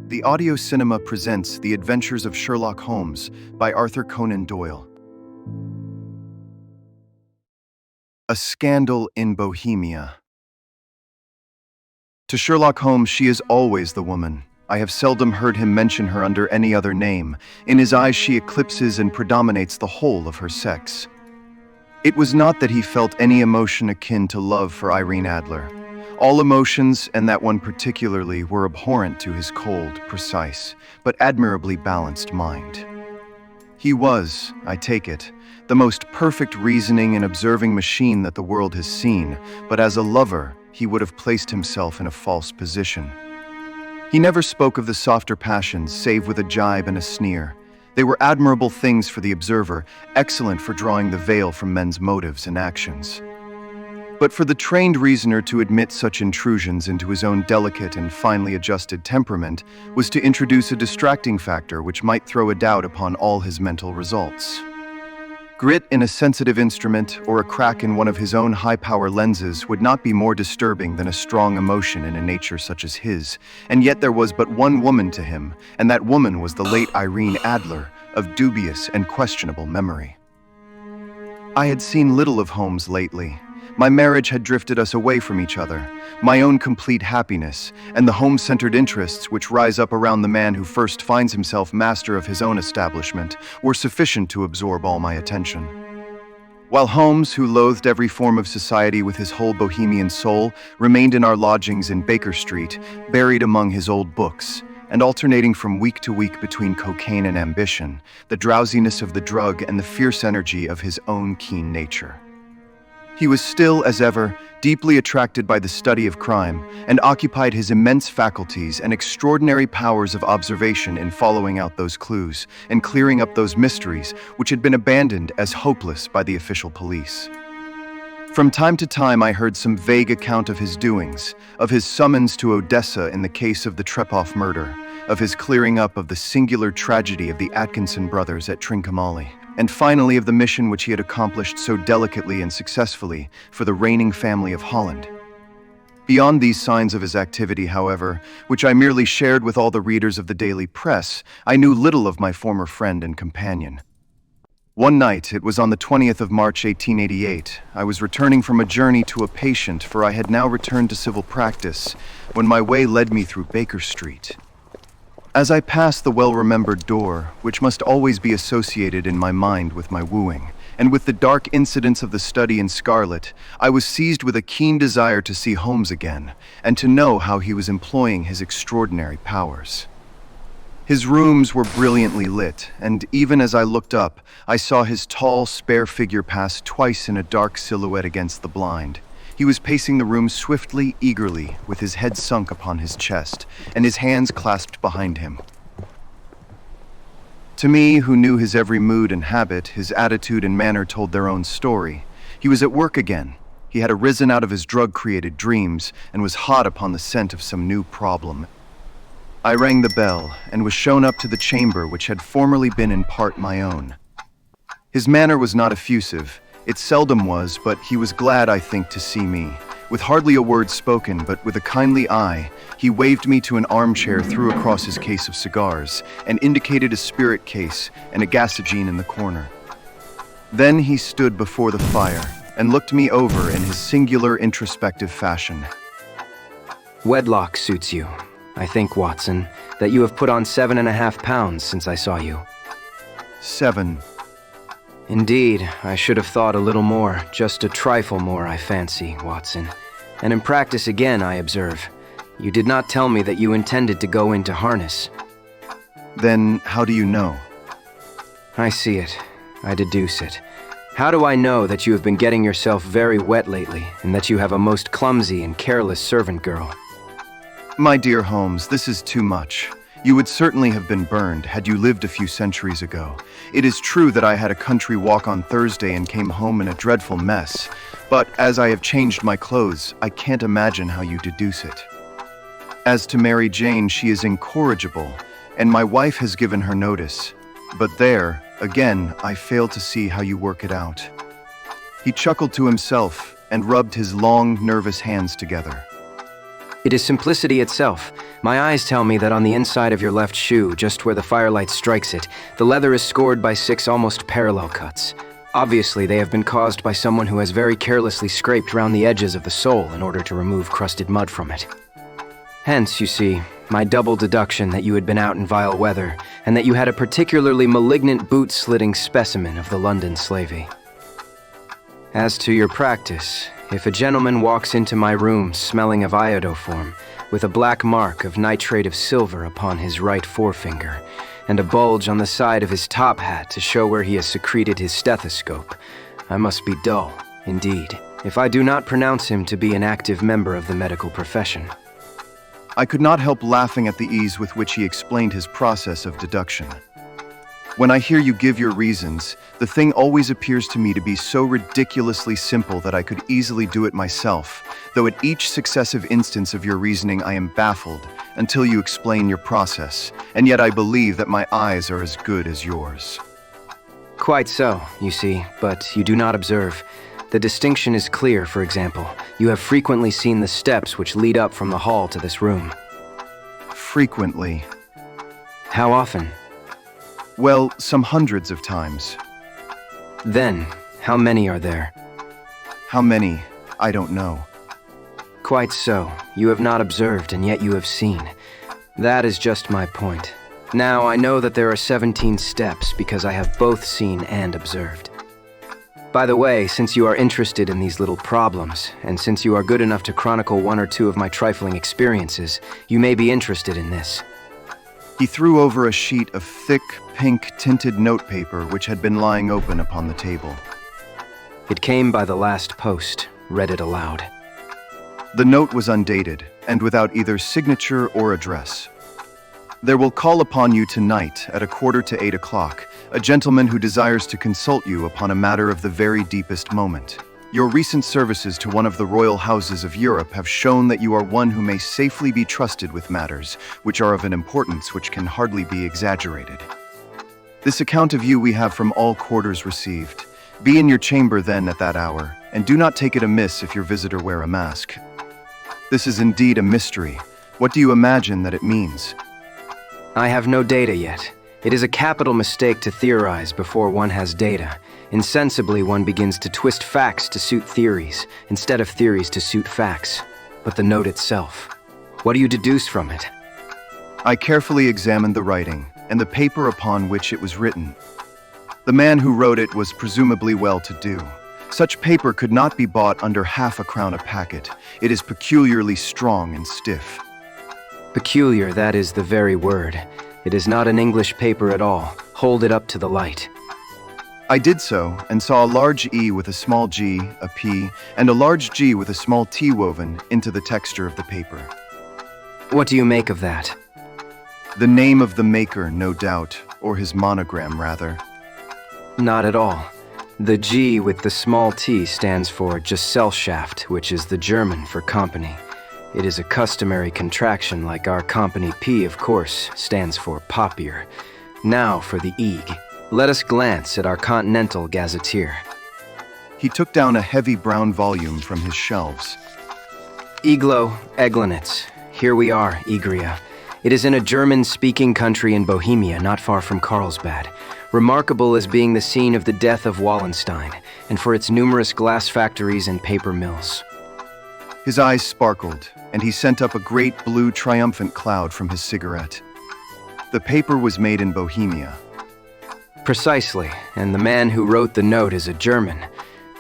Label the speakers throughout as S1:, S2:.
S1: The audio cinema presents The Adventures of Sherlock Holmes by Arthur Conan Doyle. A Scandal in Bohemia. To Sherlock Holmes, she is always the woman. I have seldom heard him mention her under any other name. In his eyes, she eclipses and predominates the whole of her sex. It was not that he felt any emotion akin to love for Irene Adler. All emotions, and that one particularly, were abhorrent to his cold, precise, but admirably balanced mind. He was, I take it, the most perfect reasoning and observing machine that the world has seen, but as a lover, he would have placed himself in a false position. He never spoke of the softer passions, save with a jibe and a sneer. They were admirable things for the observer, excellent for drawing the veil from men's motives and actions. But for the trained reasoner to admit such intrusions into his own delicate and finely adjusted temperament was to introduce a distracting factor which might throw a doubt upon all his mental results. Grit in a sensitive instrument or a crack in one of his own high-power lenses would not be more disturbing than a strong emotion in a nature such as his, and yet there was but one woman to him, and that woman was the late Irene Adler, of dubious and questionable memory. I had seen little of Holmes lately. My marriage had drifted us away from each other. My own complete happiness, and the home-centered interests which rise up around the man who first finds himself master of his own establishment, were sufficient to absorb all my attention. While Holmes, who loathed every form of society with his whole bohemian soul, remained in our lodgings in Baker Street, buried among his old books, and alternating from week to week between cocaine and ambition, the drowsiness of the drug and the fierce energy of his own keen nature. He was still, as ever, deeply attracted by the study of crime, and occupied his immense faculties and extraordinary powers of observation in following out those clues and clearing up those mysteries which had been abandoned as hopeless by the official police. From time to time I heard some vague account of his doings, of his summons to Odessa in the case of the Trepoff murder, of his clearing up of the singular tragedy of the Atkinson brothers at Trincomalee, and finally of the mission which he had accomplished so delicately and successfully for the reigning family of Holland. Beyond these signs of his activity, however, which I merely shared with all the readers of the daily press, I knew little of my former friend and companion. One night, it was on the 20th of March 1888, I was returning from a journey to a patient, for I had now returned to civil practice, when my way led me through Baker Street. As I passed the well-remembered door, which must always be associated in my mind with my wooing, and with the dark incidents of the study in scarlet, I was seized with a keen desire to see Holmes again, and to know how he was employing his extraordinary powers. His rooms were brilliantly lit, and even as I looked up, I saw his tall, spare figure pass twice in a dark silhouette against the blind. He was pacing the room swiftly, eagerly, with his head sunk upon his chest, and his hands clasped behind him. To me, who knew his every mood and habit, his attitude and manner told their own story. He was at work again. He had arisen out of his drug-created dreams, and was hot upon the scent of some new problem. I rang the bell, and was shown up to the chamber which had formerly been in part my own. His manner was not effusive. It seldom was, but he was glad, I think, to see me. With hardly a word spoken, but with a kindly eye, he waved me to an armchair, threw across his case of cigars, and indicated a spirit case and a gasogene in the corner. Then he stood before the fire, and looked me over in his singular introspective fashion.
S2: Wedlock suits you. I think, Watson, that you have put on 7.5 pounds since I saw you.
S1: 7.
S2: Indeed, I should have thought a little more, just a trifle more, I fancy, Watson. And in practice again, I observe. You did not tell me that you intended to go into harness.
S1: Then how do you know?
S2: I see it. I deduce it. How do I know that you have been getting yourself very wet lately, and that you have a most clumsy and careless servant girl?
S1: My dear Holmes, this is too much. You would certainly have been burned had you lived a few centuries ago. It is true that I had a country walk on Thursday and came home in a dreadful mess, but as I have changed my clothes, I can't imagine how you deduce it. As to Mary Jane, she is incorrigible, and my wife has given her notice. But there, again, I fail to see how you work it out. He chuckled to himself and rubbed his long, nervous hands together.
S2: It is simplicity itself. My eyes tell me that on the inside of your left shoe, just where the firelight strikes it, the leather is scored by 6 almost parallel cuts. Obviously, they have been caused by someone who has very carelessly scraped round the edges of the sole in order to remove crusted mud from it. Hence, you see, my double deduction that you had been out in vile weather, and that you had a particularly malignant boot-slitting specimen of the London slavey. As to your practice, if a gentleman walks into my room smelling of iodoform, with a black mark of nitrate of silver upon his right forefinger, and a bulge on the side of his top hat to show where he has secreted his stethoscope, I must be dull, indeed, if I do not pronounce him to be an active member of the medical profession.
S1: I could not help laughing at the ease with which he explained his process of deduction. When I hear you give your reasons, the thing always appears to me to be so ridiculously simple that I could easily do it myself, though at each successive instance of your reasoning I am baffled until you explain your process, and yet I believe that my eyes are as good as yours.
S2: Quite so, you see, but you do not observe. The distinction is clear, for example. You have frequently seen the steps which lead up from the hall to this room.
S1: Frequently.
S2: How often?
S1: Well, some hundreds of times.
S2: Then, how many are there?
S1: How many? I don't know.
S2: Quite so. You have not observed, and yet you have seen. That is just my point. Now, I know that there are 17 steps because I have both seen and observed. By the way, since you are interested in these little problems, and since you are good enough to chronicle 1 or 2 of my trifling experiences, you may be interested in this.
S1: He threw over a sheet of thick, pink-tinted notepaper which had been lying open upon the table.
S2: It came by the last post. Read it aloud.
S1: The note was undated, and without either signature or address. There will call upon you tonight at 7:45, a gentleman who desires to consult you upon a matter of the very deepest moment. Your recent services to one of the royal houses of Europe have shown that you are one who may safely be trusted with matters which are of an importance which can hardly be exaggerated. This account of you we have from all quarters received. Be in your chamber then at that hour, and do not take it amiss if your visitor wear a mask. This is indeed a mystery. What do you imagine that it means?
S2: I have no data yet. It is a capital mistake to theorize before one has data. Insensibly, one begins to twist facts to suit theories, instead of theories to suit facts. But the note itself, what do you deduce from it?
S1: I carefully examined the writing, and the paper upon which it was written. The man who wrote it was presumably well-to-do. Such paper could not be bought under half a crown a packet. It is peculiarly strong and stiff.
S2: Peculiar, that is the very word. It is not an English paper at all. Hold it up to the light.
S1: I did so, and saw a large E with a small g, a P, and a large G with a small T woven into the texture of the paper.
S2: What do you make of that?
S1: The name of the maker, no doubt, or his monogram, rather.
S2: Not at all. The G with the small t stands for Gesellschaft, which is the German for company. It is a customary contraction like our company P, of course, stands for Papier. Now for the EG. Let us glance at our Continental Gazetteer.
S1: He took down a heavy brown volume from his shelves.
S2: Iglo, Eglinitz. Here we are, Igria. It is in a German-speaking country in Bohemia, not far from Carlsbad, remarkable as being the scene of the death of Wallenstein, and for its numerous glass factories and paper mills.
S1: His eyes sparkled, and he sent up a great blue triumphant cloud from his cigarette. The paper was made in Bohemia.
S2: Precisely, and the man who wrote the note is a German.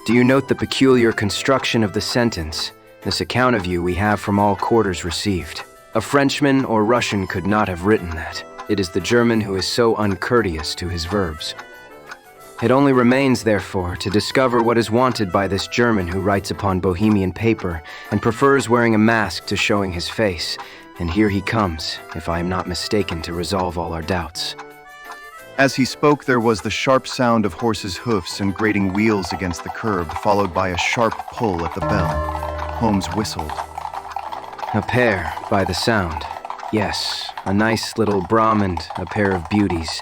S2: Do you note the peculiar construction of the sentence? This account of you we have from all quarters received. A Frenchman or Russian could not have written that. It is the German who is so uncourteous to his verbs. It only remains, therefore, to discover what is wanted by this German who writes upon Bohemian paper and prefers wearing a mask to showing his face. And here he comes, if I am not mistaken, to resolve all our doubts.
S1: As he spoke, there was the sharp sound of horses' hoofs and grating wheels against the curb, followed by a sharp pull at the bell. Holmes whistled.
S2: A pair, by the sound. Yes, a nice little Brahmin, a pair of beauties.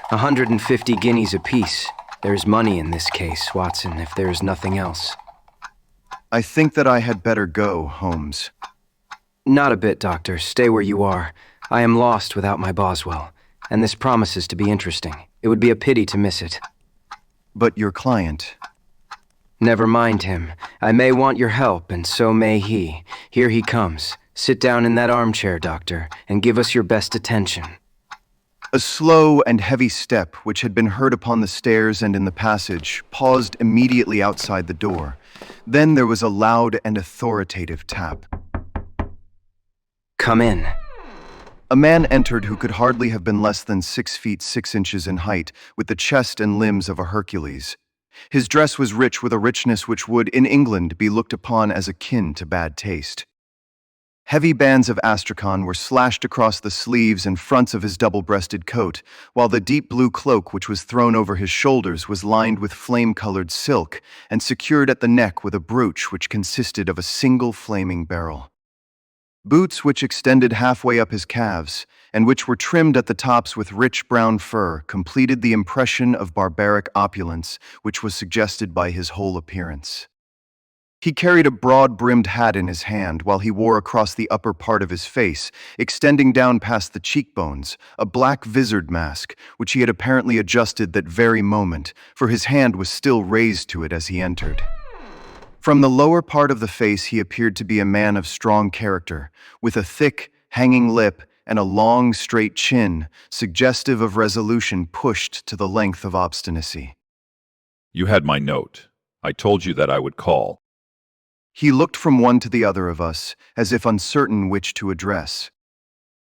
S2: 150 guineas apiece. There's money in this case, Watson, if there is nothing else.
S1: I think that I had better go, Holmes.
S2: Not a bit, Doctor. Stay where you are. I am lost without my Boswell, and this promises to be interesting. It would be a pity to miss it.
S1: But your client...
S2: Never mind him. I may want your help, and so may he. Here he comes. Sit down in that armchair, Doctor, and give us your best attention.
S1: A slow and heavy step, which had been heard upon the stairs and in the passage, paused immediately outside the door. Then there was a loud and authoritative tap.
S2: Come in.
S1: A man entered who could hardly have been less than 6 feet 6 inches in height, with the chest and limbs of a Hercules. His dress was rich with a richness which would, in England, be looked upon as akin to bad taste. Heavy bands of astrakhan were slashed across the sleeves and fronts of his double-breasted coat, while the deep blue cloak which was thrown over his shoulders was lined with flame-colored silk and secured at the neck with a brooch which consisted of a single flaming barrel. Boots which extended halfway up his calves, and which were trimmed at the tops with rich brown fur, completed the impression of barbaric opulence which was suggested by his whole appearance. He carried a broad-brimmed hat in his hand, while he wore across the upper part of his face, extending down past the cheekbones, a black vizard mask, which he had apparently adjusted that very moment, for his hand was still raised to it as he entered. From the lower part of the face he appeared to be a man of strong character, with a thick, hanging lip and a long, straight chin, suggestive of resolution pushed to the length of obstinacy.
S3: You had my note. I told you that I would call.
S1: He looked from one to the other of us, as if uncertain which to address.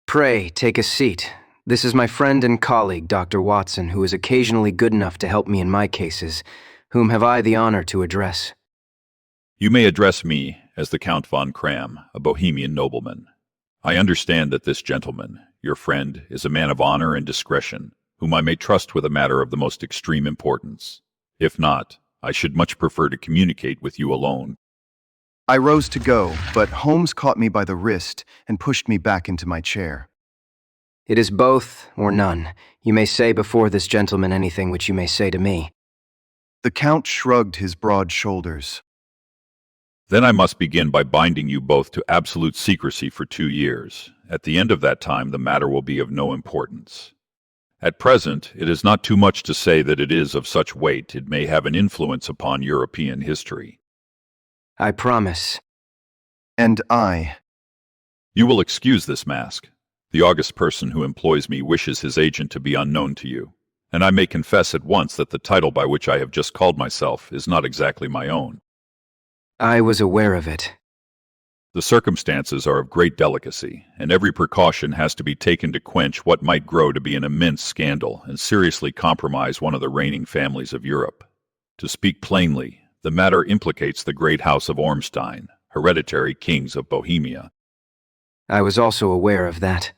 S2: Pray, take a seat. This is my friend and colleague, Dr. Watson, who is occasionally good enough to help me in my cases. Whom have I the honor to address?
S3: You may address me as the Count von Kram, a Bohemian nobleman. I understand that this gentleman, your friend, is a man of honor and discretion, whom I may trust with a matter of the most extreme importance. If not, I should much prefer to communicate with you alone.
S1: I rose to go, but Holmes caught me by the wrist and pushed me back into my chair.
S2: It is both or none. You may say before this gentleman anything which you may say to me.
S1: The Count shrugged his broad shoulders.
S3: Then I must begin by binding you both to absolute secrecy for 2 years. At the end of that time, the matter will be of no importance. At present, it is not too much to say that it is of such weight it may have an influence upon European history.
S2: I promise.
S1: And I.
S3: You will excuse this mask. The august person who employs me wishes his agent to be unknown to you, and I may confess at once that the title by which I have just called myself is not exactly my own.
S2: I was aware of it.
S3: The circumstances are of great delicacy, and every precaution has to be taken to quench what might grow to be an immense scandal and seriously compromise one of the reigning families of Europe. To speak plainly, the matter implicates the great house of Ormstein, hereditary kings of Bohemia.
S2: I was also aware of that.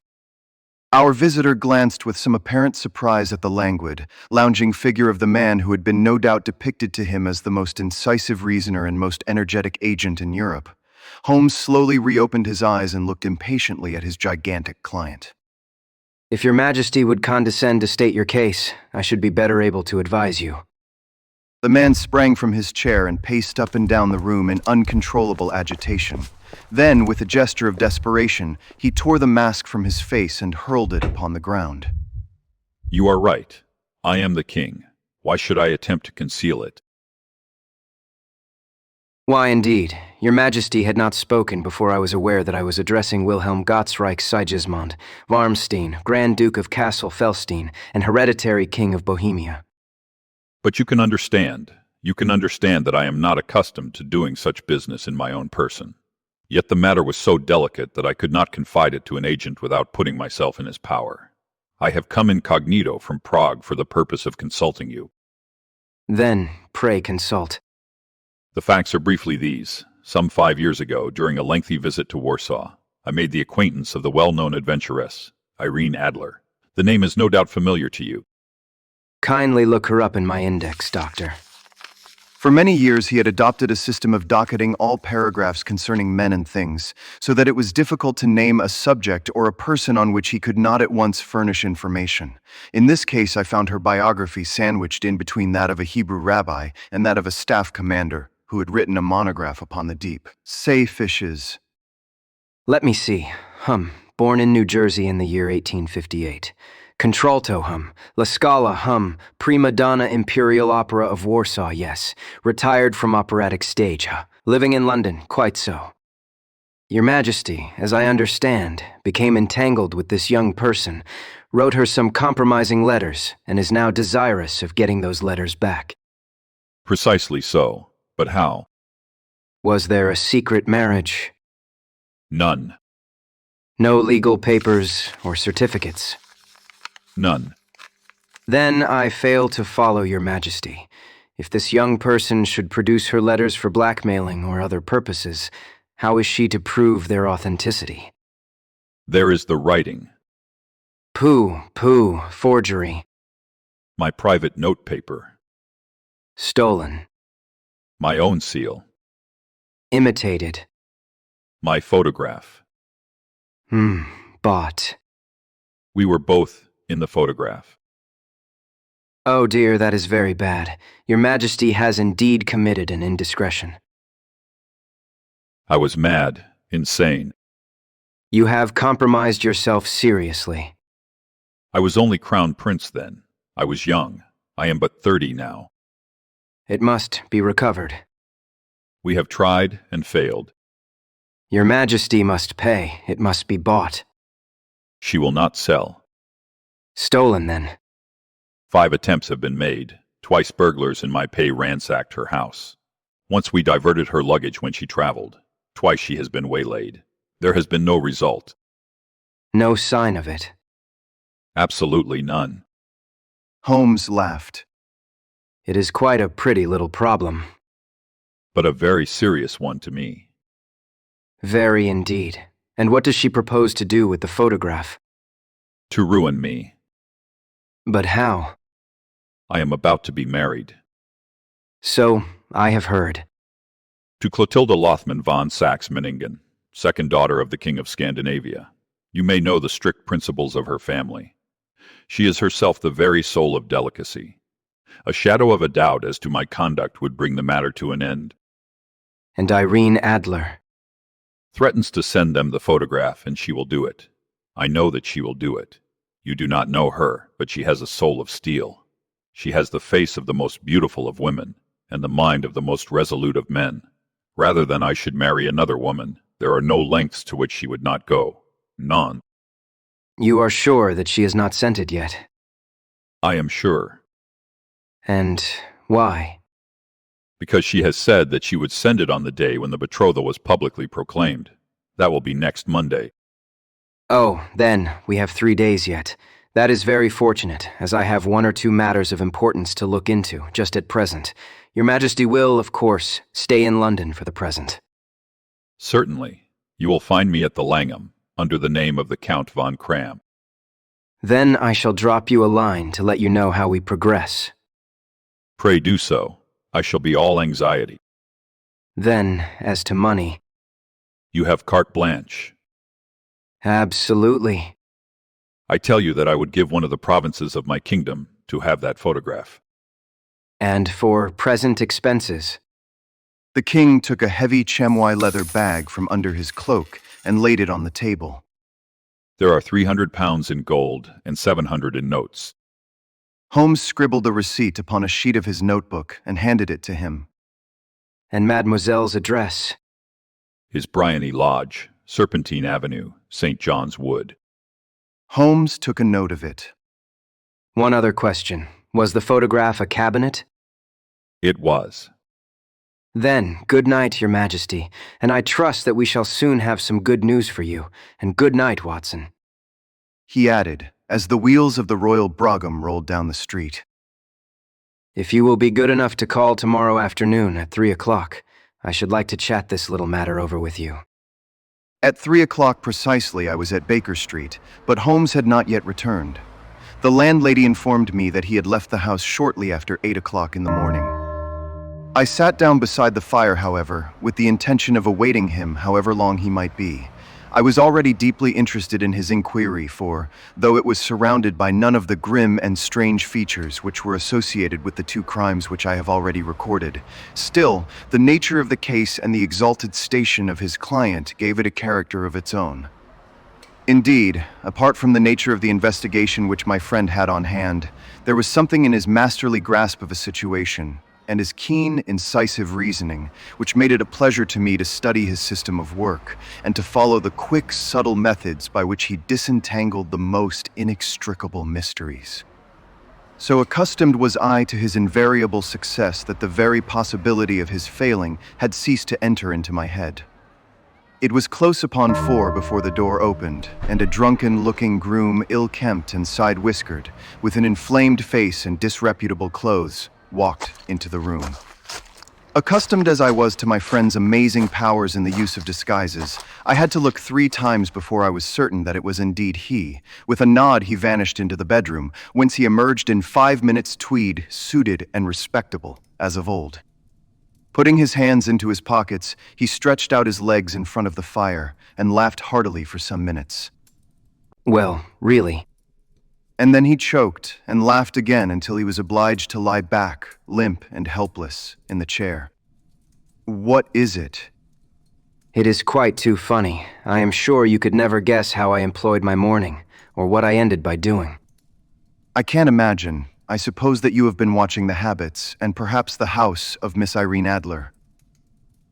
S1: Our visitor glanced with some apparent surprise at the languid, lounging figure of the man who had been no doubt depicted to him as the most incisive reasoner and most energetic agent in Europe. Holmes slowly reopened his eyes and looked impatiently at his gigantic client.
S2: If your Majesty would condescend to state your case, I should be better able to advise you.
S1: The man sprang from his chair and paced up and down the room in uncontrollable agitation. Then, with a gesture of desperation, he tore the mask from his face and hurled it upon the ground.
S3: You are right. I am the king. Why should I attempt to conceal it?
S2: Why, indeed. Your Majesty had not spoken before I was aware that I was addressing Wilhelm Gottsreich Sigismund, Warmstein, Grand Duke of Kassel-Felstein, and hereditary King of Bohemia.
S3: But you can understand that I am not accustomed to doing such business in my own person. Yet the matter was so delicate that I could not confide it to an agent without putting myself in his power. I have come incognito from Prague for the purpose of consulting you.
S2: Then, pray consult.
S3: The facts are briefly these. Some 5 years ago, during a lengthy visit to Warsaw, I made the acquaintance of the well-known adventuress, Irene Adler. The name is no doubt familiar to you.
S2: Kindly look her up in my index, Doctor.
S1: For many years he had adopted a system of docketing all paragraphs concerning men and things, so that it was difficult to name a subject or a person on which he could not at once furnish information. In this case I found her biography sandwiched in between that of a Hebrew rabbi and that of a staff commander, who had written a monograph upon the deep sea fishes.
S2: Let me see. Born in New Jersey in the year 1858. Contralto, La Scala, prima donna Imperial Opera of Warsaw, yes. Retired from operatic stage, Living in London, quite so. Your Majesty, as I understand, became entangled with this young person, wrote her some compromising letters, and is now desirous of getting those letters back.
S3: Precisely so. But how?
S2: Was there a secret marriage?
S3: None.
S2: No legal papers or certificates?
S3: None.
S2: Then I fail to follow your Majesty. If this young person should produce her letters for blackmailing or other purposes, how is she to prove their authenticity?
S3: There is the writing.
S2: Pooh, forgery.
S3: My private note paper.
S2: Stolen.
S3: My own seal.
S2: Imitated.
S3: My photograph.
S2: Bought.
S3: We were both in the photograph.
S2: Oh dear, that is very bad. Your Majesty has indeed committed an indiscretion.
S3: I was mad, insane.
S2: You have compromised yourself seriously.
S3: I was only crown prince then. I was young. I am but 30 now.
S2: It must be recovered.
S3: We have tried and failed.
S2: Your Majesty must pay. It must be bought.
S3: She will not sell.
S2: Stolen, then.
S3: 5 attempts have been made. Twice burglars in my pay ransacked her house. Once we diverted her luggage when she traveled. Twice she has been waylaid. There has been no result.
S2: No sign of it.
S3: Absolutely none.
S1: Holmes laughed.
S2: It is quite a pretty little problem.
S3: But a very serious one to me.
S2: Very indeed. And what does she propose to do with the photograph?
S3: To ruin me.
S2: But how?
S3: I am about to be married.
S2: So, I have heard.
S3: To Clotilda Lothman von Saxe-Meiningen, second daughter of the King of Scandinavia. You may know the strict principles of her family. She is herself the very soul of delicacy. A shadow of a doubt as to my conduct would bring the matter to an end.
S2: And Irene Adler.
S3: Threatens to send them the photograph, and she will do it. I know that she will do it. You do not know her, but she has a soul of steel. She has the face of the most beautiful of women, and the mind of the most resolute of men. Rather than I should marry another woman, there are no lengths to which she would not go. None.
S2: You are sure that she has not sent it yet?
S3: I am sure.
S2: And why?
S3: Because she has said that she would send it on the day when the betrothal was publicly proclaimed. That will be next Monday.
S2: Oh, then, we have 3 days yet. That is very fortunate, as I have 1 or 2 matters of importance to look into, just at present. Your Majesty will, of course, stay in London for the present.
S3: Certainly. You will find me at the Langham, under the name of the Count von Cram.
S2: Then I shall drop you a line to let you know how we progress.
S3: Pray do so. I shall be all anxiety.
S2: Then, as to money...
S3: You have carte blanche.
S2: Absolutely.
S3: I tell you that I would give one of the provinces of my kingdom to have that photograph.
S2: And for present expenses?
S1: The king took a heavy chamois leather bag from under his cloak and laid it on the table.
S3: There are 300 pounds in gold and 700 in notes.
S1: Holmes scribbled a receipt upon a sheet of his notebook and handed it to him.
S2: And Mademoiselle's address?
S3: His Bryony Lodge, Serpentine Avenue, St. John's Wood.
S1: Holmes took a note of it.
S2: One other question. Was the photograph a cabinet?
S3: It was.
S2: Then, good night, Your Majesty, and I trust that we shall soon have some good news for you. And good night, Watson.
S1: He added, as the wheels of the royal brougham rolled down the street.
S2: If you will be good enough to call tomorrow afternoon at 3 o'clock, I should like to chat this little matter over with you.
S1: At 3 o'clock precisely, I was at Baker Street, but Holmes had not yet returned. The landlady informed me that he had left the house shortly after 8 o'clock in the morning. I sat down beside the fire, however, with the intention of awaiting him however long he might be. I was already deeply interested in his inquiry, for, though it was surrounded by none of the grim and strange features which were associated with the two crimes which I have already recorded, still, the nature of the case and the exalted station of his client gave it a character of its own. Indeed, apart from the nature of the investigation which my friend had on hand, there was something in his masterly grasp of a situation, and his keen, incisive reasoning, which made it a pleasure to me to study his system of work, and to follow the quick, subtle methods by which he disentangled the most inextricable mysteries. So accustomed was I to his invariable success that the very possibility of his failing had ceased to enter into my head. It was close upon 4 before the door opened, and a drunken-looking groom, ill-kempt and side-whiskered, with an inflamed face and disreputable clothes, walked into the room. Accustomed as I was to my friend's amazing powers in the use of disguises, I had to look 3 times before I was certain that it was indeed he. With a nod he vanished into the bedroom, whence he emerged in 5 minutes tweed, suited and respectable, as of old. Putting his hands into his pockets, he stretched out his legs in front of the fire and laughed heartily for some minutes.
S2: Well, really.
S1: And then he choked and laughed again until he was obliged to lie back, limp and helpless, in the chair. What is it?
S2: It is quite too funny. I am sure you could never guess how I employed my morning, or what I ended by doing.
S1: I can't imagine. I suppose that you have been watching The Habits, and perhaps The House of Miss Irene Adler.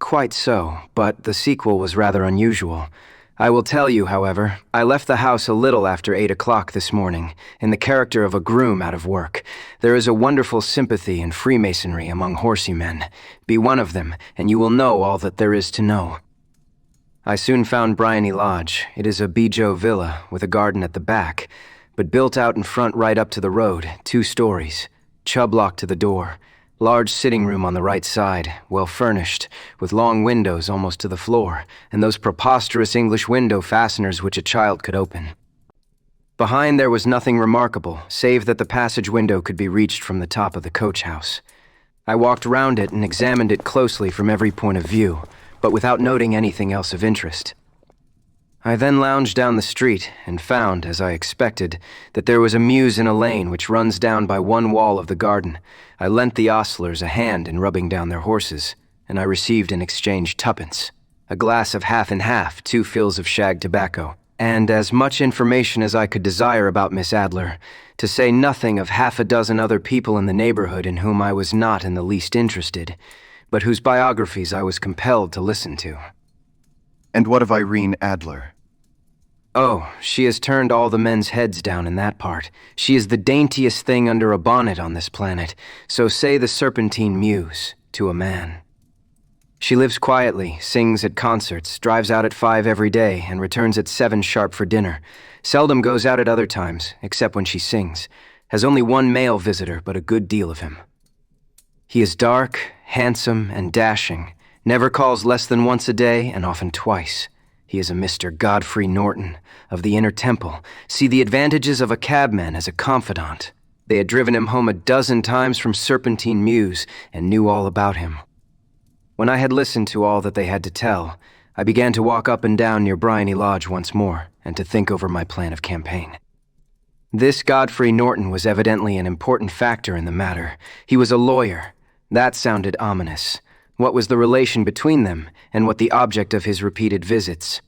S2: Quite so, but the sequel was rather unusual. I will tell you, however, I left the house a little after 8 o'clock this morning, in the character of a groom out of work. There is a wonderful sympathy in Freemasonry among horsey men. Be one of them, and you will know all that there is to know. I soon found Bryony Lodge. It is a bijou villa with a garden at the back, but built out in front right up to the road, 2 stories, Chubb lock to the door, large sitting room on the right side, well furnished, with long windows almost to the floor, and those preposterous English window fasteners which a child could open. Behind there was nothing remarkable, save that the passage window could be reached from the top of the coach house. I walked round it and examined it closely from every point of view, but without noting anything else of interest. I then lounged down the street and found, as I expected, that there was a mews in a lane which runs down by one wall of the garden. I lent the ostlers a hand in rubbing down their horses, and I received in exchange 2pence, a glass of half and half, 2 fills of shag tobacco, and as much information as I could desire about Miss Adler, to say nothing of 6 other people in the neighborhood in whom I was not in the least interested, but whose biographies I was compelled to listen to.
S1: And what of Irene Adler?
S2: Oh, she has turned all the men's heads down in that part. She is the daintiest thing under a bonnet on this planet, so say the Serpentine Muse, to a man. She lives quietly, sings at concerts, drives out at 5 every day, and returns at 7 sharp for dinner. Seldom goes out at other times, except when she sings. Has only 1 male visitor, but a good deal of him. He is dark, handsome, and dashing. Never calls less than once a day, and often twice. He is a Mr. Godfrey Norton, of the Inner Temple. See the advantages of a cabman as a confidant. They had driven him home 12 times from Serpentine Mews, and knew all about him. When I had listened to all that they had to tell, I began to walk up and down near Bryony Lodge once more, and to think over my plan of campaign. This Godfrey Norton was evidently an important factor in the matter. He was a lawyer. That sounded ominous. What was the relation between them, and what the object of his repeated visits?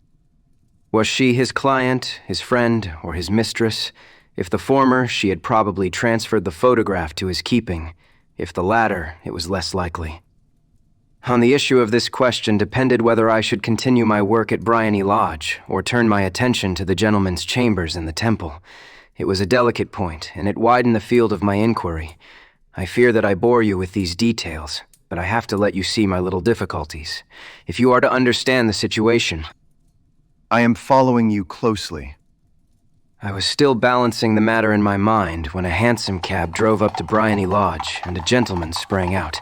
S2: Was she his client, his friend, or his mistress? If the former, she had probably transferred the photograph to his keeping. If the latter, it was less likely. On the issue of this question depended whether I should continue my work at Bryony Lodge, or turn my attention to the gentleman's chambers in the temple. It was a delicate point, and it widened the field of my inquiry. I fear that I bore you with these details, but I have to let you see my little difficulties. If you are to understand the situation...
S1: I am following you closely.
S2: I was still balancing the matter in my mind when a hansom cab drove up to Bryony Lodge, and a gentleman sprang out.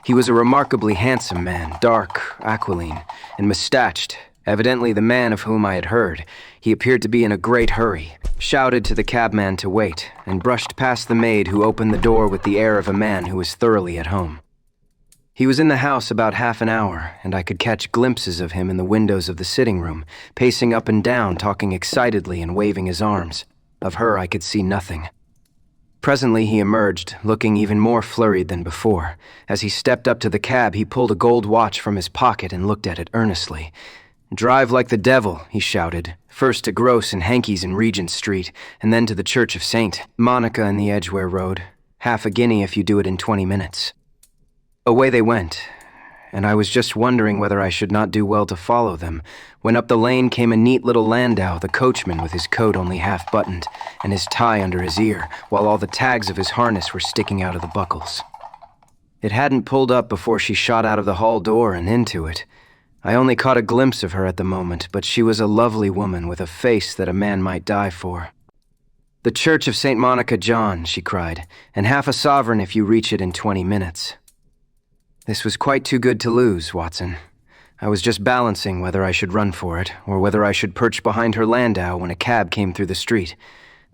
S2: He was a remarkably handsome man, dark, aquiline, and mustached, evidently the man of whom I had heard. He appeared to be in a great hurry, shouted to the cabman to wait, and brushed past the maid who opened the door with the air of a man who was thoroughly at home. He was in the house about half an hour, and I could catch glimpses of him in the windows of the sitting room, pacing up and down, talking excitedly and waving his arms. Of her I could see nothing. Presently he emerged, looking even more flurried than before. As he stepped up to the cab, he pulled a gold watch from his pocket and looked at it earnestly. "Drive like the devil," he shouted, "first to Gross and Hankey's in Regent Street, and then to the Church of St. Monica in the Edgware Road. Half a guinea if you do it in 20 minutes. Away they went, and I was just wondering whether I should not do well to follow them, when up the lane came a neat little landau, the coachman with his coat only half buttoned, and his tie under his ear, while all the tags of his harness were sticking out of the buckles. It hadn't pulled up before she shot out of the hall door and into it. I only caught a glimpse of her at the moment, but she was a lovely woman with a face that a man might die for. "The Church of St. Monica, John," she cried, "and half a sovereign if you reach it in 20 minutes. This was quite too good to lose, Watson. I was just balancing whether I should run for it, or whether I should perch behind her landau when a cab came through the street.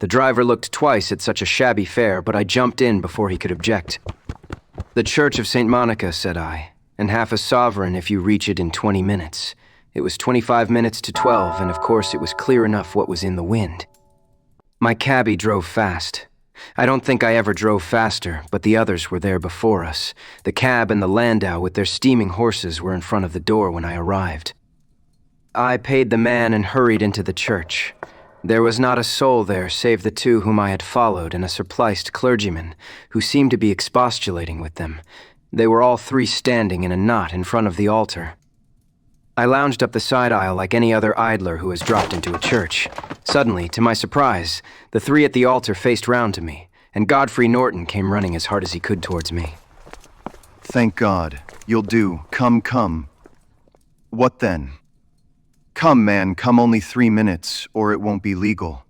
S2: The driver looked twice at such a shabby fare, but I jumped in before he could object. "The Church of St. Monica," said I, "and half a sovereign if you reach it in 20 minutes. It was 25 minutes to 12, and of course it was clear enough what was in the wind. My cabbie drove fast. I don't think I ever drove faster, but the others were there before us. The cab and the landau with their steaming horses were in front of the door when I arrived. I paid the man and hurried into the church. There was not a soul there save the two whom I had followed and a surpliced clergyman, who seemed to be expostulating with them. They were all three standing in a knot in front of the altar. I lounged up the side aisle like any other idler who has dropped into a church. Suddenly, to my surprise, the three at the altar faced round to me, and Godfrey Norton came running as hard as he could towards me.
S1: Thank God. You'll do. Come. What then? Come, man, come only 3 minutes, or it won't be legal.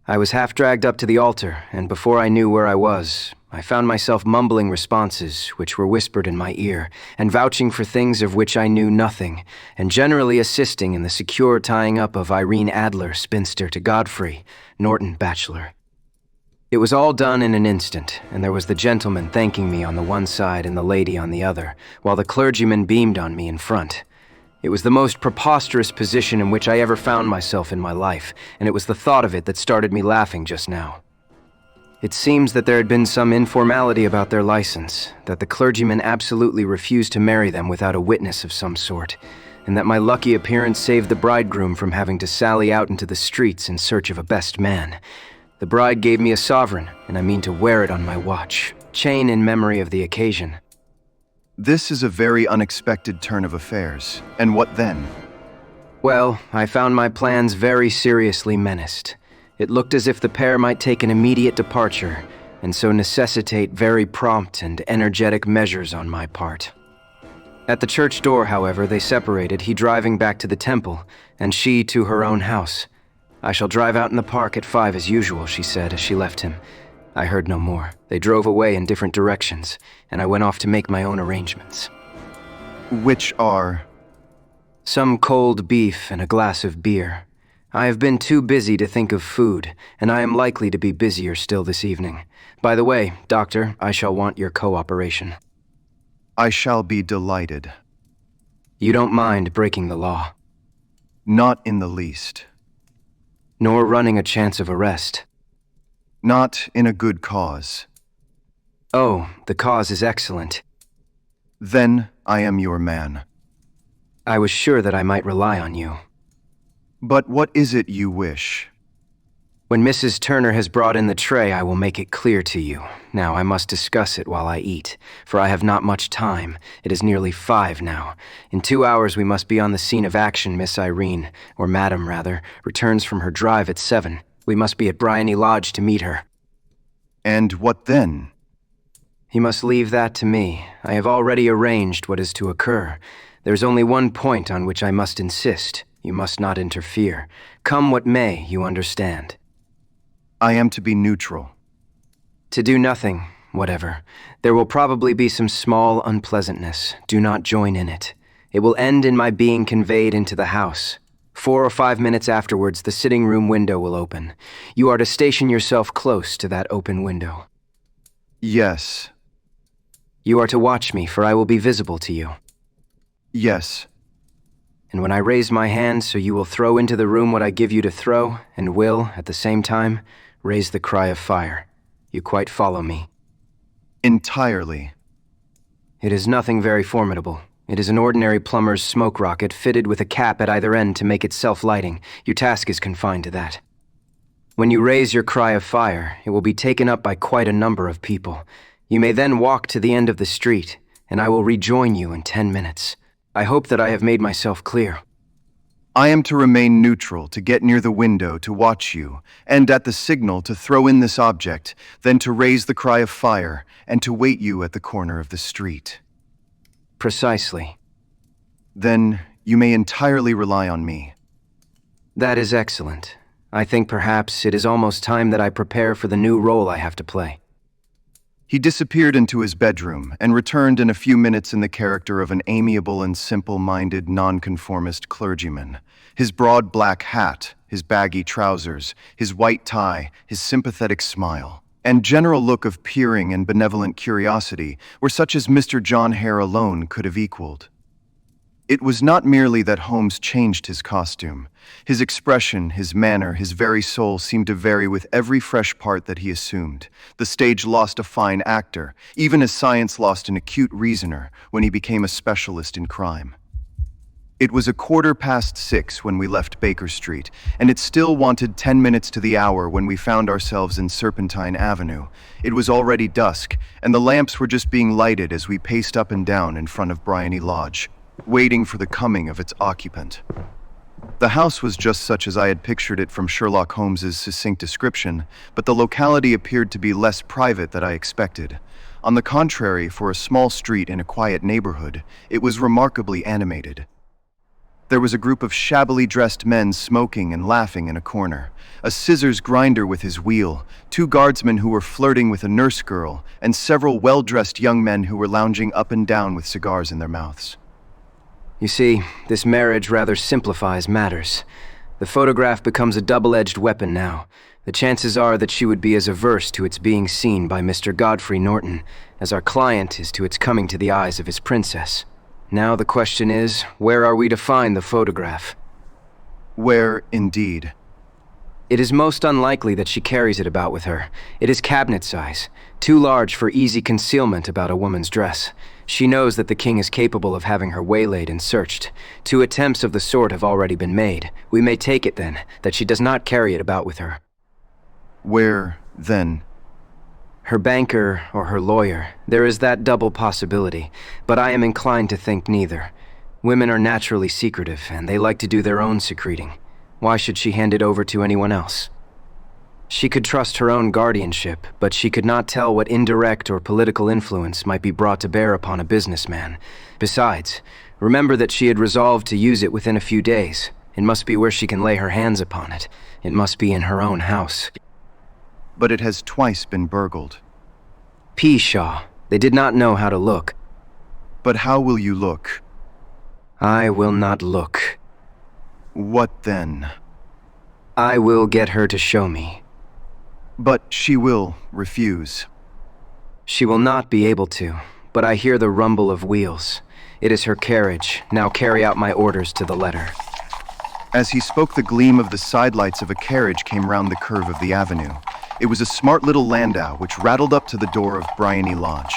S2: I was half dragged up to the altar, and before I knew where I was, I found myself mumbling responses which were whispered in my ear, and vouching for things of which I knew nothing, and generally assisting in the secure tying up of Irene Adler, spinster, to Godfrey Norton, bachelor. It was all done in an instant, and there was the gentleman thanking me on the one side and the lady on the other, while the clergyman beamed on me in front. It was the most preposterous position in which I ever found myself in my life, and it was the thought of it that started me laughing just now. It seems that there had been some informality about their license, that the clergyman absolutely refused to marry them without a witness of some sort, and that my lucky appearance saved the bridegroom from having to sally out into the streets in search of a best man. The bride gave me a sovereign, and I mean to wear it on my watch, chain in memory of the occasion.
S1: This is a very unexpected turn of affairs. And what then?
S2: Well, I found my plans very seriously menaced. It looked as if the pair might take an immediate departure, and so necessitate very prompt and energetic measures on my part. At the church door, however, they separated, he driving back to the temple, and she to her own house. "I shall drive out in the park at 5 as usual," she said as she left him. I heard no more. They drove away in different directions, and I went off to make my own arrangements.
S1: Which are?
S2: Some cold beef and a glass of beer. I have been too busy to think of food, and I am likely to be busier still this evening. By the way, Doctor, I shall want your cooperation.
S1: I shall be delighted.
S2: You don't mind breaking the law?
S1: Not in the least.
S2: Nor running a chance of arrest?
S1: Not in a good cause.
S2: Oh, the cause is excellent.
S1: Then I am your man.
S2: I was sure that I might rely on you.
S1: But what is it you wish?
S2: When Mrs. Turner has brought in the tray, I will make it clear to you. Now, I must discuss it while I eat, for I have not much time. It is nearly 5 now. In 2 hours we must be on the scene of action. Miss Irene, or Madam rather, returns from her drive at 7. We must be at Bryony Lodge to meet her.
S1: And what then?
S2: You must leave that to me. I have already arranged what is to occur. There's only one point on which I must insist. You must not interfere. Come what may, you understand.
S1: I am to be neutral.
S2: To do nothing, whatever. There will probably be some small unpleasantness. Do not join in it. It will end in my being conveyed into the house. 4 or 5 minutes afterwards, the sitting room window will open. You are to station yourself close to that open window.
S1: Yes.
S2: You are to watch me, for I will be visible to you.
S1: Yes.
S2: And when I raise my hand, so you will throw into the room what I give you to throw, and will, at the same time, raise the cry of fire. You quite follow me?
S1: Entirely.
S2: It is nothing very formidable. It is an ordinary plumber's smoke rocket fitted with a cap at either end to make it self-lighting. Your task is confined to that. When you raise your cry of fire, it will be taken up by quite a number of people. You may then walk to the end of the street, and I will rejoin you in 10 minutes. I hope that I have made myself clear.
S1: I am to remain neutral, to get near the window, to watch you, and at the signal to throw in this object, then to raise the cry of fire, and to wait you at the corner of the street.
S2: Precisely.
S1: Then you may entirely rely on me.
S2: That is excellent. I think perhaps it is almost time that I prepare for the new role I have to play.
S1: He disappeared into his bedroom and returned in a few minutes in the character of an amiable and simple-minded nonconformist clergyman. His broad black hat, his baggy trousers, his white tie, his sympathetic smile, and general look of peering and benevolent curiosity were such as Mr. John Hare alone could have equaled. It was not merely that Holmes changed his costume. His expression, his manner, his very soul seemed to vary with every fresh part that he assumed. The stage lost a fine actor, even as science lost an acute reasoner when he became a specialist in crime. It was 6:15 when we left Baker Street, and it still wanted 10 minutes to the hour when we found ourselves in Serpentine Avenue. It was already dusk, and the lamps were just being lighted as we paced up and down in front of Bryony Lodge, waiting for the coming of its occupant. The house was just such as I had pictured it from Sherlock Holmes's succinct description, but the locality appeared to be less private than I expected. On the contrary, for a small street in a quiet neighborhood, it was remarkably animated. There was a group of shabbily dressed men smoking and laughing in a corner, a scissors grinder with his wheel, 2 guardsmen who were flirting with a nurse girl, and several well-dressed young men who were lounging up and down with cigars in their mouths.
S2: You see, this marriage rather simplifies matters. The photograph becomes a double-edged weapon now. The chances are that she would be as averse to its being seen by Mr. Godfrey Norton as our client is to its coming to the eyes of his princess. Now the question is, where are we to find the photograph?
S1: Where, indeed?
S2: It is most unlikely that she carries it about with her. It is cabinet size, too large for easy concealment about a woman's dress. She knows that the king is capable of having her waylaid and searched. 2 attempts of the sort have already been made. We may take it, then, that she does not carry it about with her.
S1: Where, then?
S2: Her banker or her lawyer. There is that double possibility, but I am inclined to think neither. Women are naturally secretive, and they like to do their own secreting. Why should she hand it over to anyone else? She could trust her own guardianship, but she could not tell what indirect or political influence might be brought to bear upon a businessman. Besides, remember that she had resolved to use it within a few days. It must be where she can lay her hands upon it. It must be in her own house.
S1: But it has twice been burgled.
S2: Pshaw. They did not know how to look.
S1: But how will you look?
S2: I will not look.
S1: What then?
S2: I will get her to show me.
S1: But she will refuse.
S2: She will not be able to, but I hear the rumble of wheels. It is her carriage. Now carry out my orders to the letter.
S1: As he spoke, the gleam of the sidelights of a carriage came round the curve of the avenue. It was a smart little landau which rattled up to the door of Bryony Lodge.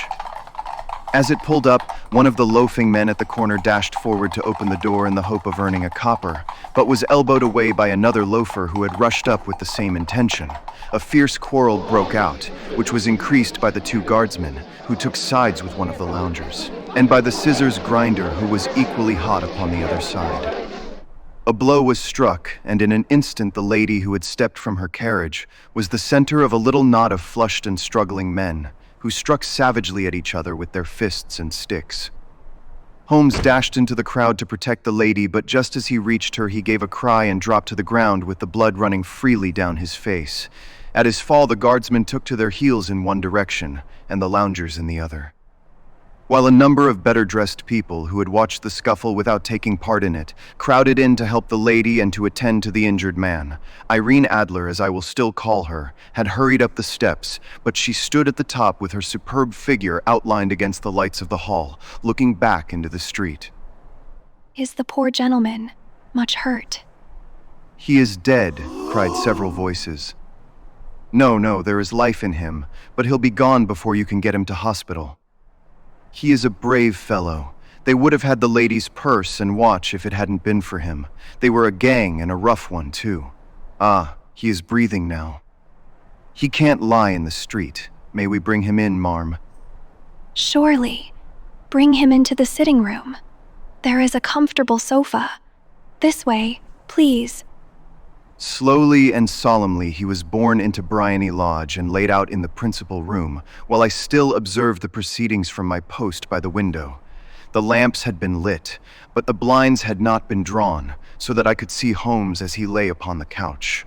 S1: As it pulled up, one of the loafing men at the corner dashed forward to open the door in the hope of earning a copper, but was elbowed away by another loafer who had rushed up with the same intention. A fierce quarrel broke out, which was increased by the 2 guardsmen, who took sides with one of the loungers, and by the scissors grinder, who was equally hot upon the other side. A blow was struck, and in an instant the lady who had stepped from her carriage was the center of a little knot of flushed and struggling men, who struck savagely at each other with their fists and sticks. Holmes dashed into the crowd to protect the lady, but just as he reached her, he gave a cry and dropped to the ground with the blood running freely down his face. At his fall, the guardsmen took to their heels in one direction, and the loungers in the other. while a number of better-dressed people who had watched the scuffle without taking part in it crowded in to help the lady and to attend to the injured man. Irene Adler, as I will still call her, had hurried up the steps, but she stood at the top with her superb figure outlined against the lights of the hall, looking back into the street.
S4: Is the poor gentleman much hurt?
S1: "He is dead," cried several voices. No, there is life in him, but he'll be gone before you can get him to hospital." "He is a brave fellow. They would have had the lady's purse and watch if it hadn't been for him. They were a gang, and a rough one, too. Ah, he is breathing now. He can't lie in the street. May we bring him in, Marm?"
S4: Surely. Bring him into the sitting room. There is a comfortable sofa. This way, please."
S1: Slowly and solemnly he was borne into Bryony Lodge and laid out in the principal room, while I still observed the proceedings from my post by the window. The lamps had been lit, but the blinds had not been drawn, so that I could see Holmes as he lay upon the couch.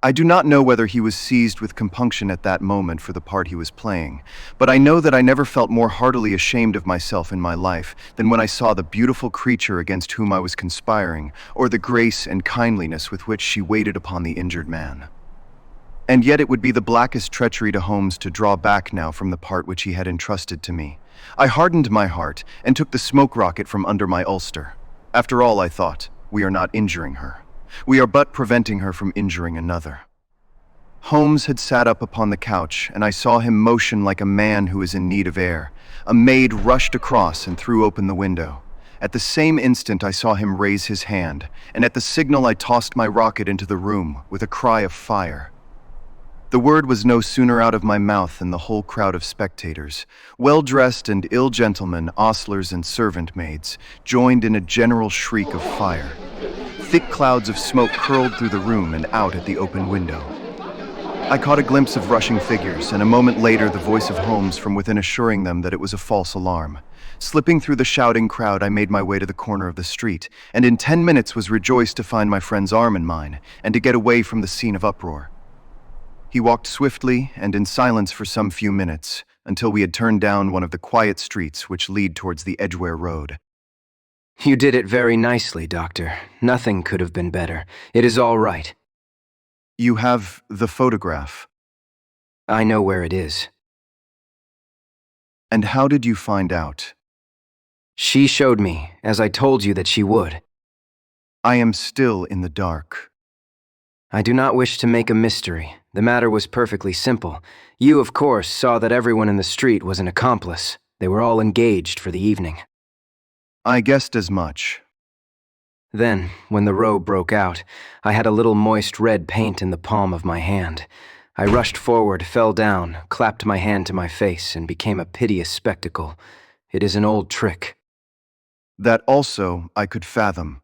S1: I do not know whether he was seized with compunction at that moment for the part he was playing, but I know that I never felt more heartily ashamed of myself in my life than when I saw the beautiful creature against whom I was conspiring, or the grace and kindliness with which she waited upon the injured man. And yet it would be the blackest treachery to Holmes to draw back now from the part which he had entrusted to me. I hardened my heart and took the smoke rocket from under my ulster. After all, I thought, we are not injuring her. We are but preventing her from injuring another. Holmes had sat up upon the couch, and I saw him motion like a man who is in need of air. A maid rushed across and threw open the window. At the same instant I saw him raise his hand, and at the signal I tossed my rocket into the room with a cry of fire. The word was no sooner out of my mouth than the whole crowd of spectators, well-dressed and ill gentlemen, ostlers and servant maids, joined in a general shriek of fire. Thick clouds of smoke curled through the room and out at the open window. I caught a glimpse of rushing figures, and a moment later the voice of Holmes from within assuring them that it was a false alarm. Slipping through the shouting crowd, I made my way to the corner of the street, and in 10 minutes was rejoiced to find my friend's arm in mine, and to get away from the scene of uproar. He walked swiftly and in silence for some few minutes, until we had turned down one of the quiet streets which lead towards the Edgware Road.
S2: You did it very nicely, Doctor. Nothing could have been better. It is all right.
S1: You have the photograph.
S2: I know where it is.
S1: And how did you find out?
S2: She showed me, as I told you that she would.
S1: I am still in the dark.
S2: I do not wish to make a mystery. The matter was perfectly simple. You, of course, saw that everyone in the street was an accomplice. They were all engaged for the evening.
S1: I guessed as much.
S2: Then, when the row broke out, I had a little moist red paint in the palm of my hand. I rushed forward, fell down, clapped my hand to my face, and became a piteous spectacle. It is an old trick.
S1: That also I could fathom.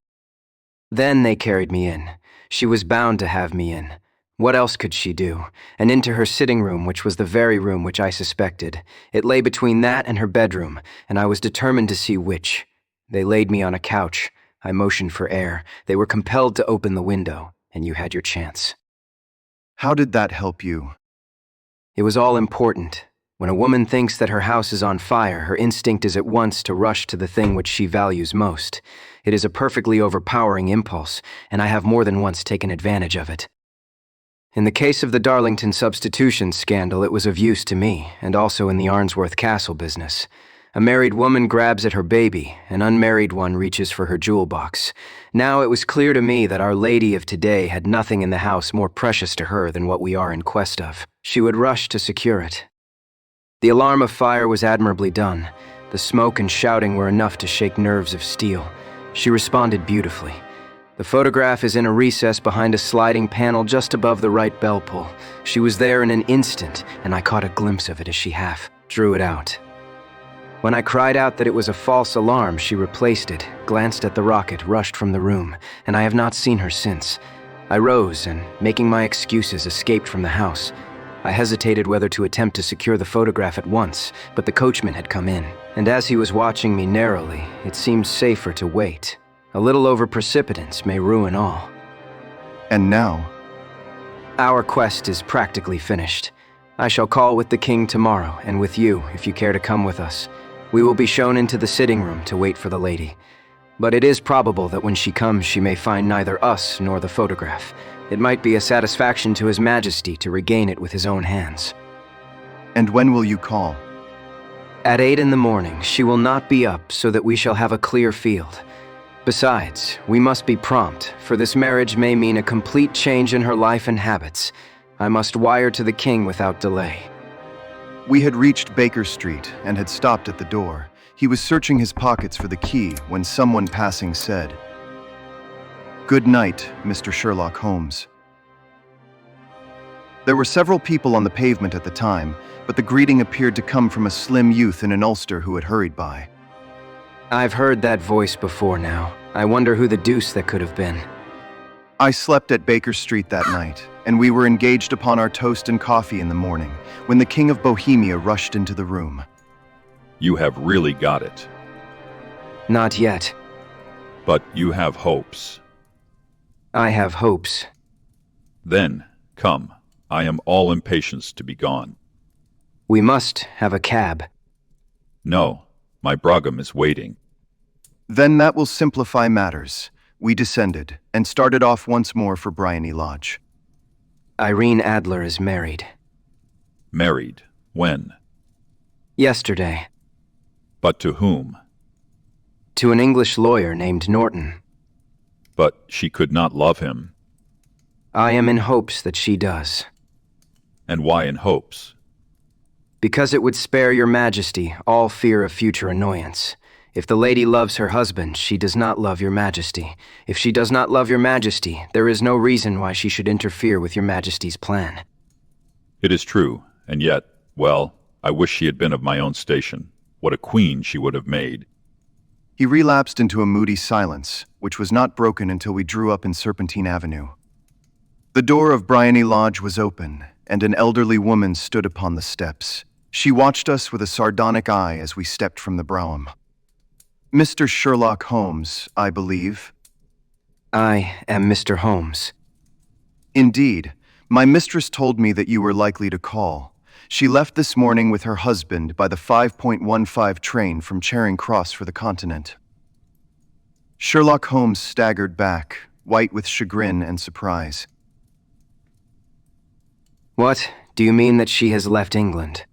S2: Then they carried me in. She was bound to have me in. What else could she do? And into her sitting room, which was the very room which I suspected. It lay between that and her bedroom, and I was determined to see which. They laid me on a couch. I motioned for air. They were compelled to open the window, and you had your chance.
S1: How did that help you?
S2: It was all important. When a woman thinks that her house is on fire, her instinct is at once to rush to the thing which she values most. It is a perfectly overpowering impulse, and I have more than once taken advantage of it. In the case of the Darlington substitution scandal, it was of use to me, and also in the Arnsworth Castle business. A married woman grabs at her baby, an unmarried one reaches for her jewel box. Now it was clear to me that Our Lady of today had nothing in the house more precious to her than what we are in quest of. She would rush to secure it. The alarm of fire was admirably done. The smoke and shouting were enough to shake nerves of steel. She responded beautifully. The photograph is in a recess behind a sliding panel just above the right bell pull. She was there in an instant, and I caught a glimpse of it as she half drew it out. When I cried out that it was a false alarm, she replaced it, glanced at the rocket, rushed from the room, and I have not seen her since. I rose and, making my excuses, escaped from the house. I hesitated whether to attempt to secure the photograph at once, but the coachman had come in, and as he was watching me narrowly, it seemed safer to wait. A little over-precipitance may ruin all.
S1: And now?
S2: Our quest is practically finished. I shall call with the king tomorrow, and with you, if you care to come with us. We will be shown into the sitting room to wait for the lady. But it is probable that when she comes, she may find neither us nor the photograph. It might be a satisfaction to His Majesty to regain it with his own hands.
S1: And when will you call?
S2: At 8 in the morning, she will not be up so that we shall have a clear field. Besides, we must be prompt, for this marriage may mean a complete change in her life and habits. I must wire to the king without delay.
S1: We had reached Baker Street and had stopped at the door. He was searching his pockets for the key when someone passing said, "Good night, Mr. Sherlock Holmes." There were several people on the pavement at the time, but the greeting appeared to come from a slim youth in an ulster who had hurried by.
S2: I've heard that voice before now. I wonder who the deuce that could have been.
S1: I slept at Baker Street that night, and we were engaged upon our toast and coffee in the morning, when the King of Bohemia rushed into the room.
S3: You have really got it.
S2: Not yet.
S3: But you have hopes.
S2: I have hopes.
S3: Then, come. I am all impatience to be gone.
S2: We must have a cab.
S3: No, my brougham is waiting.
S1: Then that will simplify matters. We descended, and started off once more for Bryony Lodge.
S2: Irene Adler is married.
S3: Married. When?
S2: Yesterday.
S3: But to whom?
S2: To an English lawyer named Norton.
S3: But she could not love him.
S2: I am in hopes that she does.
S3: And why in hopes?
S2: Because it would spare your majesty all fear of future annoyance. If the lady loves her husband, she does not love your majesty. If she does not love your majesty, there is no reason why she should interfere with your majesty's plan.
S3: It is true, and yet, well, I wish she had been of my own station. What a queen she would have made.
S1: He relapsed into a moody silence, which was not broken until we drew up in Serpentine Avenue. The door of Bryony Lodge was open, and an elderly woman stood upon the steps. She watched us with a sardonic eye as we stepped from the brougham. "Mr. Sherlock Holmes, I believe."
S2: I am Mr. Holmes.
S1: "Indeed. My mistress told me that you were likely to call. She left this morning with her husband by the 5.15 train from Charing Cross for the continent." Sherlock Holmes staggered back, white with chagrin and surprise.
S2: What? Do you mean that she has left England?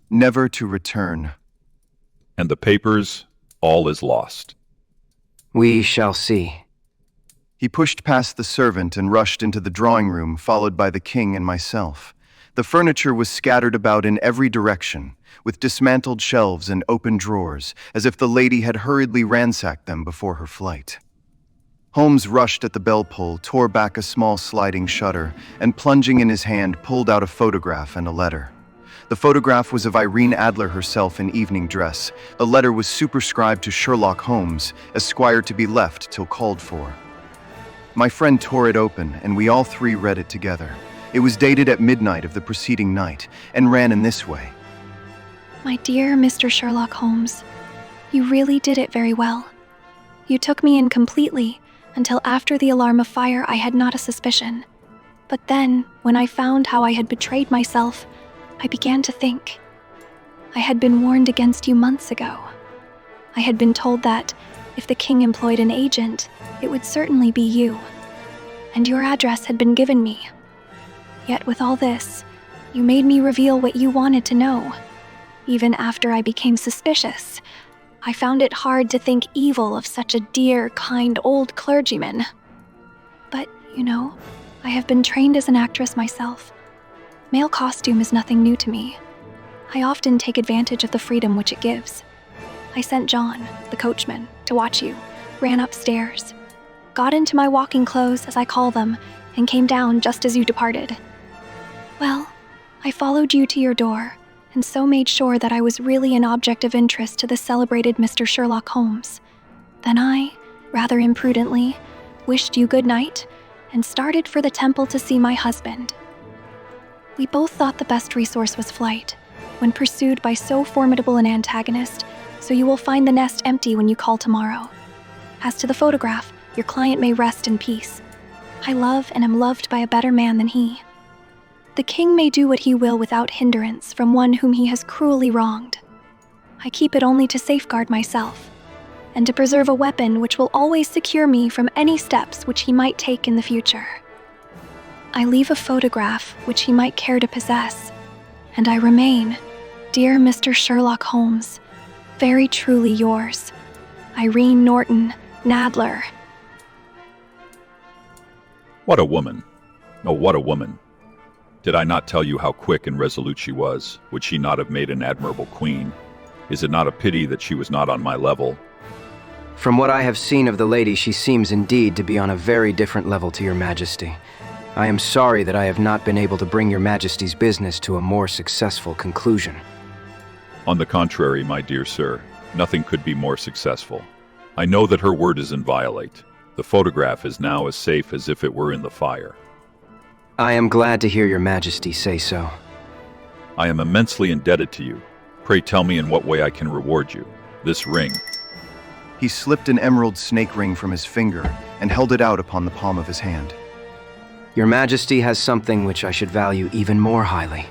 S1: Never to return.
S3: And the papers, all is lost.
S2: We shall see.
S1: He pushed past the servant and rushed into the drawing room, followed by the king and myself. The furniture was scattered about in every direction, with dismantled shelves and open drawers, as if the lady had hurriedly ransacked them before her flight. Holmes rushed at the bell pull, tore back a small sliding shutter, and plunging in his hand, pulled out a photograph and a letter. The photograph was of Irene Adler herself in evening dress. The letter was superscribed to Sherlock Holmes, Esquire, to be left till called for. My friend tore it open, and we all three read it together. It was dated at midnight of the preceding night, and ran in this way.
S4: My dear Mr. Sherlock Holmes, you really did it very well. You took me in completely. Until after the alarm of fire, I had not a suspicion. But then, when I found how I had betrayed myself, I began to think. I had been warned against you months ago. I had been told that, if the king employed an agent, it would certainly be you. And your address had been given me. Yet with all this, you made me reveal what you wanted to know. Even after I became suspicious, I found it hard to think evil of such a dear, kind old clergyman. But, I have been trained as an actress myself. Male costume is nothing new to me. I often take advantage of the freedom which it gives. I sent John, the coachman, to watch you, ran upstairs, got into my walking clothes, as I call them, and came down just as you departed. Well, I followed you to your door, and so made sure that I was really an object of interest to the celebrated Mr. Sherlock Holmes. Then I, rather imprudently, wished you good night, and started for the temple to see my husband. We both thought the best resource was flight, when pursued by so formidable an antagonist, so you will find the nest empty when you call tomorrow. As to the photograph, your client may rest in peace. I love and am loved by a better man than he. The king may do what he will without hindrance from one whom he has cruelly wronged. I keep it only to safeguard myself, and to preserve a weapon which will always secure me from any steps which he might take in the future. I leave a photograph which he might care to possess, and I remain, dear Mr. Sherlock Holmes, very truly yours, Irene Norton Nadler.
S3: What a woman. Oh, what a woman. Did I not tell you how quick and resolute she was? Would she not have made an admirable queen? Is it not a pity that she was not on my level?
S2: From what I have seen of the lady, she seems indeed to be on a very different level to your majesty. I am sorry that I have not been able to bring your majesty's business to a more successful conclusion.
S3: On the contrary, my dear sir, nothing could be more successful. I know that her word is inviolate. The photograph is now as safe as if it were in the fire.
S2: I am glad to hear your majesty say so.
S3: I am immensely indebted to you. Pray tell me in what way I can reward you. This ring.
S1: He slipped an emerald snake ring from his finger and held it out upon the palm of his hand.
S2: Your majesty has something which I should value even more highly.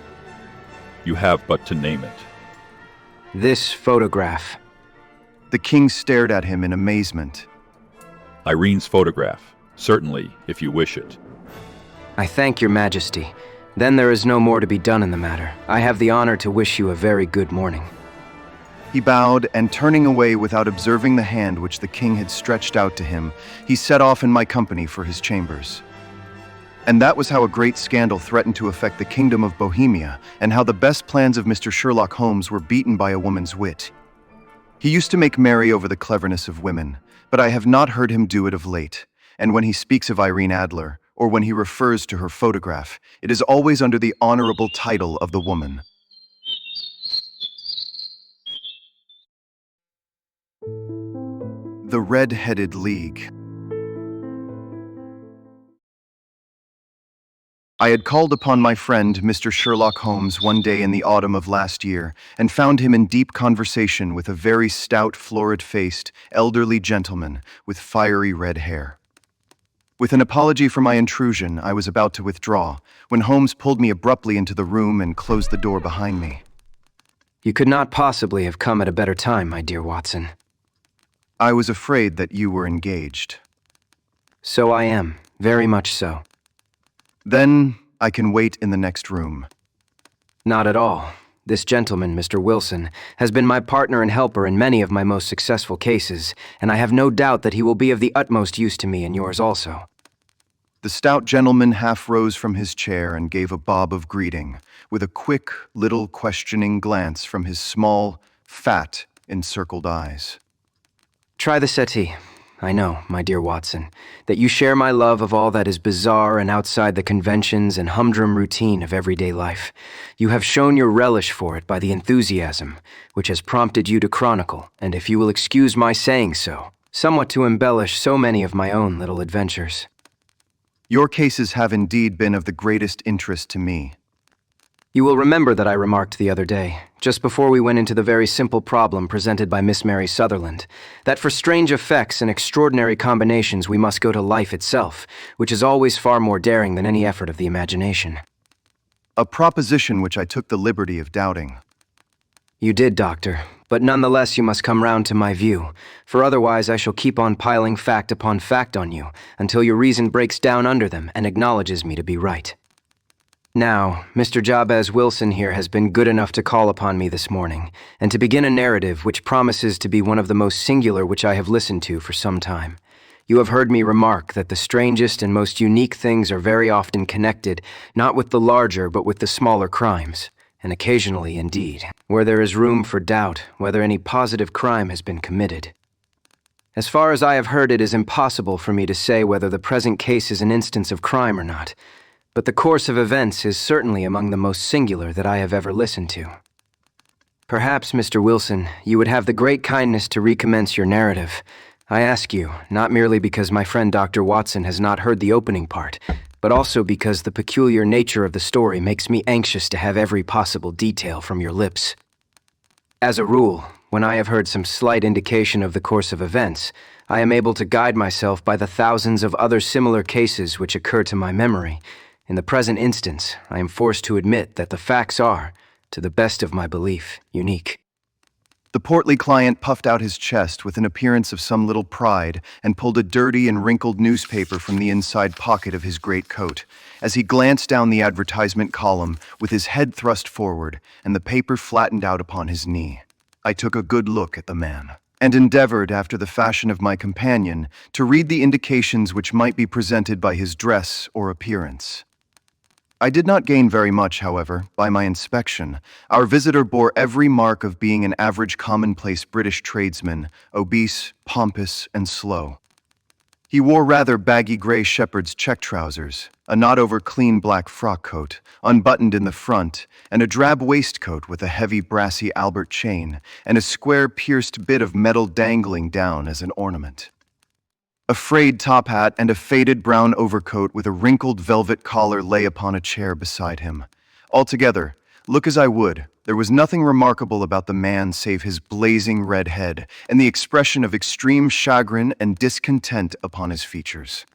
S3: You have but to name it.
S2: This photograph.
S1: The king stared at him in amazement.
S3: Irene's photograph. Certainly, if you wish it.
S2: I thank your majesty. Then there is no more to be done in the matter. I have the honor to wish you a very good morning.
S1: He bowed, and turning away without observing the hand which the king had stretched out to him, he set off in my company for his chambers. And that was how a great scandal threatened to affect the kingdom of Bohemia, and how the best plans of Mr. Sherlock Holmes were beaten by a woman's wit. He used to make merry over the cleverness of women, but I have not heard him do it of late, and when he speaks of Irene Adler, or when he refers to her photograph, it is always under the honorable title of the woman. The Red-Headed League. I had called upon my friend, Mr. Sherlock Holmes, one day in the autumn of last year, and found him in deep conversation with a very stout, florid-faced, elderly gentleman with fiery red hair. With an apology for my intrusion, I was about to withdraw, when Holmes pulled me abruptly into the room and closed the door behind me.
S2: You could not possibly have come at a better time, my dear Watson.
S1: I was afraid that you were engaged.
S2: So I am, very much so.
S1: Then I can wait in the next room.
S2: Not at all. This gentleman, Mr. Wilson, has been my partner and helper in many of my most successful cases, and I have no doubt that he will be of the utmost use to me and yours also.
S1: The stout gentleman half rose from his chair and gave a bob of greeting, with a quick, little questioning glance from his small, fat, encircled eyes.
S2: Try the settee. I know, my dear Watson, that you share my love of all that is bizarre and outside the conventions and humdrum routine of everyday life. You have shown your relish for it by the enthusiasm which has prompted you to chronicle, and if you will excuse my saying so, somewhat to embellish so many of my own little adventures.
S1: Your cases have indeed been of the greatest interest to me.
S2: You will remember that I remarked the other day, just before we went into the very simple problem presented by Miss Mary Sutherland, that for strange effects and extraordinary combinations we must go to life itself, which is always far more daring than any effort of the imagination.
S1: A proposition which I took the liberty of doubting.
S2: You did, Doctor, but nonetheless you must come round to my view, for otherwise I shall keep on piling fact upon fact on you, until your reason breaks down under them and acknowledges me to be right. Now, Mr. Jabez Wilson here has been good enough to call upon me this morning, and to begin a narrative which promises to be one of the most singular which I have listened to for some time. You have heard me remark that the strangest and most unique things are very often connected, not with the larger but with the smaller crimes, and occasionally, indeed, where there is room for doubt whether any positive crime has been committed. As far as I have heard, it is impossible for me to say whether the present case is an instance of crime or not, but the course of events is certainly among the most singular that I have ever listened to. Perhaps, Mr. Wilson, you would have the great kindness to recommence your narrative. I ask you, not merely because my friend Dr. Watson has not heard the opening part, but also because the peculiar nature of the story makes me anxious to have every possible detail from your lips. As a rule, when I have heard some slight indication of the course of events, I am able to guide myself by the thousands of other similar cases which occur to my memory. In the present instance, I am forced to admit that the facts are, to the best of my belief, unique.
S1: The portly client puffed out his chest with an appearance of some little pride and pulled a dirty and wrinkled newspaper from the inside pocket of his greatcoat. As he glanced down the advertisement column with his head thrust forward and the paper flattened out upon his knee, I took a good look at the man and endeavored, after the fashion of my companion, to read the indications which might be presented by his dress or appearance. I did not gain very much, however, by my inspection. Our visitor bore every mark of being an average commonplace British tradesman, obese, pompous, and slow. He wore rather baggy gray shepherd's check trousers, a not-over-clean black frock coat, unbuttoned in the front, and a drab waistcoat with a heavy brassy Albert chain, and a square pierced bit of metal dangling down as an ornament. A frayed top hat and a faded brown overcoat with a wrinkled velvet collar lay upon a chair beside him. Altogether, look as I would, there was nothing remarkable about the man save his blazing red head and the expression of extreme chagrin and discontent upon his features.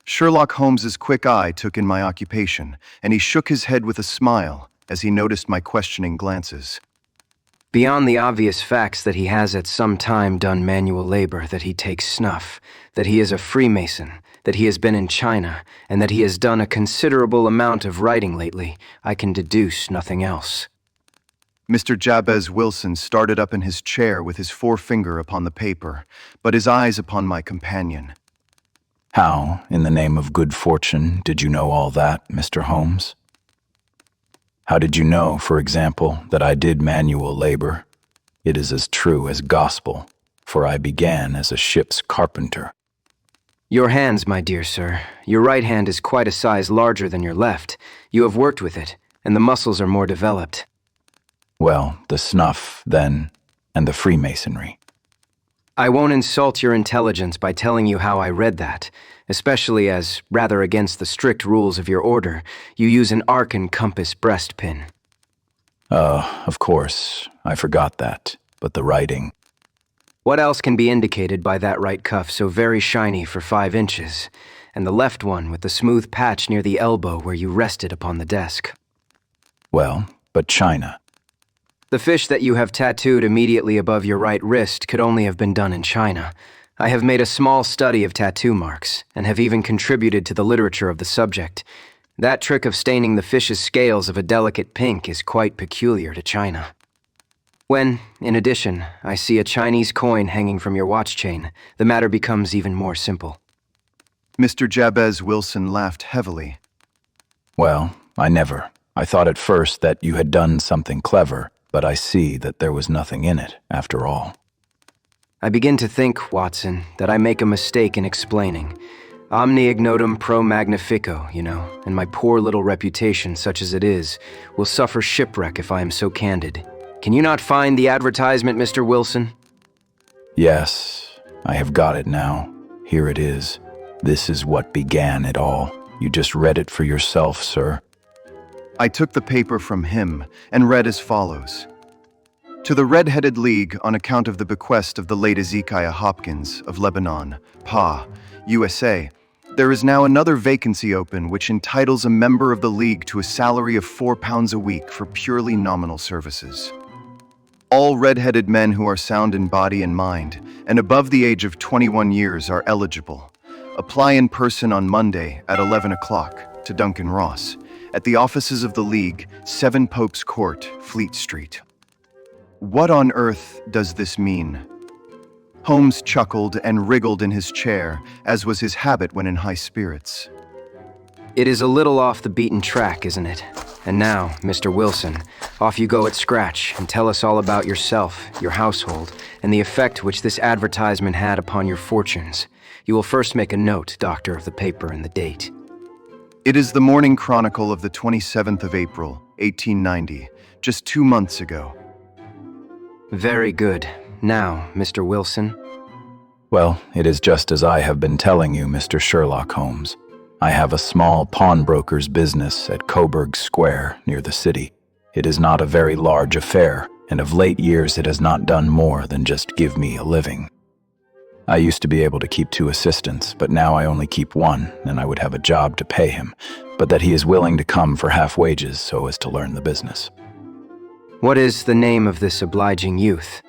S1: Sherlock Holmes's quick eye took in my occupation, and he shook his head with a smile as he noticed my questioning glances.
S2: Beyond the obvious facts that he has at some time done manual labor, that he takes snuff, that he is a Freemason, that he has been in China, and that he has done a considerable amount of writing lately, I can deduce nothing else.
S1: Mr. Jabez Wilson started up in his chair with his forefinger upon the paper, but his eyes upon my companion.
S5: How, in the name of good fortune, did you know all that, Mr. Holmes? How did you know, for example, that I did manual labor? It is as true as gospel, for I began as a ship's carpenter.
S2: Your hands, my dear sir. Your right hand is quite a size larger than your left. You have worked with it, and the muscles are more developed.
S5: Well, the snuff, then, and the Freemasonry.
S2: I won't insult your intelligence by telling you how I read that, especially as, rather against the strict rules of your order, you use an arc and compass breastpin.
S5: Of course, I forgot that, but the writing.
S2: What else can be indicated by that right cuff so very shiny for 5 inches, and the left one with the smooth patch near the elbow where you rested upon the desk?
S5: Well, but China.
S2: The fish that you have tattooed immediately above your right wrist could only have been done in China. I have made a small study of tattoo marks, and have even contributed to the literature of the subject. That trick of staining the fish's scales of a delicate pink is quite peculiar to China. When, in addition, I see a Chinese coin hanging from your watch chain, the matter becomes even more simple.
S1: Mr. Jabez Wilson laughed heavily.
S5: Well, I thought at first that you had done something clever, but I see that there was nothing in it, after all.
S2: I begin to think, Watson, that I make a mistake in explaining. Omni ignotum pro magnifico, you know, and my poor little reputation, such as it is, will suffer shipwreck if I am so candid. Can you not find the advertisement, Mr. Wilson?
S5: Yes, I have got it now. Here it is. This is what began it all. You just read it for yourself, sir.
S1: I took the paper from him and read as follows. To the Red-Headed League, on account of the bequest of the late Ezekiah Hopkins of Lebanon, PA, USA, there is now another vacancy open which entitles a member of the League to a salary of £4 a week for purely nominal services. All red-headed men who are sound in body and mind and above the age of 21 years are eligible. Apply in person on Monday at 11 o'clock to Duncan Ross at the offices of the League, 7 Pope's Court, Fleet Street. What on earth does this mean? Holmes chuckled and wriggled in his chair, as was his habit when in high spirits.
S2: It is a little off the beaten track, isn't it? And now, Mr. Wilson, off you go at scratch and tell us all about yourself, your household, and the effect which this advertisement had upon your fortunes. You will first make a note, Doctor, of the paper and the date.
S1: It is the Morning Chronicle of the 27th of April, 1890, just 2 months ago.
S2: Very good. Now, Mr. Wilson.
S5: Well, it is just as I have been telling you, Mr. Sherlock Holmes. I have a small pawnbroker's business at Coburg Square, near the city. It is not a very large affair, and of late years it has not done more than just give me a living. I used to be able to keep 2 assistants, but now I only keep 1, and I would have a job to pay him, but that he is willing to come for half wages so as to learn the business.
S2: What is the name of this obliging youth?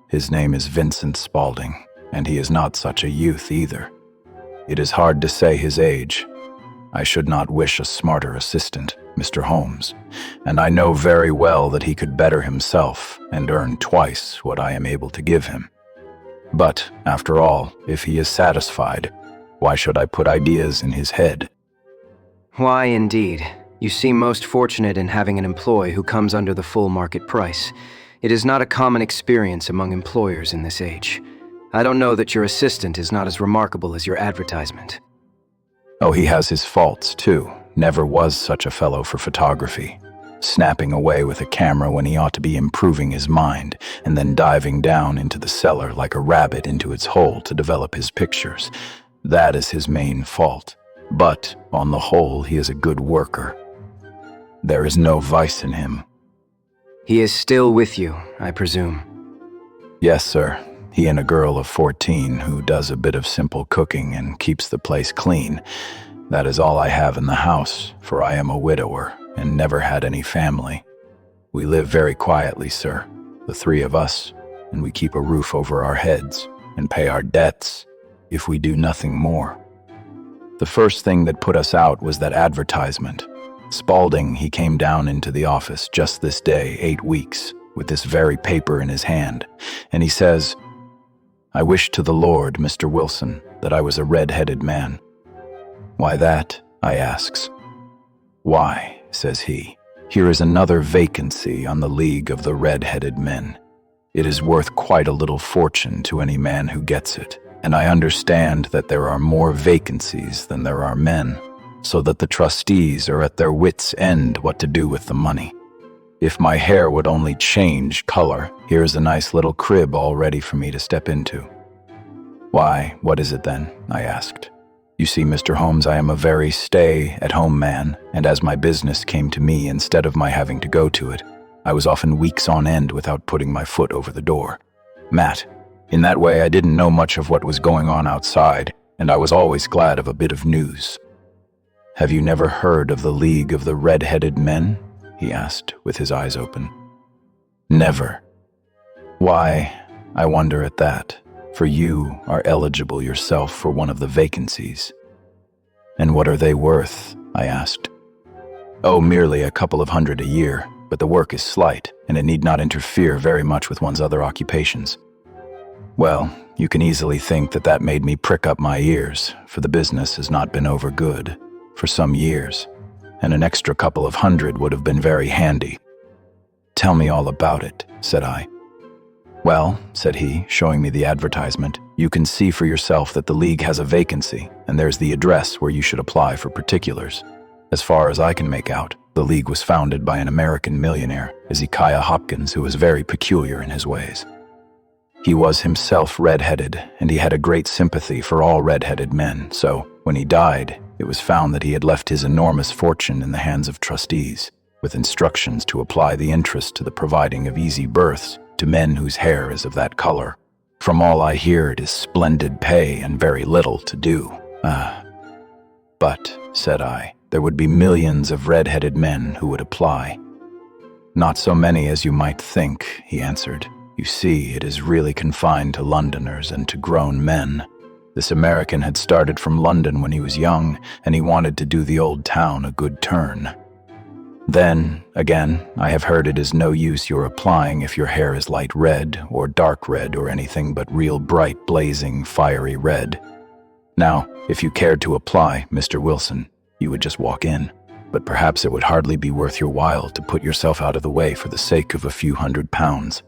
S5: His name is Vincent Spaulding, and he is not such a youth either. It is hard to say his age. I should not wish a smarter assistant, Mr. Holmes, and I know very well that he could better himself and earn twice what I am able to give him. But, after all, if he is satisfied, why should I put ideas in his head?
S2: Why, indeed. You seem most fortunate in having an employee who comes under the full market price. It is not a common experience among employers in this age. I don't know that your assistant is not as remarkable as your advertisement.
S5: Oh, he has his faults, too. Never was such a fellow for photography. Snapping away with a camera when he ought to be improving his mind, and then diving down into the cellar like a rabbit into its hole to develop his pictures. That is his main fault. But, on the whole, he is a good worker. There is no vice in him.
S2: He is still with you, I presume.
S5: Yes, sir. He and a girl of 14 who does a bit of simple cooking and keeps the place clean. That is all I have in the house, for I am a widower and never had any family. We live very quietly, sir, the three of us, and we keep a roof over our heads and pay our debts, if we do nothing more. The first thing that put us out was that advertisement. Spaulding, he came down into the office just this day, 8 weeks, with this very paper in his hand, and he says, "I wish to the Lord, Mr. Wilson, that I was a red-headed man." "Why that?" I asks. "Why," says he, "here is another vacancy on the League of the Red-Headed Men. It is worth quite a little fortune to any man who gets it, and I understand that there are more vacancies than there are men, so that the trustees are at their wits' end what to do with the money. If my hair would only change color, here is a nice little crib all ready for me to step into." "Why, what is it then?" I asked. "You see, Mr. Holmes, I am a very stay-at-home man, and as my business came to me instead of my having to go to it, I was often weeks on end without putting my foot over the door. Matt, in that way I didn't know much of what was going on outside, and I was always glad of a bit of news." "Have you never heard of the League of the Red-Headed Men?" he asked, with his eyes open. "Never." "Why, I wonder at that, for you are eligible yourself for one of the vacancies." "And what are they worth?" I asked. "Oh, merely a couple of hundred a year, but the work is slight, and it need not interfere very much with one's other occupations." Well, you can easily think that that made me prick up my ears, for the business has not been over good for some years, and an extra couple of hundred would have been very handy. "Tell me all about it," said I. "Well," said he, showing me the advertisement, "you can see for yourself that the League has a vacancy, and there's the address where you should apply for particulars. As far as I can make out, the League was founded by an American millionaire, Ezekiah Hopkins, who was very peculiar in his ways. He was himself red-headed, and he had a great sympathy for all red-headed men, so, when he died, it was found that he had left his enormous fortune in the hands of trustees, with instructions to apply the interest to the providing of easy berths to men whose hair is of that color. From all I hear, it is splendid pay and very little to do." "But," said I, "there would be millions of red-headed men who would apply." "Not so many as you might think," he answered. "You see, it is really confined to Londoners and to grown men. This American had started from London when he was young, and he wanted to do the old town a good turn. Then, again, I have heard it is no use your applying if your hair is light red or dark red or anything but real bright, blazing, fiery red. Now, if you cared to apply, Mr. Wilson, you would just walk in, but perhaps it would hardly be worth your while to put yourself out of the way for the sake of a few £100.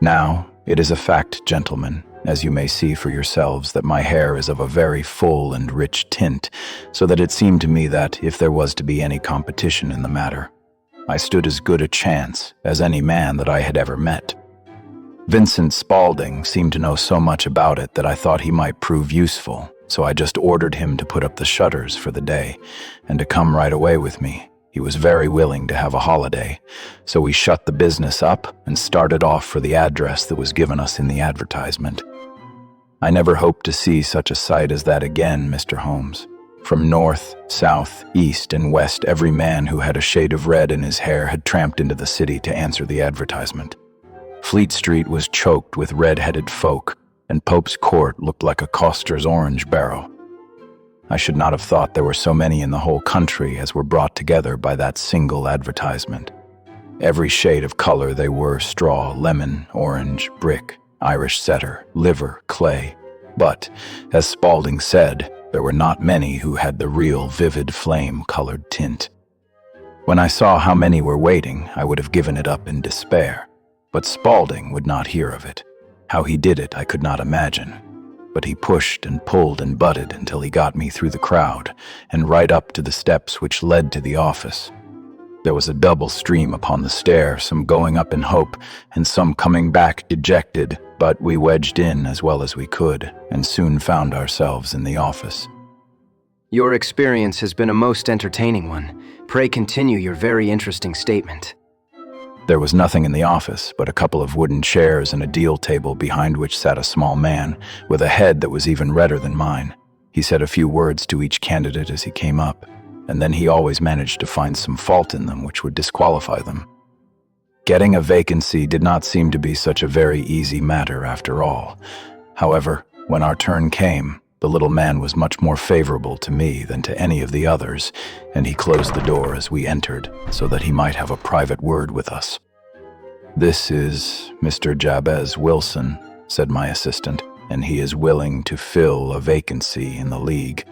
S5: Now, it is a fact, gentlemen, as you may see for yourselves, that my hair is of a very full and rich tint, so that it seemed to me that, if there was to be any competition in the matter, I stood as good a chance as any man that I had ever met. Vincent Spaulding seemed to know so much about it that I thought he might prove useful, so I just ordered him to put up the shutters for the day, and to come right away with me. He was very willing to have a holiday, so we shut the business up and started off for the address that was given us in the advertisement. I never hoped to see such a sight as that again, Mr. Holmes. From north, south, east, and west, every man who had a shade of red in his hair had tramped into the city to answer the advertisement. Fleet Street was choked with red-headed folk, and Pope's Court looked like a coster's orange barrow. I should not have thought there were so many in the whole country as were brought together by that single advertisement. Every shade of color they were: straw, lemon, orange, brick, Irish setter, liver, clay. But, as Spaulding said, there were not many who had the real vivid flame-colored tint. When I saw how many were waiting, I would have given it up in despair. But Spaulding would not hear of it. How he did it I could not imagine. But he pushed and pulled and butted until he got me through the crowd and right up to the steps which led to the office. There was a double stream upon the stair, some going up in hope and some coming back dejected, but we wedged in as well as we could and soon found ourselves in the office.
S2: Your experience has been a most entertaining one. Pray continue your very interesting statement.
S5: There was nothing in the office but a couple of wooden chairs and a deal table behind which sat a small man with a head that was even redder than mine. He said a few words to each candidate as he came up, and then he always managed to find some fault in them which would disqualify them. Getting a vacancy did not seem to be such a very easy matter after all. However, when our turn came, the little man was much more favorable to me than to any of the others, and he closed the door as we entered so that he might have a private word with us. "This is Mr. Jabez Wilson," said my assistant, "and he is willing to fill a vacancy in the League."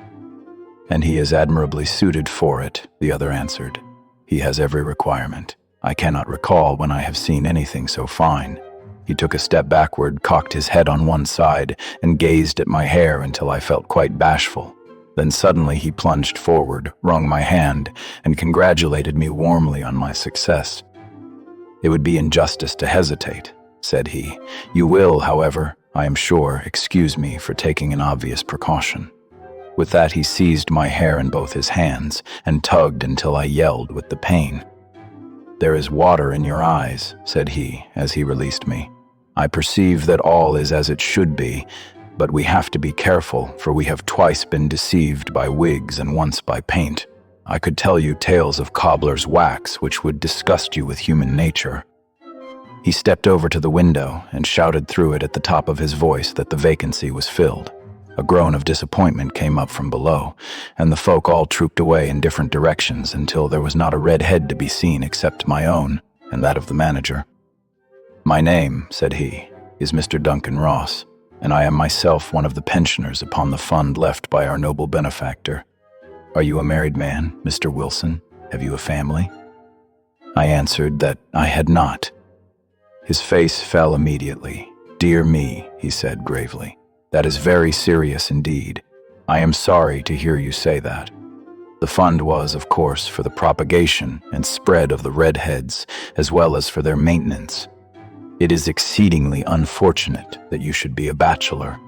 S5: "And he is admirably suited for it," the other answered. "He has every requirement. I cannot recall when I have seen anything so fine." He took a step backward, cocked his head on one side, and gazed at my hair until I felt quite bashful. Then suddenly he plunged forward, wrung my hand, and congratulated me warmly on my success. "It would be injustice to hesitate," said he. "You will, however, I am sure, excuse me for taking an obvious precaution." With that he seized my hair in both his hands and tugged until I yelled with the pain. "There is water in your eyes," said he as he released me. "I perceive that all is as it should be, but we have to be careful, for we have twice been deceived by wigs and once by paint. I could tell you tales of cobbler's wax which would disgust you with human nature." He stepped over to the window and shouted through it at the top of his voice that the vacancy was filled. A groan of disappointment came up from below, and the folk all trooped away in different directions until there was not a red head to be seen except my own and that of the manager. "My name," said he, "is Mr. Duncan Ross, and I am myself one of the pensioners upon the fund left by our noble benefactor. Are you a married man, Mr. Wilson? Have you a family?" I answered that I had not. His face fell immediately. "Dear me," he said gravely. "That is very serious indeed. I am sorry to hear you say that. The fund was, of course, for the propagation and spread of the redheads, as well as for their maintenance. It is exceedingly unfortunate that you should be a bachelor."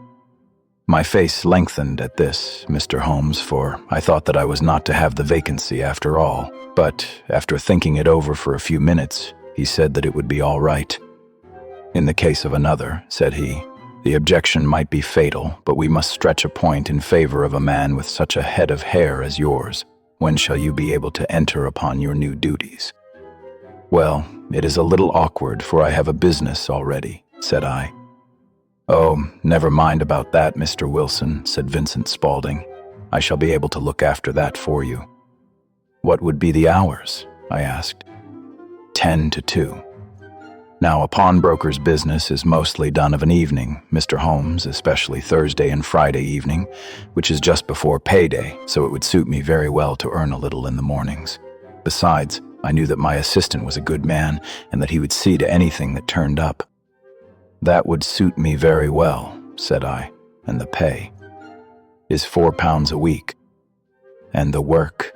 S5: My face lengthened at this, Mr. Holmes, for I thought that I was not to have the vacancy after all. But after thinking it over for a few minutes, he said that it would be all right. "In the case of another," said he, "the objection might be fatal, but we must stretch a point in favor of a man with such a head of hair as yours. When shall you be able to enter upon your new duties?" "Well, it is a little awkward, for I have a business already," said I. "Oh, never mind about that, Mr. Wilson," said Vincent Spaulding. "I shall be able to look after that for you." "What would be the hours?" I asked. 10 to 2. Now, a pawnbroker's business is mostly done of an evening, Mr. Holmes, especially Thursday and Friday evening, which is just before payday, so it would suit me very well to earn a little in the mornings. Besides, I knew that my assistant was a good man and that he would see to anything that turned up. "That would suit me very well," said I. "And the pay?" "Is £4 a week." "And the work?"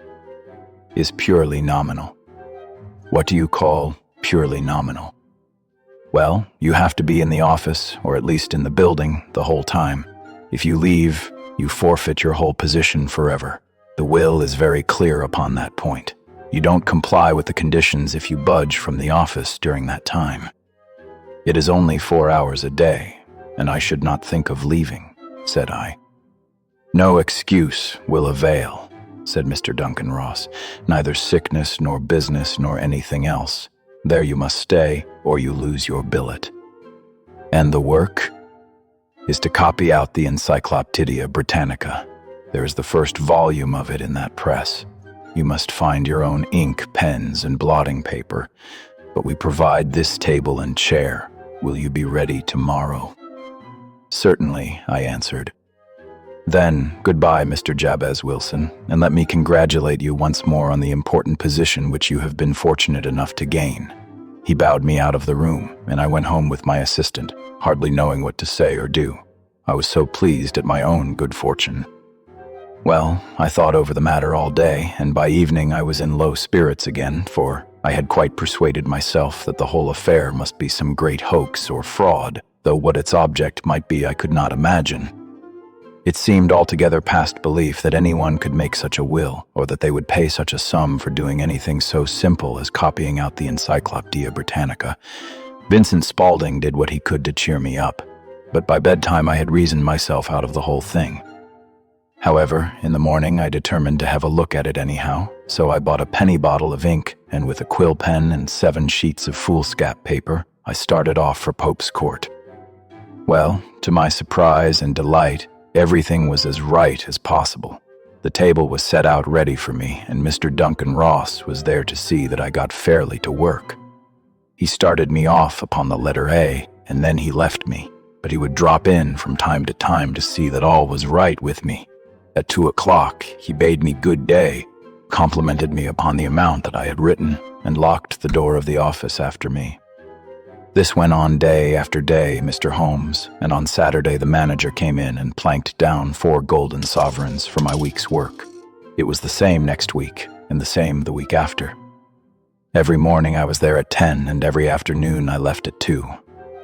S5: "Is purely nominal." "What do you call purely nominal?" "Well, you have to be in the office, or at least in the building, the whole time. If you leave, you forfeit your whole position forever. The will is very clear upon that point. You don't comply with the conditions if you budge from the office during that time. It is only 4 hours a day, and I should not think of leaving," said I. "No excuse will avail," said Mr. Duncan Ross. "Neither sickness nor business nor anything else. There you must stay, or you lose your billet. And the work is to copy out the Encyclopedia Britannica. There is the first volume of it in that press. You must find your own ink, pens, and blotting paper, but we provide this table and chair. Will you be ready tomorrow? Certainly, I answered. Then, goodbye, Mr. Jabez Wilson, and let me congratulate you once more on the important position which you have been fortunate enough to gain. He bowed me out of the room, and I went home with my assistant, hardly knowing what to say or do. I was so pleased at my own good fortune. Well, I thought over the matter all day, and by evening I was in low spirits again, for I had quite persuaded myself that the whole affair must be some great hoax or fraud, though what its object might be I could not imagine. It seemed altogether past belief that anyone could make such a will, or that they would pay such a sum for doing anything so simple as copying out the Encyclopedia Britannica. Vincent Spaulding did what he could to cheer me up, but by bedtime I had reasoned myself out of the whole thing. However, in the morning I determined to have a look at it anyhow, so I bought a penny bottle of ink, and with a quill pen and 7 sheets of foolscap paper, I started off for Pope's Court. Well, to my surprise and delight, everything was as right as possible. The table was set out ready for me, and Mr. Duncan Ross was there to see that I got fairly to work. He started me off upon the letter A, and then he left me, but he would drop in from time to time to see that all was right with me. At 2 o'clock, he bade me good day, complimented me upon the amount that I had written, and locked the door of the office after me. This went on day after day, Mr. Holmes, and on Saturday the manager came in and planked down 4 golden sovereigns for my week's work. It was the same next week, and the same the week after. Every morning I was there at 10, and every afternoon I left at 2.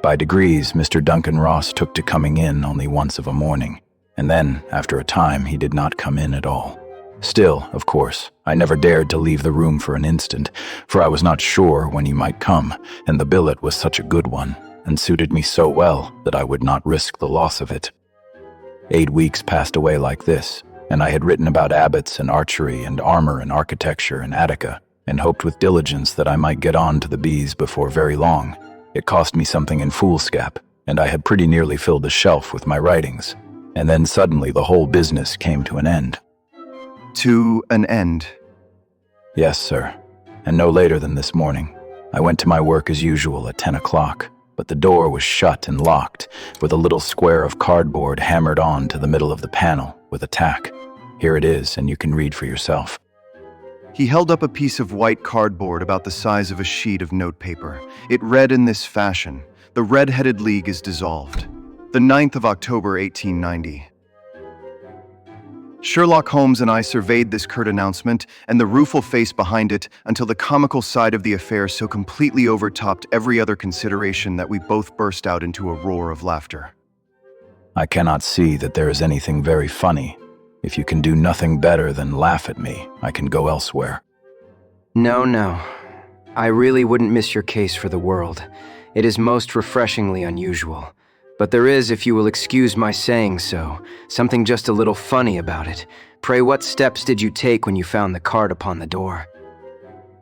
S5: By degrees, Mr. Duncan Ross took to coming in only once of a morning, and then, after a time, he did not come in at all. Still, of course, I never dared to leave the room for an instant, for I was not sure when he might come, and the billet was such a good one, and suited me so well that I would not risk the loss of it. 8 weeks passed away like this, and I had written about abbots and archery and armor and architecture and Attica, and hoped with diligence that I might get on to the bees before very long. It cost me something in foolscap, and I had pretty nearly filled the shelf with my writings, and then suddenly the whole business came to an end.
S1: To an end?
S5: Yes, sir, and no later than this morning. I went to my work as usual at 10 o'clock, but the door was shut and locked, with a little square of cardboard hammered on to the middle of the panel with a tack. Here it is, and you can read for yourself.
S1: He held up a piece of white cardboard about the size of a sheet of notepaper. It read in this fashion: "The Red-Headed League is dissolved. The 9th of October, 1890. Sherlock Holmes and I surveyed this curt announcement and the rueful face behind it until the comical side of the affair so completely overtopped every other consideration that we both burst out into a roar of laughter.
S5: I cannot see that there is anything very funny. If you can do nothing better than laugh at me, I can go elsewhere.
S2: No. I really wouldn't miss your case for the world. It is most refreshingly unusual. But there is, if you will excuse my saying so, something just a little funny about it. Pray, what steps did you take when you found the card upon the door?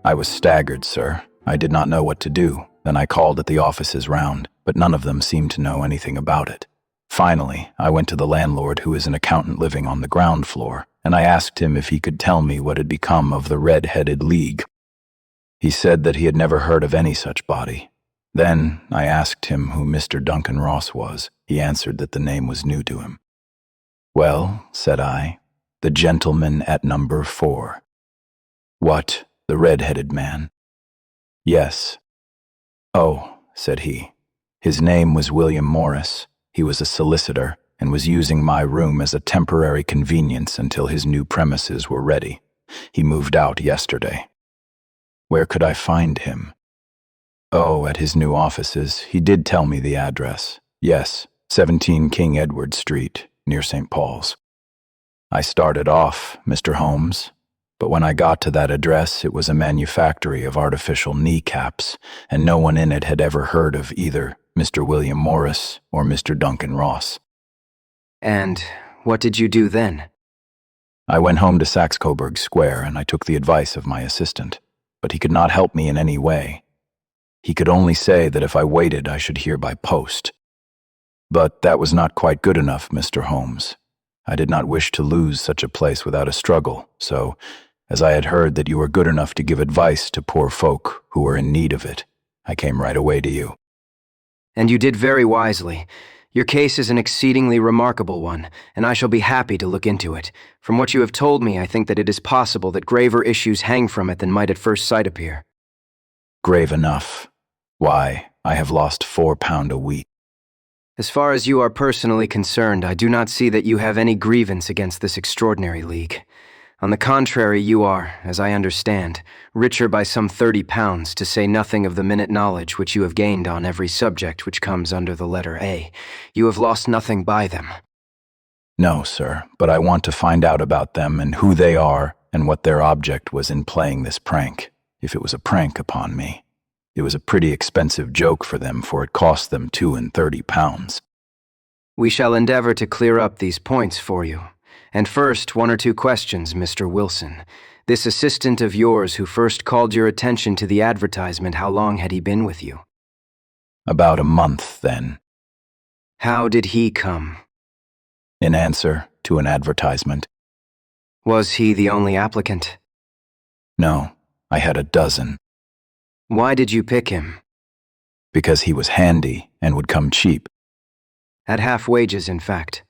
S5: I was staggered, sir. I did not know what to do. Then I called at the offices round, but none of them seemed to know anything about it. Finally, I went to the landlord, who is an accountant living on the ground floor, and I asked him if he could tell me what had become of the Red-Headed League. He said that he had never heard of any such body. Then I asked him who Mr. Duncan Ross was. He answered that the name was new to him. "Well," said I, "the gentleman at number 4. "What, the red-headed man?" "Yes." "Oh," said he, "his name was William Morris. He was a solicitor and was using my room as a temporary convenience until his new premises were ready. He moved out yesterday." "Where could I find him?" "Oh, at his new offices. He did tell me the address. Yes, 17 King Edward Street, near St. Paul's." I started off, Mr. Holmes, but when I got to that address, it was a manufactory of artificial kneecaps, and no one in it had ever heard of either Mr. William Morris or Mr. Duncan Ross.
S2: And what did you do then?
S5: I went home to Coburg Square, and I took the advice of my assistant, but he could not help me in any way. He could only say that if I waited, I should hear by post. But that was not quite good enough, Mr. Holmes. I did not wish to lose such a place without a struggle, so, as I had heard that you were good enough to give advice to poor folk who were in need of it, I came right away to you.
S2: And you did very wisely. Your case is an exceedingly remarkable one, and I shall be happy to look into it. From what you have told me, I think that it is possible that graver issues hang from it than might at first sight appear.
S5: Grave enough. Why, I have lost 4 pound a week.
S2: As far as you are personally concerned, I do not see that you have any grievance against this extraordinary league. On the contrary, you are, as I understand, richer by some 30 pounds, to say nothing of the minute knowledge which you have gained on every subject which comes under the letter A. You have lost nothing by them.
S5: No, sir, but I want to find out about them and who they are and what their object was in playing this prank, if it was a prank upon me. It was a pretty expensive joke for them, for it cost them 32 pounds.
S2: We shall endeavor to clear up these points for you. And first, 1 or 2 questions, Mr. Wilson. This assistant of yours who first called your attention to the advertisement, how long had he been with you?
S5: About a month, then.
S2: How did he come?
S5: In answer to an advertisement.
S2: Was he the only applicant?
S5: No, I had a dozen.
S2: Why did you pick him?
S5: Because he was handy and would come cheap.
S2: At half wages, in fact.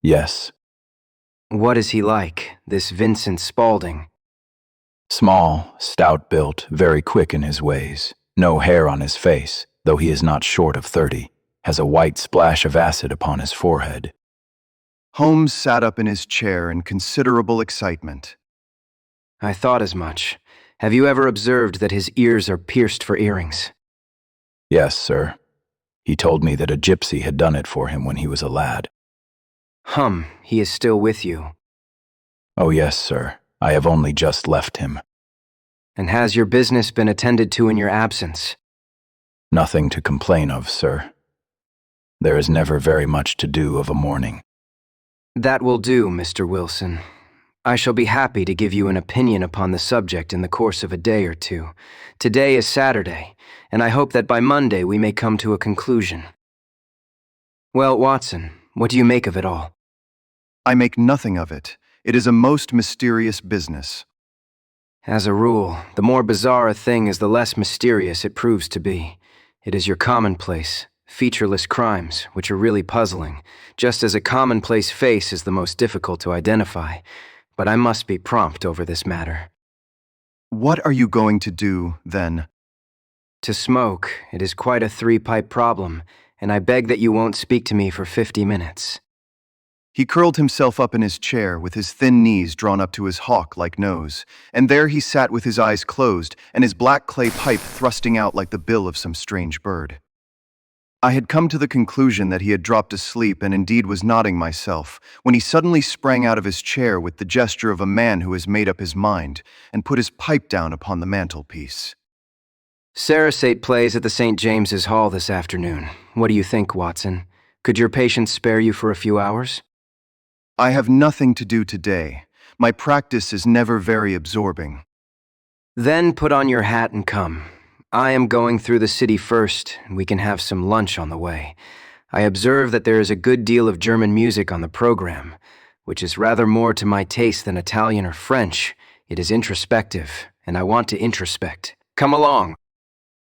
S5: Yes.
S2: What is he like, this Vincent Spaulding?
S5: Small, stout-built, very quick in his ways. No hair on his face, though he is not short of 30. Has a white splash of acid upon his forehead.
S1: Holmes sat up in his chair in considerable excitement.
S2: I thought as much. Have you ever observed that his ears are pierced for earrings?
S5: Yes, sir. He told me that a gypsy had done it for him when he was a lad.
S2: He is still with you.
S5: Oh, yes, sir. I have only just left him.
S2: And has your business been attended to in your absence?
S5: Nothing to complain of, sir. There is never very much to do of a morning.
S2: That will do, Mr. Wilson. I shall be happy to give you an opinion upon the subject in the course of a day or two. Today is Saturday, and I hope that by Monday we may come to a conclusion. Well, Watson, what do you make of it all?
S1: I make nothing of it. It is a most mysterious business.
S2: As a rule, the more bizarre a thing is, the less mysterious it proves to be. It is your commonplace, featureless crimes which are really puzzling, just as a commonplace face is the most difficult to identify. But I must be prompt over this matter.
S1: What are you going to do, then?
S2: To smoke, it is quite a 3-pipe problem, and I beg that you won't speak to me for 50 minutes.
S1: He curled himself up in his chair with his thin knees drawn up to his hawk-like nose, and there he sat with his eyes closed and his black clay pipe thrusting out like the bill of some strange bird. I had come to the conclusion that he had dropped asleep and indeed was nodding myself, when he suddenly sprang out of his chair with the gesture of a man who has made up his mind, and put his pipe down upon the mantelpiece.
S2: Sarasate plays at the St. James's Hall this afternoon. What do you think, Watson? Could your patients spare you for a few hours?
S1: I have nothing to do today. My practice is never very absorbing.
S2: Then put on your hat and come. I am going through the city first, and we can have some lunch on the way. I observe that there is a good deal of German music on the program, which is rather more to my taste than Italian or French. It is introspective, and I want to introspect. Come along.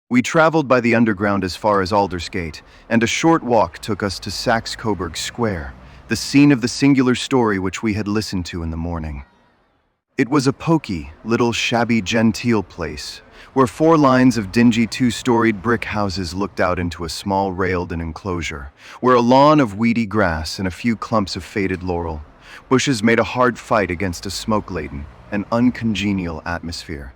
S1: We traveled by the underground as far as Aldersgate, and a short walk took us to Saxe-Coburg Square, the scene of the singular story which we had listened to in the morning. It was a poky, little shabby genteel place, where 4 lines of dingy 2-storied brick houses looked out into a small railed-in enclosure, where a lawn of weedy grass and a few clumps of faded laurel bushes made a hard fight against a smoke-laden and uncongenial atmosphere.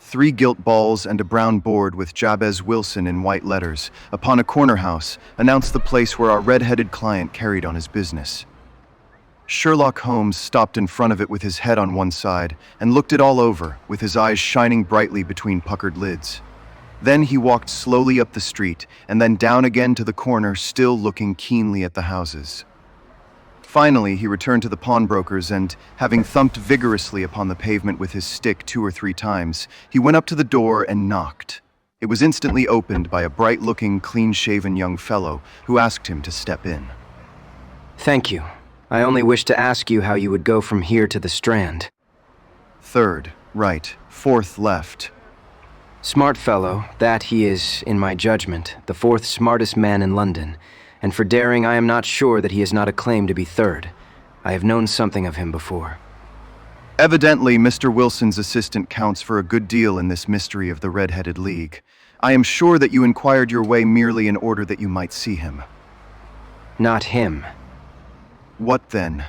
S1: 3 gilt balls and a brown board with Jabez Wilson in white letters upon a corner house announced the place where our red-headed client carried on his business. Sherlock Holmes stopped in front of it with his head on one side and looked it all over, with his eyes shining brightly between puckered lids. Then he walked slowly up the street and then down again to the corner, still looking keenly at the houses. Finally, he returned to the pawnbroker's and, having thumped vigorously upon the pavement with his stick 2 or 3 times, he went up to the door and knocked. It was instantly opened by a bright-looking, clean-shaven young fellow who asked him to step in.
S2: Thank you. I only wish to ask you how you would go from here to the Strand.
S1: Third, right, fourth, left.
S2: Smart fellow, that he is, in my judgment, the fourth smartest man in London, and for daring I am not sure that he has not a claim to be third. I have known something of him before.
S1: Evidently, Mr. Wilson's assistant counts for a good deal in this mystery of the Red-Headed League. I am sure that you inquired your way merely in order that you might see him.
S2: Not him.
S1: What then?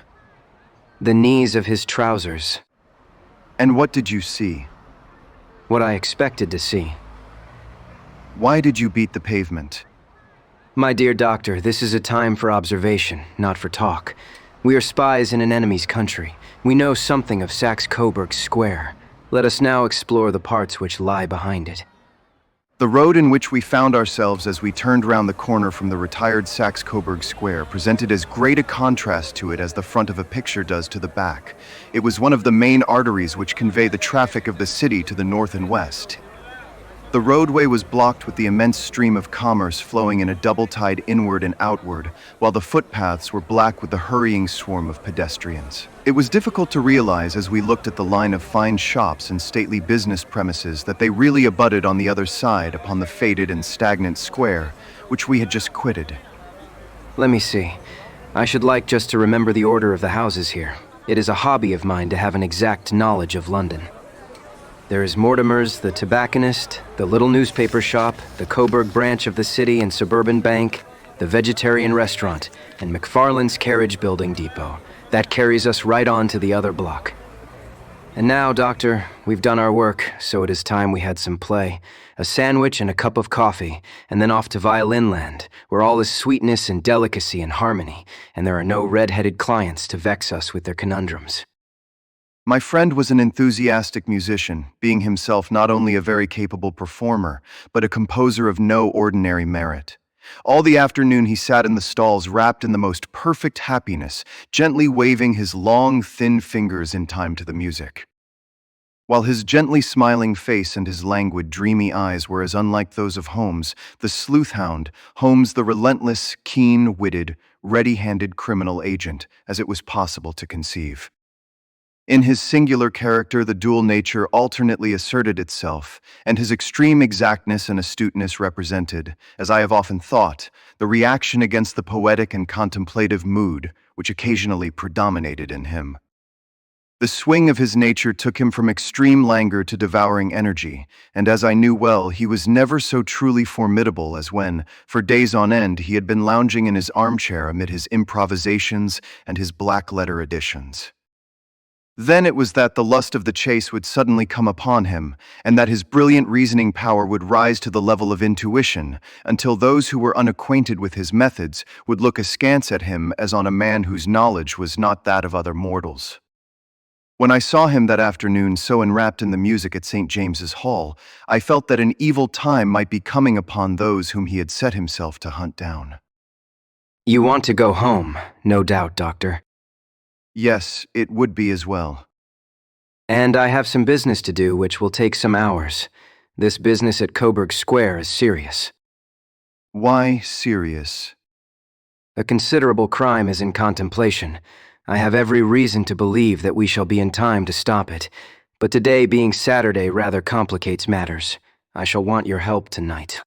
S2: The knees of his trousers.
S1: And what did you see?
S2: What I expected to see.
S1: Why did you beat the pavement?
S2: My dear doctor, this is a time for observation, not for talk. We are spies in an enemy's country. We know something of Saxe-Coburg Square. Let us now explore the parts which lie behind it.
S1: The road in which we found ourselves as we turned round the corner from the retired Saxe-Coburg Square presented as great a contrast to it as the front of a picture does to the back. It was one of the main arteries which convey the traffic of the city to the north and west. The roadway was blocked with the immense stream of commerce flowing in a double tide inward and outward, while the footpaths were black with the hurrying swarm of pedestrians. It was difficult to realize as we looked at the line of fine shops and stately business premises that they really abutted on the other side upon the faded and stagnant square, which we had just quitted.
S2: Let me see. I should like just to remember the order of the houses here. It is a hobby of mine to have an exact knowledge of London. There is Mortimer's, the tobacconist, the little newspaper shop, the Coburg branch of the city and suburban bank, the vegetarian restaurant, and McFarland's carriage building depot. That carries us right on to the other block. And now, Doctor, we've done our work, so it is time we had some play. A sandwich and a cup of coffee, and then off to Violin Land, where all is sweetness and delicacy and harmony, and there are no red-headed clients to vex us with their conundrums.
S1: My friend was an enthusiastic musician, being himself not only a very capable performer, but a composer of no ordinary merit. All the afternoon he sat in the stalls wrapped in the most perfect happiness, gently waving his long, thin fingers in time to the music. While his gently smiling face and his languid, dreamy eyes were as unlike those of Holmes, the sleuth hound, Holmes the relentless, keen-witted, ready-handed criminal agent, as it was possible to conceive. In his singular character, the dual nature alternately asserted itself, and his extreme exactness and astuteness represented, as I have often thought, the reaction against the poetic and contemplative mood which occasionally predominated in him. The swing of his nature took him from extreme languor to devouring energy, and as I knew well, he was never so truly formidable as when, for days on end, he had been lounging in his armchair amid his improvisations and his black-letter editions. Then it was that the lust of the chase would suddenly come upon him, and that his brilliant reasoning power would rise to the level of intuition, until those who were unacquainted with his methods would look askance at him as on a man whose knowledge was not that of other mortals. When I saw him that afternoon so enwrapped in the music at St. James's Hall, I felt that an evil time might be coming upon those whom he had set himself to hunt down.
S2: You want to go home, no doubt, Doctor.
S1: Yes, it would be as well.
S2: And I have some business to do which will take some hours. This business at Coburg Square is serious.
S1: Why serious?
S2: A considerable crime is in contemplation. I have every reason to believe that we shall be in time to stop it, but today being Saturday rather complicates matters. I shall want your help tonight.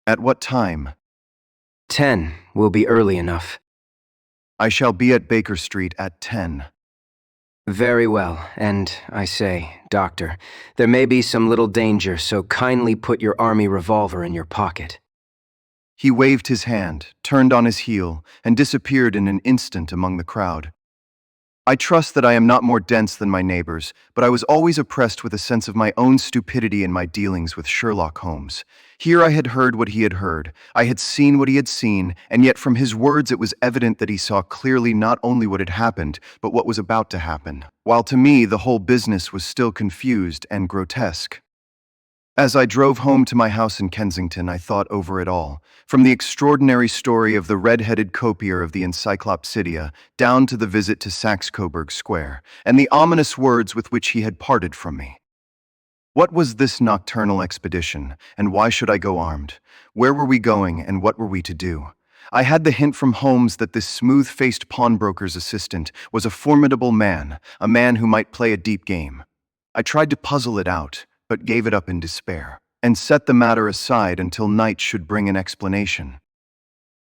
S1: At what time?
S2: 10 will be early enough.
S1: I shall be at Baker Street at 10.
S2: Very well, and I say, Doctor, there may be some little danger, so kindly put your army revolver in your pocket.
S1: He waved his hand, turned on his heel, and disappeared in an instant among the crowd. I trust that I am not more dense than my neighbors, but I was always oppressed with a sense of my own stupidity in my dealings with Sherlock Holmes. Here I had heard what he had heard, I had seen what he had seen, and yet from his words it was evident that he saw clearly not only what had happened, but what was about to happen, while to me the whole business was still confused and grotesque. As I drove home to my house in Kensington, I thought over it all, from the extraordinary story of the red-headed copier of the Encyclopedia down to the visit to Saxe-Coburg Square, and the ominous words with which he had parted from me. What was this nocturnal expedition, and why should I go armed? Where were we going, and what were we to do? I had the hint from Holmes that this smooth-faced pawnbroker's assistant was a formidable man, a man who might play a deep game. I tried to puzzle it out, but gave it up in despair, and set the matter aside until night should bring an explanation.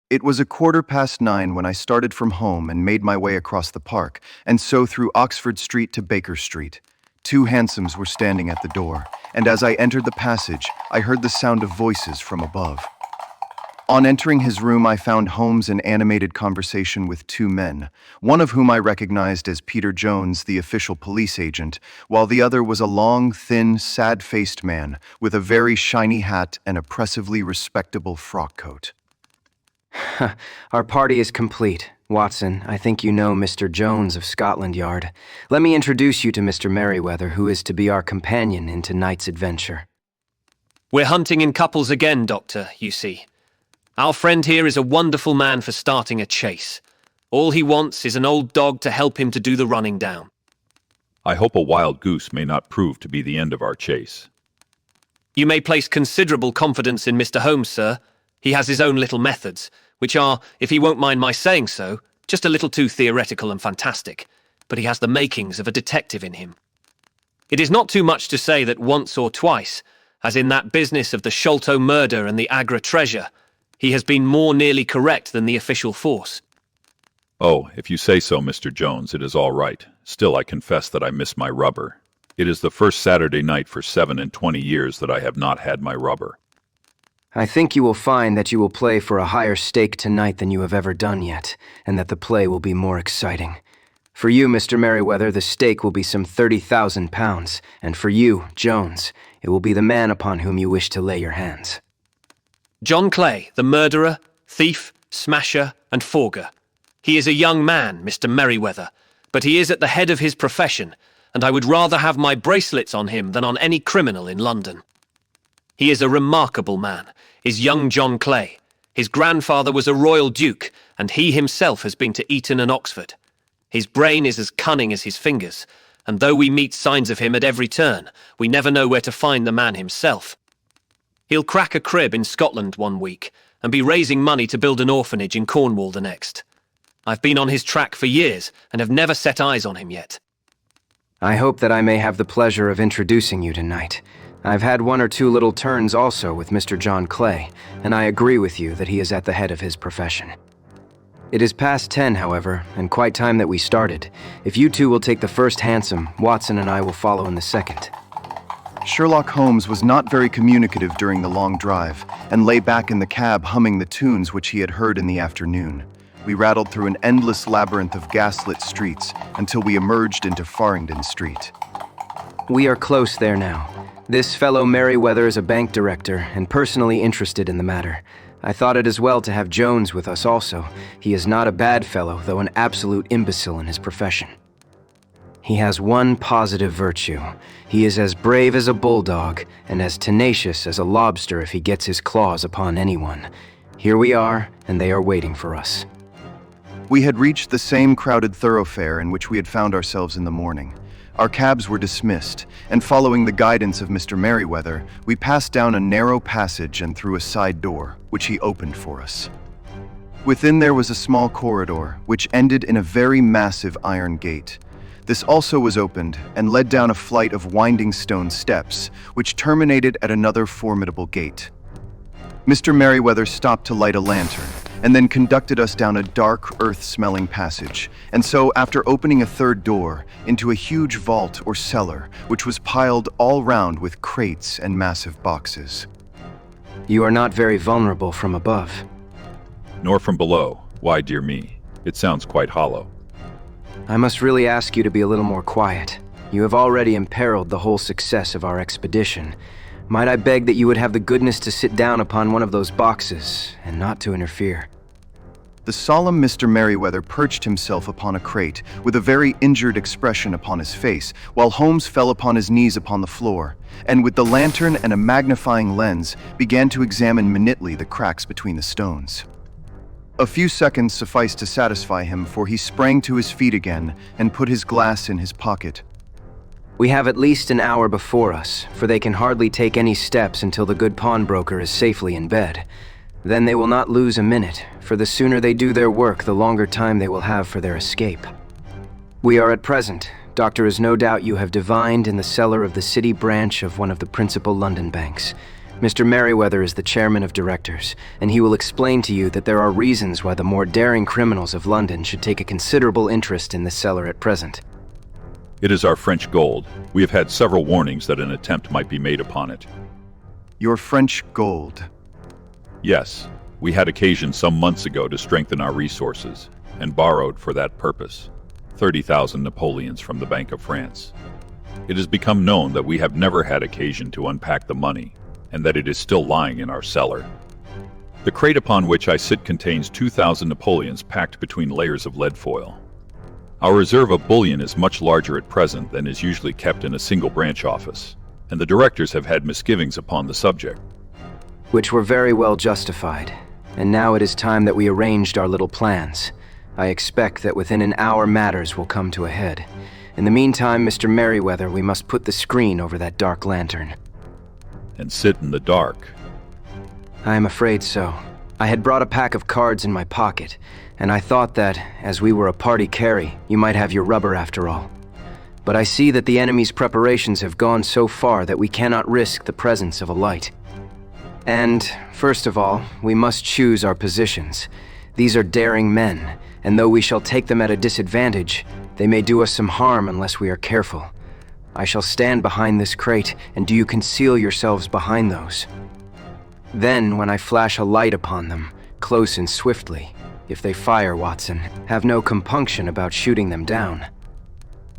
S1: It was 9:15 when I started from home and made my way across the park, and so through Oxford Street to Baker Street. 2 hansoms were standing at the door, and as I entered the passage, I heard the sound of voices from above. On entering his room, I found Holmes in animated conversation with 2 men, one of whom I recognized as Peter Jones, the official police agent, while the other was a long, thin, sad-faced man with a very shiny hat and oppressively respectable frock coat.
S2: Our party is complete. Watson, I think you know Mr. Jones of Scotland Yard. Let me introduce you to Mr. Merriweather, who is to be our companion in tonight's adventure.
S6: We're hunting in couples again, Doctor, you see. Our friend here is a wonderful man for starting a chase. All he wants is an old dog to help him to do the running down.
S3: I hope a wild goose may not prove to be the end of our chase.
S6: You may place considerable confidence in Mr. Holmes, sir. He has his own little methods, which are, if he won't mind my saying so, just a little too theoretical and fantastic, but he has the makings of a detective in him. It is not too much to say that once or twice, as in that business of the Sholto murder and the Agra treasure, he has been more nearly correct than the official force.
S3: Oh, if you say so, Mr. Jones, it is all right. Still, I confess that I miss my rubber. It is the first Saturday night for 27 years that I have not had my rubber.
S2: I think you will find that you will play for a higher stake tonight than you have ever done yet, and that the play will be more exciting. For you, Mr. Merriweather, the stake will be some £30,000, and for you, Jones, it will be the man upon whom you wish to lay your hands.
S6: John Clay, the murderer, thief, smasher, and forger. He is a young man, Mr. Merriweather, but he is at the head of his profession, and I would rather have my bracelets on him than on any criminal in London. He is a remarkable man, is young John Clay. His grandfather was a royal duke, and he himself has been to Eton and Oxford. His brain is as cunning as his fingers, and though we meet signs of him at every turn, we never know where to find the man himself. He'll crack a crib in Scotland one week, and be raising money to build an orphanage in Cornwall the next. I've been on his track for years, and have never set eyes on him yet.
S2: I hope that I may have the pleasure of introducing you tonight. I've had 1 or 2 little turns also with Mr. John Clay, and I agree with you that he is at the head of his profession. It is past 10, however, and quite time that we started. If you 2 will take the first hansom, Watson and I will follow in the second.
S1: Sherlock Holmes was not very communicative during the long drive, and lay back in the cab humming the tunes which he had heard in the afternoon. We rattled through an endless labyrinth of gaslit streets until we emerged into Farringdon Street.
S2: We are close there now. This fellow Merriweather is a bank director and personally interested in the matter. I thought it as well to have Jones with us also. He is not a bad fellow, though an absolute imbecile in his profession. He has one positive virtue. He is as brave as a bulldog and as tenacious as a lobster if he gets his claws upon anyone. Here we are, and they are waiting for us.
S1: We had reached the same crowded thoroughfare in which we had found ourselves in the morning. Our cabs were dismissed, and following the guidance of Mr. Merriweather, we passed down a narrow passage and through a side door, which he opened for us. Within there was a small corridor, which ended in a very massive iron gate. This also was opened, and led down a flight of winding stone steps, which terminated at another formidable gate. Mr. Merriweather stopped to light a lantern, and then conducted us down a dark, earth-smelling passage, and so, after opening a third door, into a huge vault or cellar, which was piled all round with crates and massive boxes.
S2: You are not very vulnerable from above.
S3: Nor from below. Why, dear me, it sounds quite hollow.
S2: I must really ask you to be a little more quiet. You have already imperiled the whole success of our expedition. Might I beg that you would have the goodness to sit down upon one of those boxes, and not to interfere?
S1: The solemn Mr. Merriweather perched himself upon a crate, with a very injured expression upon his face, while Holmes fell upon his knees upon the floor, and with the lantern and a magnifying lens, began to examine minutely the cracks between the stones. A few seconds sufficed to satisfy him, for he sprang to his feet again, and put his glass in his pocket.
S2: We have at least an hour before us, for they can hardly take any steps until the good pawnbroker is safely in bed. Then they will not lose a minute, for the sooner they do their work, the longer time they will have for their escape. We are at present. Doctor, as no doubt you have divined, in the cellar of the city branch of one of the principal London banks. Mr. Merriweather is the chairman of directors, and he will explain to you that there are reasons why the more daring criminals of London should take a considerable interest in the cellar at present.
S3: It is our French gold. We have had several warnings that an attempt might be made upon it.
S1: Your French gold.
S3: Yes, we had occasion some months ago to strengthen our resources, and borrowed for that purpose 30,000 Napoleons from the Bank of France. It has become known that we have never had occasion to unpack the money, and that it is still lying in our cellar. The crate upon which I sit contains 2,000 Napoleons packed between layers of lead foil. Our reserve of bullion is much larger at present than is usually kept in a single branch office, and the directors have had misgivings upon the subject.
S2: Which were very well justified, and now it is time that we arranged our little plans. I expect that within an hour matters will come to a head. In the meantime, Mr. Merriweather, we must put the screen over that dark lantern.
S3: And sit in the dark.
S2: I am afraid so. I had brought a pack of cards in my pocket, and I thought that, as we were a party carry, you might have your rubber after all. But I see that the enemy's preparations have gone so far that we cannot risk the presence of a light. And, first of all, we must choose our positions. These are daring men, and though we shall take them at a disadvantage, they may do us some harm unless we are careful. I shall stand behind this crate, and do you conceal yourselves behind those. Then, when I flash a light upon them, close and swiftly, if they fire, Watson, have no compunction about shooting them down.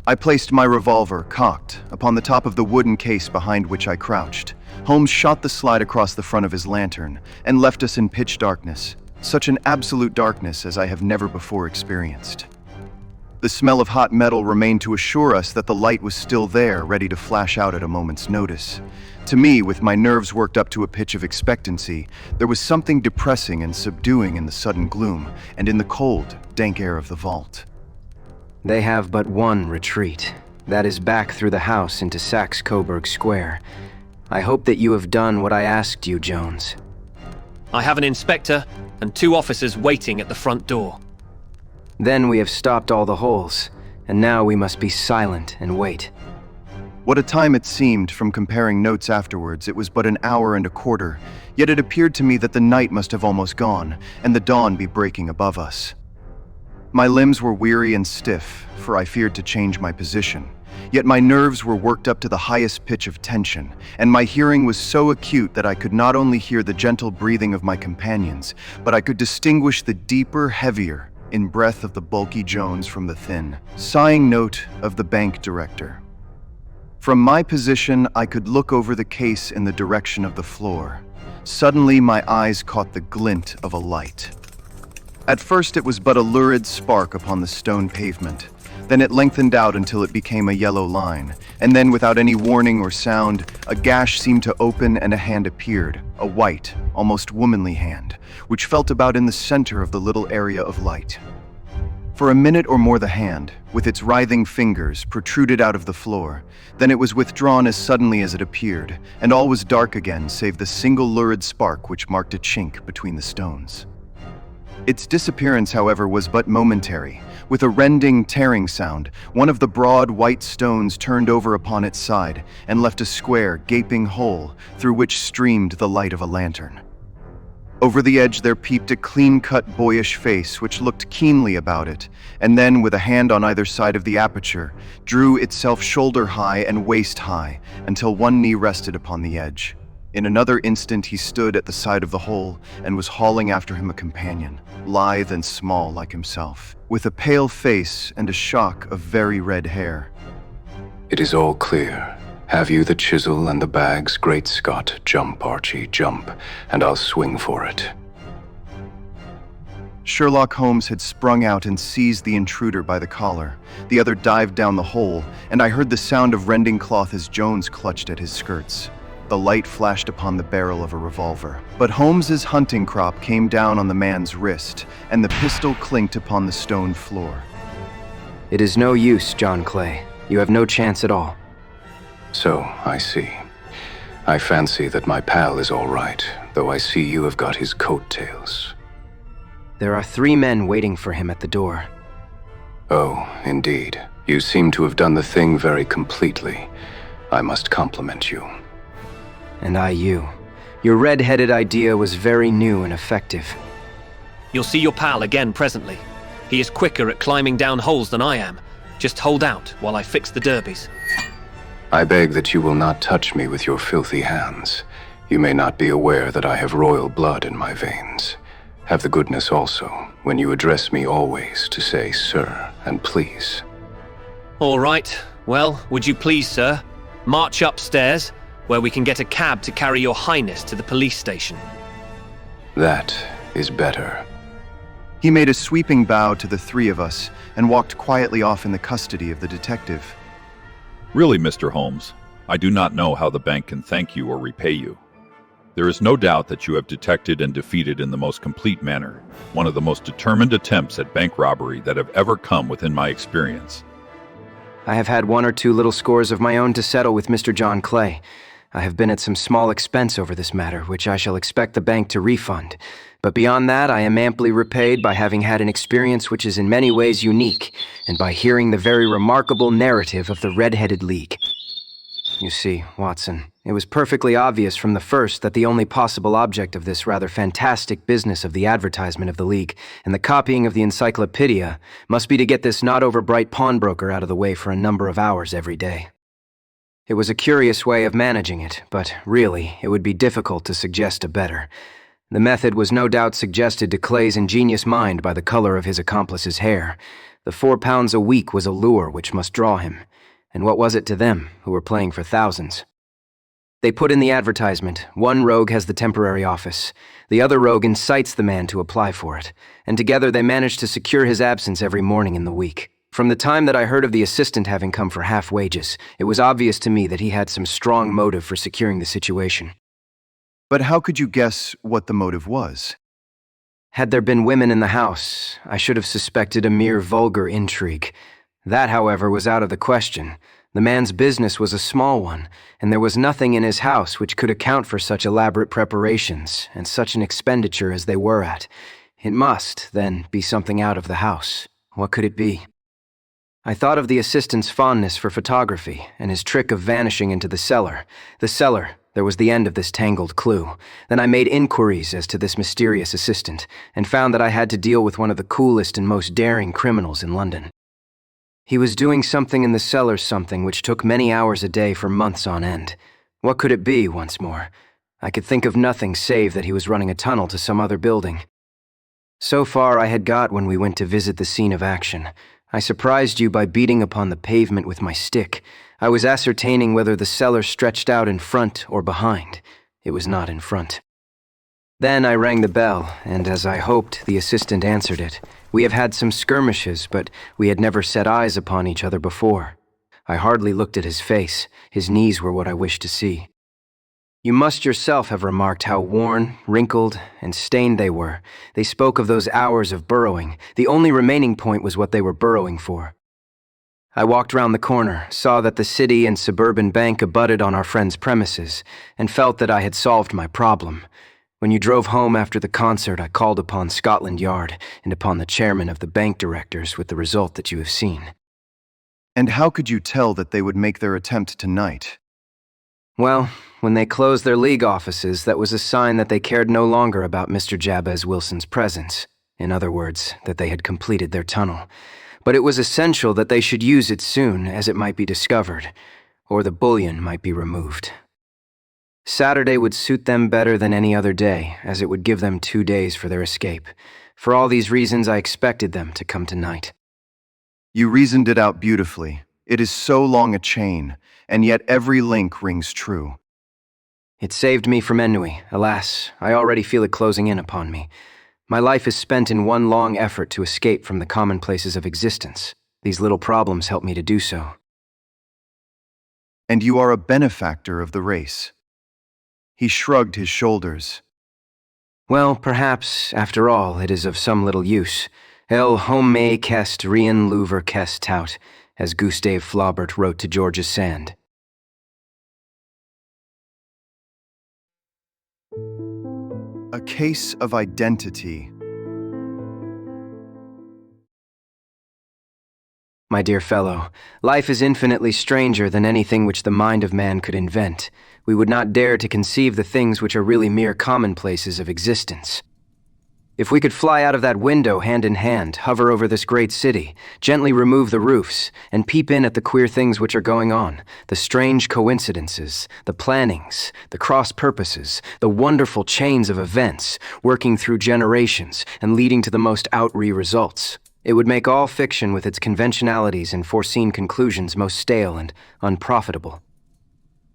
S1: I placed my revolver, cocked, upon the top of the wooden case behind which I crouched. Holmes shot the slide across the front of his lantern, and left us in pitch darkness, such an absolute darkness as I have never before experienced. The smell of hot metal remained to assure us that the light was still there, ready to flash out at a moment's notice. To me, with my nerves worked up to a pitch of expectancy, there was something depressing and subduing in the sudden gloom, and in the cold, dank air of the vault.
S2: They have but one retreat. That is back through the house into Saxe-Coburg Square. I hope that you have done what I asked you, Jones.
S6: I have an inspector and 2 officers waiting at the front door.
S2: Then we have stopped all the holes, and now we must be silent and wait.
S1: What a time it seemed. From comparing notes afterwards, it was but an hour and a quarter, yet it appeared to me that the night must have almost gone, and the dawn be breaking above us. My limbs were weary and stiff, for I feared to change my position. Yet my nerves were worked up to the highest pitch of tension, and my hearing was so acute that I could not only hear the gentle breathing of my companions, but I could distinguish the deeper, heavier, in breath of the bulky Jones from the thin, sighing note of the bank director. From my position, I could look over the case in the direction of the floor. Suddenly, my eyes caught the glint of a light. At first, it was but a lurid spark upon the stone pavement. Then it lengthened out until it became a yellow line, and then, without any warning or sound, a gash seemed to open and a hand appeared, a white, almost womanly hand, which felt about in the center of the little area of light. For a minute or more the hand, with its writhing fingers, protruded out of the floor. Then it was withdrawn as suddenly as it appeared, and all was dark again save the single lurid spark which marked a chink between the stones. Its disappearance, however, was but momentary. With a rending, tearing sound, one of the broad, white stones turned over upon its side and left a square, gaping hole through which streamed the light of a lantern. Over the edge there peeped a clean-cut, boyish face which looked keenly about it, and then, with a hand on either side of the aperture, drew itself shoulder-high and waist-high until one knee rested upon the edge. In another instant he stood at the side of the hole and was hauling after him a companion, lithe and small like himself, with a pale face and a shock of very red hair.
S5: It is all clear. Have you the chisel and the bags? Great Scott, jump, Archie, jump, and I'll swing for it.
S1: Sherlock Holmes had sprung out and seized the intruder by the collar. The other dived down the hole, and I heard the sound of rending cloth as Jones clutched at his skirts. The light flashed upon the barrel of a revolver, but Holmes's hunting crop came down on the man's wrist, and the pistol clinked upon the stone floor.
S2: It is no use, John Clay. You have no chance at all.
S5: So, I see. I fancy that my pal is all right, though I see you have got his coattails.
S2: There are 3 men waiting for him at the door.
S5: Oh, indeed. You seem to have done the thing very completely. I must compliment you.
S2: And I you. Your red-headed idea was very new and effective.
S6: You'll see your pal again presently. He is quicker at climbing down holes than I am. Just hold out while I fix the derbies.
S5: I beg that you will not touch me with your filthy hands. You may not be aware that I have royal blood in my veins. Have the goodness also, when you address me always, to say sir and please.
S6: All right. Well, would you please, sir, march upstairs, where we can get a cab to carry your highness to the police station.
S5: That is better.
S1: He made a sweeping bow to the 3 of us and walked quietly off in the custody of the detective.
S3: Really, Mr. Holmes, I do not know how the bank can thank you or repay you. There is no doubt that you have detected and defeated in the most complete manner one of the most determined attempts at bank robbery that have ever come within my experience.
S2: I have had 1 or 2 little scores of my own to settle with Mr. John Clay. I have been at some small expense over this matter, which I shall expect the bank to refund. But beyond that, I am amply repaid by having had an experience which is in many ways unique, and by hearing the very remarkable narrative of the Red-Headed League. You see, Watson, it was perfectly obvious from the first that the only possible object of this rather fantastic business of the advertisement of the League and the copying of the encyclopedia must be to get this not-over-bright pawnbroker out of the way for a number of hours every day. It was a curious way of managing it, but really, it would be difficult to suggest a better. The method was no doubt suggested to Clay's ingenious mind by the color of his accomplice's hair. The £4 a week was a lure which must draw him. And what was it to them, who were playing for thousands? They put in the advertisement, 1 rogue has the temporary office. The other rogue incites the man to apply for it, and together they managed to secure his absence every morning in the week. From the time that I heard of the assistant having come for half wages, it was obvious to me that he had some strong motive for securing the situation.
S1: But how could you guess what the motive was?
S2: Had there been women in the house, I should have suspected a mere vulgar intrigue. That, however, was out of the question. The man's business was a small one, and there was nothing in his house which could account for such elaborate preparations and such an expenditure as they were at. It must, then, be something out of the house. What could it be? I thought of the assistant's fondness for photography and his trick of vanishing into the cellar. The cellar, there was the end of this tangled clue. Then I made inquiries as to this mysterious assistant and found that I had to deal with one of the coolest and most daring criminals in London. He was doing something in the cellar, something which took many hours a day for months on end. What could it be, once more? I could think of nothing save that he was running a tunnel to some other building. So far I had got when we went to visit the scene of action. I surprised you by beating upon the pavement with my stick. I was ascertaining whether the cellar stretched out in front or behind. It was not in front. Then I rang the bell, and as I hoped, the assistant answered it. We have had some skirmishes, but we had never set eyes upon each other before. I hardly looked at his face. His knees were what I wished to see. You must yourself have remarked how worn, wrinkled, and stained they were. They spoke of those hours of burrowing. The only remaining point was what they were burrowing for. I walked round the corner, saw that the city and suburban bank abutted on our friend's premises, and felt that I had solved my problem. When you drove home after the concert, I called upon Scotland Yard and upon the chairman of the bank directors with the result that you have seen.
S1: And how could you tell that they would make their attempt tonight?
S2: Well, when they closed their league offices, that was a sign that they cared no longer about Mr. Jabez Wilson's presence. In other words, that they had completed their tunnel. But it was essential that they should use it soon, as it might be discovered, or the bullion might be removed. Saturday would suit them better than any other day, as it would give them 2 days for their escape. For all these reasons, I expected them to come tonight.
S1: You reasoned it out beautifully. It is so long a chain, and yet every link rings true.
S2: It saved me from ennui. Alas, I already feel it closing in upon me. My life is spent in one long effort to escape from the commonplaces of existence. These little problems help me to do so.
S1: And you are a benefactor of the race. He shrugged his shoulders.
S2: Well, perhaps, after all, it is of some little use. El homme qu'est rien l'ouvre qu'est tout, as Gustave Flaubert wrote to Georges Sand.
S1: A case of identity.
S2: My dear fellow, life is infinitely stranger than anything which the mind of man could invent. We would not dare to conceive the things which are really mere commonplaces of existence. If we could fly out of that window hand in hand, hover over this great city, gently remove the roofs, and peep in at the queer things which are going on, the strange coincidences, the plannings, the cross-purposes, the wonderful chains of events, working through generations and leading to the most outre results, it would make all fiction with its conventionalities and foreseen conclusions most stale and unprofitable.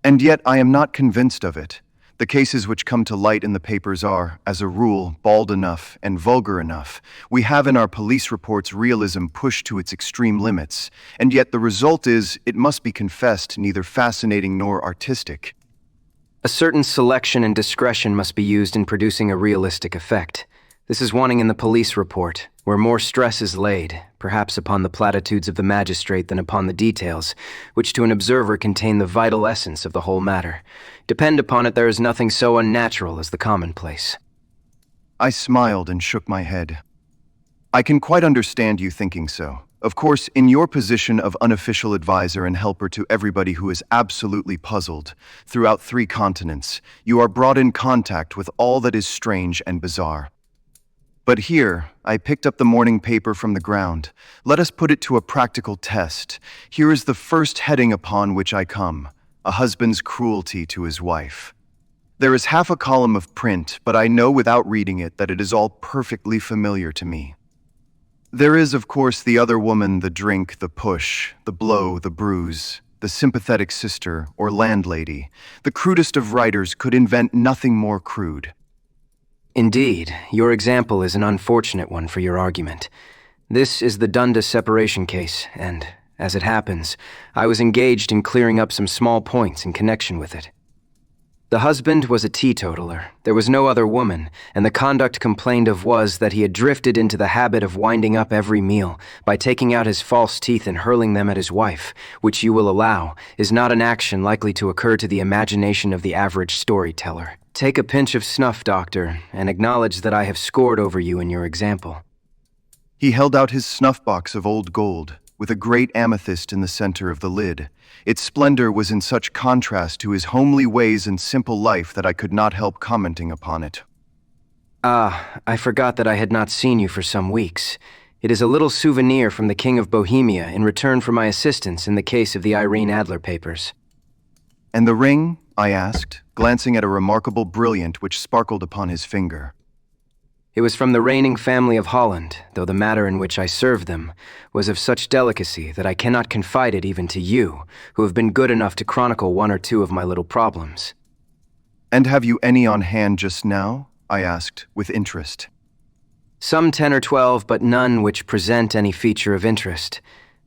S1: And yet I am not convinced of it. The cases which come to light in the papers are, as a rule, bald enough and vulgar enough. We have in our police reports realism pushed to its extreme limits, and yet the result is, it must be confessed, neither fascinating nor artistic.
S2: A certain selection and discretion must be used in producing a realistic effect. This is wanting in the police report, where more stress is laid, perhaps upon the platitudes of the magistrate than upon the details, which to an observer contain the vital essence of the whole matter. Depend upon it, there is nothing so unnatural as the commonplace.
S1: I smiled and shook my head. I can quite understand you thinking so. Of course, in your position of unofficial advisor and helper to everybody who is absolutely puzzled, throughout 3 continents, you are brought in contact with all that is strange and bizarre. But here, I picked up the morning paper from the ground. Let us put it to a practical test. Here is the first heading upon which I come: a husband's cruelty to his wife. There is half a column of print, but I know without reading it that it is all perfectly familiar to me. There is, of course, the other woman, the drink, the push, the blow, the bruise, the sympathetic sister or landlady. The crudest of writers could invent nothing more crude.
S2: Indeed, your example is an unfortunate one for your argument. This is the Dundas separation case, and, as it happens, I was engaged in clearing up some small points in connection with it. The husband was a teetotaler. There was no other woman, and the conduct complained of was that he had drifted into the habit of winding up every meal by taking out his false teeth and hurling them at his wife, which you will allow is not an action likely to occur to the imagination of the average storyteller. Take a pinch of snuff, doctor, and acknowledge that I have scored over you in your example.
S1: He held out his snuff box of old gold, with a great amethyst in the center of the lid. Its splendor was in such contrast to his homely ways and simple life that I could not help commenting upon it.
S2: Ah, I forgot that I had not seen you for some weeks. It is a little souvenir from the King of Bohemia in return for my assistance in the case of the Irene Adler papers.
S1: And the ring? I asked, glancing at a remarkable brilliant which sparkled upon his finger.
S2: It was from the reigning family of Holland, though the matter in which I served them was of such delicacy that I cannot confide it even to you, who have been good enough to chronicle 1 or 2 of my little problems.
S1: And have you any on hand just now? I asked, with interest.
S2: Some 10 or 12, but none which present any feature of interest.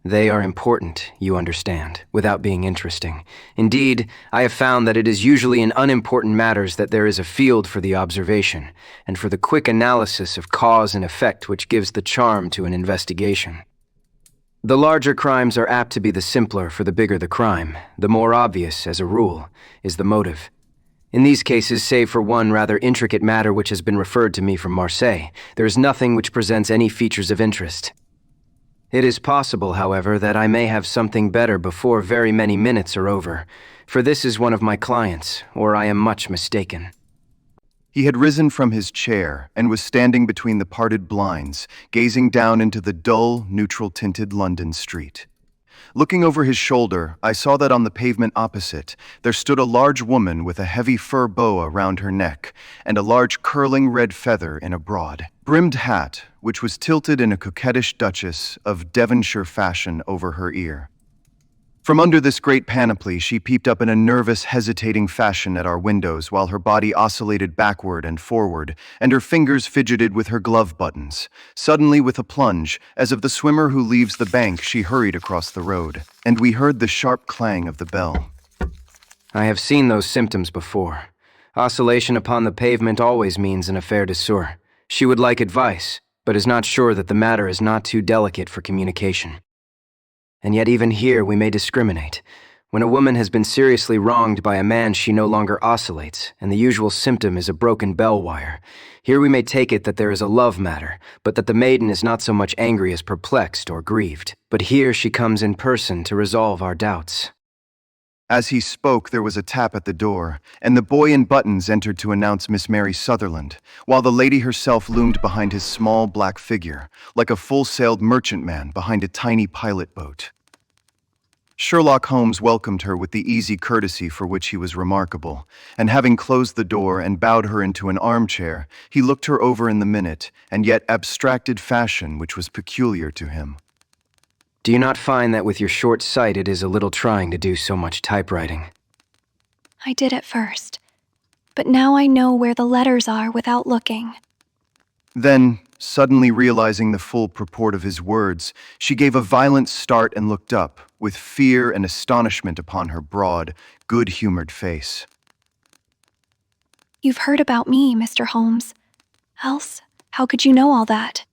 S2: They are important, you understand, without being interesting. Indeed, I have found that it is usually in unimportant matters that there is a field for the observation, and for the quick analysis of cause and effect which gives the charm to an investigation. The larger crimes are apt to be the simpler, for the bigger the crime, the more obvious, as a rule, is the motive. In these cases, save for one rather intricate matter which has been referred to me from Marseille, there is nothing which presents any features of interest. It is possible, however, that I may have something better before very many minutes are over, for this is one of my clients, or I am much mistaken.
S1: He had risen from his chair and was standing between the parted blinds, gazing down into the dull, neutral-tinted London street. Looking over his shoulder, I saw that on the pavement opposite, there stood a large woman with a heavy fur boa round her neck and a large curling red feather in a broad, brimmed hat, which was tilted in a coquettish duchess of Devonshire fashion over her ear. From under this great panoply, she peeped up in a nervous, hesitating fashion at our windows while her body oscillated backward and forward, and her fingers fidgeted with her glove buttons. Suddenly, with a plunge, as of the swimmer who leaves the bank, she hurried across the road, and we heard the sharp clang of the bell.
S2: I have seen those symptoms before. Oscillation upon the pavement always means an affaire de soeur. She would like advice, but is not sure that the matter is not too delicate for communication. And yet even here we may discriminate. When a woman has been seriously wronged by a man, she no longer oscillates, and the usual symptom is a broken bell wire. Here we may take it that there is a love matter, but that the maiden is not so much angry as perplexed or grieved. But here she comes in person to resolve our doubts.
S1: As he spoke, there was a tap at the door, and the boy in buttons entered to announce Miss Mary Sutherland, while the lady herself loomed behind his small black figure, like a full-sailed merchantman behind a tiny pilot boat. Sherlock Holmes welcomed her with the easy courtesy for which he was remarkable, and having closed the door and bowed her into an armchair, he looked her over in the minute and yet abstracted fashion which was peculiar to him.
S2: Do you not find that with your short sight it is a little trying to do so much typewriting?
S4: I did at first, but now I know where the letters are without looking.
S1: Then, suddenly realizing the full purport of his words, she gave a violent start and looked up, with fear and astonishment upon her broad, good-humored face.
S4: You've heard about me, Mr. Holmes. Else, how could you know all that?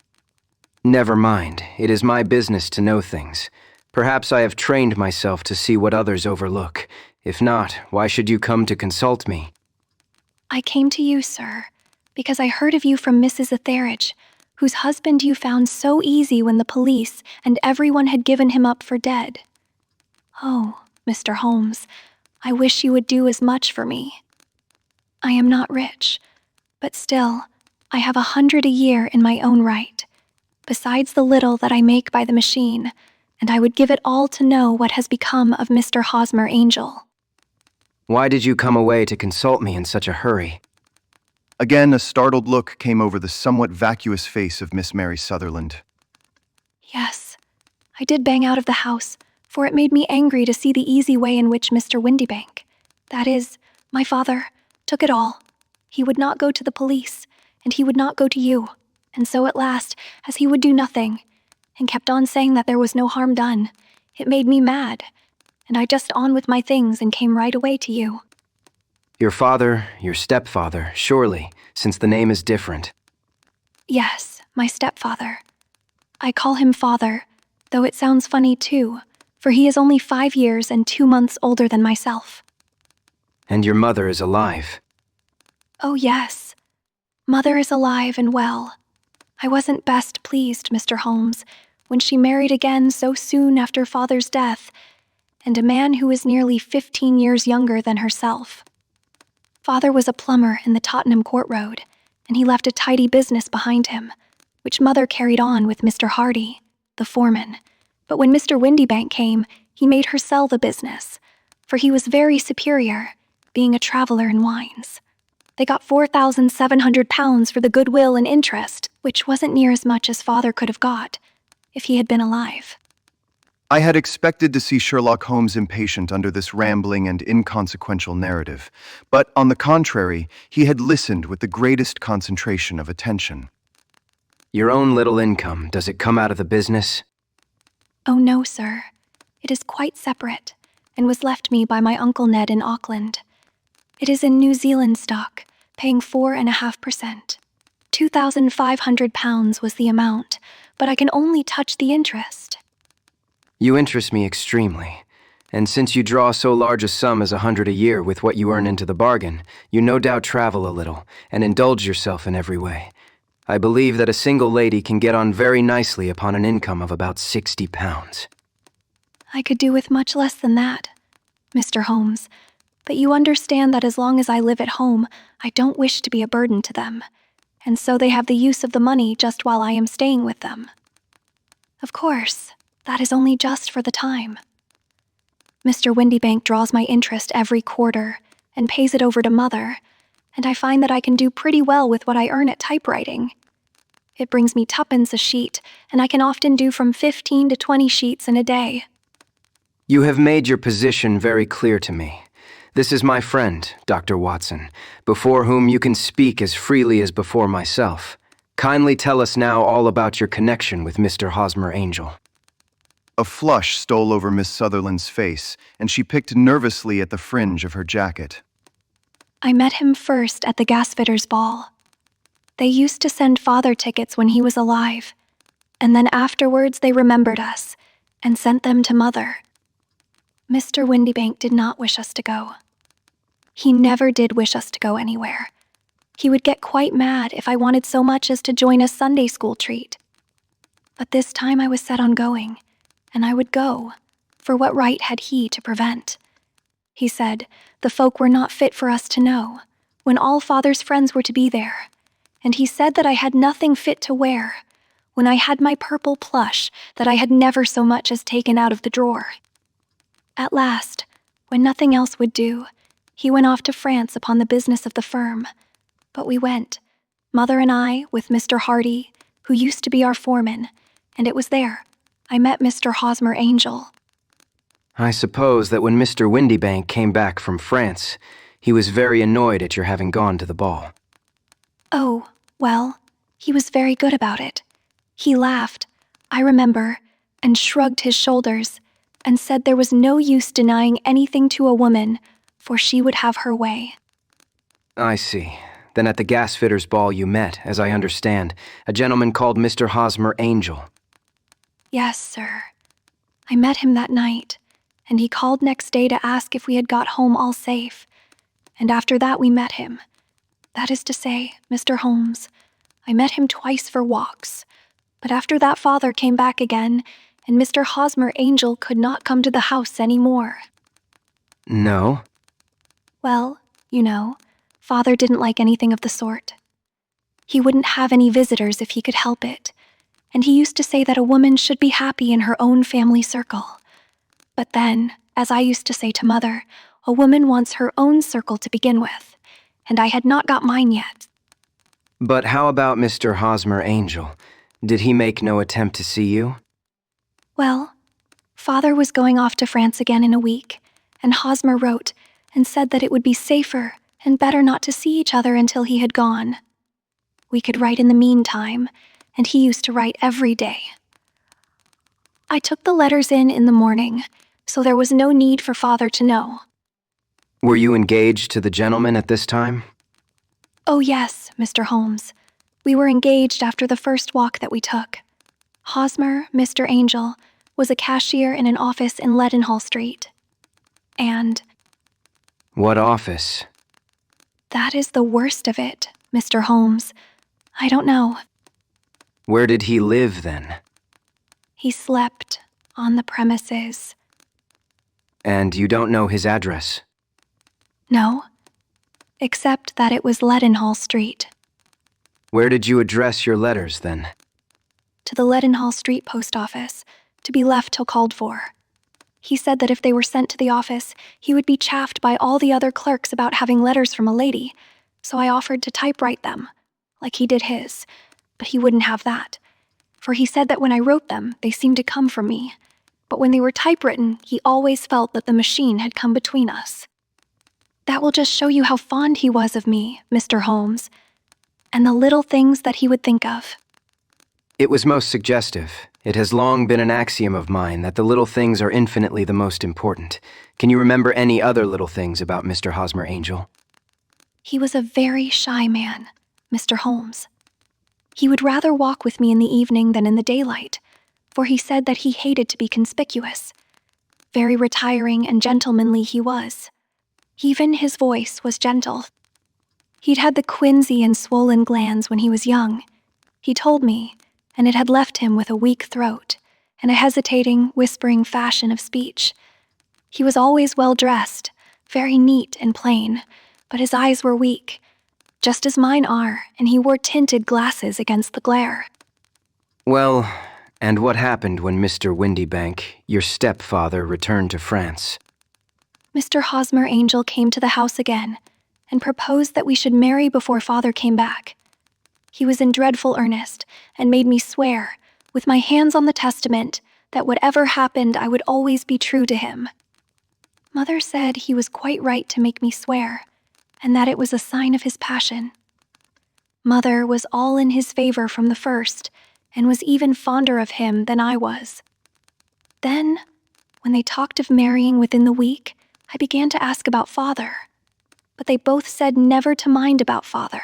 S2: Never mind. It is my business to know things. Perhaps I have trained myself to see what others overlook. If not, why should you come to consult me?
S4: I came to you, sir, because I heard of you from Mrs. Etheridge, whose husband you found so easy when the police and everyone had given him up for dead. Oh, Mr. Holmes, I wish you would do as much for me. I am not rich, but still, I have 100 a year in my own right, besides the little that I make by the machine, and I would give it all to know what has become of Mr. Hosmer Angel.
S2: Why did you come away to consult me in such a hurry?
S1: Again, a startled look came over the somewhat vacuous face of Miss Mary Sutherland.
S4: Yes, I did bang out of the house, for it made me angry to see the easy way in which Mr. Windybank, that is, my father, took it all. He would not go to the police, and he would not go to you, and so at last, as he would do nothing, and kept on saying that there was no harm done, it made me mad, and I just on with my things and came right away to you.
S2: Your father, your stepfather, surely, since the name is different.
S4: Yes, my stepfather. I call him father, though it sounds funny too, for he is only 5 years and 2 months older than myself.
S2: And your mother is alive.
S4: Oh yes, mother is alive and well. I wasn't best pleased, Mr. Holmes, when she married again so soon after father's death, and a man who was nearly 15 years younger than herself. Father was a plumber in the Tottenham Court Road, and he left a tidy business behind him, which mother carried on with Mr. Hardy, the foreman. But when Mr. Windybank came, he made her sell the business, for he was very superior, being a traveler in wines. They got £4,700 for the goodwill and interest, which wasn't near as much as father could have got, if he had been alive.
S1: I had expected to see Sherlock Holmes impatient under this rambling and inconsequential narrative, but on the contrary, he had listened with the greatest concentration of attention.
S2: Your own little income, does it come out of the business?
S4: Oh no, sir. It is quite separate, and was left me by my Uncle Ned in Auckland. It is in New Zealand stock, paying 4.5%. £2,500 was the amount, but I can only touch the interest.
S2: You interest me extremely, and since you draw so large a sum as 100 a year with what you earn into the bargain, you no doubt travel a little, and indulge yourself in every way. I believe that a single lady can get on very nicely upon an income of about £60.
S4: I could do with much less than that, Mr. Holmes, but you understand that as long as I live at home, I don't wish to be a burden to them, and so they have the use of the money just while I am staying with them. Of course, that is only just for the time. Mr. Windybank draws my interest every quarter and pays it over to mother, and I find that I can do pretty well with what I earn at typewriting. It brings me tuppence a sheet, and I can often do from 15 to 20 sheets in a day.
S2: You have made your position very clear to me. This is my friend, Dr. Watson, before whom you can speak as freely as before myself. Kindly tell us now all about your connection with Mr. Hosmer Angel.
S1: A flush stole over Miss Sutherland's face, and she picked nervously at the fringe of her jacket.
S4: I met him first at the gasfitters' ball. They used to send father tickets when he was alive, and then afterwards they remembered us and sent them to mother. Mr. Windybank did not wish us to go. He never did wish us to go anywhere. He would get quite mad if I wanted so much as to join a Sunday school treat. But this time I was set on going, and I would go, for what right had he to prevent? He said the folk were not fit for us to know, when all Father's friends were to be there, and he said that I had nothing fit to wear, when I had my purple plush that I had never so much as taken out of the drawer. At last, when nothing else would do, he went off to France upon the business of the firm. But we went, Mother and I, with Mr. Hardy, who used to be our foreman, and it was there I met Mr. Hosmer Angel.
S2: I suppose that when Mr. Windybank came back from France, he was very annoyed at your having gone to the ball.
S4: Oh, well, he was very good about it. He laughed, I remember, and shrugged his shoulders, and said there was no use denying anything to a woman, for she would have her way.
S2: I see. Then at the gasfitter's ball you met, as I understand, a gentleman called Mr. Hosmer Angel.
S4: Yes, sir. I met him that night, and he called next day to ask if we had got home all safe. And after that we met him. That is to say, Mr. Holmes. I met him twice for walks. But after that Father came back again, and Mr. Hosmer Angel could not come to the house any more.
S2: No?
S4: Well, you know, Father didn't like anything of the sort. He wouldn't have any visitors if he could help it, and he used to say that a woman should be happy in her own family circle. But then, as I used to say to Mother, a woman wants her own circle to begin with, and I had not got mine yet.
S2: But how about Mr. Hosmer Angel? Did he make no attempt to see you?
S4: Well, Father was going off to France again in a week, and Hosmer wrote and said that it would be safer and better not to see each other until he had gone. We could write in the meantime, and he used to write every day. I took the letters in the morning, so there was no need for Father to know.
S2: Were you engaged to the gentleman at this time?
S4: Oh yes, Mr. Holmes. We were engaged after the first walk that we took. Hosmer, Mr. Angel, was a cashier in an office in Leadenhall Street. And...
S2: What office?
S4: That is the worst of it, Mr. Holmes. I don't know.
S2: Where did he live, then?
S4: He slept on the premises.
S2: And you don't know his address?
S4: No, except that it was Leadenhall Street.
S2: Where did you address your letters, then?
S4: To the Leadenhall Street post office, to be left till called for. He said that if they were sent to the office, he would be chaffed by all the other clerks about having letters from a lady, so I offered to typewrite them, like he did his, but he wouldn't have that, for he said that when I wrote them, they seemed to come from me, but when they were typewritten, he always felt that the machine had come between us. That will just show you how fond he was of me, Mr. Holmes, and the little things that he would think of.
S2: It was most suggestive. It has long been an axiom of mine that the little things are infinitely the most important. Can you remember any other little things about Mr. Hosmer Angel?
S4: He was a very shy man, Mr. Holmes. He would rather walk with me in the evening than in the daylight, for he said that he hated to be conspicuous. Very retiring and gentlemanly he was. Even his voice was gentle. He'd had the quinsy and swollen glands when he was young, he told me, and it had left him with a weak throat and a hesitating, whispering fashion of speech. He was always well dressed, very neat and plain, but his eyes were weak, just as mine are, and he wore tinted glasses against the glare.
S2: Well, and what happened when Mr. Windybank, your stepfather, returned to France?
S4: Mr. Hosmer Angel came to the house again and proposed that we should marry before Father came back. He was in dreadful earnest and made me swear, with my hands on the testament, that whatever happened I would always be true to him. Mother said he was quite right to make me swear, and that it was a sign of his passion. Mother was all in his favor from the first, and was even fonder of him than I was. Then, when they talked of marrying within the week, I began to ask about Father. But they both said never to mind about Father,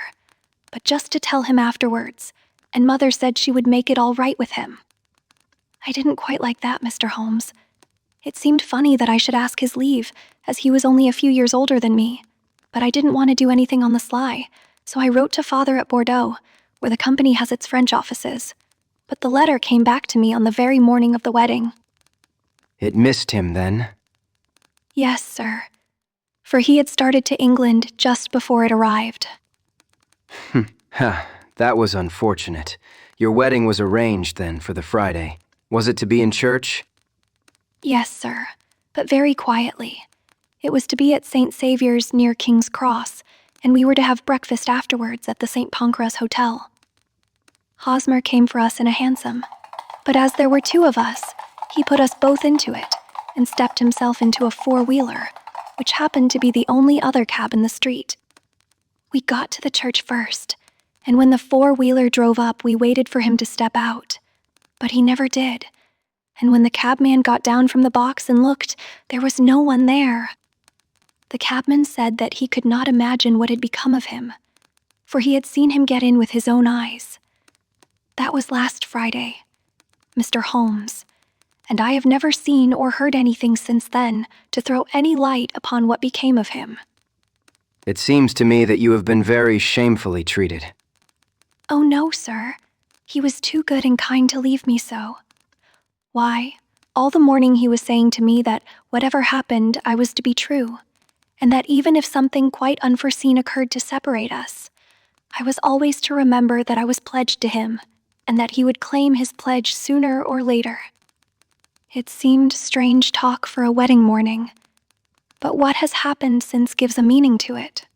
S4: but just to tell him afterwards, and Mother said she would make it all right with him. I didn't quite like that, Mr. Holmes. It seemed funny that I should ask his leave, as he was only a few years older than me. But I didn't want to do anything on the sly, so I wrote to Father at Bordeaux, where the company has its French offices. But the letter came back to me on the very morning of the wedding.
S2: It missed him, then?
S4: Yes, sir. For he had started to England just before it arrived.
S2: That was unfortunate. Your wedding was arranged, then, for the Friday. Was it to be in church?
S4: Yes, sir, but very quietly. It was to be at St. Saviour's near King's Cross, and we were to have breakfast afterwards at the St. Pancras Hotel. Hosmer came for us in a hansom, but as there were two of us, he put us both into it and stepped himself into a four-wheeler, which happened to be the only other cab in the street. We got to the church first, and when the four-wheeler drove up, we waited for him to step out. But he never did, and when the cabman got down from the box and looked, there was no one there. The cabman said that he could not imagine what had become of him, for he had seen him get in with his own eyes. That was last Friday, Mr. Holmes, and I have never seen or heard anything since then to throw any light upon what became of him.
S2: It seems to me that you have been very shamefully treated.
S4: Oh no, sir. He was too good and kind to leave me so. Why, all the morning he was saying to me that whatever happened, I was to be true, and that even if something quite unforeseen occurred to separate us, I was always to remember that I was pledged to him, and that he would claim his pledge sooner or later. It seemed strange talk for a wedding morning, but what has happened since gives a meaning to it.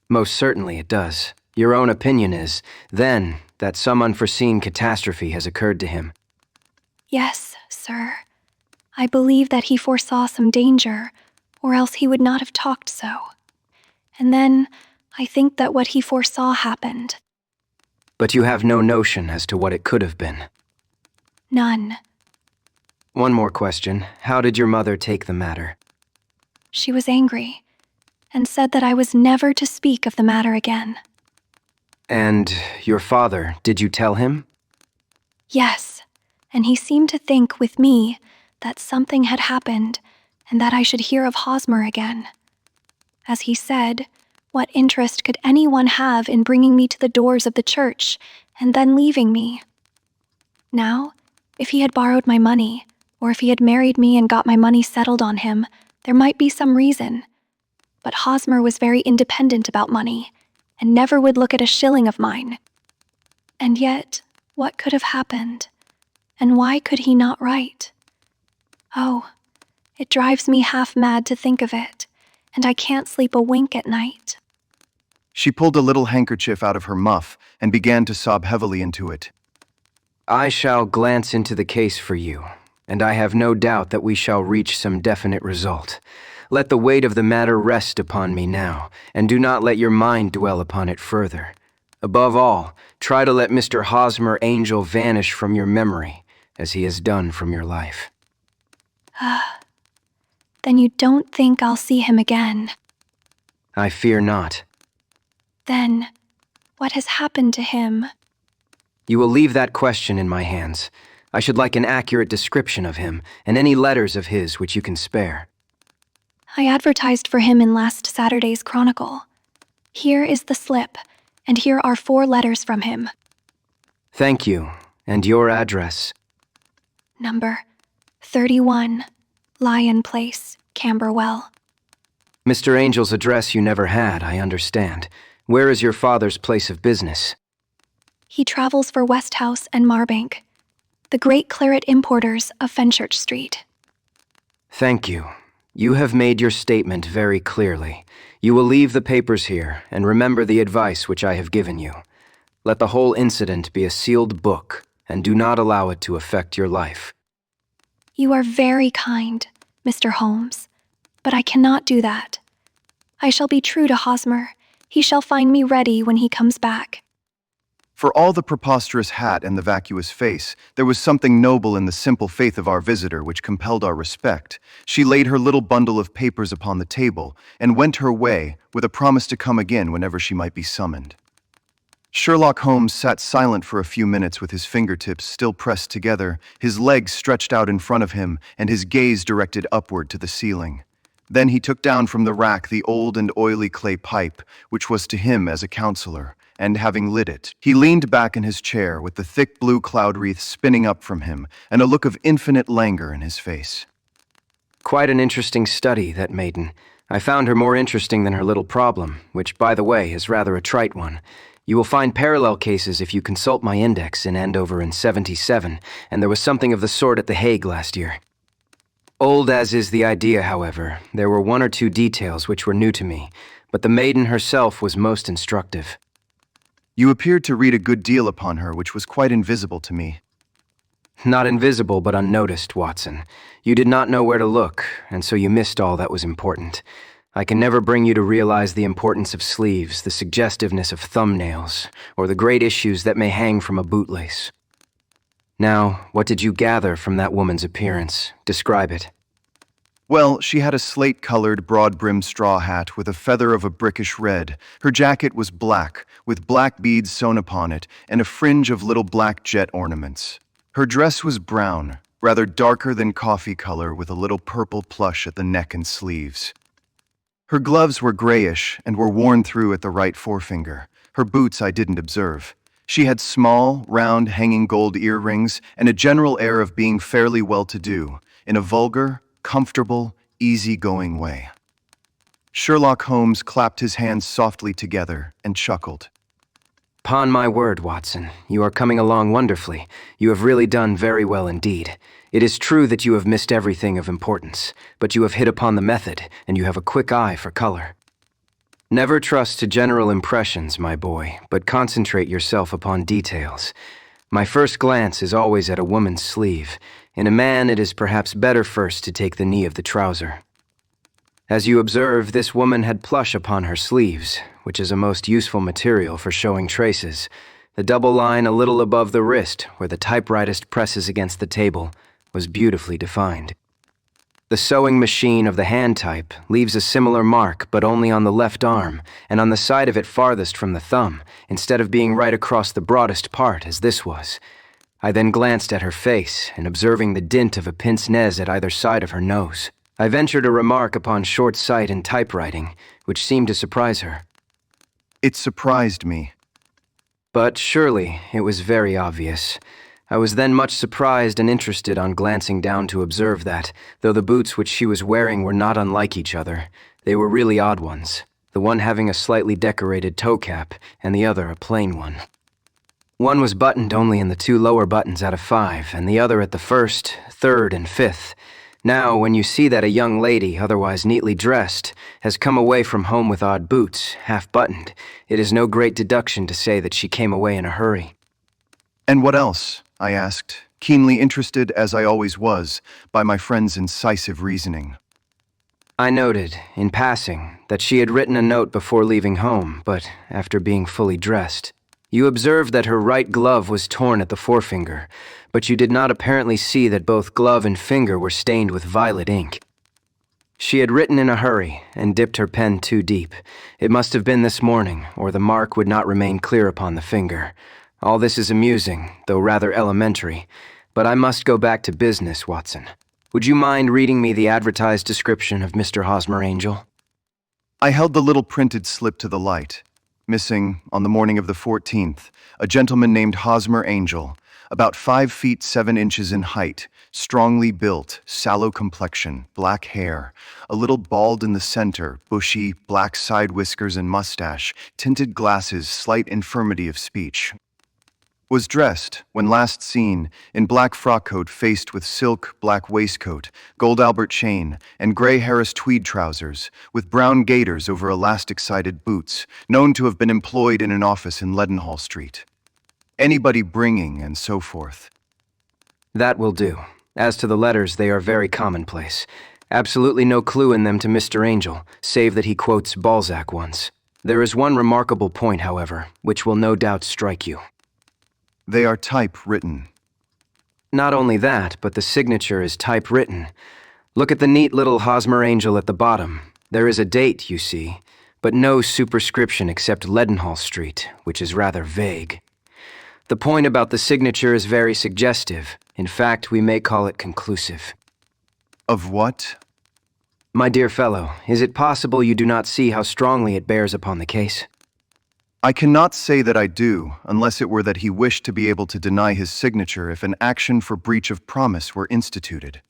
S2: Most certainly it does. Your own opinion is, then, that some unforeseen catastrophe has occurred to him.
S4: Yes, sir. I believe that he foresaw some danger, or else he would not have talked so. And then, I think that what he foresaw happened.
S2: But you have no notion as to what it could have been.
S4: None.
S2: One more question. How did your mother take the matter?
S4: She was angry, and said that I was never to speak of the matter again.
S2: And your father, did you tell him?
S4: Yes, and he seemed to think with me that something had happened and that I should hear of Hosmer again. As he said, what interest could anyone have in bringing me to the doors of the church and then leaving me? Now, if he had borrowed my money, or if he had married me and got my money settled on him, there might be some reason. But Hosmer was very independent about money, and never would look at a shilling of mine. And yet, what could have happened? And why could he not write? Oh, it drives me half mad to think of it, and I can't sleep a wink at night.
S1: She pulled a little handkerchief out of her muff and began to sob heavily into it.
S2: I shall glance into the case for you, and I have no doubt that we shall reach some definite result. Let the weight of the matter rest upon me now, and do not let your mind dwell upon it further. Above all, try to let Mr. Hosmer Angel vanish from your memory, as he has done from your life.
S4: Then you don't think I'll see him again?
S2: I fear not.
S4: Then, what has happened to him?
S2: You will leave that question in my hands. I should like an accurate description of him, and any letters of his which you can spare.
S4: I advertised for him in last Saturday's Chronicle. Here is the slip, and here are 4 letters from him.
S2: Thank you, and your address.
S4: Number 31, Lion Place, Camberwell.
S2: Mr. Angel's address you never had, I understand. Where is your father's place of business?
S4: He travels for Westhouse and Marbank, the great claret importers of Fenchurch Street.
S2: Thank you. You have made your statement very clearly. You will leave the papers here, and remember the advice which I have given you. Let the whole incident be a sealed book, and do not allow it to affect your life.
S4: You are very kind, Mr. Holmes, but I cannot do that. I shall be true to Hosmer. He shall find me ready when he comes back.
S1: For all the preposterous hat and the vacuous face, there was something noble in the simple faith of our visitor which compelled our respect. She laid her little bundle of papers upon the table and went her way with a promise to come again whenever she might be summoned. Sherlock Holmes sat silent for a few minutes with his fingertips still pressed together, his legs stretched out in front of him, and his gaze directed upward to the ceiling. Then he took down from the rack the old and oily clay pipe, which was to him as a counselor, and having lit it, he leaned back in his chair with the thick blue cloud wreath spinning up from him and a look of infinite languor in his face.
S2: Quite an interesting study, that maiden. I found her more interesting than her little problem, which, by the way, is rather a trite one. You will find parallel cases if you consult my index in Andover in 77, and there was something of the sort at The Hague last year. Old as is the idea, however, there were one or two details which were new to me, but the maiden herself was most instructive.
S1: You appeared to read a good deal upon her, which was quite invisible to me.
S2: Not invisible, but unnoticed, Watson. You did not know where to look, and so you missed all that was important. I can never bring you to realize the importance of sleeves, the suggestiveness of thumbnails, or the great issues that may hang from a bootlace. Now, what did you gather from that woman's appearance? Describe it.
S1: Well, she had a slate-colored, broad-brimmed straw hat with a feather of a brickish red. Her jacket was black, with black beads sewn upon it, and a fringe of little black jet ornaments. Her dress was brown, rather darker than coffee color, with a little purple plush at the neck and sleeves. Her gloves were grayish and were worn through at the right forefinger. Her boots I didn't observe. She had small, round, hanging gold earrings and a general air of being fairly well-to-do, in a vulgar, comfortable, easy-going way. Sherlock Holmes clapped his hands softly together and chuckled.
S2: "'Pon my word, Watson, you are coming along wonderfully. You have really done very well indeed. It is true that you have missed everything of importance, but you have hit upon the method, and you have a quick eye for color. Never trust to general impressions, my boy, but concentrate yourself upon details. My first glance is always at a woman's sleeve. In a man, it is perhaps better first to take the knee of the trouser. As you observe, this woman had plush upon her sleeves, which is a most useful material for showing traces. The double line a little above the wrist, where the typewriter presses against the table, was beautifully defined. The sewing machine of the hand type leaves a similar mark, but only on the left arm, and on the side of it farthest from the thumb, instead of being right across the broadest part, as this was. I then glanced at her face, and observing the dint of a pince-nez at either side of her nose, I ventured a remark upon short sight in typewriting, which seemed to surprise her.
S1: It surprised me.
S2: But surely it was very obvious. I was then much surprised and interested on glancing down to observe that, though the boots which she was wearing were not unlike each other, they were really odd ones, the one having a slightly decorated toe cap, and the other a plain one. One was buttoned only in the 2 lower buttons out of 5, and the other at the 1st, 3rd, and 5th. Now, when you see that a young lady, otherwise neatly dressed, has come away from home with odd boots, half-buttoned, it is no great deduction to say that she came away in a hurry.
S1: And what else? I asked, keenly interested, as I always was, by my friend's incisive reasoning.
S2: I noted, in passing, that she had written a note before leaving home, but after being fully dressed. You observed that her right glove was torn at the forefinger, but you did not apparently see that both glove and finger were stained with violet ink. She had written in a hurry and dipped her pen too deep. It must have been this morning, or the mark would not remain clear upon the finger. All this is amusing, though rather elementary, but I must go back to business, Watson. Would you mind reading me the advertised description of Mr. Hosmer Angel?
S1: I held the little printed slip to the light. Missing, on the morning of the 14th, a gentleman named Hosmer Angel, about 5 feet 7 inches in height, strongly built, sallow complexion, black hair, a little bald in the center, bushy, black side whiskers and mustache, tinted glasses, slight infirmity of speech. Was dressed, when last seen, in black frock coat faced with silk, black waistcoat, gold Albert chain, and gray Harris tweed trousers, with brown gaiters over elastic-sided boots, known to have been employed in an office in Leadenhall Street. Anybody bringing, and so forth.
S2: That will do. As to the letters, they are very commonplace. Absolutely no clue in them to Mr. Angel, save that he quotes Balzac once. There is one remarkable point, however, which will no doubt strike you.
S1: They are typewritten.
S2: Not only that, but the signature is typewritten. Look at the neat little Hosmer Angel at the bottom. There is a date, you see. but no superscription except Leadenhall Street, which is rather vague. The point about the signature is very suggestive. In fact, we may call it conclusive.
S1: Of what?
S2: My dear fellow, is it possible you do not see how strongly it bears upon the case?
S1: I cannot say that I do, unless it were that he wished to be able to deny his signature if an action for breach of promise were instituted.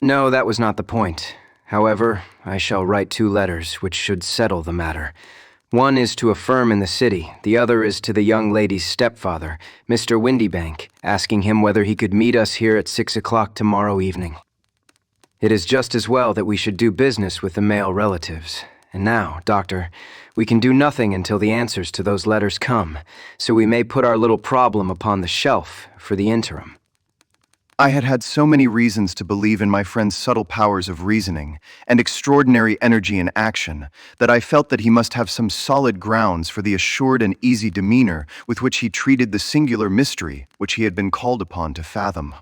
S2: No, that was not the point. However, I shall write 2 letters which should settle the matter. One is to a firm in the city, the other is to the young lady's stepfather, Mr. Windybank, asking him whether he could meet us here at 6 o'clock tomorrow evening. It is just as well that we should do business with the male relatives. And now, Doctor, we can do nothing until the answers to those letters come, so we may put our little problem upon the shelf for the interim.
S1: I had had so many reasons to believe in my friend's subtle powers of reasoning and extraordinary energy in action that I felt that he must have some solid grounds for the assured and easy demeanor with which he treated the singular mystery which he had been called upon to fathom.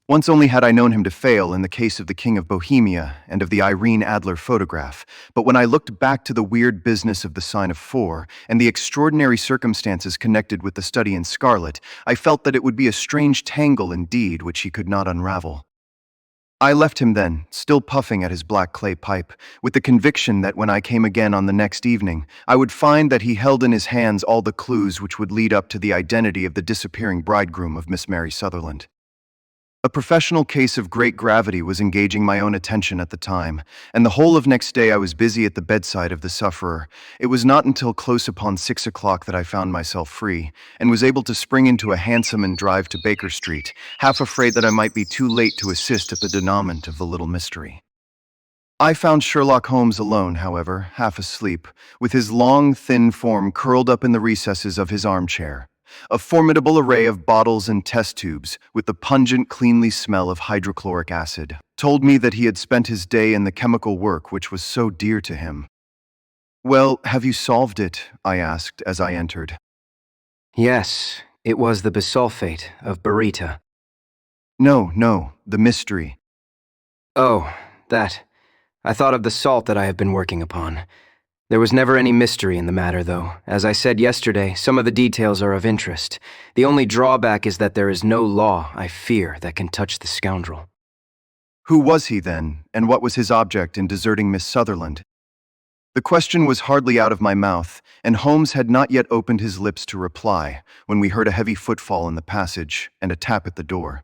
S1: Once only had I known him to fail in the case of the King of Bohemia and of the Irene Adler photograph, but when I looked back to the weird business of the Sign of Four and the extraordinary circumstances connected with the study in scarlet, I felt that it would be a strange tangle indeed which he could not unravel. I left him then, still puffing at his black clay pipe, with the conviction that when I came again on the next evening, I would find that he held in his hands all the clues which would lead up to the identity of the disappearing bridegroom of Miss Mary Sutherland. A professional case of great gravity was engaging my own attention at the time, and the whole of next day I was busy at the bedside of the sufferer. It was not until close upon 6 o'clock that I found myself free, and was able to spring into a hansom and drive to Baker Street, half afraid that I might be too late to assist at the denouement of the little mystery. I found Sherlock Holmes alone, however, half asleep, with his long, thin form curled up in the recesses of his armchair. A formidable array of bottles and test tubes, with the pungent, cleanly smell of hydrochloric acid, told me that he had spent his day in the chemical work which was so dear to him. "Well, have you solved it?" I asked as I entered.
S2: Yes, it was the bisulfate of baryta.
S1: No, the mystery.
S2: Oh, that. I thought of the salt that I have been working upon. There was never any mystery in the matter, though. As I said yesterday, some of the details are of interest. The only drawback is that there is no law, I fear, that can touch the scoundrel.
S1: Who was he then, and what was his object in deserting Miss Sutherland? The question was hardly out of my mouth, and Holmes had not yet opened his lips to reply, when we heard a heavy footfall in the passage and a tap at the door.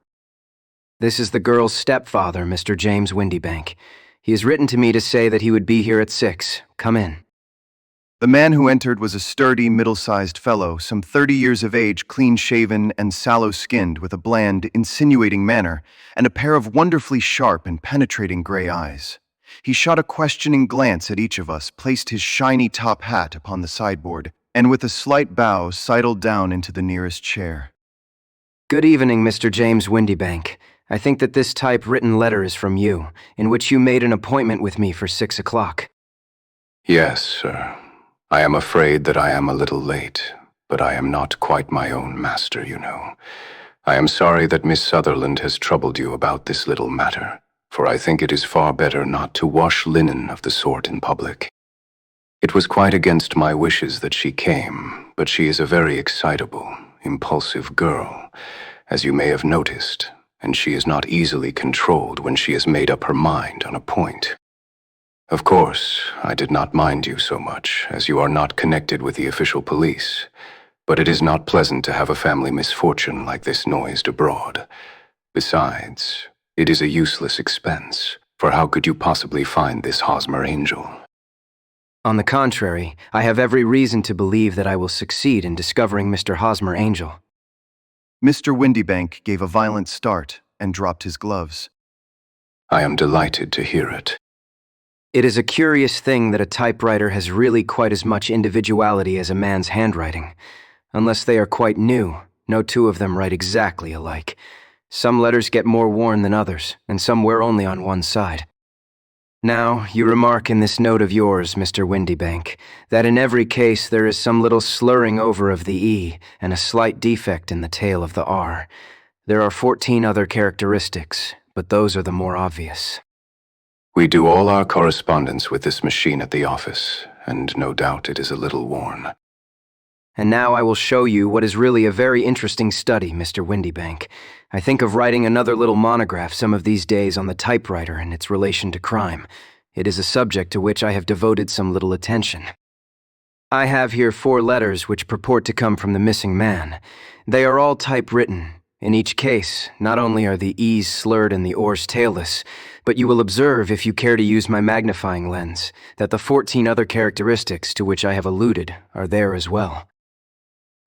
S2: This is the girl's stepfather, Mr. James Windybank. He has written to me to say that he would be here at 6. Come in.
S1: The man who entered was a sturdy, middle-sized fellow, some 30 years of age, clean-shaven and sallow-skinned, with a bland, insinuating manner, and a pair of wonderfully sharp and penetrating gray eyes. He shot a questioning glance at each of us, placed his shiny top hat upon the sideboard, and with a slight bow sidled down into the nearest chair.
S2: Good evening, Mr. James Windybank. I think that this typewritten letter is from you, in which you made an appointment with me for 6 o'clock.
S5: Yes, sir. I am afraid that I am a little late, but I am not quite my own master, you know. I am sorry that Miss Sutherland has troubled you about this little matter, for I think it is far better not to wash linen of the sort in public. It was quite against my wishes that she came, but she is a very excitable, impulsive girl, as you may have noticed, and she is not easily controlled when she has made up her mind on a point. Of course, I did not mind you so much, as you are not connected with the official police, but it is not pleasant to have a family misfortune like this noised abroad. Besides, it is a useless expense, for how could you possibly find this Hosmer angel?
S2: On the contrary, I have every reason to believe that I will succeed in discovering Mr. Hosmer Angel.
S1: Mr. Windybank gave a violent start and dropped his gloves.
S5: I am delighted to hear it.
S2: It is a curious thing that a typewriter has really quite as much individuality as a man's handwriting. Unless they are quite new, no two of them write exactly alike. Some letters get more worn than others, and some wear only on one side. Now, you remark in this note of yours, Mr. Windybank, that in every case there is some little slurring over of the E and a slight defect in the tail of the R. There are 14 other characteristics, but those are the more obvious.
S5: We do all our correspondence with this machine at the office, and no doubt it is a little worn.
S2: And now I will show you what is really a very interesting study, Mr. Windybank. I think of writing another little monograph some of these days on the typewriter and its relation to crime. It is a subject to which I have devoted some little attention. I have here 4 letters which purport to come from the missing man. They are all typewritten. In each case, not only are the E's slurred and the O's tailless, but you will observe, if you care to use my magnifying lens, that the 14 other characteristics to which I have alluded are there as well.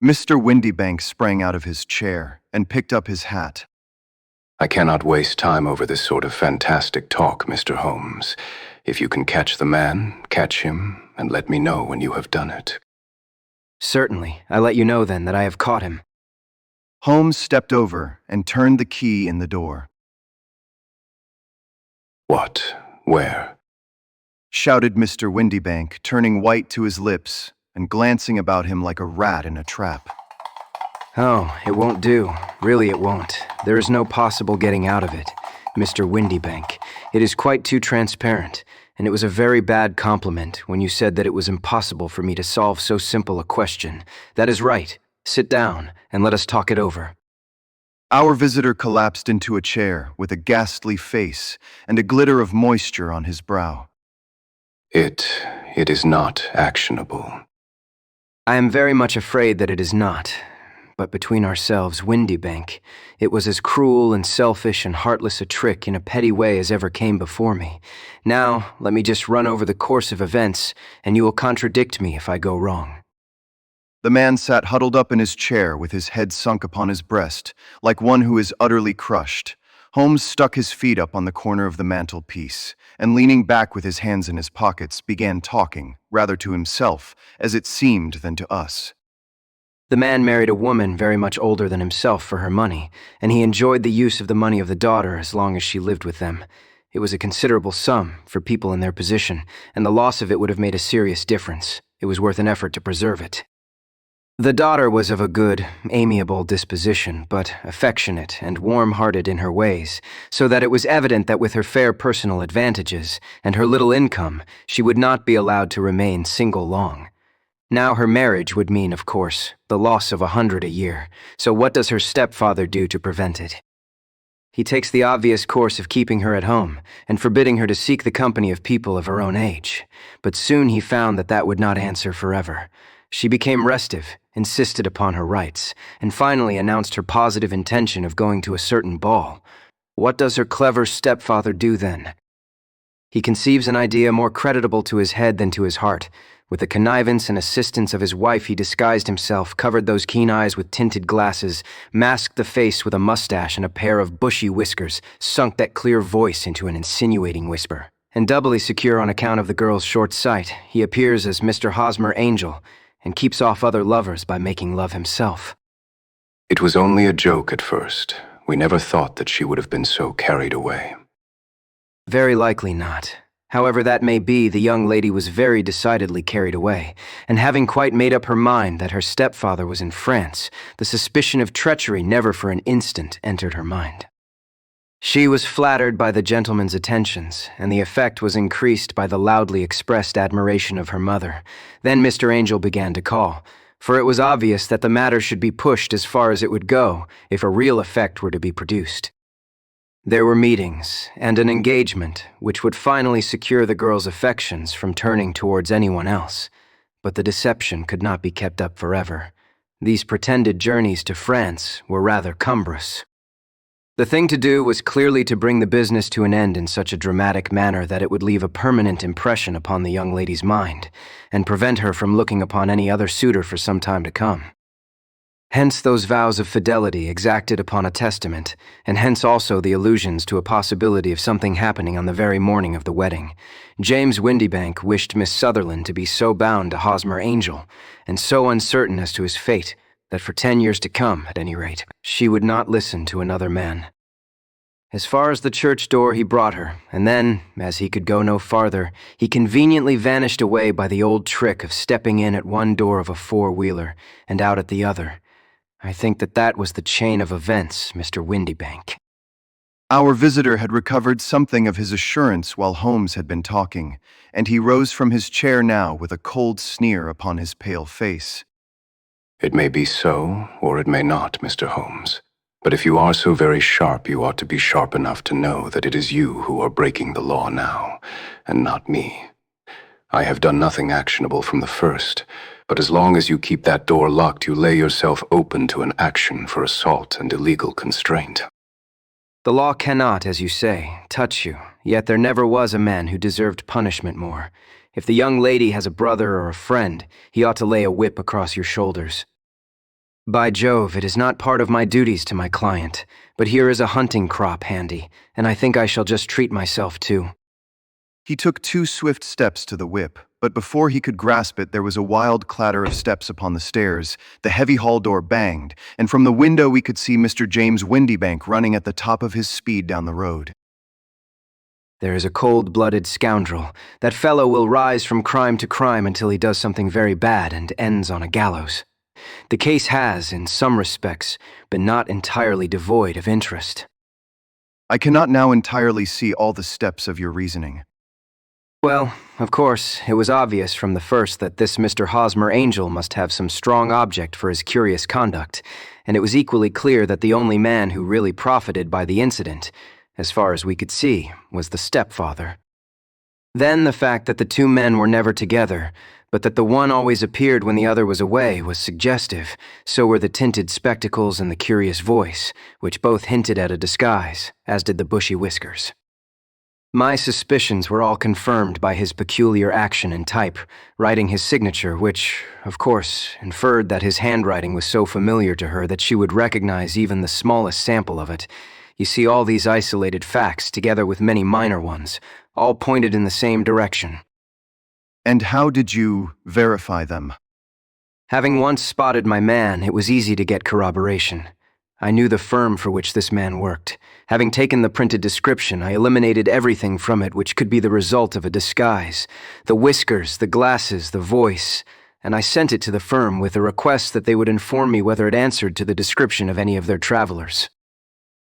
S1: Mr. Windybank sprang out of his chair and picked up his hat.
S5: I cannot waste time over this sort of fantastic talk, Mr. Holmes. If you can catch the man, catch him, and let me know when you have done it.
S2: Certainly. I let you know then that I have caught him.
S1: Holmes stepped over and turned the key in the door.
S5: What? Where?
S1: Shouted Mr. Windybank, turning white to his lips and glancing about him like a rat in a trap.
S2: Oh, it won't do. Really, it won't. There is no possible getting out of it, Mr. Windybank. It is quite too transparent, and it was a very bad compliment when you said that it was impossible for me to solve so simple a question. That is right. Sit down, and let us talk it over.
S1: Our visitor collapsed into a chair with a ghastly face and a glitter of moisture on his brow.
S5: It is not actionable.
S2: I am very much afraid that it is not. But between ourselves, Windybank, it was as cruel and selfish and heartless a trick in a petty way as ever came before me. Now, let me just run over the course of events, and you will contradict me if I go wrong.
S1: The man sat huddled up in his chair with his head sunk upon his breast, like one who is utterly crushed. Holmes stuck his feet up on the corner of the mantelpiece, and leaning back with his hands in his pockets, began talking, rather to himself, as it seemed, than to us.
S2: The man married a woman very much older than himself for her money, and he enjoyed the use of the money of the daughter as long as she lived with them. It was a considerable sum for people in their position, and the loss of it would have made a serious difference. It was worth an effort to preserve it. The daughter was of a good, amiable disposition, but affectionate and warm-hearted in her ways, so that it was evident that with her fair personal advantages and her little income, she would not be allowed to remain single long. Now her marriage would mean, of course, the loss of 100 a year, so what does her stepfather do to prevent it? He takes the obvious course of keeping her at home and forbidding her to seek the company of people of her own age, but soon he found that that would not answer forever. She became restive, insisted upon her rights, and finally announced her positive intention of going to a certain ball. What does her clever stepfather do then? He conceives an idea more creditable to his head than to his heart. With the connivance and assistance of his wife, he disguised himself, covered those keen eyes with tinted glasses, masked the face with a mustache and a pair of bushy whiskers, sunk that clear voice into an insinuating whisper. And doubly secure on account of the girl's short sight, he appears as Mr. Hosmer Angel, and keeps off other lovers by making love himself.
S5: It was only a joke at first. We never thought that she would have been so carried away.
S2: Very likely not. However that may be, the young lady was very decidedly carried away, and having quite made up her mind that her stepfather was in France, the suspicion of treachery never for an instant entered her mind. She was flattered by the gentleman's attentions, and the effect was increased by the loudly expressed admiration of her mother. Then Mr. Angel began to call, for it was obvious that the matter should be pushed as far as it would go if a real effect were to be produced. There were meetings, and an engagement, which would finally secure the girl's affections from turning towards anyone else. But the deception could not be kept up forever. These pretended journeys to France were rather cumbrous. The thing to do was clearly to bring the business to an end in such a dramatic manner that it would leave a permanent impression upon the young lady's mind, and prevent her from looking upon any other suitor for some time to come. Hence those vows of fidelity exacted upon a testament, and hence also the allusions to a possibility of something happening on the very morning of the wedding. James Windybank wished Miss Sutherland to be so bound to Hosmer Angel, and so uncertain as to his fate, that for 10 years to come, at any rate, she would not listen to another man. As far as the church door he brought her, and then, as he could go no farther, he conveniently vanished away by the old trick of stepping in at one door of a four-wheeler and out at the other. I think that that was the chain of events, Mr. Windybank.
S1: Our visitor had recovered something of his assurance while Holmes had been talking, and he rose from his chair now with a cold sneer upon his pale face.
S7: It may be so, or it may not, Mr. Holmes. But if you are so very sharp, you ought to be sharp enough to know that it is you who are breaking the law now, and not me. I have done nothing actionable from the first, but as long as you keep that door locked, you lay yourself open to an action for assault and illegal constraint.
S2: The law cannot, as you say, touch you, yet there never was a man who deserved punishment more. If the young lady has a brother or a friend, he ought to lay a whip across your shoulders. By Jove, it is not part of my duties to my client, but here is a hunting crop handy, and I think I shall just treat myself too.
S1: He took 2 swift steps to the whip, but before he could grasp it there was a wild clatter of steps upon the stairs, the heavy hall door banged, and from the window we could see Mr. James Windybank running at the top of his speed down the road.
S2: There is a cold-blooded scoundrel. That fellow will rise from crime to crime until he does something very bad and ends on a gallows. The case has, in some respects, been not entirely devoid of interest.
S1: I cannot now entirely see all the steps of your reasoning.
S2: Well, of course, it was obvious from the first that this Mr. Hosmer Angel must have some strong object for his curious conduct, and it was equally clear that the only man who really profited by the incident, as far as we could see, was the stepfather. Then the fact that the 2 men were never together, but that the one always appeared when the other was away, was suggestive. So were the tinted spectacles and the curious voice, which both hinted at a disguise, as did the bushy whiskers. My suspicions were all confirmed by his peculiar action and type, writing his signature, which, of course, inferred that his handwriting was so familiar to her that she would recognize even the smallest sample of it. You see, all these isolated facts, together with many minor ones, all pointed in the same direction.
S1: And how did you verify them?
S2: Having once spotted my man, it was easy to get corroboration. I knew the firm for which this man worked. Having taken the printed description, I eliminated everything from it which could be the result of a disguise. The whiskers, the glasses, the voice, and I sent it to the firm with a request that they would inform me whether it answered to the description of any of their travelers.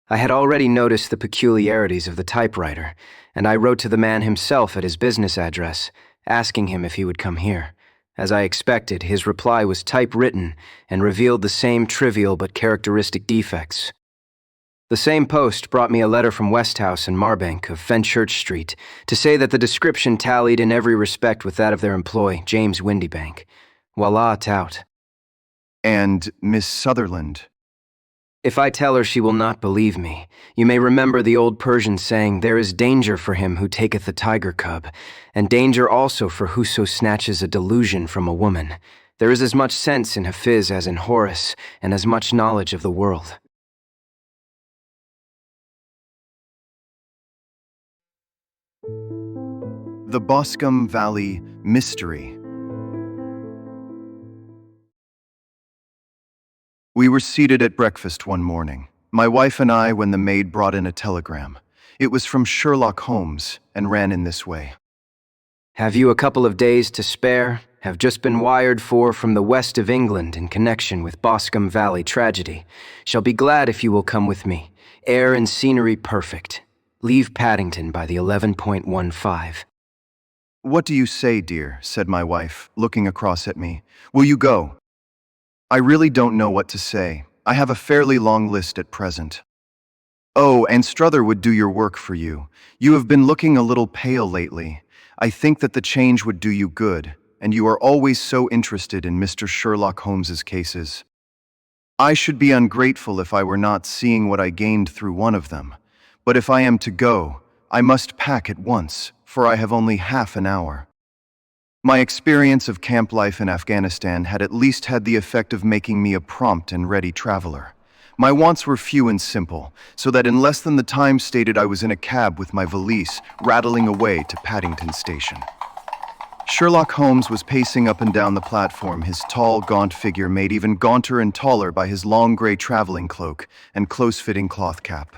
S2: I had already noticed the peculiarities of the typewriter, and I wrote to the man himself at his business address, asking him if he would come here. As I expected, his reply was typewritten and revealed the same trivial but characteristic defects. The same post brought me a letter from Westhouse and Marbank of Fenchurch Street to say that the description tallied in every respect with that of their employee, James Windybank. Voila, tout.
S1: And Miss Sutherland?
S2: If I tell her, she will not believe me. You may remember the old Persian saying, "There is danger for him who taketh the tiger cub, and danger also for whoso snatches a delusion from a woman." There is as much sense in Hafiz as in Horace, and as much knowledge of the world.
S1: The Boscombe Valley Mystery. We were seated at breakfast one morning, my wife and I, when the maid brought in a telegram. It was from Sherlock Holmes, and ran in this way.
S2: Have you a couple of days to spare? Have just been wired for from the west of England in connection with Boscombe Valley tragedy. Shall be glad if you will come with me. Air and scenery perfect. Leave Paddington by the 11.15.
S1: What do you say, dear? Said my wife, looking across at me. Will you go? I really don't know what to say. I have a fairly long list at present. Oh, and Struther would do your work for you. You have been looking a little pale lately. I think that the change would do you good, and you are always so interested in Mr. Sherlock Holmes's cases. I should be ungrateful if I were not seeing what I gained through one of them. But if I am to go, I must pack at once, for I have only half an hour. My experience of camp life in Afghanistan had at least had the effect of making me a prompt and ready traveler. My wants were few and simple, so that in less than the time stated I was in a cab with my valise, rattling away to Paddington Station. Sherlock Holmes was pacing up and down the platform, his tall, gaunt figure made even gaunter and taller by his long gray traveling cloak and close-fitting cloth cap.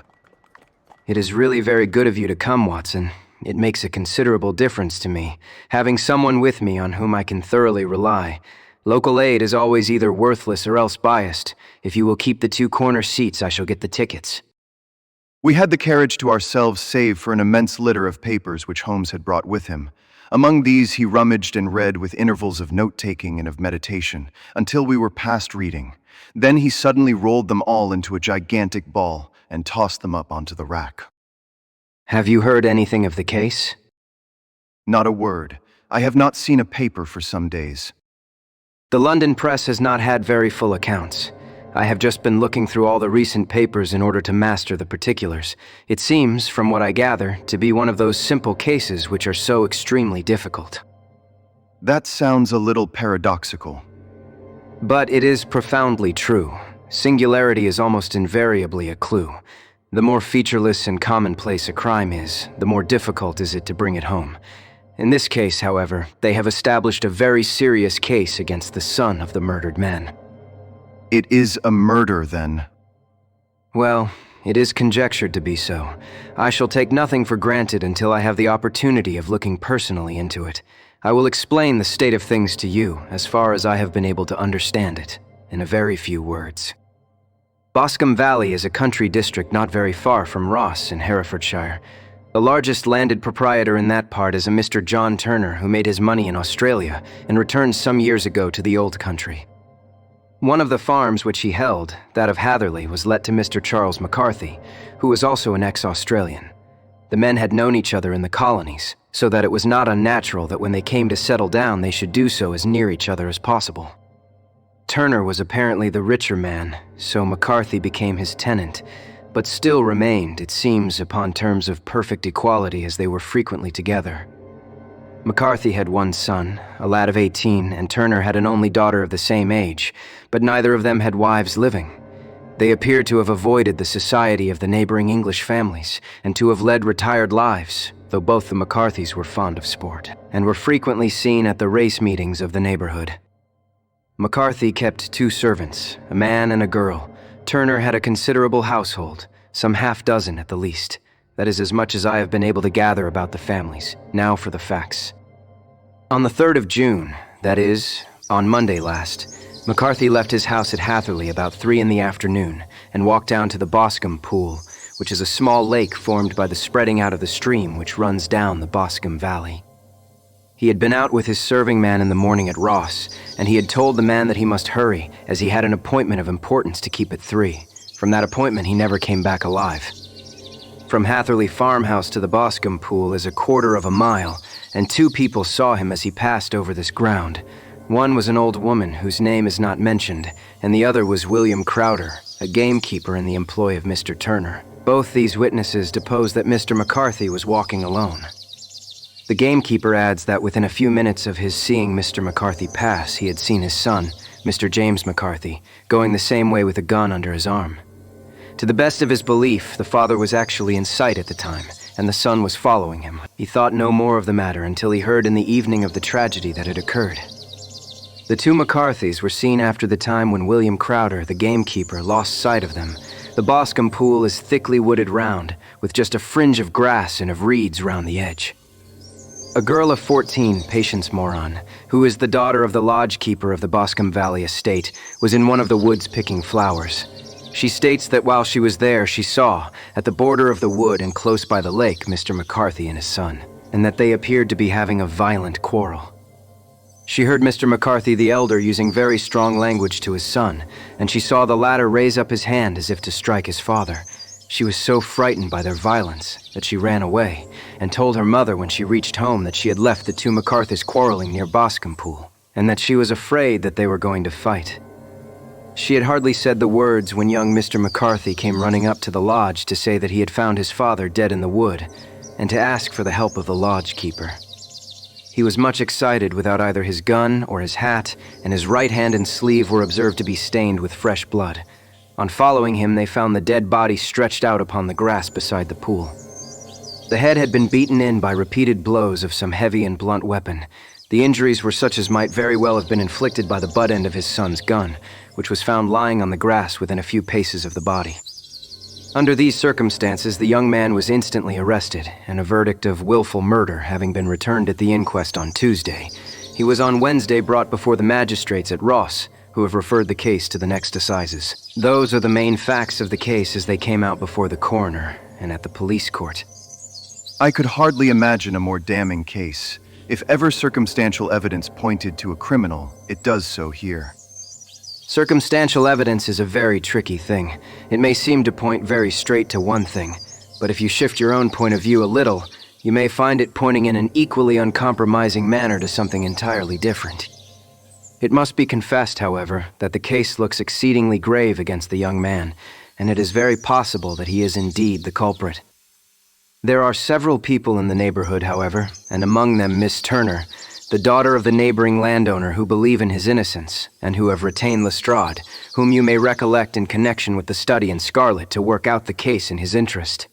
S2: It is really very good of you to come, Watson. It makes a considerable difference to me, having someone with me on whom I can thoroughly rely. Local aid is always either worthless or else biased. If you will keep the 2 corner seats, I shall get the tickets.
S1: We had the carriage to ourselves save for an immense litter of papers which Holmes had brought with him. Among these he rummaged and read with intervals of note-taking and of meditation, until we were past reading. Then he suddenly rolled them all into a gigantic ball and tossed them up onto the rack.
S2: Have you heard anything of the case?
S1: Not a word. I have not seen a paper for some days.
S2: The London press has not had very full accounts. I have just been looking through all the recent papers in order to master the particulars. It seems, from what I gather, to be one of those simple cases which are so extremely difficult.
S1: That sounds a little paradoxical.
S2: But it is profoundly true. Singularity is almost invariably a clue. The more featureless and commonplace a crime is, the more difficult is it to bring it home. In this case, however, they have established a very serious case against the son of the murdered man.
S1: It is a murder, then.
S2: Well, it is conjectured to be so. I shall take nothing for granted until I have the opportunity of looking personally into it. I will explain the state of things to you, as far as I have been able to understand it, in a very few words. Boscombe Valley is a country district not very far from Ross in Herefordshire. The largest landed proprietor in that part is a Mr. John Turner, who made his money in Australia and returned some years ago to the old country. One of the farms which he held, that of Hatherley, was let to Mr. Charles McCarthy, who was also an ex-Australian. The men had known each other in the colonies, so that it was not unnatural that when they came to settle down they should do so as near each other as possible. Turner was apparently the richer man, so McCarthy became his tenant, but still remained, it seems, upon terms of perfect equality as they were frequently together. McCarthy had one son, a lad of 18, and Turner had an only daughter of the same age, but neither of them had wives living. They appeared to have avoided the society of the neighboring English families, and to have led retired lives, though both the McCarthys were fond of sport, and were frequently seen at the race meetings of the neighborhood. McCarthy kept 2 servants, a man and a girl. Turner had a considerable household, some half-dozen at the least. That is as much as I have been able to gather about the families. Now for the facts. On the 3rd of June, that is, on Monday last, McCarthy left his house at Hatherley about 3 in the afternoon and walked down to the Boscombe Pool, which is a small lake formed by the spreading out of the stream which runs down the Boscombe Valley. He had been out with his serving man in the morning at Ross, and he had told the man that he must hurry, as he had an appointment of importance to keep at 3. From that appointment he never came back alive. From Hatherley farmhouse to the Boscombe Pool is a quarter of a mile, and 2 people saw him as he passed over this ground. One was an old woman whose name is not mentioned, and the other was William Crowder, a gamekeeper in the employ of Mr. Turner. Both these witnesses depose that Mr. McCarthy was walking alone. The gamekeeper adds that within a few minutes of his seeing Mr. McCarthy pass, he had seen his son, Mr. James McCarthy, going the same way with a gun under his arm. To the best of his belief, the father was actually in sight at the time, and the son was following him. He thought no more of the matter until he heard in the evening of the tragedy that had occurred. The 2 McCarthys were seen after the time when William Crowder, the gamekeeper, lost sight of them. The Boscombe Pool is thickly wooded round, with just a fringe of grass and of reeds round the edge. A girl of 14, Patience Moran, who is the daughter of the lodge keeper of the Boscombe Valley estate, was in one of the woods picking flowers. She states that while she was there, she saw, at the border of the wood and close by the lake, Mr. McCarthy and his son, and that they appeared to be having a violent quarrel. She heard Mr. McCarthy the elder using very strong language to his son, and she saw the latter raise up his hand as if to strike his father. She was so frightened by their violence that she ran away, and told her mother when she reached home that she had left the 2 McCarthys quarreling near Boscombe Pool, and that she was afraid that they were going to fight. She had hardly said the words when young Mr. McCarthy came running up to the lodge to say that he had found his father dead in the wood, and to ask for the help of the lodge keeper. He was much excited without either his gun or his hat, and his right hand and sleeve were observed to be stained with fresh blood. On following him, they found the dead body stretched out upon the grass beside the pool. The head had been beaten in by repeated blows of some heavy and blunt weapon. The injuries were such as might very well have been inflicted by the butt end of his son's gun, which was found lying on the grass within a few paces of the body. Under these circumstances, the young man was instantly arrested, and a verdict of willful murder having been returned at the inquest on Tuesday, he was on Wednesday brought before the magistrates at Ross, who have referred the case to the next assizes. Those are the main facts of the case as they came out before the coroner, and at the police court.
S1: I could hardly imagine a more damning case. If ever circumstantial evidence pointed to a criminal, it does so here.
S2: Circumstantial evidence is a very tricky thing. It may seem to point very straight to one thing, but if you shift your own point of view a little, you may find it pointing in an equally uncompromising manner to something entirely different. It must be confessed, however, that the case looks exceedingly grave against the young man, and it is very possible that he is indeed the culprit. There are several people in the neighborhood, however, and among them Miss Turner, the daughter of the neighboring landowner, who believe in his innocence, and who have retained Lestrade, whom you may recollect in connection with the study in Scarlet, to work out the case in his interest.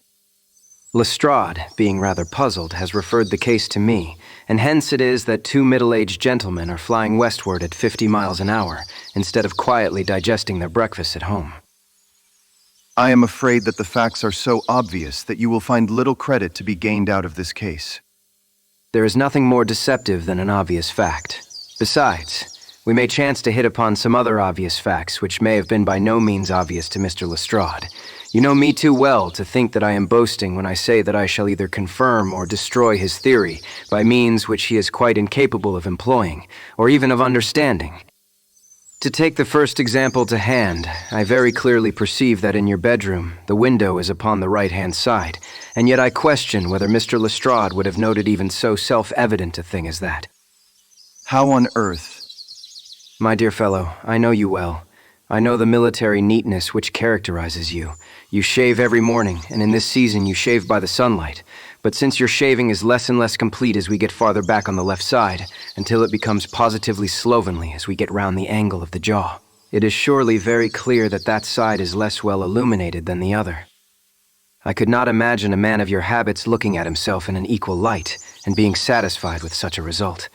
S2: Lestrade, being rather puzzled, has referred the case to me, and hence it is that two middle-aged gentlemen are flying westward at 50 miles an hour, instead of quietly digesting their breakfast at home.
S1: I am afraid that the facts are so obvious that you will find little credit to be gained out of this case.
S2: There is nothing more deceptive than an obvious fact. Besides, we may chance to hit upon some other obvious facts which may have been by no means obvious to Mr. Lestrade. You know me too well to think that I am boasting when I say that I shall either confirm or destroy his theory by means which he is quite incapable of employing, or even of understanding. To take the first example to hand, I very clearly perceive that in your bedroom, the window is upon the right-hand side, and yet I question whether Mr. Lestrade would have noted even so self-evident a thing as that.
S1: How on earth?
S2: My dear fellow, I know you well. I know the military neatness which characterizes you. You shave every morning, and in this season you shave by the sunlight. But since your shaving is less and less complete as we get farther back on the left side, until it becomes positively slovenly as we get round the angle of the jaw, it is surely very clear that that side is less well illuminated than the other. I could not imagine a man of your habits looking at himself in an equal light and being satisfied with such a result.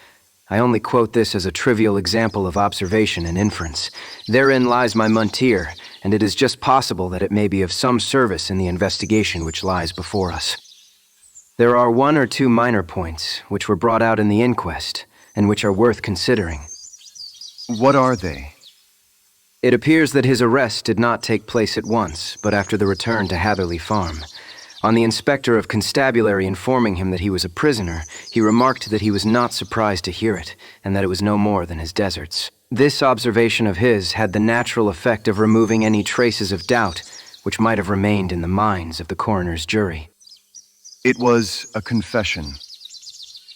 S2: I only quote this as a trivial example of observation and inference. Therein lies my montier, and it is just possible that it may be of some service in the investigation which lies before us. There are one or two minor points which were brought out in the inquest, and which are worth considering.
S1: What are they?
S2: It appears that his arrest did not take place at once, but after the return to Hatherley Farm. On the inspector of constabulary informing him that he was a prisoner, he remarked that he was not surprised to hear it, and that it was no more than his deserts. This observation of his had the natural effect of removing any traces of doubt which might have remained in the minds of the coroner's jury.
S1: It was a confession.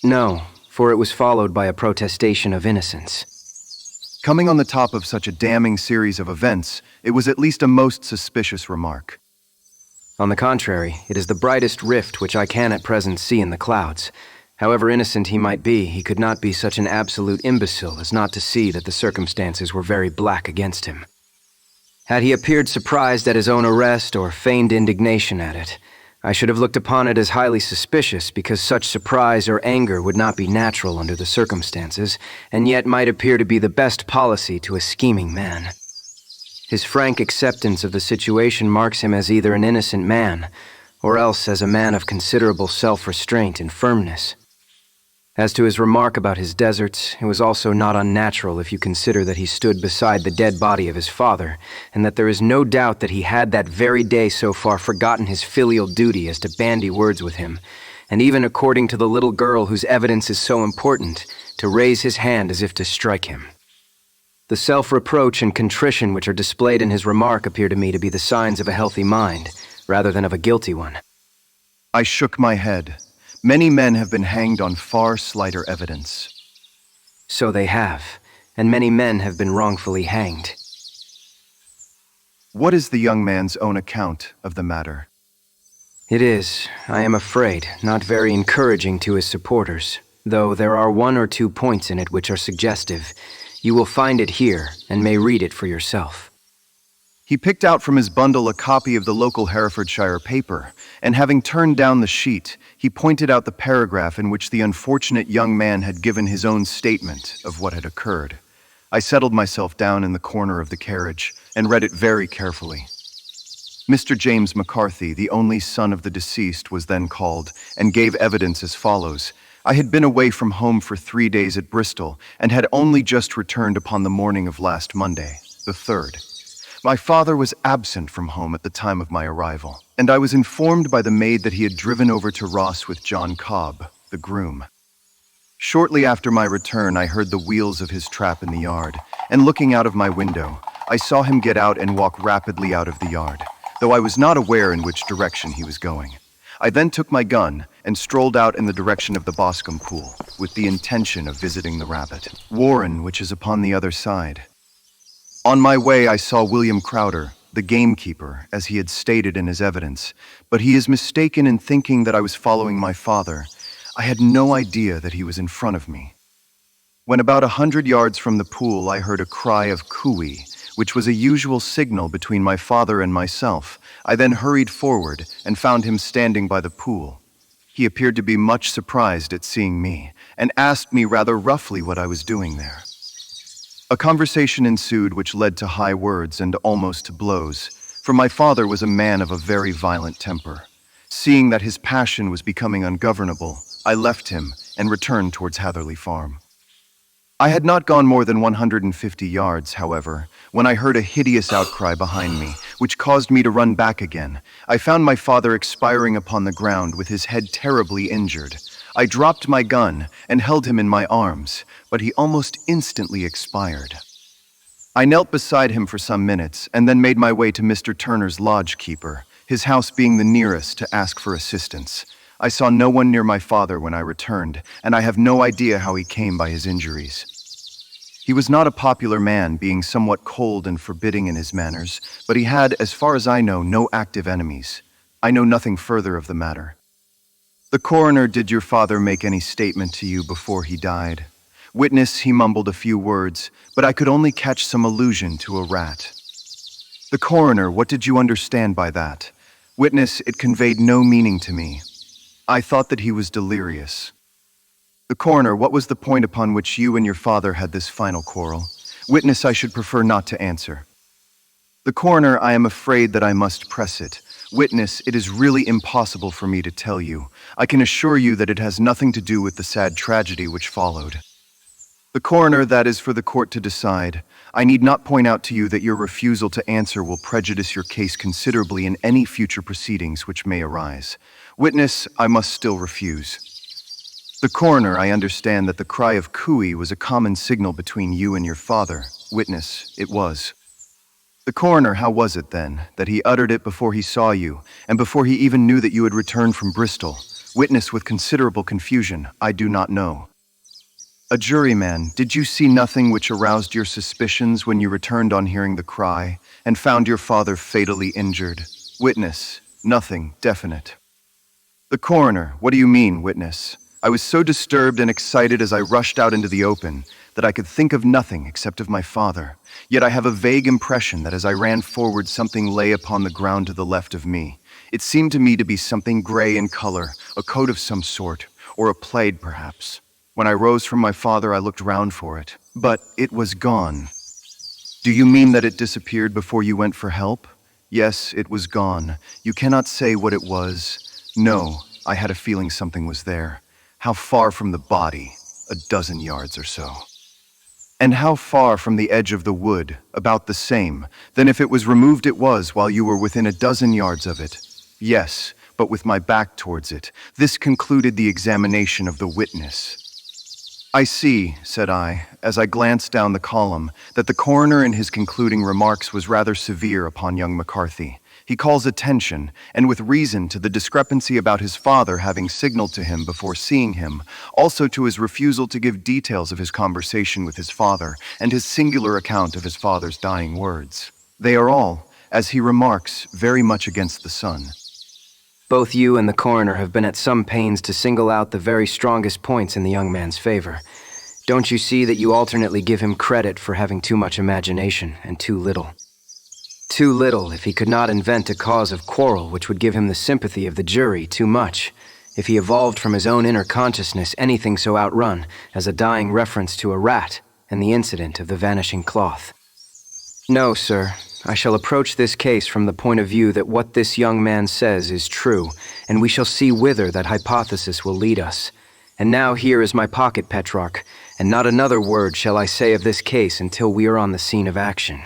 S2: No, for it was followed by a protestation of innocence.
S1: Coming on the top of such a damning series of events, it was at least a most suspicious remark.
S2: On the contrary, it is the brightest rift which I can at present see in the clouds. However innocent he might be, he could not be such an absolute imbecile as not to see that the circumstances were very black against him. Had he appeared surprised at his own arrest or feigned indignation at it, I should have looked upon it as highly suspicious, because such surprise or anger would not be natural under the circumstances, and yet might appear to be the best policy to a scheming man. His frank acceptance of the situation marks him as either an innocent man, or else as a man of considerable self-restraint and firmness. As to his remark about his deserts, it was also not unnatural if you consider that he stood beside the dead body of his father, and that there is no doubt that he had that very day so far forgotten his filial duty as to bandy words with him, and even according to the little girl whose evidence is so important, to raise his hand as if to strike him. The self-reproach and contrition which are displayed in his remark appear to me to be the signs of a healthy mind, rather than of a guilty one.
S1: I shook my head. Many men have been hanged on far slighter evidence.
S2: So they have, and many men have been wrongfully hanged.
S1: What is the young man's own account of the matter?
S2: It is, I am afraid, not very encouraging to his supporters, though there are one or two points in it which are suggestive. You will find it here, and may read it for yourself.
S1: He picked out from his bundle a copy of the local Herefordshire paper, and having turned down the sheet, he pointed out the paragraph in which the unfortunate young man had given his own statement of what had occurred. I settled myself down in the corner of the carriage, and read it very carefully. Mr. James McCarthy, the only son of the deceased, was then called, and gave evidence as follows. I had been away from home for 3 days at Bristol, and had only just returned upon the morning of last Monday, the 3rd. My father was absent from home at the time of my arrival, and I was informed by the maid that he had driven over to Ross with John Cobb, the groom. Shortly after my return, I heard the wheels of his trap in the yard, and looking out of my window, I saw him get out and walk rapidly out of the yard, though I was not aware in which direction he was going. I then took my gun and strolled out in the direction of the Boscombe Pool, with the intention of visiting the rabbit warren, which is upon the other side. On my way, I saw William Crowder, the gamekeeper, as he had stated in his evidence, but he is mistaken in thinking that I was following my father. I had no idea that he was in front of me. When about 100 yards from the pool, I heard a cry of cooey, which was a usual signal between my father and myself. I then hurried forward and found him standing by the pool. He appeared to be much surprised at seeing me, and asked me rather roughly what I was doing there. A conversation ensued which led to high words and almost to blows, for my father was a man of a very violent temper. Seeing that his passion was becoming ungovernable, I left him and returned towards Hatherley Farm. I had not gone more than 150 yards, however, when I heard a hideous outcry behind me, which caused me to run back again. I found my father expiring upon the ground with his head terribly injured. I dropped my gun and held him in my arms, but he almost instantly expired. I knelt beside him for some minutes and then made my way to Mr. Turner's lodge keeper, his house being the nearest, to ask for assistance. I saw no one near my father when I returned, and I have no idea how he came by his injuries. He was not a popular man, being somewhat cold and forbidding in his manners, but he had, as far as I know, no active enemies. I know nothing further of the matter. The coroner, did your father make any statement to you before he died? Witness, he mumbled a few words, but I could only catch some allusion to a rat. The coroner, what did you understand by that? Witness, it conveyed no meaning to me. I thought that he was delirious. The coroner, what was the point upon which you and your father had this final quarrel? Witness, I should prefer not to answer. The coroner, I am afraid that I must press it. Witness, it is really impossible for me to tell you. I can assure you that it has nothing to do with the sad tragedy which followed. The coroner, that is for the court to decide. I need not point out to you that your refusal to answer will prejudice your case considerably in any future proceedings which may arise. Witness, I must still refuse. The coroner, I understand that the cry of cooey was a common signal between you and your father. Witness, it was. The coroner, how was it then, that he uttered it before he saw you, and before he even knew that you had returned from Bristol? Witness, with considerable confusion, I do not know. A juryman, did you see nothing which aroused your suspicions when you returned on hearing the cry, and found your father fatally injured? Witness, nothing definite. The coroner, what do you mean, witness? I was so disturbed and excited as I rushed out into the open that I could think of nothing except of my father. Yet I have a vague impression that as I ran forward, something lay upon the ground to the left of me. It seemed to me to be something gray in color, a coat of some sort, or a plaid perhaps. When I rose from my father, I looked round for it, but it was gone. Do you mean that it disappeared before you went for help? Yes, it was gone. You cannot say what it was. No, I had a feeling something was there. How far from the body? 12 yards or so. And how far from the edge of the wood? About the same. Then if it was removed, it was while you were within 12 yards of it. Yes, but with my back towards it. This concluded the examination of the witness. I see, said I, as I glanced down the column, that the coroner in his concluding remarks was rather severe upon young McCarthy. He calls attention, and with reason, to the discrepancy about his father having signaled to him before seeing him, also to his refusal to give details of his conversation with his father, and his singular account of his father's dying words. They are all, as he remarks, very much against the son.
S2: Both you and the coroner have been at some pains to single out the very strongest points in the young man's favor. Don't you see that you alternately give him credit for having too much imagination and too little? Too little if he could not invent a cause of quarrel which would give him the sympathy of the jury; too much if he evolved from his own inner consciousness anything so outrun as a dying reference to a rat and the incident of the vanishing cloth. No, sir. I shall approach this case from the point of view that what this young man says is true, and we shall see whither that hypothesis will lead us. And now here is my pocket, Petrarch, and not another word shall I say of this case until we are on the scene of action.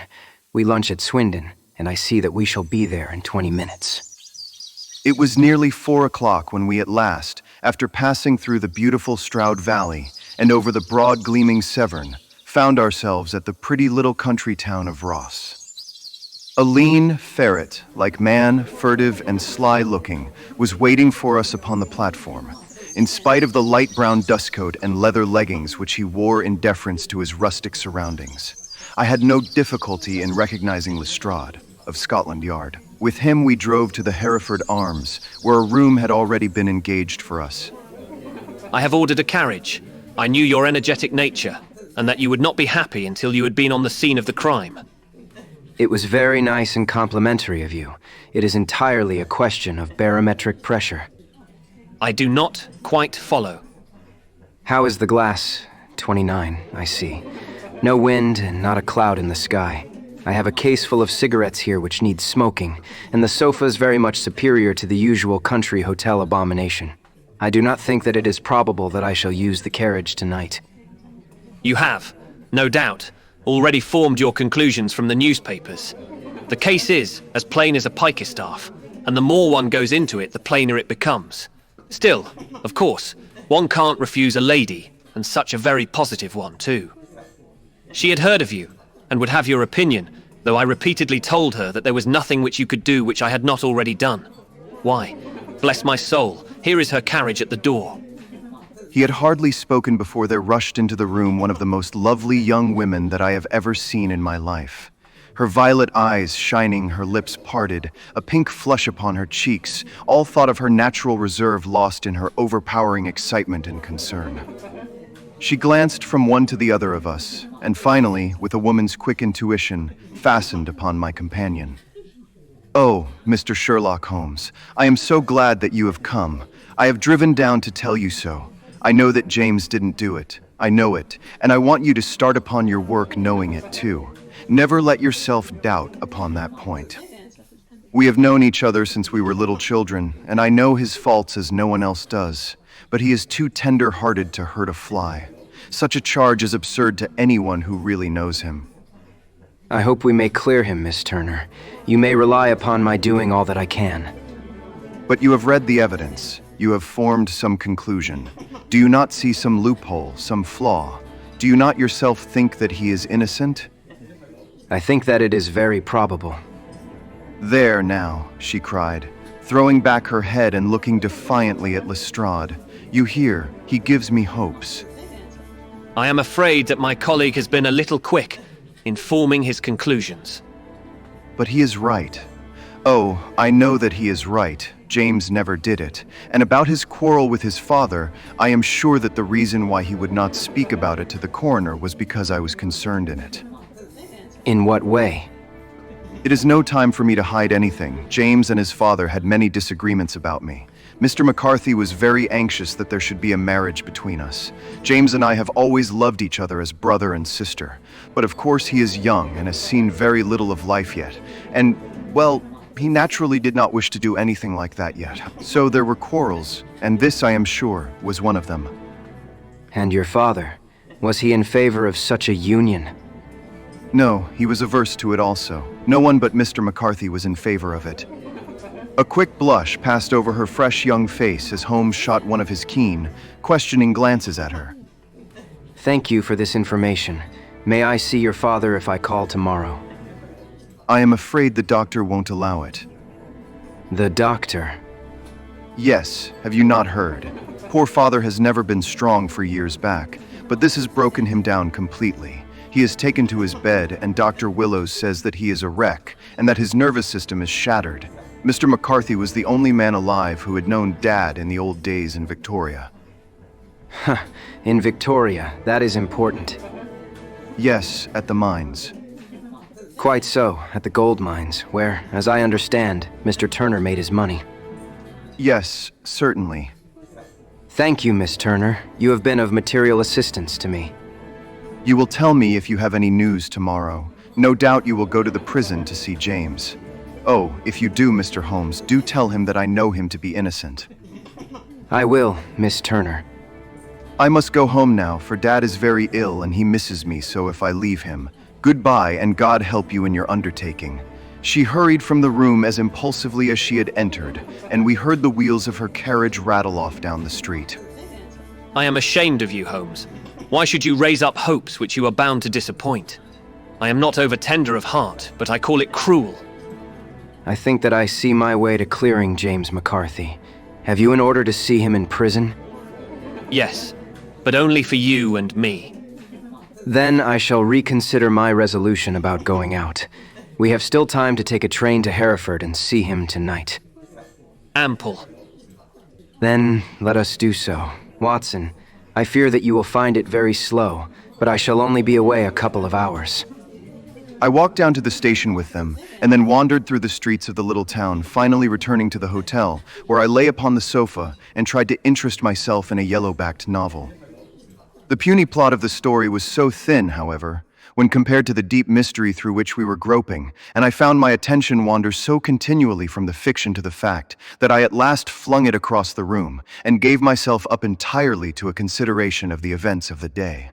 S2: We lunch at Swindon, and I see that we shall be there in 20 minutes.
S1: It was nearly 4 o'clock when we at last, after passing through the beautiful Stroud Valley and over the broad gleaming Severn, found ourselves at the pretty little country town of Ross. A lean ferret, like man, furtive and sly-looking, was waiting for us upon the platform, in spite of the light brown dustcoat and leather leggings which he wore in deference to his rustic surroundings. I had no difficulty in recognizing Lestrade, of Scotland Yard. With him we drove to the Hereford Arms, where a room had already been engaged for us.
S6: I have ordered a carriage. I knew your energetic nature, and that you would not be happy until you had been on the scene of the crime.
S2: It was very nice and complimentary of you. It is entirely a question of barometric pressure.
S6: I do not quite follow.
S2: How is the glass? 29, I see. No wind and not a cloud in the sky. I have a case full of cigarettes here which needs smoking, and the sofa is very much superior to the usual country hotel abomination. I do not think that it is probable that I shall use the carriage tonight.
S6: You have, no doubt, already formed your conclusions from the newspapers. The case is as plain as a pikestaff, and the more one goes into it, the plainer it becomes. Still, of course, one can't refuse a lady, and such a very positive one, too. She had heard of you, and would have your opinion, though I repeatedly told her that there was nothing which you could do which I had not already done. Why, bless my soul, here is her carriage at the door.
S1: He had hardly spoken before there rushed into the room one of the most lovely young women that I have ever seen in my life. Her violet eyes shining, her lips parted, a pink flush upon her cheeks, all thought of her natural reserve lost in her overpowering excitement and concern. She glanced from one to the other of us, and finally, with a woman's quick intuition, fastened upon my companion. "Oh, Mr. Sherlock Holmes, I am so glad that you have come. I have driven down to tell you so. I know that James didn't do it. I know it, and I want you to start upon your work knowing it too. Never let yourself doubt upon that point. We have known each other since we were little children, and I know his faults as no one else does. But he is too tender-hearted to hurt a fly. Such a charge is absurd to anyone who really knows him."
S2: I hope we may clear him, Miss Turner. You may rely upon my doing all that I can.
S1: But you have read the evidence. You have formed some conclusion. Do you not see some loophole, some flaw? Do you not yourself think that he is innocent?
S2: I think that it is very probable.
S1: "There now," she cried, throwing back her head and looking defiantly at Lestrade. "You hear, he gives me hopes."
S6: I am afraid that my colleague has been a little quick in forming his conclusions.
S1: But he is right. Oh, I know that he is right. James never did it. And about his quarrel with his father, I am sure that the reason why he would not speak about it to the coroner was because I was concerned in it.
S2: In what way?
S1: It is no time for me to hide anything. James and his father had many disagreements about me. Mr. McCarthy was very anxious that there should be a marriage between us. James and I have always loved each other as brother and sister. But of course he is young and has seen very little of life yet. And, well, he naturally did not wish to do anything like that yet. So there were quarrels, and this, I am sure, was one of them.
S2: And your father? Was he in favor of such a union?
S1: No, he was averse to it also. No one but Mr. McCarthy was in favor of it. A quick blush passed over her fresh young face as Holmes shot one of his keen, questioning glances at her.
S2: Thank you for this information. May I see your father if I call tomorrow?
S1: I am afraid the doctor won't allow it.
S2: The doctor?
S1: Yes, have you not heard? Poor father has never been strong for years back, but this has broken him down completely. He is taken to his bed, and Dr. Willows says that he is a wreck and that his nervous system is shattered. Mr. McCarthy was the only man alive who had known Dad in the old days in Victoria.
S2: Huh, in Victoria, that is important.
S1: Yes, at the mines.
S2: Quite so, at the gold mines, where, as I understand, Mr. Turner made his money.
S1: Yes, certainly.
S2: Thank you, Miss Turner. You have been of material assistance to me.
S1: You will tell me if you have any news tomorrow. No doubt you will go to the prison to see James. Oh, if you do, Mr. Holmes, do tell him that I know him to be innocent.
S2: I will, Miss Turner.
S1: I must go home now, for Dad is very ill and he misses me, so if I leave him, Goodbye, and God help you in your undertaking." She hurried from the room as impulsively as she had entered, and we heard the wheels of her carriage rattle off down the street.
S6: I am ashamed of you, Holmes. Why should you raise up hopes which you are bound to disappoint? I am not over-tender of heart, but I call it cruel.
S2: I think that I see my way to clearing James McCarthy. Have you an order to see him in prison?
S6: Yes, but only for you and me.
S2: Then I shall reconsider my resolution about going out. We have still time to take a train to Hereford and see him tonight.
S6: Ample.
S2: Then let us do so. Watson, I fear that you will find it very slow, but I shall only be away a couple of hours.
S1: I walked down to the station with them, and then wandered through the streets of the little town, finally returning to the hotel, where I lay upon the sofa and tried to interest myself in a yellow-backed novel. The puny plot of the story was so thin, however, when compared to the deep mystery through which we were groping, and I found my attention wander so continually from the fiction to the fact that I at last flung it across the room and gave myself up entirely to a consideration of the events of the day.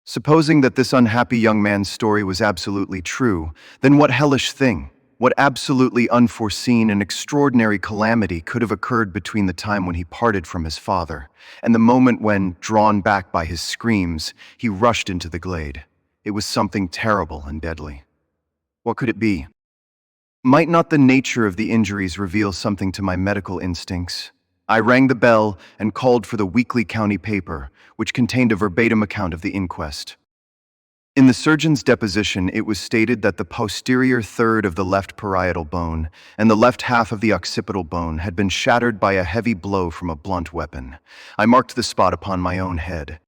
S1: Supposing that this unhappy young man's story was absolutely true, then what hellish thing, what absolutely unforeseen and extraordinary calamity could have occurred between the time when he parted from his father and the moment when, drawn back by his screams, he rushed into the glade? It was something terrible and deadly. What could it be? Might not the nature of the injuries reveal something to my medical instincts? I rang the bell and called for the weekly county paper, which contained a verbatim account of the inquest. In the surgeon's deposition, it was stated that the posterior third of the left parietal bone and the left half of the occipital bone had been shattered by a heavy blow from a blunt weapon. I marked the spot upon my own head.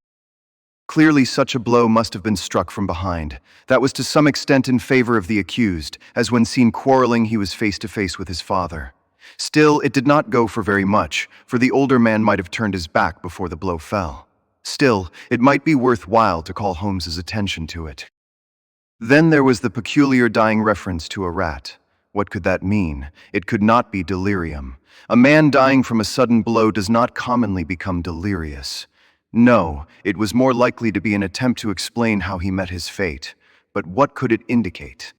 S1: Clearly, such a blow must have been struck from behind. That was to some extent in favor of the accused, as when seen quarreling, he was face to face with his father. Still, it did not go for very much, for the older man might have turned his back before the blow fell. Still, it might be worthwhile to call Holmes's attention to it. Then there was the peculiar dying reference to a rat. What could that mean? It could not be delirium. A man dying from a sudden blow does not commonly become delirious. No, it was more likely to be an attempt to explain how he met his fate. But what could it indicate?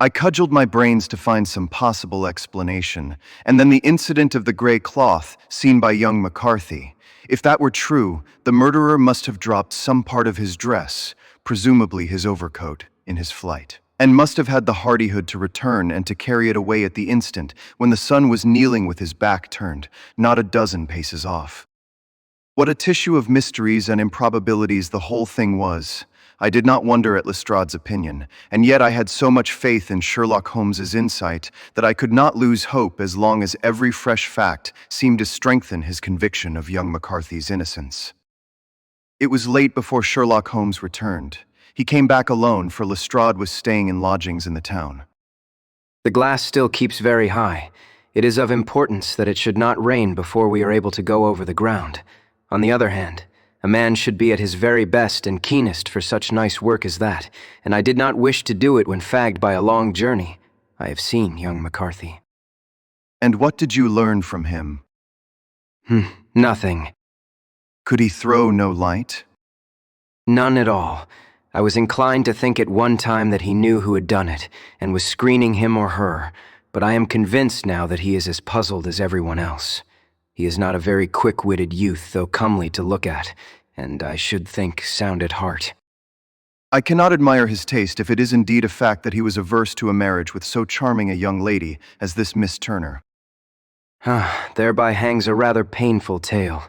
S1: I cudgeled my brains to find some possible explanation, and then the incident of the gray cloth seen by young McCarthy. If that were true, the murderer must have dropped some part of his dress, presumably his overcoat, in his flight, and must have had the hardihood to return and to carry it away at the instant when the sun was kneeling with his back turned, not a dozen paces off. What a tissue of mysteries and improbabilities the whole thing was. I did not wonder at Lestrade's opinion, and yet I had so much faith in Sherlock Holmes's insight that I could not lose hope as long as every fresh fact seemed to strengthen his conviction of young McCarthy's innocence. It was late before Sherlock Holmes returned. He came back alone, for Lestrade was staying in lodgings in the town.
S2: The glass still keeps very high. It is of importance that it should not rain before we are able to go over the ground. On the other hand, a man should be at his very best and keenest for such nice work as that, and I did not wish to do it when fagged by a long journey. I have seen young McCarthy.
S1: And what did you learn from him?
S2: Nothing.
S1: Could he throw no light?
S2: None at all. I was inclined to think at one time that he knew who had done it, and was screening him or her, but I am convinced now that he is as puzzled as everyone else. He is not a very quick-witted youth, though comely to look at, and I should think sound at heart.
S1: I cannot admire his taste if it is indeed a fact that he was averse to a marriage with so charming a young lady as this Miss Turner.
S2: Thereby hangs a rather painful tale.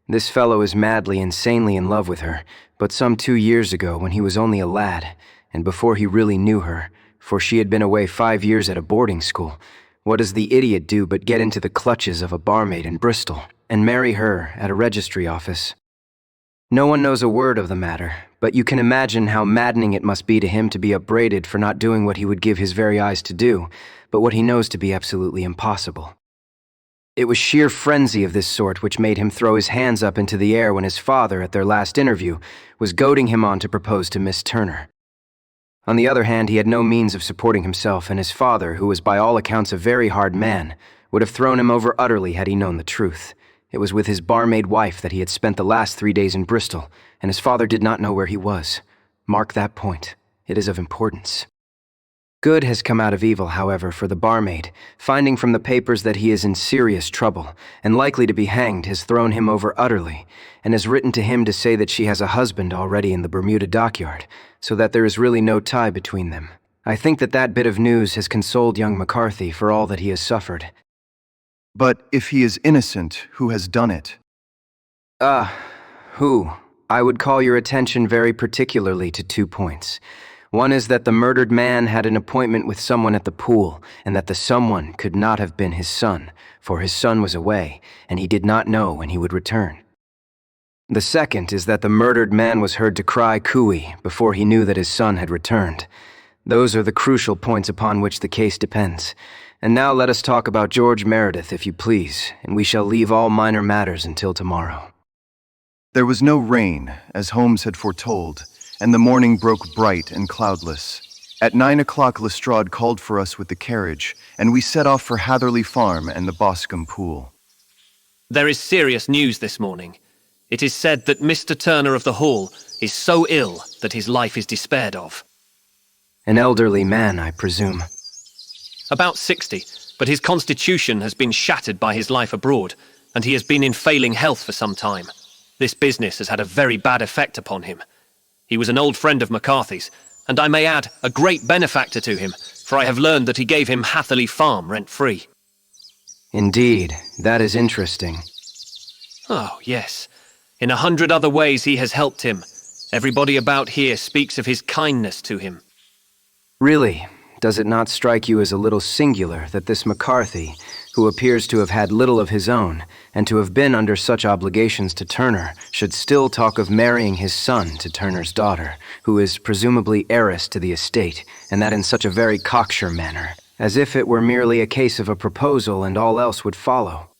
S2: This fellow is madly, insanely in love with her, but some 2 years ago, when he was only a lad, and before he really knew her, for she had been away 5 years at a boarding school, what does the idiot do but get into the clutches of a barmaid in Bristol, and marry her at a registry office? No one knows a word of the matter, but you can imagine how maddening it must be to him to be upbraided for not doing what he would give his very eyes to do, but what he knows to be absolutely impossible. It was sheer frenzy of this sort which made him throw his hands up into the air when his father, at their last interview, was goading him on to propose to Miss Turner. On the other hand, he had no means of supporting himself, and his father, who was by all accounts a very hard man, would have thrown him over utterly had he known the truth. It was with his barmaid wife that he had spent the last 3 days in Bristol, and his father did not know where he was. Mark that point. It is of importance. Good has come out of evil, however, for the barmaid. Finding from the papers that he is in serious trouble and likely to be hanged has thrown him over utterly, and has written to him to say that she has a husband already in the Bermuda dockyard, so that there is really no tie between them. I think that that bit of news has consoled young McCarthy for all that he has suffered.
S1: But if he is innocent, who has done it?
S2: Who? I would call your attention very particularly to 2 points. One is that the murdered man had an appointment with someone at the pool, and that the someone could not have been his son, for his son was away, and he did not know when he would return. The second is that the murdered man was heard to cry cooey before he knew that his son had returned. Those are the crucial points upon which the case depends. And now let us talk about George Meredith, if you please, and we shall leave all minor matters until tomorrow.
S1: There was no rain, as Holmes had foretold, and the morning broke bright and cloudless. At 9 o'clock Lestrade called for us with the carriage, and we set off for Hatherley Farm and the Boscombe Pool.
S6: There is serious news this morning. It is said that Mr. Turner of the Hall is so ill that his life is despaired of.
S2: An elderly man, I presume.
S6: About 60, but his constitution has been shattered by his life abroad, and he has been in failing health for some time. This business has had a very bad effect upon him. He was an old friend of McCarthy's, and I may add, a great benefactor to him, for I have learned that he gave him Hatherley Farm rent-free.
S2: Indeed, that is interesting.
S6: Oh, yes. In 100 other ways he has helped him. Everybody about here speaks of his kindness to him.
S2: Really, does it not strike you as a little singular that this McCarthy, who appears to have had little of his own, and to have been under such obligations to Turner, should still talk of marrying his son to Turner's daughter, who is presumably heiress to the estate, and that in such a very cocksure manner, as if it were merely a case of a proposal and all else would follow?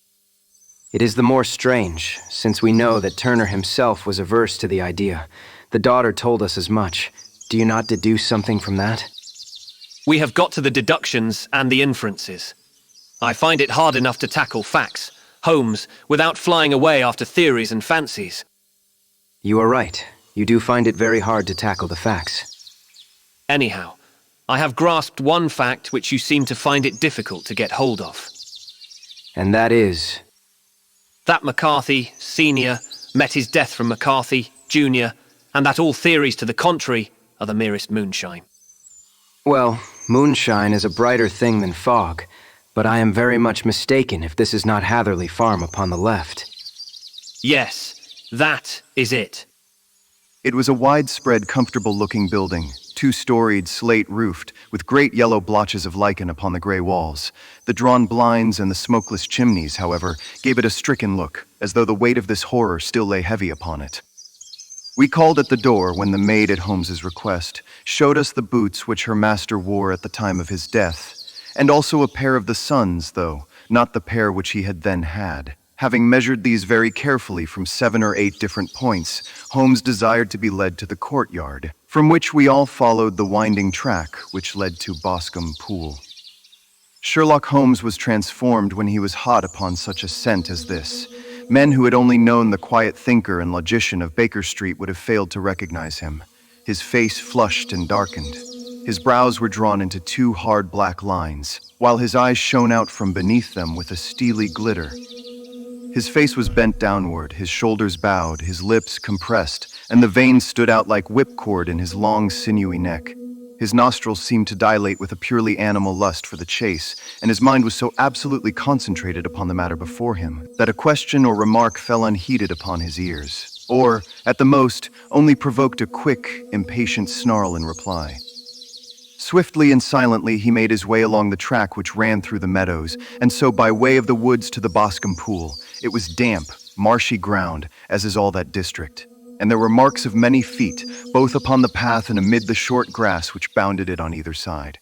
S2: It is the more strange, since we know that Turner himself was averse to the idea. The daughter told us as much. Do you not deduce something from that?
S6: We have got to the deductions and the inferences. I find it hard enough to tackle facts, Holmes, without flying away after theories and fancies.
S2: You are right. You do find it very hard to tackle the facts.
S6: Anyhow, I have grasped one fact which you seem to find it difficult to get hold of.
S2: And that is?
S6: That McCarthy, Sr., met his death from McCarthy, Jr., and that all theories to the contrary are the merest moonshine.
S2: Well, moonshine is a brighter thing than fog, but I am very much mistaken if this is not Hatherley Farm upon the left.
S6: Yes, that is it.
S1: It was a widespread, comfortable-looking building, 2-storied, slate-roofed, with great yellow blotches of lichen upon the gray walls. The drawn blinds and the smokeless chimneys, however, gave it a stricken look, as though the weight of this horror still lay heavy upon it. We called at the door when the maid at Holmes's request showed us the boots which her master wore at the time of his death, and also a pair of the son's, though not the pair which he had then had. Having measured these very carefully from 7 or 8 different points, Holmes desired to be led to the courtyard, from which we all followed the winding track which led to Boscombe Pool. Sherlock Holmes was transformed when he was hot upon such a scent as this. Men who had only known the quiet thinker and logician of Baker Street would have failed to recognize him. His face flushed and darkened. His brows were drawn into 2 hard black lines, while his eyes shone out from beneath them with a steely glitter. His face was bent downward, his shoulders bowed, his lips compressed, and the veins stood out like whipcord in his long, sinewy neck. His nostrils seemed to dilate with a purely animal lust for the chase, and his mind was so absolutely concentrated upon the matter before him that a question or remark fell unheeded upon his ears, or, at the most, only provoked a quick, impatient snarl in reply. Swiftly and silently he made his way along the track which ran through the meadows, and so by way of the woods to the Boscombe Pool. It was damp, marshy ground, as is all that district, and there were marks of many feet, both upon the path and amid the short grass which bounded it on either side.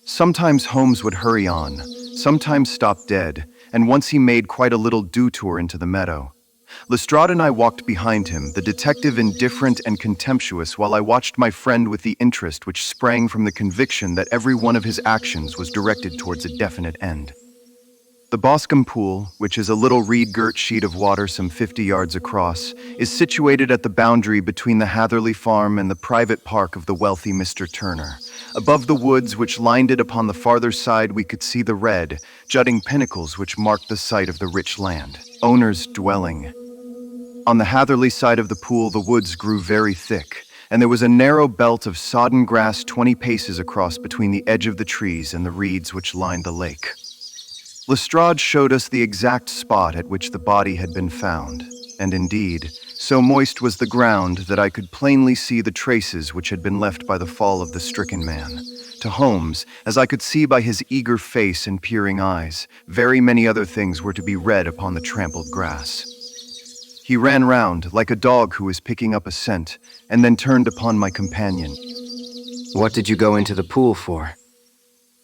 S1: Sometimes Holmes would hurry on, sometimes stop dead, and once he made quite a little detour into the meadow. Lestrade and I walked behind him, the detective indifferent and contemptuous, while I watched my friend with the interest which sprang from the conviction that every one of his actions was directed towards a definite end. The Boscombe Pool, which is a little reed-girt sheet of water some 50 yards across, is situated at the boundary between the Hatherley Farm and the private park of the wealthy Mr. Turner. Above the woods which lined it upon the farther side we could see the red, jutting pinnacles which marked the site of the rich land, owner's dwelling. On the Hatherley side of the pool the woods grew very thick, and there was a narrow belt of sodden grass 20 paces across between the edge of the trees and the reeds which lined the lake. Lestrade showed us the exact spot at which the body had been found, and indeed, so moist was the ground that I could plainly see the traces which had been left by the fall of the stricken man. To Holmes, as I could see by his eager face and peering eyes, very many other things were to be read upon the trampled grass. He ran round, like a dog who is picking up a scent, and then turned upon my companion.
S2: What did you go into the pool for?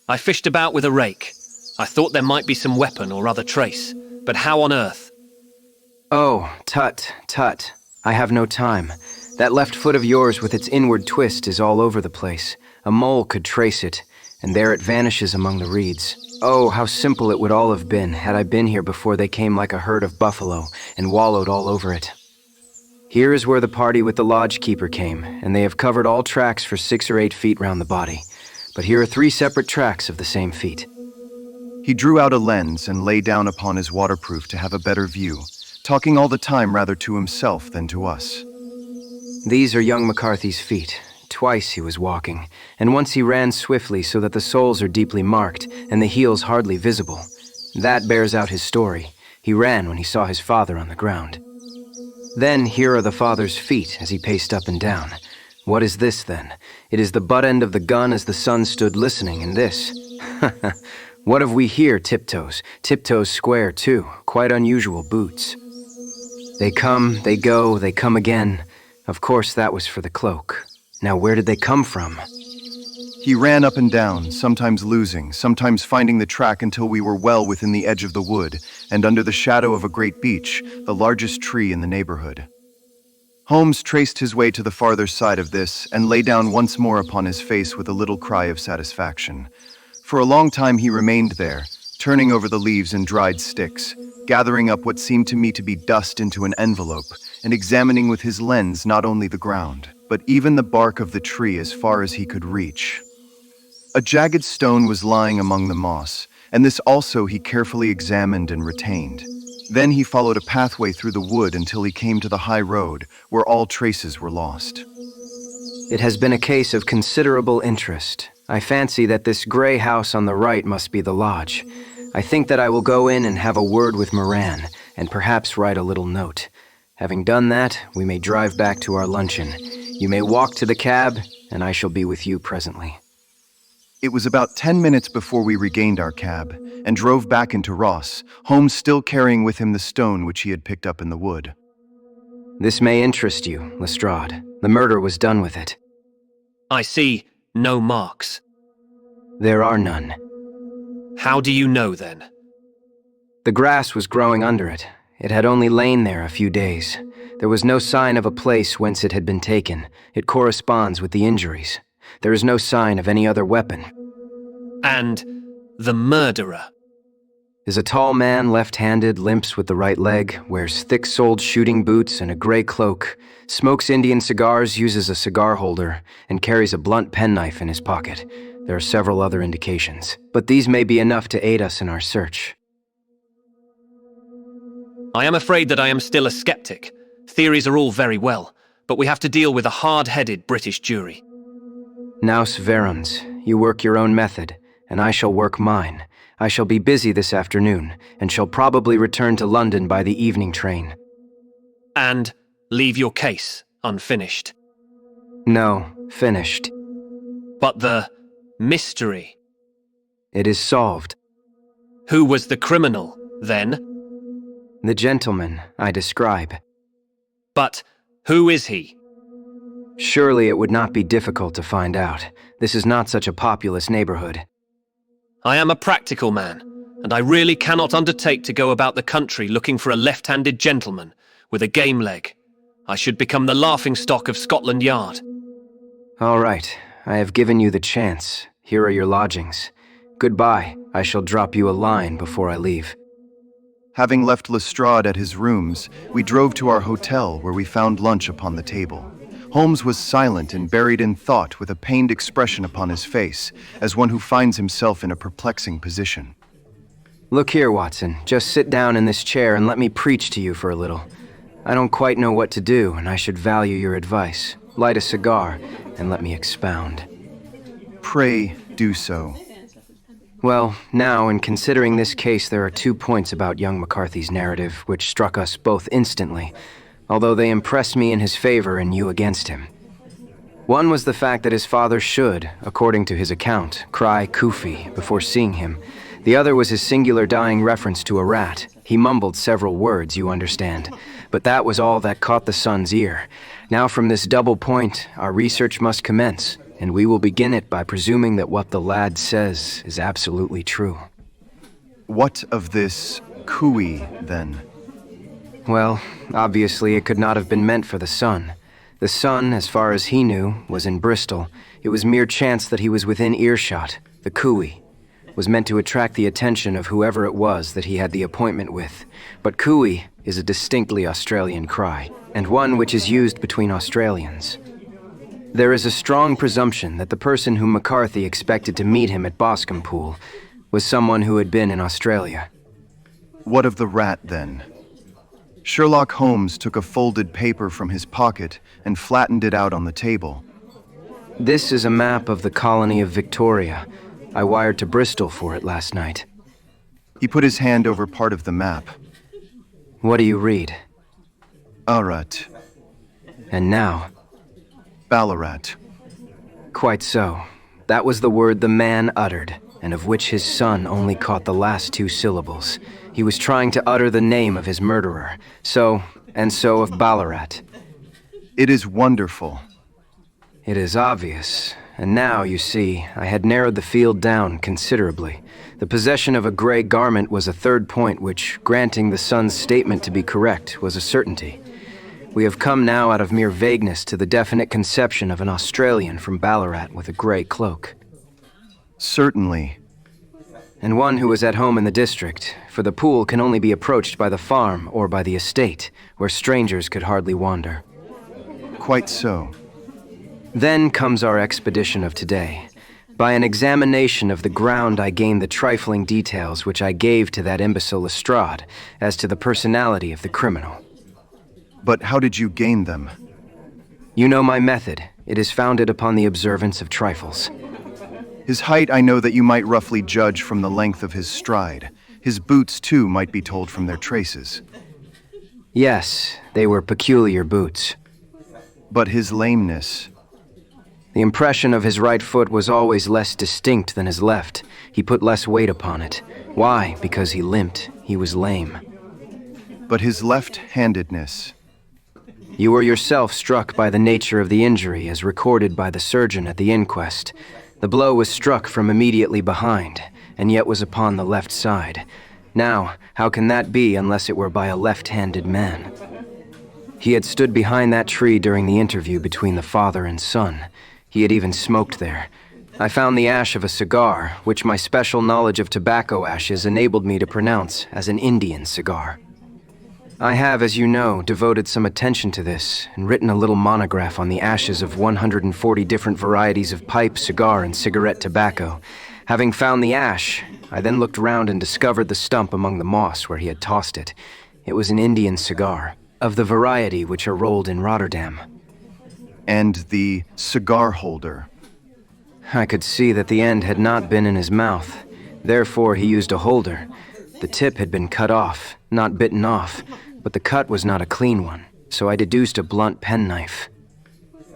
S6: I fished about with a rake. I thought there might be some weapon or other trace, but how on earth?
S2: Oh, tut. I have no time. That left foot of yours with its inward twist is all over the place. A mole could trace it, and there it vanishes among the reeds. Oh, how simple it would all have been had I been here before they came like a herd of buffalo and wallowed all over it. Here is where the party with the lodge keeper came, and they have covered all tracks for 6 or 8 feet round the body. But here are 3 separate tracks of the same feet.
S1: He drew out a lens and lay down upon his waterproof to have a better view, talking all the time rather to himself than to us.
S2: These are young McCarthy's feet. Twice he was walking, and once he ran swiftly so that the soles are deeply marked and the heels hardly visible. That bears out his story. He ran when he saw his father on the ground. Then here are the father's feet as he paced up and down. What is this, then? It is the butt end of the gun as the son stood listening, and this. What have we here, Tiptoes? Tiptoes square, too. Quite unusual boots. They come, they go, they come again. Of course, that was for the cloak. Now, where did they come from?
S1: He ran up and down, sometimes losing, sometimes finding the track until we were well within the edge of the wood, and under the shadow of a great beech, the largest tree in the neighborhood. Holmes traced his way to the farther side of this, and lay down once more upon his face with a little cry of satisfaction. For a long time he remained there, turning over the leaves and dried sticks, gathering up what seemed to me to be dust into an envelope, and examining with his lens not only the ground, but even the bark of the tree as far as he could reach. A jagged stone was lying among the moss, and this also he carefully examined and retained. Then he followed a pathway through the wood until he came to the high road, where all traces were lost.
S2: It has been a case of considerable interest. I fancy that this gray house on the right must be the lodge. I think that I will go in and have a word with Moran, and perhaps write a little note. Having done that, we may drive back to our luncheon. You may walk to the cab, and I shall be with you presently.
S1: It was about 10 minutes before we regained our cab, and drove back into Ross, Holmes still carrying with him the stone which he had picked up in the wood.
S2: This may interest you, Lestrade. The murder was done with it.
S6: I see no marks.
S2: There are none.
S6: How do you know, then?
S2: The grass was growing under it. It had only lain there a few days. There was no sign of a place whence it had been taken. It corresponds with the injuries. There is no sign of any other weapon.
S6: And the murderer?
S2: Is a tall man, left-handed, limps with the right leg, wears thick-soled shooting boots and a gray cloak, smokes Indian cigars, uses a cigar holder, and carries a blunt penknife in his pocket. There are several other indications, but these may be enough to aid us in our search.
S6: I am afraid that I am still a skeptic. Theories are all very well, but we have to deal with a hard-headed British jury.
S2: Naus verans, you work your own method, and I shall work mine. I shall be busy this afternoon, and shall probably return to London by the evening train.
S6: And leave your case unfinished?
S2: No, finished.
S6: But the mystery?
S2: It is solved.
S6: Who was the criminal, then?
S2: The gentleman I describe.
S6: But who is he?
S2: Surely it would not be difficult to find out. This is not such a populous neighborhood.
S6: I am a practical man, and I really cannot undertake to go about the country looking for a left-handed gentleman with a game leg. I should become the laughingstock of Scotland Yard.
S2: All right, I have given you the chance. Here are your lodgings. Goodbye. I shall drop you a line before I leave.
S1: Having left Lestrade at his rooms, we drove to our hotel where we found lunch upon the table. Holmes was silent and buried in thought with a pained expression upon his face, as one who finds himself in a perplexing position.
S2: Look here, Watson. Just sit down in this chair and let me preach to you for a little. I don't quite know what to do, and I should value your advice. Light a cigar, and let me expound.
S1: Pray do so.
S2: Well, now, in considering this case, there are 2 points about young McCarthy's narrative which struck us both instantly, although they impressed me in his favor and you against him. One was the fact that his father should, according to his account, cry "Kufi" before seeing him. The other was his singular dying reference to a rat. He mumbled several words, you understand, but that was all that caught the son's ear. Now from this double point, our research must commence, and we will begin it by presuming that what the lad says is absolutely true.
S1: What of this Kui, then?
S2: Well, obviously it could not have been meant for the son. The son, as far as he knew, was in Bristol. It was mere chance that he was within earshot. The Kui was meant to attract the attention of whoever it was that he had the appointment with. But Kui is a distinctly Australian cry, and one which is used between Australians. There is a strong presumption that the person whom McCarthy expected to meet him at Baskervilles was someone who had been in Australia.
S1: What of the rat, then? Sherlock Holmes took a folded paper from his pocket and flattened it out on the table.
S2: This is a map of the colony of Victoria. I wired to Bristol for it last night.
S1: He put his hand over part of the map.
S2: What do you read?
S1: Arat.
S2: And now?
S1: Ballarat.
S2: Quite so. That was the word the man uttered, and of which his son only caught the last 2 syllables. He was trying to utter the name of his murderer. So of Ballarat.
S1: It is wonderful.
S2: It is obvious. And now, you see, I had narrowed the field down considerably. The possession of a gray garment was a 3rd point which, granting the son's statement to be correct, was a certainty. We have come now out of mere vagueness to the definite conception of an Australian from Ballarat with a gray cloak.
S1: Certainly.
S2: And one who was at home in the district, for the pool can only be approached by the farm or by the estate, where strangers could hardly wander.
S1: Quite so.
S2: Then comes our expedition of today. By an examination of the ground, I gained the trifling details which I gave to that imbecile Lestrade as to the personality of the criminal.
S1: But how did you gain them?
S2: You know my method. It is founded upon the observance of trifles.
S1: His height I know that you might roughly judge from the length of his stride. His boots, too, might be told from their traces.
S2: Yes, they were peculiar boots.
S1: But his lameness...
S2: The impression of his right foot was always less distinct than his left. He put less weight upon it. Why? Because he limped. He was lame.
S1: But his left-handedness...
S2: You were yourself struck by the nature of the injury as recorded by the surgeon at the inquest. The blow was struck from immediately behind, and yet was upon the left side. Now, how can that be unless it were by a left-handed man? He had stood behind that tree during the interview between the father and son. He had even smoked there. I found the ash of a cigar, which my special knowledge of tobacco ashes enabled me to pronounce as an Indian cigar. I have, as you know, devoted some attention to this and written a little monograph on the ashes of 140 different varieties of pipe, cigar, and cigarette tobacco. Having found the ash, I then looked round and discovered the stump among the moss where he had tossed it. It was an Indian cigar, of the variety which are rolled in Rotterdam.
S1: And the cigar holder.
S2: I could see that the end had not been in his mouth. Therefore, he used a holder. The tip had been cut off, not bitten off, but the cut was not a clean one, so I deduced a blunt penknife.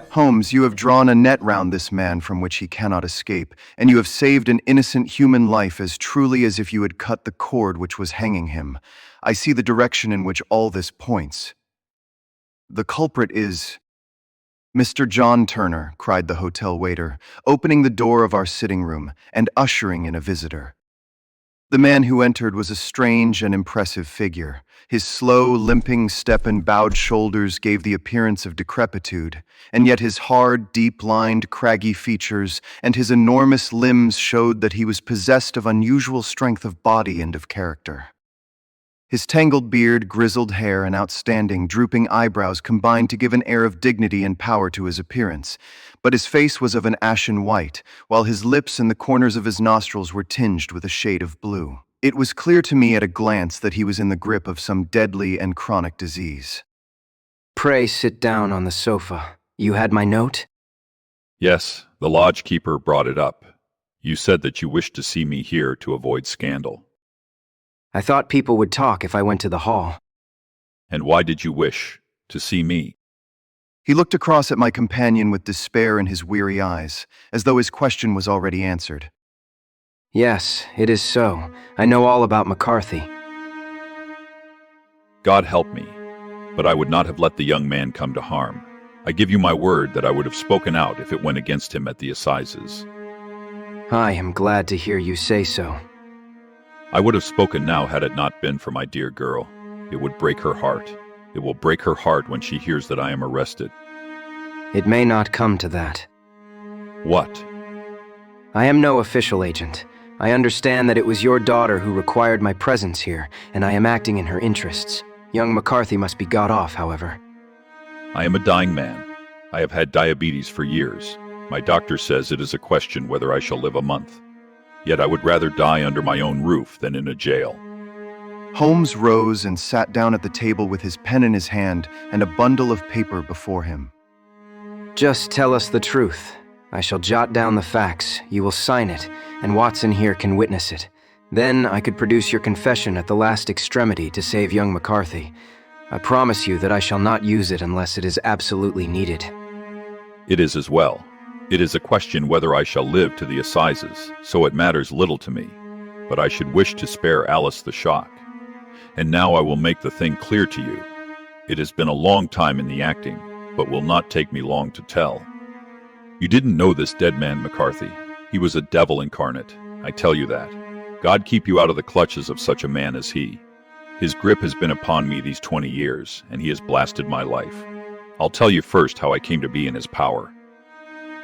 S1: Holmes, you have drawn a net round this man from which he cannot escape, and you have saved an innocent human life as truly as if you had cut the cord which was hanging him. I see the direction in which all this points. The culprit is... Mr. John Turner, cried the hotel waiter, opening the door of our sitting room and ushering in a visitor. The man who entered was a strange and impressive figure. His slow, limping step and bowed shoulders gave the appearance of decrepitude, and yet his hard, deep-lined, craggy features and his enormous limbs showed that he was possessed of unusual strength of body and of character. His tangled beard, grizzled hair, and outstanding, drooping eyebrows combined to give an air of dignity and power to his appearance, but his face was of an ashen white, while his lips and the corners of his nostrils were tinged with a shade of blue. It was clear to me at a glance that he was in the grip of some deadly and chronic disease.
S2: Pray sit down on the sofa. You had my note?
S3: Yes, the lodge-keeper brought it up. You said that you wished to see me here to avoid scandal.
S2: I thought people would talk if I went to the hall.
S3: And why did you wish to see me?
S1: He looked across at my companion with despair in his weary eyes, as though his question was already answered.
S2: Yes, it is so. I know all about McCarthy.
S3: God help me, but I would not have let the young man come to harm. I give you my word that I would have spoken out if it went against him at the assizes.
S2: I am glad to hear you say so.
S3: I would have spoken now had it not been for my dear girl. It would break her heart. It will break her heart when she hears that I am arrested.
S2: It may not come to that.
S3: What?
S2: I am no official agent. I understand that it was your daughter who required my presence here, and I am acting in her interests. Young McCarthy must be got off, however.
S3: I am a dying man. I have had diabetes for years. My doctor says it is a question whether I shall live a month. Yet I would rather die under my own roof than in a jail.
S1: Holmes rose and sat down at the table with his pen in his hand and a bundle of paper before him.
S2: Just tell us the truth. I shall jot down the facts, you will sign it, and Watson here can witness it. Then I could produce your confession at the last extremity to save young McCarthy. I promise you that I shall not use it unless it is absolutely needed.
S3: It is as well. It is a question whether I shall live to the assizes, so it matters little to me. But I should wish to spare Alice the shock. And now I will make the thing clear to you. It has been a long time in the acting, but will not take me long to tell. You didn't know this dead man, McCarthy. He was a devil incarnate. I tell you that. God keep you out of the clutches of such a man as he. His grip has been upon me these 20 years, and he has blasted my life. I'll tell you first how I came to be in his power.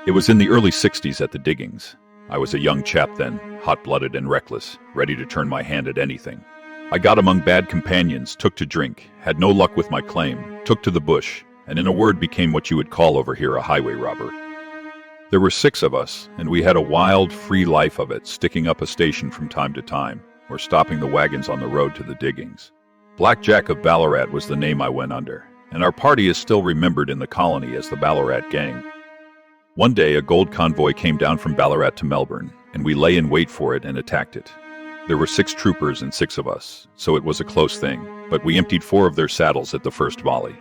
S3: It was in the early 60s at the diggings. I was a young chap then, hot-blooded and reckless, ready to turn my hand at anything. I got among bad companions, took to drink, had no luck with my claim, took to the bush, and in a word became what you would call over here a highway robber. There were 6 of us, and we had a wild, free life of it, sticking up a station from time to time, or stopping the wagons on the road to the diggings. Black Jack of Ballarat was the name I went under, and our party is still remembered in the colony as the Ballarat Gang. One day, a gold convoy came down from Ballarat to Melbourne, and we lay in wait for it and attacked it. There were 6 troopers and 6 of us, so it was a close thing, but we emptied 4 of their saddles at the first volley.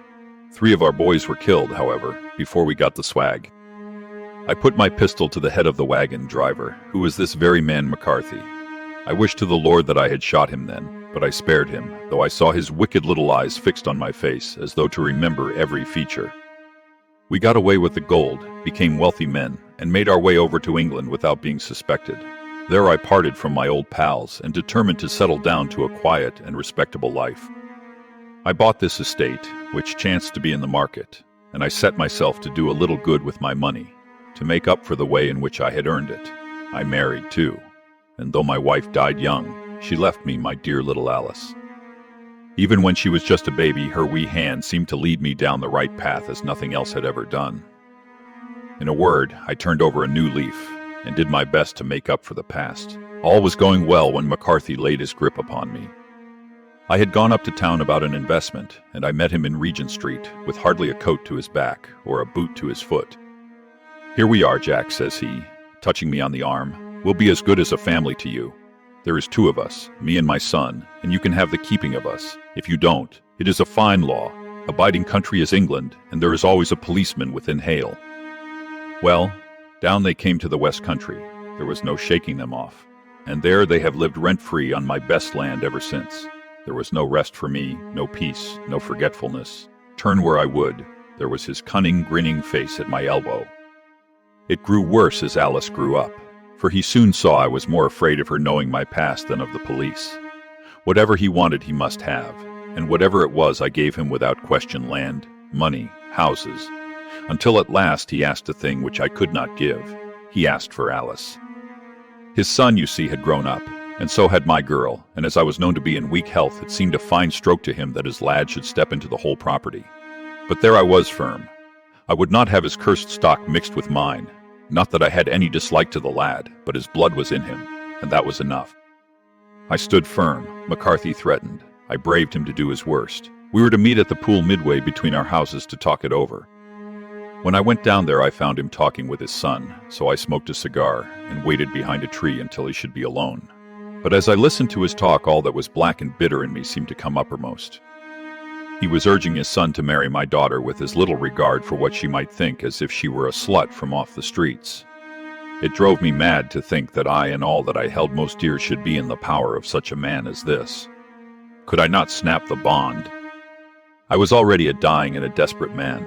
S3: 3 of our boys were killed, however, before we got the swag. I put my pistol to the head of the wagon driver, who was this very man McCarthy. I wished to the Lord that I had shot him then, but I spared him, though I saw his wicked little eyes fixed on my face, as though to remember every feature. We got away with the gold, became wealthy men, and made our way over to England without being suspected. There I parted from my old pals and determined to settle down to a quiet and respectable life. I bought this estate, which chanced to be in the market, and I set myself to do a little good with my money, to make up for the way in which I had earned it. I married, too, and though my wife died young, she left me my dear little Alice. Even when she was just a baby, her wee hand seemed to lead me down the right path as nothing else had ever done. In a word, I turned over a new leaf, and did my best to make up for the past. All was going well when McCarthy laid his grip upon me. I had gone up to town about an investment, and I met him in Regent Street, with hardly a coat to his back, or a boot to his foot. "Here we are, Jack," says he, touching me on the arm. "We'll be as good as a family to you. There is 2 of us, me and my son, and you can have the keeping of us. If you don't, it is a fine law. Abiding country is England, and there is always a policeman within hail." Well, down they came to the West Country. There was no shaking them off. And there they have lived rent-free on my best land ever since. There was no rest for me, no peace, no forgetfulness. Turn where I would, there was his cunning, grinning face at my elbow. It grew worse as Alice grew up. for he soon saw I was more afraid of her knowing my past than of the police. Whatever he wanted he must have, and whatever it was I gave him without question: land, money, houses. Until at last he asked a thing which I could not give. He asked for Alice. His son, you see, had grown up, and so had my girl, and as I was known to be in weak health, it seemed a fine stroke to him that his lad should step into the whole property. But there I was firm. I would not have his cursed stock mixed with mine. Not that I had any dislike to the lad, but his blood was in him, and that was enough. I stood firm. McCarthy threatened. I braved him to do his worst. We were to meet at the pool midway between our houses to talk it over. When I went down there, I found him talking with his son, so I smoked a cigar and waited behind a tree until he should be alone. But as I listened to his talk, all that was black and bitter in me seemed to come uppermost. He was urging his son to marry my daughter with as little regard for what she might think as if she were a slut from off the streets. It drove me mad to think that I and all that I held most dear should be in the power of such a man as this. Could I not snap the bond? I was already a dying and a desperate man.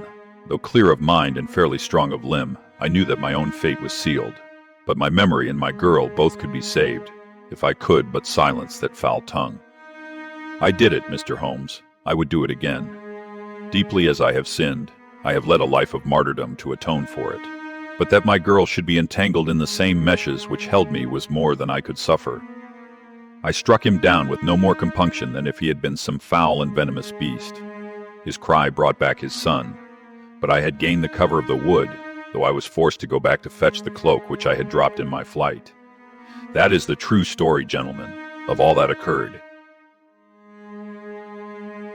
S3: Though clear of mind and fairly strong of limb, I knew that my own fate was sealed. But my memory and my girl both could be saved, if I could but silence that foul tongue. I did it, Mr. Holmes. I would do it again. Deeply as I have sinned, I have led a life of martyrdom to atone for it. But that my girl should be entangled in the same meshes which held me was more than I could suffer. I struck him down with no more compunction than if he had been some foul and venomous beast. His cry brought back his son, but I had gained the cover of the wood, though I was forced to go back to fetch the cloak which I had dropped in my flight. That is the true story, gentlemen, of all that occurred.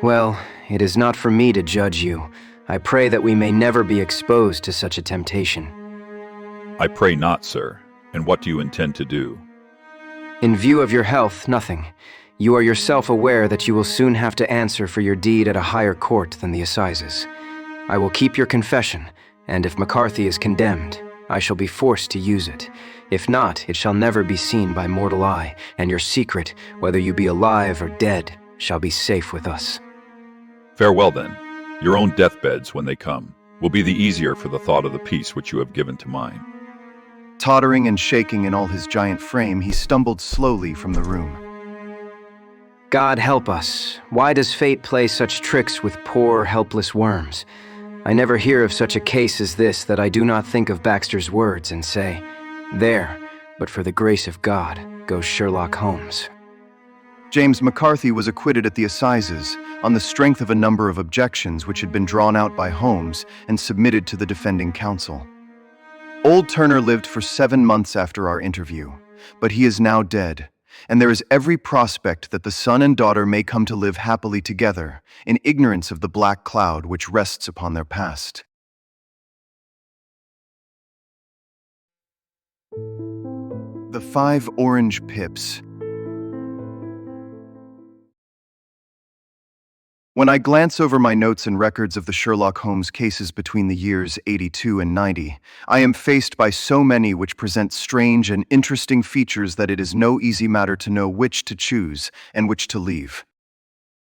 S2: Well, it is not for me to judge you. I pray that we may never be exposed to such a temptation.
S3: I pray not, sir. And what do you intend to do?
S2: In view of your health, nothing. You are yourself aware that you will soon have to answer for your deed at a higher court than the assizes. I will keep your confession, and if McCarthy is condemned, I shall be forced to use it. If not, it shall never be seen by mortal eye, and your secret, whether you be alive or dead, shall be safe with us.
S3: Farewell, then. Your own deathbeds, when they come, will be the easier for the thought of the peace which you have given to mine.
S1: Tottering and shaking in all his giant frame, he stumbled slowly from the room.
S2: God help us. Why does fate play such tricks with poor, helpless worms? I never hear of such a case as this that I do not think of Baxter's words and say, "There, but for the grace of God, goes Sherlock Holmes."
S1: James McCarthy was acquitted at the assizes on the strength of a number of objections which had been drawn out by Holmes and submitted to the defending counsel. Old Turner lived for 7 months after our interview, but he is now dead, and there is every prospect that the son and daughter may come to live happily together, in ignorance of the black cloud which rests upon their past. The 5 Orange Pips. When I glance over my notes and records of the Sherlock Holmes cases between the years 82 and 90, I am faced by so many which present strange and interesting features that it is no easy matter to know which to choose and which to leave.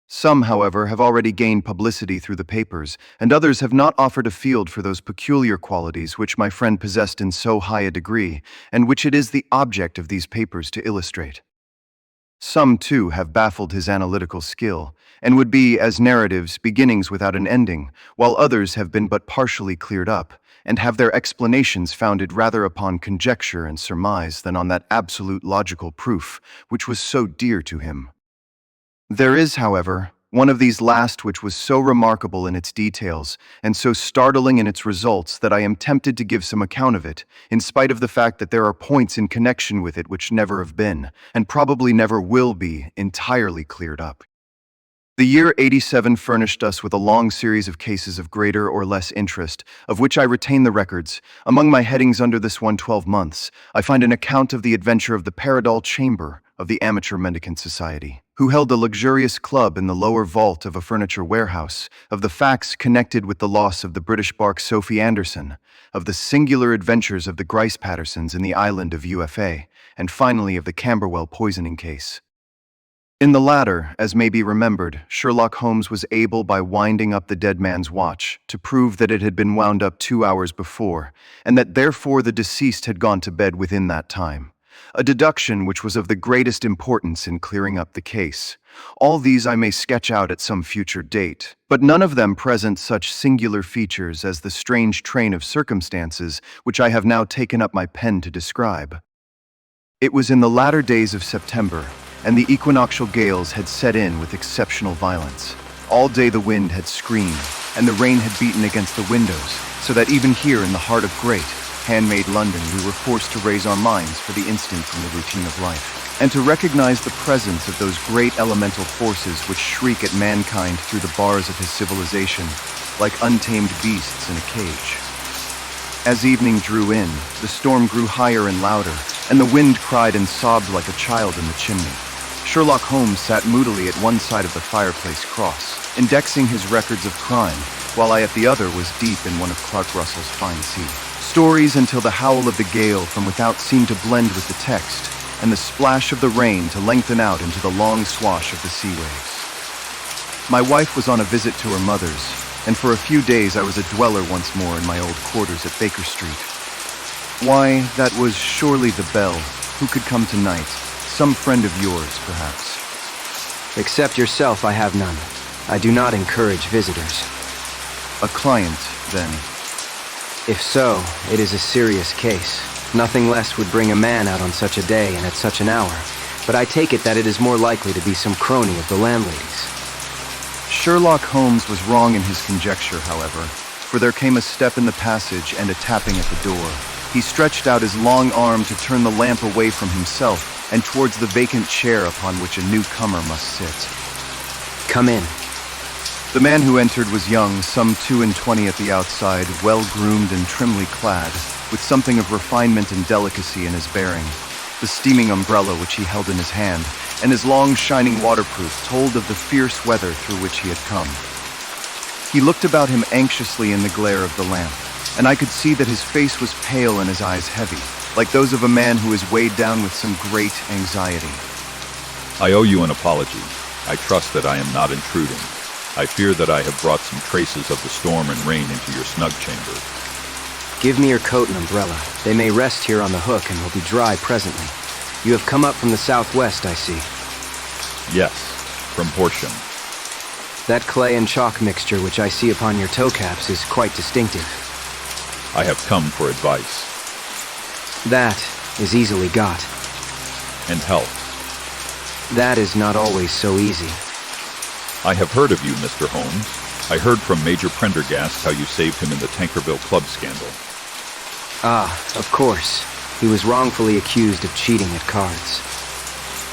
S1: Some, however, have already gained publicity through the papers, and others have not offered a field for those peculiar qualities which my friend possessed in so high a degree, and which it is the object of these papers to illustrate. Some, too, have baffled his analytical skill, and would be, as narratives, beginnings without an ending, while others have been but partially cleared up, and have their explanations founded rather upon conjecture and surmise than on that absolute logical proof which was so dear to him. There is, however, one of these last which was so remarkable in its details, and so startling in its results that I am tempted to give some account of it, in spite of the fact that there are points in connection with it which never have been, and probably never will be, entirely cleared up. The year 87 furnished us with a long series of cases of greater or less interest, of which I retain the records. Among my headings under this one 12 months, I find an account of the adventure of the Paradol Chamber of the Amateur Mendicant Society, who held a luxurious club in the lower vault of a furniture warehouse, of the facts connected with the loss of the British bark Sophie Anderson, of the singular adventures of the Grice Pattersons in the island of UFA, and finally of the Camberwell poisoning case. In the latter, as may be remembered, Sherlock Holmes was able, by winding up the dead man's watch, to prove that it had been wound up 2 hours before, and that therefore the deceased had gone to bed within that time. A deduction which was of the greatest importance in clearing up the case. All these I may sketch out at some future date, but none of them present such singular features as the strange train of circumstances which I have now taken up my pen to describe. It was in the latter days of September, and the equinoctial gales had set in with exceptional violence. All day the wind had screamed, and the rain had beaten against the windows, so that even here in the heart of great, handmade London we were forced to raise our minds for the instant from the routine of life, and to recognize the presence of those great elemental forces which shriek at mankind through the bars of his civilization, like untamed beasts in a cage. As evening drew in, the storm grew higher and louder, and the wind cried and sobbed like a child in the chimney. Sherlock Holmes sat moodily at one side of the fireplace cross, indexing his records of crime, while I at the other was deep in one of Clark Russell's fine sea stories until the howl of the gale from without seemed to blend with the text, and the splash of the rain to lengthen out into the long swash of the sea waves. My wife was on a visit to her mother's, and for a few days I was a dweller once more in my old quarters at Baker Street. Why, that was surely the bell. Who could come tonight? Some friend of yours, perhaps.
S2: Except yourself, I have none. I do not encourage visitors.
S1: A client, then.
S2: If so, it is a serious case. Nothing less would bring a man out on such a day and at such an hour, but I take it that it is more likely to be some crony of the landlady's.
S1: Sherlock Holmes was wrong in his conjecture, however, for there came a step in the passage and a tapping at the door. He stretched out his long arm to turn the lamp away from himself and towards the vacant chair upon which a newcomer must sit.
S2: Come in.
S1: The man who entered was young, some 22 at the outside, well-groomed and trimly clad, with something of refinement and delicacy in his bearing. The steaming umbrella which he held in his hand, and his long shining waterproof told of the fierce weather through which he had come. He looked about him anxiously in the glare of the lamp, and I could see that his face was pale and his eyes heavy, like those of a man who is weighed down with some great anxiety.
S3: I owe you an apology. I trust that I am not intruding. I fear that I have brought some traces of the storm and rain into your snug chamber.
S2: Give me your coat and umbrella. They may rest here on the hook and will be dry presently. You have come up from the southwest, I see.
S3: Yes, from Horsham.
S2: That clay and chalk mixture which I see upon your toe caps is quite distinctive.
S3: I have come for advice.
S2: That is easily got.
S3: And help.
S2: That is not always so easy.
S3: I have heard of you, Mr. Holmes. I heard from Major Prendergast how you saved him in the Tankerville Club scandal.
S2: Ah, of course. He was wrongfully accused of cheating at cards.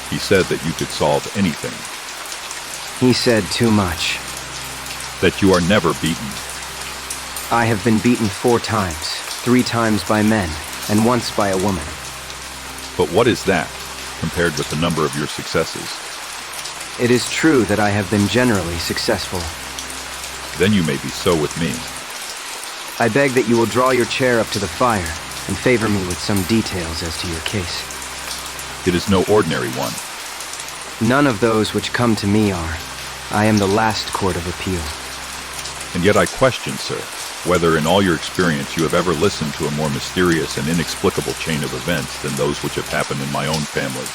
S3: He said that you could solve anything.
S2: He said too much.
S3: That you are never beaten.
S2: I have been beaten 4 times, 3 times by men, and once by a woman.
S3: But what is that, compared with the number of your successes?
S2: It is true that I have been generally successful.
S3: Then you may be so with me.
S2: I beg that you will draw your chair up to the fire and favor me with some details as to your case.
S3: It is no ordinary one.
S2: None of those which come to me are. I am the last court of appeal.
S3: And yet I question, sir, whether in all your experience you have ever listened to a more mysterious and inexplicable chain of events than those which have happened in my own family.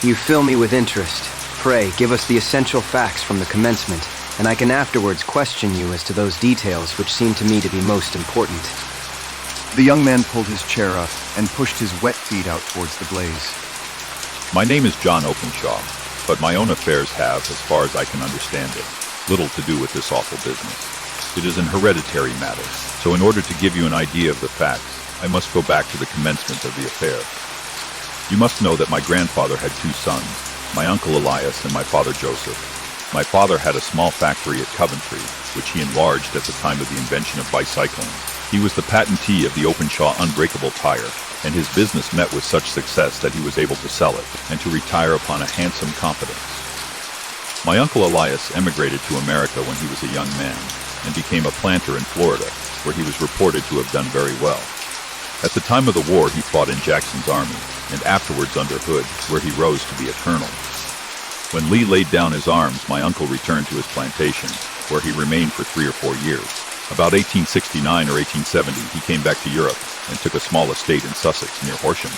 S2: You fill me with interest. Pray, give us the essential facts from the commencement, and I can afterwards question you as to those details which seem to me to be most important.
S1: The young man pulled his chair up and pushed his wet feet out towards the blaze.
S3: My name is John Openshaw, but my own affairs have, as far as I can understand it, little to do with this awful business. It is an hereditary matter, so in order to give you an idea of the facts, I must go back to the commencement of the affair. You must know that my grandfather had 2 sons, my uncle Elias and my father Joseph. My father had a small factory at Coventry, which he enlarged at the time of the invention of bicycling. He was the patentee of the Openshaw unbreakable tire, and his business met with such success that he was able to sell it and to retire upon a handsome competence. My uncle Elias emigrated to America when he was a young man and became a planter in Florida, where he was reported to have done very well. At the time of the war, he fought in Jackson's army, and afterwards under Hood, where he rose to be a colonel. When Lee laid down his arms, my uncle returned to his plantation, where he remained for 3 or 4 years. About 1869 or 1870, he came back to Europe and took a small estate in Sussex near Horsham.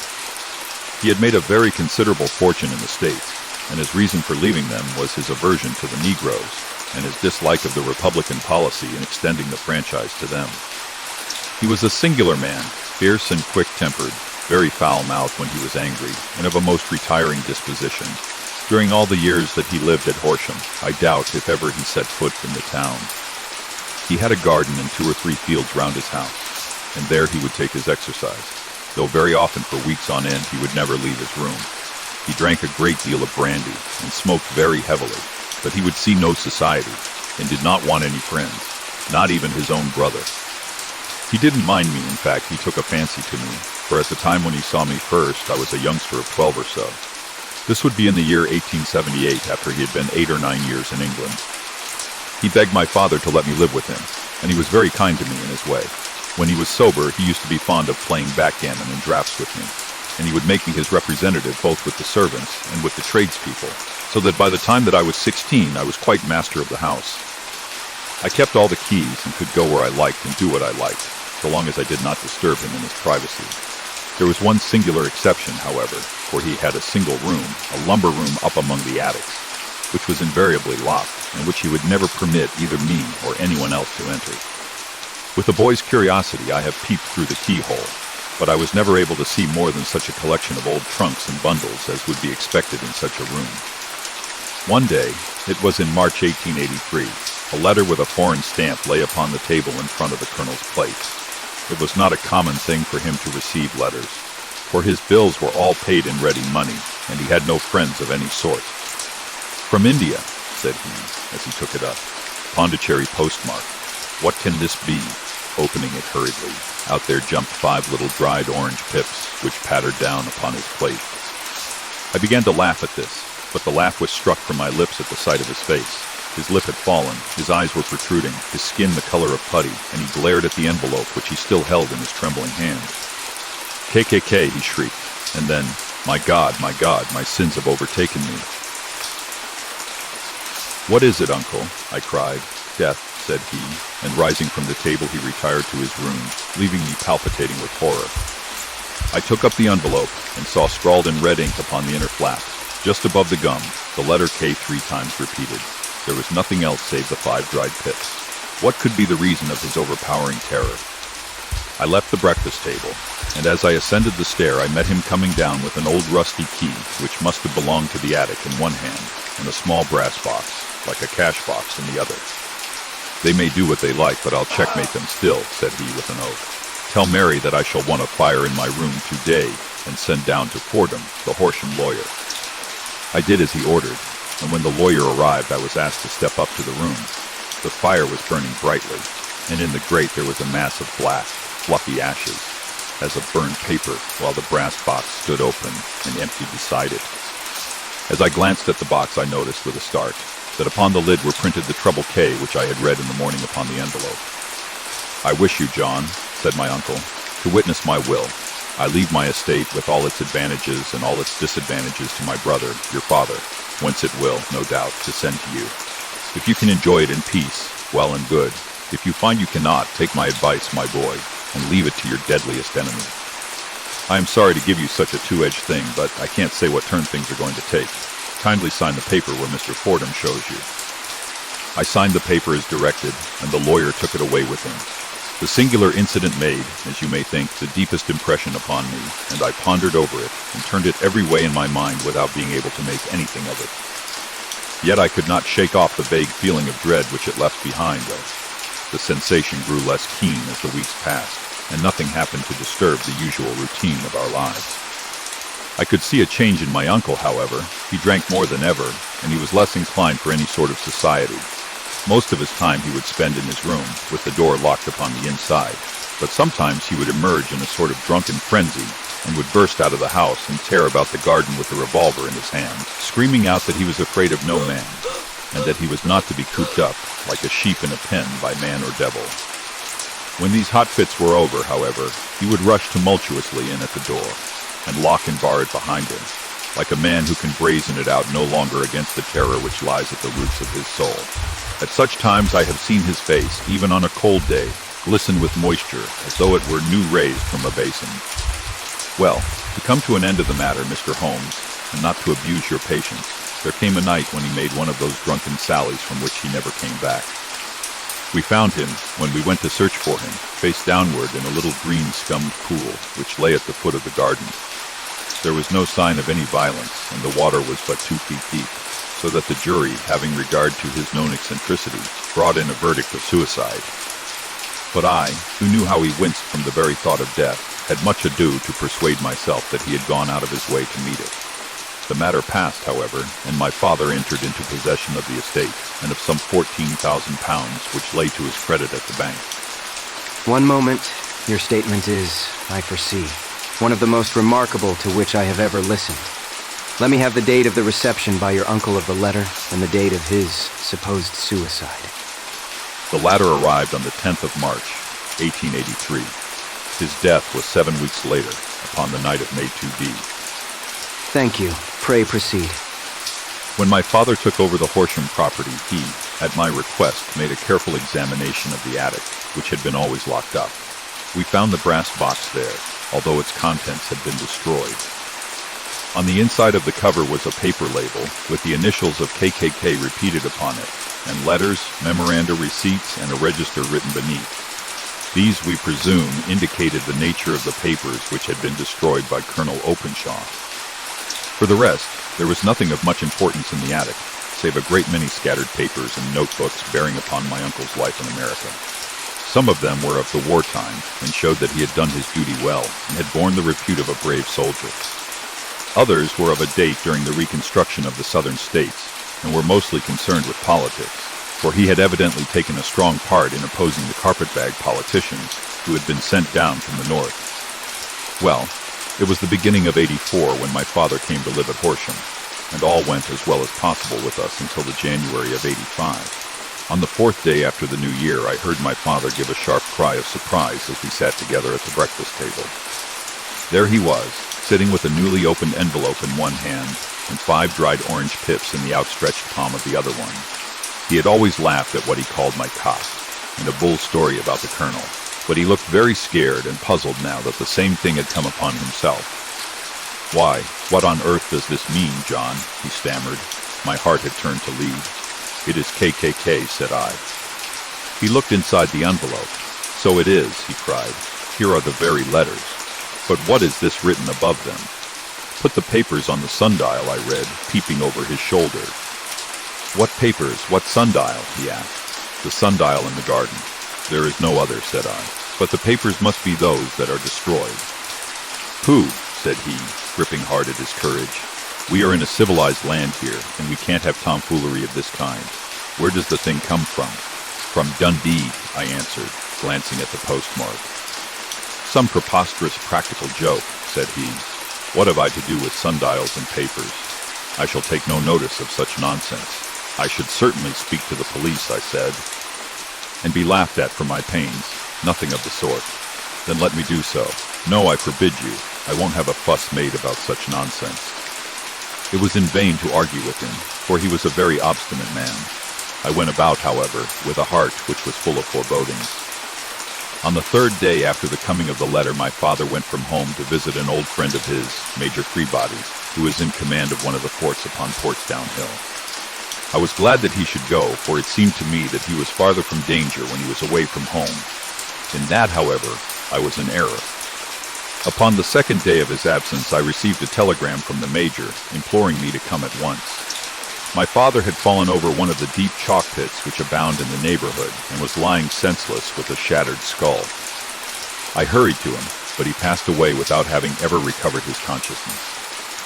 S3: He had made a very considerable fortune in the States, and his reason for leaving them was his aversion to the Negroes and his dislike of the Republican policy in extending the franchise to them. He was a singular man, fierce and quick-tempered, very foul-mouthed when he was angry, and of a most retiring disposition. During all the years that he lived at Horsham, I doubt if ever he set foot in the town. He had a garden and 2 or 3 fields round his house, and there he would take his exercise, though very often for weeks on end he would never leave his room. He drank a great deal of brandy and smoked very heavily, but he would see no society and did not want any friends, not even his own brother. He didn't mind me. In fact, he took a fancy to me, for at the time when he saw me first, I was a youngster of 12 or so. This would be in the year 1878, after he had been 8 or 9 years in England. He begged my father to let me live with him, and he was very kind to me in his way. When he was sober, he used to be fond of playing backgammon and draughts with me, and he would make me his representative both with the servants and with the tradespeople, so that by the time that I was 16, I was quite master of the house. I kept all the keys and could go where I liked and do what I liked, so long as I did not disturb him in his privacy. There was one singular exception, however, for he had a single room, a lumber room up among the attics, which was invariably locked, and which he would never permit either me or anyone else to enter. With a boy's curiosity, I have peeped through the keyhole, but I was never able to see more than such a collection of old trunks and bundles as would be expected in such a room. One day, it was in March 1883, a letter with a foreign stamp lay upon the table in front of the colonel's plate. It was not a common thing for him to receive letters, for his bills were all paid in ready money, and he had no friends of any sort. "From India," said he, as he took it up. "Pondicherry postmark. What can this be?" Opening it hurriedly, out there jumped 5 little dried orange pips, which pattered down upon his plate. I began to laugh at this, but the laugh was struck from my lips at the sight of his face. His lip had fallen, his eyes were protruding, his skin the color of putty, and he glared at the envelope which he still held in his trembling hand. "KKK," he shrieked, and then, my God, my sins have overtaken me." "What is it, uncle?" I cried. "Death," said he, and rising from the table he retired to his room, leaving me palpitating with horror. I took up the envelope and saw scrawled in red ink upon the inner flap, just above the gum, the letter K 3 times repeated. There was nothing else save the 5 dried pips. What could be the reason of his overpowering terror? I left the breakfast table, and as I ascended the stair I met him coming down with an old rusty key, which must have belonged to the attic in one hand, and a small brass box, like a cash box, in the other. "They may do what they like, but I'll checkmate them still," said he with an oath. "Tell Mary that I shall want a fire in my room today, and send down to Fordham, the Horsham lawyer." I did as he ordered, and when the lawyer arrived I was asked to step up to the room. The fire was burning brightly, and in the grate there was a mass of black, fluffy ashes, as of burned paper, while the brass box stood open and empty beside it. As I glanced at the box I noticed with a start that upon the lid were printed the treble K which I had read in the morning upon the envelope. "I wish you, John," said my uncle, "to witness my will. I leave my estate with all its advantages and all its disadvantages to my brother, your father, whence it will, no doubt, descend to you. If you can enjoy it in peace, well and good. If you find you cannot, take my advice, my boy, and leave it to your deadliest enemy. I am sorry to give you such a two-edged thing, but I can't say what turn things are going to take. Kindly sign the paper where Mr. Fordham shows you." I signed the paper as directed, and the lawyer took it away with him. The singular incident made, as you may think, the deepest impression upon me, and I pondered over it, and turned it every way in my mind without being able to make anything of it. Yet I could not shake off the vague feeling of dread which it left behind, though. The sensation grew less keen as the weeks passed, and nothing happened to disturb the usual routine of our lives. I could see a change in my uncle, however. He drank more than ever, and he was less inclined for any sort of society. Most of his time he would spend in his room, with the door locked upon the inside, but sometimes he would emerge in a sort of drunken frenzy, and would burst out of the house and tear about the garden with a revolver in his hand, screaming out that he was afraid of no man, and that he was not to be cooped up, like a sheep in a pen, by man or devil. When these hot fits were over, however, he would rush tumultuously in at the door, and lock and bar it behind him, like a man who can brazen it out no longer against the terror which lies at the roots of his soul. At such times I have seen his face, even on a cold day, glisten with moisture, as though it were new raised from a basin. Well, to come to an end of the matter, Mr. Holmes, and not to abuse your patience, there came a night when he made one of those drunken sallies from which he never came back. We found him, when we went to search for him, face downward in a little green-scummed pool which lay at the foot of the garden. There was no sign of any violence, and the water was but 2 feet deep, so that the jury, having regard to his known eccentricity, brought in a verdict of suicide. But I, who knew how he winced from the very thought of death, had much ado to persuade myself that he had gone out of his way to meet it. The matter passed, however, and my father entered into possession of the estate, and of some £14,000 which lay to his credit at the bank.
S2: One moment, your statement is, I foresee, one of the most remarkable to which I have ever listened. Let me have the date of the reception by your uncle of the letter, and the date of his supposed suicide.
S3: The latter arrived on the 10th of March, 1883. His death was 7 weeks later, upon the night of May 2B.
S2: Thank you. Pray proceed.
S3: When my father took over the Horsham property, he, at my request, made a careful examination of the attic, which had been always locked up. We found the brass box there, although its contents had been destroyed. On the inside of the cover was a paper label with the initials of KKK repeated upon it, and letters, memoranda, receipts, and a register written beneath. These, we presume, indicated the nature of the papers which had been destroyed by Colonel Openshaw. For the rest, there was nothing of much importance in the attic, save a great many scattered papers and notebooks bearing upon my uncle's life in America. Some of them were of the wartime, and showed that he had done his duty well, and had borne the repute of a brave soldier. Others were of a date during the reconstruction of the southern states, and were mostly concerned with politics, for he had evidently taken a strong part in opposing the carpetbag politicians who had been sent down from the north. Well, it was the beginning of '84 when my father came to live at Horsham, and all went as well as possible with us until the January of '85. On the 4th day after the new year, I heard my father give a sharp cry of surprise as we sat together at the breakfast table. There he was, sitting with a newly opened envelope in one hand and 5 dried orange pips in the outstretched palm of the other one. He had always laughed at what he called my cock, and a bull story about the colonel, but he looked very scared and puzzled now that the same thing had come upon himself. "Why, what on earth does this mean, John?" he stammered. My heart had turned to lead. "It is KKK," said I. He looked inside the envelope. "So it is," he cried. "Here are the very letters. But what is this written above them?" "Put the papers on the sundial," I read, peeping over his shoulder. "What papers? What sundial?" he asked. "The sundial in the garden. There is no other," said I. "But the papers must be those that are destroyed." "Pooh," said he, gripping hard at his courage. "We are in a civilized land here, and we can't have tomfoolery of this kind. Where does the thing come from?" "From Dundee," I answered, glancing at the postmark. "Some preposterous practical joke," said he. "What have I to do with sundials and papers? I shall take no notice of such nonsense. I should certainly speak to the police," I said, "and be laughed at for my pains. Nothing of the sort." "Then let me do so." "No, I forbid you. I won't have a fuss made about such nonsense." It was in vain to argue with him, for he was a very obstinate man. I went about, however, with a heart which was full of forebodings. On the 3rd day after the coming of the letter, my father went from home to visit an old friend of his, Major Freebody, who was in command of one of the forts upon Portsdown Hill. I was glad that he should go, for it seemed to me that he was farther from danger when he was away from home. In that, however, I was in error. Upon the 2nd day of his absence, I received a telegram from the Major, imploring me to come at once. My father had fallen over one of the deep chalk pits which abound in the neighborhood, and was lying senseless with a shattered skull. I hurried to him, but he passed away without having ever recovered his consciousness.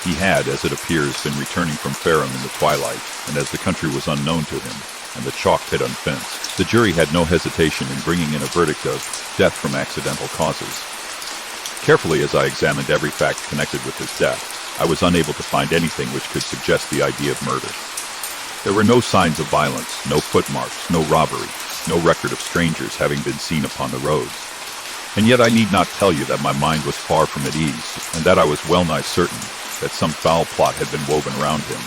S3: He had, as it appears, been returning from Fareham in the twilight, and as the country was unknown to him, and the chalk pit unfenced, the jury had no hesitation in bringing in a verdict of death from accidental causes. Carefully as I examined every fact connected with his death, I was unable to find anything which could suggest the idea of murder. There were no signs of violence, no footmarks, no robbery, no record of strangers having been seen upon the roads. And yet I need not tell you that my mind was far from at ease, and that I was well nigh certain that some foul plot had been woven around him.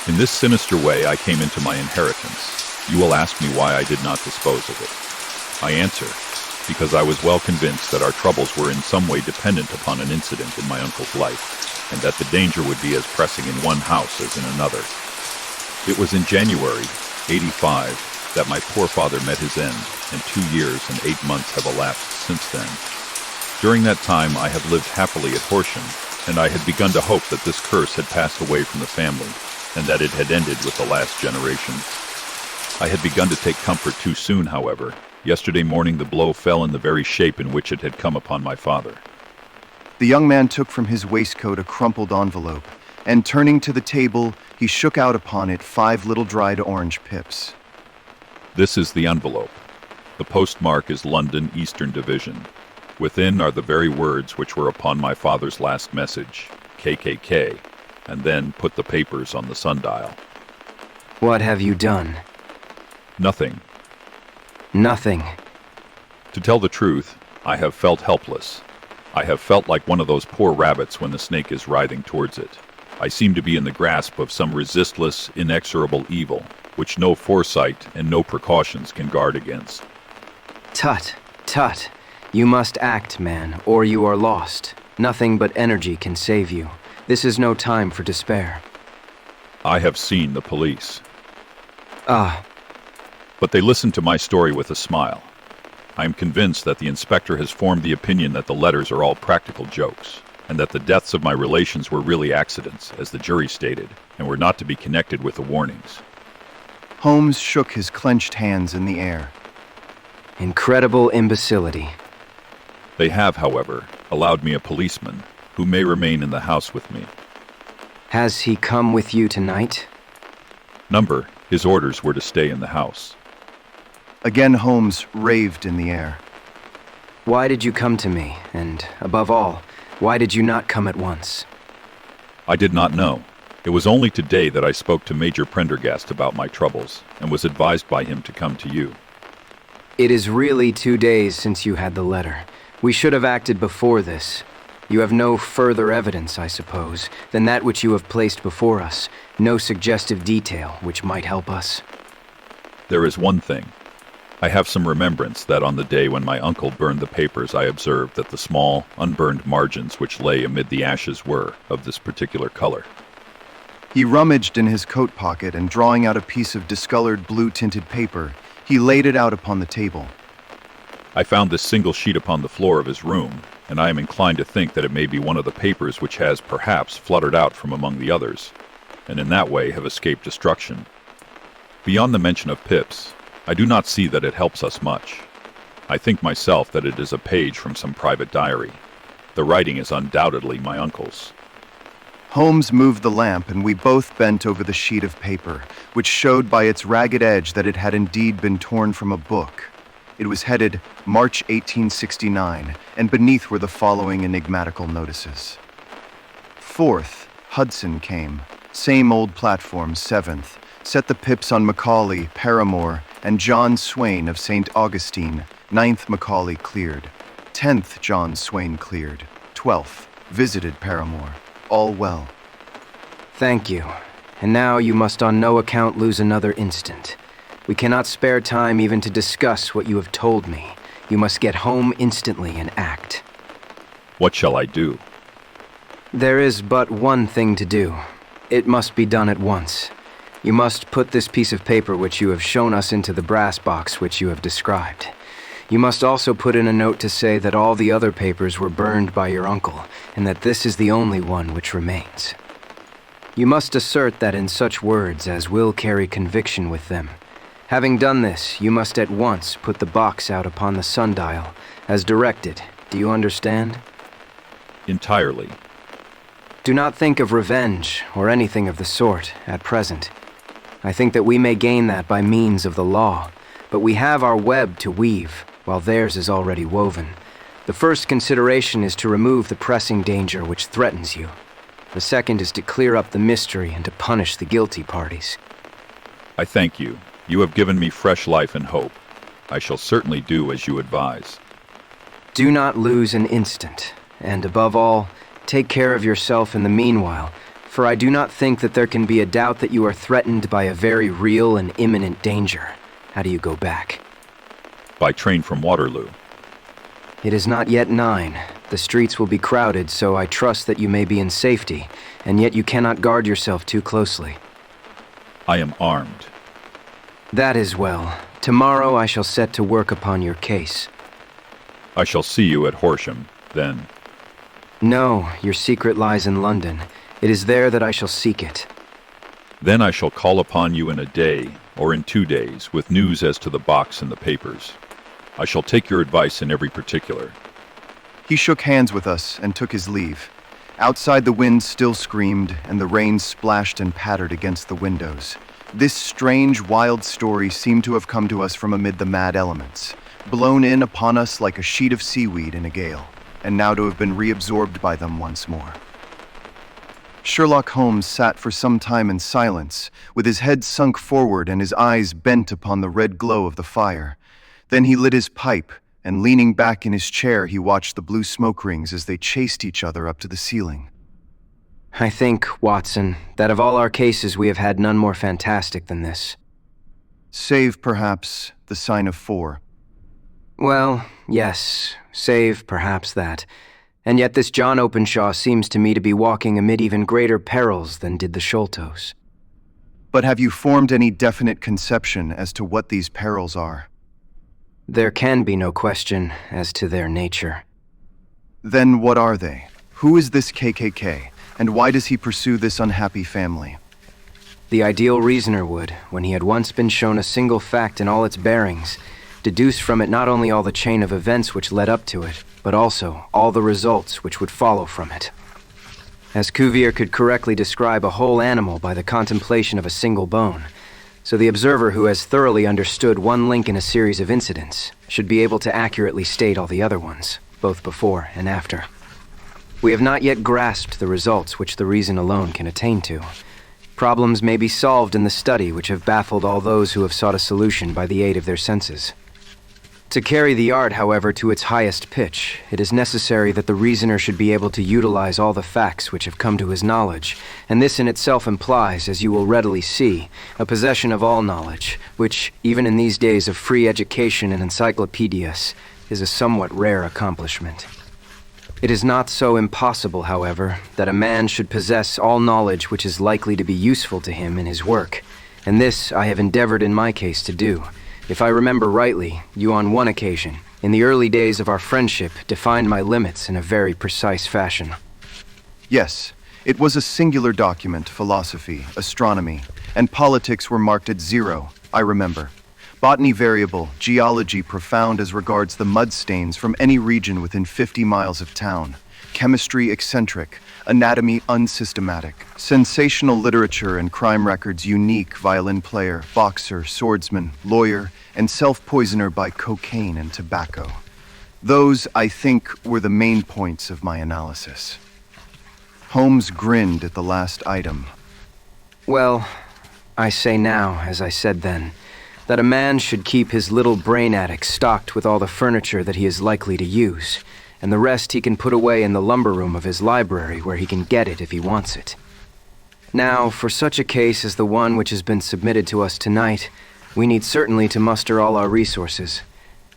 S3: In this sinister way, I came into my inheritance. You will ask me why I did not dispose of it. I answer, because I was well convinced that our troubles were in some way dependent upon an incident in my uncle's life, and that the danger would be as pressing in one house as in another. It was in January, 85, that my poor father met his end, and 2 years and 8 months have elapsed since then. During that time, I have lived happily at Horsham, and I had begun to hope that this curse had passed away from the family, and that it had ended with the last generation. I had begun to take comfort too soon, however. Yesterday morning the blow fell in the very shape in which it had come upon my father.
S1: The young man took from his waistcoat a crumpled envelope, and turning to the table, he shook out upon it 5 little dried orange pips.
S3: This is the envelope. The postmark is London, Eastern Division. Within are the very words which were upon my father's last message, KKK, and then put the papers on the sundial.
S2: What have you done?
S3: Nothing.
S2: Nothing.
S3: To tell the truth, I have felt helpless. I have felt like one of those poor rabbits when the snake is writhing towards it. I seem to be in the grasp of some resistless, inexorable evil, which no foresight and no precautions can guard against.
S2: Tut, tut. You must act, man, or you are lost. Nothing but energy can save you. This is no time for despair.
S3: I have seen the police.
S2: Ah.
S3: But they listened to my story with a smile. I am convinced that the inspector has formed the opinion that the letters are all practical jokes, and that the deaths of my relations were really accidents, as the jury stated, and were not to be connected with the warnings.
S1: Holmes shook his clenched hands in the air.
S2: Incredible imbecility.
S3: They have, however, allowed me a policeman, who may remain in the house with me.
S2: Has he come with you tonight?
S3: Number, his orders were to stay in the house.
S1: Again Holmes raved in the air.
S2: Why did you come to me? And, above all, why did you not come at once?
S3: I did not know. It was only today that I spoke to Major Prendergast about my troubles, and was advised by him to come to you.
S2: It is really 2 days since you had the letter. We should have acted before this. You have no further evidence, I suppose, than that which you have placed before us. No suggestive detail which might help us.
S3: There is one thing. I have some remembrance that on the day when my uncle burned the papers, I observed that the small, unburned margins which lay amid the ashes were of this particular color.
S1: He rummaged in his coat pocket, and drawing out a piece of discolored blue-tinted paper, he laid it out upon the table.
S3: I found this single sheet upon the floor of his room, and I am inclined to think that it may be one of the papers which has, perhaps, fluttered out from among the others, and in that way have escaped destruction. Beyond the mention of pips, I do not see that it helps us much. I think myself that it is a page from some private diary. The writing is undoubtedly my uncle's.
S1: Holmes moved the lamp, and we both bent over the sheet of paper, which showed by its ragged edge that it had indeed been torn from a book. It was headed March 1869, and beneath were the following enigmatical notices. 4th, Hudson came. Same old platform, 7th. Set the pips on Macaulay, Paramore, and John Swain of St. Augustine. 9th, Macaulay cleared. 10th, John Swain cleared. 12th, visited Paramore. All well.
S2: Thank you. And now you must on no account lose another instant. We cannot spare time even to discuss what you have told me. You must get home instantly and act.
S3: What shall I do?
S2: There is but one thing to do. It must be done at once. You must put this piece of paper which you have shown us into the brass box which you have described. You must also put in a note to say that all the other papers were burned by your uncle, and that this is the only one which remains. You must assert that in such words as will carry conviction with them. Having done this, you must at once put the box out upon the sundial, as directed. Do you understand?
S3: Entirely.
S2: Do not think of revenge, or anything of the sort, at present. I think that we may gain that by means of the law, but we have our web to weave, while theirs is already woven. The first consideration is to remove the pressing danger which threatens you. The second is to clear up the mystery and to punish the guilty parties.
S3: I thank you. You have given me fresh life and hope. I shall certainly do as you advise.
S2: Do not lose an instant, and above all, take care of yourself in the meanwhile, for I do not think that there can be a doubt that you are threatened by a very real and imminent danger. How do you go back?
S3: By train from Waterloo.
S2: It is not yet 9. The streets will be crowded, so I trust that you may be in safety, and yet you cannot guard yourself too closely.
S3: I am armed.
S2: That is well. Tomorrow I shall set to work upon your case.
S3: I shall see you at Horsham, then.
S2: No, your secret lies in London. It is there that I shall seek it.
S3: Then I shall call upon you in a day, or in 2 days, with news as to the box and the papers. I shall take your advice in every particular.
S1: He shook hands with us and took his leave. Outside, the wind still screamed, and the rain splashed and pattered against the windows. This strange, wild story seemed to have come to us from amid the mad elements, blown in upon us like a sheet of seaweed in a gale, and now to have been reabsorbed by them once more. Sherlock Holmes sat for some time in silence, with his head sunk forward and his eyes bent upon the red glow of the fire. Then he lit his pipe, and leaning back in his chair, he watched the blue smoke rings as they chased each other up to the ceiling.
S2: I think, Watson, that of all our cases we have had none more fantastic than this.
S1: Save, perhaps, the sign of 4.
S2: Well, yes, save perhaps that. And yet this John Openshaw seems to me to be walking amid even greater perils than did the Sholtos.
S1: But have you formed any definite conception as to what these perils are?
S2: There can be no question as to their nature.
S1: Then what are they? Who is this KKK, and why does he pursue this unhappy family?
S2: The ideal reasoner would, when he had once been shown a single fact in all its bearings, deduce from it not only all the chain of events which led up to it, but also all the results which would follow from it. As Cuvier could correctly describe a whole animal by the contemplation of a single bone, so the observer who has thoroughly understood one link in a series of incidents should be able to accurately state all the other ones, both before and after. We have not yet grasped the results which the reason alone can attain to. Problems may be solved in the study which have baffled all those who have sought a solution by the aid of their senses. To carry the art, however, to its highest pitch, it is necessary that the reasoner should be able to utilize all the facts which have come to his knowledge, and this in itself implies, as you will readily see, a possession of all knowledge, which, even in these days of free education and encyclopedias, is a somewhat rare accomplishment. It is not so impossible, however, that a man should possess all knowledge which is likely to be useful to him in his work, and this I have endeavored in my case to do. If I remember rightly, you on one occasion, in the early days of our friendship, defined my limits in a very precise fashion.
S1: Yes, it was a singular document. Philosophy, astronomy, and politics were marked at 0, I remember. Botany variable, geology profound as regards the mud stains from any region within 50 miles of town, chemistry eccentric, anatomy unsystematic, sensational literature and crime records unique, violin player, boxer, swordsman, lawyer, and self-poisoner by cocaine and tobacco. Those, I think, were the main points of my analysis. Holmes grinned at the last item.
S2: Well, I say now, as I said then, that a man should keep his little brain attic stocked with all the furniture that he is likely to use, and the rest he can put away in the lumber room of his library where he can get it if he wants it. Now, for such a case as the one which has been submitted to us tonight, we need certainly to muster all our resources.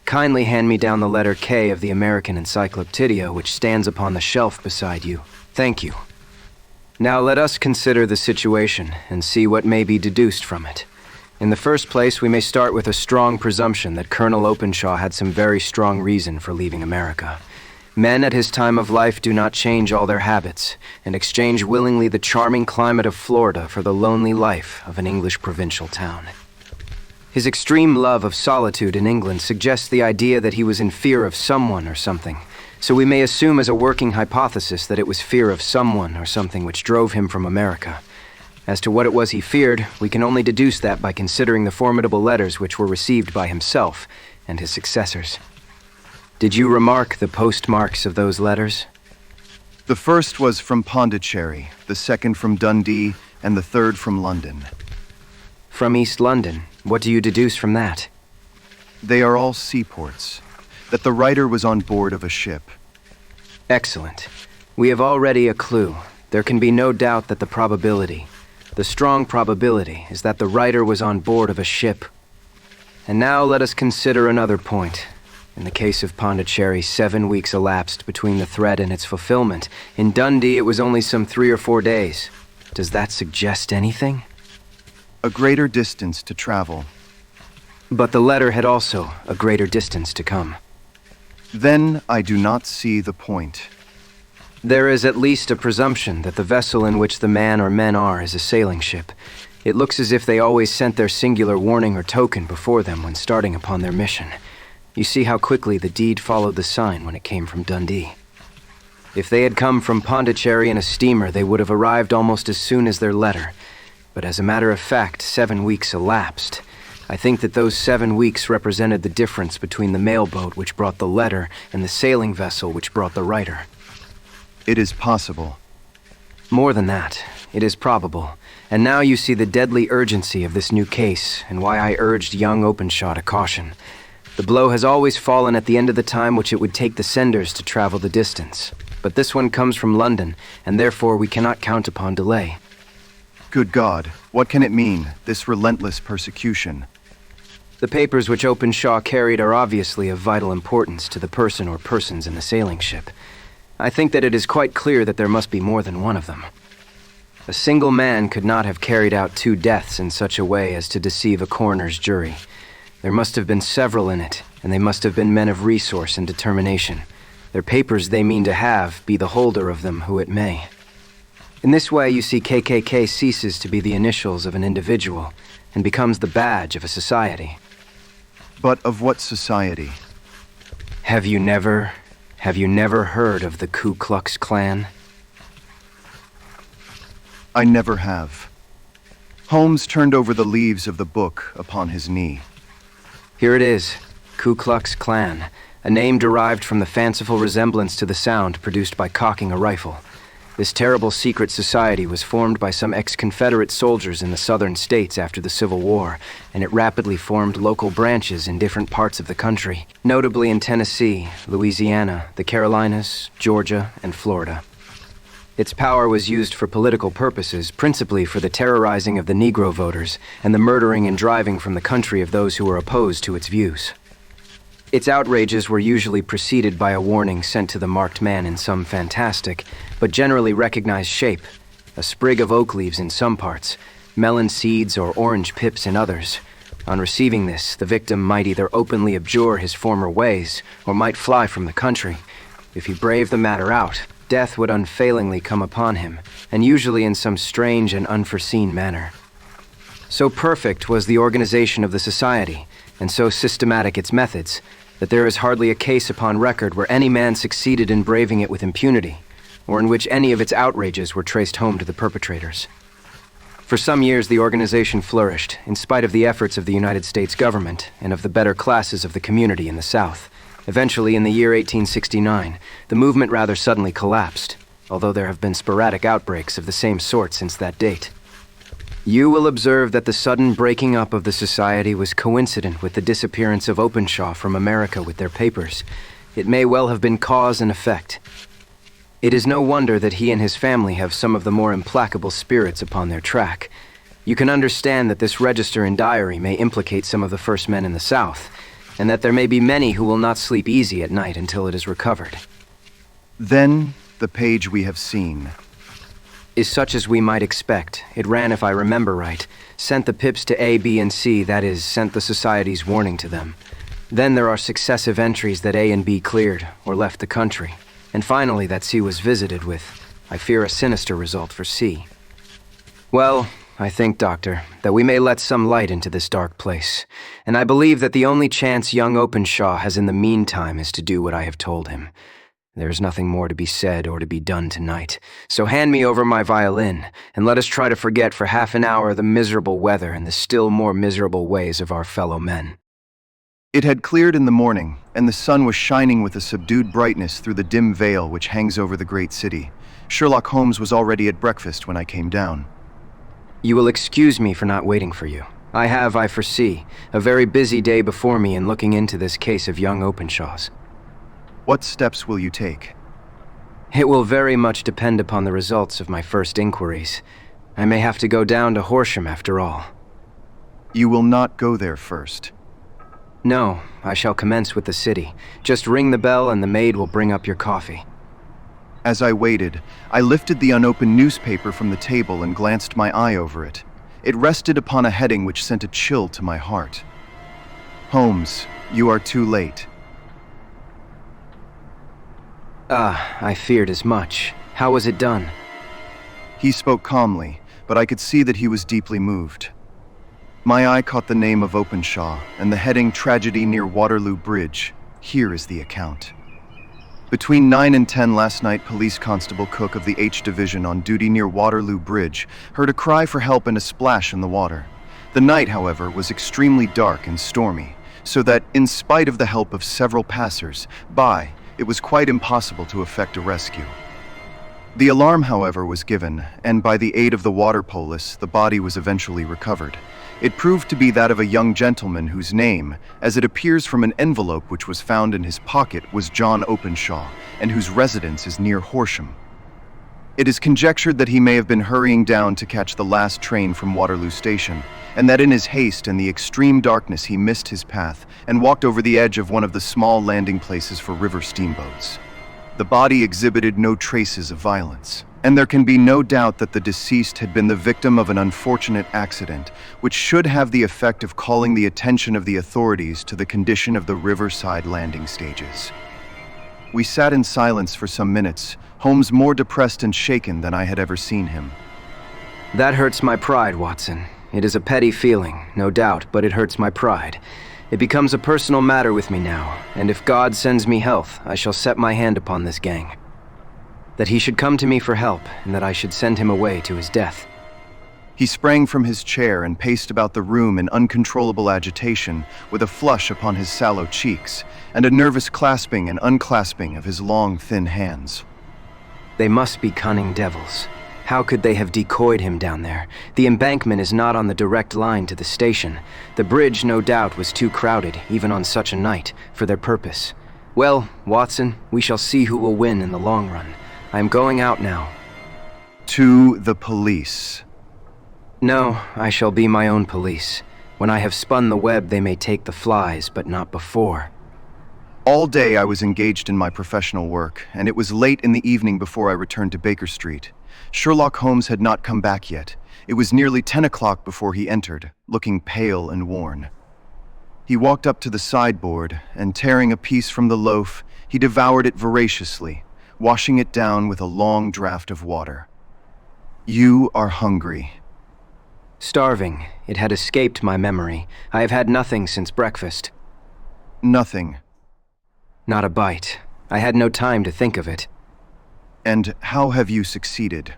S2: Kindly hand me down the letter K of the American Encyclopedia which stands upon the shelf beside you. Thank you. Now let us consider the situation and see what may be deduced from it. In the first place, we may start with a strong presumption that Colonel Openshaw had some very strong reason for leaving America. Men at his time of life do not change all their habits and exchange willingly the charming climate of Florida for the lonely life of an English provincial town. His extreme love of solitude in England suggests the idea that he was in fear of someone or something, so we may assume as a working hypothesis that it was fear of someone or something which drove him from America. As to what it was he feared, we can only deduce that by considering the formidable letters which were received by himself and his successors. Did you remark the postmarks of those letters?
S1: The first was from Pondicherry, the second from Dundee, and the third from London.
S2: From East London. What do you deduce from that?
S1: They are all seaports. That the writer was on board of a ship.
S2: Excellent. We have already a clue. There can be no doubt that the strong probability, is that the writer was on board of a ship. And now let us consider another point. In the case of Pondicherry, 7 weeks elapsed between the threat and its fulfillment. In Dundee, it was only some 3 or 4 days. Does that suggest anything?
S1: A greater distance to travel.
S2: But the letter had also a greater distance to come.
S1: Then I do not see the point.
S2: There is at least a presumption that the vessel in which the man or men are is a sailing ship. It looks as if they always sent their singular warning or token before them when starting upon their mission. You see how quickly the deed followed the sign when it came from Dundee. If they had come from Pondicherry in a steamer, they would have arrived almost as soon as their letter. But as a matter of fact, 7 weeks elapsed. I think that those 7 weeks represented the difference between the mailboat which brought the letter and the sailing vessel which brought the writer.
S1: It is possible.
S2: More than that, it is probable. And now you see the deadly urgency of this new case and why I urged young Openshaw to caution. The blow has always fallen at the end of the time which it would take the senders to travel the distance. But this one comes from London, and therefore we cannot count upon delay.
S1: Good God, what can it mean, this relentless persecution?
S2: The papers which Openshaw carried are obviously of vital importance to the person or persons in the sailing ship. I think that it is quite clear that there must be more than one of them. A single man could not have carried out 2 deaths in such a way as to deceive a coroner's jury. There must have been several in it, and they must have been men of resource and determination. Their papers they mean to have, be the holder of them who it may. In this way, you see KKK ceases to be the initials of an individual and becomes the badge of a society.
S1: But of what society?
S2: Have you never heard of the Ku Klux Klan?
S1: I never have. Holmes turned over the leaves of the book upon his knee.
S2: Here it is, Ku Klux Klan, a name derived from the fanciful resemblance to the sound produced by cocking a rifle. This terrible secret society was formed by some ex-Confederate soldiers in the southern states after the Civil War, and it rapidly formed local branches in different parts of the country, notably in Tennessee, Louisiana, the Carolinas, Georgia, and Florida. Its power was used for political purposes, principally for the terrorizing of the Negro voters and the murdering and driving from the country of those who were opposed to its views. Its outrages were usually preceded by a warning sent to the marked man in some fantastic, but generally recognized shape, a sprig of oak leaves in some parts, melon seeds or orange pips in others. On receiving this, the victim might either openly abjure his former ways or might fly from the country. If he braved the matter out, death would unfailingly come upon him, and usually in some strange and unforeseen manner. So perfect was the organization of the society, and so systematic its methods, that there is hardly a case upon record where any man succeeded in braving it with impunity, or in which any of its outrages were traced home to the perpetrators. For some years the organization flourished, in spite of the efforts of the United States government and of the better classes of the community in the South. Eventually, in the year 1869, the movement rather suddenly collapsed, although there have been sporadic outbreaks of the same sort since that date. You will observe that the sudden breaking up of the society was coincident with the disappearance of Openshaw from America with their papers. It may well have been cause and effect. It is no wonder that he and his family have some of the more implacable spirits upon their track. You can understand that this register and diary may implicate some of the first men in the South, and that there may be many who will not sleep easy at night until it is recovered.
S1: Then, the page we have seen
S2: is such as we might expect. It ran, if I remember right, sent the pips to A, B, and C, that is, sent the society's warning to them. Then there are successive entries that A and B cleared, or left the country. And finally that C was visited with, I fear, a sinister result for C. Well, I think, Doctor, that we may let some light into this dark place, and I believe that the only chance young Openshaw has in the meantime is to do what I have told him. There is nothing more to be said or to be done tonight, so hand me over my violin, and let us try to forget for half an hour the miserable weather and the still more miserable ways of our fellow men.
S1: It had cleared in the morning, and the sun was shining with a subdued brightness through the dim veil which hangs over the great city. Sherlock Holmes was already at breakfast when I came down.
S2: You will excuse me for not waiting for you. I have, I foresee, a very busy day before me in looking into this case of young Openshaw's.
S1: What steps will you take?
S2: It will very much depend upon the results of my first inquiries. I may have to go down to Horsham after all.
S1: You will not go there first.
S2: No, I shall commence with the city. Just ring the bell and the maid will bring up your coffee.
S1: As I waited, I lifted the unopened newspaper from the table and glanced my eye over it. It rested upon a heading which sent a chill to my heart. Holmes, you are too late.
S2: I feared as much. How was it done?
S1: He spoke calmly, but I could see that he was deeply moved. My eye caught the name of Openshaw and the heading Tragedy near Waterloo Bridge. Here is the account. Between 9 and 10 last night, Police Constable Cook of the H Division on duty near Waterloo Bridge heard a cry for help and a splash in the water. The night, however, was extremely dark and stormy, so that, in spite of the help of several passers-by, it was quite impossible to effect a rescue. The alarm, however, was given, and by the aid of the water police, the body was eventually recovered. It proved to be that of a young gentleman whose name, as it appears from an envelope which was found in his pocket, was John Openshaw, and whose residence is near Horsham. It is conjectured that he may have been hurrying down to catch the last train from Waterloo Station, and that in his haste and the extreme darkness he missed his path and walked over the edge of one of the small landing places for river steamboats. The body exhibited no traces of violence, and there can be no doubt that the deceased had been the victim of an unfortunate accident, which should have the effect of calling the attention of the authorities to the condition of the riverside landing stages. We sat in silence for some minutes, Holmes more depressed and shaken than I had ever seen him.
S2: That hurts my pride, Watson. It is a petty feeling, no doubt, but it hurts my pride. It becomes a personal matter with me now, and if God sends me health, I shall set my hand upon this gang. That he should come to me for help, and that I should send him away to his death.
S1: He sprang from his chair and paced about the room in uncontrollable agitation, with a flush upon his sallow cheeks, and a nervous clasping and unclasping of his long, thin hands.
S2: They must be cunning devils. How could they have decoyed him down there? The embankment is not on the direct line to the station. The bridge, no doubt, was too crowded, even on such a night, for their purpose. Well, Watson, we shall see who will win in the long run. I am going out now.
S1: To the police.
S2: No, I shall be my own police. When I have spun the web, they may take the flies, but not before.
S1: All day I was engaged in my professional work, and it was late in the evening before I returned to Baker Street. Sherlock Holmes had not come back yet. It was nearly 10 o'clock before he entered, looking pale and worn. He walked up to the sideboard, and tearing a piece from the loaf, he devoured it voraciously, washing it down with a long draught of water. You are hungry.
S2: Starving. It had escaped my memory. I have had nothing since breakfast.
S1: Nothing.
S2: Not a bite. I had no time to think of it.
S1: And how have you succeeded?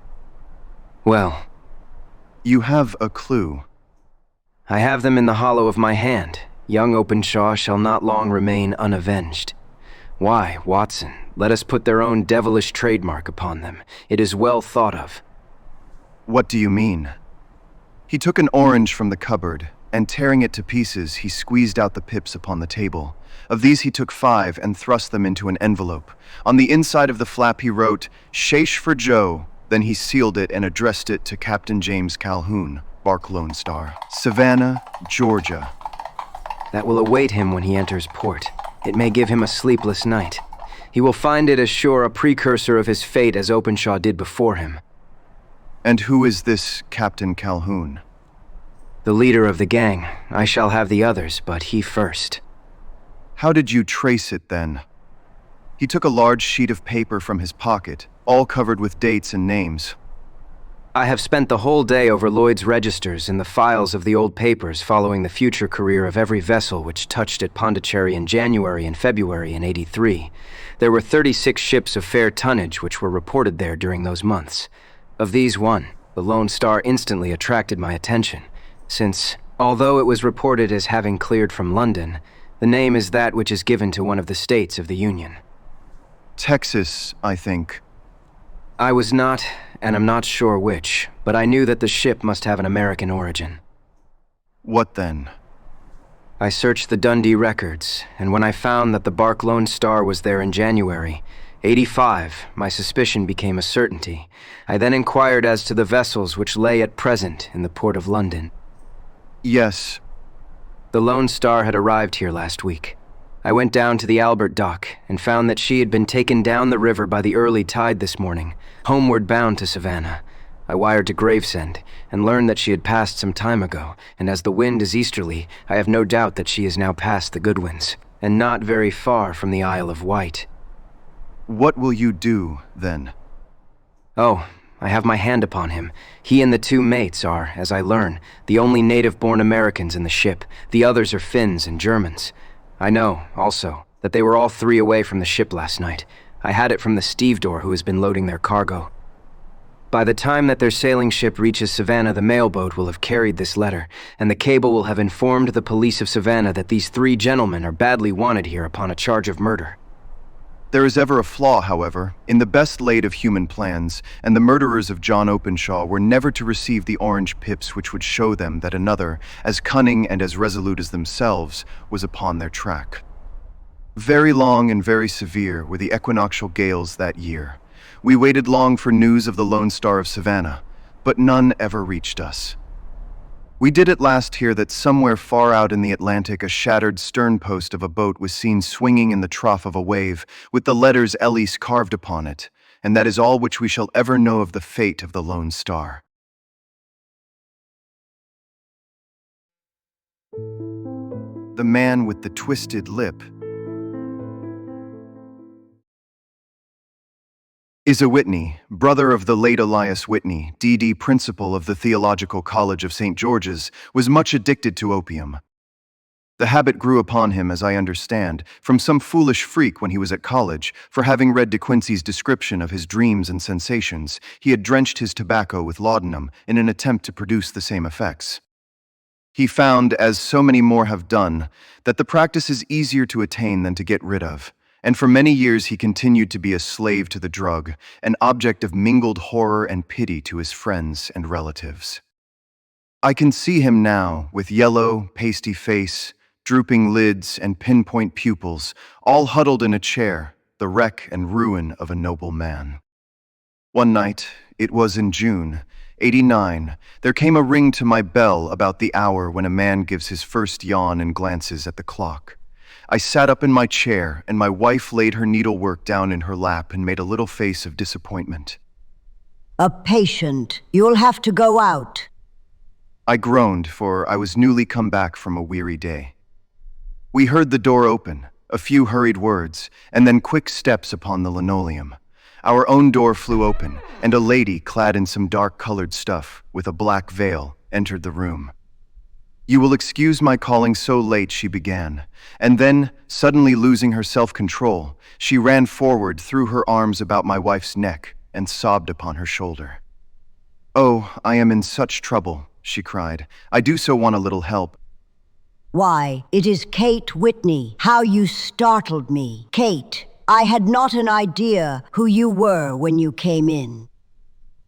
S2: Well,
S1: you have a clue.
S2: I have them in the hollow of my hand. Young Openshaw shall not long remain unavenged. Why, Watson, let us put their own devilish trademark upon them. It is well thought of.
S1: What do you mean? He took an orange from the cupboard, and tearing it to pieces, he squeezed out the pips upon the table. Of these he took 5 and thrust them into an envelope. On the inside of the flap he wrote, "Shaish for Joe." Then he sealed it and addressed it to Captain James Calhoun, Bark Lone Star, Savannah, Georgia.
S2: That will await him when he enters port. It may give him a sleepless night. He will find it as sure a precursor of his fate as Openshaw did before him.
S1: And who is this Captain Calhoun?
S2: The leader of the gang. I shall have the others, but he first.
S1: How did you trace it, then? He took a large sheet of paper from his pocket, all covered with dates and names.
S2: I have spent the whole day over Lloyd's registers in the files of the old papers following the future career of every vessel which touched at Pondicherry in January and February in '83. There were 36 ships of fair tonnage which were reported there during those months. Of these, one, the Lone Star, instantly attracted my attention, since, although it was reported as having cleared from London, the name is that which is given to one of the states of the Union.
S1: Texas, I think.
S2: I was not, and I'm not sure which, but I knew that the ship must have an American origin.
S1: What then?
S2: I searched the Dundee records, and when I found that the Bark Lone Star was there in January, 85, my suspicion became a certainty. I then inquired as to the vessels which lay at present in the port of London.
S1: Yes.
S2: The Lone Star had arrived here last week. I went down to the Albert dock and found that she had been taken down the river by the early tide this morning, homeward bound to Savannah. I wired to Gravesend and learned that she had passed some time ago, and as the wind is easterly, I have no doubt that she is now past the Goodwins, and not very far from the Isle of Wight.
S1: What will you do, then?
S2: Oh, I have my hand upon him. He and the two mates are, as I learn, the only native-born Americans in the ship. The others are Finns and Germans. I know, also, that they were all three away from the ship last night. I had it from the stevedore who has been loading their cargo. By the time that their sailing ship reaches Savannah, the mailboat will have carried this letter, and the cable will have informed the police of Savannah that these three gentlemen are badly wanted here upon a charge of murder.
S1: There is ever a flaw, however, in the best laid of human plans, and the murderers of John Openshaw were never to receive the orange pips which would show them that another, as cunning and as resolute as themselves, was upon their track. Very long and very severe were the equinoctial gales that year. We waited long for news of the Lone Star of Savannah, but none ever reached us. We did at last hear that somewhere far out in the Atlantic a shattered sternpost of a boat was seen swinging in the trough of a wave, with the letters Ellis carved upon it, and that is all which we shall ever know of the fate of the Lone Star. The Man with the Twisted Lip Isa Whitney, brother of the late Elias Whitney, D.D. principal of the Theological College of St. George's, was much addicted to opium. The habit grew upon him, as I understand, from some foolish freak when he was at college, for having read De Quincey's description of his dreams and sensations, he had drenched his tobacco with laudanum in an attempt to produce the same effects. He found, as so many more have done, that the practice is easier to attain than to get rid of. And for many years he continued to be a slave to the drug, an object of mingled horror and pity to his friends and relatives. I can see him now, with yellow, pasty face, drooping lids, and pinpoint pupils, all huddled in a chair, the wreck and ruin of a noble man. One night, it was in June, '89, there came a ring to my bell about the hour when a man gives his first yawn and glances at the clock. I sat up in my chair, and my wife laid her needlework down in her lap and made a little face of disappointment.
S8: "A patient. You'll have to go out."
S1: I groaned, for I was newly come back from a weary day. We heard the door open, a few hurried words, and then quick steps upon the linoleum. Our own door flew open, and a lady, clad in some dark-colored stuff, with a black veil, entered the room. "You will excuse my calling so late," she began, and then, suddenly losing her self-control, she ran forward, threw her arms about my wife's neck, and sobbed upon her shoulder. "Oh, I am in such trouble," she cried. "I do so want a little help."
S8: "Why, it is Kate Whitney. How you startled me. Kate, I had not an idea who you were when you came in."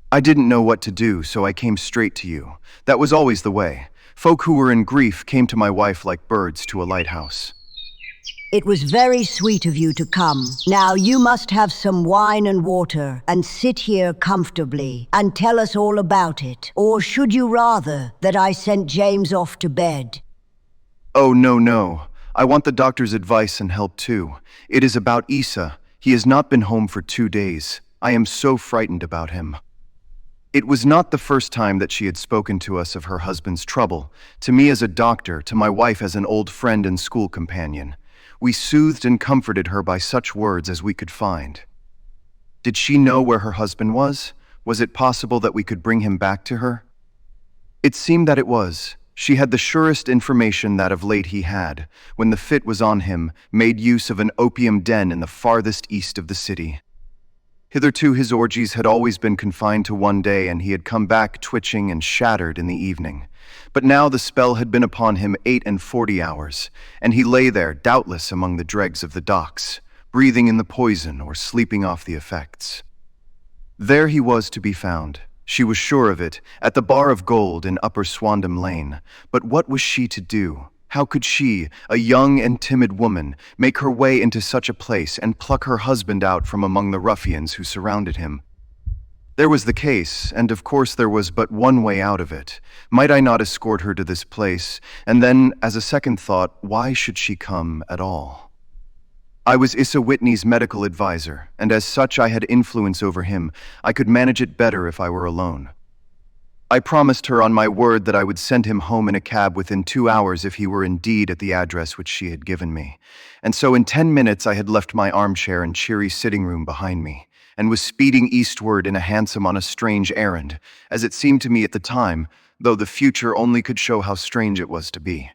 S1: "I didn't know what to do, so I came straight to you. That was always the way. Folk who were in grief came to my wife like birds to a lighthouse."
S8: "It was very sweet of you to come. Now you must have some wine and water and sit here comfortably and tell us all about it. Or should you rather that I sent James off to bed?"
S1: "Oh, no. I want the doctor's advice and help too. It is about Isa. He has not been home for 2 days. I am so frightened about him." It was not the first time that she had spoken to us of her husband's trouble, to me as a doctor, to my wife as an old friend and school companion. We soothed and comforted her by such words as we could find. Did she know where her husband was? Was it possible that we could bring him back to her? It seemed that it was. She had the surest information that of late he had, when the fit was on him, made use of an opium den in the farthest east of the city. Hitherto his orgies had always been confined to one day, and he had come back twitching and shattered in the evening. But now the spell had been upon him 48 hours, and he lay there, doubtless among the dregs of the docks, breathing in the poison or sleeping off the effects. There he was to be found, she was sure of it, at the Bar of Gold in Upper Swandam Lane. But what was she to do? How could she, a young and timid woman, make her way into such a place and pluck her husband out from among the ruffians who surrounded him? There was the case, and of course there was but one way out of it. Might I not escort her to this place? And then, as a second thought, why should she come at all? I was Issa Whitney's medical advisor, and as such I had influence over him. I could manage it better if I were alone. I promised her on my word that I would send him home in a cab within 2 hours if he were indeed at the address which she had given me. And so in 10 minutes I had left my armchair and cheery sitting room behind me, and was speeding eastward in a hansom on a strange errand, as it seemed to me at the time, though the future only could show how strange it was to be.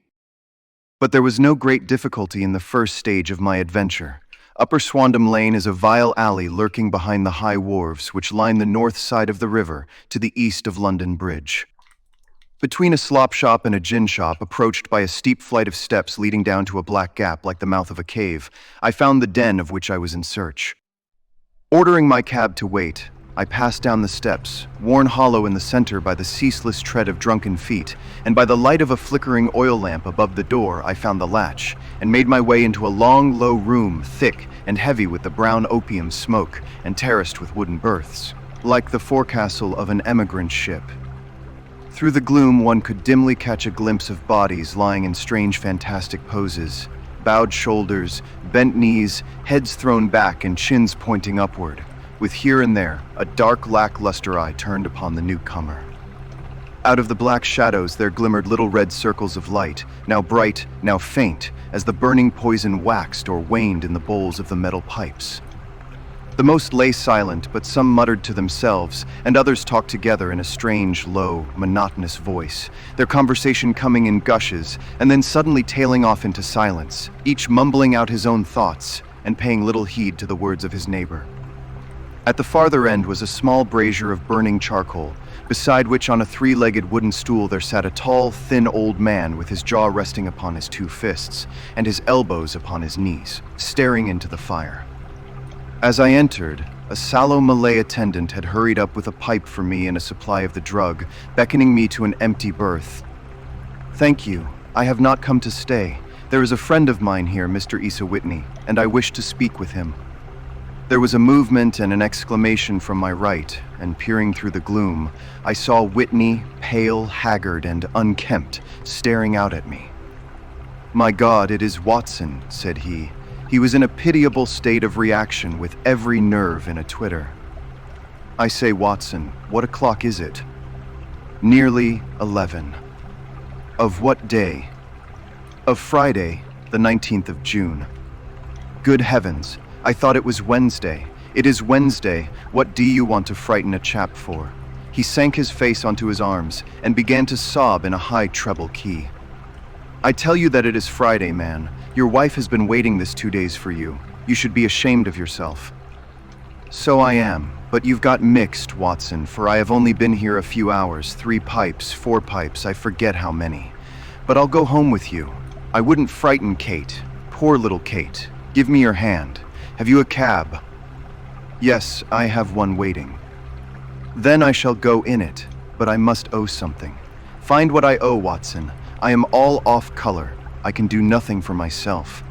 S1: But there was no great difficulty in the first stage of my adventure. Upper Swandam Lane is a vile alley lurking behind the high wharves which line the north side of the river to the east of London Bridge. Between a slop shop and a gin shop, approached by a steep flight of steps leading down to a black gap like the mouth of a cave, I found the den of which I was in search. Ordering my cab to wait, I passed down the steps, worn hollow in the center by the ceaseless tread of drunken feet, and by the light of a flickering oil lamp above the door I found the latch, and made my way into a long, low room, thick and heavy with the brown opium smoke, and terraced with wooden berths, like the forecastle of an emigrant ship. Through the gloom one could dimly catch a glimpse of bodies lying in strange fantastic poses, bowed shoulders, bent knees, heads thrown back and chins pointing upward, with here and there a dark lackluster eye turned upon the newcomer. Out of the black shadows there glimmered little red circles of light, now bright, now faint, as the burning poison waxed or waned in the bowls of the metal pipes. The most lay silent, but some muttered to themselves, and others talked together in a strange, low, monotonous voice, their conversation coming in gushes, and then suddenly tailing off into silence, each mumbling out his own thoughts, and paying little heed to the words of his neighbor. At the farther end was a small brazier of burning charcoal, beside which on a three-legged wooden stool there sat a tall, thin old man with his jaw resting upon his two fists, and his elbows upon his knees, staring into the fire. As I entered, a sallow Malay attendant had hurried up with a pipe for me and a supply of the drug, beckoning me to an empty berth. "Thank you. I have not come to stay. There is a friend of mine here, Mr. Issa Whitney, and I wish to speak with him." There was a movement and an exclamation from my right, and peering through the gloom, I saw Whitney, pale, haggard, and unkempt, staring out at me. "My God, it is Watson," said he. He was in a pitiable state of reaction with every nerve in a twitter. "I say, Watson, what o'clock is it?" "Nearly 11. "Of what day?" "Of Friday, the 19th of June. "Good heavens, I thought it was Wednesday. It is Wednesday. What do you want to frighten a chap for?" He sank his face onto his arms and began to sob in a high treble key. "I tell you that it is Friday, man. Your wife has been waiting this 2 days for you. You should be ashamed of yourself." "So I am, but you've got mixed, Watson, for I have only been here a few hours, 3 pipes, 4 pipes, I forget how many. But I'll go home with you. I wouldn't frighten Kate. Poor little Kate. Give me your hand. Have you a cab?" "Yes, I have one waiting." "Then I shall go in it, but I must owe something. Find what I owe, Watson. I am all off color. I can do nothing for myself."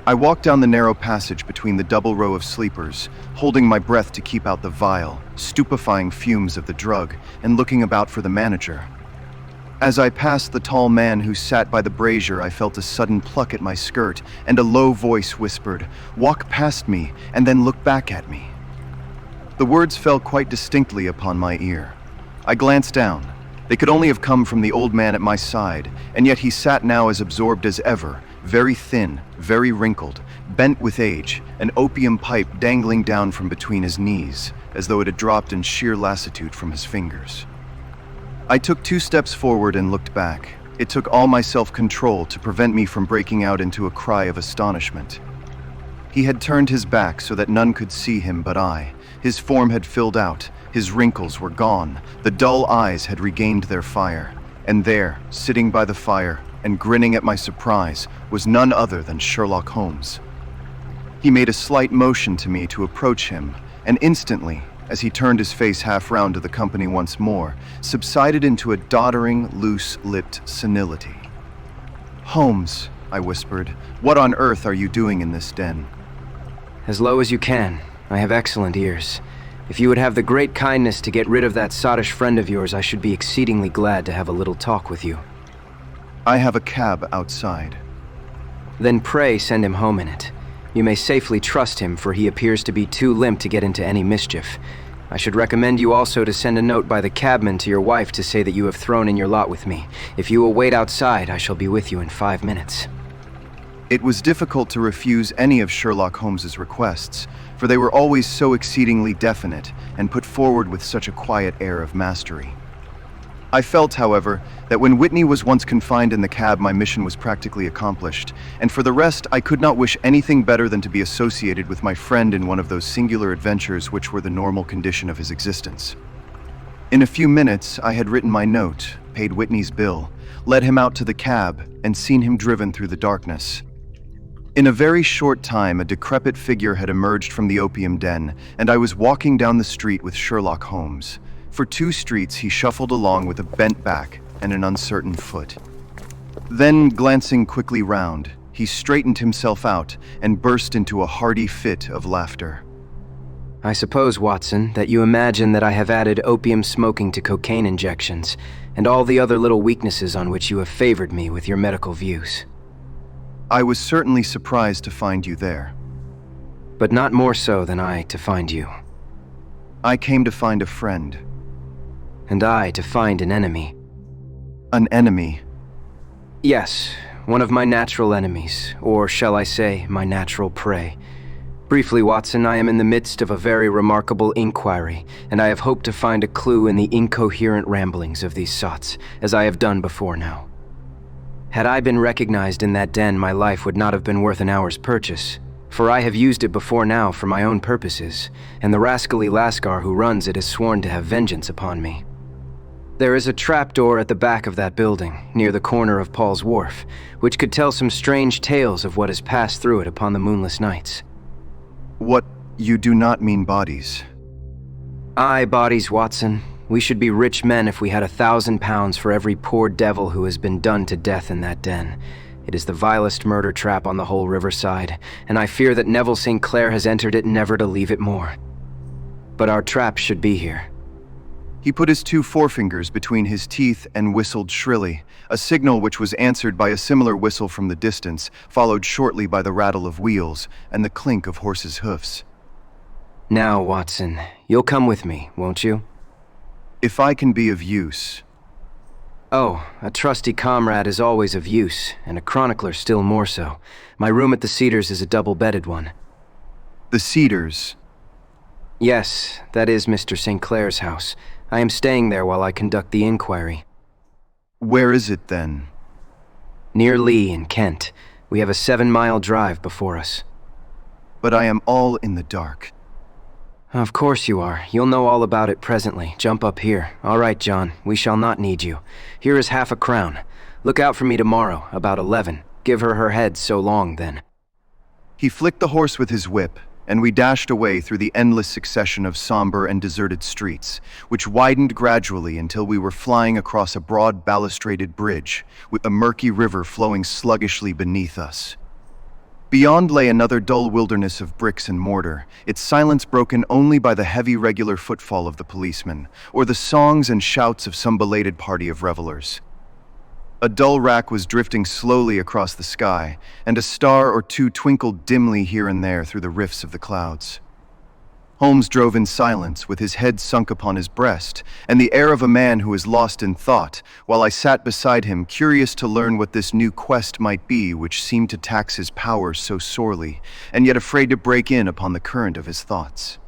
S1: I walked down the narrow passage between the double row of sleepers, holding my breath to keep out the vile, stupefying fumes of the drug, and looking about for the manager. As I passed the tall man who sat by the brazier, I felt a sudden pluck at my skirt, and a low voice whispered, "Walk past me, and then look back at me." The words fell quite distinctly upon my ear. I glanced down. They could only have come from the old man at my side, and yet he sat now as absorbed as ever, very thin, very wrinkled, bent with age, an opium pipe dangling down from between his knees, as though it had dropped in sheer lassitude from his fingers. I took 2 steps forward and looked back. It took all my self-control to prevent me from breaking out into a cry of astonishment. He had turned his back so that none could see him but I. His form had filled out, his wrinkles were gone, the dull eyes had regained their fire, and there, sitting by the fire and grinning at my surprise, was none other than Sherlock Holmes. He made a slight motion to me to approach him, and instantly, as he turned his face half round to the company once more, subsided into a doddering, loose-lipped senility. Holmes, I whispered, what on earth are you doing in this den?
S2: As low as you can. I have excellent ears. If you would have the great kindness to get rid of that sottish friend of yours, I should be exceedingly glad to have a little talk with you.
S1: I have a cab outside.
S2: Then pray send him home in it. You may safely trust him, for he appears to be too limp to get into any mischief. I should recommend you also to send a note by the cabman to your wife to say that you have thrown in your lot with me. If you will wait outside, I shall be with you in 5 minutes.
S1: It was difficult to refuse any of Sherlock Holmes's requests, for they were always so exceedingly definite and put forward with such a quiet air of mastery. I felt, however, that when Whitney was once confined in the cab, my mission was practically accomplished, and for the rest, I could not wish anything better than to be associated with my friend in one of those singular adventures which were the normal condition of his existence. In a few minutes, I had written my note, paid Whitney's bill, led him out to the cab, and seen him driven through the darkness. In a very short time, a decrepit figure had emerged from the opium den, and I was walking down the street with Sherlock Holmes. For 2 streets, he shuffled along with a bent back and an uncertain foot. Then, glancing quickly round, he straightened himself out and burst into a hearty fit of laughter.
S2: I suppose, Watson, that you imagine that I have added opium smoking to cocaine injections, and all the other little weaknesses on which you have favored me with your medical views.
S1: I was certainly surprised to find you there.
S2: But not more so than I to find you.
S1: I came to find a friend.
S2: And I to find an enemy.
S1: An enemy?
S2: Yes, one of my natural enemies, or shall I say, my natural prey. Briefly, Watson, I am in the midst of a very remarkable inquiry, and I have hoped to find a clue in the incoherent ramblings of these sots, as I have done before now. Had I been recognized in that den, my life would not have been worth an hour's purchase, for I have used it before now for my own purposes, and the rascally Lascar who runs it has sworn to have vengeance upon me. There is a trapdoor at the back of that building, near the corner of Paul's Wharf, which could tell some strange tales of what has passed through it upon the moonless nights.
S1: What, you do not mean bodies?
S2: Aye, bodies, Watson. We should be rich men if we had £1,000 for every poor devil who has been done to death in that den. It is the vilest murder trap on the whole riverside, and I fear that Neville St. Clair has entered it never to leave it more. But our trap should be here.
S1: He put his 2 forefingers between his teeth and whistled shrilly, a signal which was answered by a similar whistle from the distance, followed shortly by the rattle of wheels and the clink of horses' hoofs.
S2: Now, Watson, you'll come with me, won't you?
S1: If I can be of use.
S2: Oh, a trusty comrade is always of use, and a chronicler still more so. My room at the Cedars is a double-bedded one.
S1: The Cedars?
S2: Yes, that is Mr. St. Clair's house. I am staying there while I conduct the inquiry.
S1: Where is it, then?
S2: Near Lee in Kent. We have a 7-mile drive before us.
S1: But I am all in the dark.
S2: Of course you are. You'll know all about it presently. Jump up here. All right, John. We shall not need you. Here is half a crown. Look out for me tomorrow, about 11. Give her her head so long, then.
S1: He flicked the horse with his whip, and we dashed away through the endless succession of somber and deserted streets, which widened gradually until we were flying across a broad balustraded bridge, with a murky river flowing sluggishly beneath us. Beyond lay another dull wilderness of bricks and mortar, its silence broken only by the heavy regular footfall of the policeman, or the songs and shouts of some belated party of revelers. A dull rack was drifting slowly across the sky, and a star or 2 twinkled dimly here and there through the rifts of the clouds. Holmes drove in silence, with his head sunk upon his breast, and the air of a man who is lost in thought, while I sat beside him, curious to learn what this new quest might be which seemed to tax his powers so sorely, and yet afraid to break in upon the current of his thoughts.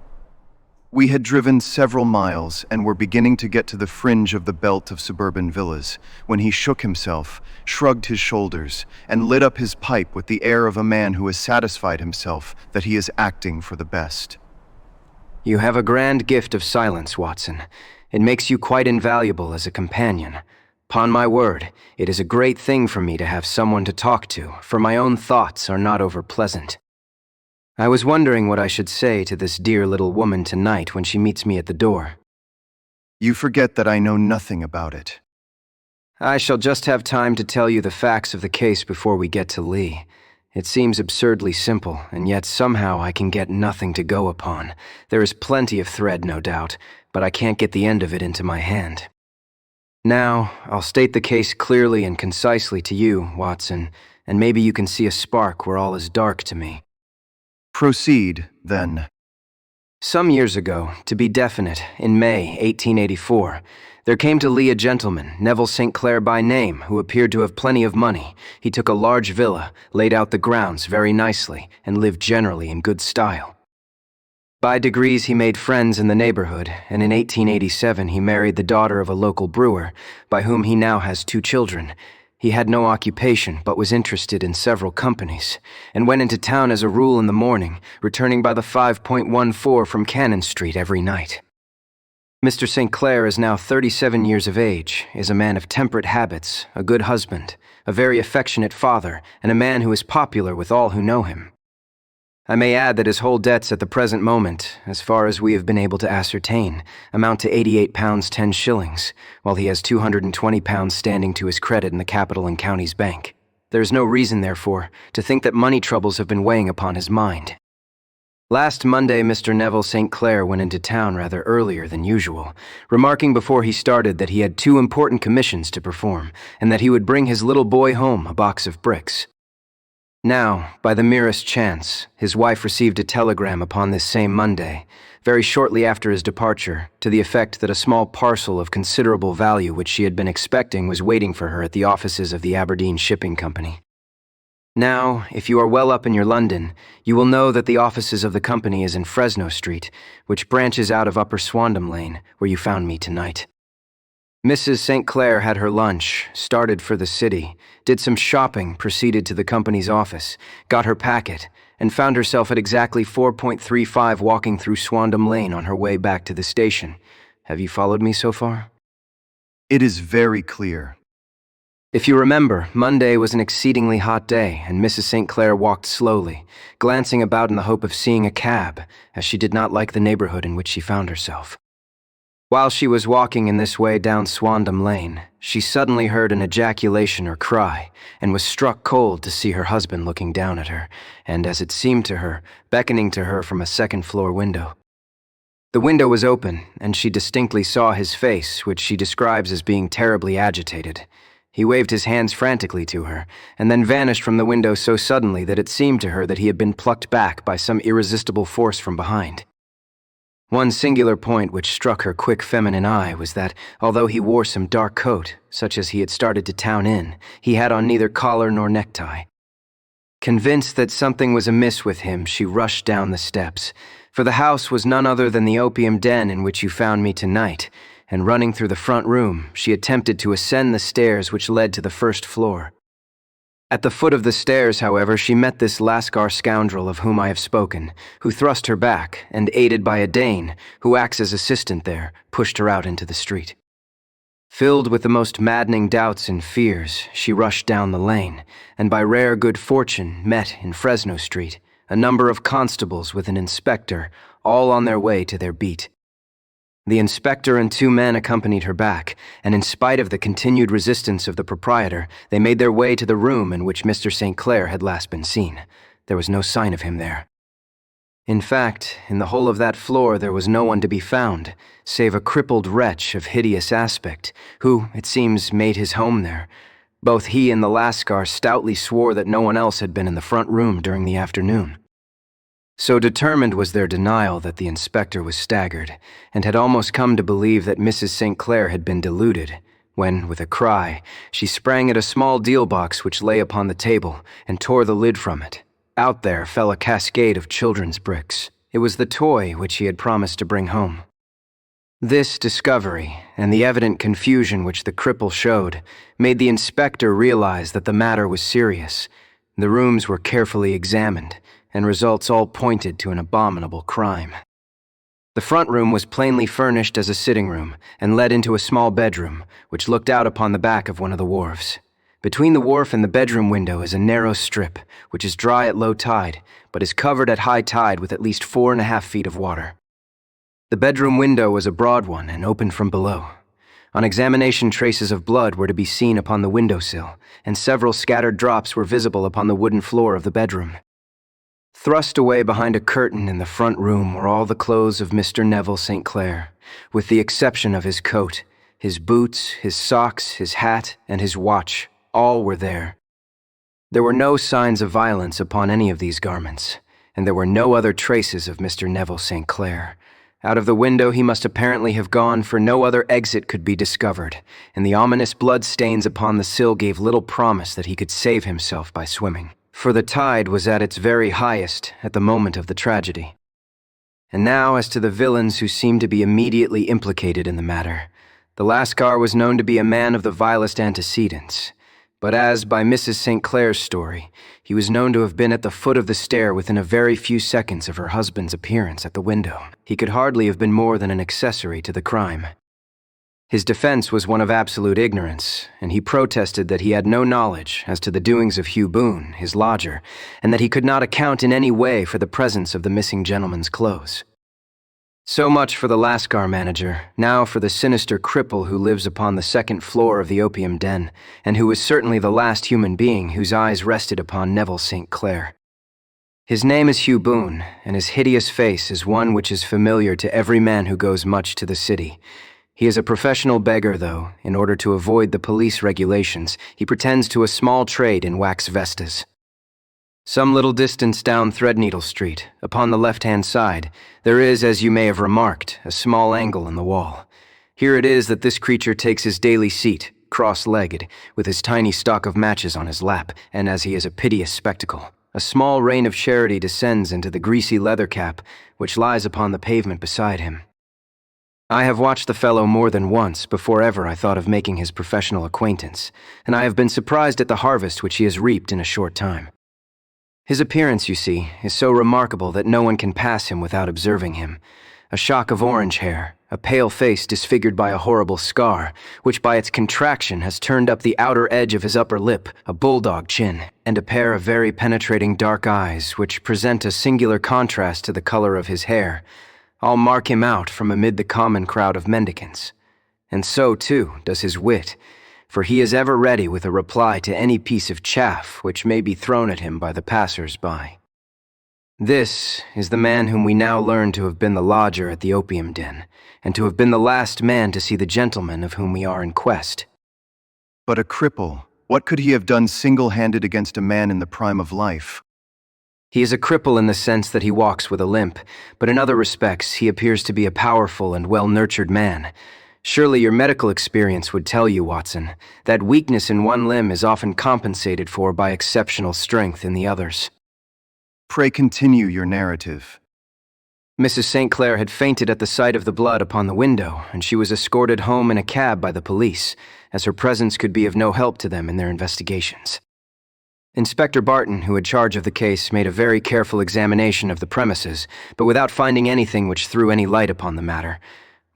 S1: We had driven several miles, and were beginning to get to the fringe of the belt of suburban villas, when he shook himself, shrugged his shoulders, and lit up his pipe with the air of a man who has satisfied himself that he is acting for the best.
S2: You have a grand gift of silence, Watson. It makes you quite invaluable as a companion. 'Pon my word, it is a great thing for me to have someone to talk to, for my own thoughts are not over pleasant. I was wondering what I should say to this dear little woman tonight when she meets me at the door.
S1: You forget that I know nothing about it.
S2: I shall just have time to tell you the facts of the case before we get to Lee. It seems absurdly simple, and yet somehow I can get nothing to go upon. There is plenty of thread, no doubt, but I can't get the end of it into my hand. Now, I'll state the case clearly and concisely to you, Watson, and maybe you can see a spark where all is dark to me.
S1: Proceed, then.
S2: Some years ago, to be definite, in May 1884, there came to Lee a gentleman, Neville St. Clair by name, who appeared to have plenty of money. He took a large villa, laid out the grounds very nicely, and lived generally in good style. By degrees he made friends in the neighborhood, and in 1887 he married the daughter of a local brewer, by whom he now has 2 children. He had no occupation, but was interested in several companies, and went into town as a rule in the morning, returning by the 5.14 from Cannon Street every night. Mr. St. Clair is now 37 years of age, is a man of temperate habits, a good husband, a very affectionate father, and a man who is popular with all who know him. I may add that his whole debts at the present moment, as far as we have been able to ascertain, amount to £88 10 shillings, while he has £220 standing to his credit in the Capital and Counties Bank. There is no reason, therefore, to think that money troubles have been weighing upon his mind. Last Monday, Mr. Neville St. Clair went into town rather earlier than usual, remarking before he started that he had 2 important commissions to perform, and that he would bring his little boy home a box of bricks. Now, by the merest chance, his wife received a telegram upon this same Monday, very shortly after his departure, to the effect that a small parcel of considerable value which she had been expecting was waiting for her at the offices of the Aberdeen Shipping Company. Now, if you are well up in your London, you will know that the offices of the company is in Fresno Street, which branches out of Upper Swandam Lane, where you found me tonight. Mrs. St. Clair had her lunch, started for the city, did some shopping, proceeded to the company's office, got her packet, and found herself at exactly 4.35 walking through Swandam Lane on her way back to the station. Have you followed me so far?
S1: It is very clear.
S2: If you remember, Monday was an exceedingly hot day, and Mrs. St. Clair walked slowly, glancing about in the hope of seeing a cab, as she did not like the neighborhood in which she found herself. While she was walking in this way down Swandam Lane, she suddenly heard an ejaculation or cry, and was struck cold to see her husband looking down at her, and, as it seemed to her, beckoning to her from a second-floor window. The window was open, and she distinctly saw his face, which she describes as being terribly agitated. He waved his hands frantically to her, and then vanished from the window so suddenly that it seemed to her that he had been plucked back by some irresistible force from behind. One singular point which struck her quick feminine eye was that, although he wore some dark coat, such as he had started to town in, he had on neither collar nor necktie. Convinced that something was amiss with him, she rushed down the steps, for the house was none other than the opium den in which you found me tonight, and running through the front room, she attempted to ascend the stairs which led to the first floor. At the foot of the stairs, however, she met this Lascar scoundrel of whom I have spoken, who thrust her back, and aided by a Dane, who acts as assistant there, pushed her out into the street. Filled with the most maddening doubts and fears, she rushed down the lane, and by rare good fortune met, in Fresno Street, a number of constables with an inspector, all on their way to their beat. The inspector and 2 men accompanied her back, and in spite of the continued resistance of the proprietor, they made their way to the room in which Mr. St. Clair had last been seen. There was no sign of him there. In fact, in the whole of that floor there was no one to be found, save a crippled wretch of hideous aspect, who, it seems, made his home there. Both he and the Lascar stoutly swore that no one else had been in the front room during the afternoon. So determined was their denial that the inspector was staggered, and had almost come to believe that Mrs. St. Clair had been deluded, when, with a cry, she sprang at a small deal box which lay upon the table, and tore the lid from it. Out there fell a cascade of children's bricks. It was the toy which he had promised to bring home. This discovery, and the evident confusion which the cripple showed, made the inspector realize that the matter was serious. The rooms were carefully examined, and results all pointed to an abominable crime. The front room was plainly furnished as a sitting room, and led into a small bedroom, which looked out upon the back of one of the wharves. Between the wharf and the bedroom window is a narrow strip, which is dry at low tide, but is covered at high tide with at least 4.5 feet of water. The bedroom window was a broad one and opened from below. On examination, traces of blood were to be seen upon the windowsill, and several scattered drops were visible upon the wooden floor of the bedroom. Thrust away behind a curtain in the front room were all the clothes of Mr. Neville St. Clair, with the exception of his coat, his boots, his socks, his hat, and his watch. All were there. There were no signs of violence upon any of these garments, and there were no other traces of Mr. Neville St. Clair. Out of the window he must apparently have gone, for no other exit could be discovered, and the ominous blood stains upon the sill gave little promise that he could save himself by swimming, for the tide was at its very highest at the moment of the tragedy. And now as to the villains who seemed to be immediately implicated in the matter. The Lascar was known to be a man of the vilest antecedents, but as, by Mrs. St. Clair's story, he was known to have been at the foot of the stair within a very few seconds of her husband's appearance at the window, he could hardly have been more than an accessory to the crime. His defense was one of absolute ignorance, and he protested that he had no knowledge as to the doings of Hugh Boone, his lodger, and that he could not account in any way for the presence of the missing gentleman's clothes. So much for the Lascar manager, now for the sinister cripple who lives upon the second floor of the opium den, and who was certainly the last human being whose eyes rested upon Neville St. Clair. His name is Hugh Boone, and his hideous face is one which is familiar to every man who goes much to the city. He is a professional beggar, though, in order to avoid the police regulations, he pretends to a small trade in wax vestas. Some little distance down Threadneedle Street, upon the left-hand side, there is, as you may have remarked, a small angle in the wall. Here it is that this creature takes his daily seat, cross-legged, with his tiny stock of matches on his lap, and as he is a piteous spectacle, a small rain of charity descends into the greasy leather cap, which lies upon the pavement beside him. I have watched the fellow more than once before ever I thought of making his professional acquaintance, and I have been surprised at the harvest which he has reaped in a short time. His appearance, you see, is so remarkable that no one can pass him without observing him. A shock of orange hair, a pale face disfigured by a horrible scar, which by its contraction has turned up the outer edge of his upper lip, a bulldog chin, and a pair of very penetrating dark eyes which present a singular contrast to the color of his hair, all mark him out from amid the common crowd of mendicants. And so, too, does his wit, for he is ever ready with a reply to any piece of chaff which may be thrown at him by the passers-by. This is the man whom we now learn to have been the lodger at the opium den, and to have been the last man to see the gentleman of whom we are in quest.
S1: But a cripple, what could he have done single-handed against a man in the prime of life?
S2: He is a cripple in the sense that he walks with a limp, but in other respects he appears to be a powerful and well-nurtured man. Surely your medical experience would tell you, Watson, that weakness in one limb is often compensated for by exceptional strength in the others.
S1: Pray continue your narrative.
S2: Mrs. St. Clair had fainted at the sight of the blood upon the window, and she was escorted home in a cab by the police, as her presence could be of no help to them in their investigations. Inspector Barton, who had charge of the case, made a very careful examination of the premises, but without finding anything which threw any light upon the matter.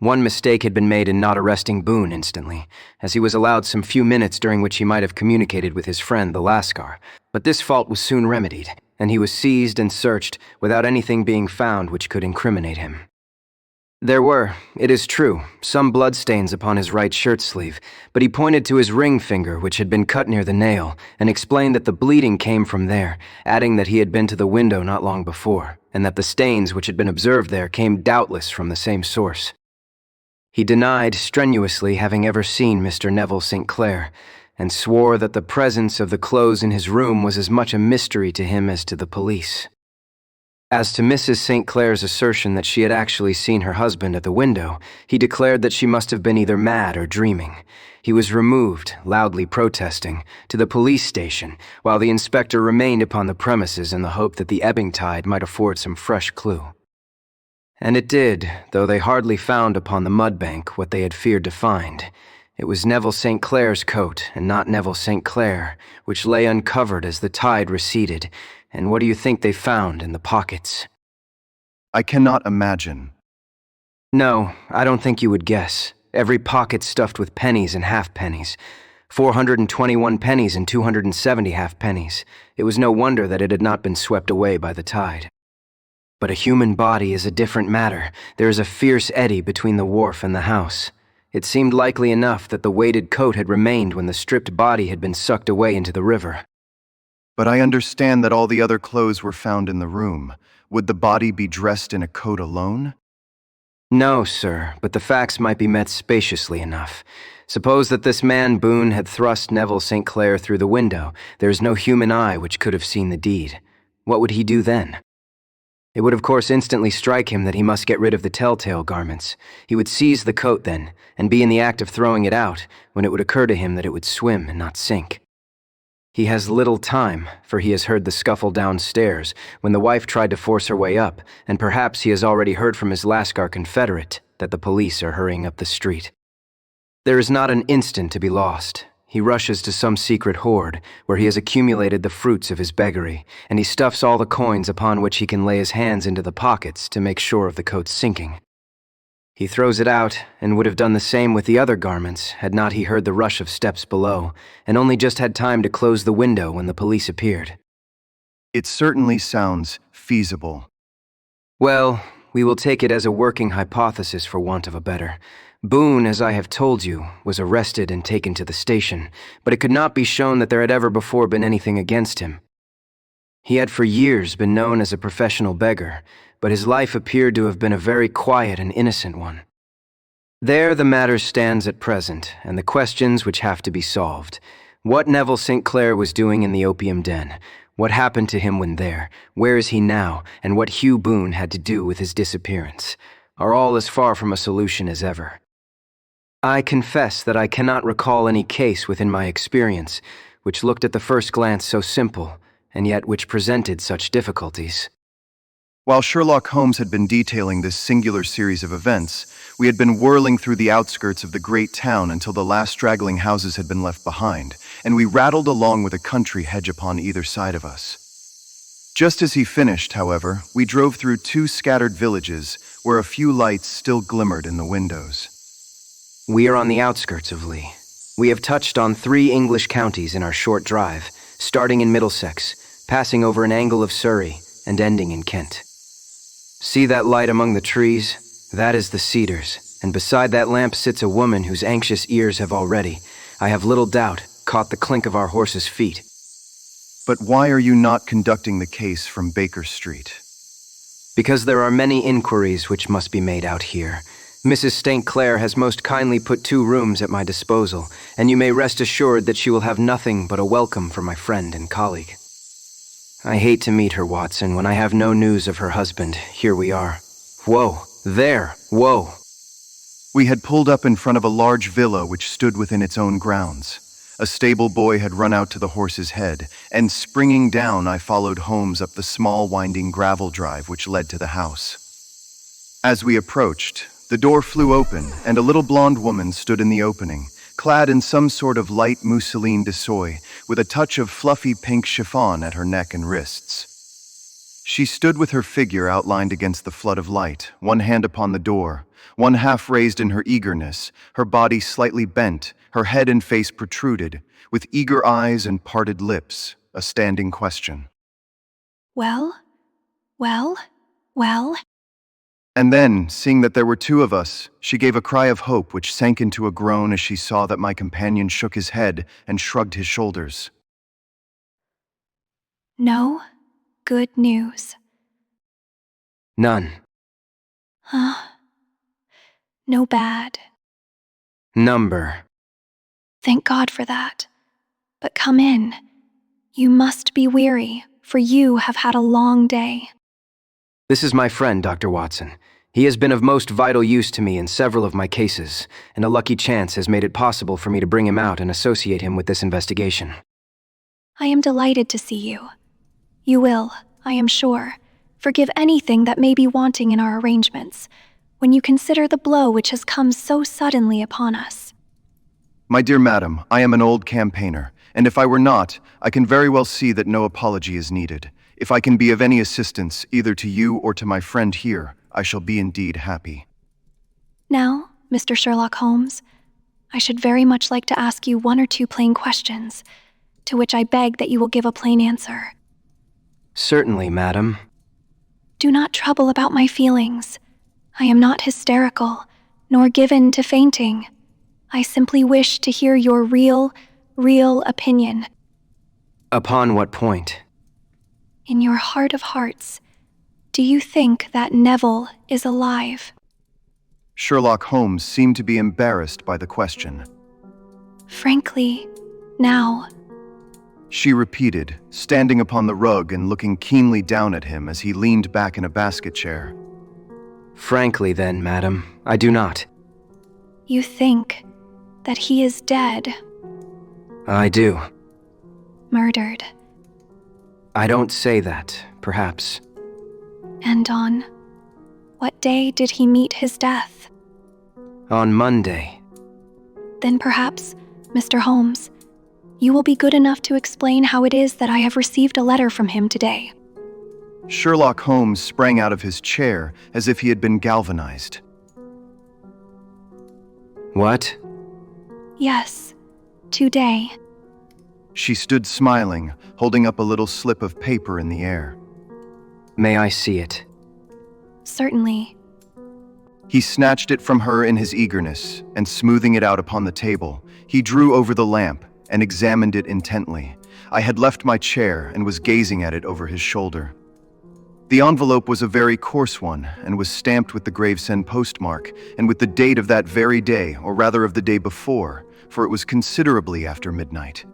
S2: One mistake had been made in not arresting Boone instantly, as he was allowed some few minutes during which he might have communicated with his friend the Lascar, but this fault was soon remedied, and he was seized and searched without anything being found which could incriminate him. There were, it is true, some bloodstains upon his right shirt sleeve, but he pointed to his ring finger which had been cut near the nail, and explained that the bleeding came from there, adding that he had been to the window not long before, and that the stains which had been observed there came doubtless from the same source. He denied strenuously having ever seen Mr. Neville St. Clair, and swore that the presence of the clothes in his room was as much a mystery to him as to the police. As to Mrs. St. Clair's assertion that she had actually seen her husband at the window, he declared that she must have been either mad or dreaming. He was removed, loudly protesting, to the police station, while the inspector remained upon the premises in the hope that the ebbing tide might afford some fresh clue. And it did, though they hardly found upon the mudbank what they had feared to find. It was Neville St. Clair's coat, and not Neville St. Clair, which lay uncovered as the tide receded. And what do you think they found in the pockets?
S1: I cannot imagine.
S2: No, I don't think you would guess. Every pocket stuffed with pennies and halfpennies. 421 pennies and 270 halfpennies. It was no wonder that it had not been swept away by the tide. But a human body is a different matter. There is a fierce eddy between the wharf and the house. It seemed likely enough that the weighted coat had remained when the stripped body had been sucked away into the river.
S1: But I understand that all the other clothes were found in the room. Would the body be dressed in a coat alone?
S2: No, sir, but the facts might be met spaciously enough. Suppose that this man Boone had thrust Neville St. Clair through the window. There is no human eye which could have seen the deed. What would he do then? It would of course instantly strike him that he must get rid of the telltale garments. He would seize the coat then, and be in the act of throwing it out, when it would occur to him that it would swim and not sink. He has little time, for he has heard the scuffle downstairs, when the wife tried to force her way up, and perhaps he has already heard from his Lascar confederate that the police are hurrying up the street. There is not an instant to be lost. He rushes to some secret hoard, where he has accumulated the fruits of his beggary, and he stuffs all the coins upon which he can lay his hands into the pockets to make sure of the coat's sinking. He throws it out, and would have done the same with the other garments, had not he heard the rush of steps below, and only just had time to close the window when the police appeared.
S1: It certainly sounds feasible.
S2: Well, we will take it as a working hypothesis for want of a better. Boone, as I have told you, was arrested and taken to the station, but it could not be shown that there had ever before been anything against him. He had for years been known as a professional beggar, but his life appeared to have been a very quiet and innocent one. There the matter stands at present, and the questions which have to be solved. What Neville St. Clair was doing in the opium den, what happened to him when there, where is he now, and what Hugh Boone had to do with his disappearance, are all as far from a solution as ever. I confess that I cannot recall any case within my experience which looked at the first glance so simple, and yet which presented such difficulties.
S1: While Sherlock Holmes had been detailing this singular series of events, we had been whirling through the outskirts of the great town until the last straggling houses had been left behind, and we rattled along with a country hedge upon either side of us. Just as he finished, however, we drove through 2 scattered villages where a few lights still glimmered in the windows.
S2: We are on the outskirts of Lee. We have touched on 3 English counties in our short drive, starting in Middlesex, passing over an angle of Surrey, and ending in Kent. See that light among the trees? That is the Cedars, and beside that lamp sits a woman whose anxious ears have already, I have little doubt, caught the clink of our horses' feet.
S1: But why are you not conducting the case from Baker Street?
S2: Because there are many inquiries which must be made out here. Mrs. St. Clair has most kindly put 2 rooms at my disposal, and you may rest assured that she will have nothing but a welcome for my friend and colleague. I hate to meet her, Watson, when I have no news of her husband. Here we are. Whoa, there, whoa.
S1: We had pulled up in front of a large villa which stood within its own grounds. A stable boy had run out to the horse's head, and springing down, I followed Holmes up the small winding gravel drive which led to the house. As we approached, the door flew open, and a little blonde woman stood in the opening, clad in some sort of light mousseline de soie, with a touch of fluffy pink chiffon at her neck and wrists. She stood with her figure outlined against the flood of light, one hand upon the door, one half raised in her eagerness, her body slightly bent, her head and face protruded, with eager eyes and parted lips, a standing question.
S4: Well? Well? Well?
S1: And then, seeing that there were 2 of us, she gave a cry of hope which sank into a groan as she saw that my companion shook his head and shrugged his shoulders.
S4: No good news.
S2: None.
S4: Huh? No bad.
S2: Number.
S4: Thank God for that. But come in. You must be weary, for you have had a long day.
S2: This is my friend, Dr. Watson. He has been of most vital use to me in several of my cases, and a lucky chance has made it possible for me to bring him out and associate him with this investigation.
S4: I am delighted to see you. You will, I am sure, forgive anything that may be wanting in our arrangements, when you consider the blow which has come so suddenly upon us.
S1: My dear madam, I am an old campaigner, and if I were not, I can very well see that no apology is needed. If I can be of any assistance, either to you or to my friend here, I shall be indeed happy.
S4: Now, Mr. Sherlock Holmes, I should very much like to ask you 1 or 2 plain questions, to which I beg that you will give a plain answer.
S2: Certainly, madam.
S4: Do not trouble about my feelings. I am not hysterical, nor given to fainting. I simply wish to hear your real opinion.
S2: Upon what point?
S4: In your heart of hearts, do you think that Neville is alive?
S1: Sherlock Holmes seemed to be embarrassed by the question.
S4: Frankly, now.
S1: She repeated, standing upon the rug and looking keenly down at him as he leaned back in a basket chair.
S2: Frankly then, madam, I do not.
S4: You think that he is dead,
S2: I do.
S4: murdered,
S2: I don't say that, perhaps.
S4: and on what day did he meet his death?
S2: On Monday.
S4: Then perhaps, Mr. Holmes, you will be good enough to explain how it is that I have received a letter from him today.
S1: Sherlock Holmes sprang out of his chair as if he had been galvanized.
S2: What?
S4: Yes, today.
S1: She stood smiling, holding up a little slip of paper in the air.
S2: May I see it?
S4: Certainly.
S1: He snatched it from her in his eagerness, and smoothing it out upon the table, he drew over the lamp and examined it intently. I had left my chair and was gazing at it over his shoulder. The envelope was a very coarse one, and was stamped with the Gravesend postmark, and with the date of that very day, or rather of the day before, for it was considerably after midnight.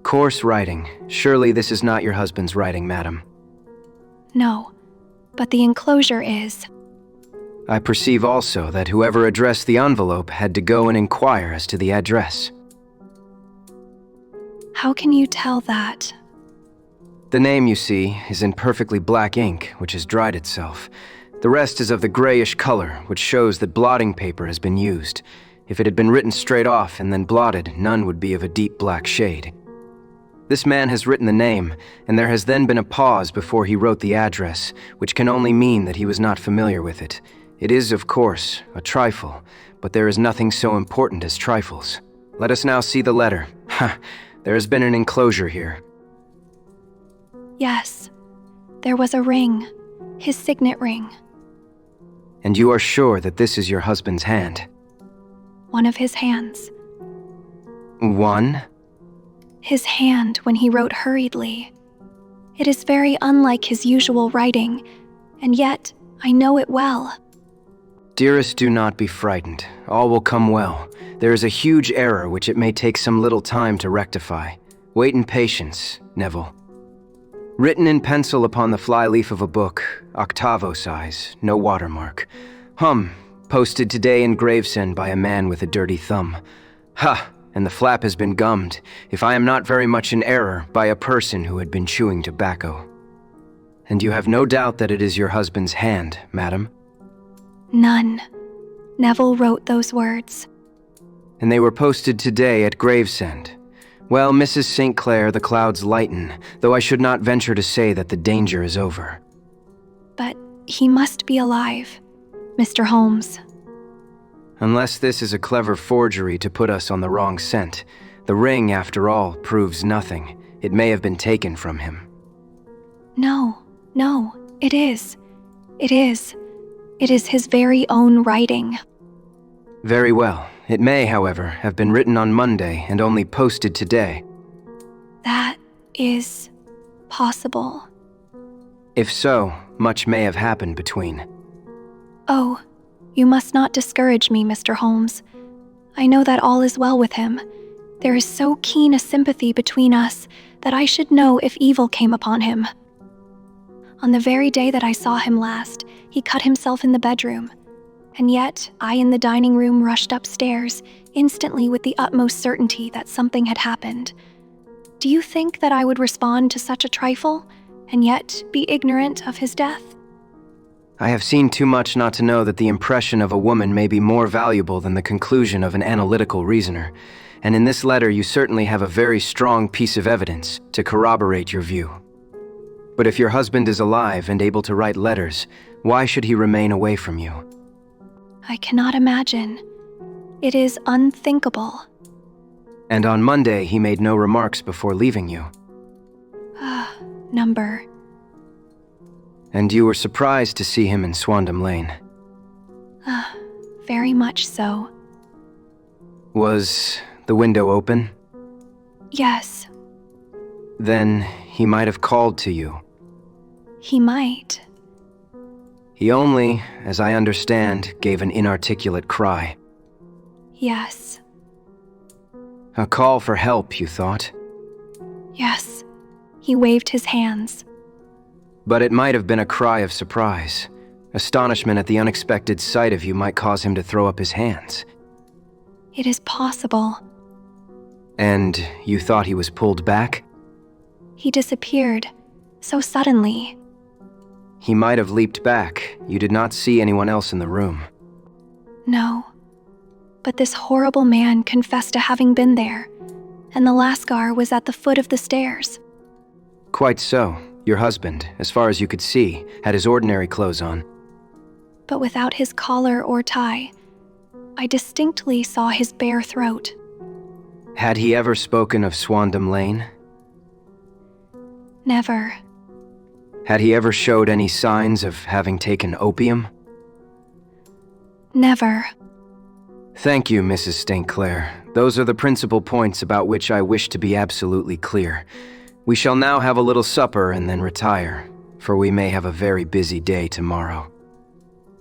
S2: Coarse writing. Surely this is not your husband's writing, madam.
S4: No, but the enclosure is.
S2: I perceive also that whoever addressed the envelope had to go and inquire as to the address.
S4: How can you tell that?
S2: The name, you see, is in perfectly black ink, which has dried itself. The rest is of the grayish color, which shows that blotting paper has been used. If it had been written straight off and then blotted, none would be of a deep black shade. This man has written the name, and there has then been a pause before he wrote the address, which can only mean that he was not familiar with it. It is, of course, a trifle, but there is nothing so important as trifles. Let us now see the letter. Ha! There has been an enclosure here.
S4: Yes, there was a ring, his signet ring.
S2: And you are sure that this is your husband's hand?
S4: One of his hands.
S2: One?
S4: His hand when he wrote hurriedly. It is very unlike his usual writing, and yet I know it well.
S2: Dearest, do not be frightened. All will come well. There is a huge error which it may take some little time to rectify. Wait in patience, Neville. Written in pencil upon the flyleaf of a book, octavo size, no watermark. Posted today in Gravesend by a man with a dirty thumb. Ha! And the flap has been gummed, if I am not very much in error, by a person who had been chewing tobacco. And you have no doubt that it is your husband's hand, madam?
S4: None. Neville wrote those words.
S2: And they were posted today at Gravesend. Well, Mrs. St. Clair, the clouds lighten, though I should not venture to say that the danger is over.
S4: But he must be alive, Mr. Holmes.
S2: Unless this is a clever forgery to put us on the wrong scent. The ring, after all, proves nothing. It may have been taken from him.
S4: No, it is. It is his very own writing.
S2: Very well. It may, however, have been written on Monday and only posted today.
S4: That is possible.
S2: If so, much may have happened between.
S4: Oh, you must not discourage me, Mr. Holmes. I know that all is well with him. There is so keen a sympathy between us that I should know if evil came upon him. On the very day that I saw him last, he cut himself in the bedroom. And yet, I in the dining room rushed upstairs, instantly with the utmost certainty that something had happened. Do you think that I would respond to such a trifle, and yet be ignorant of his death?
S2: I have seen too much not to know that the impression of a woman may be more valuable than the conclusion of an analytical reasoner, and in this letter you certainly have a very strong piece of evidence to corroborate your view. But if your husband is alive and able to write letters, why should he remain away from you?
S4: I cannot imagine. It is unthinkable.
S2: And on Monday he made no remarks before leaving you.
S4: Number.
S2: And you were surprised to see him in Swandam Lane.
S4: Very much so.
S2: Was the window open?
S4: Yes,
S2: Then he might have called to you.
S4: he might.
S2: He only, as I understand, gave an inarticulate cry.
S4: Yes,
S2: A call for help, you thought?
S4: yes. He waved his hands.
S2: But it might have been a cry of surprise. Astonishment at the unexpected sight of you might cause him to throw up his hands.
S4: It is possible.
S2: And you thought he was pulled back?
S4: He disappeared so suddenly.
S2: He might have leaped back. You did not see anyone else in the room.
S4: No. But this horrible man confessed to having been there, and the Lascar was at the foot of the stairs.
S2: Quite so. Your husband, as far as you could see, had his ordinary clothes on.
S4: But without his collar or tie, I distinctly saw his bare throat.
S2: Had he ever spoken of Swandam Lane?
S4: Never.
S2: Had he ever showed any signs of having taken opium?
S4: Never.
S2: Thank you, Mrs. St. Clair. Those are the principal points about which I wish to be absolutely clear. We shall now have a little supper and then retire, for we may have a very busy day tomorrow.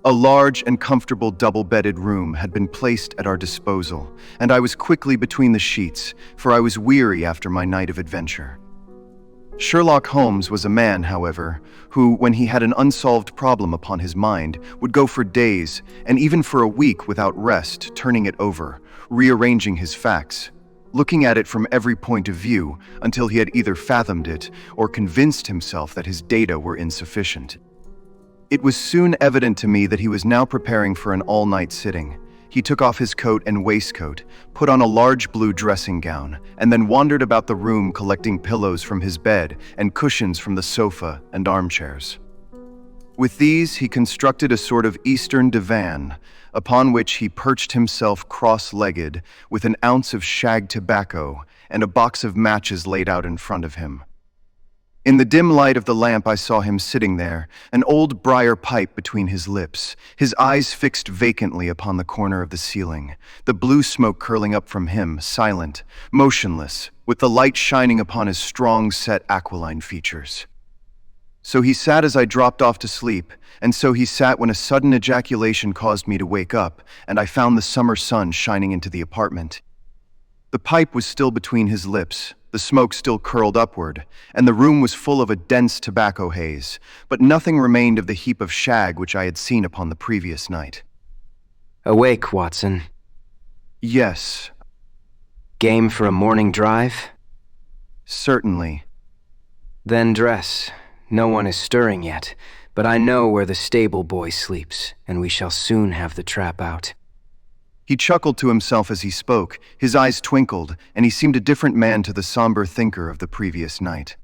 S1: A large and comfortable double-bedded room had been placed at our disposal, and I was quickly between the sheets, for I was weary after my night of adventure. Sherlock Holmes was a man, however, who, when he had an unsolved problem upon his mind, would go for days, and even for a week without rest, turning it over, rearranging his facts, looking at it from every point of view until he had either fathomed it or convinced himself that his data were insufficient. It was soon evident to me that he was now preparing for an all-night sitting. He took off his coat and waistcoat, put on a large blue dressing gown, and then wandered about the room collecting pillows from his bed and cushions from the sofa and armchairs. With these, he constructed a sort of eastern divan, upon which he perched himself cross-legged, with an ounce of shag tobacco and a box of matches laid out in front of him. In the dim light of the lamp I saw him sitting there, an old briar pipe between his lips, his eyes fixed vacantly upon the corner of the ceiling, the blue smoke curling up from him, silent, motionless, with the light shining upon his strong-set aquiline features. So he sat as I dropped off to sleep, and so he sat when a sudden ejaculation caused me to wake up, and I found the summer sun shining into the apartment. The pipe was still between his lips, the smoke still curled upward, and the room was full of a dense tobacco haze, but nothing remained of the heap of shag which I had seen upon the previous night.
S2: Awake, Watson.
S1: Yes,
S2: Game for a morning drive?
S1: certainly.
S2: Then dress. No one is stirring yet, but I know where the stable boy sleeps, and we shall soon have the trap out.
S1: He chuckled to himself as he spoke, his eyes twinkled, and he seemed a different man to the somber thinker of the previous night.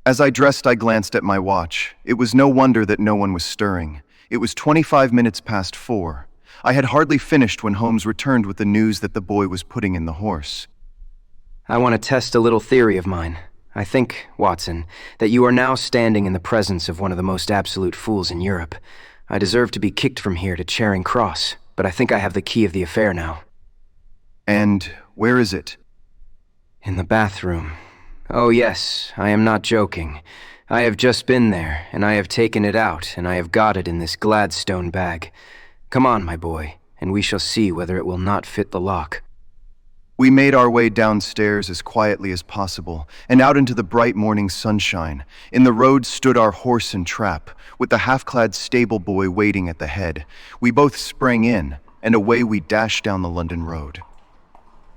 S1: As I dressed, I glanced at my watch. It was no wonder that no one was stirring. It was 25 minutes past 4. I had hardly finished when Holmes returned with the news that the boy was putting in the horse.
S2: I want to test a little theory of mine. I think, Watson, that you are now standing in the presence of one of the most absolute fools in Europe. I deserve to be kicked from here to Charing Cross, but I think I have the key of the affair now.
S1: And where is it?
S2: In the bathroom. Oh yes, I am not joking. I have just been there, and I have taken it out, and I have got it in this Gladstone bag. Come on, my boy, and we shall see whether it will not fit the lock.
S1: We made our way downstairs as quietly as possible, and out into the bright morning sunshine. In the road stood our horse and trap, with the half-clad stable boy waiting at the head. We both sprang in, and away we dashed down the London road.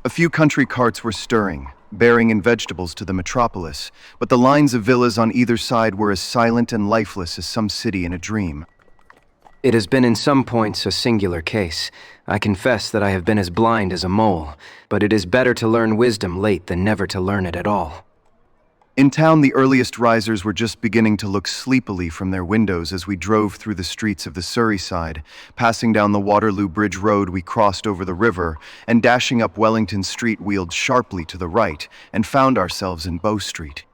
S1: A few country carts were stirring, bearing in vegetables to the metropolis, but the lines of villas on either side were as silent and lifeless as some city in a dream.
S2: It has been in some points a singular case. I confess that I have been as blind as a mole, but it is better to learn wisdom late than never to learn it at all.
S1: In town, the earliest risers were just beginning to look sleepily from their windows as we drove through the streets of the Surrey side. Passing down the Waterloo Bridge Road, we crossed over the river, and dashing up Wellington Street, wheeled sharply to the right, and found ourselves in Bow Street.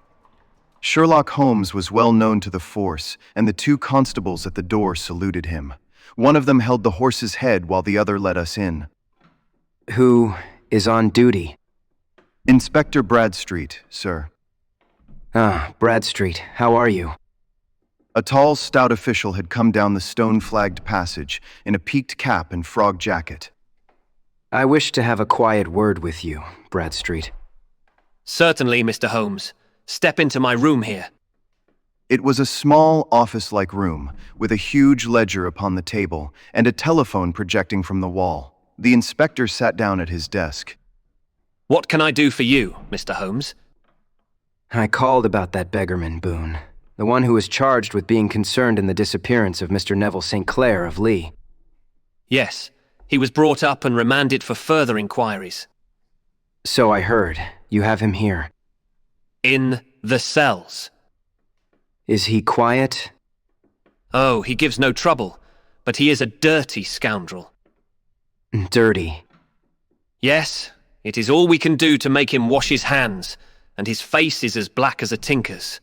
S1: Sherlock Holmes was well known to the force, and the two constables at the door saluted him. One of them held the horse's head while the other let us in.
S2: Who is on duty?
S1: Inspector Bradstreet, sir.
S2: Ah, Bradstreet, how are you?
S1: A tall, stout official had come down the stone-flagged passage in a peaked cap and frog jacket.
S2: I wish to have a quiet word with you, Bradstreet.
S6: Certainly, Mr. Holmes. Step into my room here.
S1: It was a small, office-like room, with a huge ledger upon the table and a telephone projecting from the wall. The inspector sat down at his desk.
S6: What can I do for you, Mr. Holmes?
S2: I called about that beggarman, Boone. The one who was charged with being concerned in the disappearance of Mr. Neville St. Clair of Lee.
S6: Yes, he was brought up and remanded for further inquiries.
S2: So I heard. You have him here.
S6: In the cells.
S2: Is he quiet?
S6: Oh, he gives no trouble, but he is a dirty scoundrel.
S2: Dirty.
S6: Yes, it is all we can do to make him wash his hands, and his face is as black as a tinker's.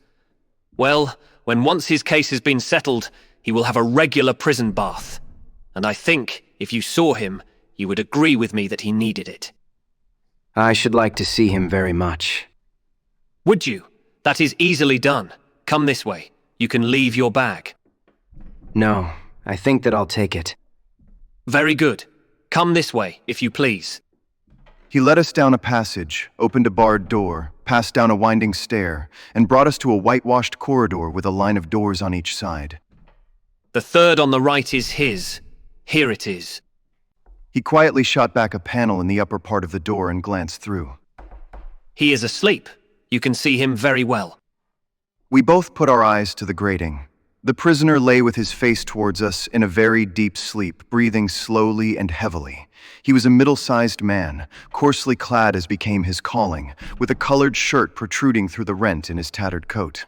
S6: Well, when once his case has been settled, he will have a regular prison bath. And I think, if you saw him, you would agree with me that he needed it.
S2: I should like to see him very much.
S6: Would you? That is easily done. Come this way. You can leave your bag.
S2: No, I think that I'll take it.
S6: Very good. Come this way, if you please.
S1: He led us down a passage, opened a barred door, passed down a winding stair, and brought us to a whitewashed corridor with a line of doors on each side.
S6: The third on the right is his. Here it is.
S1: He quietly shot back a panel in the upper part of the door and glanced through.
S6: He is asleep. You can see him very well.
S1: We both put our eyes to the grating. The prisoner lay with his face towards us in a very deep sleep, breathing slowly and heavily. He was a middle-sized man, coarsely clad as became his calling, with a colored shirt protruding through the rent in his tattered coat.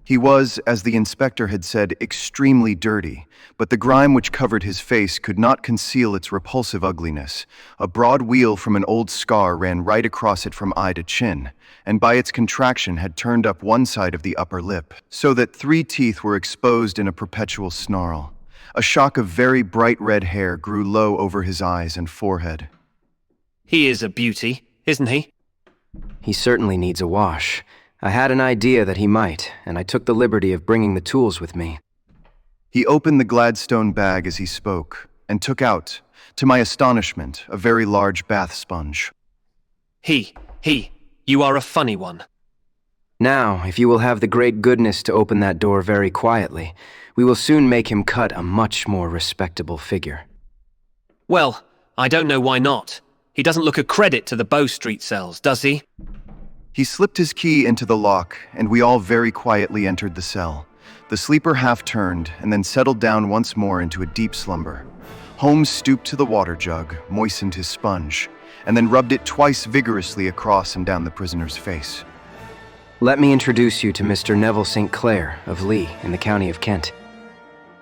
S1: He was, as the inspector had said, extremely dirty, but the grime which covered his face could not conceal its repulsive ugliness. A broad wheal from an old scar ran right across it from eye to chin, and by its contraction had turned up one side of the upper lip, so that 3 teeth were exposed in a perpetual snarl. A shock of very bright red hair grew low over his eyes and forehead.
S6: He is a beauty, isn't he?
S2: He certainly needs a wash. I had an idea that he might, and I took the liberty of bringing the tools with me.
S1: He opened the Gladstone bag as he spoke, and took out, to my astonishment, a very large bath sponge.
S6: You are a funny one.
S2: Now, if you will have the great goodness to open that door very quietly, we will soon make him cut a much more respectable figure.
S6: Well, I don't know why not. He doesn't look a credit to the Bow Street cells, does he?
S1: He slipped his key into the lock, and we all very quietly entered the cell. The sleeper half turned, and then settled down once more into a deep slumber. Holmes stooped to the water jug, moistened his sponge, and then rubbed it twice vigorously across and down the prisoner's face.
S2: Let me introduce you to Mr. Neville St. Clair of Lee in the county of Kent.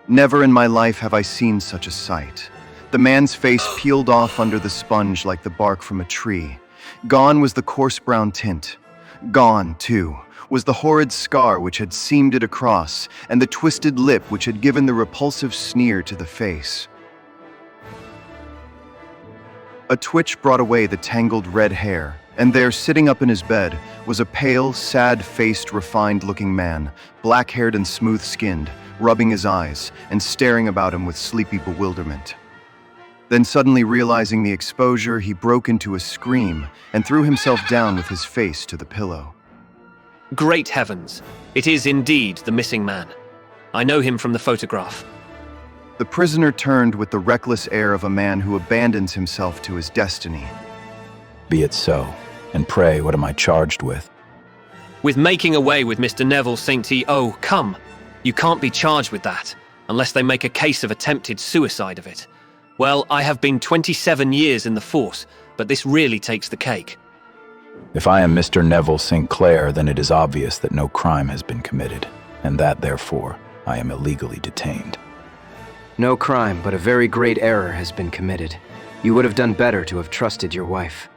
S1: Never in my life have I seen such a sight. The man's face peeled off under the sponge like the bark from a tree. Gone was the coarse brown tint. Gone, too, was the horrid scar which had seamed it across, and the twisted lip which had given the repulsive sneer to the face. A twitch brought away the tangled red hair, and there, sitting up in his bed, was a pale, sad-faced, refined-looking man, black-haired and smooth-skinned, rubbing his eyes and staring about him with sleepy bewilderment. Then suddenly realizing the exposure, he broke into a scream and threw himself down with his face to the pillow.
S6: Great heavens, it is indeed the missing man. I know him from the photograph.
S1: The prisoner turned with the reckless air of a man who abandons himself to his destiny.
S5: Be it so. And pray, what am I charged with?
S6: With making away with Mr. Neville St. T. Oh, come. You can't be charged with that, unless they make a case of attempted suicide of it. Well, I have been 27 years in the force, but this really takes the cake.
S5: If I am Mr. Neville St. Clair, then it is obvious that no crime has been committed, and that, therefore, I am illegally detained.
S2: No crime, but a very great error has been committed. You would have done better to have trusted your wife.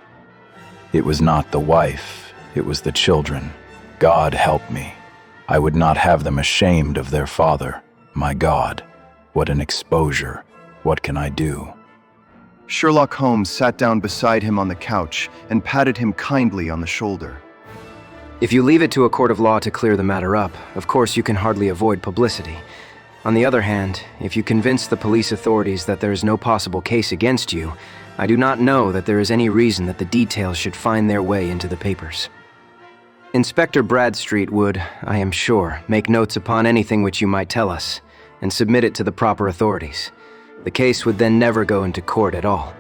S5: It was not the wife, it was the children. God help me. I would not have them ashamed of their father. My God, what an exposure. What can I do?
S1: Sherlock Holmes sat down beside him on the couch and patted him kindly on the shoulder.
S2: If you leave it to a court of law to clear the matter up, of course you can hardly avoid publicity. On the other hand, if you convince the police authorities that there is no possible case against you, I do not know that there is any reason that the details should find their way into the papers. Inspector Bradstreet would, I am sure, make notes upon anything which you might tell us, and submit it to the proper authorities. The case would then never go into court at all.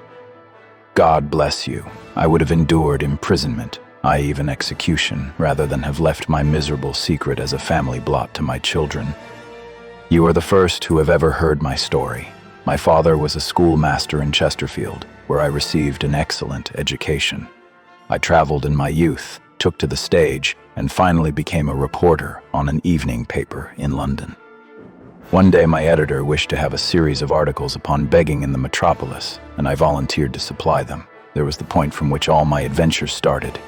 S5: God bless you. I would have endured imprisonment, even execution, rather than have left my miserable secret as a family blot to my children. You are the first who have ever heard my story. My father was a schoolmaster in Chesterfield, where I received an excellent education. I traveled in my youth, took to the stage, and finally became a reporter on an evening paper in London. One day my editor wished to have a series of articles upon begging in the metropolis, and I volunteered to supply them. There was the point from which all my adventures started.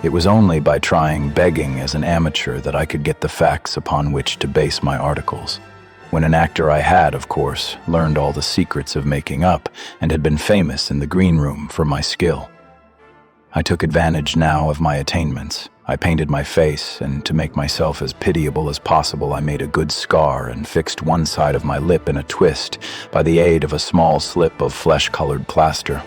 S5: It was only by trying begging as an amateur that I could get the facts upon which to base my articles. When an actor I had, of course, learned all the secrets of making up and had been famous in the green room for my skill. I took advantage now of my attainments. I painted my face, and to make myself as pitiable as possible, I made a good scar and fixed one side of my lip in a twist by the aid of a small slip of flesh-colored plaster.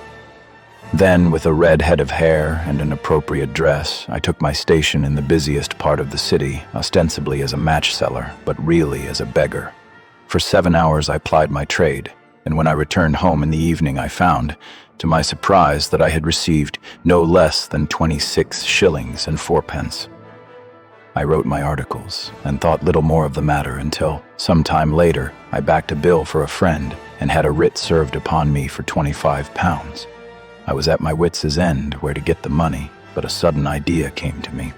S5: Then, with a red head of hair and an appropriate dress, I took my station in the busiest part of the city, ostensibly as a match seller, but really as a beggar. For 7 hours I plied my trade, and when I returned home in the evening I found, to my surprise, that I had received no less than 26 shillings and fourpence. I wrote my articles and thought little more of the matter until, some time later, I backed a bill for a friend and had a writ served upon me for £25. I was at my wits' end where to get the money, but a sudden idea came to me.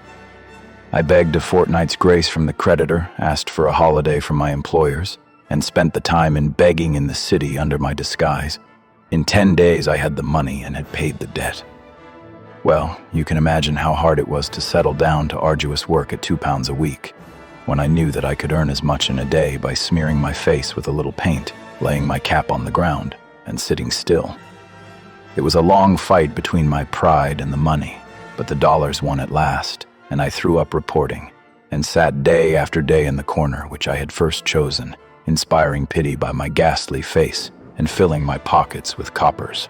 S5: I begged a fortnight's grace from the creditor, asked for a holiday from my employers, and spent the time in begging in the city under my disguise. In 10 days I had the money and had paid the debt. Well, you can imagine how hard it was to settle down to arduous work at £2 a week, when I knew that I could earn as much in a day by smearing my face with a little paint, laying my cap on the ground, and sitting still. It was a long fight between my pride and the money, but the dollars won at last, and I threw up reporting, and sat day after day in the corner which I had first chosen, inspiring pity by my ghastly face and filling my pockets with coppers.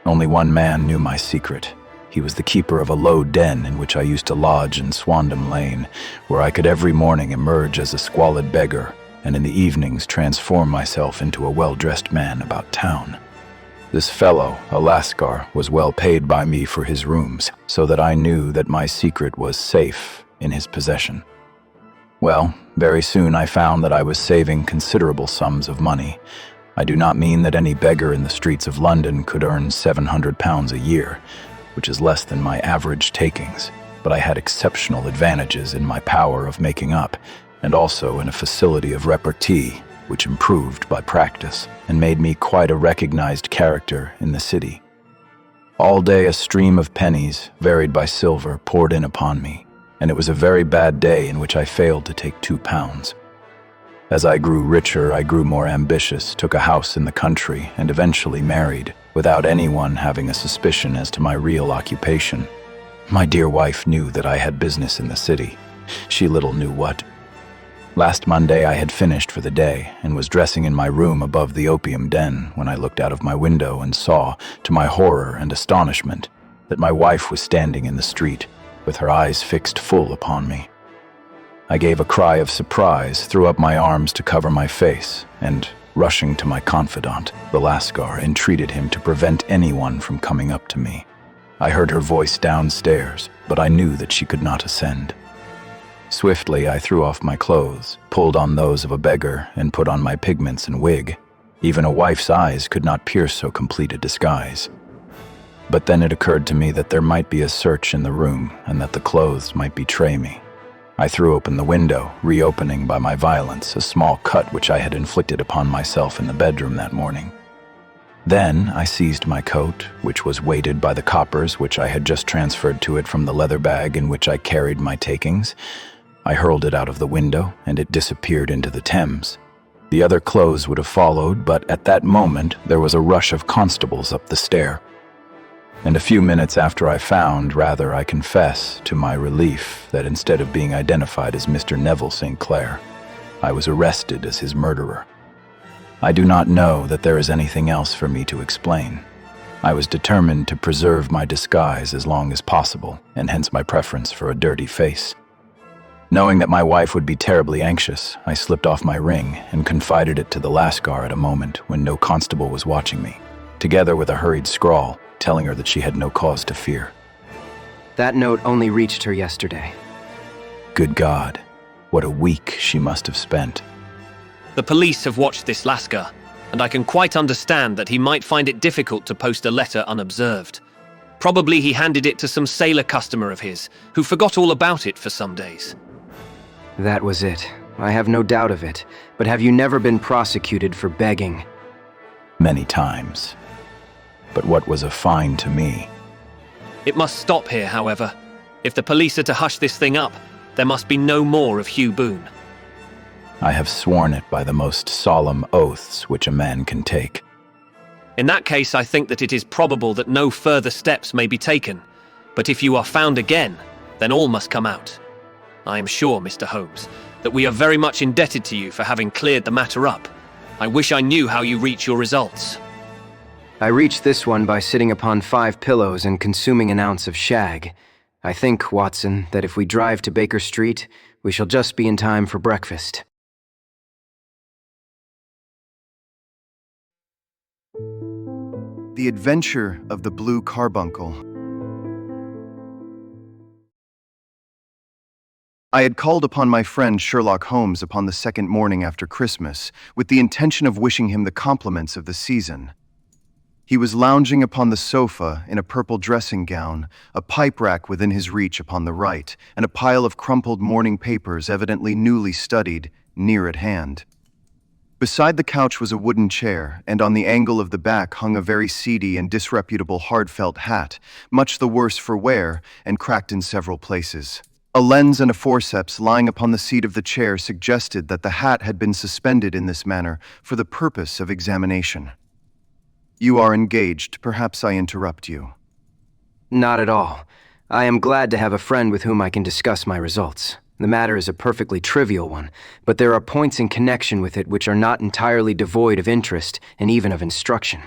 S5: Only one man knew my secret. He was the keeper of a low den in which I used to lodge in Swandam Lane, where I could every morning emerge as a squalid beggar, and in the evenings transform myself into a well-dressed man about town. This fellow, a lascar, was well paid by me for his rooms, so that I knew that my secret was safe in his possession. Well, very soon I found that I was saving considerable sums of money. I do not mean that any beggar in the streets of London could earn £700 a year, which is less than my average takings, but I had exceptional advantages in my power of making up, and also in a facility of repartee, which improved by practice and made me quite a recognized character in the city. All day a stream of pennies, varied by silver, poured in upon me, and it was a very bad day in which I failed to take £2. As I grew richer, I grew more ambitious, took a house in the country, and eventually married, without anyone having a suspicion as to my real occupation. My dear wife knew that I had business in the city. She little knew what. Last Monday I had finished for the day and was dressing in my room above the opium den when I looked out of my window and saw, to my horror and astonishment, that my wife was standing in the street, with her eyes fixed full upon me. I gave a cry of surprise, threw up my arms to cover my face, and, rushing to my confidant, the lascar, entreated him to prevent anyone from coming up to me. I heard her voice downstairs, but I knew that she could not ascend. Swiftly I threw off my clothes, pulled on those of a beggar, and put on my pigments and wig. Even a wife's eyes could not pierce so complete a disguise. But then it occurred to me that there might be a search in the room, and that the clothes might betray me. I threw open the window, reopening by my violence a small cut which I had inflicted upon myself in the bedroom that morning. Then I seized my coat, which was weighted by the coppers which I had just transferred to it from the leather bag in which I carried my takings. I hurled it out of the window, and it disappeared into the Thames. The other clothes would have followed, but at that moment there was a rush of constables up the stair. And a few minutes after I found, rather I confess, to my relief, that instead of being identified as Mr. Neville St. Clair, I was arrested as his murderer. I do not know that there is anything else for me to explain. I was determined to preserve my disguise as long as possible, and hence my preference for a dirty face. Knowing that my wife would be terribly anxious, I slipped off my ring and confided it to the Lascar at a moment when no constable was watching me, together with a hurried scrawl telling her that she had no cause to fear.
S2: That note only reached her yesterday.
S5: Good God, what a week she must have spent.
S6: The police have watched this Lascar, and I can quite understand that he might find it difficult to post a letter unobserved. Probably he handed it to some sailor customer of his, who forgot all about it for some days.
S2: That was it. I have no doubt of it. But have you never been prosecuted for begging?
S5: Many times. But what was a fine to me?
S6: It must stop here, however. If the police are to hush this thing up, there must be no more of Hugh Boone.
S5: I have sworn it by the most solemn oaths which a man can take.
S6: In that case, I think that it is probable that no further steps may be taken. But if you are found again, then all must come out. I am sure, Mr. Holmes, that we are very much indebted to you for having cleared the matter up. I wish I knew how you reach your results.
S2: I reached this one by sitting upon 5 pillows and consuming an ounce of shag. I think, Watson, that if we drive to Baker Street, we shall just be in time for breakfast.
S1: The Adventure of the Blue Carbuncle. I had called upon my friend Sherlock Holmes upon the second morning after Christmas, with the intention of wishing him the compliments of the season. He was lounging upon the sofa in a purple dressing gown, a pipe rack within his reach upon the right, and a pile of crumpled morning papers evidently newly studied, near at hand. Beside the couch was a wooden chair, and on the angle of the back hung a very seedy and disreputable hard felt hat, much the worse for wear, and cracked in several places. A lens and a forceps lying upon the seat of the chair suggested that the hat had been suspended in this manner for the purpose of examination. You are engaged. Perhaps I interrupt you.
S2: Not at all. I am glad to have a friend with whom I can discuss my results. The matter is a perfectly trivial one, but there are points in connection with it which are not entirely devoid of interest and even of instruction.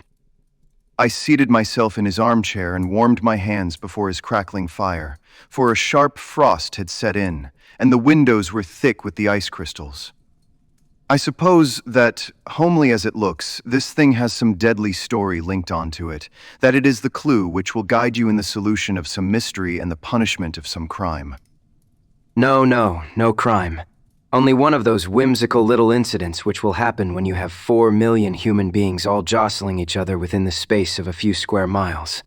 S1: I seated myself in his armchair and warmed my hands before his crackling fire, for a sharp frost had set in, and the windows were thick with the ice crystals. I suppose that, homely as it looks, this thing has some deadly story linked onto it, that it is the clue which will guide you in the solution of some mystery and the punishment of some crime.
S2: No crime. Only one of those whimsical little incidents which will happen when you have 4 million human beings all jostling each other within the space of a few square miles.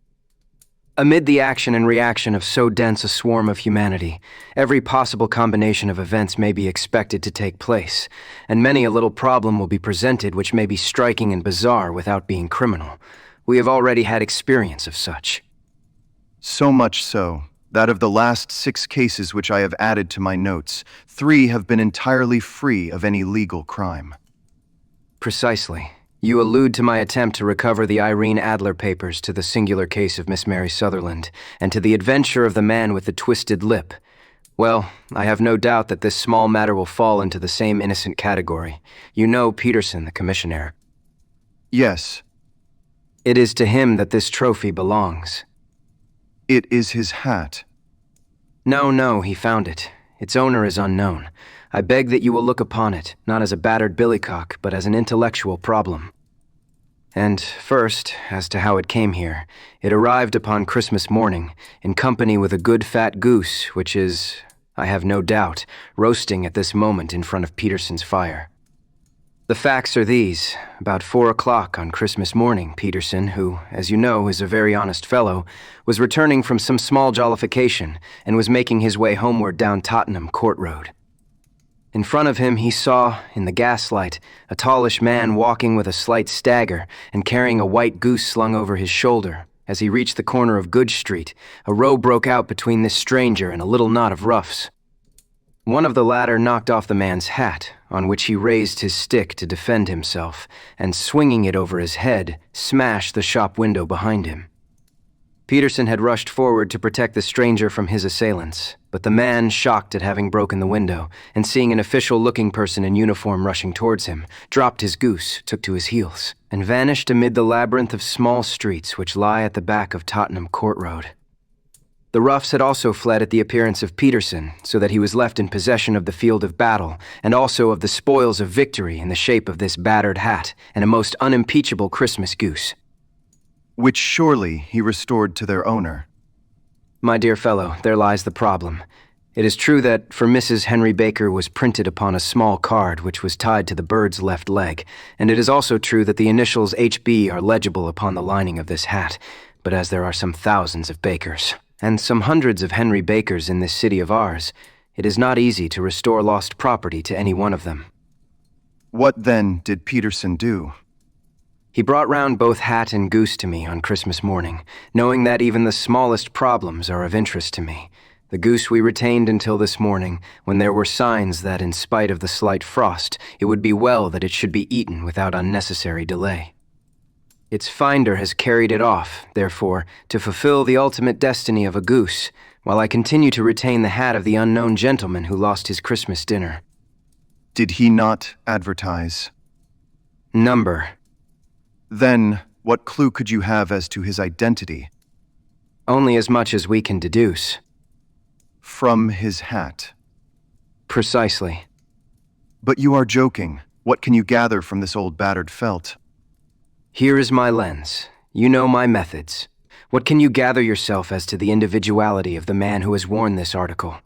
S2: Amid the action and reaction of so dense a swarm of humanity, every possible combination of events may be expected to take place, and many a little problem will be presented which may be striking and bizarre without being criminal. We have already had experience of such.
S1: So much so, that of the last 6 cases which I have added to my notes, 3 have been entirely free of any legal crime.
S2: Precisely. You allude to my attempt to recover the Irene Adler papers, to the singular case of Miss Mary Sutherland, and to the adventure of the man with the twisted lip. Well, I have no doubt that this small matter will fall into the same innocent category. You know Peterson, the commissionaire.
S1: Yes.
S2: It is to him that this trophy belongs.
S1: It is his hat.
S2: No, he found it. Its owner is unknown. I beg that you will look upon it, not as a battered billycock, but as an intellectual problem. And first, as to how it came here, it arrived upon Christmas morning, in company with a good fat goose, which is, I have no doubt, roasting at this moment in front of Peterson's fire. The facts are these. About 4 o'clock on Christmas morning, Peterson, who, as you know, is a very honest fellow, was returning from some small jollification and was making his way homeward down Tottenham Court Road. In front of him he saw, in the gaslight, a tallish man walking with a slight stagger and carrying a white goose slung over his shoulder. As he reached the corner of Good Street, a row broke out between this stranger and a little knot of roughs. One of the latter knocked off the man's hat, on which he raised his stick to defend himself, and swinging it over his head, smashed the shop window behind him. Peterson had rushed forward to protect the stranger from his assailants, but the man, shocked at having broken the window, and seeing an official-looking person in uniform rushing towards him, dropped his goose, took to his heels, and vanished amid the labyrinth of small streets which lie at the back of Tottenham Court Road. The roughs had also fled at the appearance of Peterson, so that he was left in possession of the field of battle, and also of the spoils of victory in the shape of this battered hat and a most unimpeachable Christmas goose.
S1: Which surely he restored to their owner.
S2: My dear fellow, there lies the problem. It is true that for Mrs. Henry Baker was printed upon a small card which was tied to the bird's left leg, and it is also true that the initials HB are legible upon the lining of this hat, but as there are some thousands of Bakers, and some hundreds of Henry Bakers in this city of ours, it is not easy to restore lost property to any one of them.
S1: What then did Peterson do?
S2: He brought round both hat and goose to me on Christmas morning, knowing that even the smallest problems are of interest to me. The goose we retained until this morning, when there were signs that, in spite of the slight frost, it would be well that it should be eaten without unnecessary delay. Its finder has carried it off, therefore, to fulfill the ultimate destiny of a goose, while I continue to retain the hat of the unknown gentleman who lost his Christmas dinner.
S1: Did he not advertise?
S2: Number.
S1: Then, what clue could you have as to his identity?
S2: Only as much as we can deduce.
S1: From his hat.
S2: Precisely.
S1: But you are joking. What can you gather from this old battered felt?
S2: Here is my lens. You know my methods. What can you gather yourself as to the individuality of the man who has worn this article?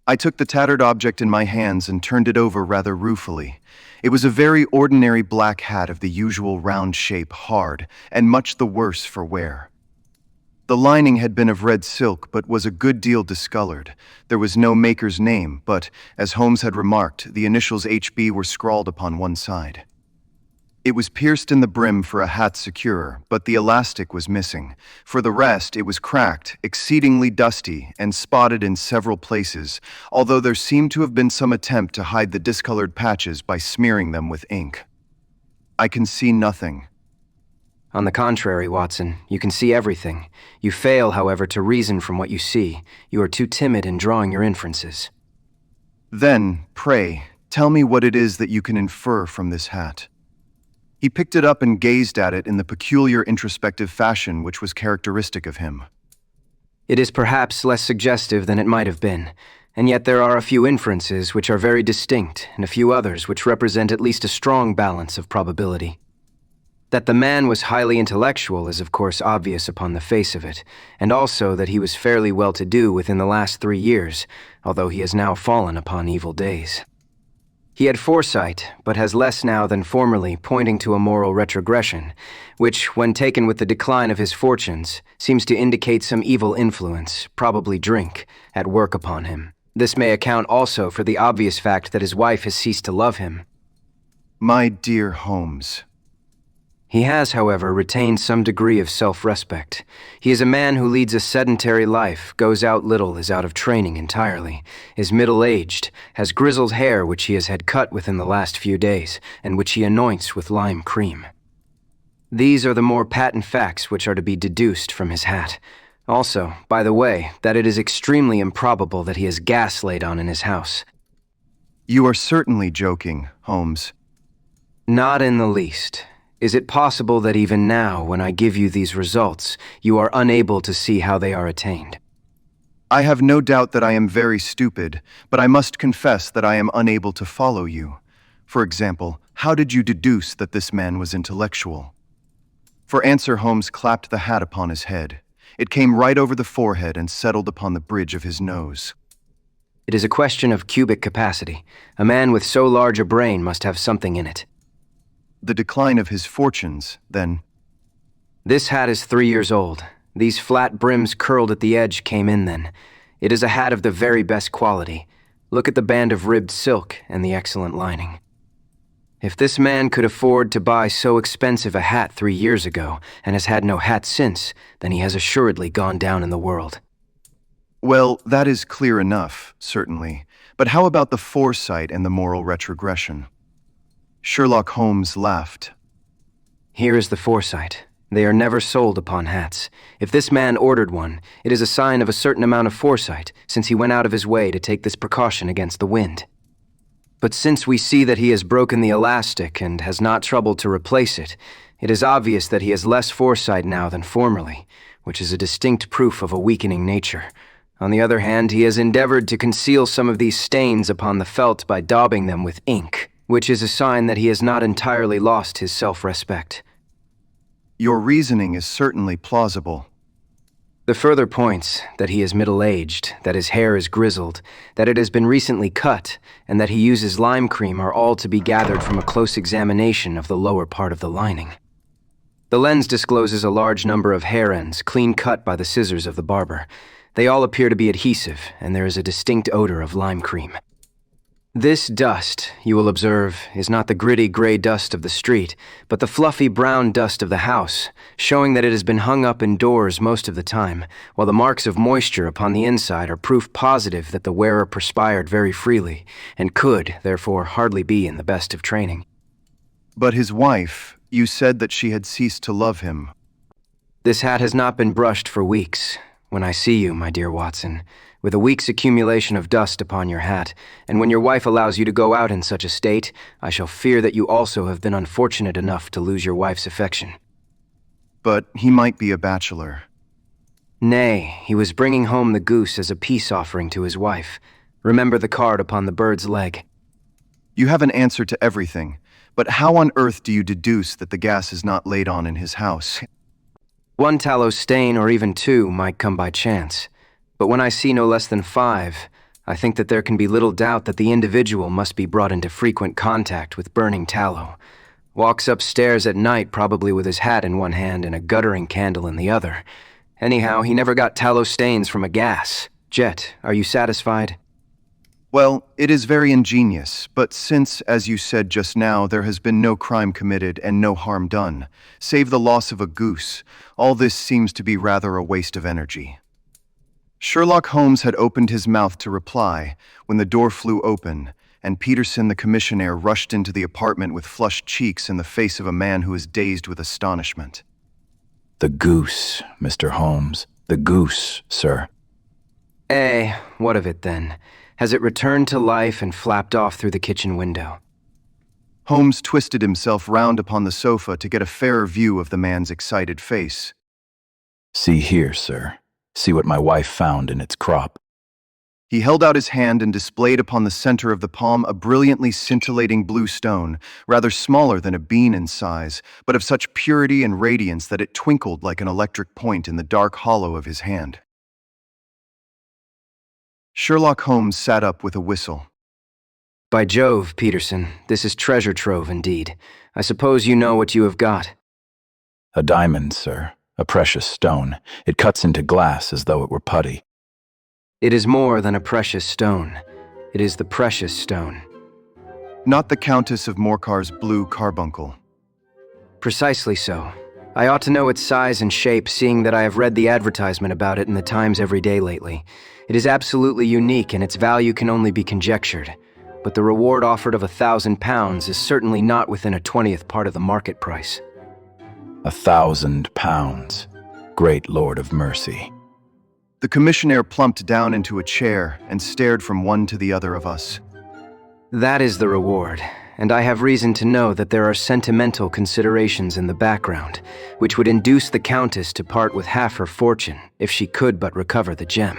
S1: I took the tattered object in my hands and turned it over rather ruefully. It was a very ordinary black hat of the usual round shape, hard, and much the worse for wear. The lining had been of red silk, but was a good deal discolored. There was no maker's name, but, as Holmes had remarked, the initials HB were scrawled upon one side. It was pierced in the brim for a hat securer, but the elastic was missing. For the rest, it was cracked, exceedingly dusty, and spotted in several places, although there seemed to have been some attempt to hide the discolored patches by smearing them with ink. I can see nothing.
S2: On the contrary, Watson, you can see everything. You fail, however, to reason from what you see. You are too timid in drawing your inferences.
S1: Then, pray, tell me what it is that you can infer from this hat. He picked it up and gazed at it in the peculiar introspective fashion which was characteristic of him.
S2: It is perhaps less suggestive than it might have been, and yet there are a few inferences which are very distinct, and a few others which represent at least a strong balance of probability. That the man was highly intellectual is of course obvious upon the face of it, and also that he was fairly well-to-do within the last 3 years, although he has now fallen upon evil days. He had foresight, but has less now than formerly, pointing to a moral retrogression, which, when taken with the decline of his fortunes, seems to indicate some evil influence, probably drink, at work upon him. This may account also for the obvious fact that his wife has ceased to love him.
S1: My dear Holmes.
S2: He has, however, retained some degree of self-respect. He is a man who leads a sedentary life, goes out little, is out of training entirely, is middle-aged, has grizzled hair which he has had cut within the last few days, and which he anoints with lime cream. These are the more patent facts which are to be deduced from his hat. Also, by the way, that it is extremely improbable that he has gas laid on in his house.
S1: You are certainly joking, Holmes.
S2: Not in the least. Is it possible that even now, when I give you these results, you are unable to see how they are attained?
S1: I have no doubt that I am very stupid, but I must confess that I am unable to follow you. For example, how did you deduce that this man was intellectual? For answer, Holmes clapped the hat upon his head. It came right over the forehead and settled upon the bridge of his nose.
S2: It is a question of cubic capacity. A man with so large a brain must have something in it.
S1: The decline of his fortunes, then.
S2: This hat is 3 years old. These flat brims curled at the edge came in then. It is a hat of the very best quality. Look at the band of ribbed silk and the excellent lining. If this man could afford to buy so expensive a hat 3 years ago, and has had no hat since, then he has assuredly gone down in the world.
S1: Well, that is clear enough, certainly. But how about the foresight and the moral retrogression? Sherlock Holmes laughed.
S2: Here is the foresight. They are never sold upon hats. If this man ordered one, it is a sign of a certain amount of foresight, since he went out of his way to take this precaution against the wind. But since we see that he has broken the elastic and has not troubled to replace it, it is obvious that he has less foresight now than formerly, which is a distinct proof of a weakening nature. On the other hand, he has endeavored to conceal some of these stains upon the felt by daubing them with ink, which is a sign that he has not entirely lost his self-respect.
S1: Your reasoning is certainly plausible.
S2: The further points that he is middle-aged, that his hair is grizzled, that it has been recently cut, and that he uses lime cream are all to be gathered from a close examination of the lower part of the lining. The lens discloses a large number of hair ends, clean cut by the scissors of the barber. They all appear to be adhesive, and there is a distinct odor of lime cream. This dust, you will observe, is not the gritty gray dust of the street, but the fluffy brown dust of the house, showing that it has been hung up indoors most of the time, while the marks of moisture upon the inside are proof positive that the wearer perspired very freely, and could, therefore, hardly be in the best of training.
S1: But his wife, you said that she had ceased to love him.
S2: This hat has not been brushed for weeks. When I see you, my dear Watson, with a week's accumulation of dust upon your hat, and when your wife allows you to go out in such a state, I shall fear that you also have been unfortunate enough to lose your wife's affection.
S1: But he might be a bachelor.
S2: Nay, he was bringing home the goose as a peace offering to his wife. Remember the card upon the bird's leg.
S1: You have an answer to everything, but how on earth do you deduce that the gas is not laid on in his house?
S2: One tallow stain or even two might come by chance. But when I see no less than 5, I think that there can be little doubt that the individual must be brought into frequent contact with burning tallow. Walks upstairs at night probably with his hat in one hand and a guttering candle in the other. Anyhow, he never got tallow stains from a gas. Jet, are you satisfied?
S1: Well, it is very ingenious, but since, as you said just now, there has been no crime committed and no harm done, save the loss of a goose, all this seems to be rather a waste of energy. Sherlock Holmes had opened his mouth to reply when the door flew open, and Peterson the commissionaire rushed into the apartment with flushed cheeks and the face of a man who is dazed with astonishment.
S5: The goose, Mr. Holmes. The goose, sir.
S2: What of it then? Has it returned to life and flapped off through the kitchen window?
S1: Holmes twisted himself round upon the sofa to get a fairer view of the man's excited face.
S5: See here, sir. See what my wife found in its crop.
S1: He held out his hand and displayed upon the center of the palm a brilliantly scintillating blue stone, rather smaller than a bean in size, but of such purity and radiance that it twinkled like an electric point in the dark hollow of his hand. Sherlock Holmes sat up with a whistle.
S2: By Jove, Peterson, this is treasure trove indeed. I suppose you know what you have got.
S5: A diamond, sir. A precious stone. It cuts into glass as though it were putty.
S2: It is more than a precious stone. It is the precious stone.
S1: Not the Countess of Morcar's blue carbuncle.
S2: Precisely so. I ought to know its size and shape, seeing that I have read the advertisement about it in the Times every day lately. It is absolutely unique, and its value can only be conjectured. But the reward offered of £1,000 is certainly not within a 20th part of the market price.
S5: £1,000. Great Lord of mercy.
S1: The commissionaire plumped down into a chair and stared from one to the other of us.
S2: That is the reward, and I have reason to know that there are sentimental considerations in the background, which would induce the Countess to part with half her fortune if she could but recover the gem.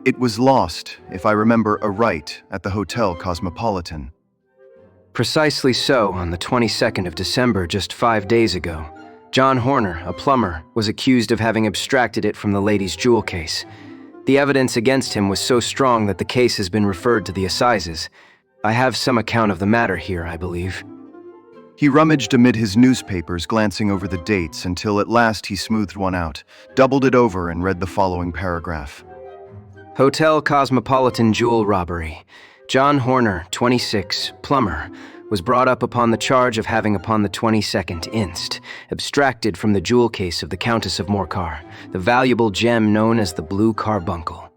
S1: It was lost, if I remember aright, at the Hotel Cosmopolitan.
S2: Precisely so, on the 22nd of December, just 5 days ago. John Horner, a plumber, was accused of having abstracted it from the lady's jewel case. The evidence against him was so strong that the case has been referred to the assizes. I have some account of the matter here, I believe.
S1: He rummaged amid his newspapers, glancing over the dates, until at last he smoothed one out, doubled it over, and read the following paragraph.
S2: Hotel Cosmopolitan jewel robbery. John Horner, 26, plumber, was brought up upon the charge of having upon the 22nd inst. Abstracted from the jewel case of the Countess of Morcar, the valuable gem known as the blue carbuncle.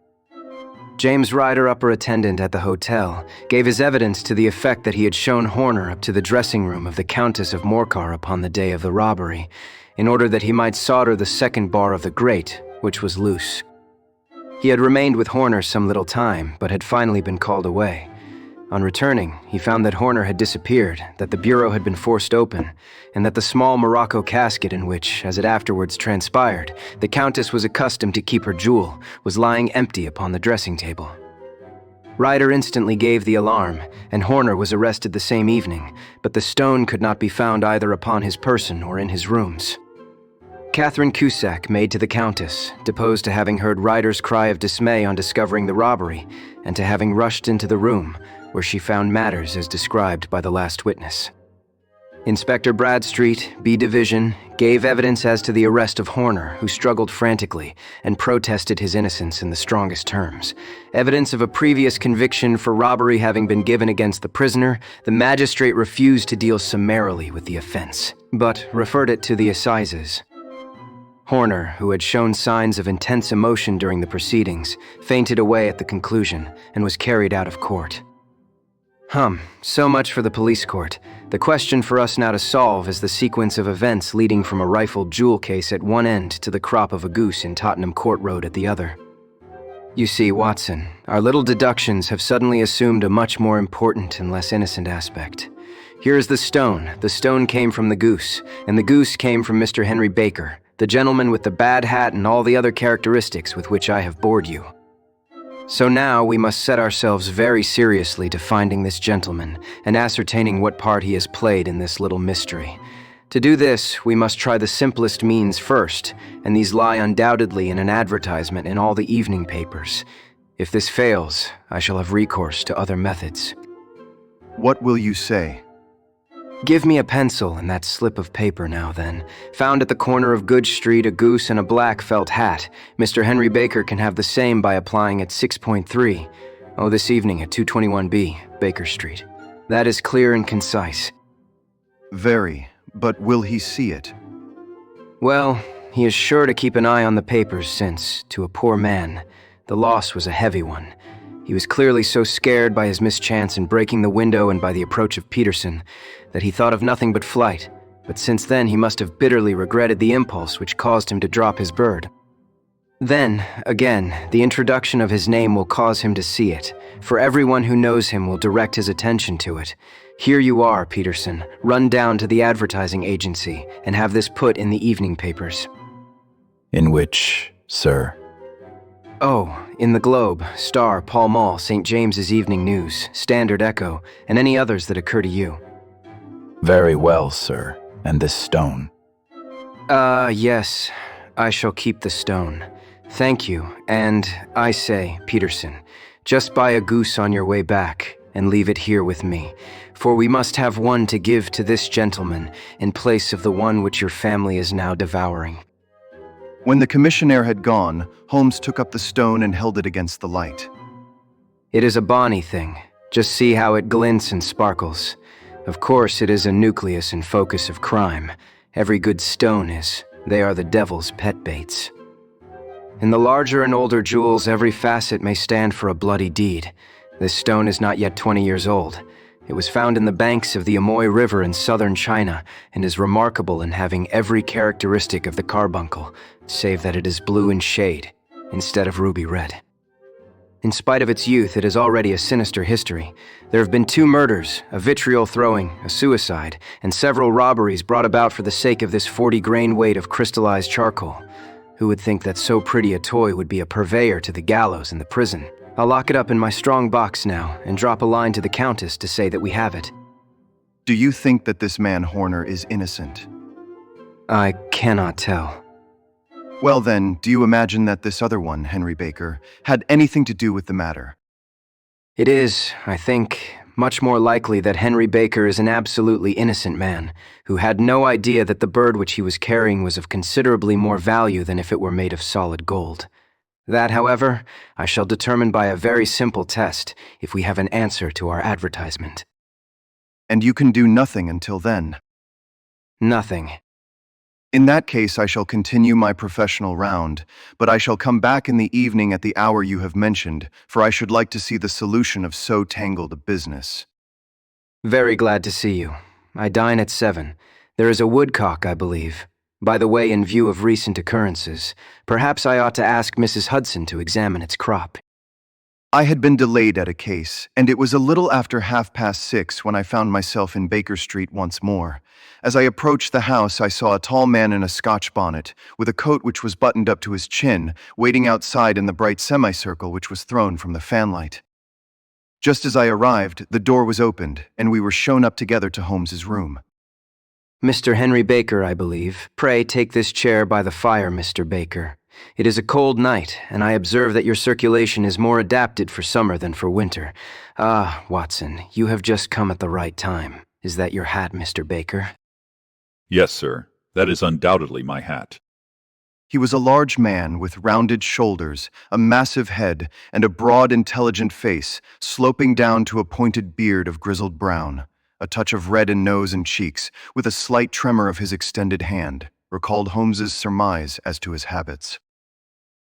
S2: James Ryder, upper attendant at the hotel, gave his evidence to the effect that he had shown Horner up to the dressing room of the Countess of Morcar upon the day of the robbery, in order that he might solder the second bar of the grate, which was loose. He had remained with Horner some little time, but had finally been called away. On returning, he found that Horner had disappeared, that the bureau had been forced open, and that the small Morocco casket in which, as it afterwards transpired, the Countess was accustomed to keep her jewel, was lying empty upon the dressing table. Ryder instantly gave the alarm, and Horner was arrested the same evening, but the stone could not be found either upon his person or in his rooms. Catherine Cusack, maid to the Countess, deposed to having heard Ryder's cry of dismay on discovering the robbery, and to having rushed into the room, where she found matters as described by the last witness. Inspector Bradstreet, B Division, gave evidence as to the arrest of Horner, who struggled frantically and protested his innocence in the strongest terms. Evidence of a previous conviction for robbery having been given against the prisoner, the magistrate refused to deal summarily with the offense, but referred it to the assizes. Horner, who had shown signs of intense emotion during the proceedings, fainted away at the conclusion and was carried out of court. So much for the police court. The question for us now to solve is the sequence of events leading from a rifled jewel case at one end to the crop of a goose in Tottenham Court Road at the other. You see, Watson, our little deductions have suddenly assumed a much more important and less innocent aspect. Here is the stone. The stone came from the goose, and the goose came from Mr. Henry Baker, the gentleman with the bad hat and all the other characteristics with which I have bored you. So now we must set ourselves very seriously to finding this gentleman and ascertaining what part he has played in this little mystery. To do this, we must try the simplest means first, and these lie undoubtedly in an advertisement in all the evening papers. If this fails, I shall have recourse to other methods.
S1: What will you say?
S2: Give me a pencil and that slip of paper now, then. Found at the corner of Good Street, a goose and a black felt hat. Mr. Henry Baker can have the same by applying at 6.3. Oh, this evening at 221B, Baker Street. That is clear and concise.
S1: Very, but will he see it?
S2: Well, he is sure to keep an eye on the papers since, to a poor man, the loss was a heavy one. He was clearly so scared by his mischance in breaking the window and by the approach of Peterson that he thought of nothing but flight, but since then he must have bitterly regretted the impulse which caused him to drop his bird. Then, again, the introduction of his name will cause him to see it, for everyone who knows him will direct his attention to it. Here you are, Peterson. Run down to the advertising agency and have this put in the evening papers.
S5: In which, sir?
S2: Oh, in the Globe, Star, Pall Mall, St. James's Evening News, Standard Echo, and any others that occur to you.
S5: Very well, sir. And this stone?
S2: Yes. I shall keep the stone. Thank you, and I say, Peterson, just buy a goose on your way back, and leave it here with me, for we must have one to give to this gentleman in place of the one which your family is now devouring.
S1: When the commissionaire had gone, Holmes took up the stone and held it against the light.
S2: It is a bonny thing. Just see how it glints and sparkles. Of course, it is a nucleus and focus of crime. Every good stone is. They are the devil's pet baits. In the larger and older jewels, every facet may stand for a bloody deed. This stone is not yet 20 years old. It was found in the banks of the Amoy River in southern China and is remarkable in having every characteristic of the carbuncle, save that it is blue in shade instead of ruby red. In spite of its youth, it is already a sinister history. There have been 2 murders, a vitriol throwing, a suicide, and several robberies brought about for the sake of this 40-grain weight of crystallized charcoal. Who would think that so pretty a toy would be a purveyor to the gallows and the prison? I'll lock it up in my strong box now and drop a line to the Countess to say that we have it.
S1: Do you think that this man Horner is innocent?
S2: I cannot tell.
S1: Well then, do you imagine that this other one, Henry Baker, had anything to do with the matter?
S2: It is, I think, much more likely that Henry Baker is an absolutely innocent man, who had no idea that the bird which he was carrying was of considerably more value than if it were made of solid gold. That, however, I shall determine by a very simple test, if we have an answer to our advertisement.
S1: And you can do nothing until then?
S2: Nothing.
S1: In that case, I shall continue my professional round, but I shall come back in the evening at the hour you have mentioned, for I should like to see the solution of so tangled a business.
S2: Very glad to see you. I dine at 7. There is a woodcock, I believe. By the way, in view of recent occurrences, perhaps I ought to ask Mrs. Hudson to examine its crop.
S1: I had been delayed at a case, and it was a little after 6:30 when I found myself in Baker Street once more. As I approached the house, I saw a tall man in a Scotch bonnet, with a coat which was buttoned up to his chin, waiting outside in the bright semicircle which was thrown from the fanlight. Just as I arrived, the door was opened, and we were shown up together to Holmes's room.
S2: Mr. Henry Baker, I believe. Pray take this chair by the fire, Mr. Baker. It is a cold night, and I observe that your circulation is more adapted for summer than for winter. Ah, Watson, you have just come at the right time. Is that your hat, Mr. Baker?
S3: Yes, sir. That is undoubtedly my hat.
S1: He was a large man with rounded shoulders, a massive head, and a broad, intelligent face, sloping down to a pointed beard of grizzled brown. A touch of red in nose and cheeks, with a slight tremor of his extended hand, recalled Holmes's surmise as to his habits.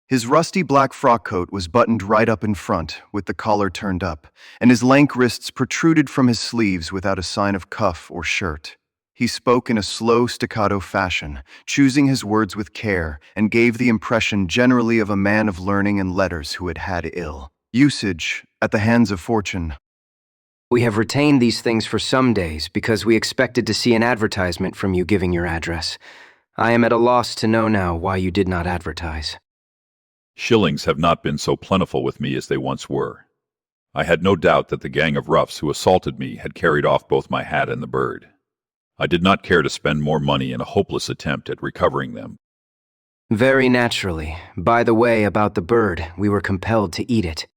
S1: His rusty black frock coat was buttoned right up in front, with the collar turned up, and his lank wrists protruded from his sleeves without a sign of cuff or shirt. He spoke in a slow staccato fashion, choosing his words with care, and gave the impression generally of a man of learning and letters who had had ill usage at the hands of fortune.
S2: We have retained these things for some days because we expected to see an advertisement from you giving your address. I am at a loss to know now why you did not advertise.
S3: Shillings have not been so plentiful with me as they once were. I had no doubt that the gang of roughs who assaulted me had carried off both my hat and the bird. I did not care to spend more money in a hopeless attempt at recovering them.
S2: Very naturally. By the way, about the bird, we were compelled to eat it.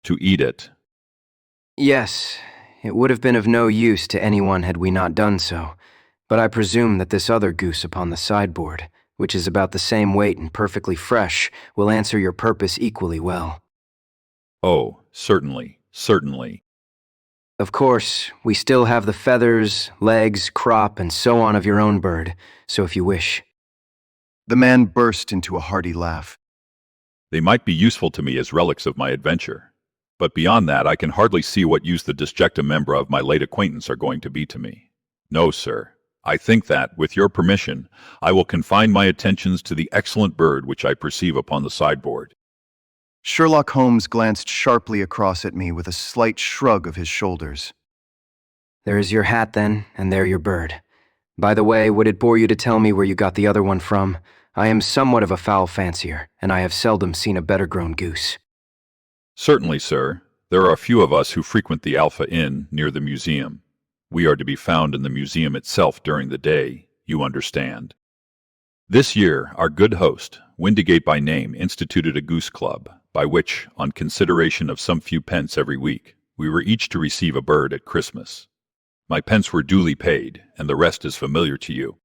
S3: To eat it?
S2: Yes, it would have been of no use to anyone had we not done so, but I presume that this other goose upon the sideboard, which is about the same weight and perfectly fresh, will answer your purpose equally well.
S3: Oh, certainly, certainly.
S2: Of course, we still have the feathers, legs, crop, and so on of your own bird, so if you wish.
S1: The man burst into a hearty laugh.
S3: They might be useful to me as relics of my adventure, but beyond that I can hardly see what use the disjecta membra of my late acquaintance are going to be to me. No, sir. I think that, with your permission, I will confine my attentions to the excellent bird which I perceive upon the sideboard.
S1: Sherlock Holmes glanced sharply across at me with a slight shrug of his shoulders.
S2: There is your hat, then, and there your bird. By the way, would it bore you to tell me where you got the other one from? I am somewhat of a fowl fancier, and I have seldom seen a better-grown goose.
S3: Certainly, sir. There are a few of us who frequent the Alpha Inn near the museum. We are to be found in the museum itself during the day, you understand. This year, our good host, Windigate by name, instituted a goose club, by which, on consideration of some few pence every week, we were each to receive a bird at Christmas. My pence were duly paid, and the rest is familiar to you.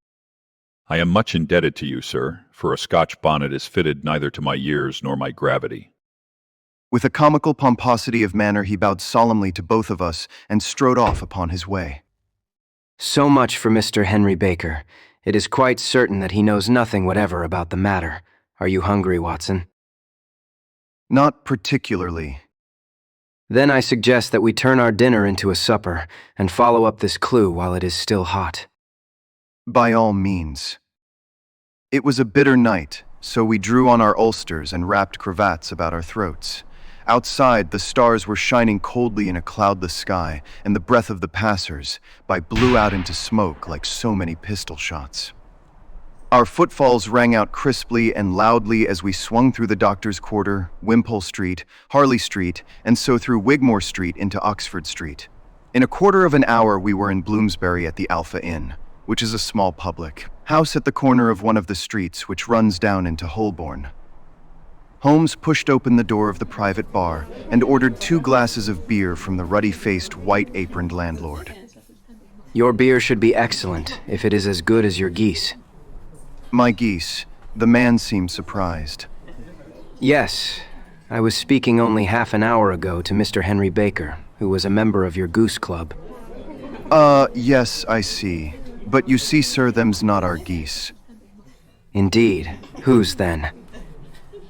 S3: I am much indebted to you, sir, for a Scotch bonnet is fitted neither to my years nor my gravity.
S1: With a comical pomposity of manner, he bowed solemnly to both of us and strode off upon his way.
S2: So much for Mr. Henry Baker. It is quite certain that he knows nothing whatever about the matter. Are you hungry, Watson?
S1: Not particularly.
S2: Then I suggest that we turn our dinner into a supper and follow up this clue while it is still hot.
S1: By all means. It was a bitter night, so we drew on our ulsters and wrapped cravats about our throats. Outside, the stars were shining coldly in a cloudless sky, and the breath of the passers-by blew out into smoke like so many pistol shots. Our footfalls rang out crisply and loudly as we swung through the Doctor's Quarter, Wimpole Street, Harley Street, and so through Wigmore Street into Oxford Street. In a quarter of an hour we were in Bloomsbury at the Alpha Inn, which is a small public house at the corner of one of the streets which runs down into Holborn. Holmes pushed open the door of the private bar and ordered 2 glasses of beer from the ruddy-faced, white-aproned landlord.
S2: Your beer should be excellent, if it is as good as your geese.
S1: My geese. The man seemed surprised.
S2: Yes, I was speaking only half an hour ago to Mr. Henry Baker, who was a member of your goose club.
S1: Yes, I see. But you see, sir, them's not our geese.
S2: Indeed. Whose then?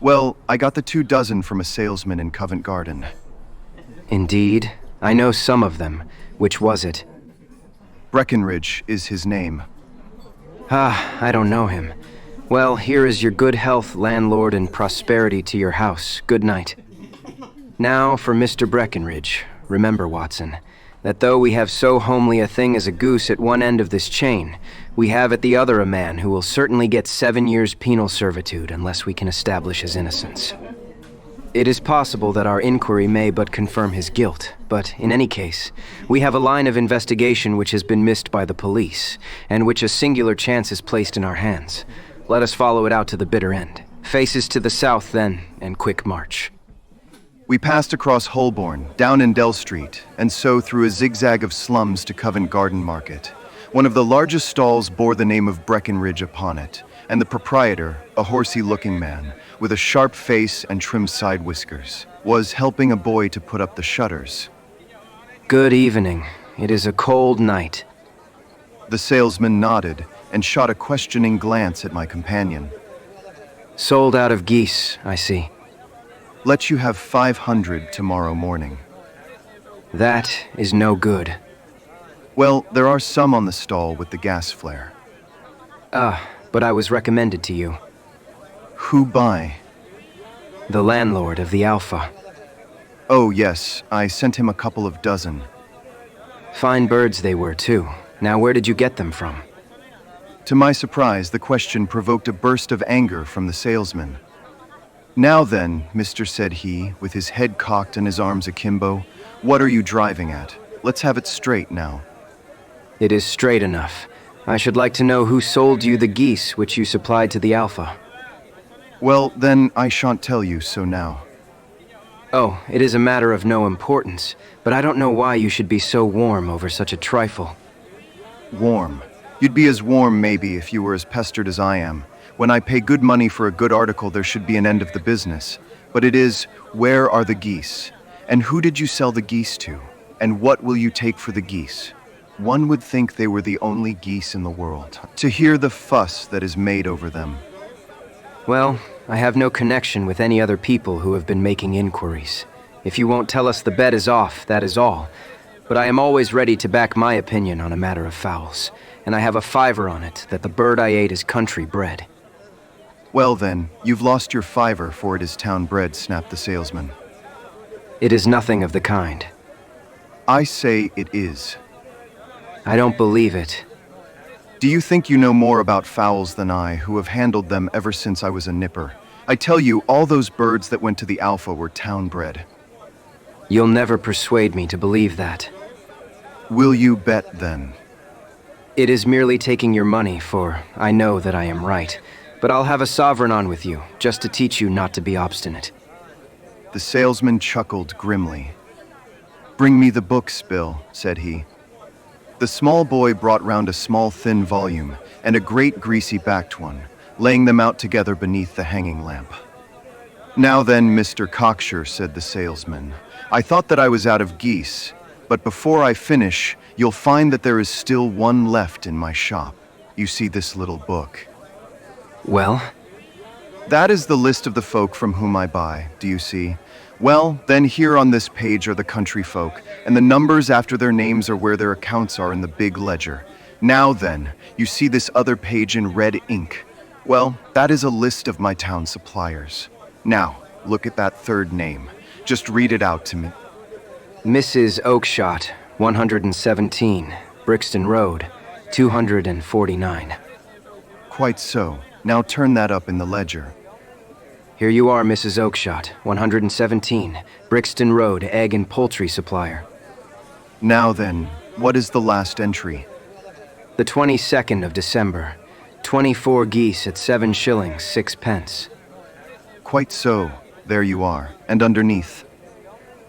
S1: Well, I got the 24 from a salesman in Covent Garden.
S2: Indeed. I know some of them. Which was it?
S1: Breckenridge is his name.
S2: I don't know him. Well, here is your good health, landlord, and prosperity to your house. Good night. Now for Mr. Breckenridge. Remember, Watson, that though we have so homely a thing as a goose at one end of this chain, we have at the other a man who will certainly get 7 years penal servitude unless we can establish his innocence. It is possible that our inquiry may but confirm his guilt, but in any case, we have a line of investigation which has been missed by the police, and which a singular chance has placed in our hands. Let us follow it out to the bitter end. Faces to the south, then, and quick march.
S1: We passed across Holborn, down Endell Street, and so through a zigzag of slums to Covent Garden Market. One of the largest stalls bore the name of Breckenridge upon it, and the proprietor, a horsey-looking man, with a sharp face and trimmed side whiskers, was helping a boy to put up the shutters.
S2: Good evening. It is a cold night.
S1: The salesman nodded and shot a questioning glance at my companion.
S2: Sold out of geese, I see.
S1: Let you have 500 tomorrow morning.
S2: That is no good.
S1: Well, there are some on the stall with the gas flare.
S2: But I was recommended to you.
S1: Who by?
S2: The landlord of the Alpha.
S1: Oh, yes, I sent him a couple of dozen.
S2: Fine birds they were, too. Now where did you get them from?
S1: To my surprise, the question provoked a burst of anger from the salesman. Now then, mister, said he, with his head cocked and his arms akimbo, what are you driving at? Let's have it straight now.
S2: It is straight enough. I should like to know who sold you the geese which you supplied to the Alpha.
S1: Well, then I shan't tell you so now.
S2: Oh, it is a matter of no importance, but I don't know why you should be so warm over such a trifle.
S1: Warm? You'd be as warm, maybe, if you were as pestered as I am. When I pay good money for a good article, there should be an end of the business. But it is, where are the geese? And who did you sell the geese to? And what will you take for the geese? One would think they were the only geese in the world. To hear the fuss that is made over them.
S2: Well, I have no connection with any other people who have been making inquiries. If you won't tell us the bet is off, that is all. But I am always ready to back my opinion on a matter of fowls, and I have a $5 on it that the bird I ate is country bred.
S1: Well then, you've lost your $5, for it is town bred, snapped the salesman.
S2: It is nothing of the kind.
S1: I say it is.
S2: I don't believe it.
S1: Do you think you know more about fowls than I, who have handled them ever since I was a nipper? I tell you, all those birds that went to the Alpha were town bred.
S2: You'll never persuade me to believe that.
S1: Will you bet then?
S2: It is merely taking your money, for I know that I am right. But I'll have a sovereign on with you, just to teach you not to be obstinate.
S1: The salesman chuckled grimly. Bring me the books, Bill, said he. The small boy brought round a small thin volume, and a great greasy-backed one, laying them out together beneath the hanging lamp. Now then, Mr. Cocksure, said the salesman, I thought that I was out of geese, but before I finish, you'll find that there is still one left in my shop. You see this little book.
S2: Well?
S1: That is the list of the folk from whom I buy, do you see? Well, then here on this page are the country folk, and the numbers after their names are where their accounts are in the big ledger. Now then, you see this other page in red ink. Well, that is a list of my town suppliers. Now, look at that third name. Just read it out to me.
S2: Mrs. Oakshott, 117, Brixton Road, 249.
S1: Quite so. Now turn that up in the ledger.
S2: Here you are, Mrs. Oakshott, 117, Brixton Road, egg and poultry supplier.
S1: Now then, what is the last entry?
S2: The 22nd of December, 24 geese at 7 shillings, 6 pence.
S1: Quite so. There you are. And underneath?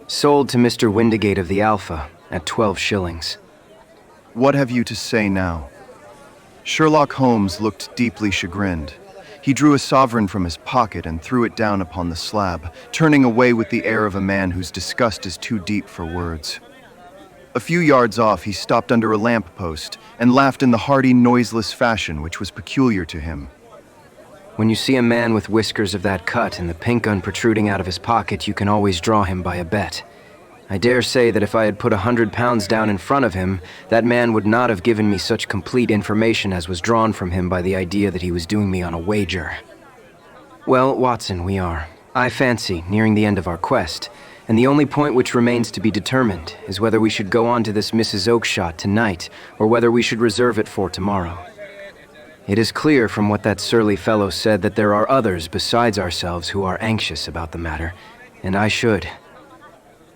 S2: Sold to Mr. Windigate of the Alpha at 12 shillings.
S1: What have you to say now? Sherlock Holmes looked deeply chagrined. He drew a sovereign from his pocket and threw it down upon the slab, turning away with the air of a man whose disgust is too deep for words. A few yards off, he stopped under a lamp post and laughed in the hearty, noiseless fashion which was peculiar to him.
S2: When you see a man with whiskers of that cut and the pink gun protruding out of his pocket, you can always draw him by a bet. I dare say that if I had put 100 pounds down in front of him, that man would not have given me such complete information as was drawn from him by the idea that he was doing me on a wager. Well, Watson, we are, I fancy, nearing the end of our quest, and the only point which remains to be determined is whether we should go on to this Mrs. Oakshott tonight, or whether we should reserve it for tomorrow. It is clear from what that surly fellow said that there are others besides ourselves who are anxious about the matter, and I should.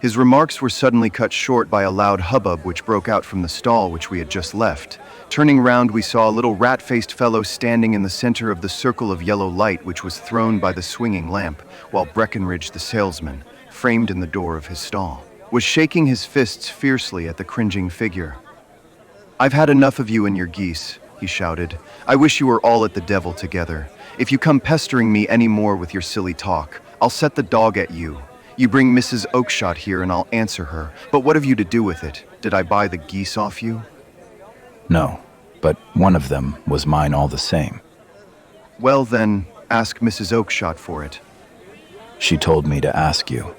S1: His remarks were suddenly cut short by a loud hubbub which broke out from the stall which we had just left. Turning round, we saw a little rat-faced fellow standing in the center of the circle of yellow light which was thrown by the swinging lamp, while Breckenridge the salesman, framed in the door of his stall, was shaking his fists fiercely at the cringing figure. "I've had enough of you and your geese," he shouted. "I wish you were all at the devil together. If you come pestering me any more with your silly talk, I'll set the dog at you. You bring Mrs. Oakshott here and I'll answer her. But what have you to do with it? Did I buy the geese off you?"
S5: No, but one of them was mine all the same.
S1: "Well then, ask Mrs. Oakshott for it."
S5: She told me to ask you.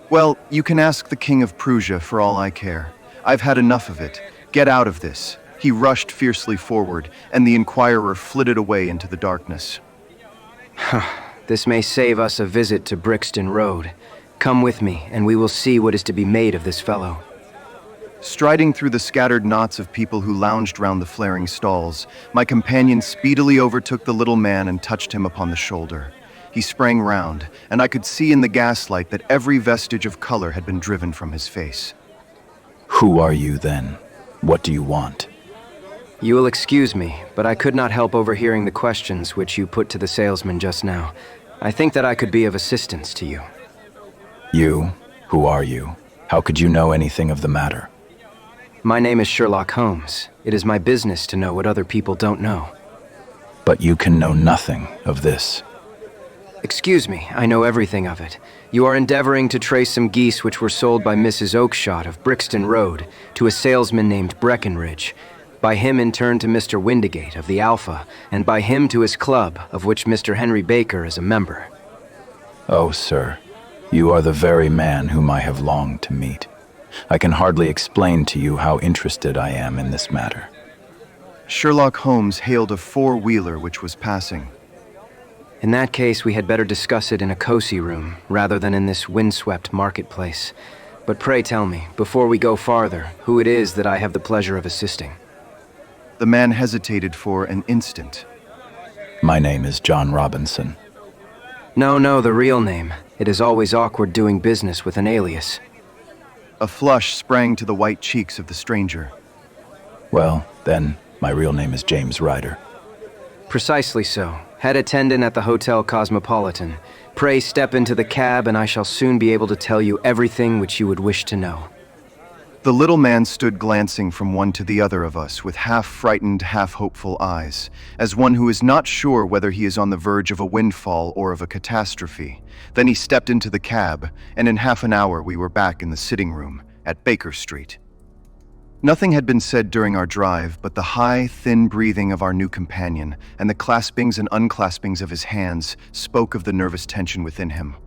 S1: "Well, you can ask the King of Prussia for all I care. I've had enough of it. Get out of this." He rushed fiercely forward, and the inquirer flitted away into the darkness.
S2: This may save us a visit to Brixton Road. Come with me, and we will see what is to be made of this fellow.
S1: Striding through the scattered knots of people who lounged round the flaring stalls, my companion speedily overtook the little man and touched him upon the shoulder. He sprang round, and I could see in the gaslight that every vestige of color had been driven from his face.
S5: Who are you, then? What do you want?
S2: You will excuse me, but I could not help overhearing the questions which you put to the salesman just now. I think that I could be of assistance to you.
S5: You? Who are you? How could you know anything of the matter?
S2: My name is Sherlock Holmes. It is my business to know what other people don't know.
S5: But you can know nothing of this.
S2: Excuse me, I know everything of it. You are endeavoring to trace some geese which were sold by Mrs. Oakshott of Brixton Road to a salesman named Breckenridge. By him in turn to Mr. Windigate of the Alpha, and by him to his club, of which Mr. Henry Baker is a member.
S5: Oh, sir, you are the very man whom I have longed to meet. I can hardly explain to you how interested I am in this matter.
S1: Sherlock Holmes hailed a four-wheeler which was passing.
S2: In that case, we had better discuss it in a cozy room, rather than in this windswept marketplace. But pray tell me, before we go farther, who it is that I have the pleasure of assisting.
S1: The man hesitated for an instant.
S5: My name is John Robinson.
S2: No, the real name. It is always awkward doing business with an alias.
S1: A flush sprang to the white cheeks of the stranger.
S5: Well, then, my real name is James Ryder.
S2: Precisely so. Head attendant at the Hotel Cosmopolitan. Pray step into the cab and I shall soon be able to tell you everything which you would wish to know.
S1: The little man stood glancing from one to the other of us with half-frightened, half-hopeful eyes, as one who is not sure whether he is on the verge of a windfall or of a catastrophe. Then he stepped into the cab, and in half an hour we were back in the sitting room at Baker Street. Nothing had been said during our drive, but the high, thin breathing of our new companion and the claspings and unclaspings of his hands spoke of the nervous tension within him.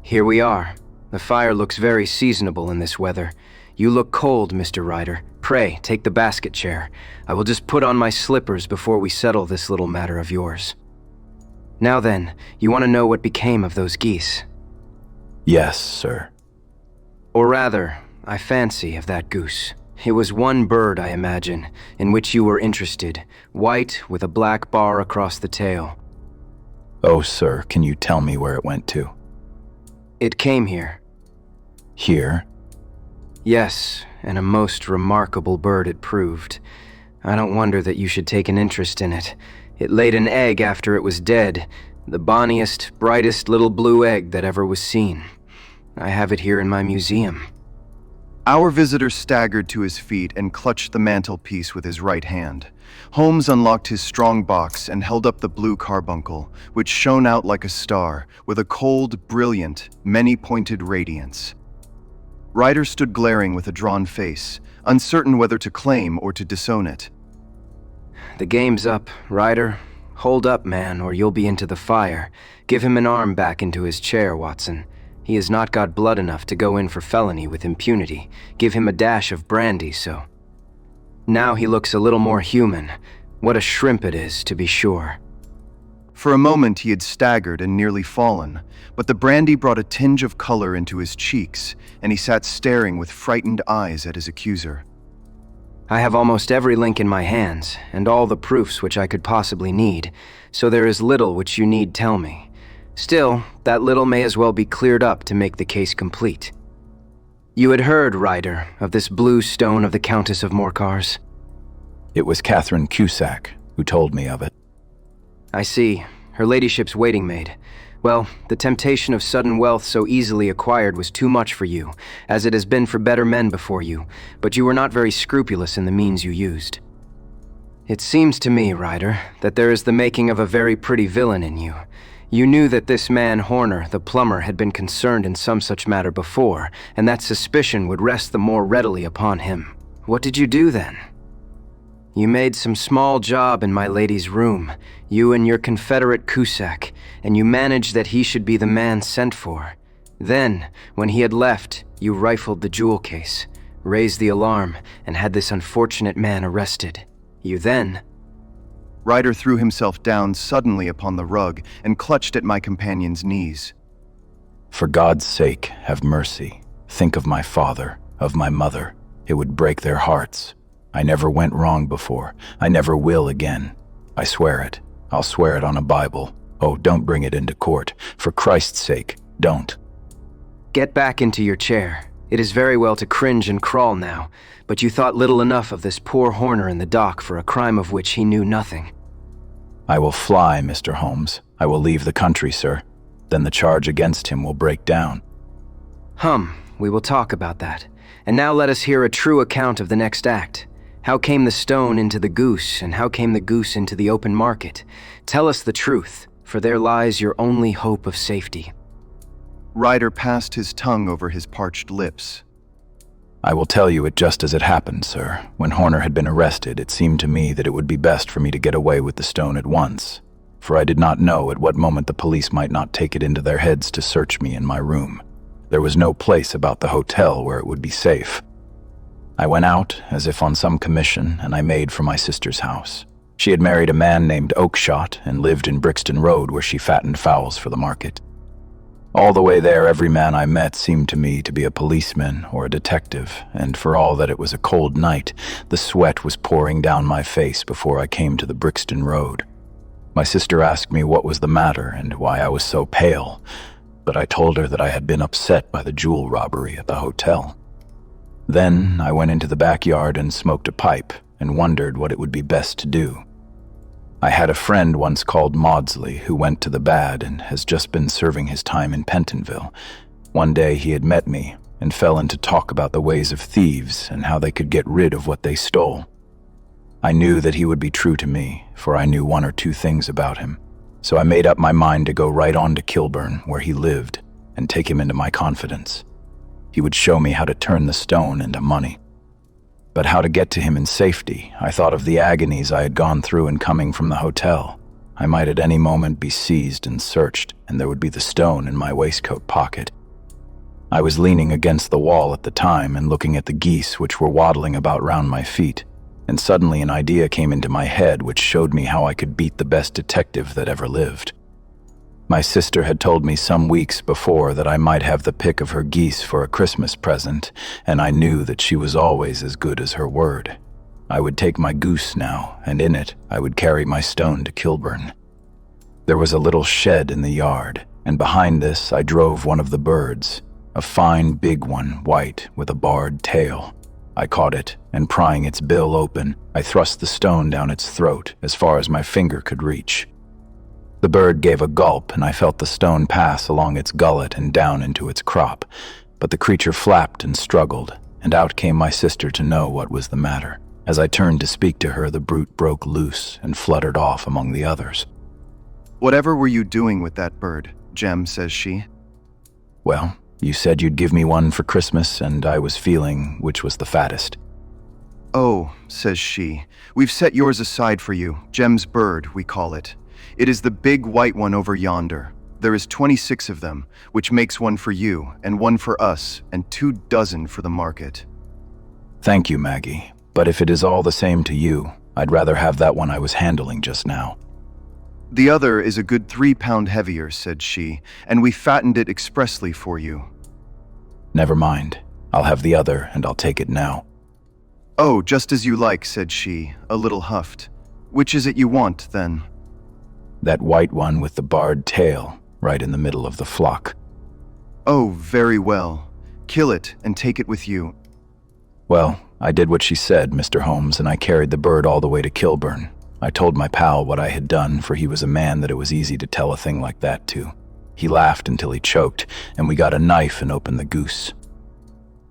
S2: Here we are. The fire looks very seasonable in this weather. You look cold, Mr. Ryder. Pray, take the basket chair. I will just put on my slippers before we settle this little matter of yours. Now then, you want to know what became of those geese?
S5: Yes, sir.
S2: Or rather, I fancy, of that goose. It was one bird, I imagine, in which you were interested, white with a black bar across the tail.
S5: Oh, sir, can you tell me where it went to?
S2: It came here.
S5: Here?
S2: Yes, and a most remarkable bird it proved. I don't wonder that you should take an interest in it. It laid an egg after it was dead, the bonniest, brightest little blue egg that ever was seen. I have it here in my museum.
S1: Our visitor staggered to his feet and clutched the mantelpiece with his right hand. Holmes unlocked his strong box and held up the blue carbuncle, which shone out like a star, with a cold, brilliant, many-pointed radiance. Ryder stood glaring with a drawn face, uncertain whether to claim or to disown it.
S2: The game's up, Ryder. Hold up, man, or you'll be into the fire. Give him an arm back into his chair, Watson. He has not got blood enough to go in for felony with impunity. Give him a dash of brandy, so. Now he looks a little more human. What a shrimp it is, to be sure.
S1: For a moment he had staggered and nearly fallen, but the brandy brought a tinge of color into his cheeks, and he sat staring with frightened eyes at his accuser.
S2: I have almost every link in my hands, and all the proofs which I could possibly need, so there is little which you need tell me. Still, that little may as well be cleared up to make the case complete. You had heard, Ryder, of this blue stone of the Countess of Morcar's?
S5: It was Catherine Cusack who told me of it.
S2: I see. Her ladyship's waiting maid. Well, the temptation of sudden wealth so easily acquired was too much for you, as it has been for better men before you, but you were not very scrupulous in the means you used. It seems to me, Ryder, that there is the making of a very pretty villain in you. You knew that this man Horner, the plumber, had been concerned in some such matter before, and that suspicion would rest the more readily upon him. What did you do then? You made some small job in my lady's room, you and your confederate Cusack, and you managed that he should be the man sent for. Then, when he had left, you rifled the jewel case, raised the alarm, and had this unfortunate man arrested. You then...
S1: Ryder threw himself down suddenly upon the rug and clutched at my companion's knees.
S5: For God's sake, have mercy. Think of my father, of my mother. It would break their hearts. I never went wrong before. I never will again. I swear it. I'll swear it on a Bible. Oh, don't bring it into court. For Christ's sake, don't.
S2: Get back into your chair. It is very well to cringe and crawl now, but you thought little enough of this poor Horner in the dock for a crime of which he knew nothing.
S5: I will fly, Mr. Holmes. I will leave the country, sir. Then the charge against him will break down.
S2: We will talk about that. And now let us hear a true account of the next act. How came the stone into the goose, and how came the goose into the open market? Tell us the truth, for there lies your only hope of safety.
S1: Ryder passed his tongue over his parched lips.
S5: I will tell you it just as it happened, sir. When Horner had been arrested, it seemed to me that it would be best for me to get away with the stone at once, for I did not know at what moment the police might not take it into their heads to search me in my room. There was no place about the hotel where it would be safe. I went out, as if on some commission, and I made for my sister's house. She had married a man named Oakshott and lived in Brixton Road where she fattened fowls for the market. All the way there, every man I met seemed to me to be a policeman or a detective, and for all that it was a cold night, the sweat was pouring down my face before I came to the Brixton Road. My sister asked me what was the matter and why I was so pale, but I told her that I had been upset by the jewel robbery at the hotel. Then I went into the backyard and smoked a pipe and wondered what it would be best to do. I had a friend once called Maudsley who went to the bad and has just been serving his time in Pentonville. One day he had met me and fell into talk about the ways of thieves and how they could get rid of what they stole. I knew that he would be true to me, for I knew one or two things about him. So I made up my mind to go right on to Kilburn, where he lived, and take him into my confidence. He would show me how to turn the stone into money. But how to get to him in safety, I thought of the agonies I had gone through in coming from the hotel. I might at any moment be seized and searched, and there would be the stone in my waistcoat pocket. I was leaning against the wall at the time and looking at the geese which were waddling about round my feet, and suddenly an idea came into my head which showed me how I could beat the best detective that ever lived. My sister had told me some weeks before that I might have the pick of her geese for a Christmas present, and I knew that she was always as good as her word. I would take my goose now, and in it I would carry my stone to Kilburn. There was a little shed in the yard, and behind this I drove one of the birds, a fine big one, white, with a barred tail. I caught it, and prying its bill open, I thrust the stone down its throat as far as my finger could reach. The bird gave a gulp, and I felt the stone pass along its gullet and down into its crop, but the creature flapped and struggled, and out came my sister to know what was the matter. As I turned to speak to her, the brute broke loose and fluttered off among the others.
S1: "Whatever were you doing with that bird?" Jem says she.
S5: "Well, you said you'd give me one for Christmas, and I was feeling which was the fattest."
S1: "Oh," says she, "we've set yours aside for you, Jem's bird, we call it. It is the big white one over yonder. There is 26 of them, which makes one for you, and one for us, and 24 for the market."
S5: Thank you, Maggie, but if it is all the same to you, I'd rather have that one I was handling just now.
S1: "The other is a good 3 pound heavier," said she, "and we fattened it expressly for you."
S5: Never mind. I'll have the other, and I'll take it now.
S1: "Oh, just as you like," said she, a little huffed. "Which is it you want, then?"
S5: That white one with the barred tail, right in the middle of the flock.
S1: "Oh, very well. Kill it and take it with you."
S5: Well, I did what she said, Mr. Holmes, and I carried the bird all the way to Kilburn. I told my pal what I had done, for he was a man that it was easy to tell a thing like that to. He laughed until he choked, and we got a knife and opened the goose.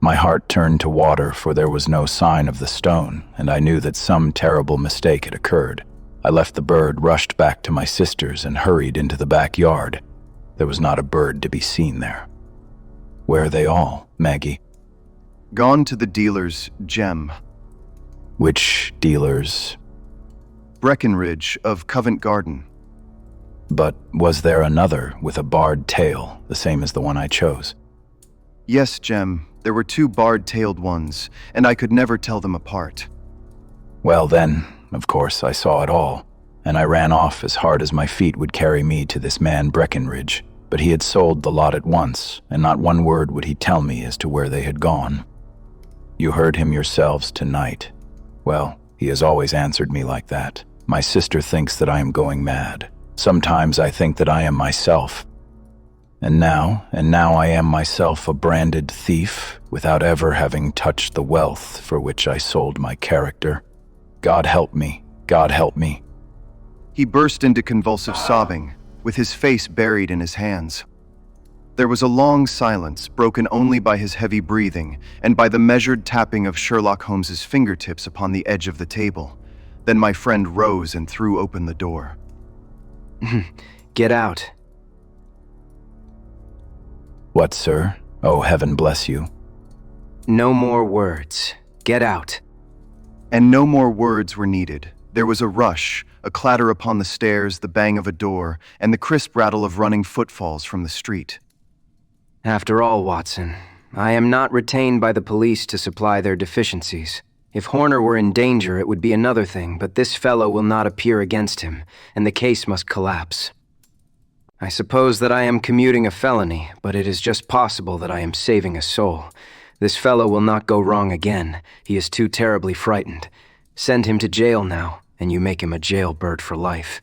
S5: My heart turned to water, for there was no sign of the stone, and I knew that some terrible mistake had occurred. I left the bird, rushed back to my sister's, and hurried into the backyard. There was not a bird to be seen there. Where are they all, Maggie?
S1: "Gone to the dealer's, Gem.
S5: Which dealers?
S1: Breckenridge of Covent Garden."
S5: But was there another with a barred tail, the same as the one I chose?
S1: "Yes, Gem. There were 2 barred-tailed ones, and I could never tell them apart."
S5: Well then, of course, I saw it all, and I ran off as hard as my feet would carry me to this man Breckenridge, but he had sold the lot at once, and not one word would he tell me as to where they had gone. You heard him yourselves tonight. Well, he has always answered me like that. My sister thinks that I am going mad. Sometimes I think that I am myself. And now I am myself a branded thief, without ever having touched the wealth for which I sold my character. God help me, God help me.
S1: He burst into convulsive sobbing, with his face buried in his hands. There was a long silence, broken only by his heavy breathing and by the measured tapping of Sherlock Holmes's fingertips upon the edge of the table. Then my friend rose and threw open the door.
S2: Get out.
S5: What, sir? Oh, heaven bless you.
S2: No more words. Get out.
S1: And no more words were needed. There was a rush, a clatter upon the stairs, the bang of a door, and the crisp rattle of running footfalls from the street.
S2: After all, Watson, I am not retained by the police to supply their deficiencies. If Horner were in danger, it would be another thing, but this fellow will not appear against him, and the case must collapse. I suppose that I am commuting a felony, but it is just possible that I am saving a soul. This fellow will not go wrong again. He is too terribly frightened. Send him to jail now, and you make him a jailbird for life.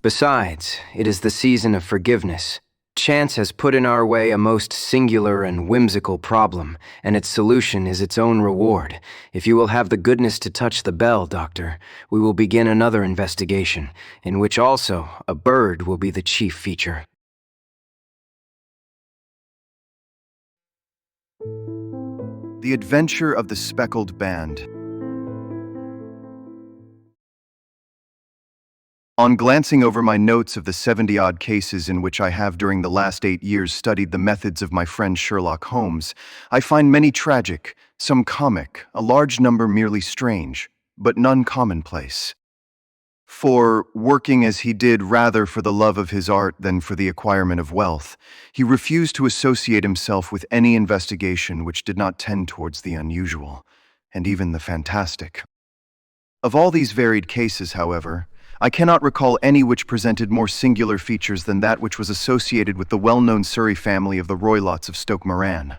S2: Besides, it is the season of forgiveness. Chance has put in our way a most singular and whimsical problem, and its solution is its own reward. If you will have the goodness to touch the bell, Doctor, we will begin another investigation, in which also a bird will be the chief feature.
S1: The Adventure of the Speckled Band. On glancing over my notes of the 70-odd cases in which I have during the last 8 years studied the methods of my friend Sherlock Holmes, I find many tragic, some comic, a large number merely strange, but none commonplace. For, working as he did rather for the love of his art than for the acquirement of wealth, he refused to associate himself with any investigation which did not tend towards the unusual, and even the fantastic. Of all these varied cases, however, I cannot recall any which presented more singular features than that which was associated with the well-known Surrey family of the Roylotts of Stoke Moran.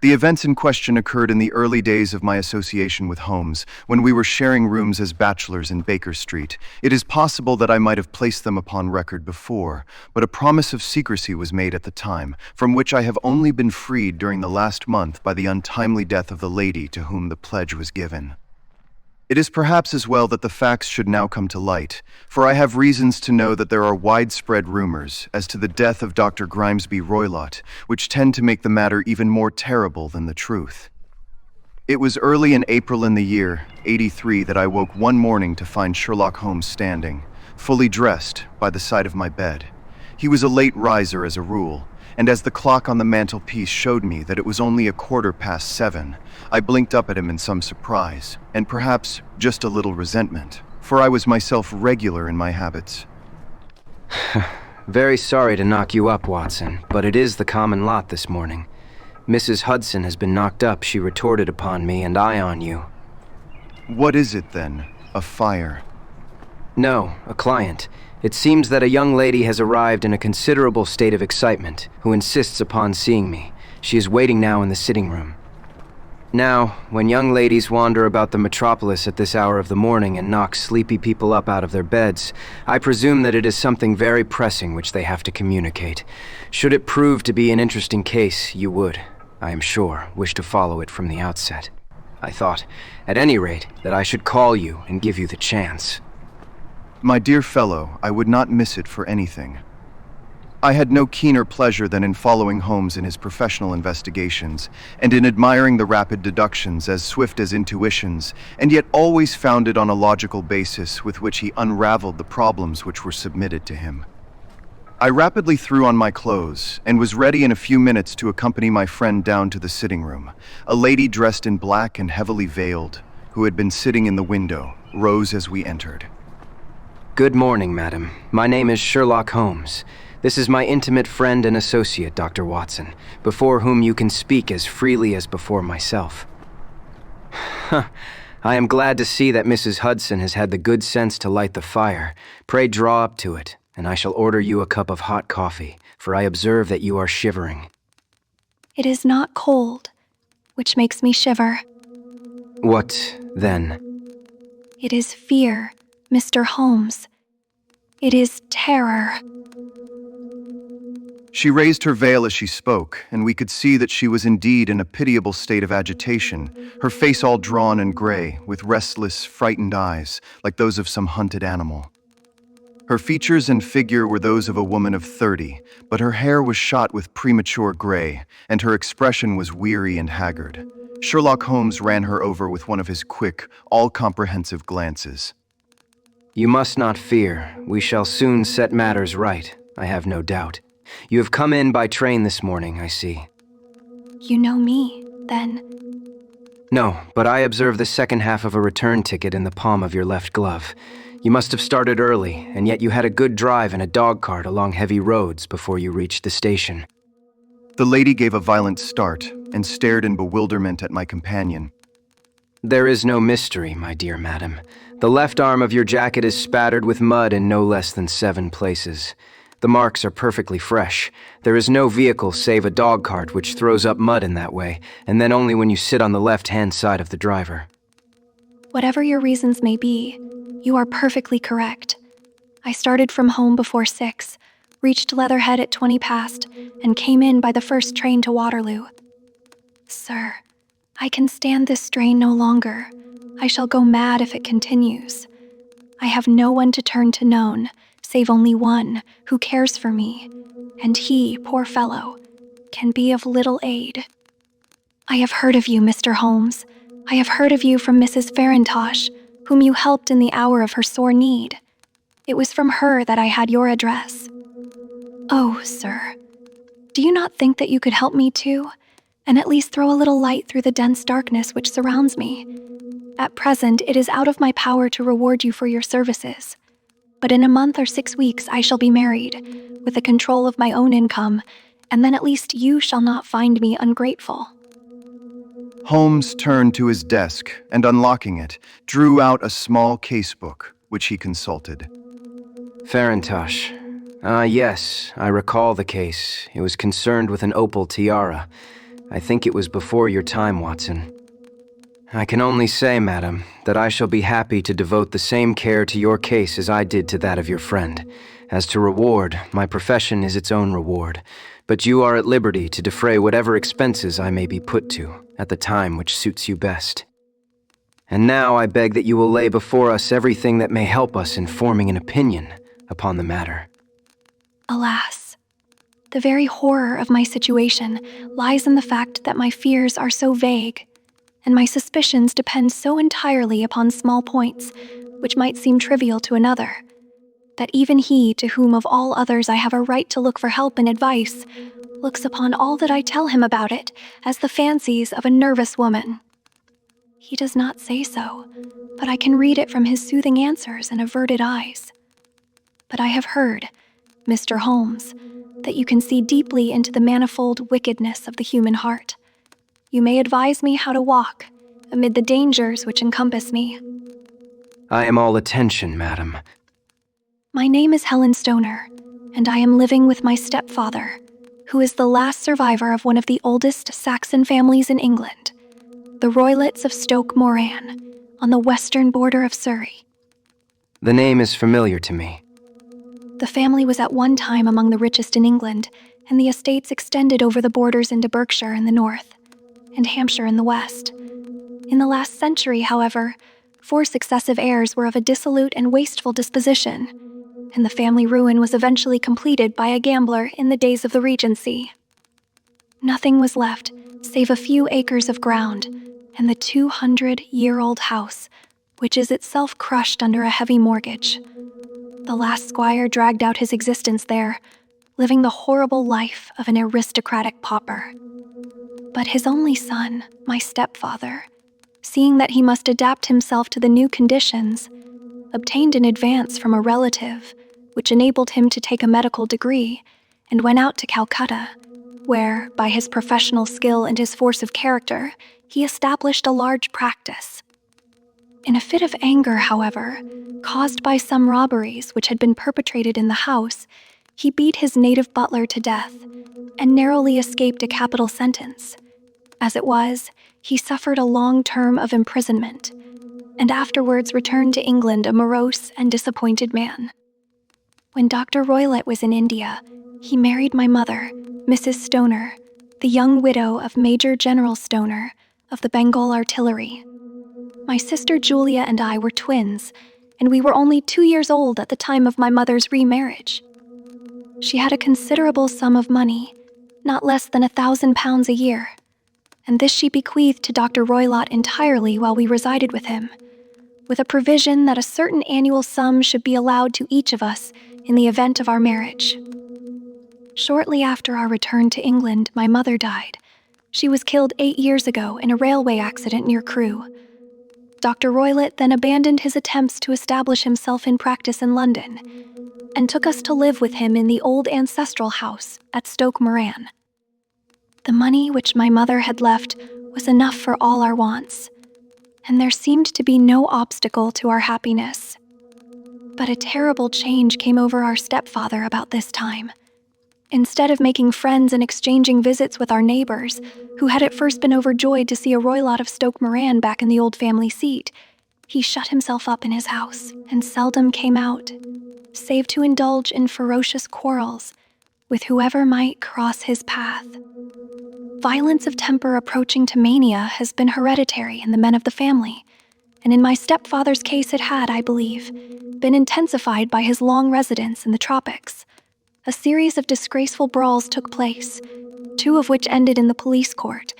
S1: The events in question occurred in the early days of my association with Holmes, when we were sharing rooms as bachelors in Baker Street. It is possible that I might have placed them upon record before, but a promise of secrecy was made at the time, from which I have only been freed during the last month by the untimely death of the lady to whom the pledge was given. It is perhaps as well that the facts should now come to light, for I have reasons to know that there are widespread rumors as to the death of Dr. Grimesby Roylott, which tend to make the matter even more terrible than the truth. It was early in April in the year '83 that I woke one morning to find Sherlock Holmes standing, fully dressed, by the side of my bed. He was a late riser as a rule, and as the clock on the mantelpiece showed me that it was only 7:15, I blinked up at him in some surprise, and perhaps just a little resentment, for I was myself regular in my habits.
S2: Very sorry to knock you up, Watson, but it is the common lot this morning. Mrs. Hudson has been knocked up, she retorted upon me, and I on you.
S1: What is it then? A fire?
S2: No, a client. It seems that a young lady has arrived in a considerable state of excitement, who insists upon seeing me. She is waiting now in the sitting room. Now, when young ladies wander about the metropolis at this hour of the morning and knock sleepy people up out of their beds, I presume that it is something very pressing which they have to communicate. Should it prove to be an interesting case, you would, I am sure, wish to follow it from the outset. I thought, at any rate, that I should call you and give you the chance.
S1: My dear fellow, I would not miss it for anything. I had no keener pleasure than in following Holmes in his professional investigations, and in admiring the rapid deductions as swift as intuitions, and yet always founded on a logical basis with which he unraveled the problems which were submitted to him. I rapidly threw on my clothes, and was ready in a few minutes to accompany my friend down to the sitting room. A lady dressed in black and heavily veiled, who had been sitting in the window, rose as we entered.
S2: Good morning, madam. My name is Sherlock Holmes. This is my intimate friend and associate, Dr. Watson, before whom you can speak as freely as before myself. I am glad to see that Mrs. Hudson has had the good sense to light the fire. Pray draw up to it, and I shall order you a cup of hot coffee, for I observe that you are shivering.
S4: It is not cold, which makes me shiver.
S2: What, then?
S4: It is fear, Mr. Holmes. It is terror.
S1: She raised her veil as she spoke, and we could see that she was indeed in a pitiable state of agitation, her face all drawn and gray, with restless, frightened eyes, like those of some hunted animal. Her features and figure were those of a woman of 30, but her hair was shot with premature gray, and her expression was weary and haggard. Sherlock Holmes ran her over with one of his quick, all-comprehensive glances.
S2: You must not fear. We shall soon set matters right, I have no doubt. You have come in by train this morning, I see.
S4: You know me, then?
S2: No, but I observe the second half of a return ticket in the palm of your left glove. You must have started early, and yet you had a good drive in a dog cart along heavy roads before you reached the station.
S1: The lady gave a violent start and stared in bewilderment at my companion.
S2: There is no mystery, my dear madam. The left arm of your jacket is spattered with mud in no less than 7 places. The marks are perfectly fresh. There is no vehicle save a dog cart which throws up mud in that way, and then only when you sit on the left-hand side of the driver.
S4: Whatever your reasons may be, you are perfectly correct. I started from home before 6, reached Leatherhead at 20 past, and came in by the first train to Waterloo. Sir, I can stand this strain no longer. I shall go mad if it continues. I have no one to turn to known, save only one who cares for me, and he, poor fellow, can be of little aid. I have heard of you, Mr. Holmes. I have heard of you from Mrs. Farintosh, whom you helped in the hour of her sore need. It was from her that I had your address. Oh, sir, do you not think that you could help me too, and at least throw a little light through the dense darkness which surrounds me? At present, it is out of my power to reward you for your services. But in a month or 6 weeks I shall be married, with the control of my own income, and then at least you shall not find me ungrateful.
S1: Holmes turned to his desk and, unlocking it, drew out a small casebook, which he consulted.
S2: Farintosh. Yes, I recall the case. It was concerned with an opal tiara. I think it was before your time, Watson. I can only say, madam, that I shall be happy to devote the same care to your case as I did to that of your friend. As to reward, my profession is its own reward, but you are at liberty to defray whatever expenses I may be put to, at the time which suits you best. And now I beg that you will lay before us everything that may help us in forming an opinion upon the matter.
S4: Alas, the very horror of my situation lies in the fact that my fears are so vague, and my suspicions depend so entirely upon small points, which might seem trivial to another, that even he to whom of all others I have a right to look for help and advice, looks upon all that I tell him about it as the fancies of a nervous woman. He does not say so, but I can read it from his soothing answers and averted eyes. But I have heard, Mr. Holmes, that you can see deeply into the manifold wickedness of the human heart. You may advise me how to walk amid the dangers which encompass me.
S2: I am all attention, madam.
S4: My name is Helen Stoner, and I am living with my stepfather, who is the last survivor of one of the oldest Saxon families in England, the Roylotts of Stoke Moran, on the western border of Surrey.
S2: The name is familiar to me.
S4: The family was at one time among the richest in England, and the estates extended over the borders into Berkshire in the north, and Hampshire in the west. In the last century, however, 4 successive heirs were of a dissolute and wasteful disposition, and the family ruin was eventually completed by a gambler in the days of the Regency. Nothing was left save a few acres of ground and the 200-year-old house, which is itself crushed under a heavy mortgage. The last squire dragged out his existence there, living the horrible life of an aristocratic pauper. But his only son, my stepfather, seeing that he must adapt himself to the new conditions, obtained an advance from a relative, which enabled him to take a medical degree, and went out to Calcutta, where, by his professional skill and his force of character, he established a large practice. In a fit of anger, however, caused by some robberies which had been perpetrated in the house, he beat his native butler to death and narrowly escaped a capital sentence. As it was, he suffered a long term of imprisonment, and afterwards returned to England a morose and disappointed man. When Dr. Roylott was in India, he married my mother, Mrs. Stoner, the young widow of Major General Stoner of the Bengal Artillery. My sister Julia and I were twins, and we were only 2 years old at the time of my mother's remarriage. She had a considerable sum of money, not less than £1,000 a year, and this she bequeathed to Dr. Roylott entirely while we resided with him, with a provision that a certain annual sum should be allowed to each of us in the event of our marriage. Shortly after our return to England, my mother died. She was killed 8 years ago in a railway accident near Crewe. Dr. Roylott then abandoned his attempts to establish himself in practice in London and took us to live with him in the old ancestral house at Stoke Moran. The money which my mother had left was enough for all our wants, and there seemed to be no obstacle to our happiness. But a terrible change came over our stepfather about this time. Instead of making friends and exchanging visits with our neighbors, who had at first been overjoyed to see a Roylott of Stoke Moran back in the old family seat, he shut himself up in his house and seldom came out, save to indulge in ferocious quarrels with whoever might cross his path. Violence of temper approaching to mania has been hereditary in the men of the family, and in my stepfather's case it had, I believe, been intensified by his long residence in the tropics. A series of disgraceful brawls took place, 2 of which ended in the police court,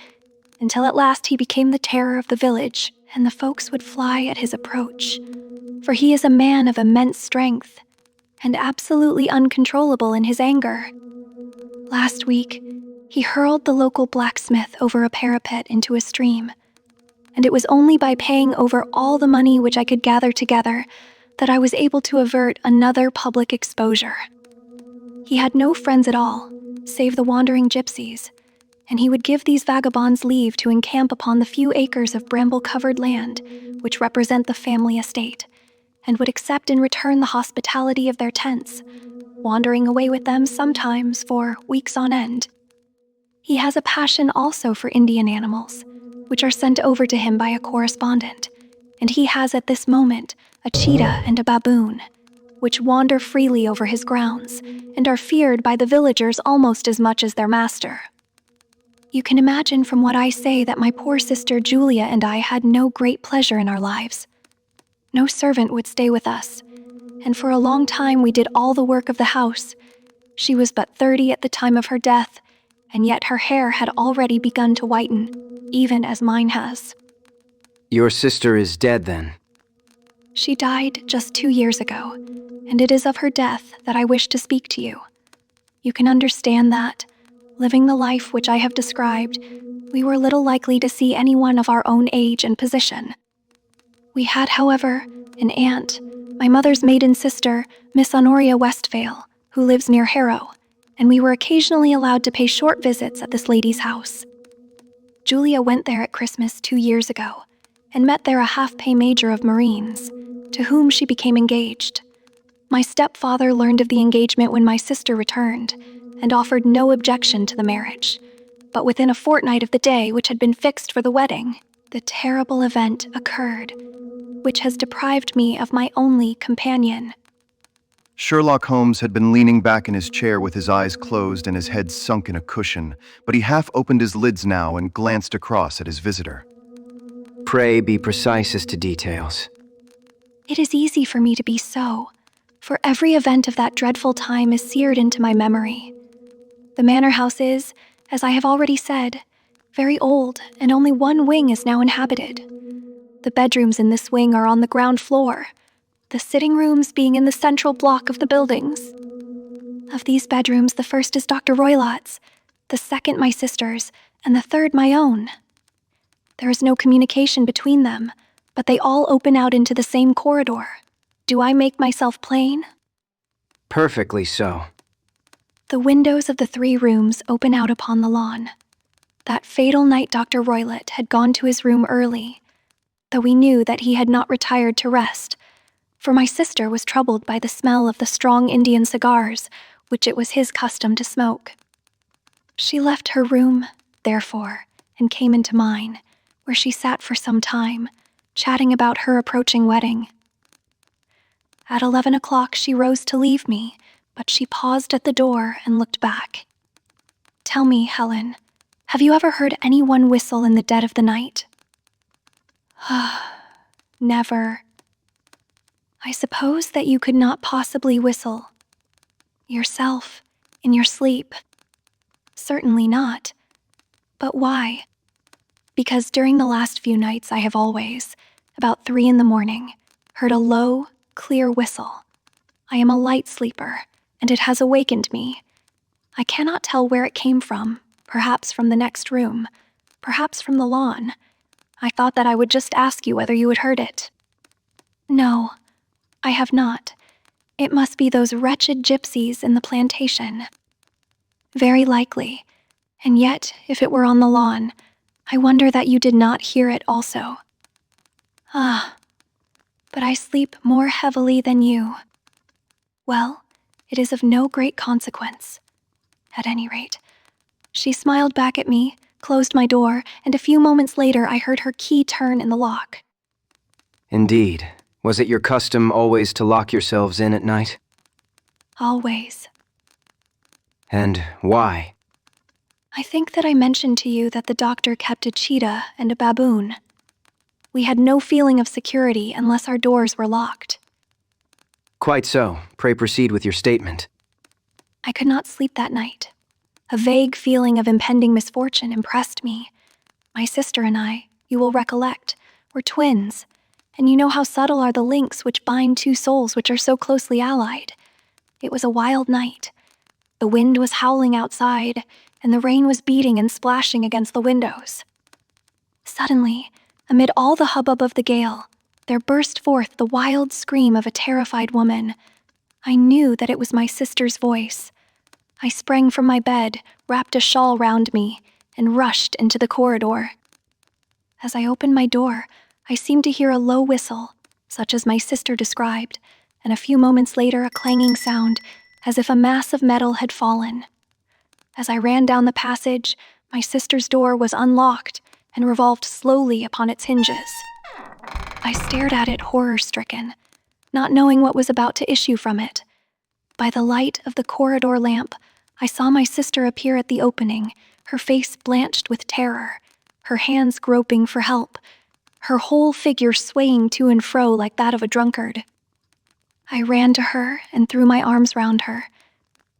S4: until at last he became the terror of the village, and the folks would fly at his approach. For he is a man of immense strength, and absolutely uncontrollable in his anger. Last week, he hurled the local blacksmith over a parapet into a stream, and it was only by paying over all the money which I could gather together that I was able to avert another public exposure. He had no friends at all, save the wandering gypsies, and he would give these vagabonds leave to encamp upon the few acres of bramble-covered land which represent the family estate, and would accept in return the hospitality of their tents, wandering away with them sometimes for weeks on end. He has a passion also for Indian animals, which are sent over to him by a correspondent, and he has at this moment a cheetah and a baboon, which wander freely over his grounds and are feared by the villagers almost as much as their master. You can imagine from what I say that my poor sister Julia and I had no great pleasure in our lives. No servant would stay with us, and for a long time we did all the work of the house. She was but 30 at the time of her death, and yet her hair had already begun to whiten, even as mine has.
S2: Your sister is dead, then?
S4: She died just 2 years ago, and it is of her death that I wish to speak to you. You can understand that, living the life which I have described, We were little likely to see anyone of our own age and position. We had, however, an aunt, my mother's maiden sister, Miss Honoria Westvale, who lives near Harrow, and we were occasionally allowed to pay short visits at this lady's house. Julia went there at Christmas 2 years ago and met there a half-pay major of Marines, to whom she became engaged. My stepfather learned of the engagement when my sister returned and offered no objection to the marriage. But within a fortnight of the day which had been fixed for the wedding, the terrible event occurred, which has deprived me of my only companion.
S1: Sherlock Holmes had been leaning back in his chair with his eyes closed and his head sunk in a cushion, but he half opened his lids now and glanced across at his visitor.
S2: Pray be precise as to details.
S4: It is easy for me to be so, for every event of that dreadful time is seared into my memory. The manor house is, as I have already said, very old, and only one wing is now inhabited. The bedrooms in this wing are on the ground floor, the sitting rooms being in the central block of the buildings. Of these bedrooms, the first is Dr. Roylott's, the second my sister's, and the third my own. There is no communication between them, but they all open out into the same corridor. Do I make myself plain?
S2: Perfectly so.
S4: The windows of the 3 rooms open out upon the lawn. That fatal night Dr. Roylott had gone to his room early, though we knew that he had not retired to rest, for my sister was troubled by the smell of the strong Indian cigars which it was his custom to smoke. She left her room, therefore, and came into mine, where she sat for some time, chatting about her approaching wedding. At 11 o'clock she rose to leave me, but she paused at the door and looked back. Tell me, Helen, have you ever heard anyone whistle in the dead of the night? Never. I suppose that you could not possibly whistle yourself in your sleep. Certainly not. But why? Because during the last few nights I have always, about 3 in the morning, heard a low, clear whistle. I am a light sleeper, and it has awakened me. I cannot tell where it came from, perhaps from the next room, perhaps from the lawn. I thought that I would just ask you whether you had heard it. No, I have not. It must be those wretched gypsies in the plantation. Very likely, and yet, if it were on the lawn, I wonder that you did not hear it also. But I sleep more heavily than you. Well, it is of no great consequence. At any rate, she smiled back at me, closed my door, and a few moments later I heard her key turn in the lock.
S2: Indeed. Was it your custom always to lock yourselves in at night?
S4: Always.
S2: And why?
S4: I think that I mentioned to you that the doctor kept a cheetah and a baboon. We had no feeling of security unless our doors were locked.
S2: Quite so. Pray proceed with your statement.
S4: I could not sleep that night. A vague feeling of impending misfortune impressed me. My sister and I, you will recollect, were twins, and you know how subtle are the links which bind 2 souls which are so closely allied. It was a wild night. The wind was howling outside, and the rain was beating and splashing against the windows. Suddenly, amid all the hubbub of the gale, there burst forth the wild scream of a terrified woman. I knew that it was my sister's voice. I sprang from my bed, wrapped a shawl round me, and rushed into the corridor. As I opened my door, I seemed to hear a low whistle, such as my sister described, and a few moments later a clanging sound, as if a mass of metal had fallen. As I ran down the passage, my sister's door was unlocked and revolved slowly upon its hinges. I stared at it horror-stricken, not knowing what was about to issue from it. By the light of the corridor lamp, I saw my sister appear at the opening, her face blanched with terror, her hands groping for help, her whole figure swaying to and fro like that of a drunkard. I ran to her and threw my arms round her,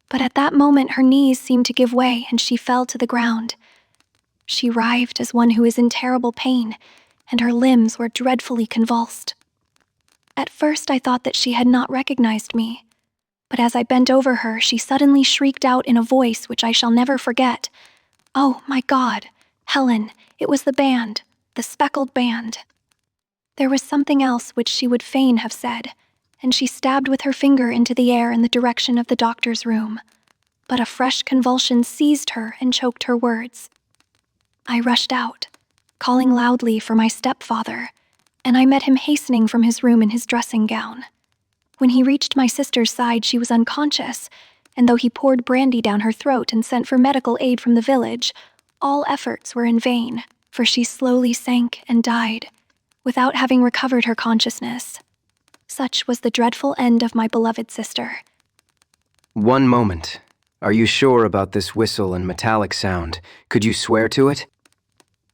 S4: but at that moment her knees seemed to give way and she fell to the ground. She writhed as one who is in terrible pain, and her limbs were dreadfully convulsed. At first I thought that she had not recognized me, but as I bent over her, she suddenly shrieked out in a voice which I shall never forget, "Oh, my God, Helen, it was the band, the speckled band. There was something else which she would fain have said, and she stabbed with her finger into the air in the direction of the doctor's room. But a fresh convulsion seized her and choked her words. I rushed out, calling loudly for my stepfather, and I met him hastening from his room in his dressing gown. When he reached my sister's side, she was unconscious, and though he poured brandy down her throat and sent for medical aid from the village, all efforts were in vain, for she slowly sank and died, without having recovered her consciousness. Such was the dreadful end of my beloved sister.
S2: One moment. Are you sure about this whistle and metallic sound? Could you swear to it?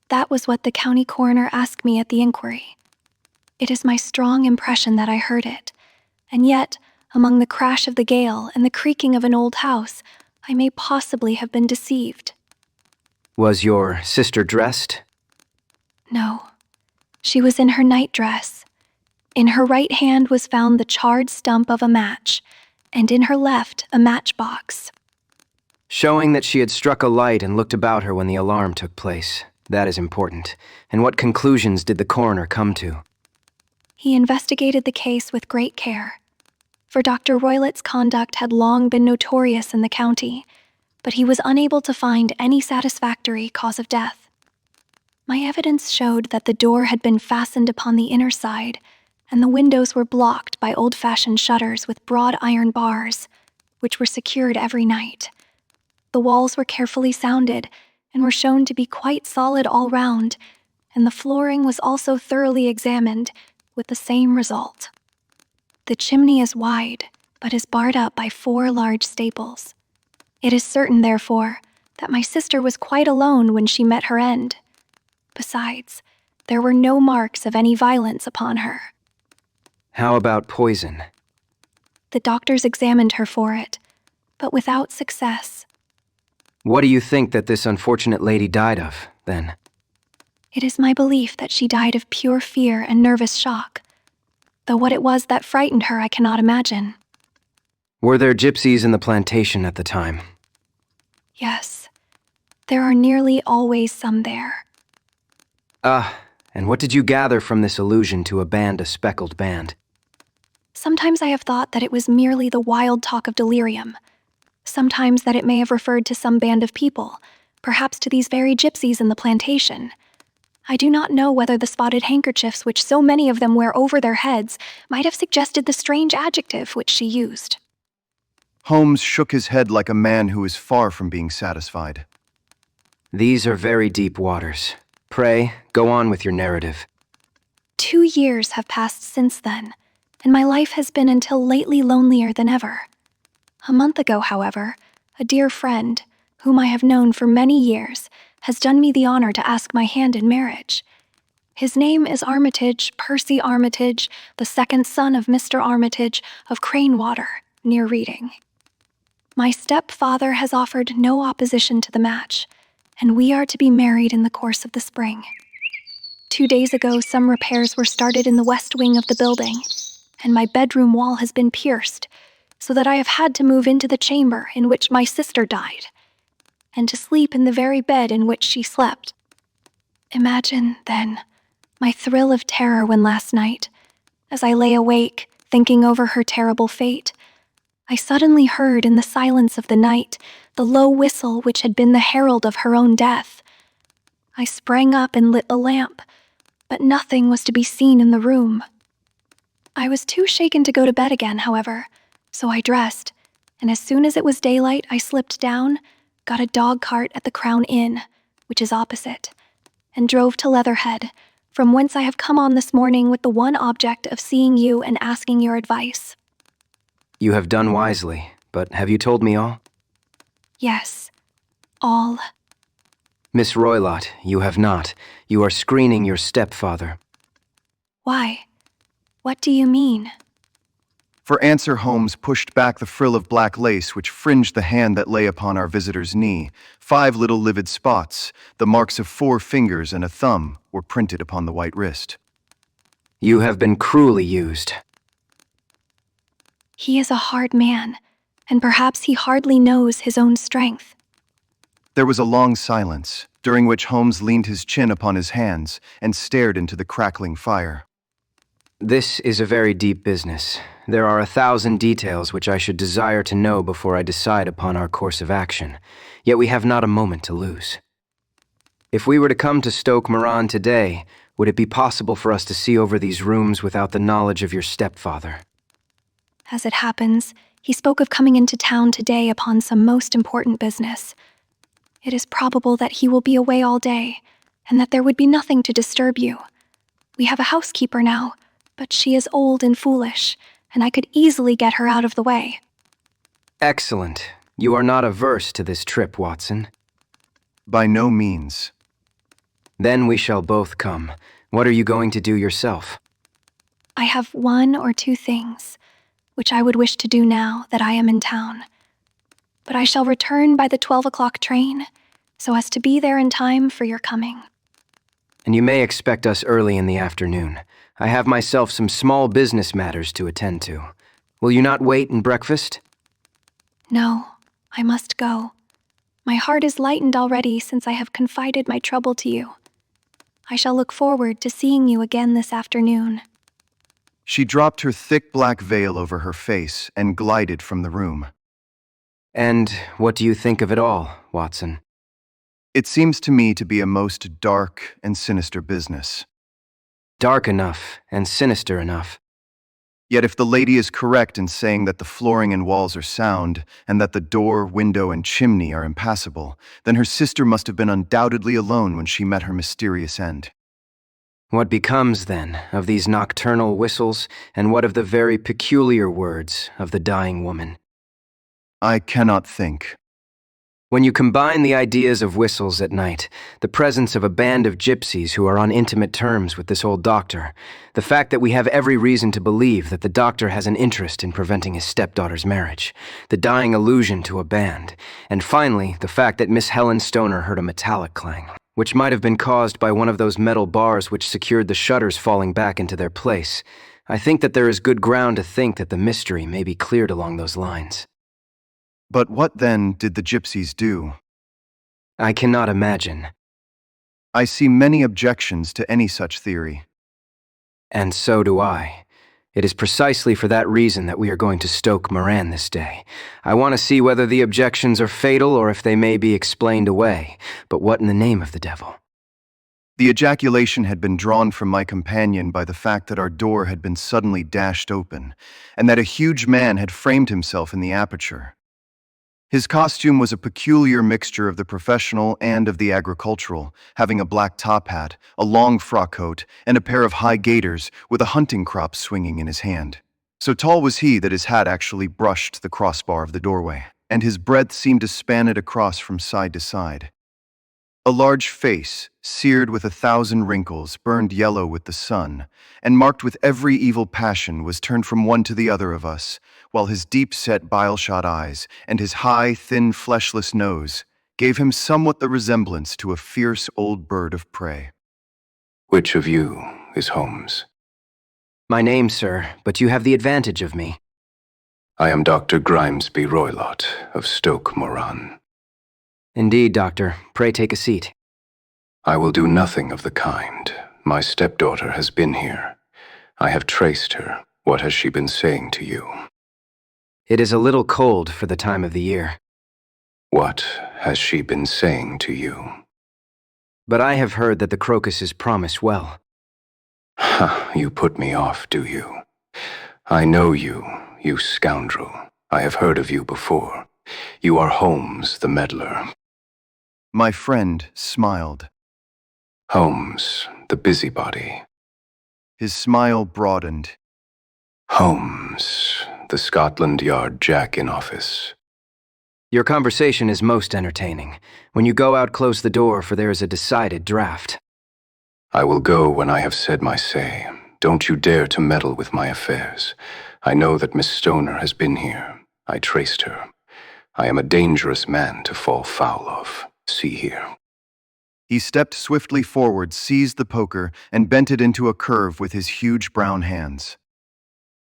S4: That was what the county coroner asked me at the inquiry. It is my strong impression that I heard it, and yet, among the crash of the gale and the creaking of an old house, I may possibly have been deceived.
S2: Was your sister dressed?
S4: No. She was in her nightdress. In her right hand was found the charred stump of a match, and in her left a matchbox.
S2: Showing that she had struck a light and looked about her when the alarm took place. That is important. And what conclusions did the coroner come to?
S4: He investigated the case with great care, for Dr. Roylett's conduct had long been notorious in the county, but he was unable to find any satisfactory cause of death. My evidence showed that the door had been fastened upon the inner side, and the windows were blocked by old-fashioned shutters with broad iron bars, which were secured every night. The walls were carefully sounded, and were shown to be quite solid all round, and the flooring was also thoroughly examined, with the same result. The chimney is wide, but is barred up by 4 large staples. It is certain, therefore, that my sister was quite alone when she met her end. Besides, there were no marks of any violence upon her.
S2: How about poison?
S4: The doctors examined her for it, but without success.
S2: What do you think that this unfortunate lady died of, then?
S4: It is my belief that she died of pure fear and nervous shock, though what it was that frightened her I cannot imagine.
S2: Were there gypsies in the plantation at the time?
S4: Yes, there are nearly always some there.
S2: And what did you gather from this allusion to a speckled band?
S4: Sometimes I have thought that it was merely the wild talk of delirium. Sometimes that it may have referred to some band of people, perhaps to these very gypsies in the plantation. I do not know whether the spotted handkerchiefs which so many of them wear over their heads might have suggested the strange adjective which she used.
S1: Holmes shook his head like a man who is far from being satisfied.
S2: These are very deep waters. Pray, go on with your narrative.
S4: 2 years have passed since then, and my life has been until lately lonelier than ever. A month ago, however, a dear friend, whom I have known for many years, has done me the honor to ask my hand in marriage. His name is Armitage, Percy Armitage, the second son of Mr. Armitage of Cranewater, near Reading. My stepfather has offered no opposition to the match, and we are to be married in the course of the spring. 2 days ago, some repairs were started in the west wing of the building, and my bedroom wall has been pierced, so that I have had to move into the chamber in which my sister died, and to sleep in the very bed in which she slept. Imagine, then, my thrill of terror when last night, as I lay awake, thinking over her terrible fate, I suddenly heard in the silence of the night the low whistle which had been the herald of her own death. I sprang up and lit a lamp, but nothing was to be seen in the room. I was too shaken to go to bed again, however, so I dressed, and as soon as it was daylight I slipped down, got a dog cart at the Crown Inn, which is opposite, and drove to Leatherhead, from whence I have come on this morning with the one object of seeing you and asking your advice.
S2: You have done wisely, but have you told me all?
S4: Yes, all.
S2: Miss Roylott, you have not. You are screening your stepfather.
S4: Why? What do you mean?
S1: For answer, Holmes pushed back the frill of black lace which fringed the hand that lay upon our visitor's knee. 5 little livid spots, the marks of 4 fingers and a thumb, were printed upon the white wrist.
S2: You have been cruelly used.
S4: He is a hard man, and perhaps he hardly knows his own strength.
S1: There was a long silence, during which Holmes leaned his chin upon his hands and stared into the crackling fire.
S2: This is a very deep business. There are 1,000 details which I should desire to know before I decide upon our course of action, yet we have not a moment to lose. If we were to come to Stoke Moran today, would it be possible for us to see over these rooms without the knowledge of your stepfather?
S4: As it happens, he spoke of coming into town today upon some most important business. It is probable that he will be away all day, and that there would be nothing to disturb you. We have a housekeeper now, but she is old and foolish, and I could easily get her out of the way.
S2: Excellent. You are not averse to this trip, Watson.
S1: By no means.
S2: Then we shall both come. What are you going to do yourself?
S4: I have 1 or 2 things, which I would wish to do now that I am in town. But I shall return by the 12 o'clock train, so as to be there in time for your coming.
S2: And you may expect us early in the afternoon. I have myself some small business matters to attend to. Will you not wait and breakfast?
S4: No, I must go. My heart is lightened already since I have confided my trouble to you. I shall look forward to seeing you again this afternoon.
S1: She dropped her thick black veil over her face and glided from the room.
S2: And what do you think of it all, Watson?
S1: It seems to me to be a most dark and sinister business.
S2: Dark enough and sinister enough.
S1: Yet if the lady is correct in saying that the flooring and walls are sound, and that the door, window, and chimney are impassable, then her sister must have been undoubtedly alone when she met her mysterious end.
S2: What becomes, then, of these nocturnal whistles, and what of the very peculiar words of the dying woman?
S1: I cannot think.
S2: When you combine the ideas of whistles at night, the presence of a band of gypsies who are on intimate terms with this old doctor, the fact that we have every reason to believe that the doctor has an interest in preventing his stepdaughter's marriage, the dying allusion to a band, and finally, the fact that Miss Helen Stoner heard a metallic clang, which might have been caused by one of those metal bars which secured the shutters falling back into their place, I think that there is good ground to think that the mystery may be cleared along those lines.
S1: But what then did the gypsies do?
S2: I cannot imagine.
S1: I see many objections to any such theory.
S2: And so do I. It is precisely for that reason that we are going to Stoke Moran this day. I want to see whether the objections are fatal or if they may be explained away. But what in the name of the devil?
S1: The ejaculation had been drawn from my companion by the fact that our door had been suddenly dashed open, and that a huge man had framed himself in the aperture. His costume was a peculiar mixture of the professional and of the agricultural, having a black top hat, a long frock coat, and a pair of high gaiters with a hunting crop swinging in his hand. So tall was he that his hat actually brushed the crossbar of the doorway, and his breadth seemed to span it across from side to side. A large face, seared with 1,000 wrinkles, burned yellow with the sun, and marked with every evil passion, was turned from one to the other of us, while his deep-set bile-shot eyes and his high, thin, fleshless nose gave him somewhat the resemblance to a fierce old bird of prey.
S7: Which of you is Holmes?
S2: My name, sir, but you have the advantage of me.
S7: I am Dr. Grimesby Roylott of Stoke Moran.
S2: Indeed, doctor. Pray take a seat.
S7: I will do nothing of the kind. My stepdaughter has been here. I have traced her. What has she been saying to you?
S2: It is a little cold for the time of the year.
S7: What has she been saying to you?
S2: But I have heard that the crocuses promise well.
S7: You put me off, do you? I know you, you scoundrel. I have heard of you before. You are Holmes, the meddler.
S1: My friend smiled.
S7: Holmes, the busybody.
S1: His smile broadened.
S7: Holmes, the Scotland Yard Jack in office.
S2: Your conversation is most entertaining. When you go out, close the door, for there is a decided draft.
S7: I will go when I have said my say. Don't you dare to meddle with my affairs. I know that Miss Stoner has been here. I traced her. I am a dangerous man to fall foul of. See here.
S1: He stepped swiftly forward, seized the poker, and bent it into a curve with his huge brown hands.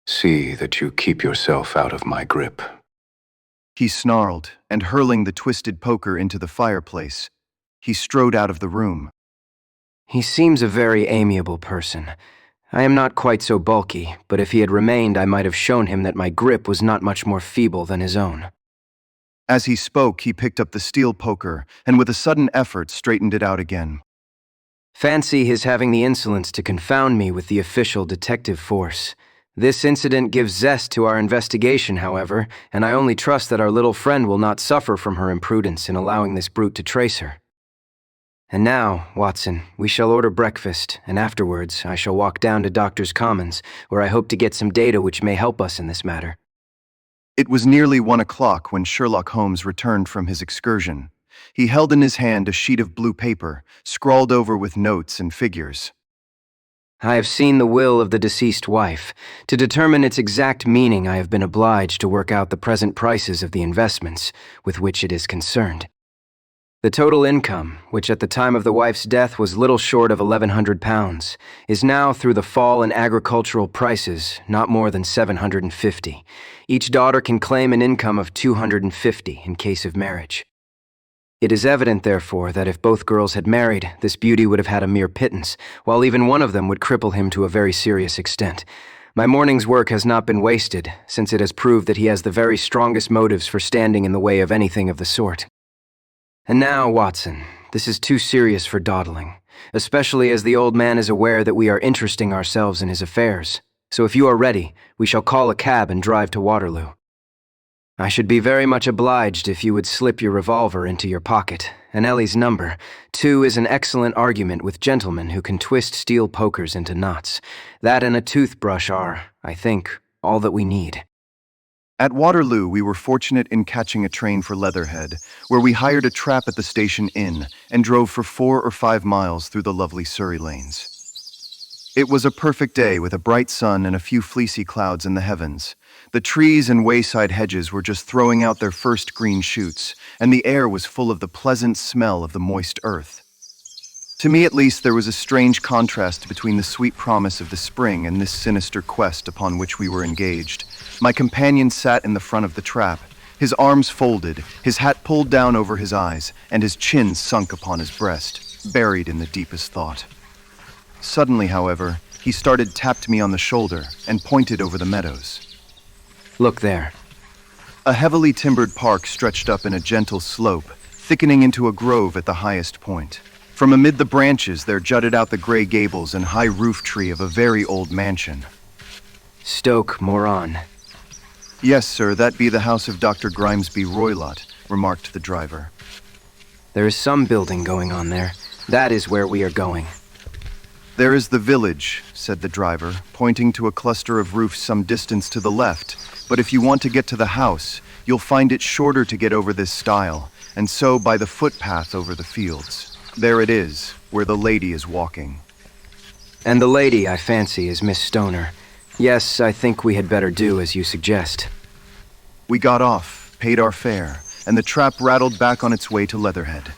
S7: See that you keep yourself out of my grip.
S1: He snarled, and hurling the twisted poker into the fireplace, he strode out of the room.
S2: He seems a very amiable person. I am not quite so bulky, but if he had remained, I might have shown him that my grip was not much more feeble than his own.
S1: As he spoke, he picked up the steel poker, and with a sudden effort straightened it out again.
S2: Fancy his having the insolence to confound me with the official detective force. This incident gives zest to our investigation, however, and I only trust that our little friend will not suffer from her imprudence in allowing this brute to trace her. And now, Watson, we shall order breakfast, and afterwards I shall walk down to Doctor's Commons, where I hope to get some data which may help us in this matter.
S1: It was nearly 1 o'clock when Sherlock Holmes returned from his excursion. He held in his hand a sheet of blue paper, scrawled over with notes and figures.
S2: I have seen the will of the deceased wife. To determine its exact meaning, I have been obliged to work out the present prices of the investments with which it is concerned. The total income, which at the time of the wife's death was little short of £1,100, is now, through the fall in agricultural prices, not more than £750. Each daughter can claim an income of £250 in case of marriage. It is evident, therefore, that if both girls had married, this beauty would have had a mere pittance, while even one of them would cripple him to a very serious extent. My morning's work has not been wasted, since it has proved that he has the very strongest motives for standing in the way of anything of the sort. And now, Watson, this is too serious for dawdling, especially as the old man is aware that we are interesting ourselves in his affairs. So if you are ready, we shall call a cab and drive to Waterloo. I should be very much obliged if you would slip your revolver into your pocket, and Ellie's number. 2 is an excellent argument with gentlemen who can twist steel pokers into knots. That and a toothbrush are, I think, all that we need.
S1: At Waterloo, we were fortunate in catching a train for Leatherhead, where we hired a trap at the station inn and drove for 4 or 5 miles through the lovely Surrey lanes. It was a perfect day with a bright sun and a few fleecy clouds in the heavens. The trees and wayside hedges were just throwing out their first green shoots, and the air was full of the pleasant smell of the moist earth. To me, at least, there was a strange contrast between the sweet promise of the spring and this sinister quest upon which we were engaged. My companion sat in the front of the trap, his arms folded, his hat pulled down over his eyes, and his chin sunk upon his breast, buried in the deepest thought. Suddenly, however, he tapped me on the shoulder and pointed over the meadows.
S2: Look there.
S1: A heavily timbered park stretched up in a gentle slope, thickening into a grove at the highest point. From amid the branches there jutted out the gray gables and high roof tree of a very old mansion.
S2: Stoke Moran.
S1: Yes, sir, that be the house of Dr. Grimesby Roylott, remarked the driver.
S2: There is some building going on there. That is where we are going.
S1: There is the village, said the driver, pointing to a cluster of roofs some distance to the left. But if you want to get to the house, you'll find it shorter to get over this stile, and so by the footpath over the fields. There it is, where the lady is walking.
S2: And the lady, I fancy, is Miss Stoner. Yes, I think we had better do as you suggest.
S1: We got off, paid our fare, and the trap rattled back on its way to Leatherhead.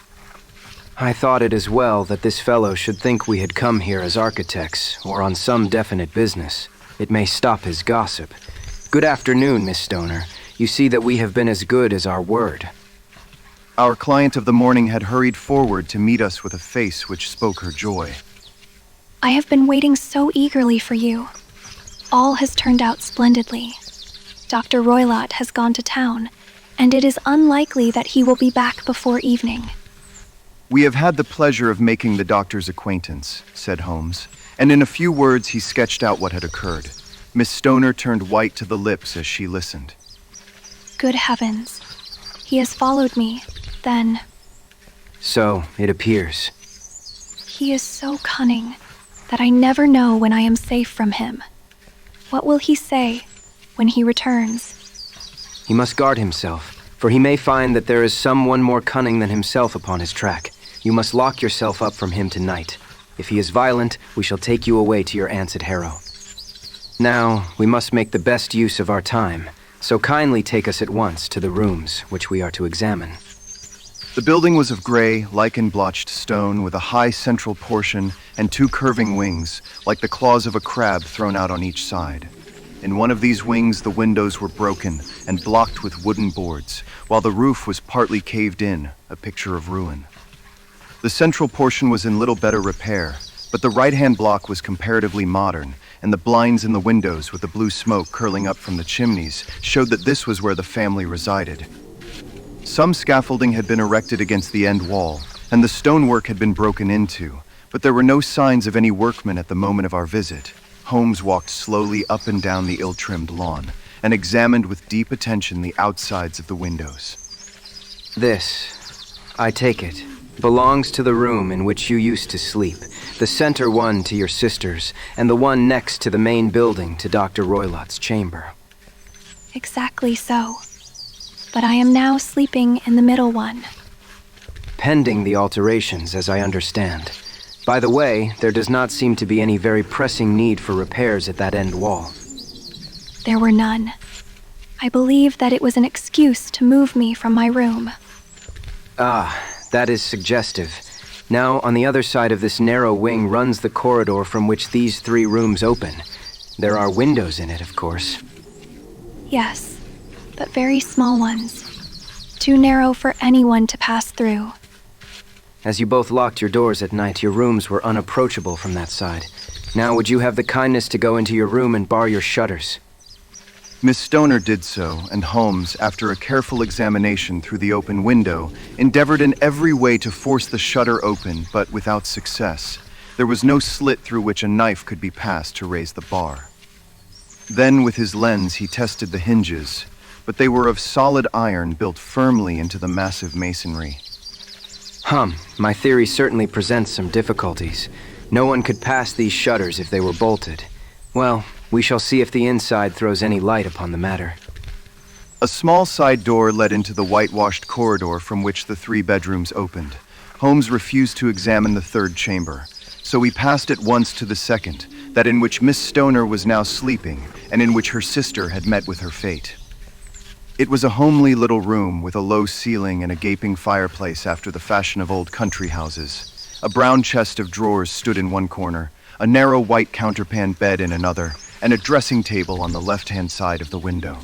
S2: I thought it as well that this fellow should think we had come here as architects, or on some definite business. It may stop his gossip. Good afternoon, Miss Stoner. You see that we have been as good as our word.
S1: Our client of the morning had hurried forward to meet us with a face which spoke her joy.
S4: I have been waiting so eagerly for you. All has turned out splendidly. Dr. Roylott has gone to town, and it is unlikely that he will be back before evening.
S1: We have had the pleasure of making the doctor's acquaintance, said Holmes, and in a few words he sketched out what had occurred. Miss Stoner turned white to the lips as she listened.
S4: Good heavens. He has followed me, then.
S2: So, it appears.
S4: He is so cunning that I never know when I am safe from him. What will he say when he returns?
S2: He must guard himself, for he may find that there is someone more cunning than himself upon his track. You must lock yourself up from him tonight. If he is violent, we shall take you away to your aunt's at Harrow. Now, we must make the best use of our time, so kindly take us at once to the rooms which we are to examine.
S1: The building was of gray, lichen-blotched stone with a high central portion and 2 curving wings, like the claws of a crab thrown out on each side. In one of these wings, the windows were broken and blocked with wooden boards, while the roof was partly caved in, a picture of ruin. The central portion was in little better repair, but the right-hand block was comparatively modern, and the blinds in the windows with the blue smoke curling up from the chimneys showed that this was where the family resided. Some scaffolding had been erected against the end wall, and the stonework had been broken into, but there were no signs of any workmen at the moment of our visit. Holmes walked slowly up and down the ill-trimmed lawn, and examined with deep attention the outsides of the windows.
S2: This, I take it, belongs to the room in which you used to sleep, the center one to your sisters, and the one next to the main building to Dr. Roylott's chamber.
S4: Exactly so. But I am now sleeping in the middle one.
S2: Pending the alterations, as I understand. By the way, there does not seem to be any very pressing need for repairs at that end wall.
S4: There were none. I believe that it was an excuse to move me from my room.
S2: Ah, that is suggestive. Now, on the other side of this narrow wing runs the corridor from which these 3 rooms open. There are windows in it, of course.
S4: Yes, but very small ones. Too narrow for anyone to pass through.
S2: As you both locked your doors at night, your rooms were unapproachable from that side. Now, would you have the kindness to go into your room and bar your shutters?
S1: Miss Stoner did so, and Holmes, after a careful examination through the open window, endeavored in every way to force the shutter open, but without success. There was no slit through which a knife could be passed to raise the bar. Then, with his lens, he tested the hinges, but they were of solid iron built firmly into the massive masonry.
S2: My theory certainly presents some difficulties. No one could pass these shutters if they were bolted. Well, we shall see if the inside throws any light upon the matter.
S1: A small side door led into the whitewashed corridor from which the 3 bedrooms opened. Holmes refused to examine the 3rd chamber, so we passed at once to the 2nd, that in which Miss Stoner was now sleeping, and in which her sister had met with her fate. It was a homely little room with a low ceiling and a gaping fireplace after the fashion of old country houses. A brown chest of drawers stood in one corner, a narrow white counterpane bed in another, and a dressing table on the left-hand side of the window.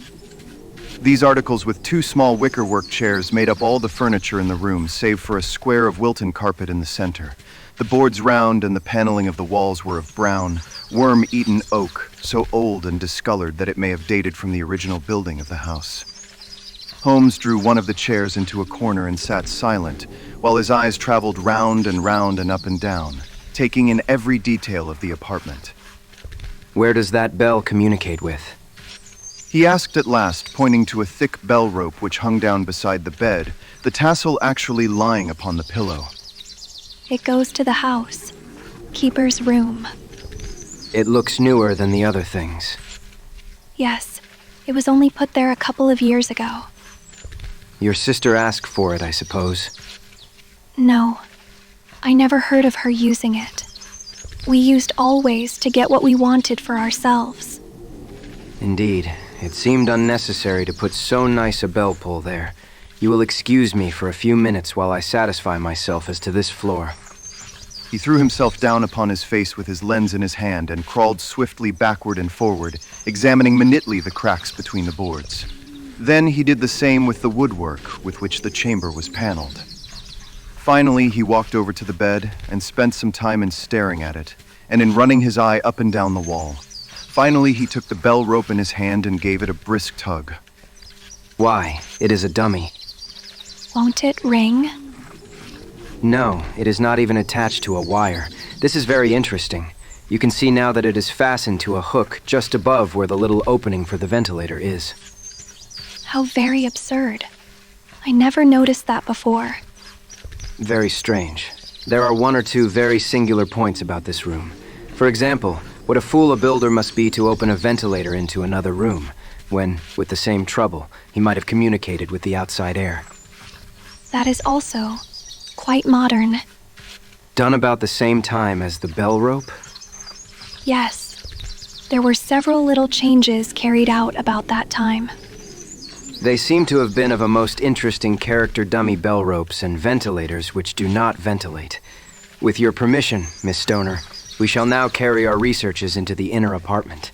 S1: These articles with 2 small wickerwork chairs made up all the furniture in the room, save for a square of Wilton carpet in the center. The boards round and the paneling of the walls were of brown, worm-eaten oak, so old and discolored that it may have dated from the original building of the house. Holmes drew one of the chairs into a corner and sat silent, while his eyes traveled round and up and down, taking in every detail of the apartment.
S2: Where does that bell communicate with?
S1: He asked at last, pointing to a thick bell rope which hung down beside the bed, the tassel actually lying upon the pillow.
S4: It goes to the house. Keeper's room.
S2: It looks newer than the other things.
S4: Yes, it was only put there a couple of years ago.
S2: Your sister asked for it, I suppose.
S4: No, I never heard of her using it. We used always to get what we wanted for ourselves.
S2: Indeed, it seemed unnecessary to put so nice a bell pull there. You will excuse me for a few minutes while I satisfy myself as to this floor.
S1: He threw himself down upon his face with his lens in his hand and crawled swiftly backward and forward, examining minutely the cracks between the boards. Then he did the same with the woodwork with which the chamber was paneled. Finally, he walked over to the bed and spent some time in staring at it, and in running his eye up and down the wall. Finally, he took the bell rope in his hand and gave it a brisk tug.
S2: Why? It is a dummy.
S4: Won't it ring?
S2: No, it is not even attached to a wire. This is very interesting. You can see now that it is fastened to a hook just above where the little opening for the ventilator is.
S4: How very absurd. I never noticed that before.
S2: Very strange. There are 1 or 2 very singular points about this room. For example, what a fool a builder must be to open a ventilator into another room, when, with the same trouble, he might have communicated with the outside air.
S4: That is also quite modern.
S2: Done about the same time as the bell rope?
S4: Yes. There were several little changes carried out about that time.
S2: They seem to have been of a most interesting character dummy bell ropes and ventilators which do not ventilate. With your permission, Miss Stoner, we shall now carry our researches into the inner apartment.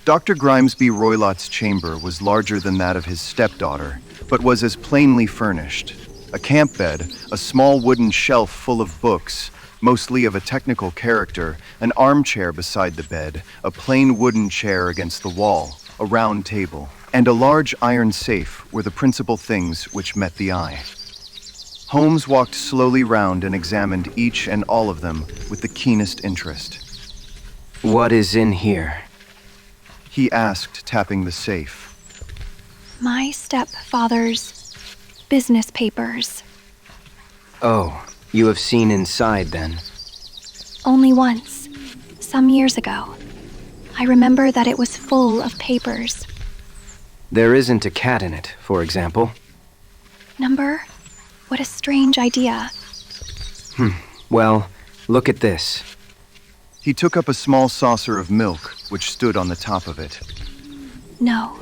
S1: Dr. Grimesby Roylott's chamber was larger than that of his stepdaughter, but was as plainly furnished. A camp bed, a small wooden shelf full of books, mostly of a technical character, an armchair beside the bed, a plain wooden chair against the wall, a round table, and a large iron safe were the principal things which met the eye. Holmes walked slowly round and examined each and all of them with the keenest interest.
S2: What is in here?
S1: He asked, tapping the safe.
S4: My stepfather's business papers.
S2: Oh, you have seen inside then?
S4: Only once, some years ago. I remember that it was full of papers.
S2: There isn't a cat in it, for example.
S4: Number? What a strange idea.
S2: Well, look at this.
S1: He took up a small saucer of milk, which stood on the top of it.
S4: No,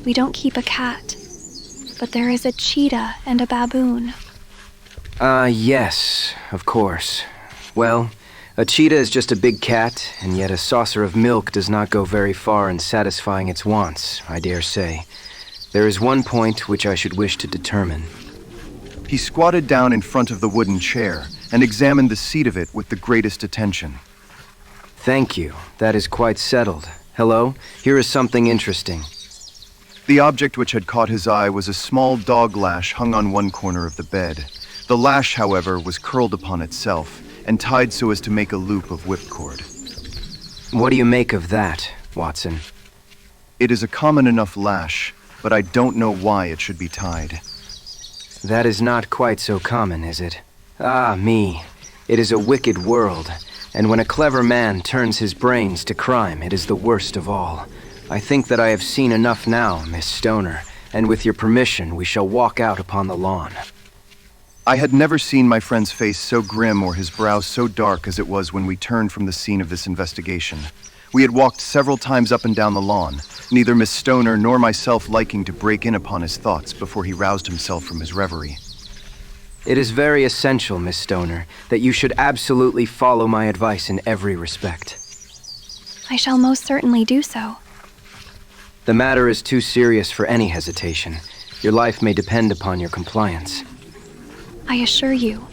S4: we don't keep a cat. But there is a cheetah and a baboon.
S2: Yes, of course. Well, a cheetah is just a big cat, and yet a saucer of milk does not go very far in satisfying its wants, I dare say. There is one point which I should wish to determine.
S1: He squatted down in front of the wooden chair and examined the seat of it with the greatest attention.
S2: Thank you. That is quite settled. Hello? Here is something interesting.
S1: The object which had caught his eye was a small dog lash hung on one corner of the bed. The lash, however, was curled upon itself and tied so as to make a loop of whipcord.
S2: What do you make of that, Watson?
S1: It is a common enough lash, but I don't know why it should be tied.
S2: That is not quite so common, is it? Ah, me. It is a wicked world, and when a clever man turns his brains to crime, it is the worst of all. I think that I have seen enough now, Miss Stoner, and with your permission, we shall walk out upon the lawn.
S1: I had never seen my friend's face so grim or his brow so dark as it was when we turned from the scene of this investigation. We had walked several times up and down the lawn, neither Miss Stoner nor myself liking to break in upon his thoughts before he roused himself from his reverie.
S2: It is very essential, Miss Stoner, that you should absolutely follow my advice in every respect.
S4: I shall most certainly do so.
S2: The matter is too serious for any hesitation. Your life may depend upon your compliance.
S4: I assure you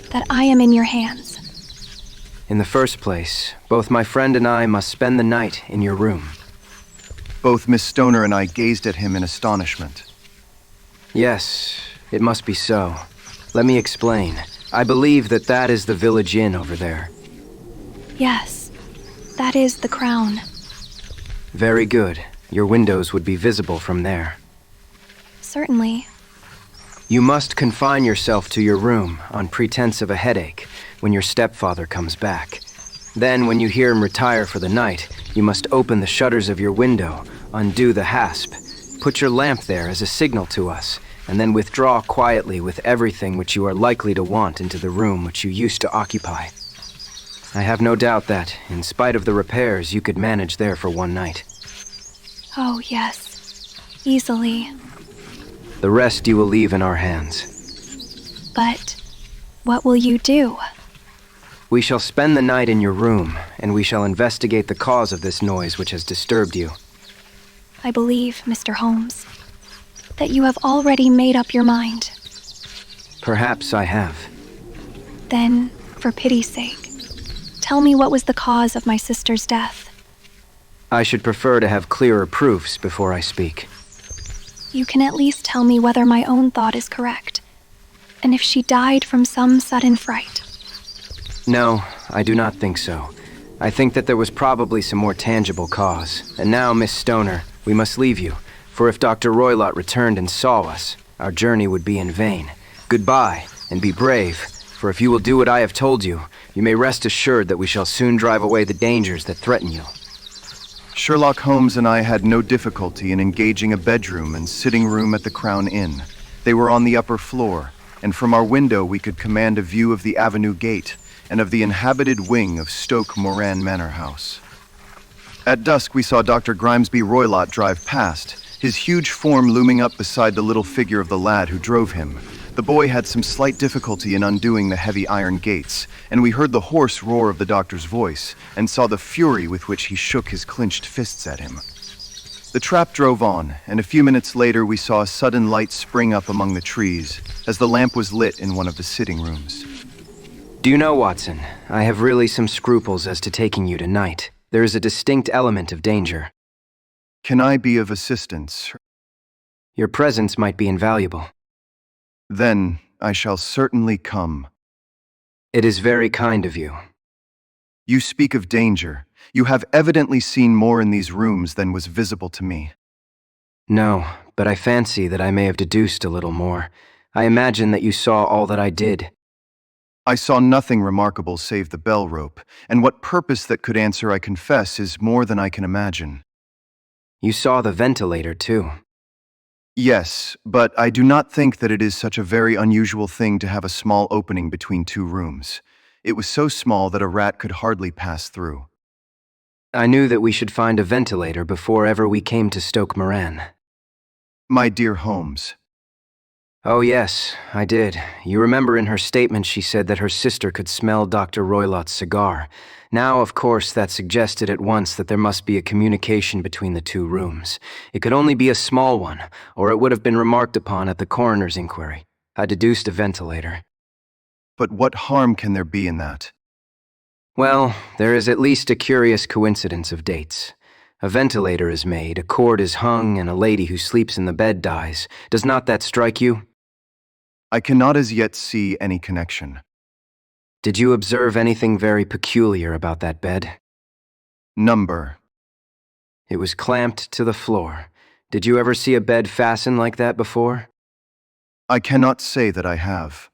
S4: that I am in your hands.
S2: In the first place, both my friend and I must spend the night in your room.
S1: Both Miss Stoner and I gazed at him in astonishment.
S2: Yes, it must be so. Let me explain. I believe that that is the village inn over there.
S4: Yes, that is the Crown.
S2: Very good. Your windows would be visible from there.
S4: Certainly.
S2: You must confine yourself to your room on pretense of a headache when your stepfather comes back. Then, when you hear him retire for the night, you must open the shutters of your window, undo the hasp, put your lamp there as a signal to us, and then withdraw quietly with everything which you are likely to want into the room which you used to occupy. I have no doubt that, in spite of the repairs, you could manage there for one night.
S4: Oh, yes. Easily.
S2: The rest you will leave in our hands.
S4: But what will you do?
S2: We shall spend the night in your room, and we shall investigate the cause of this noise which has disturbed you.
S4: I believe, Mr. Holmes, that you have already made up your mind.
S2: Perhaps I have.
S4: Then, for pity's sake, tell me what was the cause of my sister's death.
S2: I should prefer to have clearer proofs before I speak.
S4: You can at least tell me whether my own thought is correct, and if she died from some sudden fright.
S2: No, I do not think so. I think that there was probably some more tangible cause. And now, Miss Stoner, we must leave you, for if Dr. Roylott returned and saw us, our journey would be in vain. Goodbye, and be brave, for if you will do what I have told you, you may rest assured that we shall soon drive away the dangers that threaten you.
S1: Sherlock Holmes and I had no difficulty in engaging a bedroom and sitting room at the Crown Inn. They were on the upper floor, and from our window we could command a view of the Avenue Gate and of the inhabited wing of Stoke Moran Manor House. At dusk we saw Dr. Grimesby Roylott drive past, his huge form looming up beside the little figure of the lad who drove him. The boy had some slight difficulty in undoing the heavy iron gates, and we heard the hoarse roar of the doctor's voice, and saw the fury with which he shook his clenched fists at him. The trap drove on, and a few minutes later we saw a sudden light spring up among the trees as the lamp was lit in one of the sitting rooms.
S2: Do you know, Watson, I have really some scruples as to taking you tonight. There is a distinct element of danger.
S1: Can I be of assistance?
S2: Your presence might be invaluable.
S1: Then I shall certainly come.
S2: It is very kind of you.
S1: You speak of danger. You have evidently seen more in these rooms than was visible to me.
S2: No, but I fancy that I may have deduced a little more. I imagine that you saw all that I did.
S1: I saw nothing remarkable save the bell rope, and what purpose that could answer, I confess, is more than I can imagine.
S2: You saw the ventilator, too.
S1: Yes, but I do not think that it is such a very unusual thing to have a small opening between two rooms. It was so small that a rat could hardly pass through.
S2: I knew that we should find a ventilator before ever we came to Stoke Moran.
S1: My dear Holmes.
S2: Oh yes, I did. You remember in her statement she said that her sister could smell Dr. Roylott's cigar. Now, of course, that suggested at once that there must be a communication between the two rooms. It could only be a small one, or it would have been remarked upon at the coroner's inquiry. I deduced a ventilator.
S1: But what harm can there be in that?
S2: Well, there is at least a curious coincidence of dates. A ventilator is made, a cord is hung, and a lady who sleeps in the bed dies. Does not that strike you?
S1: I cannot as yet see any connection.
S2: Did you observe anything very peculiar about that bed?
S1: Number.
S2: It was clamped to the floor. Did you ever see a bed fastened like that before?
S1: I cannot say that I have.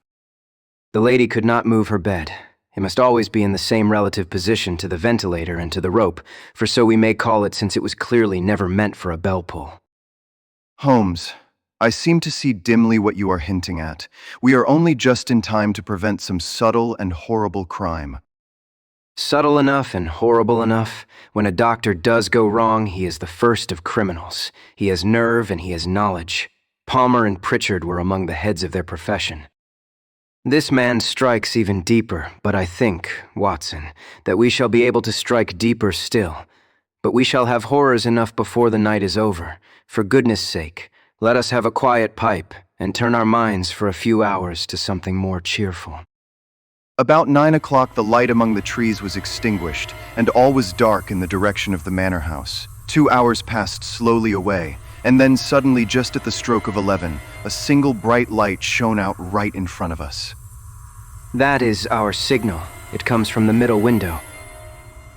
S2: The lady could not move her bed. It must always be in the same relative position to the ventilator and to the rope, for so we may call it since it was clearly never meant for a bell pull.
S1: Holmes, I seem to see dimly what you are hinting at. We are only just in time to prevent some subtle and horrible crime.
S2: Subtle enough and horrible enough. When a doctor does go wrong, he is the first of criminals. He has nerve and he has knowledge. Palmer and Pritchard were among the heads of their profession. This man strikes even deeper, but I think, Watson, that we shall be able to strike deeper still. But we shall have horrors enough before the night is over. For goodness sake, let us have a quiet pipe and turn our minds for a few hours to something more cheerful.
S1: About 9 o'clock the light among the trees was extinguished, and all was dark in the direction of the manor house. 2 hours passed slowly away, and then suddenly, just at the stroke of 11, a single bright light shone out right in front of us.
S2: That is our signal. It comes from the middle window.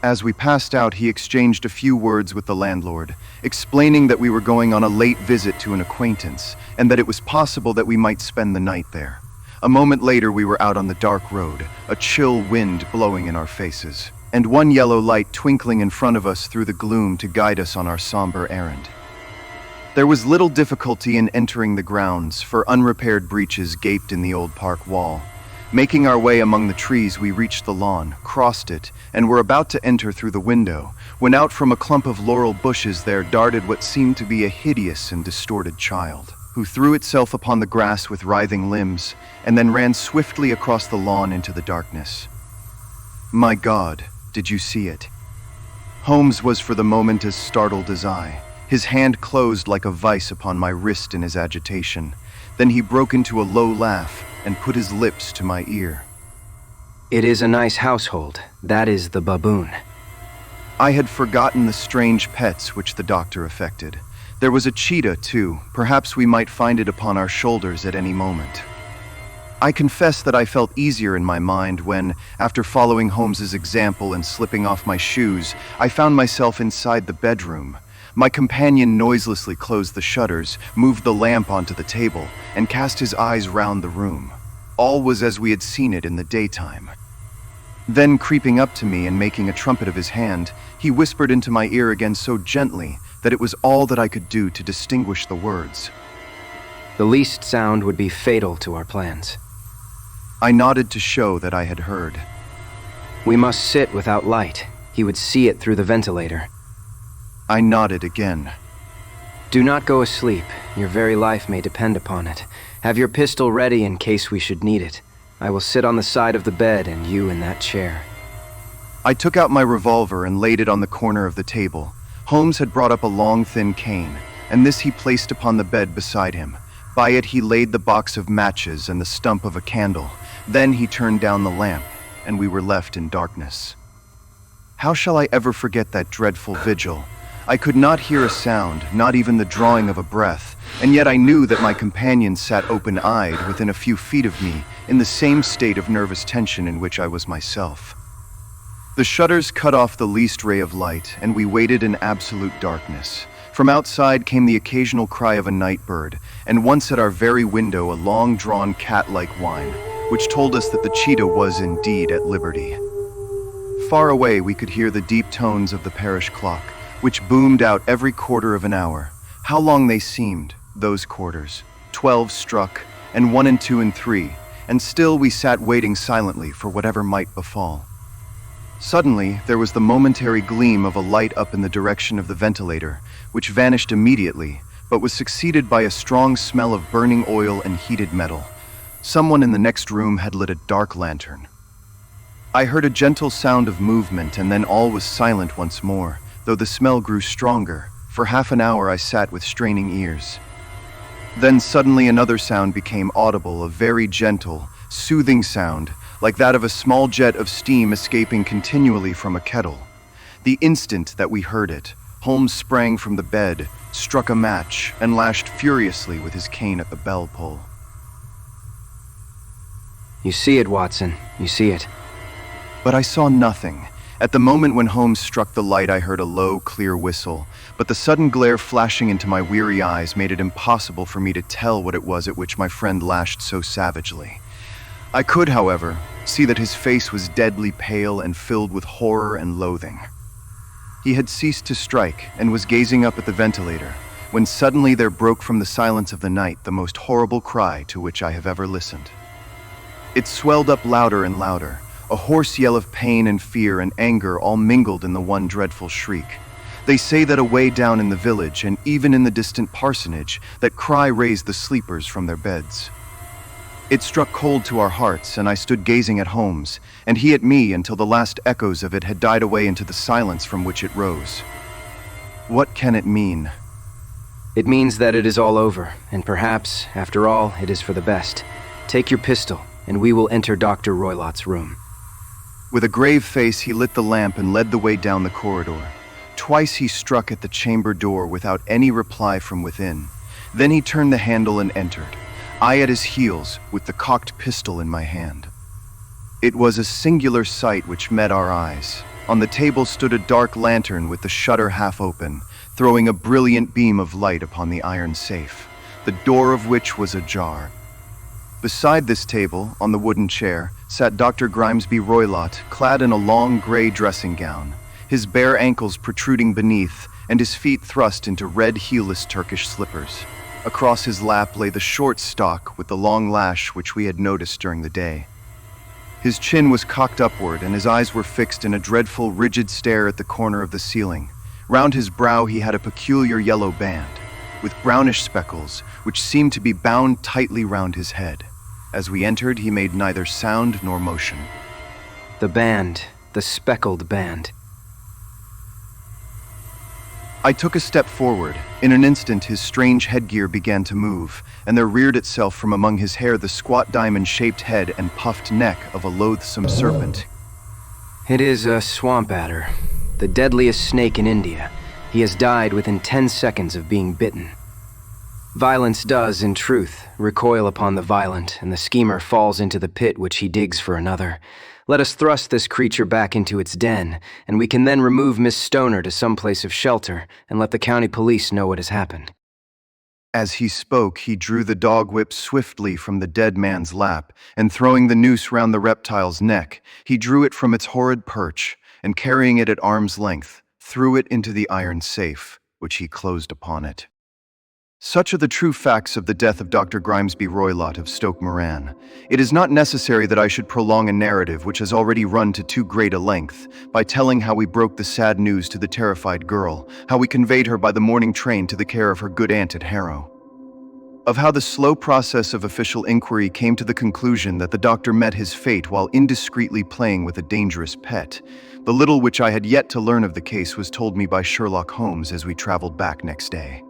S1: As we passed out, he exchanged a few words with the landlord, explaining that we were going on a late visit to an acquaintance, and that it was possible that we might spend the night there. A moment later, we were out on the dark road, a chill wind blowing in our faces, and one yellow light twinkling in front of us through the gloom to guide us on our somber errand. There was little difficulty in entering the grounds, for unrepaired breaches gaped in the old park wall. Making our way among the trees, we reached the lawn, crossed it, and were about to enter through the window, when out from a clump of laurel bushes there darted what seemed to be a hideous and distorted child, who threw itself upon the grass with writhing limbs, and then ran swiftly across the lawn into the darkness. My God, did you see it? Holmes was for the moment as startled as I. His hand closed like a vice upon my wrist in his agitation. Then he broke into a low laugh and put his lips to my ear.
S2: It is a nice household. That is the baboon.
S1: I had forgotten the strange pets which the doctor affected. There was a cheetah, too. Perhaps we might find it upon our shoulders at any moment. I confess that I felt easier in my mind when, after following Holmes's example and slipping off my shoes, I found myself inside the bedroom. My companion noiselessly closed the shutters, moved the lamp onto the table, and cast his eyes round the room. All was as we had seen it in the daytime. Then, creeping up to me and making a trumpet of his hand, he whispered into my ear again so gently that it was all that I could do to distinguish the words.
S2: The least sound would be fatal to our plans.
S1: I nodded to show that I had heard.
S2: We must sit without light. He would see it through the ventilator.
S1: I nodded again.
S2: Do not go asleep. Your very life may depend upon it. Have your pistol ready in case we should need it. I will sit on the side of the bed and you in that chair.
S1: I took out my revolver and laid it on the corner of the table. Holmes had brought up a long, thin cane, and this he placed upon the bed beside him. By it he laid the box of matches and the stump of a candle. Then he turned down the lamp, and we were left in darkness. How shall I ever forget that dreadful vigil? I could not hear a sound, not even the drawing of a breath, and yet I knew that my companion sat open-eyed within a few feet of me, in the same state of nervous tension in which I was myself. The shutters cut off the least ray of light, and we waited in absolute darkness. From outside came the occasional cry of a night bird, and once at our very window a long-drawn cat-like whine, which told us that the cheetah was indeed at liberty. Far away we could hear the deep tones of the parish clock, which boomed out every quarter of an hour. How long they seemed, those quarters. 12 struck, and 1 and 2 and 3, and still we sat waiting silently for whatever might befall. Suddenly, there was the momentary gleam of a light up in the direction of the ventilator, which vanished immediately, but was succeeded by a strong smell of burning oil and heated metal. Someone in the next room had lit a dark lantern. I heard a gentle sound of movement, and then all was silent once more, though the smell grew stronger. For half an hour I sat with straining ears. Then suddenly another sound became audible, a very gentle, soothing sound, like that of a small jet of steam escaping continually from a kettle. The instant that we heard it, Holmes sprang from the bed, struck a match, and lashed furiously with his cane at the bell pull.
S2: You see it, Watson. You see it.
S1: But I saw nothing. At the moment when Holmes struck the light, I heard a low, clear whistle, but the sudden glare flashing into my weary eyes made it impossible for me to tell what it was at which my friend lashed so savagely. I could, however, see that his face was deadly pale and filled with horror and loathing. He had ceased to strike and was gazing up at the ventilator, when suddenly there broke from the silence of the night the most horrible cry to which I have ever listened. It swelled up louder and louder, a hoarse yell of pain and fear and anger all mingled in the one dreadful shriek. They say that away down in the village, and even in the distant parsonage, that cry raised the sleepers from their beds. It struck cold to our hearts, and I stood gazing at Holmes, and he at me until the last echoes of it had died away into the silence from which it rose. What can it mean?
S2: It means that it is all over, and perhaps, after all, it is for the best. Take your pistol, and we will enter Dr. Roylott's room.
S1: With a grave face, he lit the lamp and led the way down the corridor. Twice he struck at the chamber door without any reply from within. Then he turned the handle and entered, I at his heels, with the cocked pistol in my hand. It was a singular sight which met our eyes. On the table stood a dark lantern with the shutter half open, throwing a brilliant beam of light upon the iron safe, the door of which was ajar. Beside this table, on the wooden chair, sat Dr. Grimesby Roylott, clad in a long gray dressing gown, his bare ankles protruding beneath, and his feet thrust into red heelless Turkish slippers. Across his lap lay the short stock with the long lash which we had noticed during the day. His chin was cocked upward, and his eyes were fixed in a dreadful, rigid stare at the corner of the ceiling. Round his brow he had a peculiar yellow band, with brownish speckles, which seemed to be bound tightly round his head. As we entered, he made neither sound nor motion.
S2: The band, the speckled band.
S1: I took a step forward. In an instant, his strange headgear began to move, and there reared itself from among his hair the squat diamond-shaped head and puffed neck of a loathsome serpent.
S2: It is a swamp adder, the deadliest snake in India. He has died within 10 seconds of being bitten. Violence does, in truth, recoil upon the violent, and the schemer falls into the pit which he digs for another. Let us thrust this creature back into its den, and we can then remove Miss Stoner to some place of shelter and let the county police know what has happened.
S1: As he spoke, he drew the dog whip swiftly from the dead man's lap, and throwing the noose round the reptile's neck, he drew it from its horrid perch, and carrying it at arm's length, threw it into the iron safe, which he closed upon it. Such are the true facts of the death of Dr. Grimesby Roylott of Stoke Moran. It is not necessary that I should prolong a narrative which has already run to too great a length, by telling how we broke the sad news to the terrified girl, how we conveyed her by the morning train to the care of her good aunt at Harrow. of how the slow process of official inquiry came to the conclusion that the doctor met his fate while indiscreetly playing with a dangerous pet. The little which I had yet to learn of the case was told me by Sherlock Holmes as we traveled back next day.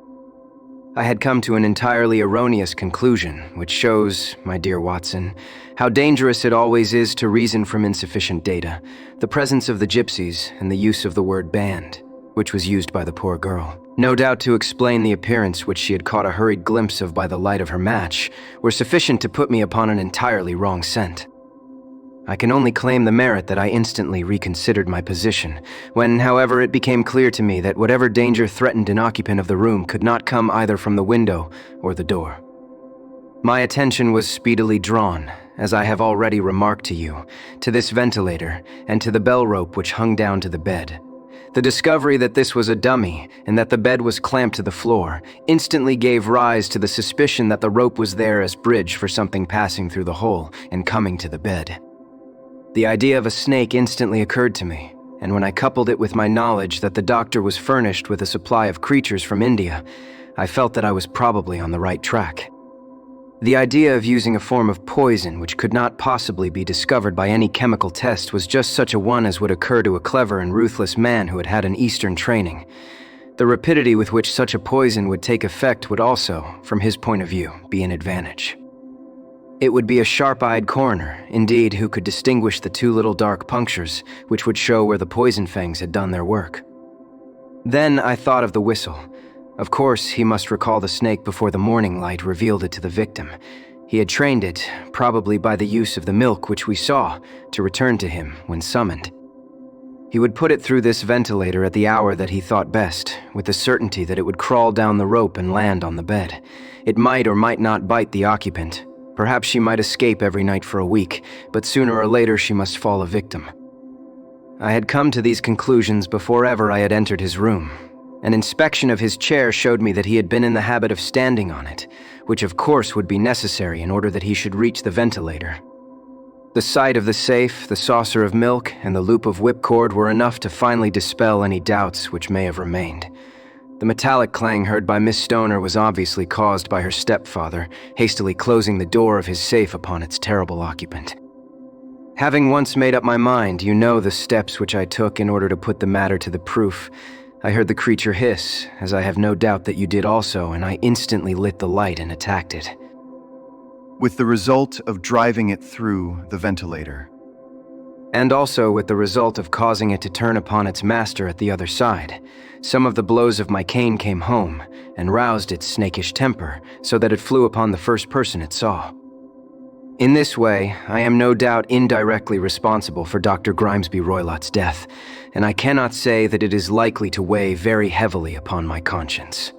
S2: I had come to an entirely erroneous conclusion, which shows, my dear Watson, how dangerous it always is to reason from insufficient data, the presence of the gypsies, and the use of the word band, which was used by the poor girl. No doubt to explain the appearance which she had caught a hurried glimpse of by the light of her match, were sufficient to put me upon an entirely wrong scent. I can only claim the merit that I instantly reconsidered my position, when, however, it became clear to me that whatever danger threatened an occupant of the room could not come either from the window or the door. My attention was speedily drawn, as I have already remarked to you, to this ventilator and to the bell rope which hung down to the bed. The discovery that this was a dummy and that the bed was clamped to the floor instantly gave rise to the suspicion that the rope was there as bridge for something passing through the hole and coming to the bed. The idea of a snake instantly occurred to me, and when I coupled it with my knowledge that the doctor was furnished with a supply of creatures from India, I felt that I was probably on the right track. The idea of using a form of poison which could not possibly be discovered by any chemical test was just such a one as would occur to a clever and ruthless man who had had an Eastern training. The rapidity with which such a poison would take effect would also, from his point of view, be an advantage. It would be a sharp-eyed coroner, indeed, who could distinguish the two little dark punctures, which would show where the poison fangs had done their work. Then I thought of the whistle. Of course, he must recall the snake before the morning light revealed it to the victim. He had trained it, probably by the use of the milk which we saw, to return to him when summoned. He would put it through this ventilator at the hour that he thought best, with the certainty that it would crawl down the rope and land on the bed. It might or might not bite the occupant. Perhaps she might escape every night for a week, but sooner or later she must fall a victim. I had come to these conclusions before ever I had entered his room. An inspection of his chair showed me that he had been in the habit of standing on it, which of course would be necessary in order that he should reach the ventilator. The sight of the safe, the saucer of milk, and the loop of whipcord were enough to finally dispel any doubts which may have remained. The metallic clang heard by Miss Stoner was obviously caused by her stepfather, hastily closing the door of his safe upon its terrible occupant. Having once made up my mind, you know the steps which I took in order to put the matter to the proof. I heard the creature hiss, as I have no doubt that you did also, and I instantly lit the light and attacked it.
S1: With the result of driving it through the ventilator.
S2: And also with the result of causing it to turn upon its master at the other side. Some of the blows of my cane came home, and roused its snakish temper, so that it flew upon the first person it saw. In this way, I am no doubt indirectly responsible for Dr. Grimesby Roylott's death, and I cannot say that it is likely to weigh very heavily upon my conscience.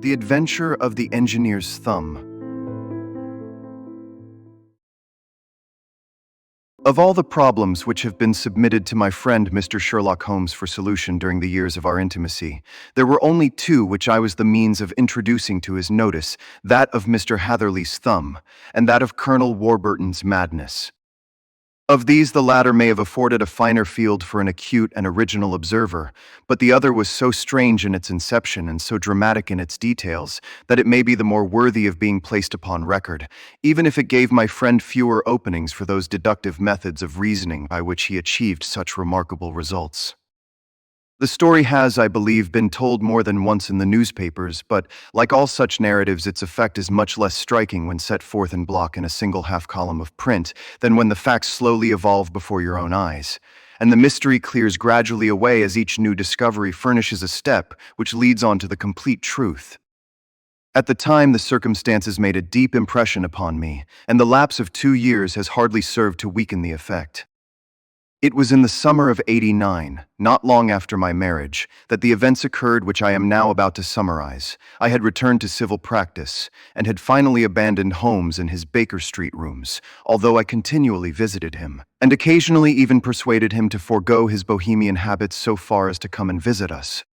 S1: The Adventure of the Engineer's Thumb. Of all the problems which have been submitted to my friend Mr. Sherlock Holmes for solution during the years of our intimacy, there were only two which I was the means of introducing to his notice, that of Mr. Hatherley's thumb, and that of Colonel Warburton's madness. Of these, the latter may have afforded a finer field for an acute and original observer, but the other was so strange in its inception and so dramatic in its details that it may be the more worthy of being placed upon record, even if it gave my friend fewer openings for those deductive methods of reasoning by which he achieved such remarkable results. The story has, I believe, been told more than once in the newspapers, but, like all such narratives, its effect is much less striking when set forth in block in a single half-column of print than when the facts slowly evolve before your own eyes, and the mystery clears gradually away as each new discovery furnishes a step which leads on to the complete truth. At the time, the circumstances made a deep impression upon me, and the lapse of 2 years has hardly served to weaken the effect. It was in the summer of '89, not long after my marriage, that the events occurred which I am now about to summarize. I had returned to civil practice, and had finally abandoned Holmes in his Baker Street rooms, although I continually visited him, and occasionally even persuaded him to forego his bohemian habits so far as to come and visit us.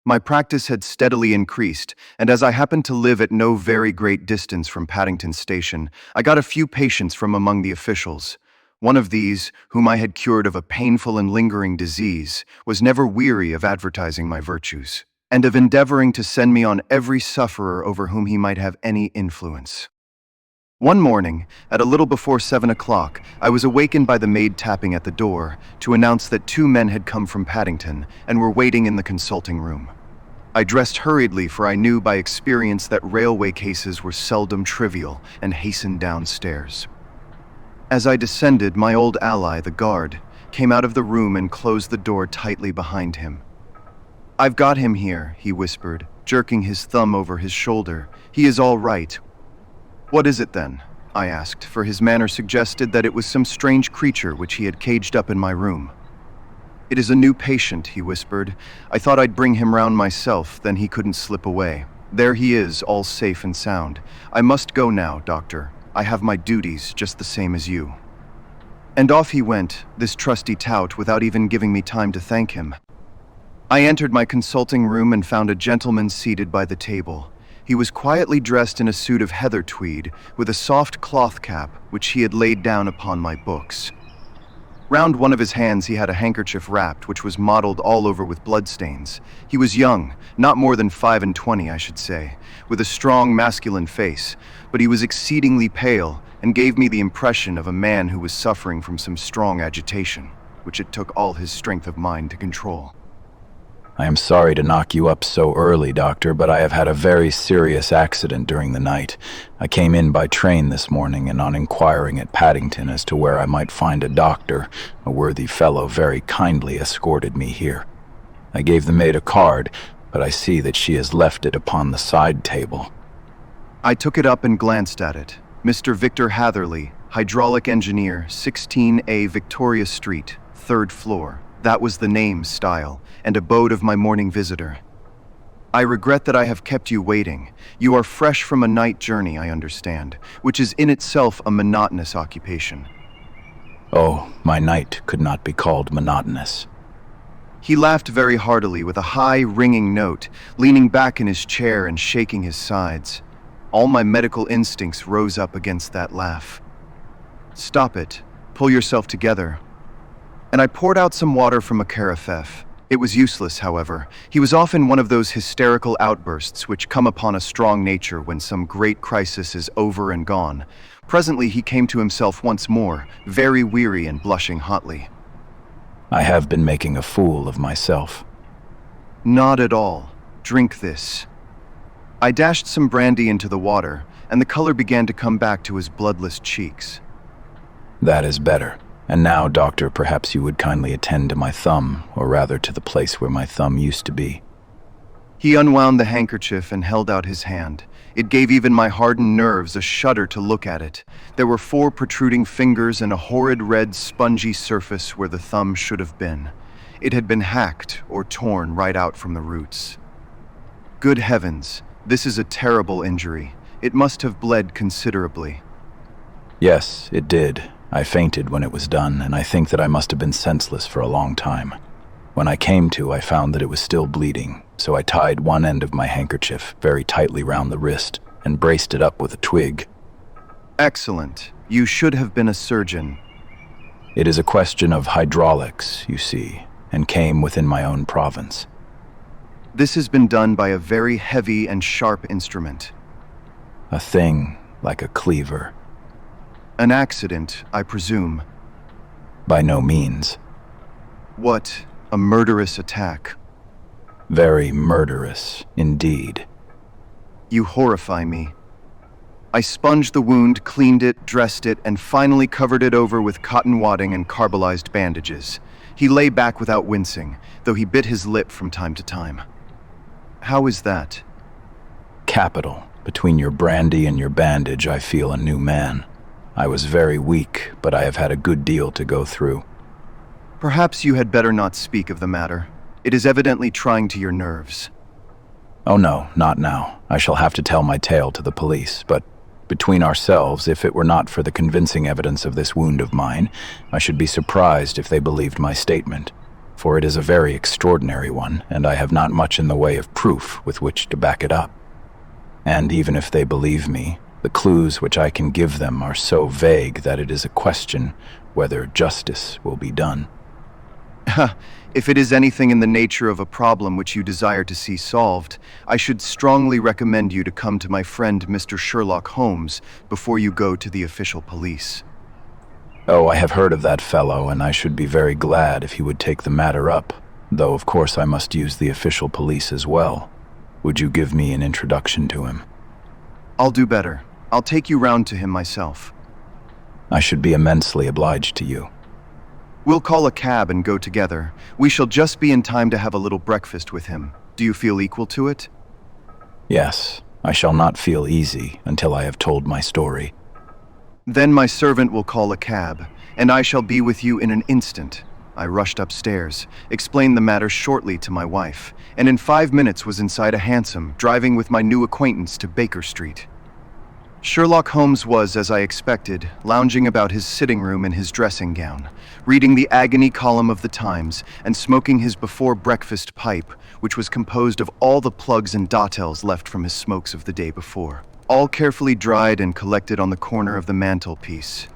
S1: My practice had steadily increased, and as I happened to live at no very great distance from Paddington Station, I got a few patients from among the officials. One of these, whom I had cured of a painful and lingering disease, was never weary of advertising my virtues, and of endeavoring to send me on every sufferer over whom he might have any influence. One morning, at a little before 7 o'clock, I was awakened by the maid tapping at the door to announce that 2 men had come from Paddington and were waiting in the consulting room. I dressed hurriedly, for I knew by experience that railway cases were seldom trivial, and hastened downstairs. As I descended, my old ally, the guard, came out of the room and closed the door tightly behind him. "I've got him here," he whispered, jerking his thumb over his shoulder. "He is all right." "What is it then?" I asked, for his manner suggested that it was some strange creature which he had caged up in my room. "It is a new patient," he whispered. "I thought I'd bring him round myself, then he couldn't slip away. There he is, all safe and sound. I must go now, doctor. I have my duties, just the same as you." And off he went, this trusty tout, without even giving me time to thank him. I entered my consulting room and found a gentleman seated by the table. He was quietly dressed in a suit of heather tweed, with a soft cloth cap, which he had laid down upon my books. Round one of his hands he had a handkerchief wrapped, which was mottled all over with bloodstains. He was young, not more than 25, I should say, with a strong masculine face, but he was exceedingly pale, and gave me the impression of a man who was suffering from some strong agitation, which it took all his strength of mind to control.
S5: I am sorry to knock you up so early, Doctor, but I have had a very serious accident during the night. I came in by train this morning, and on inquiring at Paddington as to where I might find a doctor, a worthy fellow very kindly escorted me here. I gave the maid a card, but I see that she has left it upon the side table.
S1: I took it up and glanced at it. Mr. Victor Hatherley, hydraulic engineer, 16A Victoria Street, 3rd floor. That was the name, style, and abode of my morning visitor. "I regret that I have kept you waiting. You are fresh from a night journey, I understand, which is in itself a monotonous occupation."
S5: Oh, my night could not be called monotonous.
S1: He laughed very heartily with a high, ringing note, leaning back in his chair and shaking his sides. All my medical instincts rose up against that laugh. "Stop it. Pull yourself together." And I poured out some water from a carafe. It was useless, however. He was often one of those hysterical outbursts which come upon a strong nature when some great crisis is over and gone. Presently he came to himself once more, very weary and blushing hotly.
S5: I have been making a fool of myself.
S1: "Not at all. Drink this." I dashed some brandy into the water, and the color began to come back to his bloodless cheeks.
S5: That is better. And now, Doctor, perhaps you would kindly attend to my thumb, or rather to the place where my thumb used to be.
S1: He unwound the handkerchief and held out his hand. It gave even my hardened nerves a shudder to look at it. There were 4 protruding fingers and a horrid red spongy surface where the thumb should have been. It had been hacked or torn right out from the roots. Good heavens, this is a terrible injury. It must have bled considerably.
S5: Yes, it did. I fainted when it was done, and I think that I must have been senseless for a long time. When I came to, I found that it was still bleeding, so I tied one end of my handkerchief very tightly round the wrist and braced it up with a twig.
S1: Excellent. You should have been a surgeon.
S5: It is a question of hydraulics, you see, and came within my own province.
S1: This has been done by a very heavy and sharp instrument.
S5: A thing like a cleaver.
S1: An accident, I presume.
S5: By no means.
S1: What? A murderous attack?
S5: Very murderous, indeed.
S1: You horrify me. I sponged the wound, cleaned it, dressed it, and finally covered it over with cotton wadding and carbolized bandages. He lay back without wincing, though he bit his lip from time to time. How is that?
S5: Capital. Between your brandy and your bandage, I feel a new man. I was very weak, but I have had a good deal to go through.
S1: Perhaps you had better not speak of the matter. It is evidently trying to your nerves.
S5: Oh no, not now. I shall have to tell my tale to the police, but between ourselves, if it were not for the convincing evidence of this wound of mine, I should be surprised if they believed my statement, for it is a very extraordinary one, and I have not much in the way of proof with which to back it up. And even if they believe me, The clues which I can give them are so vague that it is a question whether justice will be done.
S1: If it is anything in the nature of a problem which you desire to see solved, I should strongly recommend you to come to my friend Mr. Sherlock Holmes before you go to the official police.
S5: Oh, I have heard of that fellow, and I should be very glad if he would take the matter up, though of course I must use the official police as well. Would you give me an introduction to him?
S1: I'll do better. I'll take you round to him myself.
S5: I should be immensely obliged to you.
S1: We'll call a cab and go together. We shall just be in time to have a little breakfast with him. Do you feel equal to it?
S5: Yes, I shall not feel easy until I have told my story.
S1: Then my servant will call a cab, and I shall be with you in an instant. I rushed upstairs, explained the matter shortly to my wife, and in 5 minutes was inside a hansom, driving with my new acquaintance to Baker Street. Sherlock Holmes was, as I expected, lounging about his sitting room in his dressing gown, reading the agony column of the Times and smoking his before-breakfast pipe, which was composed of all the plugs and dotels left from his smokes of the day before, all carefully dried and collected on the corner of the mantelpiece.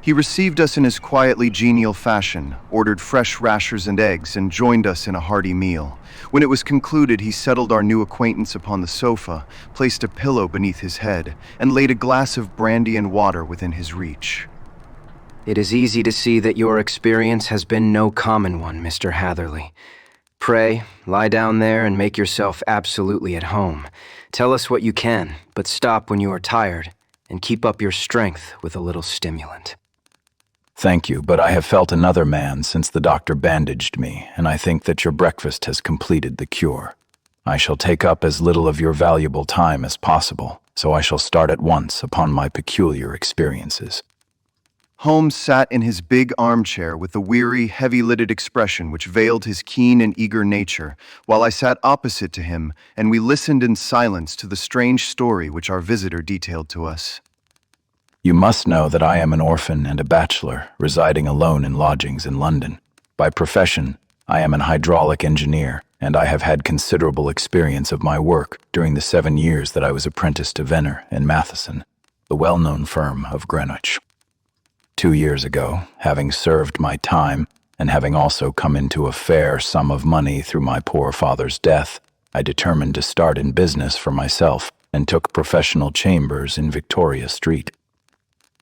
S1: He received us in his quietly genial fashion, ordered fresh rashers and eggs, and joined us in a hearty meal. When it was concluded, he settled our new acquaintance upon the sofa, placed a pillow beneath his head, and laid a glass of brandy and water within his reach.
S2: It is easy to see that your experience has been no common one, Mr. Hatherley. Pray, lie down there and make yourself absolutely at home. Tell us what you can, but stop when you are tired, and keep up your strength with a little stimulant.
S5: Thank you, but I have felt another man since the doctor bandaged me, and I think that your breakfast has completed the cure. I shall take up as little of your valuable time as possible, so I shall start at once upon my peculiar experiences.
S1: Holmes sat in his big armchair with the weary, heavy-lidded expression which veiled his keen and eager nature, while I sat opposite to him, and we listened in silence to the strange story which our visitor detailed to us.
S5: You must know that I am an orphan and a bachelor, residing alone in lodgings in London. By profession, I am an hydraulic engineer, and I have had considerable experience of my work during the 7 years that I was apprenticed to Venner and Matheson, the well-known firm of Greenwich. 2 years ago, having served my time, and having also come into a fair sum of money through my poor father's death, I determined to start in business for myself and took professional chambers in Victoria Street.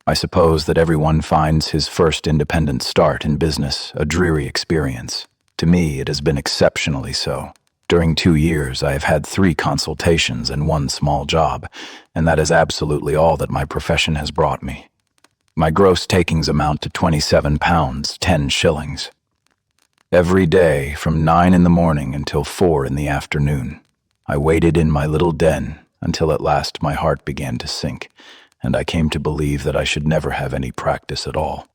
S5: I suppose that everyone finds his first independent start in business a dreary experience. To me, it has been exceptionally so. During 2 years, I have had 3 consultations and 1 small job, and that is absolutely all that my profession has brought me. My gross takings amount to £27, 10 shillings. Every day, from 9 in the morning until 4 in the afternoon, I waited in my little den until at last my heart began to sink, and I came to believe that I should never have any practice at all.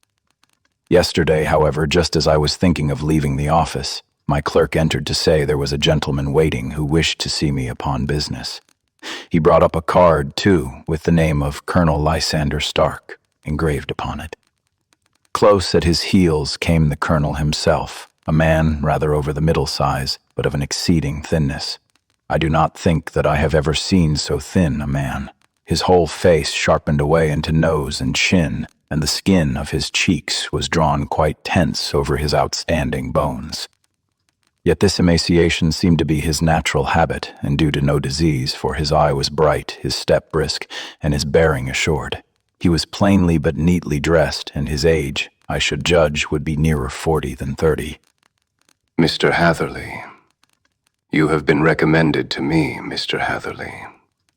S5: Yesterday, however, just as I was thinking of leaving the office, my clerk entered to say there was a gentleman waiting who wished to see me upon business. He brought up a card, too, with the name of Colonel Lysander Stark engraved upon it. Close at his heels came the colonel himself, a man rather over the middle size, but of an exceeding thinness. I do not think that I have ever seen so thin a man. His whole face sharpened away into nose and chin, and the skin of his cheeks was drawn quite tense over his outstanding bones. Yet this emaciation seemed to be his natural habit, and due to no disease, for his eye was bright, his step brisk, and his bearing assured. He was plainly but neatly dressed, and his age, I should judge, would be nearer 40 than 30.
S7: Mr. Hatherley, you have been recommended to me, Mr. Hatherley,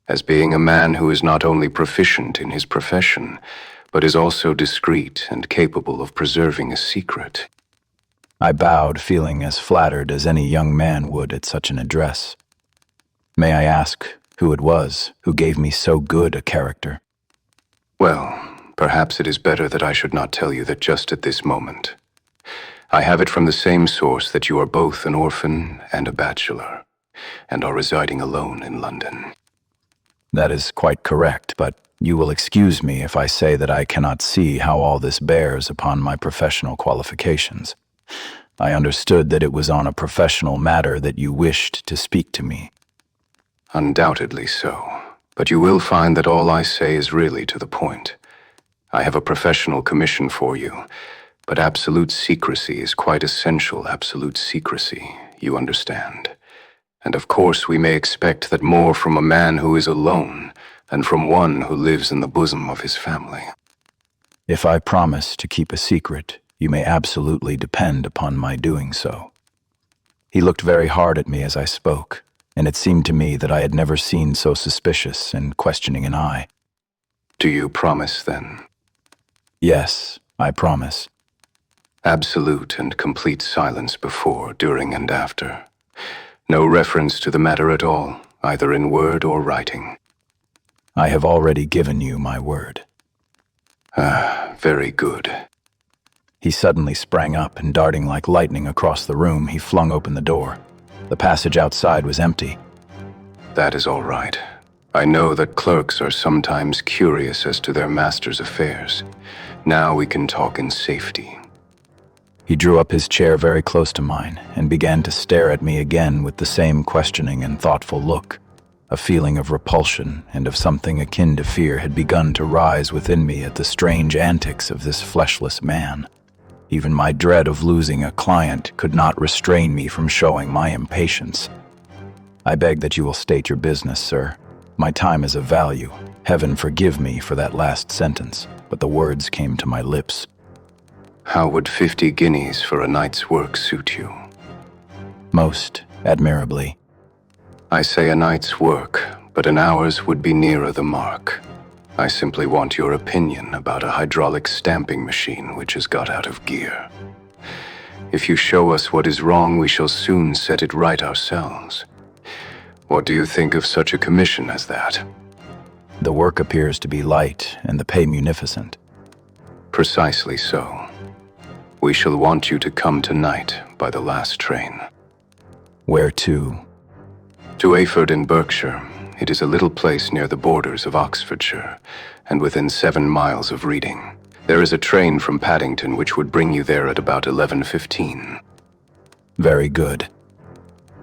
S7: as being a man who is not only proficient in his profession, but is also discreet and capable of preserving a secret.
S5: I bowed, feeling as flattered as any young man would at such an address. May I ask who it was who gave me so good a character?
S7: Well, perhaps it is better that I should not tell you that just at this moment. I have it from the same source that you are both an orphan and a bachelor, and are residing alone in London.
S5: That is quite correct, but you will excuse me if I say that I cannot see how all this bears upon my professional qualifications. I understood that it was on a professional matter that you wished to speak to me.
S7: Undoubtedly so. But you will find that all I say is really to the point. I have a professional commission for you, but absolute secrecy is quite essential absolute secrecy, you understand. And of course we may expect that more from a man who is alone than from one who lives in the bosom of his family.
S5: If I promise to keep a secret, you may absolutely depend upon my doing so. He looked very hard at me as I spoke, and it seemed to me that I had never seen so suspicious and questioning an eye.
S7: Do you promise, then?
S5: Yes, I promise.
S7: Absolute and complete silence before, during, and after. No reference to the matter at all, either in word or writing.
S5: I have already given you my word.
S7: Ah, very good.
S5: He suddenly sprang up, and darting like lightning across the room, he flung open the door. The passage outside was empty.
S7: That is all right. I know that clerks are sometimes curious as to their master's affairs. Now we can talk in safety.
S5: He drew up his chair very close to mine and began to stare at me again with the same questioning and thoughtful look. A feeling of repulsion and of something akin to fear had begun to rise within me at the strange antics of this fleshless man. Even my dread of losing a client could not restrain me from showing my impatience. I beg that you will state your business, sir. My time is of value. Heaven forgive me for that last sentence, but the words came to my lips.
S7: How would 50 guineas for a night's work suit you?
S5: Most admirably.
S7: I say a night's work, but an hour's would be nearer the mark. I simply want your opinion about a hydraulic stamping machine which has got out of gear. If you show us what is wrong, we shall soon set it right ourselves. What do you think of such a commission as that?
S5: The work appears to be light and the pay munificent.
S7: Precisely so. We shall want you to come tonight by the last train.
S5: Where to?
S7: To Ayford in Berkshire. It is a little place near the borders of Oxfordshire, and within 7 miles of Reading. There is a train from Paddington which would bring you there at about 11:15.
S5: Very good.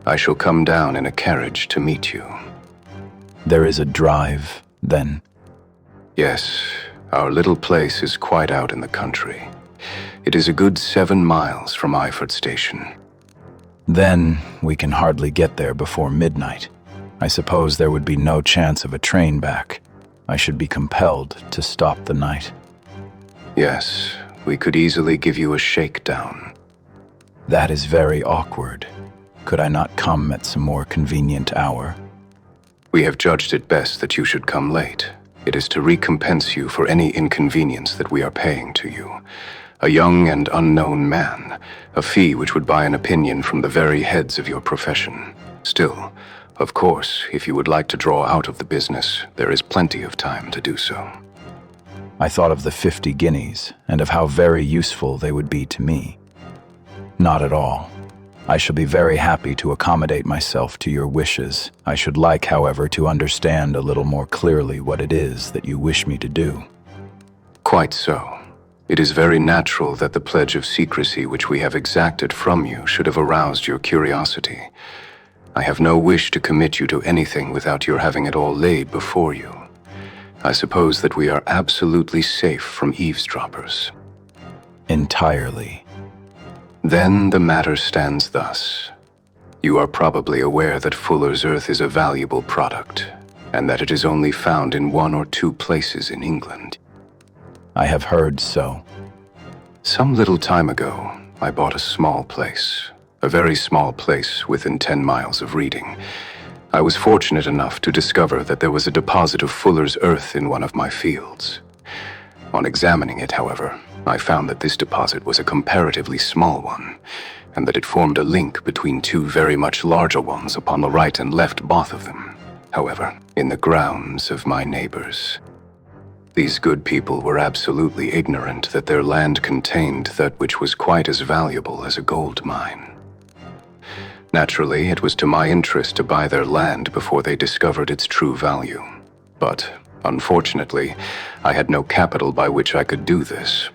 S7: I shall come down in a carriage to meet you.
S5: There is a drive, then?
S7: Yes, our little place is quite out in the country. It is a good 7 miles from Ayford Station.
S5: Then we can hardly get there before midnight. I suppose there would be no chance of a train back. I should be compelled to stop the night.
S7: Yes, we could easily give you a shakedown.
S5: That is very awkward. Could I not come at some more convenient hour?
S7: We have judged it best that you should come late. It is to recompense you for any inconvenience that we are paying to you. A young and unknown man, a fee which would buy an opinion from the very heads of your profession. Still, of course, if you would like to draw out of the business, there is plenty of time to do so.
S5: I thought of the 50 guineas, and of how very useful they would be to me. Not at all. I shall be very happy to accommodate myself to your wishes. I should like, however, to understand a little more clearly what it is that you wish me to do.
S7: Quite so. It is very natural that the pledge of secrecy which we have exacted from you should have aroused your curiosity. I have no wish to commit you to anything without your having it all laid before you. I suppose that we are absolutely safe from eavesdroppers.
S5: Entirely.
S7: Then the matter stands thus. You are probably aware that Fuller's Earth is a valuable product, and that it is only found in 1 or 2 places in England.
S5: I have heard so.
S7: Some little time ago, I bought a small place. A very small place within 10 miles of Reading. I was fortunate enough to discover that there was a deposit of Fuller's Earth in one of my fields. On examining it, however, I found that this deposit was a comparatively small one, and that it formed a link between 2 very much larger ones upon the right and left, both of them, however, in the grounds of my neighbors. These good people were absolutely ignorant that their land contained that which was quite as valuable as a gold mine. Naturally, it was to my interest to buy their land before they discovered its true value. But, unfortunately, I had no capital by which I could do this.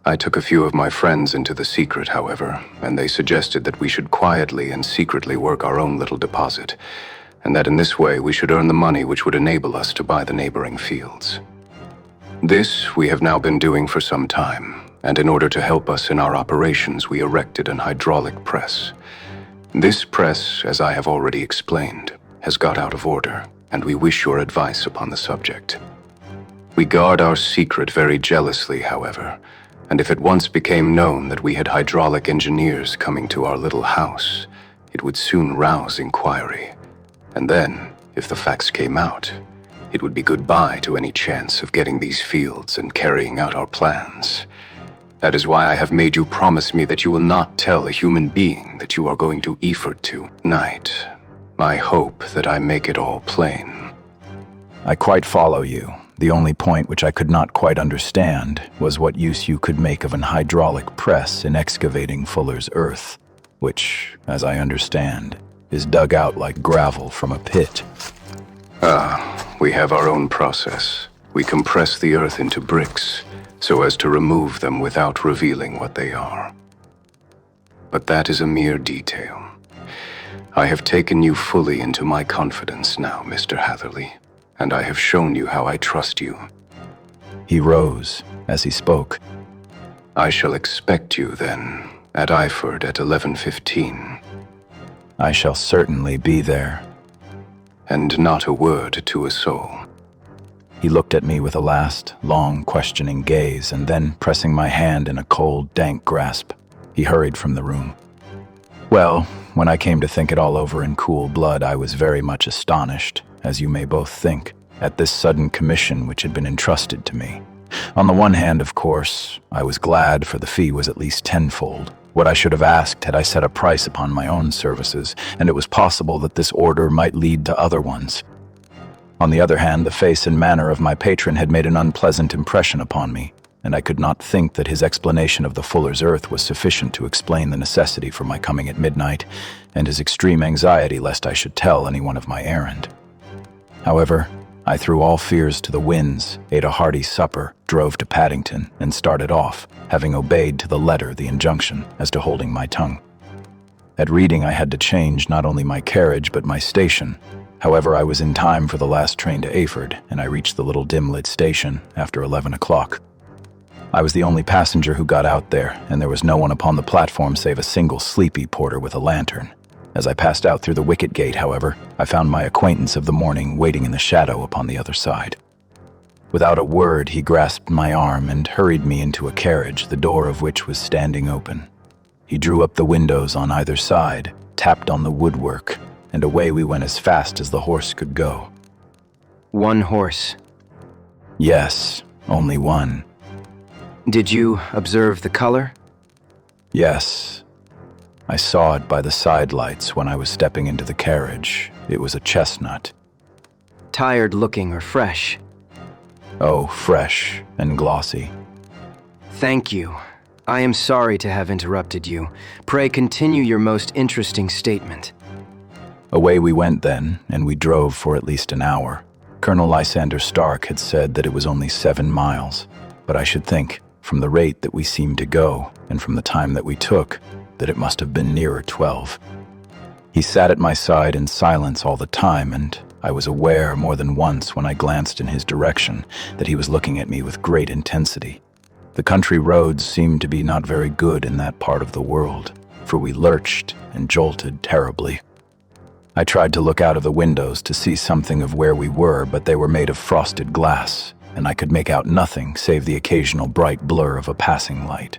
S7: I took a few of my friends into the secret, however, and they suggested that we should quietly and secretly work our own little deposit, and that in this way we should earn the money which would enable us to buy the neighboring fields. This we have now been doing for some time, and in order to help us in our operations, we erected an hydraulic press. This press, as I have already explained, has got out of order, and we wish your advice upon the subject. We guard our secret very jealously, however, and if it once became known that we had hydraulic engineers coming to our little house, it would soon rouse inquiry. And then, if the facts came out, it would be goodbye to any chance of getting these fields and carrying out our plans. That is why I have made you promise me that you will not tell a human being that you are going to Eford tonight. I hope that I make it all plain.
S5: I quite follow you. The only point which I could not quite understand was what use you could make of an hydraulic press in excavating Fuller's earth, which, as I understand, is dug out like gravel from a pit.
S7: We have our own process. We compress the earth into bricks, so as to remove them without revealing what they are. But that is a mere detail. I have taken you fully into my confidence now, Mr. Hatherley, and I have shown you how I trust you.
S5: He rose as he spoke.
S7: I shall expect you, then, at Eford at 11:15.
S5: I shall certainly be there.
S7: And not a word to a soul.
S5: He looked at me with a last, long, questioning gaze, and then, pressing my hand in a cold, dank grasp, he hurried from the room. Well, when I came to think it all over in cool blood, I was very much astonished, as you may both think, at this sudden commission which had been entrusted to me. On the one hand, of course, I was glad, for the fee was at least tenfold. What I should have asked had I set a price upon my own services, and it was possible that this order might lead to other ones. On the other hand, the face and manner of my patron had made an unpleasant impression upon me, and I could not think that his explanation of the Fuller's earth was sufficient to explain the necessity for my coming at midnight, and his extreme anxiety lest I should tell anyone of my errand. However, I threw all fears to the winds, ate a hearty supper, drove to Paddington, and started off, having obeyed to the letter the injunction as to holding my tongue. At Reading I had to change not only my carriage but my station. However, I was in time for the last train to Eford, and I reached the little dim-lit station after 11 o'clock. I was the only passenger who got out there, and there was no one upon the platform save a single sleepy porter with a lantern. As I passed out through the wicket gate, however, I found my acquaintance of the morning waiting in the shadow upon the other side. Without a word, he grasped my arm and hurried me into a carriage, the door of which was standing open. He drew up the windows on either side, tapped on the woodwork, and away we went as fast as the horse could go.
S2: One horse.
S5: Yes, only one.
S2: Did you observe the color?
S5: Yes. I saw it by the side lights when I was stepping into the carriage. It was a chestnut.
S2: Tired looking or fresh?
S5: Oh, fresh and glossy.
S2: Thank you. I am sorry to have interrupted you. Pray continue your most interesting statement.
S5: Away we went then, and we drove for at least an hour. Colonel Lysander Stark had said that it was only 7 miles, but I should think, from the rate that we seemed to go, and from the time that we took, that it must have been nearer 12. He sat at my side in silence all the time, and I was aware more than once when I glanced in his direction that he was looking at me with great intensity. The country roads seemed to be not very good in that part of the world, for we lurched and jolted terribly. I tried to look out of the windows to see something of where we were, but they were made of frosted glass, and I could make out nothing save the occasional bright blur of a passing light.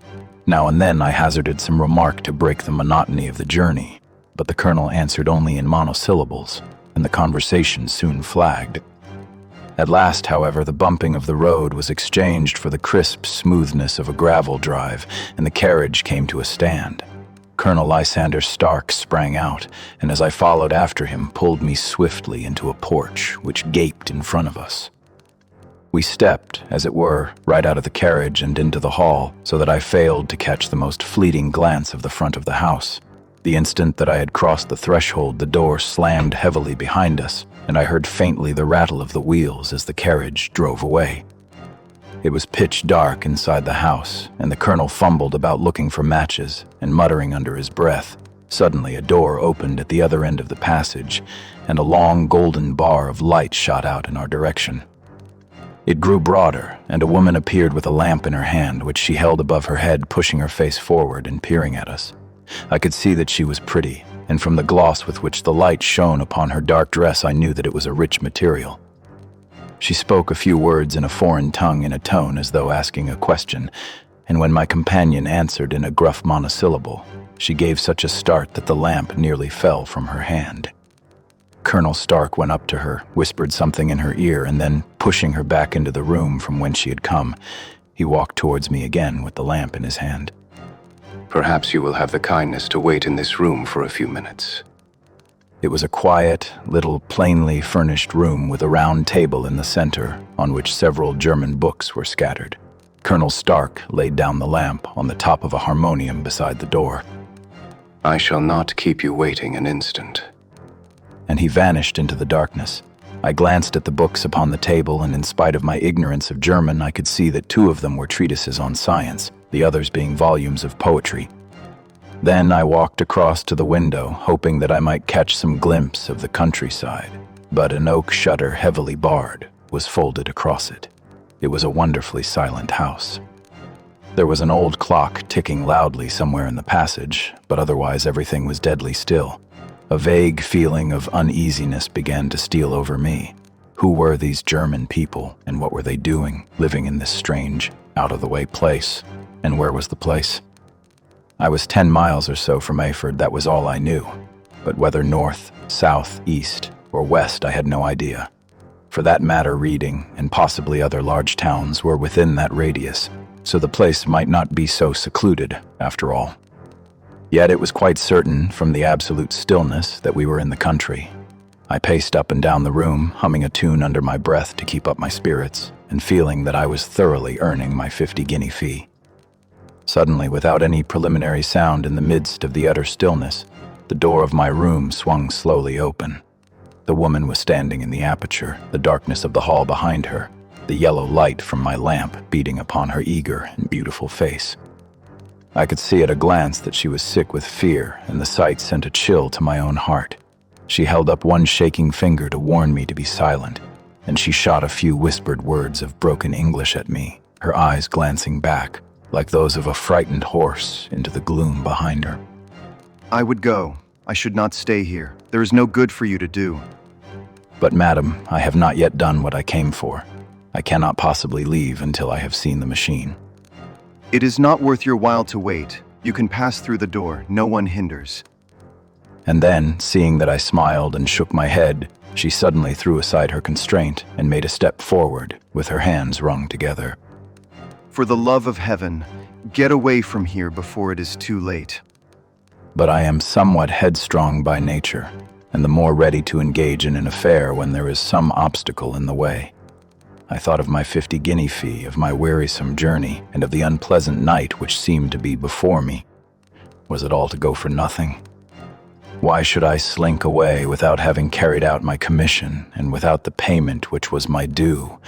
S5: Now and then I hazarded some remark to break the monotony of the journey, but the colonel answered only in monosyllables, and the conversation soon flagged. At last, however, the bumping of the road was exchanged for the crisp smoothness of a gravel drive, and the carriage came to a stand. Colonel Lysander Stark sprang out, and as I followed after him, pulled me swiftly into a porch which gaped in front of us. We stepped, as it were, right out of the carriage and into the hall, so that I failed to catch the most fleeting glance of the front of the house. The instant that I had crossed the threshold, the door slammed heavily behind us, and I heard faintly the rattle of the wheels as the carriage drove away. It was pitch dark inside the house, and the colonel fumbled about looking for matches and muttering under his breath, Suddenly, a door opened at the other end of the passage, and a long golden bar of light shot out in our direction. It grew broader, and a woman appeared with a lamp in her hand, which she held above her head, pushing her face forward and peering at us. I could see that she was pretty, and from the gloss with which the light shone upon her dark dress, I knew that it was a rich material. She spoke a few words in a foreign tongue in a tone as though asking a question, and when my companion answered in a gruff monosyllable, she gave such a start that the lamp nearly fell from her hand. Colonel Stark went up to her, whispered something in her ear, and then, pushing her back into the room from whence she had come, he walked towards me again with the lamp in his hand.
S7: Perhaps you will have the kindness to wait in this room for a few minutes.
S5: It was a quiet, little, plainly furnished room with a round table in the center, on which several German books were scattered. Colonel Stark laid down the lamp on the top of a harmonium beside the door.
S7: I shall not keep you waiting an instant.
S5: And he vanished into the darkness. I glanced at the books upon the table, and in spite of my ignorance of German, I could see that 2 of them were treatises on science, the others being volumes of poetry. Then I walked across to the window, hoping that I might catch some glimpse of the countryside, but an oak shutter heavily barred was folded across it. It was a wonderfully silent house. There was an old clock ticking loudly somewhere in the passage, but otherwise everything was deadly still. A vague feeling of uneasiness began to steal over me. Who were these German people, and what were they doing, living in this strange, out-of-the-way place? And where was the place? I was 10 miles or so from Eyford, that was all I knew. But whether north, south, east, or west, I had no idea. For that matter, Reading, and possibly other large towns, were within that radius, so the place might not be so secluded, after all. Yet it was quite certain, from the absolute stillness, that we were in the country. I paced up and down the room, humming a tune under my breath to keep up my spirits, and feeling that I was thoroughly earning my 50-guinea fee. Suddenly, without any preliminary sound in the midst of the utter stillness, the door of my room swung slowly open. The woman was standing in the aperture, the darkness of the hall behind her, the yellow light from my lamp beating upon her eager and beautiful face. I could see at a glance that she was sick with fear, and the sight sent a chill to my own heart. She held up one shaking finger to warn me to be silent, and she shot a few whispered words of broken English at me, her eyes glancing back, like those of a frightened horse, into the gloom behind her.
S1: I would go. I should not stay here. There is no good for you to do.
S5: But, madam, I have not yet done what I came for. I cannot possibly leave until I have seen the machine.
S1: It is not worth your while to wait. You can pass through the door. No one hinders.
S5: And then, seeing that I smiled and shook my head, she suddenly threw aside her constraint and made a step forward, with her hands wrung together.
S1: For the love of heaven, get away from here before it is too late.
S5: But I am somewhat headstrong by nature, and the more ready to engage in an affair when there is some obstacle in the way. I thought of my 50-guinea fee, of my wearisome journey, and of the unpleasant night which seemed to be before me. Was it all to go for nothing? Why should I slink away without having carried out my commission, and without the payment which was my due?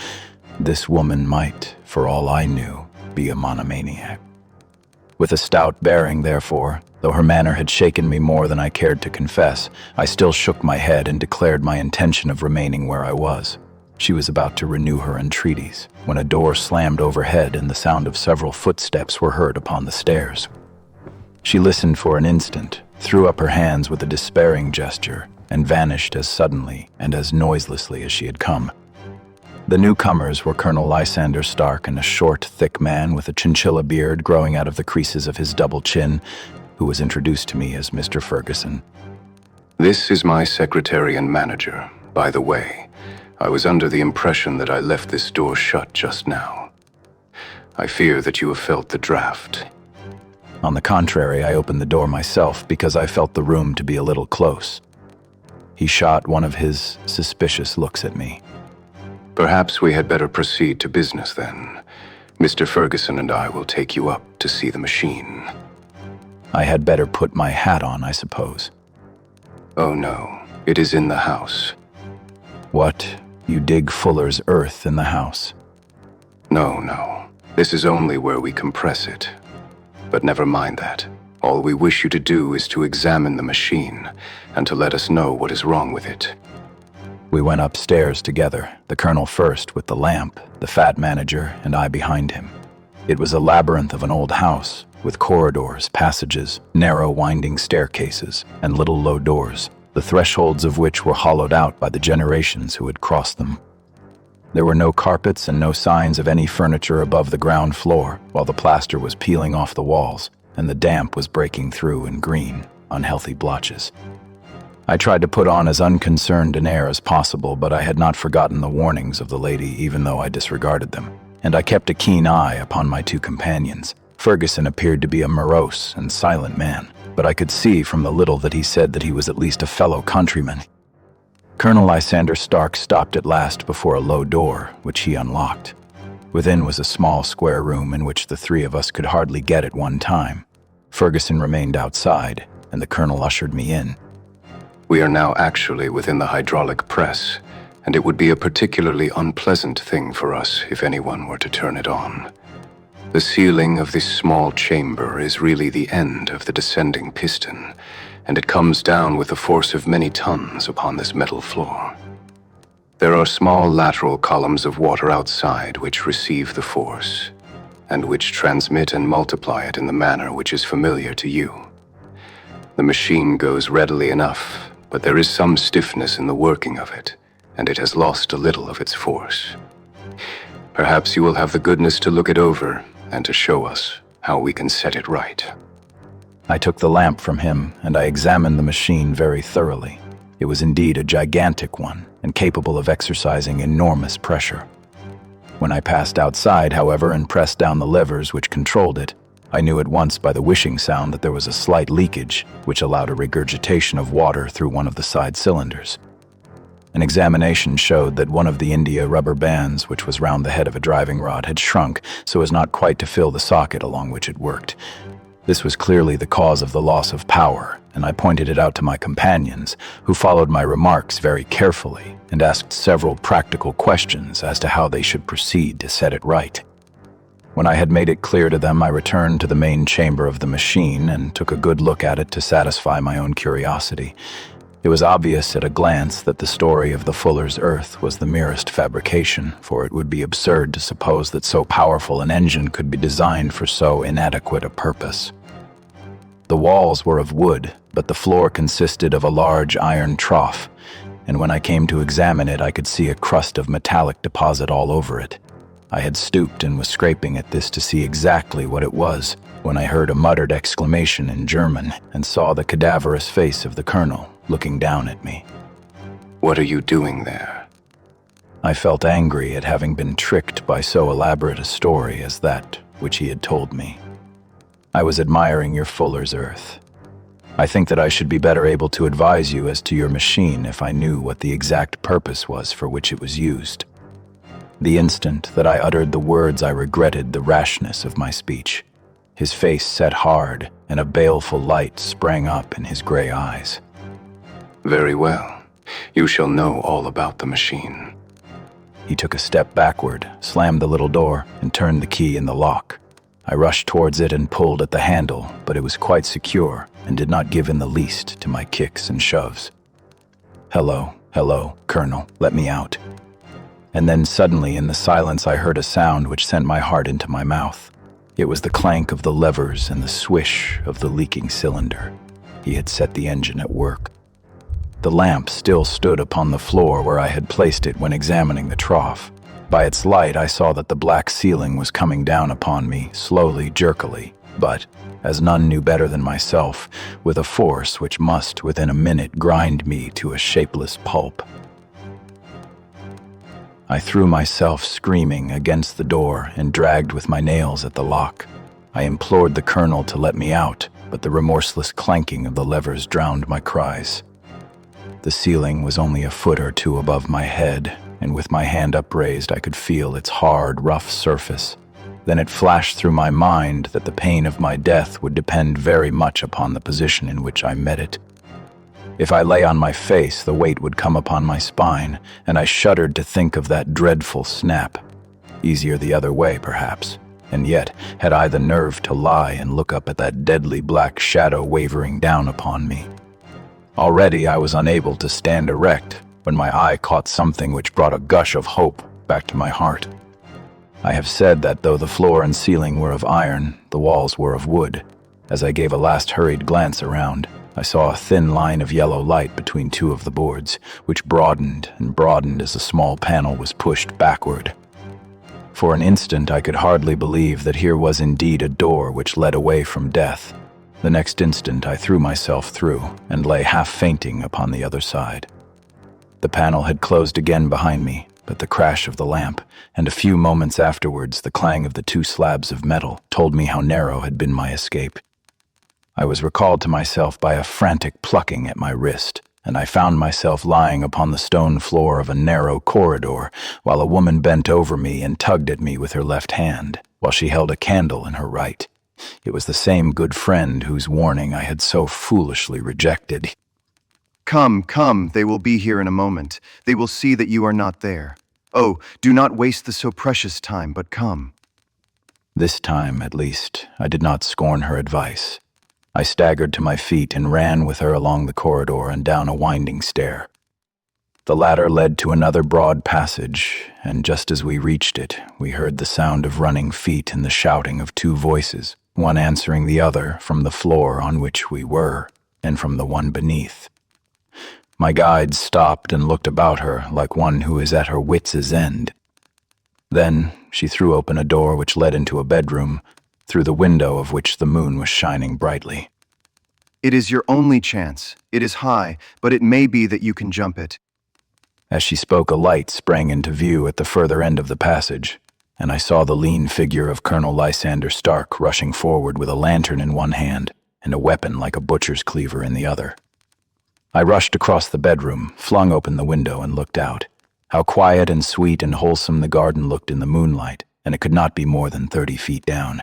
S5: This woman might, for all I knew, be a monomaniac. With a stout bearing, therefore, though her manner had shaken me more than I cared to confess, I still shook my head and declared my intention of remaining where I was. She was about to renew her entreaties, when a door slammed overhead and the sound of several footsteps were heard upon the stairs. She listened for an instant, threw up her hands with a despairing gesture, and vanished as suddenly and as noiselessly as she had come. The newcomers were Colonel Lysander Stark and a short, thick man with a chinchilla beard growing out of the creases of his double chin, who was introduced to me as Mr. Ferguson.
S7: This is my secretary and manager, by the way. I was under the impression that I left this door shut just now. I fear that you have felt the draft.
S5: On the contrary, I opened the door myself because I felt the room to be a little close. He shot one of his suspicious looks at me.
S7: Perhaps we had better proceed to business then. Mr. Ferguson and I will take you up to see the machine.
S5: I had better put my hat on, I suppose.
S7: Oh no, it is in the house.
S5: What? You dig Fuller's earth in the house?
S7: No. This is only where we compress it. But never mind that. All we wish you to do is to examine the machine and to let us know what is wrong with it.
S5: We went upstairs together, the colonel first with the lamp, the fat manager, and I behind him. It was a labyrinth of an old house, with corridors, passages, narrow winding staircases, and little low doors, the thresholds of which were hollowed out by the generations who had crossed them. There were no carpets and no signs of any furniture above the ground floor, while the plaster was peeling off the walls, and the damp was breaking through in green, unhealthy blotches. I tried to put on as unconcerned an air as possible, but I had not forgotten the warnings of the lady, even though I disregarded them, and I kept a keen eye upon my two companions. Ferguson appeared to be a morose and silent man, but I could see from the little that he said that he was at least a fellow countryman. Colonel Lysander Stark stopped at last before a low door, which he unlocked. Within was a small square room in which the three of us could hardly get at one time. Ferguson remained outside, and the colonel ushered me in.
S7: We are now actually within the hydraulic press, and it would be a particularly unpleasant thing for us if anyone were to turn it on. The ceiling of this small chamber is really the end of the descending piston, and it comes down with the force of many tons upon this metal floor. There are small lateral columns of water outside which receive the force, and which transmit and multiply it in the manner which is familiar to you. The machine goes readily enough, but there is some stiffness in the working of it, and it has lost a little of its force. Perhaps you will have the goodness to look it over and to show us how we can set it right.
S5: I took the lamp from him, and I examined the machine very thoroughly. It was indeed a gigantic one, and capable of exercising enormous pressure. When I passed outside, however, and pressed down the levers which controlled it, I knew at once by the whooshing sound that there was a slight leakage, which allowed a regurgitation of water through one of the side cylinders. An examination showed that one of the India rubber bands, which was round the head of a driving rod, had shrunk so as not quite to fill the socket along which it worked. This was clearly the cause of the loss of power, and I pointed it out to my companions, who followed my remarks very carefully and asked several practical questions as to how they should proceed to set it right. When I had made it clear to them, I returned to the main chamber of the machine and took a good look at it to satisfy my own curiosity. It was obvious at a glance that the story of the Fuller's Earth was the merest fabrication, for it would be absurd to suppose that so powerful an engine could be designed for so inadequate a purpose. The walls were of wood, but the floor consisted of a large iron trough, and when I came to examine it, I could see a crust of metallic deposit all over it. I had stooped and was scraping at this to see exactly what it was, when I heard a muttered exclamation in German and saw the cadaverous face of the colonel looking down at me.
S7: What are you doing there?
S5: I felt angry at having been tricked by so elaborate a story as that which he had told me. I was admiring your Fuller's Earth. I think that I should be better able to advise you as to your machine if I knew what the exact purpose was for which it was used. The instant that I uttered the words, I regretted the rashness of my speech. His face set hard, and a baleful light sprang up in his gray eyes.
S7: Very well. You shall know all about the machine.
S5: He took a step backward, slammed the little door, and turned the key in the lock. I rushed towards it and pulled at the handle, but it was quite secure and did not give in the least to my kicks and shoves. Hello, Colonel, let me out. And then suddenly in the silence I heard a sound which sent my heart into my mouth. It was the clank of the levers and the swish of the leaking cylinder. He had set the engine at work. The lamp still stood upon the floor where I had placed it when examining the trough. By its light I saw that the black ceiling was coming down upon me, slowly, jerkily, but, as none knew better than myself, with a force which must within a minute grind me to a shapeless pulp. I threw myself screaming against the door and dragged with my nails at the lock. I implored the colonel to let me out, but the remorseless clanking of the levers drowned my cries. The ceiling was only a foot or two above my head, and with my hand upraised I could feel its hard, rough surface. Then it flashed through my mind that the pain of my death would depend very much upon the position in which I met it. If I lay on my face, the weight would come upon my spine, and I shuddered to think of that dreadful snap. Easier the other way, perhaps. And yet, had I the nerve to lie and look up at that deadly black shadow wavering down upon me? Already I was unable to stand erect when my eye caught something which brought a gush of hope back to my heart. I have said that though the floor and ceiling were of iron, the walls were of wood. As I gave a last hurried glance around, I saw a thin line of yellow light between two of the boards, which broadened and broadened as a small panel was pushed backward. For an instant I could hardly believe that here was indeed a door which led away from death. The next instant I threw myself through and lay half fainting upon the other side. The panel had closed again behind me, but the crash of the lamp, and a few moments afterwards the clang of the two slabs of metal, told me how narrow had been my escape. I was recalled to myself by a frantic plucking at my wrist, and I found myself lying upon the stone floor of a narrow corridor, while a woman bent over me and tugged at me with her left hand, while she held a candle in her right. It was the same good friend whose warning I had so foolishly rejected.
S1: Come, come, they will be here in a moment. They will see that you are not there. Oh, do not waste the so precious time, but come.
S5: This time, at least, I did not scorn her advice. I staggered to my feet and ran with her along the corridor and down a winding stair. The ladder led to another broad passage, and just as we reached it, we heard the sound of running feet and the shouting of two voices, one answering the other from the floor on which we were, and from the one beneath. My guide stopped and looked about her like one who is at her wits' end. Then she threw open a door which led into a bedroom, through the window of which the moon was shining brightly.
S1: It is your only chance. It is high, but it may be that you can jump it.
S5: As she spoke, a light sprang into view at the further end of the passage, and I saw the lean figure of Colonel Lysander Stark rushing forward with a lantern in one hand and a weapon like a butcher's cleaver in the other. I rushed across the bedroom, flung open the window, and looked out. How quiet and sweet and wholesome the garden looked in the moonlight, and it could not be more than 30 feet down.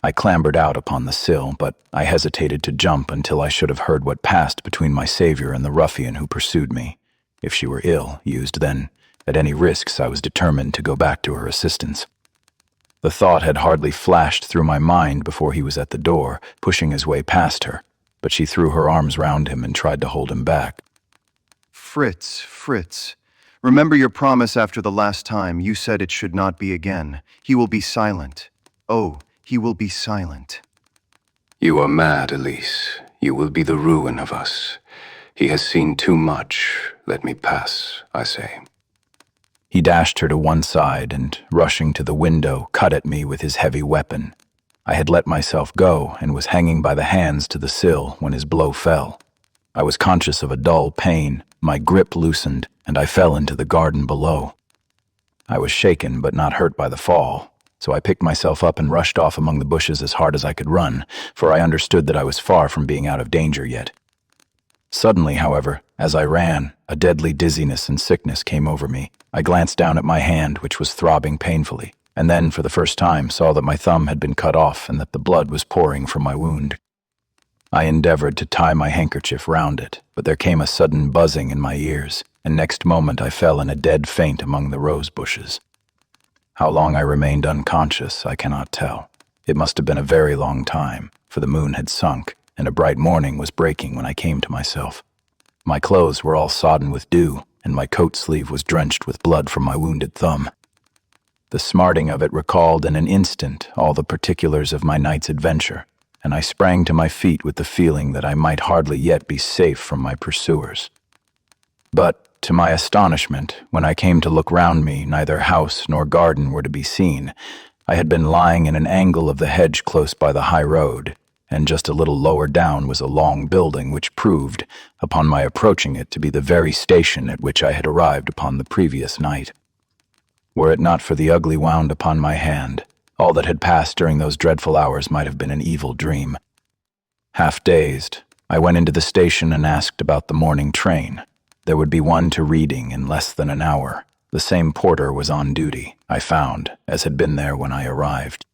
S5: I clambered out upon the sill, but I hesitated to jump until I should have heard what passed between my savior and the ruffian who pursued me. If she were ill-used, then, at any risks, I was determined to go back to her assistance. The thought had hardly flashed through my mind before he was at the door, pushing his way past her, but she threw her arms round him and tried to hold him back.
S1: Fritz, Fritz, remember your promise after the last time. You said it should not be again. He will be silent. Oh, he will be silent.
S7: You are mad, Elise. You will be the ruin of us. He has seen too much. Let me pass, I say.
S5: He dashed her to one side and, rushing to the window, cut at me with his heavy weapon. I had let myself go and was hanging by the hands to the sill when his blow fell. I was conscious of a dull pain, my grip loosened, and I fell into the garden below. I was shaken but not hurt by the fall, so I picked myself up and rushed off among the bushes as hard as I could run, for I understood that I was far from being out of danger yet. Suddenly, however, as I ran, a deadly dizziness and sickness came over me. I glanced down at my hand, which was throbbing painfully, and then, for the first time, saw that my thumb had been cut off and that the blood was pouring from my wound. I endeavored to tie my handkerchief round it, but there came a sudden buzzing in my ears, and next moment I fell in a dead faint among the rose bushes. How long I remained unconscious, I cannot tell. It must have been a very long time, for the moon had sunk, and a bright morning was breaking when I came to myself. My clothes were all sodden with dew, and my coat sleeve was drenched with blood from my wounded thumb. The smarting of it recalled in an instant all the particulars of my night's adventure, and I sprang to my feet with the feeling that I might hardly yet be safe from my pursuers. But, to my astonishment, when I came to look round me, neither house nor garden were to be seen. I had been lying in an angle of the hedge close by the high road, and just a little lower down was a long building which proved, upon my approaching it, to be the very station at which I had arrived upon the previous night. Were it not for the ugly wound upon my hand, all that had passed during those dreadful hours might have been an evil dream. Half dazed, I went into the station and asked about the morning train. There would be one to Reading in less than an hour. The same porter was on duty, I found, as had been there when I arrived.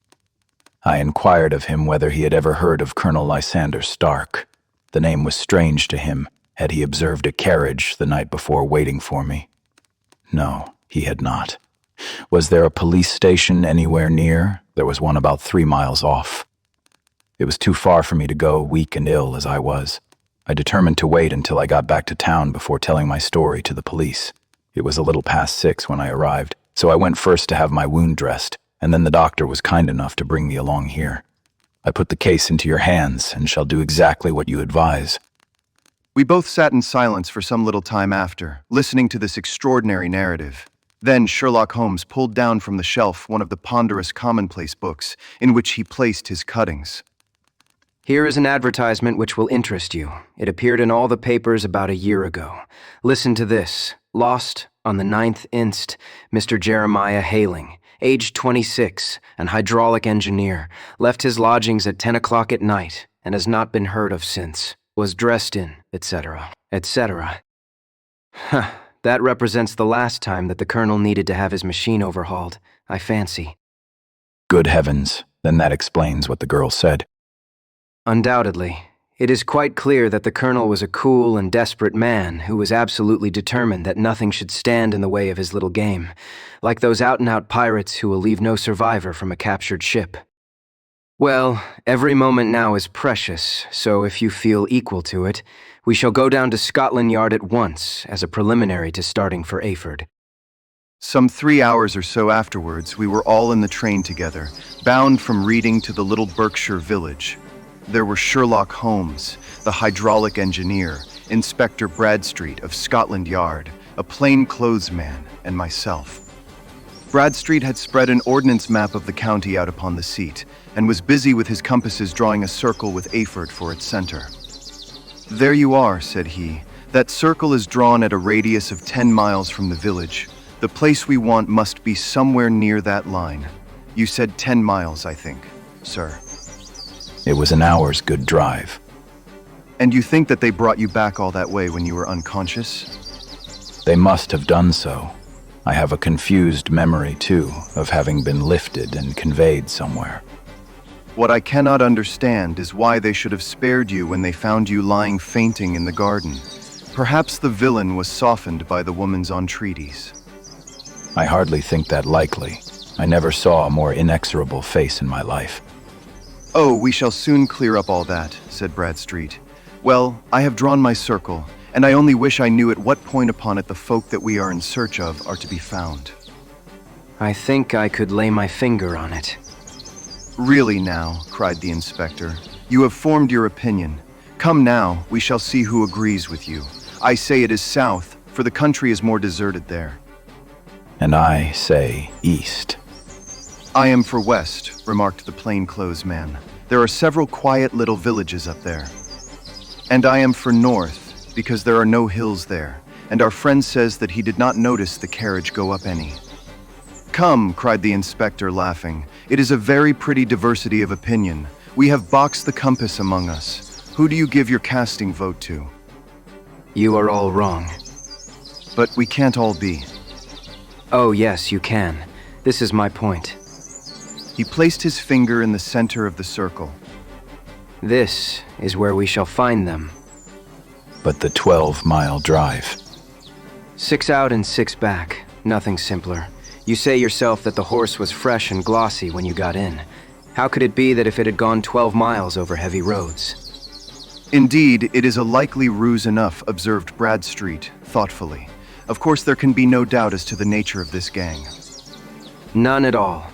S5: I inquired of him whether he had ever heard of Colonel Lysander Stark. The name was strange to him. Had he observed a carriage the night before waiting for me? No, he had not. Was there a police station anywhere near? There was one about 3 miles off. It was too far for me to go, weak and ill as I was. I determined to wait until I got back to town before telling my story to the police. It was a little past 6 when I arrived, so I went first to have my wound dressed, and then the doctor was kind enough to bring me along here. I put the case into your hands and shall do exactly what you advise.
S1: We both sat in silence for some little time after, listening to this extraordinary narrative. Then Sherlock Holmes pulled down from the shelf one of the ponderous commonplace books in which he placed his cuttings.
S2: Here is an advertisement which will interest you. It appeared in all the papers about a year ago. Listen to this. Lost on the 9th inst. Mr. Jeremiah Haling, aged 26, an hydraulic engineer, left his lodgings at 10 o'clock at night and has not been heard of since. Was dressed in, etc., etc. Huh, that represents the last time that the Colonel needed to have his machine overhauled, I fancy.
S5: Good heavens, then that explains what the girl said.
S2: Undoubtedly. It is quite clear that the Colonel was a cool and desperate man who was absolutely determined that nothing should stand in the way of his little game, like those out-and-out pirates who will leave no survivor from a captured ship. Well, every moment now is precious, so if you feel equal to it, we shall go down to Scotland Yard at once as a preliminary to starting for Ayford.
S1: Some 3 hours or so afterwards, we were all in the train together, bound from Reading to the little Berkshire village. There were Sherlock Holmes, the hydraulic engineer, Inspector Bradstreet of Scotland Yard, a plainclothes man, and myself. Bradstreet had spread an ordnance map of the county out upon the seat, and was busy with his compasses drawing a circle with Ayford for its center. "There you are," said he. "That circle is drawn at a radius of 10 miles from the village. The place we want must be somewhere near that line. You said 10 miles, I think, sir."
S5: It was an hour's good drive.
S1: "And you think that they brought you back all that way when you were unconscious?"
S5: They must have done so. I have a confused memory, too, of having been lifted and conveyed somewhere.
S1: "What I cannot understand is why they should have spared you when they found you lying fainting in the garden. Perhaps the villain was softened by the woman's entreaties."
S5: I hardly think that likely. I never saw a more inexorable face in my life.
S1: "Oh, we shall soon clear up all that," said Bradstreet. "Well, I have drawn my circle, and I only wish I knew at what point upon it the folk that we are in search of are to be found."
S2: I think I could lay my finger on it.
S1: "Really now," cried the inspector, "you have formed your opinion. Come now, we shall see who agrees with you. I say it is south, for the country is more deserted there."
S5: And I say east.
S1: "I am for west," remarked the plainclothes man. "There are several quiet little villages up there." "And I am for north, because there are no hills there, and our friend says that he did not notice the carriage go up any." "Come," cried the inspector, laughing. "It is a very pretty diversity of opinion. We have boxed the compass among us. Who do you give your casting vote to?"
S2: You are all wrong.
S1: "But we can't all be."
S2: Oh yes, you can. This is my point.
S1: He placed his finger in the center of the circle.
S2: This is where we shall find them.
S5: But the 12-mile drive.
S2: 6 out and 6 back. Nothing simpler. You say yourself that the horse was fresh and glossy when you got in. How could it be that if it had gone 12 miles over heavy roads?
S1: "Indeed, it is a likely ruse enough," observed Bradstreet, thoughtfully. "Of course there can be no doubt as to the nature of this gang."
S2: None at all.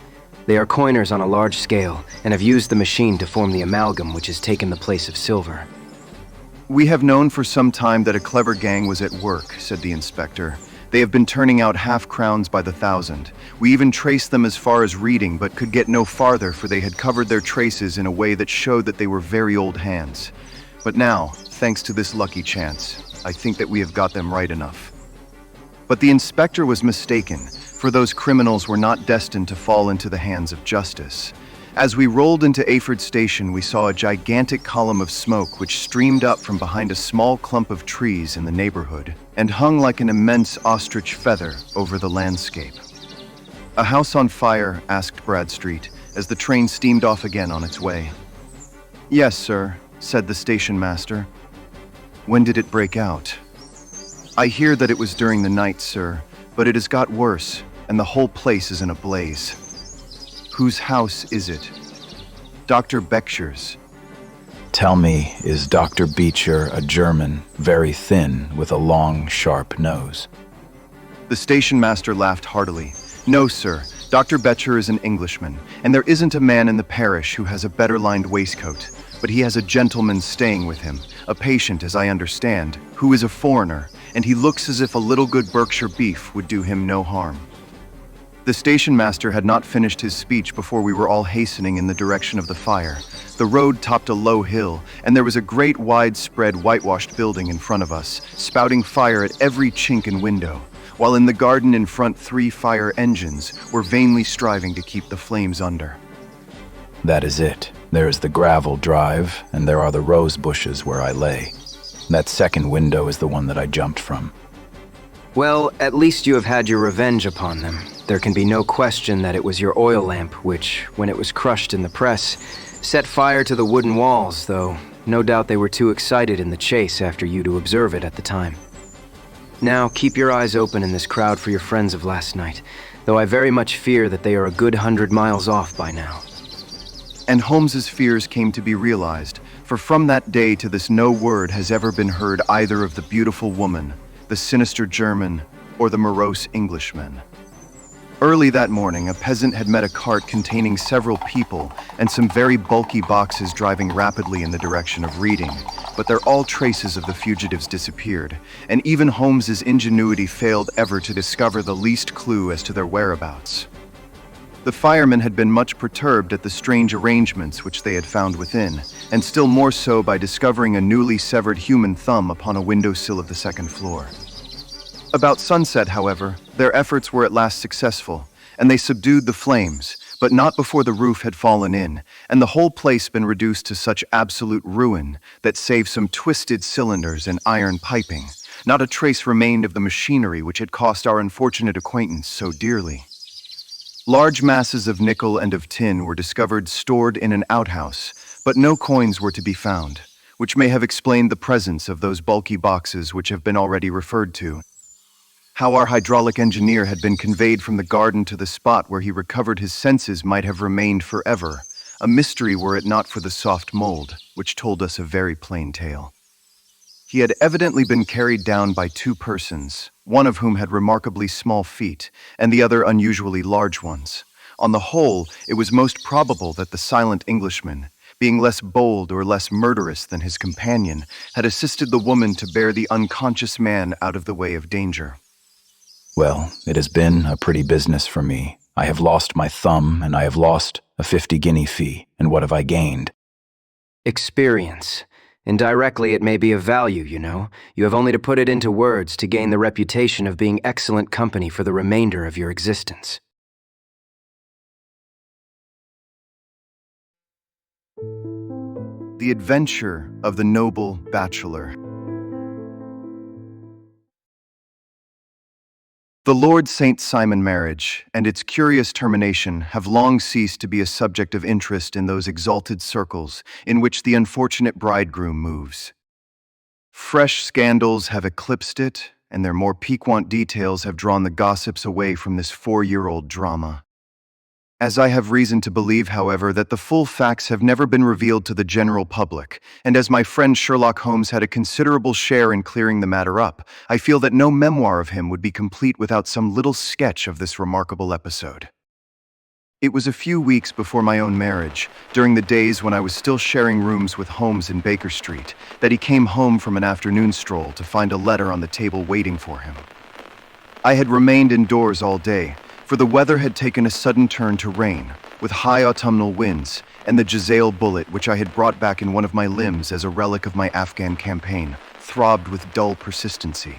S2: They are coiners on a large scale, and have used the machine to form the amalgam which has taken the place of silver.
S1: "We have known for some time that a clever gang was at work," said the inspector. "They have been turning out half-crowns by the thousand. We even traced them as far as Reading, but could get no farther, for they had covered their traces in a way that showed that they were very old hands. But now, thanks to this lucky chance, I think that we have got them right enough." But the inspector was mistaken, for those criminals were not destined to fall into the hands of justice. As we rolled into Ayford Station, we saw a gigantic column of smoke which streamed up from behind a small clump of trees in the neighborhood and hung like an immense ostrich feather over the landscape. "A house on fire?" asked Bradstreet, as the train steamed off again on its way. "Yes, sir," said the station master. "When did it break out?" "I hear that it was during the night, sir, but it has got worse, and the whole place is in a blaze." Whose house is it? Dr. Becher's.
S5: Tell me, is Dr. Beecher a German, very thin, with a long, sharp nose?
S1: The station master laughed heartily. No, sir. Dr. Becher is an Englishman, and there isn't a man in the parish who has a better lined waistcoat. But he has a gentleman staying with him, a patient, as I understand, who is a foreigner, and he looks as if a little good Berkshire beef would do him no harm. The station master had not finished his speech before we were all hastening in the direction of the fire. The road topped a low hill, and there was a great widespread whitewashed building in front of us, spouting fire at every chink and window, while in the garden in front 3 fire engines were vainly striving to keep the flames under.
S5: That is it. There is the gravel drive, and there are the rose bushes where I lay. That second window is the one that I jumped from.
S2: Well, at least you have had your revenge upon them. There can be no question that it was your oil lamp which, when it was crushed in the press, set fire to the wooden walls, though no doubt they were too excited in the chase after you to observe it at the time. Now, keep your eyes open in this crowd for your friends of last night, though I very much fear that they are a good 100 miles off by now.
S1: And Holmes's fears came to be realized, for from that day to this no word has ever been heard either of the beautiful woman, the sinister German, or the morose Englishman. Early that morning, a peasant had met a cart containing several people and some very bulky boxes driving rapidly in the direction of Reading, but all traces of the fugitives disappeared, and even Holmes's ingenuity failed ever to discover the least clue as to their whereabouts. The firemen had been much perturbed at the strange arrangements which they had found within, and still more so by discovering a newly severed human thumb upon a windowsill of the second floor. About sunset, however, their efforts were at last successful, and they subdued the flames, but not before the roof had fallen in, and the whole place been reduced to such absolute ruin that save some twisted cylinders and iron piping, not a trace remained of the machinery which had cost our unfortunate acquaintance so dearly. Large masses of nickel and of tin were discovered stored in an outhouse, but no coins were to be found, which may have explained the presence of those bulky boxes which have been already referred to. How our hydraulic engineer had been conveyed from the garden to the spot where he recovered his senses might have remained forever, a mystery were it not for the soft mold, which told us a very plain tale. He had evidently been carried down by 2 persons, one of whom had remarkably small feet, and the other unusually large ones. On the whole, it was most probable that the silent Englishman, being less bold or less murderous than his companion, had assisted the woman to bear the unconscious man out of the way of danger.
S5: Well, it has been a pretty business for me. I have lost my thumb, and I have lost a 50-guinea fee, and what have I gained?
S2: Experience. Indirectly, it may be of value, you know. You have only to put it into words to gain the reputation of being excellent company for the remainder of your existence.
S1: The Adventure of the Noble Bachelor. The Lord St. Simon marriage and its curious termination have long ceased to be a subject of interest in those exalted circles in which the unfortunate bridegroom moves. Fresh scandals have eclipsed it, and their more piquant details have drawn the gossips away from this 4-year-old drama. As I have reason to believe, however, that the full facts have never been revealed to the general public, and as my friend Sherlock Holmes had a considerable share in clearing the matter up, I feel that no memoir of him would be complete without some little sketch of this remarkable episode. It was a few weeks before my own marriage, during the days when I was still sharing rooms with Holmes in Baker Street, that he came home from an afternoon stroll to find a letter on the table waiting for him. I had remained indoors all day, for the weather had taken a sudden turn to rain, with high autumnal winds, and the Jezail bullet which I had brought back in one of my limbs as a relic of my Afghan campaign throbbed with dull persistency.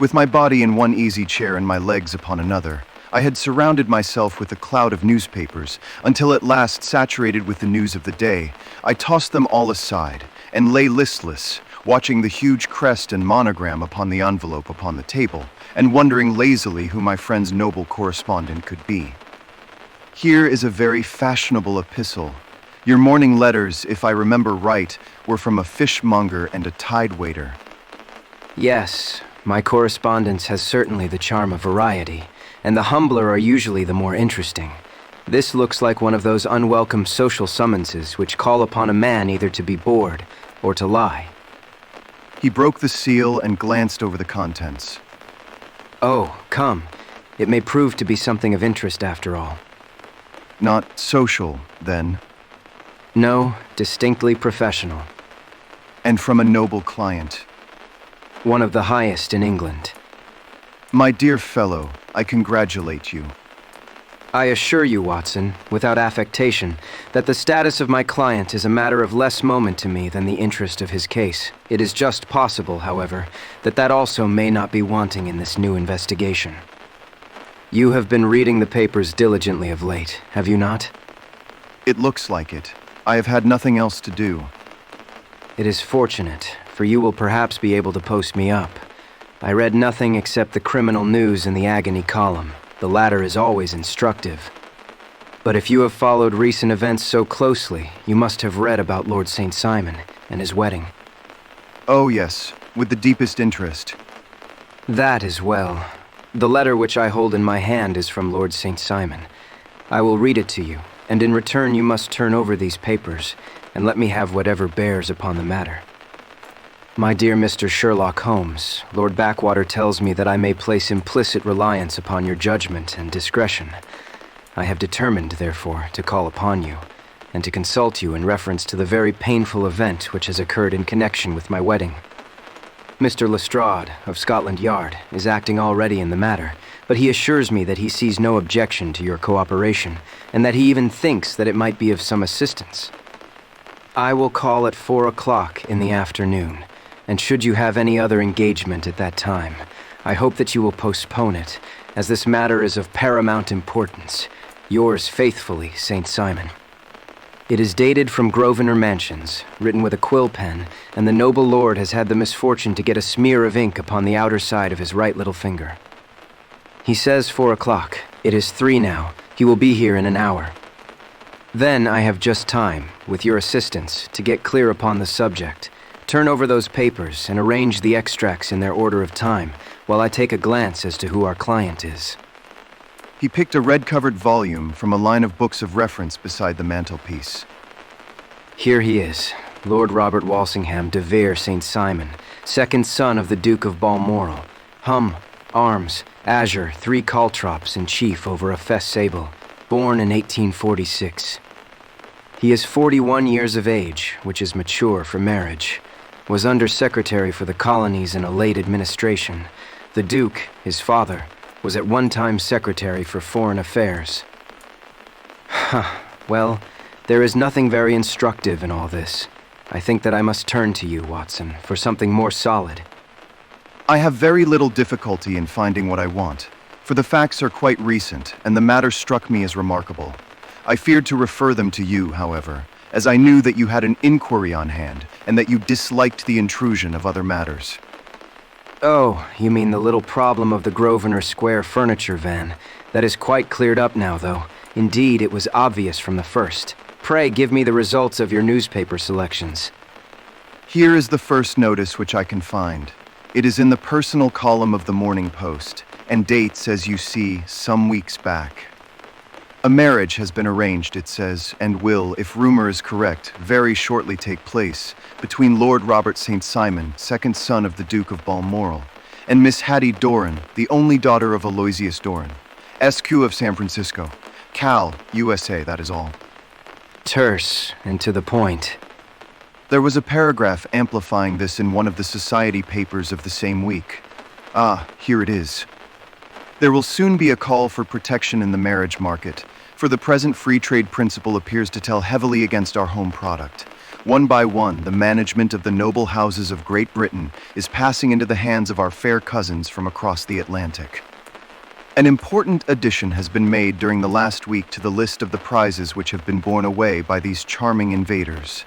S1: With my body in one easy chair and my legs upon another, I had surrounded myself with a cloud of newspapers, until at last, saturated with the news of the day, I tossed them all aside, and lay listless, watching the huge crest and monogram upon the envelope upon the table, and wondering lazily who my friend's noble correspondent could be. Here is a very fashionable epistle. Your morning letters, if I remember right, were from a fishmonger and a tide waiter.
S2: Yes, my correspondence has certainly the charm of variety, and the humbler are usually the more interesting. This looks like one of those unwelcome social summonses which call upon a man either to be bored or to lie.
S1: He broke the seal and glanced over the contents.
S2: Oh, come. It may prove to be something of interest after all.
S1: Not social, then.
S2: No, distinctly professional.
S1: And from a noble client.
S2: One of the highest in England.
S1: My dear fellow, I congratulate you.
S2: I assure you, Watson, without affectation, that the status of my client is a matter of less moment to me than the interest of his case. It is just possible, however, that also may not be wanting in this new investigation. You have been reading the papers diligently of late, have you not?
S1: It looks like it. I have had nothing else to do.
S2: It is fortunate, for you will perhaps be able to post me up. I read nothing except the criminal news in the agony column. The latter is always instructive. But if you have followed recent events so closely, you must have read about Lord St. Simon and his wedding.
S1: Oh yes, with the deepest interest.
S2: That as well. The letter which I hold in my hand is from Lord St. Simon. I will read it to you, and in return you must turn over these papers, and let me have whatever bears upon the matter. My dear Mr. Sherlock Holmes, Lord Backwater tells me that I may place implicit reliance upon your judgment and discretion. I have determined, therefore, to call upon you, and to consult you in reference to the very painful event which has occurred in connection with my wedding. Mr. Lestrade, of Scotland Yard, is acting already in the matter, but he assures me that he sees no objection to your cooperation, and that he even thinks that it might be of some assistance. I will call at 4 o'clock in the afternoon, and should you have any other engagement at that time, I hope that you will postpone it, as this matter is of paramount importance. Yours faithfully, St. Simon. It is dated from Grosvenor Mansions, written with a quill pen, and the noble lord has had the misfortune to get a smear of ink upon the outer side of his right little finger. He says 4 o'clock. It is 3 now. He will be here in an hour. Then I have just time, with your assistance, to get clear upon the subject. Turn over those papers and arrange the extracts in their order of time, while I take a glance as to who our client is.
S1: He picked a red-covered volume from a line of books of reference beside the mantelpiece.
S2: Here he is, Lord Robert Walsingham de Vere St. Simon, second son of the Duke of Balmoral. Arms, azure, 3 caltrops and chief over a fess sable, born in 1846. He is 41 years of age, which is mature for marriage. Was Under-Secretary for the Colonies in a late administration. The Duke, his father, was at one time Secretary for Foreign Affairs. Well, there is nothing very instructive in all this. I think that I must turn to you, Watson, for something more solid.
S1: I have very little difficulty in finding what I want, for the facts are quite recent, and the matter struck me as remarkable. I feared to refer them to you, however, as I knew that you had an inquiry on hand, and that you disliked the intrusion of other matters.
S2: Oh, you mean the little problem of the Grosvenor Square furniture van. That is quite cleared up now, though. Indeed, it was obvious from the first. Pray give me the results of your newspaper selections.
S1: Here is the first notice which I can find. It is in the personal column of the Morning Post, and dates, as you see, some weeks back. A marriage has been arranged, it says, and will, if rumor is correct, very shortly take place, between Lord Robert St. Simon, second son of the Duke of Balmoral, and Miss Hattie Doran, the only daughter of Aloysius Doran, SQ of San Francisco, Cal, USA, that is all.
S2: Terse, and to the point.
S1: There was a paragraph amplifying this in one of the society papers of the same week. Ah, here it is. There will soon be a call for protection in the marriage market, for the present free trade principle appears to tell heavily against our home product. One by one, the management of the noble houses of Great Britain is passing into the hands of our fair cousins from across the Atlantic. An important addition has been made during the last week to the list of the prizes which have been borne away by these charming invaders.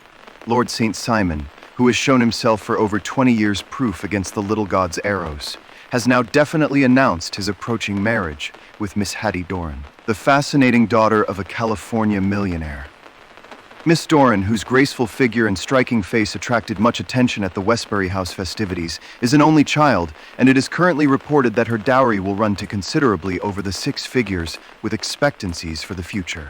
S1: Lord St. Simon, who has shown himself for over 20 years proof against the little god's arrows, has now definitely announced his approaching marriage with Miss Hattie Doran, the fascinating daughter of a California millionaire. Miss Doran, whose graceful figure and striking face attracted much attention at the Westbury House festivities, is an only child, and it is currently reported that her dowry will run to considerably over the 6 figures, with expectancies for the future.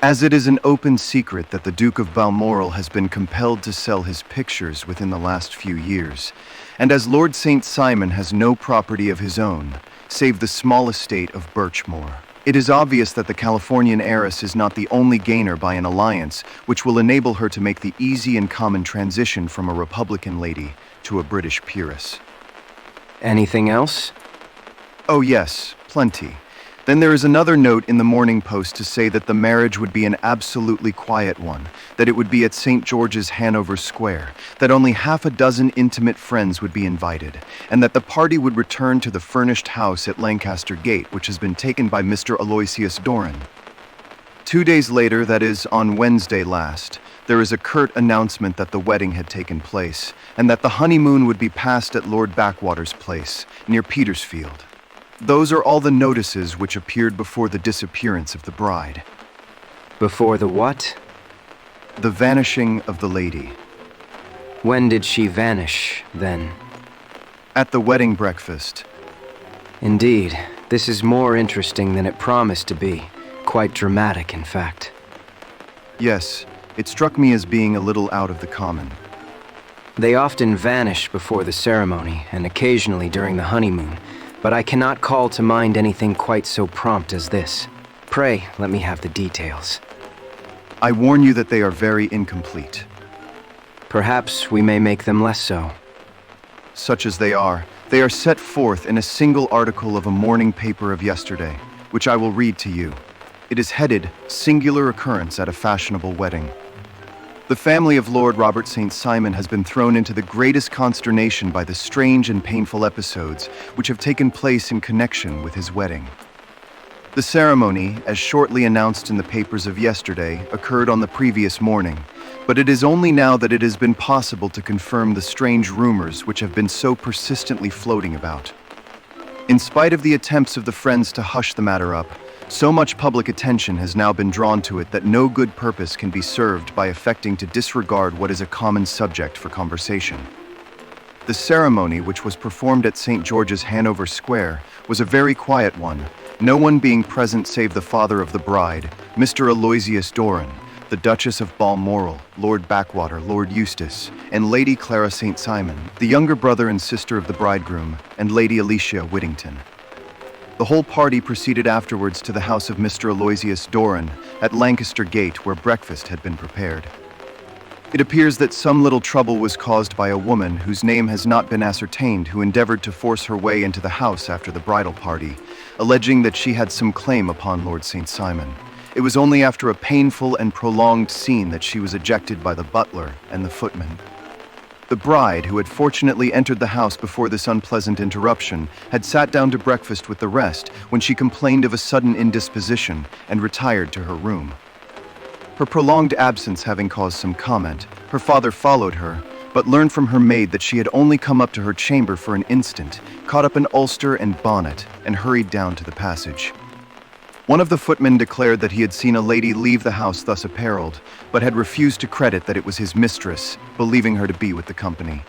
S1: As it is an open secret that the Duke of Balmoral has been compelled to sell his pictures within the last few years, and as Lord St. Simon has no property of his own, save the small estate of Birchmoor, it is obvious that the Californian heiress is not the only gainer by an alliance which will enable her to make the easy and common transition from a Republican lady to a British peeress.
S2: Anything else?
S1: Oh yes, plenty. Then there is another note in the Morning Post to say that the marriage would be an absolutely quiet one, that it would be at St. George's, Hanover Square, that only half a dozen intimate friends would be invited, and that the party would return to the furnished house at Lancaster Gate, which has been taken by Mr. Aloysius Doran. 2 days later, that is, on Wednesday last, there is a curt announcement that the wedding had taken place, and that the honeymoon would be passed at Lord Backwater's place, near Petersfield. Those are all the notices which appeared before the disappearance of the bride.
S2: Before the what?
S1: The vanishing of the lady.
S2: When did she vanish, then?
S1: At the wedding breakfast.
S2: Indeed, this is more interesting than it promised to be. Quite dramatic, in fact.
S1: Yes, it struck me as being a little out of the common.
S2: They often vanish before the ceremony, and occasionally during the honeymoon, but I cannot call to mind anything quite so prompt as this. Pray, let me have the details.
S1: I warn you that they are very incomplete.
S2: Perhaps we may make them less so.
S1: Such as they are set forth in a single article of a morning paper of yesterday, which I will read to you. It is headed, "Singular Occurrence at a Fashionable Wedding." The family of Lord Robert St. Simon has been thrown into the greatest consternation by the strange and painful episodes which have taken place in connection with his wedding. The ceremony, as shortly announced in the papers of yesterday, occurred on the previous morning, but it is only now that it has been possible to confirm the strange rumors which have been so persistently floating about. In spite of the attempts of the friends to hush the matter up, so much public attention has now been drawn to it that no good purpose can be served by affecting to disregard what is a common subject for conversation. The ceremony, which was performed at St. George's, Hanover Square, was a very quiet one, no one being present save the father of the bride, Mr. Aloysius Doran, the Duchess of Balmoral, Lord Backwater, Lord Eustace, and Lady Clara St. Simon, the younger brother and sister of the bridegroom, and Lady Alicia Whittington. The whole party proceeded afterwards to the house of Mr. Aloysius Doran at Lancaster Gate, where breakfast had been prepared. It appears that some little trouble was caused by a woman whose name has not been ascertained, who endeavored to force her way into the house after the bridal party, alleging that she had some claim upon Lord St. Simon. It was only after a painful and prolonged scene that she was ejected by the butler and the footman. The bride, who had fortunately entered the house before this unpleasant interruption, had sat down to breakfast with the rest when she complained of a sudden indisposition and retired to her room. Her prolonged absence having caused some comment, her father followed her, but learned from her maid that she had only come up to her chamber for an instant, caught up an ulster and bonnet, and hurried down to the passage. One of the footmen declared that he had seen a lady leave the house thus apparelled, but had refused to credit that it was his mistress, believing her to be with the company.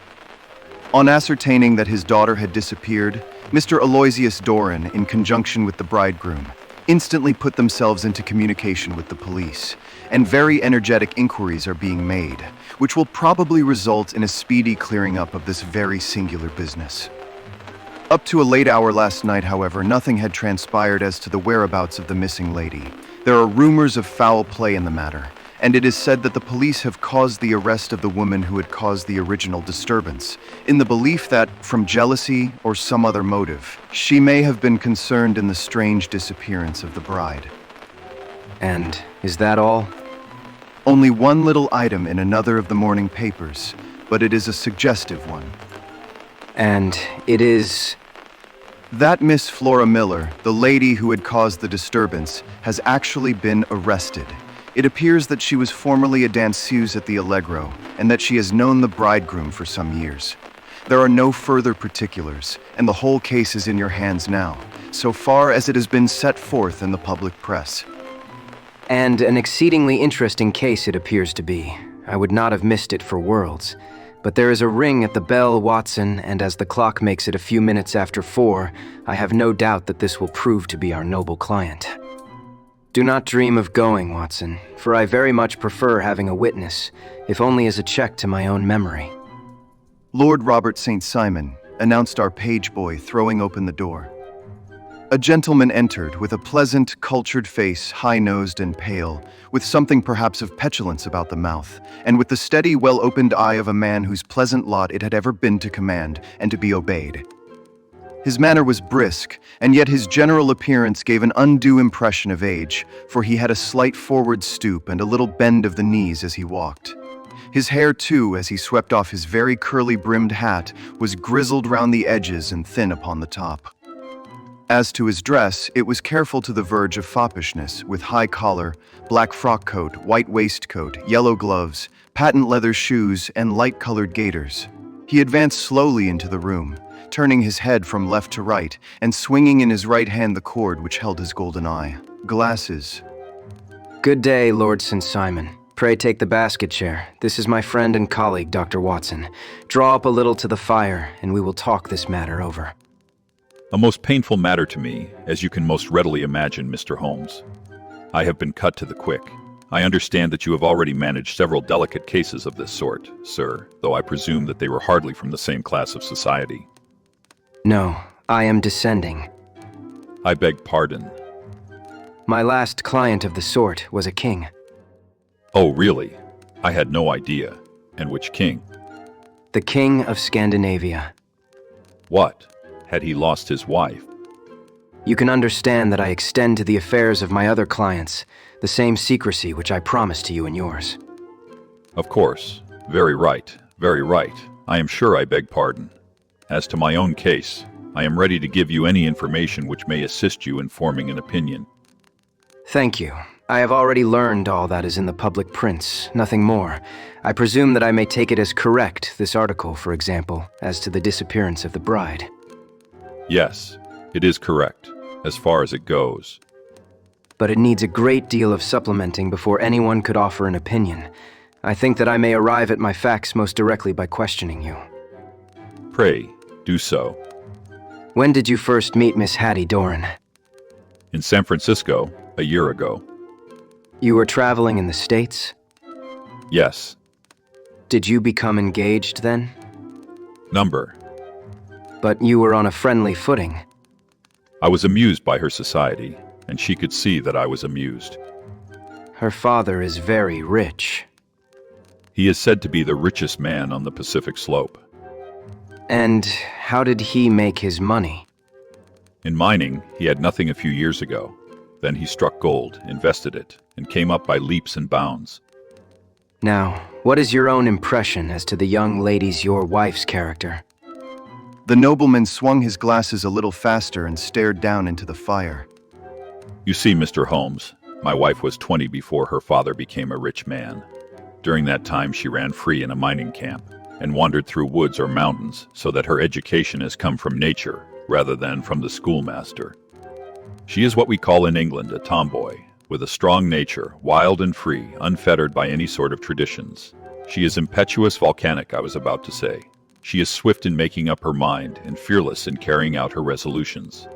S1: On ascertaining that his daughter had disappeared, Mr. Aloysius Doran, in conjunction with the bridegroom, instantly put themselves into communication with the police, and very energetic inquiries are being made, which will probably result in a speedy clearing up of this very singular business. Up to a late hour last night, however, nothing had transpired as to the whereabouts of the missing lady. There are rumors of foul play in the matter, and it is said that the police have caused the arrest of the woman who had caused the original disturbance, in the belief that, from jealousy or some other motive, she may have been concerned in the strange disappearance of the bride.
S2: And is that all?
S1: Only one little item in another of the morning papers, but it is a suggestive one.
S2: And it is...
S1: That Miss Flora Miller, the lady who had caused the disturbance, has actually been arrested. It appears that she was formerly a danseuse at the Allegro, and that she has known the bridegroom for some years. There are no further particulars, and the whole case is in your hands now, so far as it has been set forth in the public press.
S2: And an exceedingly interesting case it appears to be. I would not have missed it for worlds. But there is a ring at the bell, Watson, and as the clock makes it a few minutes after 4, I have no doubt that this will prove to be our noble client. Do not dream of going, Watson, for I very much prefer having a witness, if only as a check to my own memory.
S1: Lord Robert St. Simon, announced our page boy, throwing open the door. A gentleman entered with a pleasant, cultured face, high-nosed and pale, with something perhaps of petulance about the mouth, and with the steady, well-opened eye of a man whose pleasant lot it had ever been to command and to be obeyed. His manner was brisk, and yet his general appearance gave an undue impression of age, for he had a slight forward stoop and a little bend of the knees as he walked. His hair, too, as he swept off his very curly-brimmed hat, was grizzled round the edges and thin upon the top. As to his dress, it was careful to the verge of foppishness, with high collar, black frock coat, white waistcoat, yellow gloves, patent leather shoes, and light-colored gaiters. He advanced slowly into the room, turning his head from left to right, and swinging in his right hand the cord which held his golden eye. Glasses.
S2: Good day, Lord St. Simon. Pray take the basket chair. This is my friend and colleague, Dr. Watson. Draw up a little to the fire, and we will talk this matter over.
S3: A most painful matter to me, as you can most readily imagine, Mr. Holmes. I have been cut to the quick. I understand that you have already managed several delicate cases of this sort, sir, though I presume that they were hardly from the same class of society.
S2: No, I am descending.
S3: I beg pardon.
S2: My last client of the sort was a king.
S3: Oh, really? I had no idea. And which king?
S2: The king of Scandinavia.
S3: What? Had he lost his wife?
S2: You can understand that I extend to the affairs of my other clients the same secrecy which I promised to you and yours.
S3: Of course. Very right. Very right. I am sure I beg pardon. As to my own case, I am ready to give you any information which may assist you in forming an opinion.
S2: Thank you. I have already learned all that is in the public prints, nothing more. I presume that I may take it as correct, this article, for example, as to the disappearance of the bride.
S3: Yes, it is correct, as far as it goes.
S2: But it needs a great deal of supplementing before anyone could offer an opinion. I think that I may arrive at my facts most directly by questioning you.
S3: Pray, do so.
S2: When did you first meet Miss Hattie Doran?
S3: In San Francisco, a year ago.
S2: You were traveling in the States?
S3: Yes.
S2: Did you become engaged then?
S3: Number.
S2: But you were on a friendly footing.
S3: I was amused by her society, and she could see that I was amused.
S2: Her father is very rich.
S3: He is said to be the richest man on the Pacific Slope.
S2: And how did he make his money?
S3: In mining, he had nothing a few years ago. Then he struck gold, invested it, and came up by leaps and bounds.
S2: Now, what is your own impression as to the young lady's your wife's character?
S1: The nobleman swung his glasses a little faster and stared down into the fire.
S3: You see, Mr. Holmes, my wife was 20 before her father became a rich man. During that time, she ran free in a mining camp and wandered through woods or mountains, so that her education has come from nature rather than from the schoolmaster. She is what we call in England a tomboy, with a strong nature, wild and free, unfettered by any sort of traditions. She is impetuous, volcanic, I was about to say. She is swift in making up her mind and fearless in carrying out her resolutions.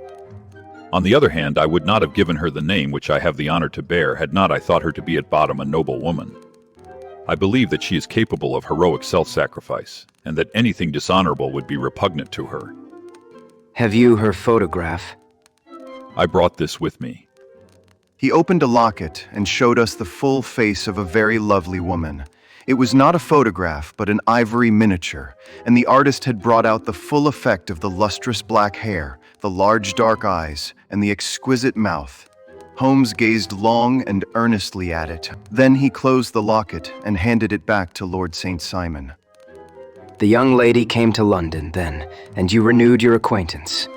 S3: On the other hand, I would not have given her the name which I have the honor to bear had not I thought her to be at bottom a noble woman. I believe that she is capable of heroic self-sacrifice, and that anything dishonorable would be repugnant to her.
S2: Have you her photograph?
S3: I brought this with me.
S1: He opened a locket and showed us the full face of a very lovely woman. It was not a photograph, but an ivory miniature, and the artist had brought out the full effect of the lustrous black hair, the large dark eyes, and the exquisite mouth. Holmes gazed long and earnestly at it. Then he closed the locket and handed it back to Lord St. Simon.
S2: The young lady came to London, then, and you renewed your acquaintance.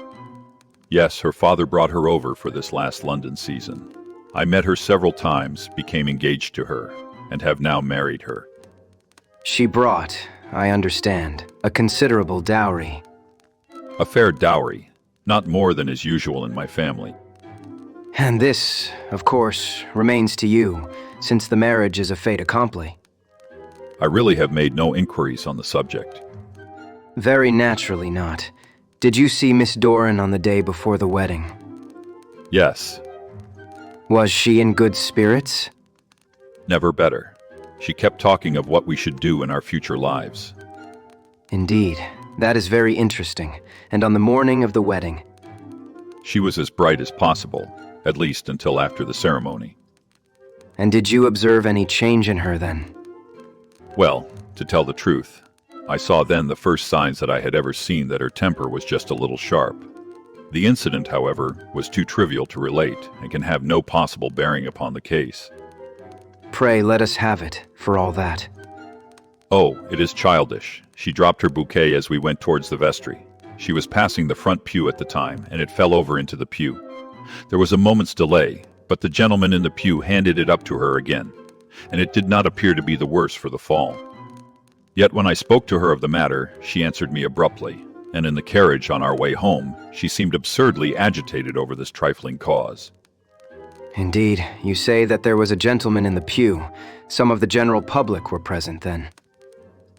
S3: Yes, her father brought her over for this last London season. I met her several times, became engaged to her, and have now married her.
S2: She brought, I understand, a considerable dowry.
S3: A fair dowry, not more than is usual in my family.
S2: And this, of course, remains to you, since the marriage is a fait accompli.
S3: I really have made no inquiries on the subject.
S2: Very naturally not. Did you see Miss Doran on the day before the wedding?
S3: Yes,
S2: Was she in good spirits?
S3: never better. She kept talking of what we should do in our future lives.
S2: Indeed, that is very interesting. And on the morning of the wedding,
S3: She was as bright as possible, at least until after the ceremony.
S2: and did you observe any change in her then?
S3: Well, to tell the truth, I saw then the first signs that I had ever seen that her temper was just a little sharp. The incident, however, was too trivial to relate and can have no possible bearing upon the case.
S2: Pray let us have it, for all that.
S3: Oh, it is childish. She dropped her bouquet as we went towards the vestry. She was passing the front pew at the time, and it fell over into the pew. There was a moment's delay, but the gentleman in the pew handed it up to her again, and it did not appear to be the worse for the fall. Yet when I spoke to her of the matter, she answered me abruptly, and in the carriage on our way home, she seemed absurdly agitated over this trifling cause.
S2: Indeed, you say that there was a gentleman in the pew. Some of the general public were present then.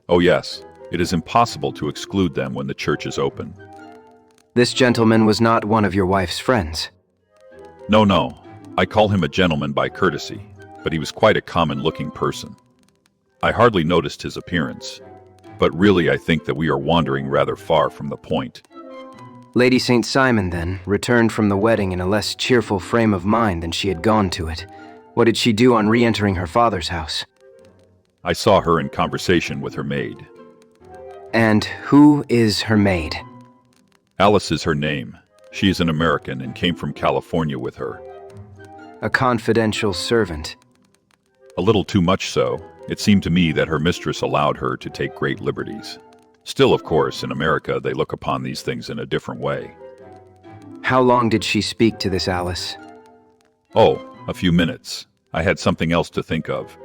S3: Oh yes, it is impossible to exclude them when the church is open.
S2: This gentleman was not one of your wife's friends.
S3: No, I call him a gentleman by courtesy, but he was quite a common-looking person. I hardly noticed his appearance, but really I think that we are wandering rather far from the point.
S2: Lady St. Simon, then, returned from the wedding in a less cheerful frame of mind than she had gone to it. What did she do on re-entering her father's house?
S3: I saw her in conversation with her maid.
S2: And who is her maid?
S3: Alice is her name. She is an American and came from California with her.
S2: A confidential servant.
S3: A little too much so. It seemed to me that her mistress allowed her to take great liberties. Still, of course, in America they look upon these things in a different way.
S2: How long did she speak to this Alice?
S3: Oh, a few minutes. I had something else to think of.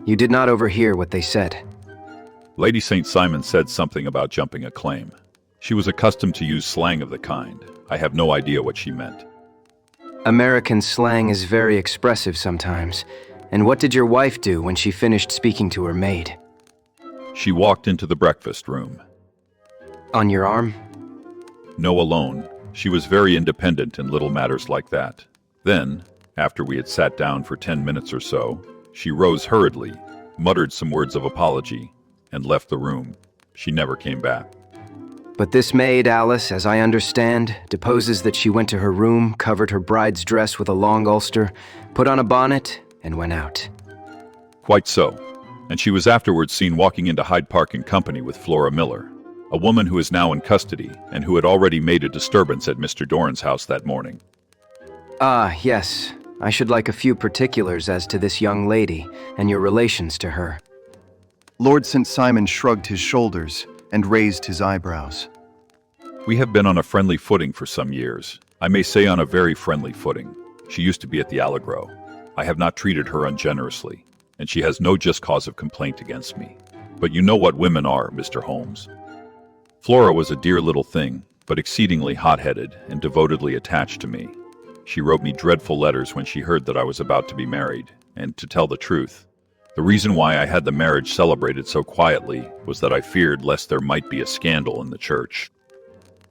S2: You did not overhear what they said.
S3: Lady St. Simon said something about jumping a claim. She was accustomed to use slang of the kind. I have no idea what she meant.
S2: American slang is very expressive sometimes. And what did your wife do when she finished speaking to her maid?
S3: She walked into the breakfast room.
S2: On your arm?
S3: No, alone. She was very independent in little matters like that. Then, after we had sat down for 10 minutes or so, she rose hurriedly, muttered some words of apology, and left the room. She never came back.
S2: But this maid, Alice, as I understand, deposes that she went to her room, covered her bride's dress with a long ulster, put on a bonnet, and went out.
S3: Quite so. And she was afterwards seen walking into Hyde Park in company with Flora Miller, a woman who is now in custody and who had already made a disturbance at Mr. Doran's house that morning.
S2: Ah, yes. I should like a few particulars as to this young lady and your relations to her.
S1: Lord St. Simon shrugged his shoulders and raised his eyebrows.
S3: We have been on a friendly footing for some years. I may say on a very friendly footing. She used to be at the Allegro. I have not treated her ungenerously, and she has no just cause of complaint against me. But you know what women are, Mr. Holmes. Flora was a dear little thing, but exceedingly hot-headed and devotedly attached to me. She wrote me dreadful letters when she heard that I was about to be married, and to tell the truth, the reason why I had the marriage celebrated so quietly was that I feared lest there might be a scandal in the church.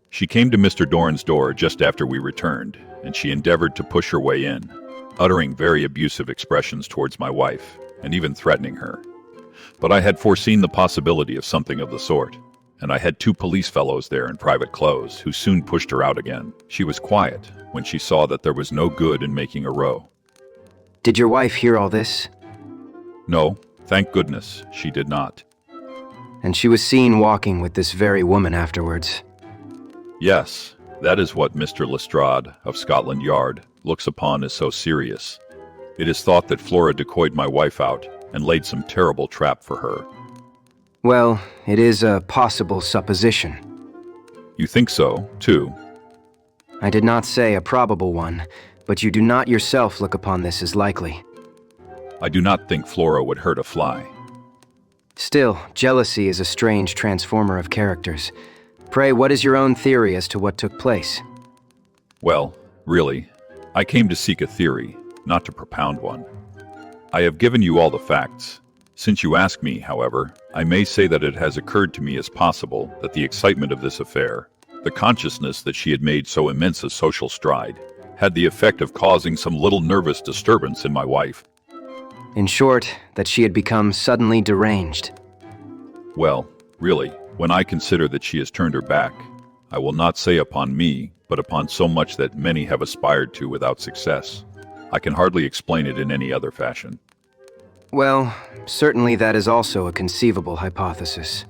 S3: She came to Mr. Doran's door just after we returned, and she endeavored to push her way in, uttering very abusive expressions towards my wife, and even threatening her. But I had foreseen the possibility of something of the sort, and I had 2 police fellows there in private clothes who soon pushed her out again. She was quiet when she saw that there was no good in making a row.
S2: Did your wife hear all this?
S3: No, thank goodness, she did not.
S2: And she was seen walking with this very woman afterwards.
S3: Yes, that is what Mr. Lestrade of Scotland Yard looks upon as so serious. It is thought that Flora decoyed my wife out and laid some terrible trap for her.
S2: Well, it is a possible supposition.
S3: You think so, too?
S2: I did not say a probable one, but you do not yourself look upon this as likely.
S3: I do not think Flora would hurt a fly.
S2: Still, jealousy is a strange transformer of characters. Pray, what is your own theory as to what took place?
S3: Well, really, I came to seek a theory, not to propound one. I have given you all the facts. Since you ask me, however, I may say that it has occurred to me as possible that the excitement of this affair, the consciousness that she had made so immense a social stride, had the effect of causing some little nervous disturbance in my wife.
S2: In short, that she had become suddenly deranged.
S3: Well, really, when I consider that she has turned her back, I will not say upon me, but upon so much that many have aspired to without success. I can hardly explain it in any other fashion.
S2: Well, certainly that is also a conceivable hypothesis.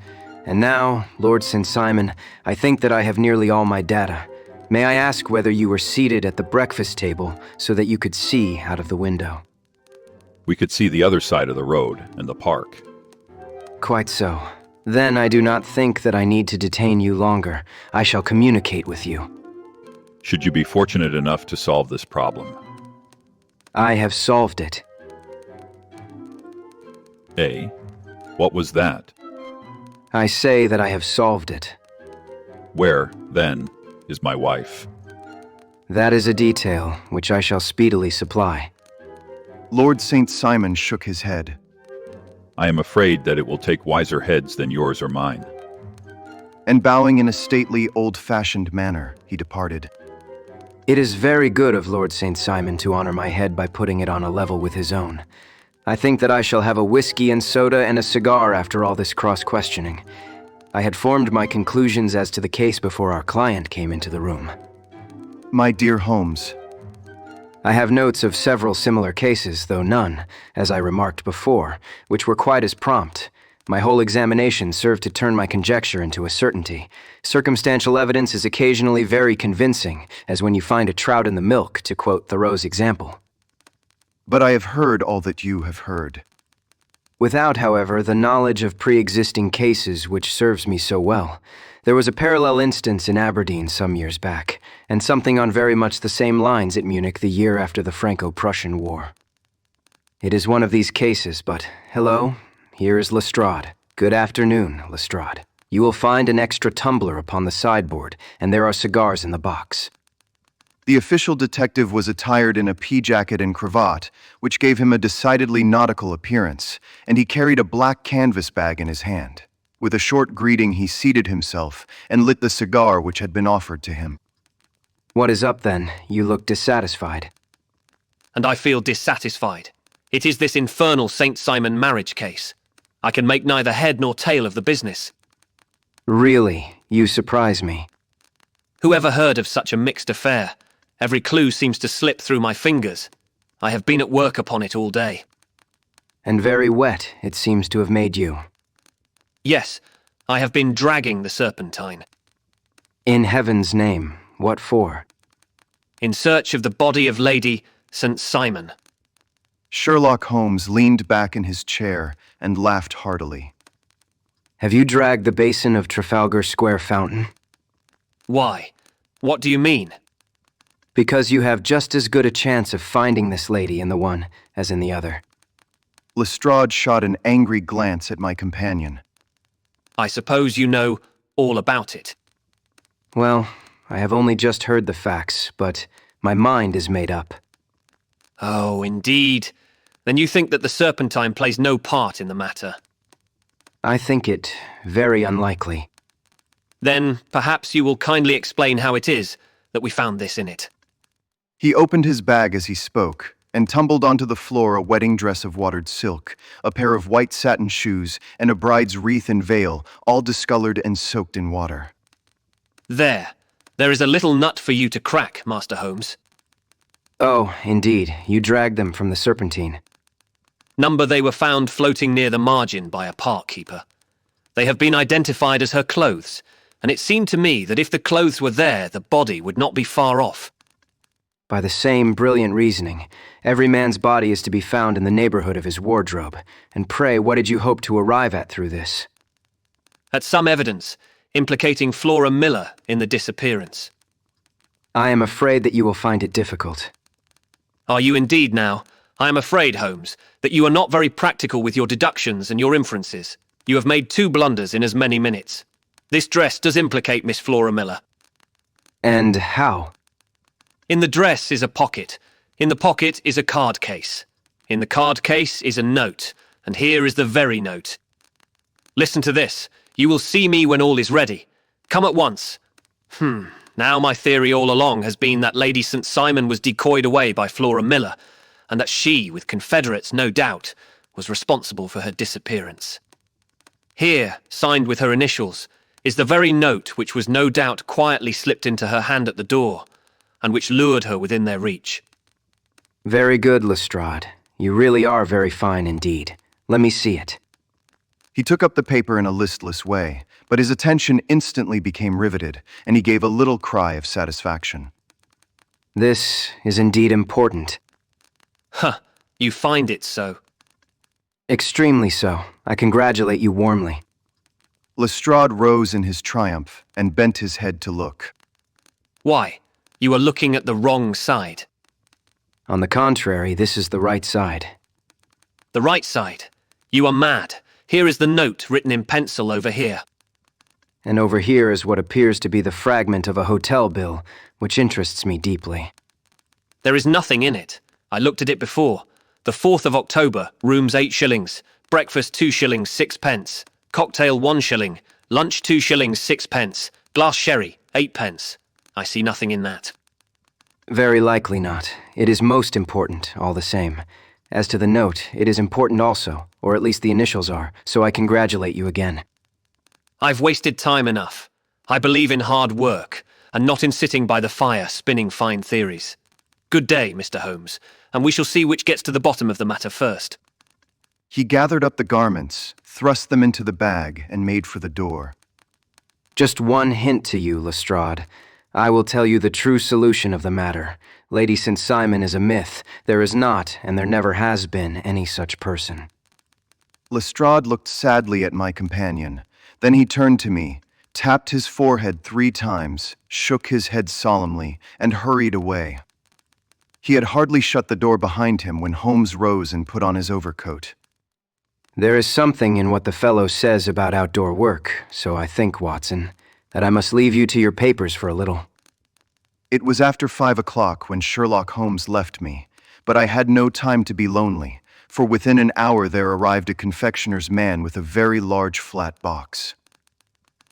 S2: And now, Lord St. Simon, I think that I have nearly all my data. May I ask whether you were seated at the breakfast table so that you could see out of the window?
S3: We could see the other side of the road and the park.
S2: Quite so. Then I do not think that I need to detain you longer. I shall communicate with you.
S3: Should you be fortunate enough to solve this problem?
S2: I have solved it.
S3: Eh? What was that?
S2: I say that I have solved it.
S3: Where, then, is my wife?
S2: That is a detail which I shall speedily supply.
S1: Lord St. Simon shook his head.
S3: I am afraid that it will take wiser heads than yours or mine.
S1: And bowing in a stately, old-fashioned manner, he departed.
S2: It is very good of Lord St. Simon to honor my head by putting it on a level with his own. I think that I shall have a whiskey and soda and a cigar after all this cross-questioning. I had formed my conclusions as to the case before our client came into the room.
S1: My dear Holmes.
S2: I have notes of several similar cases, though none, as I remarked before, which were quite as prompt. My whole examination served to turn my conjecture into a certainty. Circumstantial evidence is occasionally very convincing, as when you find a trout in the milk, to quote Thoreau's example.
S1: But I have heard all that you have heard.
S2: Without, however, the knowledge of pre-existing cases which serves me so well. There was a parallel instance in Aberdeen some years back, and something on very much the same lines at Munich the year after the Franco-Prussian War. It is one of these cases, but hello, here is Lestrade. Good afternoon, Lestrade. You will find an extra tumbler upon the sideboard, and there are cigars in the box.
S1: The official detective was attired in a pea jacket and cravat, which gave him a decidedly nautical appearance, and he carried a black canvas bag in his hand. With a short greeting, he seated himself and lit the cigar which had been offered to him.
S2: What is up, then? You look dissatisfied.
S6: And I feel dissatisfied. It is this infernal St. Simon marriage case. I can make neither head nor tail of the business.
S2: Really? You surprise me.
S6: Who ever heard of such a mixed affair? Every clue seems to slip through my fingers. I have been at work upon it all day.
S2: And very wet, it seems to have made you.
S6: Yes, I have been dragging the Serpentine.
S2: In heaven's name, what for?
S6: In search of the body of Lady St. Simon.
S1: Sherlock Holmes leaned back in his chair and laughed heartily.
S2: Have you dragged the basin of Trafalgar Square fountain?
S6: Why? What do you mean?
S2: Because you have just as good a chance of finding this lady in the one as in the other.
S1: Lestrade shot an angry glance at my companion.
S6: I suppose you know all about it.
S2: Well, I have only just heard the facts, but my mind is made up.
S6: Oh, indeed. Then you think that the Serpentine plays no part in the matter?
S2: I think it very unlikely.
S6: Then perhaps you will kindly explain how it is that we found this in it.
S1: He opened his bag as he spoke, and tumbled onto the floor a wedding dress of watered silk, a pair of white satin shoes, and a bride's wreath and veil, all discolored and soaked in water.
S6: There is a little nut for you to crack, Master Holmes.
S2: Oh, indeed, you dragged them from the Serpentine.
S6: Number they were found floating near the margin by a park keeper. They have been identified as her clothes, and it seemed to me that if the clothes were there, the body would not be far off.
S2: By the same brilliant reasoning, every man's body is to be found in the neighborhood of his wardrobe. And pray, what did you hope to arrive at through this?
S6: At some evidence implicating Flora Miller in the disappearance.
S2: I am afraid that you will find it difficult.
S6: Are you indeed now? I am afraid, Holmes, that you are not very practical with your deductions and your inferences. You have made 2 blunders in as many minutes. This dress does implicate Miss Flora Miller.
S2: And how?
S6: In the dress is a pocket. In the pocket is a card case. In the card case is a note, and here is the very note. Listen to this. You will see me when all is ready. Come at once. Now my theory all along has been that Lady St. Simon was decoyed away by Flora Miller, and that she, with confederates no doubt, was responsible for her disappearance. Here, signed with her initials, is the very note which was no doubt quietly slipped into her hand at the door, and which lured her within their reach.
S2: Very good, Lestrade. You really are very fine indeed. Let me see it.
S1: He took up the paper in a listless way, but his attention instantly became riveted, and he gave a little cry of satisfaction.
S2: This is indeed important.
S6: You find it so.
S2: Extremely so. I congratulate you warmly.
S1: Lestrade rose in his triumph and bent his head to look.
S6: Why? You are looking at the wrong side.
S2: On the contrary, this is the right side.
S6: The right side? You are mad. Here is the note written in pencil over here.
S2: And over here is what appears to be the fragment of a hotel bill, which interests me deeply.
S6: There is nothing in it. I looked at it before. The 4th of October, rooms 8 shillings, breakfast 2 shillings 6 pence, cocktail 1 shilling, lunch 2 shillings 6 pence, glass sherry 8 pence. I see nothing in that.
S2: Very likely not. It is most important, all the same. As to the note, it is important also, or at least the initials are, so I congratulate you again.
S6: I've wasted time enough. I believe in hard work, and not in sitting by the fire spinning fine theories. Good day, Mr. Holmes, and we shall see which gets to the bottom of the matter first.
S1: He gathered up the garments, thrust them into the bag, and made for the door.
S2: Just one hint to you, Lestrade. I will tell you the true solution of the matter. Lady St. Simon is a myth. There is not, and there never has been, any such person.
S1: Lestrade looked sadly at my companion. Then he turned to me, tapped his forehead 3 times, shook his head solemnly, and hurried away. He had hardly shut the door behind him when Holmes rose and put on his overcoat.
S2: There is something in what the fellow says about outdoor work, so I think, Watson, that I must leave you to your papers for a little.
S1: It was after 5 o'clock when Sherlock Holmes left me, but I had no time to be lonely, for within an hour there arrived a confectioner's man with a very large flat box.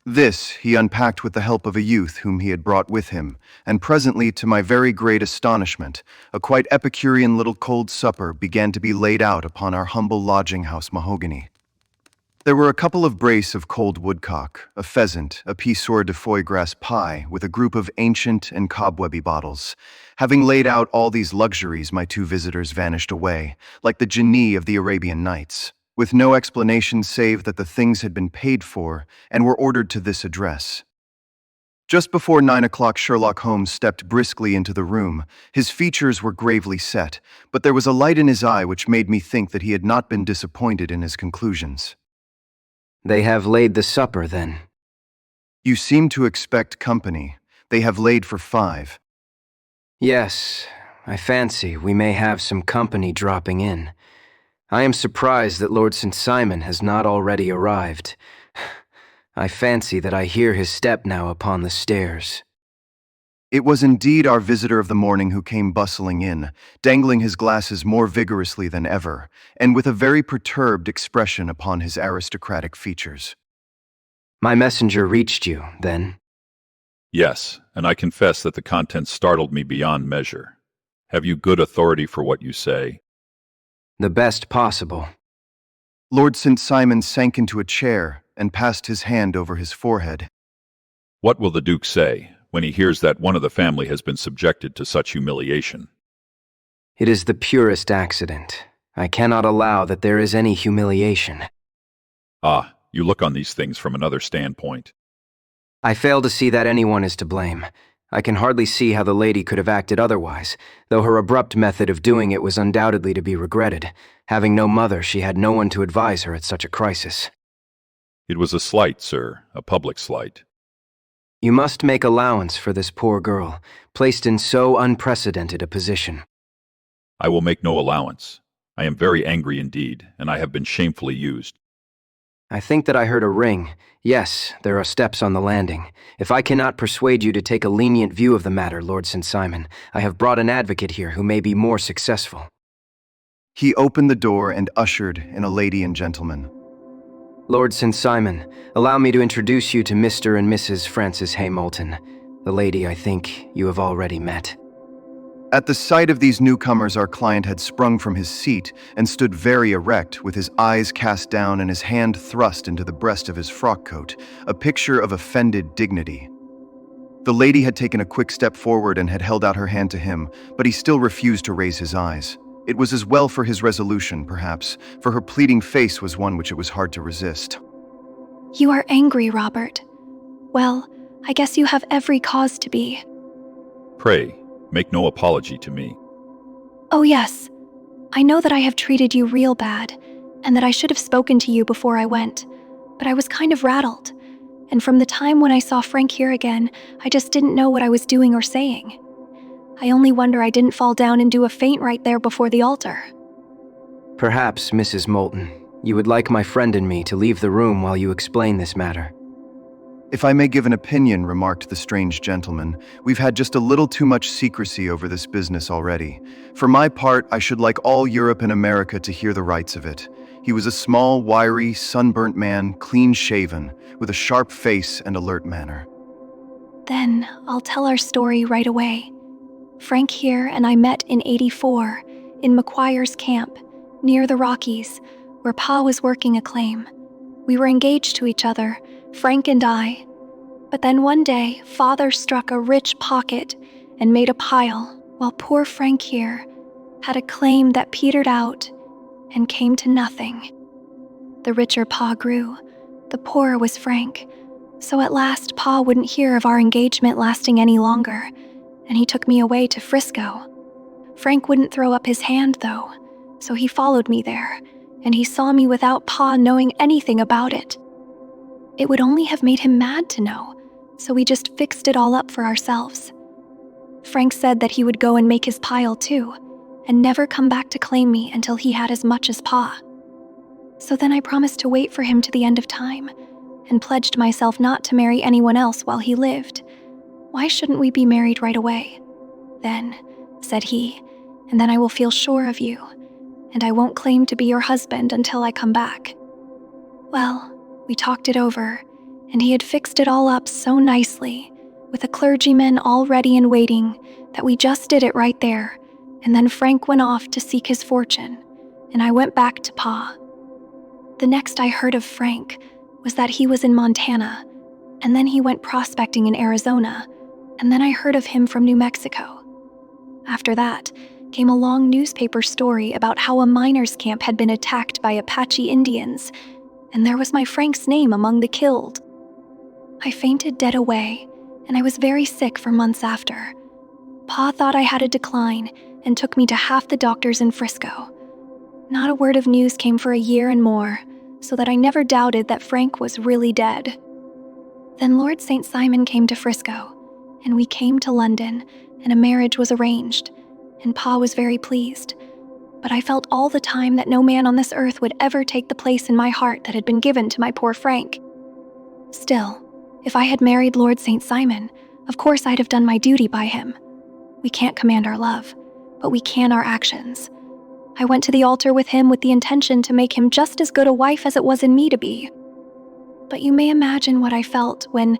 S1: This he unpacked with the help of a youth whom he had brought with him, and presently, to my very great astonishment, a quite Epicurean little cold supper began to be laid out upon our humble lodging-house mahogany. There were a couple of brace of cold woodcock, a pheasant, a pissoir de foie gras pie, with a group of ancient and cobwebby bottles. Having laid out all these luxuries, my 2 visitors vanished away, like the genie of the Arabian Nights, with no explanation save that the things had been paid for and were ordered to this address. Just before 9 o'clock, Sherlock Holmes stepped briskly into the room. His features were gravely set, but there was a light in his eye which made me think that he had not been disappointed in his conclusions.
S2: They have laid the supper, then.
S1: You seem to expect company. They have laid for 5.
S2: Yes, I fancy we may have some company dropping in. I am surprised that Lord St. Simon has not already arrived. I fancy that I hear his step now upon the stairs.
S1: It was indeed our visitor of the morning who came bustling in, dangling his glasses more vigorously than ever, and with a very perturbed expression upon his aristocratic features.
S2: My messenger reached you, then?
S3: Yes, and I confess that the contents startled me beyond measure. Have you good authority for what you say?
S2: The best possible.
S1: Lord St. Simon sank into a chair and passed his hand over his forehead.
S3: What will the Duke say when he hears that one of the family has been subjected to such humiliation?
S2: It is the purest accident. I cannot allow that there is any humiliation.
S3: Ah, you look on these things from another standpoint.
S2: I fail to see that anyone is to blame. I can hardly see how the lady could have acted otherwise, though her abrupt method of doing it was undoubtedly to be regretted. Having no mother, she had no one to advise her at such a crisis.
S3: It was a slight, sir, a public slight.
S2: You must make allowance for this poor girl, placed in so unprecedented a position.
S3: I will make no allowance. I am very angry indeed, and I have been shamefully used.
S2: I think that I heard a ring. Yes, there are steps on the landing. If I cannot persuade you to take a lenient view of the matter, Lord St. Simon, I have brought an advocate here who may be more successful.
S1: He opened the door and ushered in a lady and gentleman.
S2: Lord St. Simon, allow me to introduce you to Mr. and Mrs. Francis Hay Moulton. The lady, I think, you have already met.
S1: At the sight of these newcomers, our client had sprung from his seat and stood very erect, with his eyes cast down and his hand thrust into the breast of his frock coat, a picture of offended dignity. The lady had taken a quick step forward and had held out her hand to him, but he still refused to raise his eyes. It was as well for his resolution, perhaps, for her pleading face was one which it was hard to resist.
S4: You are angry, Robert. Well, I guess you have every cause to be.
S3: Pray, make no apology to me.
S4: Oh yes, I know that I have treated you real bad, and that I should have spoken to you before I went, but I was kind of rattled, and from the time when I saw Frank here again, I just didn't know what I was doing or saying. I only wonder I didn't fall down and do a faint right there before the altar.
S2: Perhaps, Mrs. Moulton, you would like my friend and me to leave the room while you explain this matter.
S1: If I may give an opinion, remarked the strange gentleman, we've had just a little too much secrecy over this business already. For my part, I should like all Europe and America to hear the rights of it. He was a small, wiry, sunburnt man, clean-shaven, with a sharp face and alert manner.
S4: Then I'll tell our story right away. Frank here and I met in '84 in McQuire's camp, near the Rockies, where Pa was working a claim. We were engaged to each other, Frank and I. But then one day, Father struck a rich pocket and made a pile, while poor Frank here had a claim that petered out and came to nothing. The richer Pa grew, the poorer was Frank, so at last Pa wouldn't hear of our engagement lasting any longer, and he took me away to Frisco. Frank wouldn't throw up his hand, though, so he followed me there, and he saw me without Pa knowing anything about it. It would only have made him mad to know, so we just fixed it all up for ourselves. Frank said that he would go and make his pile too, and never come back to claim me until he had as much as Pa. So then I promised to wait for him to the end of time, and pledged myself not to marry anyone else while he lived. Why shouldn't we be married right away? Then, said he, and then I will feel sure of you, and I won't claim to be your husband until I come back. Well, we talked it over, and he had fixed it all up so nicely, with a clergyman all ready and waiting, that we just did it right there, and then Frank went off to seek his fortune, and I went back to Pa. The next I heard of Frank was that he was in Montana, and then he went prospecting in Arizona, and then I heard of him from New Mexico. After that came a long newspaper story about how a miners' camp had been attacked by Apache Indians, and there was my Frank's name among the killed. I fainted dead away, and I was very sick for months after. Pa thought I had a decline and took me to half the doctors in Frisco. Not a word of news came for a year and more, so that I never doubted that Frank was really dead. Then Lord St. Simon came to Frisco, and we came to London, and a marriage was arranged, and Pa was very pleased. But I felt all the time that no man on this earth would ever take the place in my heart that had been given to my poor Frank. Still, if I had married Lord St. Simon, of course I'd have done my duty by him. We can't command our love, but we can our actions. I went to the altar with him with the intention to make him just as good a wife as it was in me to be. But you may imagine what I felt when,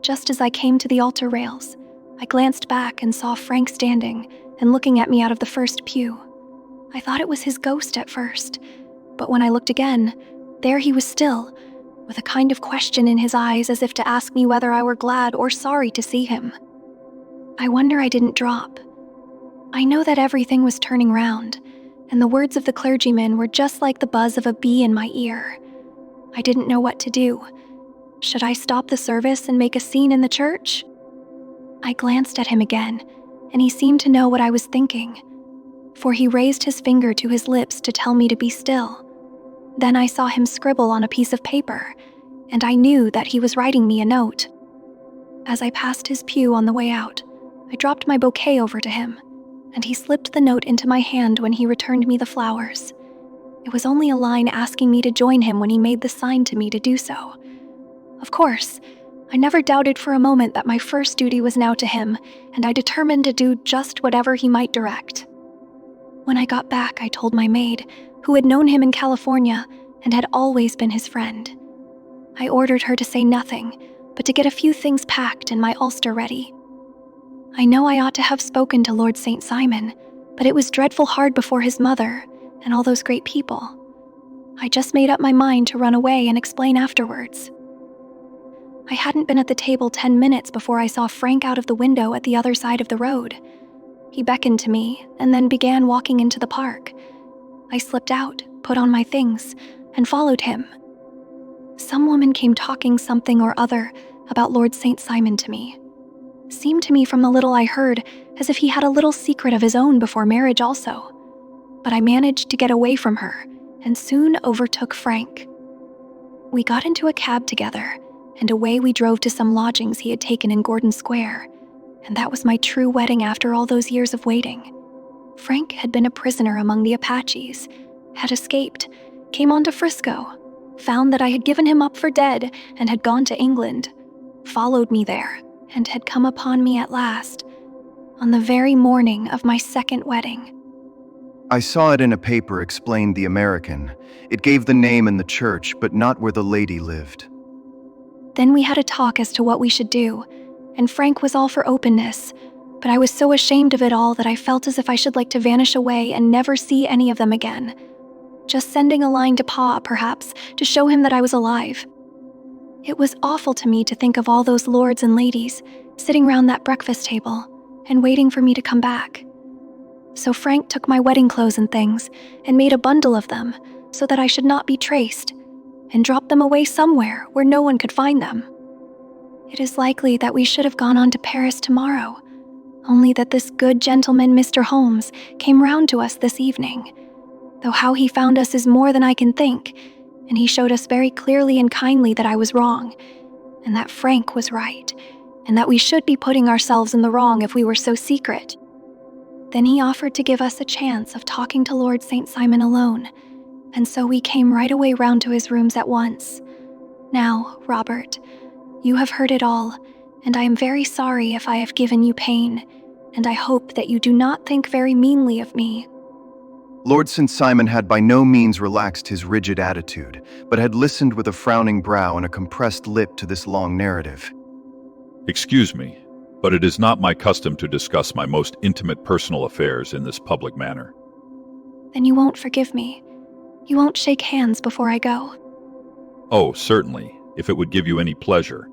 S4: just as I came to the altar rails, I glanced back and saw Frank standing and looking at me out of the first pew. I thought it was his ghost at first, but when I looked again, there he was still, with a kind of question in his eyes as if to ask me whether I were glad or sorry to see him. I wonder I didn't drop. I know that everything was turning round, and the words of the clergyman were just like the buzz of a bee in my ear. I didn't know what to do. Should I stop the service and make a scene in the church? I glanced at him again, and he seemed to know what I was thinking, for he raised his finger to his lips to tell me to be still. Then I saw him scribble on a piece of paper, and I knew that he was writing me a note. As I passed his pew on the way out, I dropped my bouquet over to him, and he slipped the note into my hand when he returned me the flowers. It was only a line asking me to join him when he made the sign to me to do so. Of course, I never doubted for a moment that my first duty was now to him, and I determined to do just whatever he might direct. When I got back, I told my maid, who had known him in California and had always been his friend. I ordered her to say nothing, but to get a few things packed and my ulster ready. I know I ought to have spoken to Lord St. Simon, but it was dreadful hard before his mother and all those great people. I just made up my mind to run away and explain afterwards. I hadn't been at the table 10 minutes before I saw Frank out of the window at the other side of the road. He beckoned to me and then began walking into the park. I slipped out, put on my things, and followed him. Some woman came talking something or other about Lord St. Simon to me. Seemed to me from the little I heard as if he had a little secret of his own before marriage also. But I managed to get away from her and soon overtook Frank. We got into a cab together, and away we drove to some lodgings he had taken in Gordon Square, and that was my true wedding after all those years of waiting. Frank had been a prisoner among the Apaches, had escaped, came on to Frisco, found that I had given him up for dead and had gone to England, followed me there, and had come upon me at last, on the very morning of my second wedding.
S1: I saw it in a paper explained the American. It gave the name and the church, but not where the lady lived.
S4: Then we had a talk as to what we should do, and Frank was all for openness, but I was so ashamed of it all that I felt as if I should like to vanish away and never see any of them again. Just sending a line to Pa, perhaps, to show him that I was alive. It was awful to me to think of all those lords and ladies sitting round that breakfast table and waiting for me to come back. So Frank took my wedding clothes and things and made a bundle of them so that I should not be traced, and dropped them away somewhere where no one could find them. It is likely that we should have gone on to Paris tomorrow, only that this good gentleman, Mr. Holmes, came round to us this evening, though how he found us is more than I can think, and he showed us very clearly and kindly that I was wrong, and that Frank was right, and that we should be putting ourselves in the wrong if we were so secret. Then he offered to give us a chance of talking to Lord St. Simon alone, and so we came right away round to his rooms at once. Now, Robert, you have heard it all, and I am very sorry if I have given you pain, and I hope that you do not think very meanly of me.
S1: Lord St. Simon had by no means relaxed his rigid attitude, but had listened with a frowning brow and a compressed lip to this long narrative.
S3: Excuse me, but it is not my custom to discuss my most intimate personal affairs in this public manner.
S4: Then you won't forgive me. You won't shake hands before I go.
S3: Oh, certainly, if it would give you any pleasure.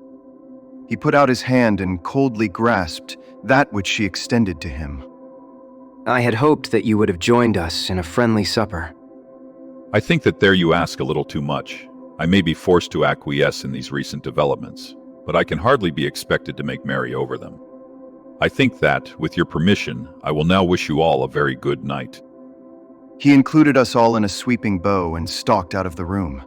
S1: He put out his hand and coldly grasped that which she extended to him.
S2: I had hoped that you would have joined us in a friendly supper.
S3: I think that there you ask a little too much. I may be forced to acquiesce in these recent developments, but I can hardly be expected to make merry over them. I think that, with your permission, I will now wish you all a very good night.
S1: He included us all in a sweeping bow and stalked out of the room.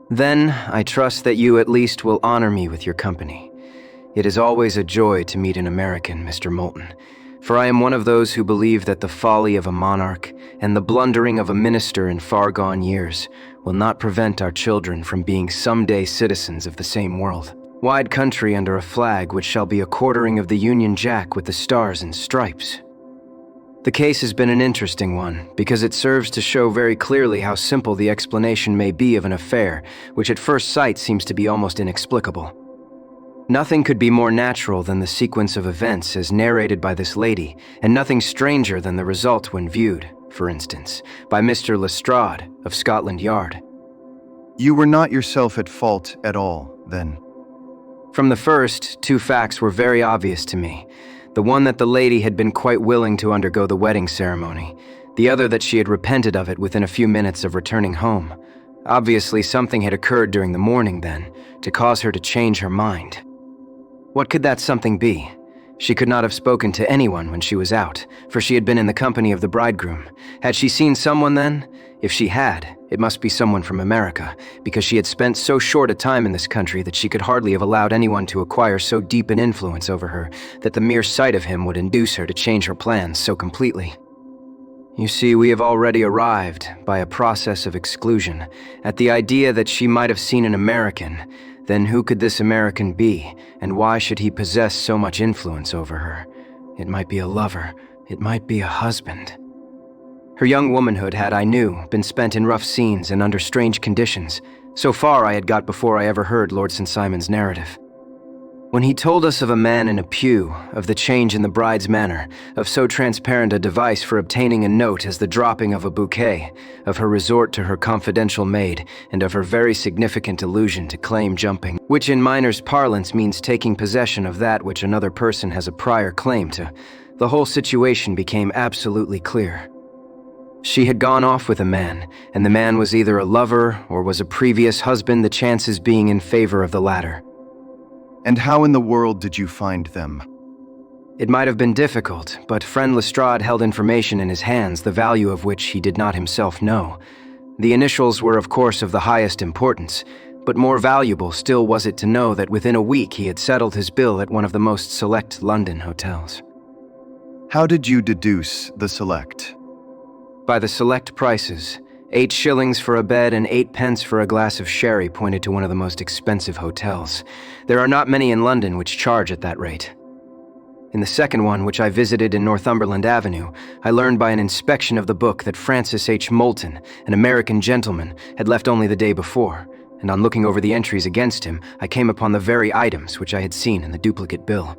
S2: Then, I trust that you at least will honor me with your company. It is always a joy to meet an American, Mr. Moulton, for I am one of those who believe that the folly of a monarch and the blundering of a minister in far-gone years will not prevent our children from being someday citizens of the same world. Wide country under a flag which shall be a quartering of the Union Jack with the stars and stripes. The case has been an interesting one, because it serves to show very clearly how simple the explanation may be of an affair, which at first sight seems to be almost inexplicable. Nothing could be more natural than the sequence of events as narrated by this lady, and nothing stranger than the result when viewed, for instance, by Mr. Lestrade of Scotland Yard.
S1: You were not yourself at fault at all, then?
S2: From the first, two facts were very obvious to me. The one that the lady had been quite willing to undergo the wedding ceremony, the other that she had repented of it within a few minutes of returning home. Obviously, something had occurred during the morning then, to cause her to change her mind. What could that something be? She could not have spoken to anyone when she was out, for she had been in the company of the bridegroom. Had she seen someone then? If she had, it must be someone from America, because she had spent so short a time in this country that she could hardly have allowed anyone to acquire so deep an influence over her that the mere sight of him would induce her to change her plans so completely. You see, we have already arrived, by a process of exclusion, at the idea that she might have seen an American. Then who could this American be, and why should he possess so much influence over her? It might be a lover. It might be a husband. Her young womanhood had, I knew, been spent in rough scenes and under strange conditions. So far I had got before I ever heard Lord St. Simon's narrative. When he told us of a man in a pew, of the change in the bride's manner, of so transparent a device for obtaining a note as the dropping of a bouquet, of her resort to her confidential maid, and of her very significant allusion to claim jumping, which in miners' parlance means taking possession of that which another person has a prior claim to, the whole situation became absolutely clear. She had gone off with a man, and the man was either a lover or was a previous husband, the chances being in favor of the latter.
S1: And how in the world did you find them?
S2: It might have been difficult, but friend Lestrade held information in his hands, the value of which he did not himself know. The initials were of course of the highest importance, but more valuable still was it to know that within a week he had settled his bill at one of the most select London hotels.
S1: How did you deduce the select?
S2: By the select prices. 8 shillings for a bed and 8 pence for a glass of sherry pointed to one of the most expensive hotels. There are not many in London which charge at that rate. In the second one, which I visited in Northumberland Avenue, I learned by an inspection of the book that Francis H. Moulton, an American gentleman, had left only the day before, and on looking over the entries against him, I came upon the very items which I had seen in the duplicate bill.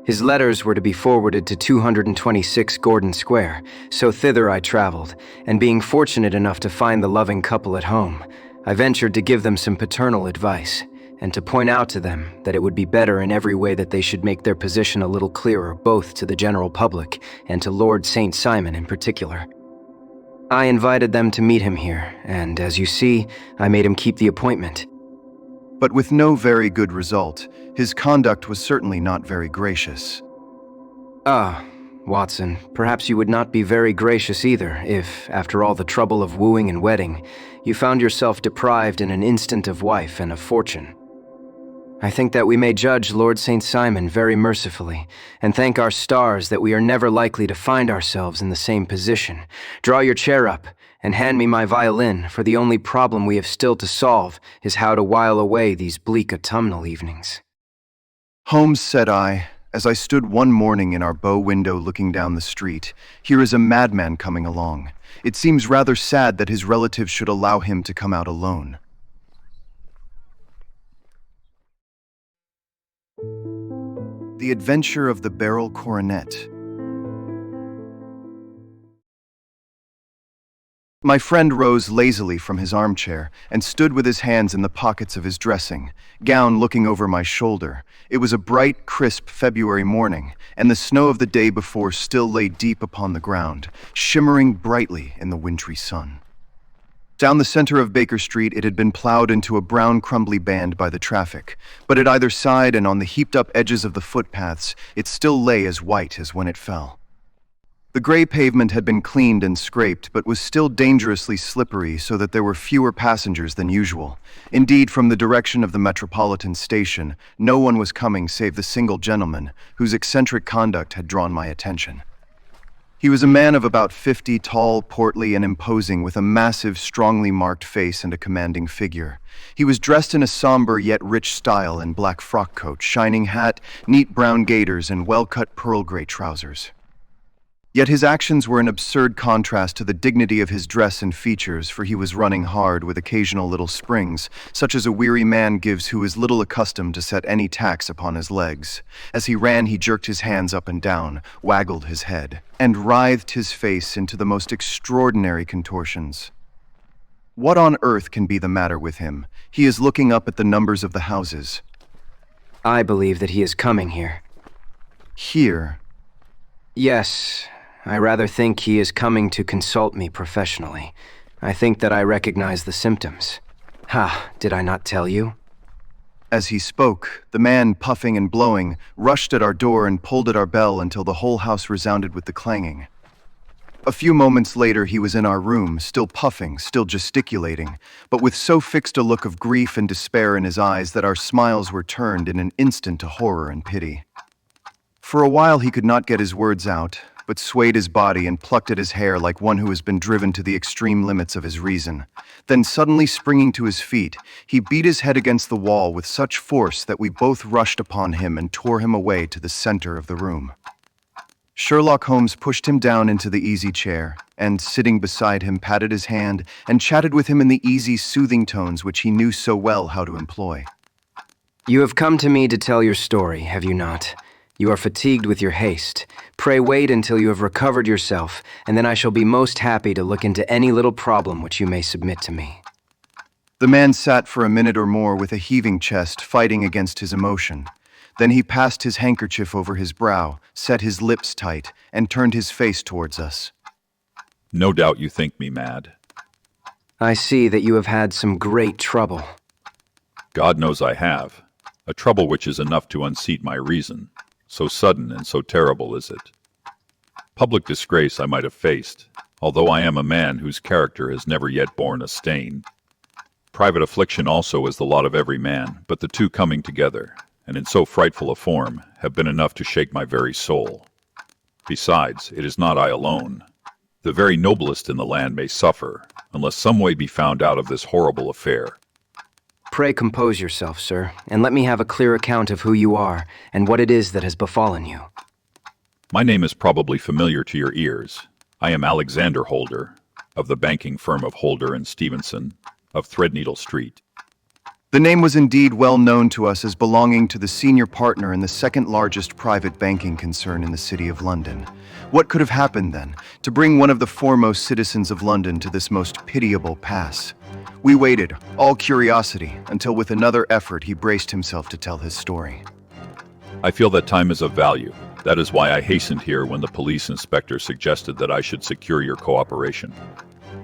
S2: His letters were to be forwarded to 226 Gordon Square, so thither I traveled, and being fortunate enough to find the loving couple at home, I ventured to give them some paternal advice, and to point out to them that it would be better in every way that they should make their position a little clearer both to the general public and to Lord St. Simon in particular. I invited them to meet him here, and as you see, I made him keep the appointment.
S1: But with no very good result. His conduct was certainly not very gracious.
S2: Watson, perhaps you would not be very gracious either if, after all the trouble of wooing and wedding, you found yourself deprived in an instant of wife and of fortune. I think that we may judge Lord St. Simon very mercifully, and thank our stars that we are never likely to find ourselves in the same position. Draw your chair up, and hand me my violin, for the only problem we have still to solve is how to while away these bleak autumnal evenings.
S1: Holmes, said I, as I stood one morning in our bow window looking down the street, here is a madman coming along. It seems rather sad that his relatives should allow him to come out alone. The Adventure of the Beryl Coronet. My friend rose lazily from his armchair and stood with his hands in the pockets of his dressing gown looking over my shoulder. It was a bright, crisp February morning, and the snow of the day before still lay deep upon the ground, shimmering brightly in the wintry sun. Down the center of Baker Street it had been plowed into a brown, crumbly band by the traffic, but at either side and on the heaped-up edges of the footpaths it still lay as white as when it fell. The gray pavement had been cleaned and scraped, but was still dangerously slippery so that there were fewer passengers than usual. Indeed, from the direction of the Metropolitan Station, no one was coming save the single gentleman, whose eccentric conduct had drawn my attention. He was a man of about 50, tall, portly, and imposing, with a massive, strongly marked face and a commanding figure. He was dressed in a somber yet rich style in black frock coat, shining hat, neat brown gaiters, and well-cut pearl gray trousers. Yet his actions were an absurd contrast to the dignity of his dress and features, for he was running hard with occasional little springs, such as a weary man gives who is little accustomed to set any tax upon his legs. As he ran, he jerked his hands up and down, waggled his head, and writhed his face into the most extraordinary contortions. What on earth can be the matter with him? He is looking up at the numbers of the houses.
S2: I believe that he is coming here.
S1: Here?
S2: Yes. I rather think he is coming to consult me professionally. I think that I recognize the symptoms. Did I not tell you?
S1: As he spoke, the man, puffing and blowing, rushed at our door and pulled at our bell until the whole house resounded with the clanging. A few moments later he was in our room, still puffing, still gesticulating, but with so fixed a look of grief and despair in his eyes that our smiles were turned in an instant to horror and pity. For a while he could not get his words out, but swayed his body and plucked at his hair like one who has been driven to the extreme limits of his reason. Then suddenly springing to his feet, he beat his head against the wall with such force that we both rushed upon him and tore him away to the center of the room. Sherlock Holmes pushed him down into the easy chair, and, sitting beside him, patted his hand and chatted with him in the easy, soothing tones which he knew so well how to employ.
S2: You have come to me to tell your story, have you not? You are fatigued with your haste. Pray wait until you have recovered yourself, and then I shall be most happy to look into any little problem which you may submit to me.
S1: The man sat for a minute or more with a heaving chest, fighting against his emotion. Then he passed his handkerchief over his brow, set his lips tight, and turned his face towards us.
S3: No doubt you think me mad.
S2: I see that you have had some great trouble.
S3: God knows I have. A trouble which is enough to unseat my reason. So sudden and so terrible is it. Public disgrace I might have faced, although I am a man whose character has never yet borne a stain. Private affliction also is the lot of every man, but the two coming together, and in so frightful a form, have been enough to shake my very soul. Besides, it is not I alone. The very noblest in the land may suffer, unless some way be found out of this horrible affair.
S2: Pray compose yourself, sir, and let me have a clear account of who you are, and what it is that has befallen you.
S3: My name is probably familiar to your ears. I am Alexander Holder, of the banking firm of Holder and Stevenson, of Threadneedle Street.
S1: The name was indeed well known to us as belonging to the senior partner in the second largest private banking concern in the city of London. What could have happened then, to bring one of the foremost citizens of London to this most pitiable pass? We waited, all curiosity, until with another effort he braced himself to tell his story.
S3: I feel that time is of value. That is why I hastened here when the police inspector suggested that I should secure your cooperation.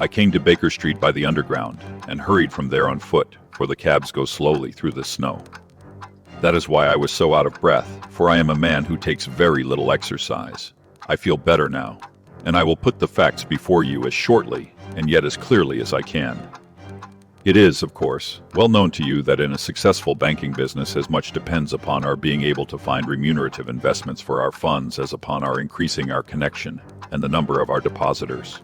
S3: I came to Baker Street by the Underground, and hurried from there on foot, for the cabs go slowly through the snow. That is why I was so out of breath, for I am a man who takes very little exercise. I feel better now, and I will put the facts before you as shortly, and yet as clearly as I can. It is, of course, well known to you that in a successful banking business as much depends upon our being able to find remunerative investments for our funds as upon our increasing our connection and the number of our depositors.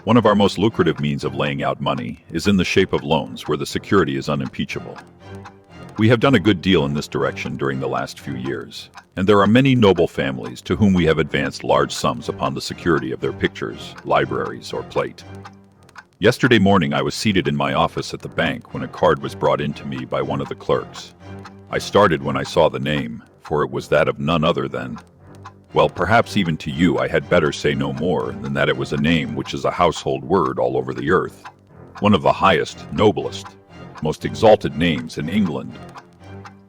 S3: One of our most lucrative means of laying out money is in the shape of loans where the security is unimpeachable. We have done a good deal in this direction during the last few years, and there are many noble families to whom we have advanced large sums upon the security of their pictures, libraries, or plate. Yesterday morning I was seated in my office at the bank when a card was brought in to me by one of the clerks. I started when I saw the name, for it was that of none other than— well, perhaps even to you I had better say no more than that it was a name which is a household word all over the earth, one of the highest, noblest, most exalted names in England.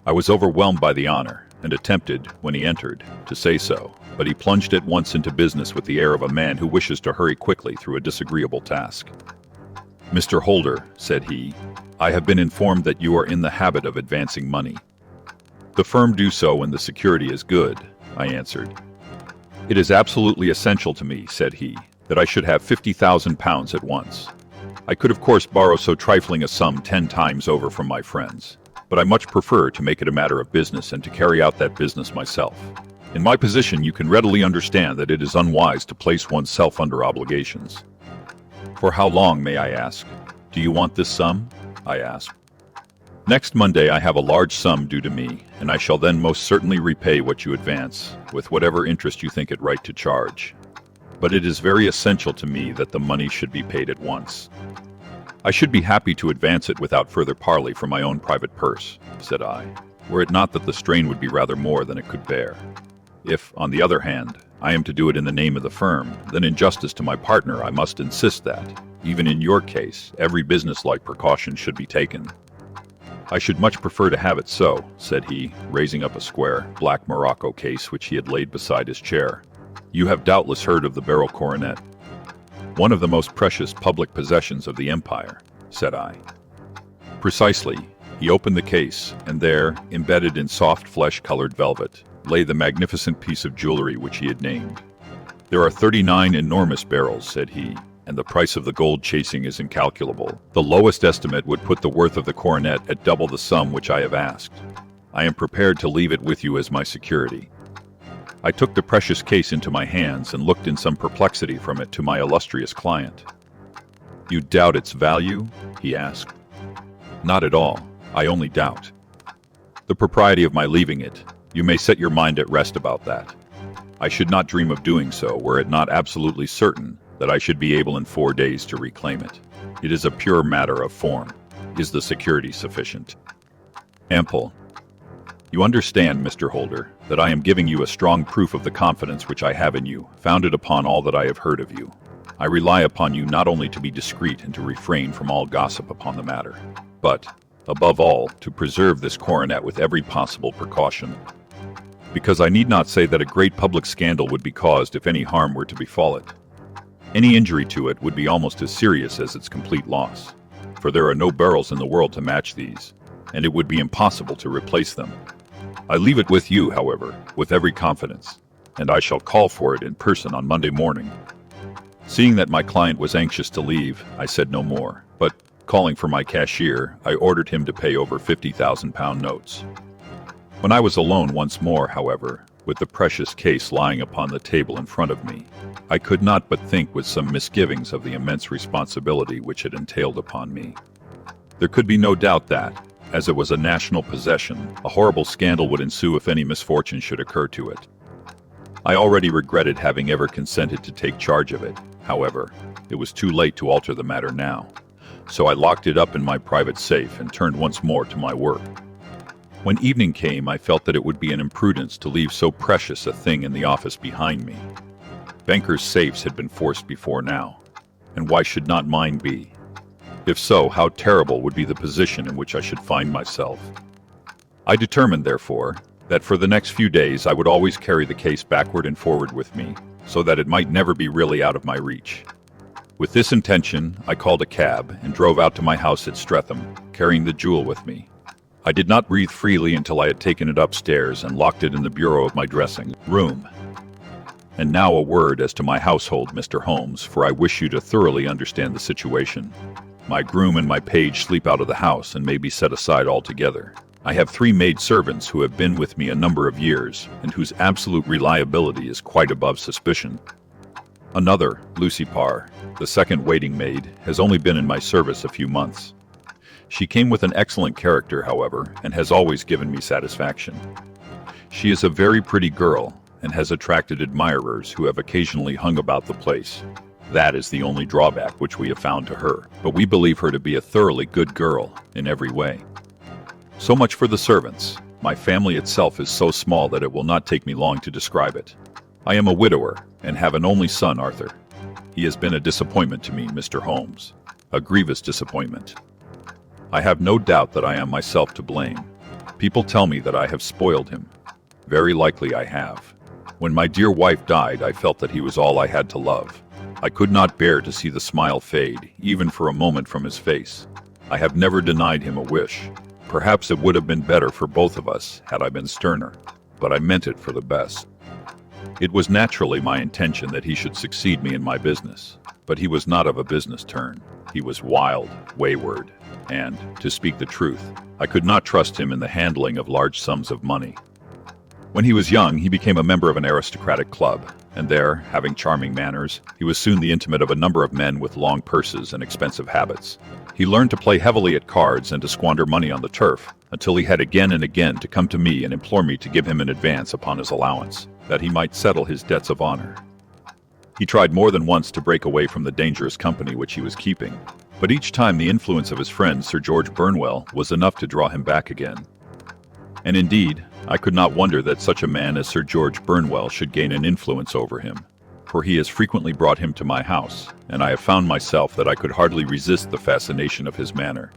S3: I was overwhelmed by the honor, and attempted, when he entered, to say so, but he plunged at once into business with the air of a man who wishes to hurry quickly through a disagreeable task. "Mr. Holder," said he, "I have been informed that you are in the habit of advancing money." "The firm do so when the security is good," I answered. "It is absolutely essential to me," said he, "that I should have £50,000 at once. I could of course borrow so trifling a sum 10 times over from my friends, but I much prefer to make it a matter of business and to carry out that business myself. In my position you can readily understand that it is unwise to place oneself under obligations." "For how long, may I ask? Do you want this sum?" I asked. "Next Monday I have a large sum due to me, and I shall then most certainly repay what you advance, with whatever interest you think it right to charge. But it is very essential to me that the money should be paid at once." "I should be happy to advance it without further parley from my own private purse," said I, "were it not that the strain would be rather more than it could bear. If, on the other hand, I am to do it in the name of the firm, then in justice to my partner I must insist that, even in your case, every business-like precaution should be taken." "I should much prefer to have it so," said he, raising up a square, black morocco case which he had laid beside his chair. "You have doubtless heard of the beryl coronet." "One of the most precious public possessions of the empire," said I. "Precisely." He opened the case, and there, embedded in soft flesh-colored velvet, lay the magnificent piece of jewelry which he had named. "There are 39 enormous beryls," said he, "and the price of the gold chasing is incalculable. The lowest estimate would put the worth of the coronet at double the sum which I have asked. I am prepared to leave it with you as my security." I took the precious case into my hands and looked in some perplexity from it to my illustrious client. "You doubt its value?" he asked. "Not at all. I only doubt the propriety of my leaving it. You may set your mind at rest about that. I should not dream of doing so were it not absolutely certain that I should be able in 4 days to reclaim it. It is a pure matter of form. Is the security sufficient?" "Ample. You understand, Mr. Holder, that I am giving you a strong proof of the confidence which I have in you, founded upon all that I have heard of you. I rely upon you not only to be discreet and to refrain from all gossip upon the matter, but, above all, to preserve this coronet with every possible precaution. Because I need not say that a great public scandal would be caused if any harm were to befall it. Any injury to it would be almost as serious as its complete loss, for there are no barrels in the world to match these, and it would be impossible to replace them. I leave it with you, however, with every confidence, and I shall call for it in person on Monday morning." Seeing that my client was anxious to leave, I said no more, but, calling for my cashier, I ordered him to pay over £50,000 notes. When I was alone once more, however, with the precious case lying upon the table in front of me, I could not but think with some misgivings of the immense responsibility which it entailed upon me. There could be no doubt that, as it was a national possession, a horrible scandal would ensue if any misfortune should occur to it. I already regretted having ever consented to take charge of it. However, it was too late to alter the matter now, so I locked it up in my private safe and turned once more to my work. When evening came, I felt that it would be an imprudence to leave so precious a thing in the office behind me. Bankers' safes had been forced before now, and why should not mine be? If so, how terrible would be the position in which I should find myself. I determined, therefore, that for the next few days I would always carry the case backward and forward with me, so that it might never be really out of my reach. With this intention, I called a cab and drove out to my house at Streatham, carrying the jewel with me. I did not breathe freely until I had taken it upstairs and locked it in the bureau of my dressing room. And now a word as to my household, Mr. Holmes, for I wish you to thoroughly understand the situation. My groom and my page sleep out of the house and may be set aside altogether. I have 3 maidservants who have been with me a number of years, and whose absolute reliability is quite above suspicion. Another, Lucy Parr, the second waiting maid, has only been in my service a few months. She came with an excellent character, however, and has always given me satisfaction. She is a very pretty girl, and has attracted admirers who have occasionally hung about the place. That is the only drawback which we have found to her, but we believe her to be a thoroughly good girl in every way. So much for the servants. My family itself is so small that it will not take me long to describe it. I am a widower, and have an only son, Arthur. He has been a disappointment to me, Mr. Holmes. A grievous disappointment. I have no doubt that I am myself to blame. People tell me that I have spoiled him. Very likely I have. When my dear wife died, I felt that he was all I had to love. I could not bear to see the smile fade, even for a moment, from his face. I have never denied him a wish. Perhaps it would have been better for both of us had I been sterner, but I meant it for the best. It was naturally my intention that he should succeed me in my business, but he was not of a business turn. He was wild, wayward, and, to speak the truth, I could not trust him in the handling of large sums of money. When he was young, he became a member of an aristocratic club, and there, having charming manners, he was soon the intimate of a number of men with long purses and expensive habits. He learned to play heavily at cards and to squander money on the turf, until he had again and again to come to me and implore me to give him an advance upon his allowance, that he might settle his debts of honor. He tried more than once to break away from the dangerous company which he was keeping, but each time the influence of his friend Sir George Burnwell was enough to draw him back again. And indeed, I could not wonder that such a man as Sir George Burnwell should gain an influence over him, for he has frequently brought him to my house, and I have found myself that I could hardly resist the fascination of his manner.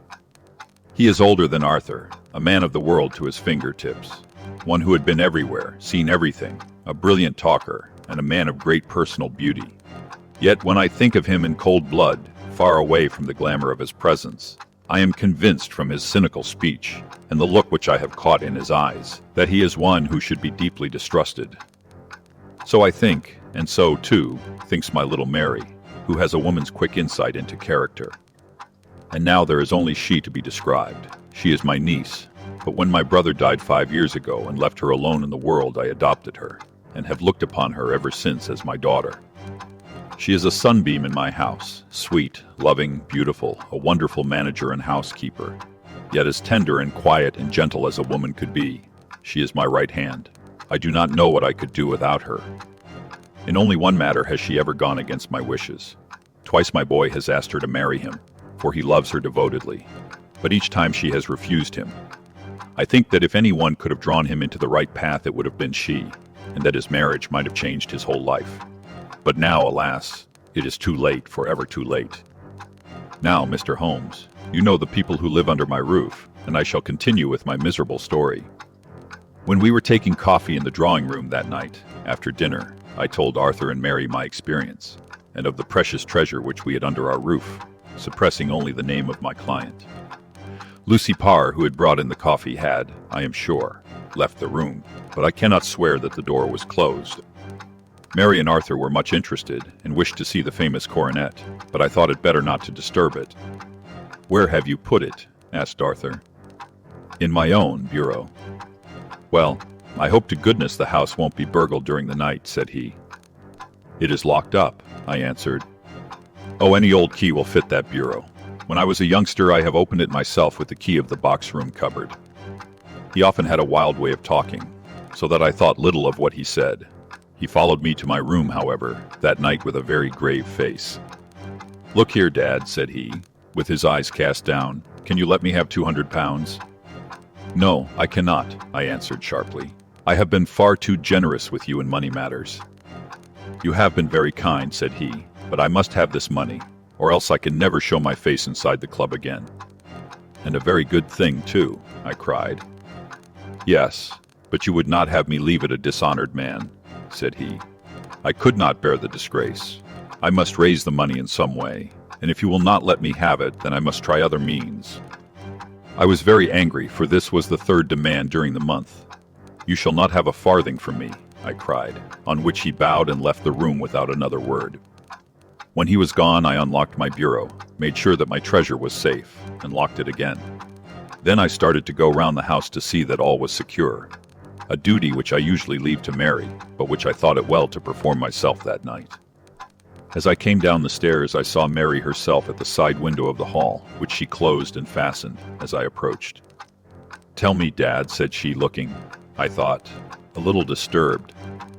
S3: He is older than Arthur, a man of the world to his fingertips, one who had been everywhere, seen everything, a brilliant talker, and a man of great personal beauty. Yet when I think of him in cold blood, far away from the glamour of his presence, I am convinced from his cynical speech, and the look which I have caught in his eyes, that he is one who should be deeply distrusted. So I think, and so, too, thinks my little Mary, who has a woman's quick insight into character. And now there is only she to be described. She is my niece, but when my brother died 5 years ago and left her alone in the world, I adopted her. and have looked upon her ever since as my daughter. She is a sunbeam in my house, sweet, loving, beautiful, a wonderful manager and housekeeper, yet as tender and quiet and gentle as a woman could be. She is my right hand. I do not know what I could do without her. In only one matter has she ever gone against my wishes. Twice my boy has asked her to marry him, for he loves her devotedly, but each time she has refused him. I think that if anyone could have drawn him into the right path, it would have been she, and that his marriage might have changed his whole life. But now, alas, it is too late, forever too late. Now, Mr. Holmes, you know the people who live under my roof, and I shall continue with my miserable story. When we were taking coffee in the drawing room that night, after dinner, I told Arthur and Mary my experience, and of the precious treasure which we had under our roof, suppressing only the name of my client. Lucy Parr, who had brought in the coffee, had, I am sure, left the room, but I cannot swear that the door was closed. Mary and Arthur were much interested and wished to see the famous coronet, but I thought it better not to disturb it. "Where have you put it?" asked Arthur. "In my own bureau." "Well, I hope to goodness the house won't be burgled during the night," said he. "It is locked up," I answered. "Oh, any old key will fit that bureau. When I was a youngster, I have opened it myself with the key of the box-room cupboard." He often had a wild way of talking, so that I thought little of what he said. He followed me to my room, however, that night with a very grave face. "Look here, Dad," said he, with his eyes cast down. "Can you let me have £200? "No, I cannot," I answered sharply. "I have been far too generous with you in money matters." "You have been very kind," said he, "but I must have this money, or else I can never show my face inside the club again." "And a very good thing, too," I cried. "Yes, but you would not have me leave it a dishonored man," said he. "I could not bear the disgrace. I must raise the money in some way, and if you will not let me have it, then I must try other means." I was very angry, for this was the third demand during the month. "You shall not have a farthing from me," I cried, on which he bowed and left the room without another word. When he was gone, I unlocked my bureau, made sure that my treasure was safe, and locked it again. Then I started to go round the house to see that all was secure, a duty which I usually leave to Mary, but which I thought it well to perform myself that night. As I came down the stairs, I saw Mary herself at the side window of the hall, which she closed and fastened as I approached. "Tell me, Dad," said she, looking, I thought, a little disturbed,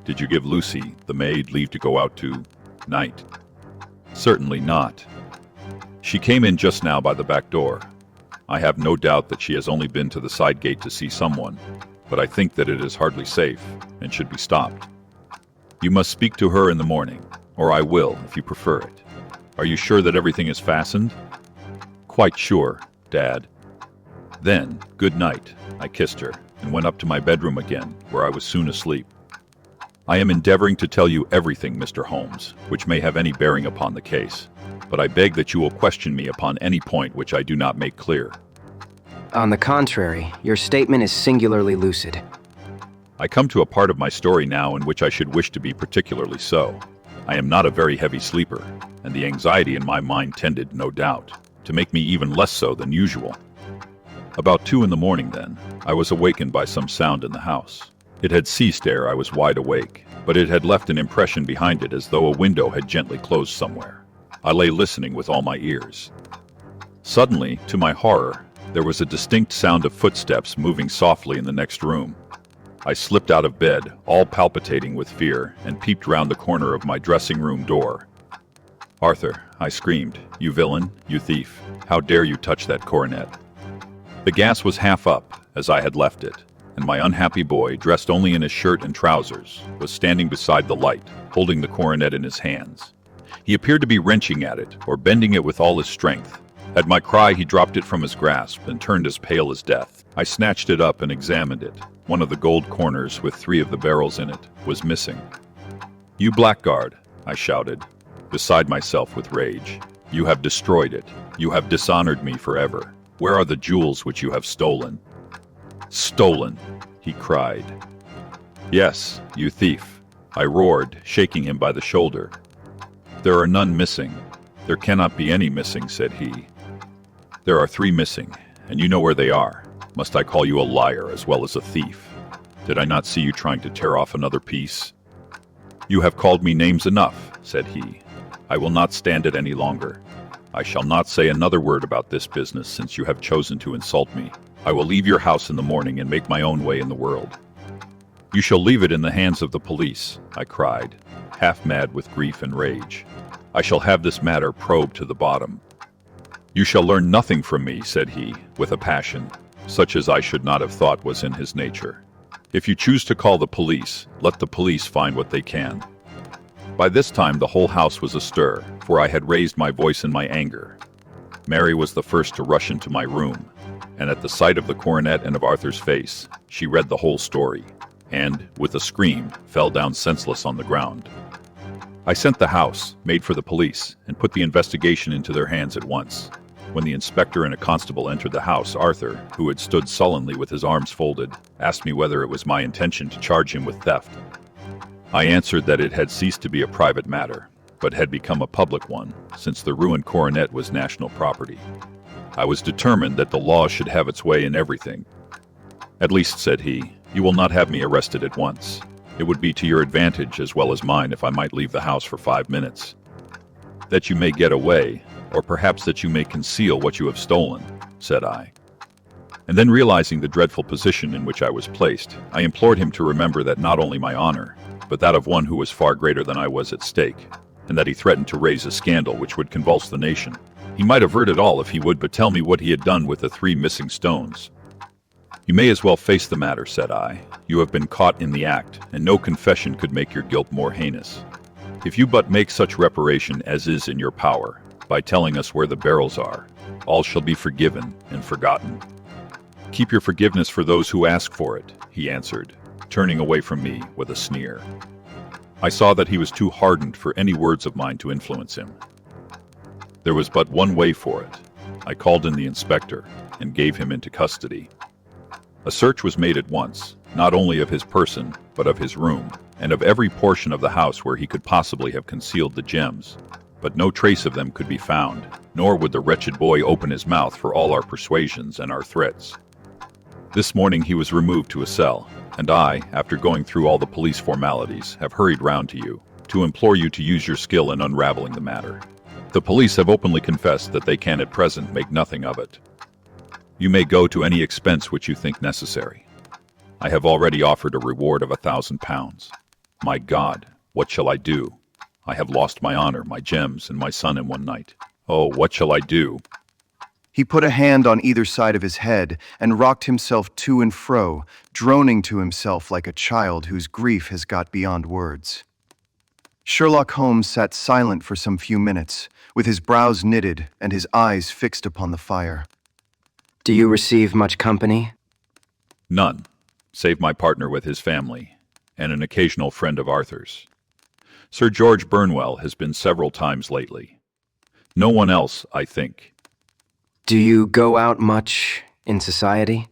S3: "did you give Lucy, the maid, leave to go out to night?" "Certainly not. She came in just now by the back door. I have no doubt that she has only been to the side gate to see someone, but I think that it is hardly safe, and should be stopped. You must speak to her in the morning, or I will, if you prefer it. Are you sure that everything is fastened?" "Quite sure, Dad." "Then, good night." I kissed her, and went up to my bedroom again, where I was soon asleep. I am endeavoring to tell you everything, Mr. Holmes, which may have any bearing upon the case, but I beg that you will question me upon any point which I do not make clear.
S2: On the contrary, your statement is singularly lucid.
S3: I come to a part of my story now in which I should wish to be particularly so. I am not a very heavy sleeper, and the anxiety in my mind tended, no doubt, to make me even less so than usual. About 2 in the morning, then, I was awakened by some sound in the house. It had ceased ere I was wide awake, but it had left an impression behind it as though a window had gently closed somewhere. I lay listening with all my ears. Suddenly, to my horror, there was a distinct sound of footsteps moving softly in the next room. I slipped out of bed, all palpitating with fear, and peeped round the corner of my dressing-room door. "Arthur," I screamed, "you villain, you thief, how dare you touch that coronet?" The gas was half up, as I had left it, and my unhappy boy, dressed only in his shirt and trousers, was standing beside the light, holding the coronet in his hands. He appeared to be wrenching at it, or bending it with all his strength. At my cry, he dropped it from his grasp and turned as pale as death. I snatched it up and examined it. One of the gold corners, with 3 of the barrels in it, was missing. "You blackguard," I shouted, beside myself with rage. "You have destroyed it. You have dishonored me forever. Where are the jewels which you have stolen?" "Stolen!" he cried. "Yes, you thief," I roared, shaking him by the shoulder. "There are none missing. There cannot be any missing," said he. "There are 3 missing, and you know where they are. Must I call you a liar as well as a thief? Did I not see you trying to tear off another piece? "You have called me names enough," said he. "I will not stand it any longer. I shall not say another word about this business since you have chosen to insult me. I will leave your house in the morning and make my own way in the world." "You shall leave it in the hands of the police," I cried, half mad with grief and rage. "I shall have this matter probed to the bottom." "You shall learn nothing from me," said he, with a passion, such as I should not have thought was in his nature. "If you choose to call the police, let the police find what they can." By this time the whole house was astir, for I had raised my voice in my anger. Mary was the first to rush into my room, and at the sight of the coronet and of Arthur's face, she read the whole story, and, with a scream, fell down senseless on the ground. I sent the house, made for the police, and put the investigation into their hands at once. When the inspector and a constable entered the house, Arthur, who had stood sullenly with his arms folded, asked me whether it was my intention to charge him with theft. I answered that it had ceased to be a private matter, but had become a public one, since the ruined coronet was national property. I was determined that the law should have its way in everything. "At least," said he, "you will not have me arrested at once. It would be to your advantage as well as mine if I might leave the house for 5 minutes. That you may get away, or perhaps that you may conceal what you have stolen," said I. And then, realizing the dreadful position in which I was placed, I implored him to remember that not only my honor, but that of one who was far greater than I was at stake, and that he threatened to raise a scandal which would convulse the nation. He might avert it all if he would but tell me what he had done with the 3 missing stones. "You may as well face the matter," said I. "You have been caught in the act, and no confession could make your guilt more heinous. If you but make such reparation as is in your power, by telling us where the barrels are, all shall be forgiven and forgotten." "Keep your forgiveness for those who ask for it," he answered, turning away from me with a sneer. I saw that he was too hardened for any words of mine to influence him. There was but one way for it. I called in the inspector and gave him into custody. A search was made at once, not only of his person, but of his room, and of every portion of the house where he could possibly have concealed the gems, but no trace of them could be found, nor would the wretched boy open his mouth for all our persuasions and our threats. This morning he was removed to a cell, and I, after going through all the police formalities, have hurried round to you, to implore you to use your skill in unraveling the matter. The police have openly confessed that they can at present make nothing of it. You may go to any expense which you think necessary. I have already offered a reward of £1,000. My God, what shall I do? I have lost my honor, my gems, and my son in one night. Oh, what shall I do?
S1: He put a hand on either side of his head and rocked himself to and fro, droning to himself like a child whose grief has got beyond words. Sherlock Holmes sat silent for some few minutes, with his brows knitted and his eyes fixed upon the fire.
S2: Do you receive much company?
S3: None, save my partner with his family, and an occasional friend of Arthur's. Sir George Burnwell has been several times lately. No one else, I think.
S2: Do you go out much in society?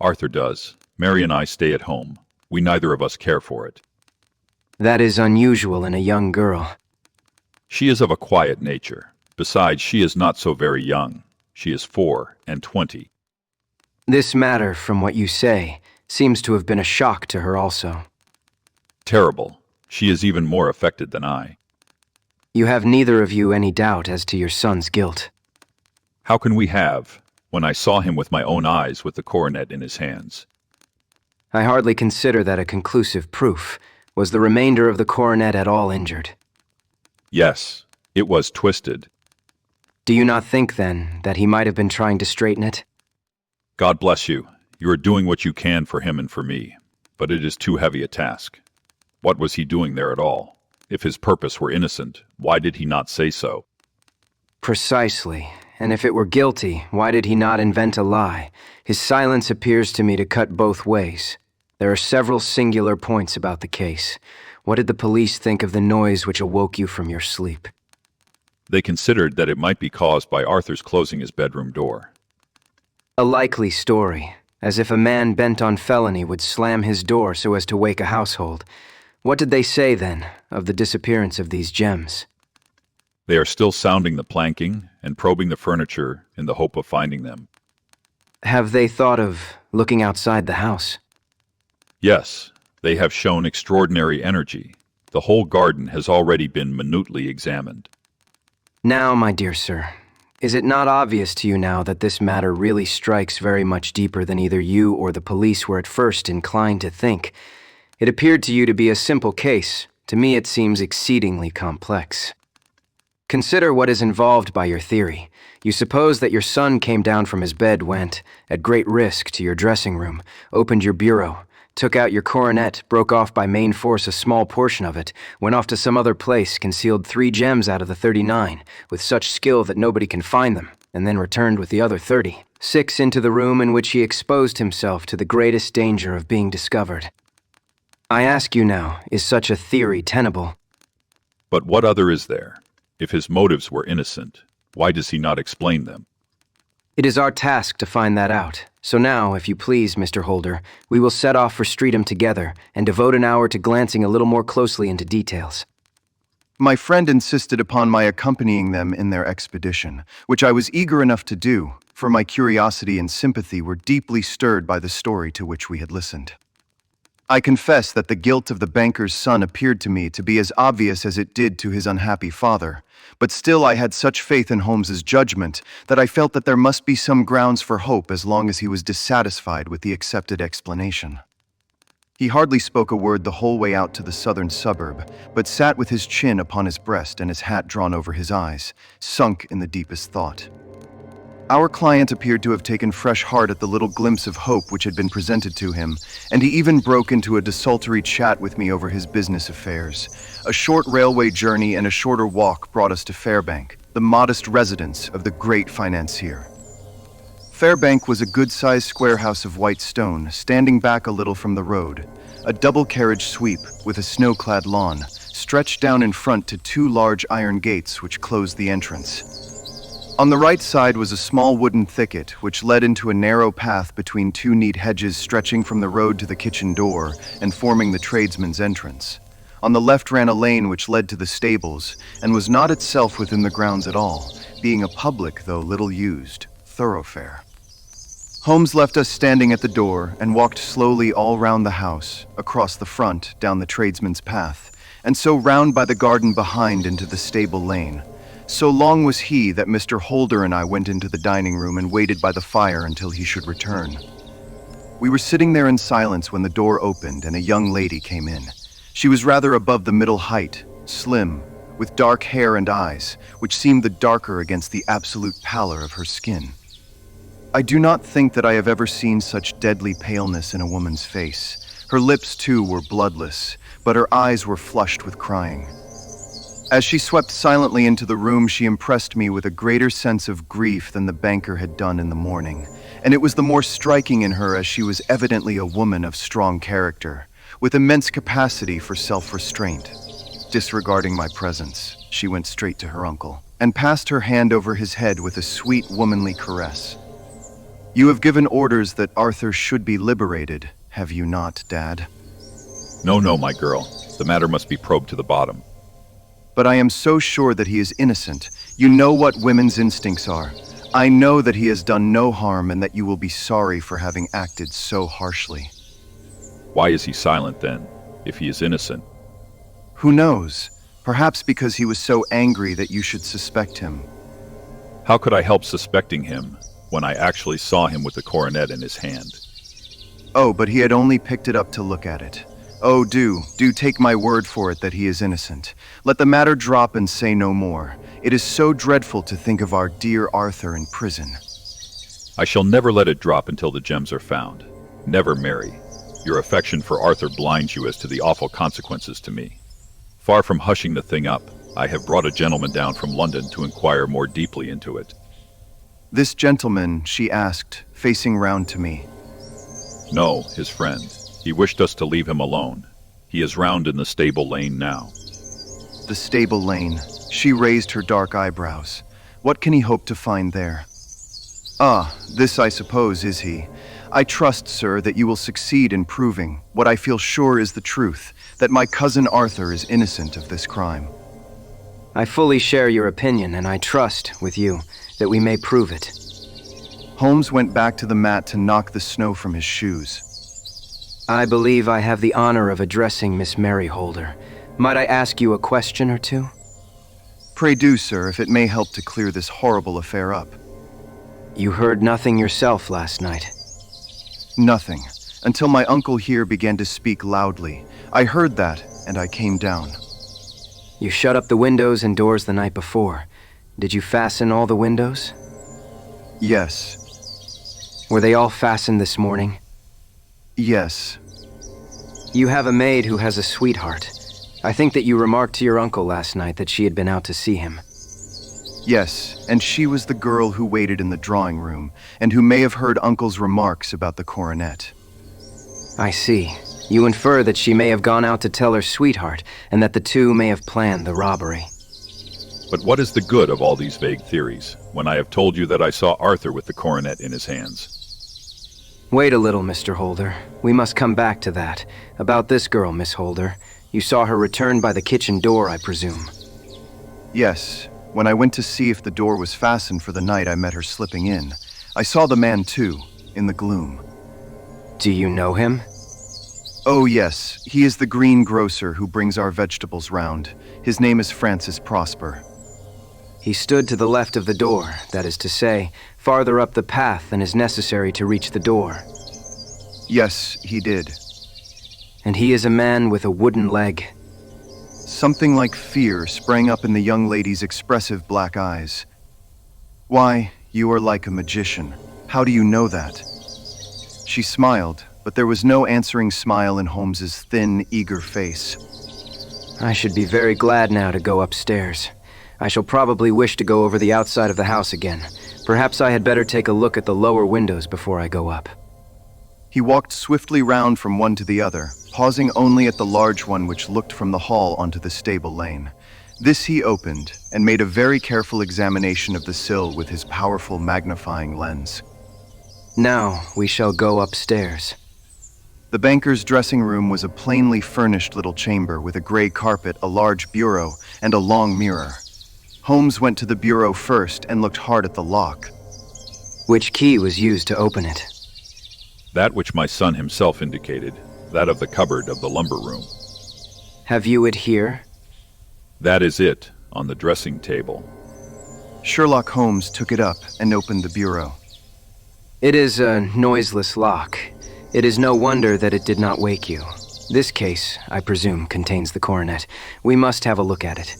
S3: Arthur does. Mary and I stay at home. We neither of us care for it.
S2: That is unusual in a young girl.
S3: She is of a quiet nature. Besides, she is not so very young. She is 24.
S2: This matter, from what you say, seems to have been a shock to her also.
S3: Terrible. She is even more affected than I.
S2: You have neither of you any doubt as to your son's guilt.
S3: How can we have, when I saw him with my own eyes with the coronet in his hands?
S2: I hardly consider that a conclusive proof. Was the remainder of the coronet at all injured?
S3: Yes, it was twisted.
S2: Do you not think, then, that he might have been trying to straighten it?
S3: God bless you. You are doing what you can for him and for me, but it is too heavy a task. What was he doing there at all? If his purpose were innocent, why did he not say so?
S2: Precisely. And if it were guilty, why did he not invent a lie? His silence appears to me to cut both ways. There are several singular points about the case. What did the police think of the noise which awoke you from your sleep?
S3: They considered that it might be caused by Arthur's closing his bedroom door.
S2: A likely story, as if a man bent on felony would slam his door so as to wake a household. What did they say, then, of the disappearance of these gems?
S3: They are still sounding the planking and probing the furniture in the hope of finding them.
S2: Have they thought of looking outside the house?
S3: Yes, they have shown extraordinary energy. The whole garden has already been minutely examined.
S2: Now, my dear sir, is it not obvious to you now that this matter really strikes very much deeper than either you or the police were at first inclined to think? It appeared to you to be a simple case. To me, it seems exceedingly complex. Consider what is involved by your theory. You suppose that your son came down from his bed, went, at great risk, to your dressing room, opened your bureau, took out your coronet, broke off by main force a small portion of it, went off to some other place, concealed 3 gems out of the 39, with such skill that nobody can find them, and then returned with the other 30, 6 into the room in which he exposed himself to the greatest danger of being discovered. I ask you now, is such a theory tenable?
S3: But what other is there? If his motives were innocent, why does he not explain them?
S2: It is our task to find that out. So now, if you please, Mr. Holder, we will set off for Streatham together and devote an hour to glancing a little more closely into details.
S1: My friend insisted upon my accompanying them in their expedition, which I was eager enough to do, for my curiosity and sympathy were deeply stirred by the story to which we had listened. I confess that the guilt of the banker's son appeared to me to be as obvious as it did to his unhappy father, but still I had such faith in Holmes's judgment that I felt that there must be some grounds for hope as long as he was dissatisfied with the accepted explanation. He hardly spoke a word the whole way out to the southern suburb, but sat with his chin upon his breast and his hat drawn over his eyes, sunk in the deepest thought. Our client appeared to have taken fresh heart at the little glimpse of hope which had been presented to him, and he even broke into a desultory chat with me over his business affairs. A short railway journey and a shorter walk brought us to Fairbank, the modest residence of the great financier. Fairbank was a good-sized square house of white stone, standing back a little from the road. A double-carriage sweep with a snow-clad lawn stretched down in front to 2 large iron gates which closed the entrance. On the right side was a small wooden thicket which led into a narrow path between 2 neat hedges stretching from the road to the kitchen door and forming the tradesman's entrance. On the left ran a lane which led to the stables and was not itself within the grounds at all, being a public, though little used, thoroughfare. Holmes left us standing at the door and walked slowly all round the house, across the front, down the tradesman's path, and so round by the garden behind into the stable lane. So long was he that Mr. Holder and I went into the dining room and waited by the fire until he should return. We were sitting there in silence when the door opened and a young lady came in. She was rather above the middle height, slim, with dark hair and eyes, which seemed the darker against the absolute pallor of her skin. I do not think that I have ever seen such deadly paleness in a woman's face. Her lips, too, were bloodless, but her eyes were flushed with crying. As she swept silently into the room, she impressed me with a greater sense of grief than the banker had done in the morning, and it was the more striking in her as she was evidently a woman of strong character, with immense capacity for self-restraint. Disregarding my presence, she went straight to her uncle, and passed her hand over his head with a sweet womanly caress. "You have given orders that Arthur should be liberated, have you not, Dad?"
S3: No, my girl. The matter must be probed to the bottom.
S1: "But I am so sure that he is innocent. You know what women's instincts are. I know that he has done no harm and that you will be sorry for having acted so harshly."
S3: Why is he silent then, if he is innocent?
S1: "Who knows? Perhaps because he was so angry that you should suspect him."
S3: How could I help suspecting him when I actually saw him with the coronet in his hand?
S1: "Oh, but he had only picked it up to look at it. Oh, do take my word for it that he is innocent. Let the matter drop and say no more. It is so dreadful to think of our dear Arthur in prison."
S3: I shall never let it drop until the gems are found. Never, Mary. Your affection for Arthur blinds you as to the awful consequences to me. Far from hushing the thing up, I have brought a gentleman down from London to inquire more deeply into it.
S1: "This gentleman," she asked, facing round to me.
S3: No, his friend. He wished us to leave him alone. He is round in the stable lane now."
S1: "The stable lane." She raised her dark eyebrows. "What can he hope to find there?" "Ah, this I suppose is he. I trust, sir, that you will succeed in proving what I feel sure is the truth, that my cousin Arthur is innocent of this crime."
S2: I fully share your opinion, and I trust, with you, that we may prove it.
S1: Holmes went back to the mat to knock the snow from his shoes.
S2: "I believe I have the honor of addressing Miss Mary Holder. Might I ask you a question or two?
S1: Pray do, sir, if it may help to clear this horrible affair up.
S2: You heard nothing yourself last night.
S1: Nothing, until my uncle here began to speak loudly. I heard that, and I came down.
S2: You shut up the windows and doors the night before. Did you fasten all the windows?
S1: Yes.
S2: Were they all fastened this morning?
S1: Yes.
S2: You have a maid who has a sweetheart. I think that you remarked to your uncle last night that she had been out to see him.
S1: Yes, and she was the girl who waited in the drawing room, and who may have heard Uncle's remarks about the coronet.
S2: I see. You infer that she may have gone out to tell her sweetheart, and that the two may have planned the robbery.
S3: But what is the good of all these vague theories, when I have told you that I saw Arthur with the coronet in his hands?
S2: Wait a little, Mr. Holder. We must come back to that. About this girl, Miss Holder. You saw her return by the kitchen door, I presume.
S1: Yes. When I went to see if the door was fastened for the night, I met her slipping in. I saw the man too, in the gloom.
S2: Do you know him?
S1: Oh yes, he is the greengrocer who brings our vegetables round. His name is Francis Prosper.
S2: He stood to the left of the door, that is to say, farther up the path than is necessary to reach the door.
S1: Yes, he did.
S2: And he is a man with a wooden leg.
S1: Something like fear sprang up in the young lady's expressive black eyes. Why, you are like a magician. How do you know that? She smiled, but there was no answering smile in Holmes's thin, eager face.
S2: I should be very glad now to go upstairs. I shall probably wish to go over the outside of the house again. Perhaps I had better take a look at the lower windows before I go up.
S1: He walked swiftly round from one to the other, pausing only at the large one which looked from the hall onto the stable lane. This he opened, and made a very careful examination of the sill with his powerful magnifying lens.
S2: Now we shall go upstairs.
S1: The banker's dressing room was a plainly furnished little chamber with a gray carpet, a large bureau, and a long mirror. Holmes went to the bureau first and looked hard at the lock.
S2: Which key was used to open it?
S3: That which my son himself indicated, that of the cupboard of the lumber room.
S2: Have you it here?
S3: That is it, on the dressing table.
S1: Sherlock Holmes took it up and opened the bureau.
S2: It is a noiseless lock. It is no wonder that it did not wake you. This case, I presume, contains the coronet. We must have a look at it.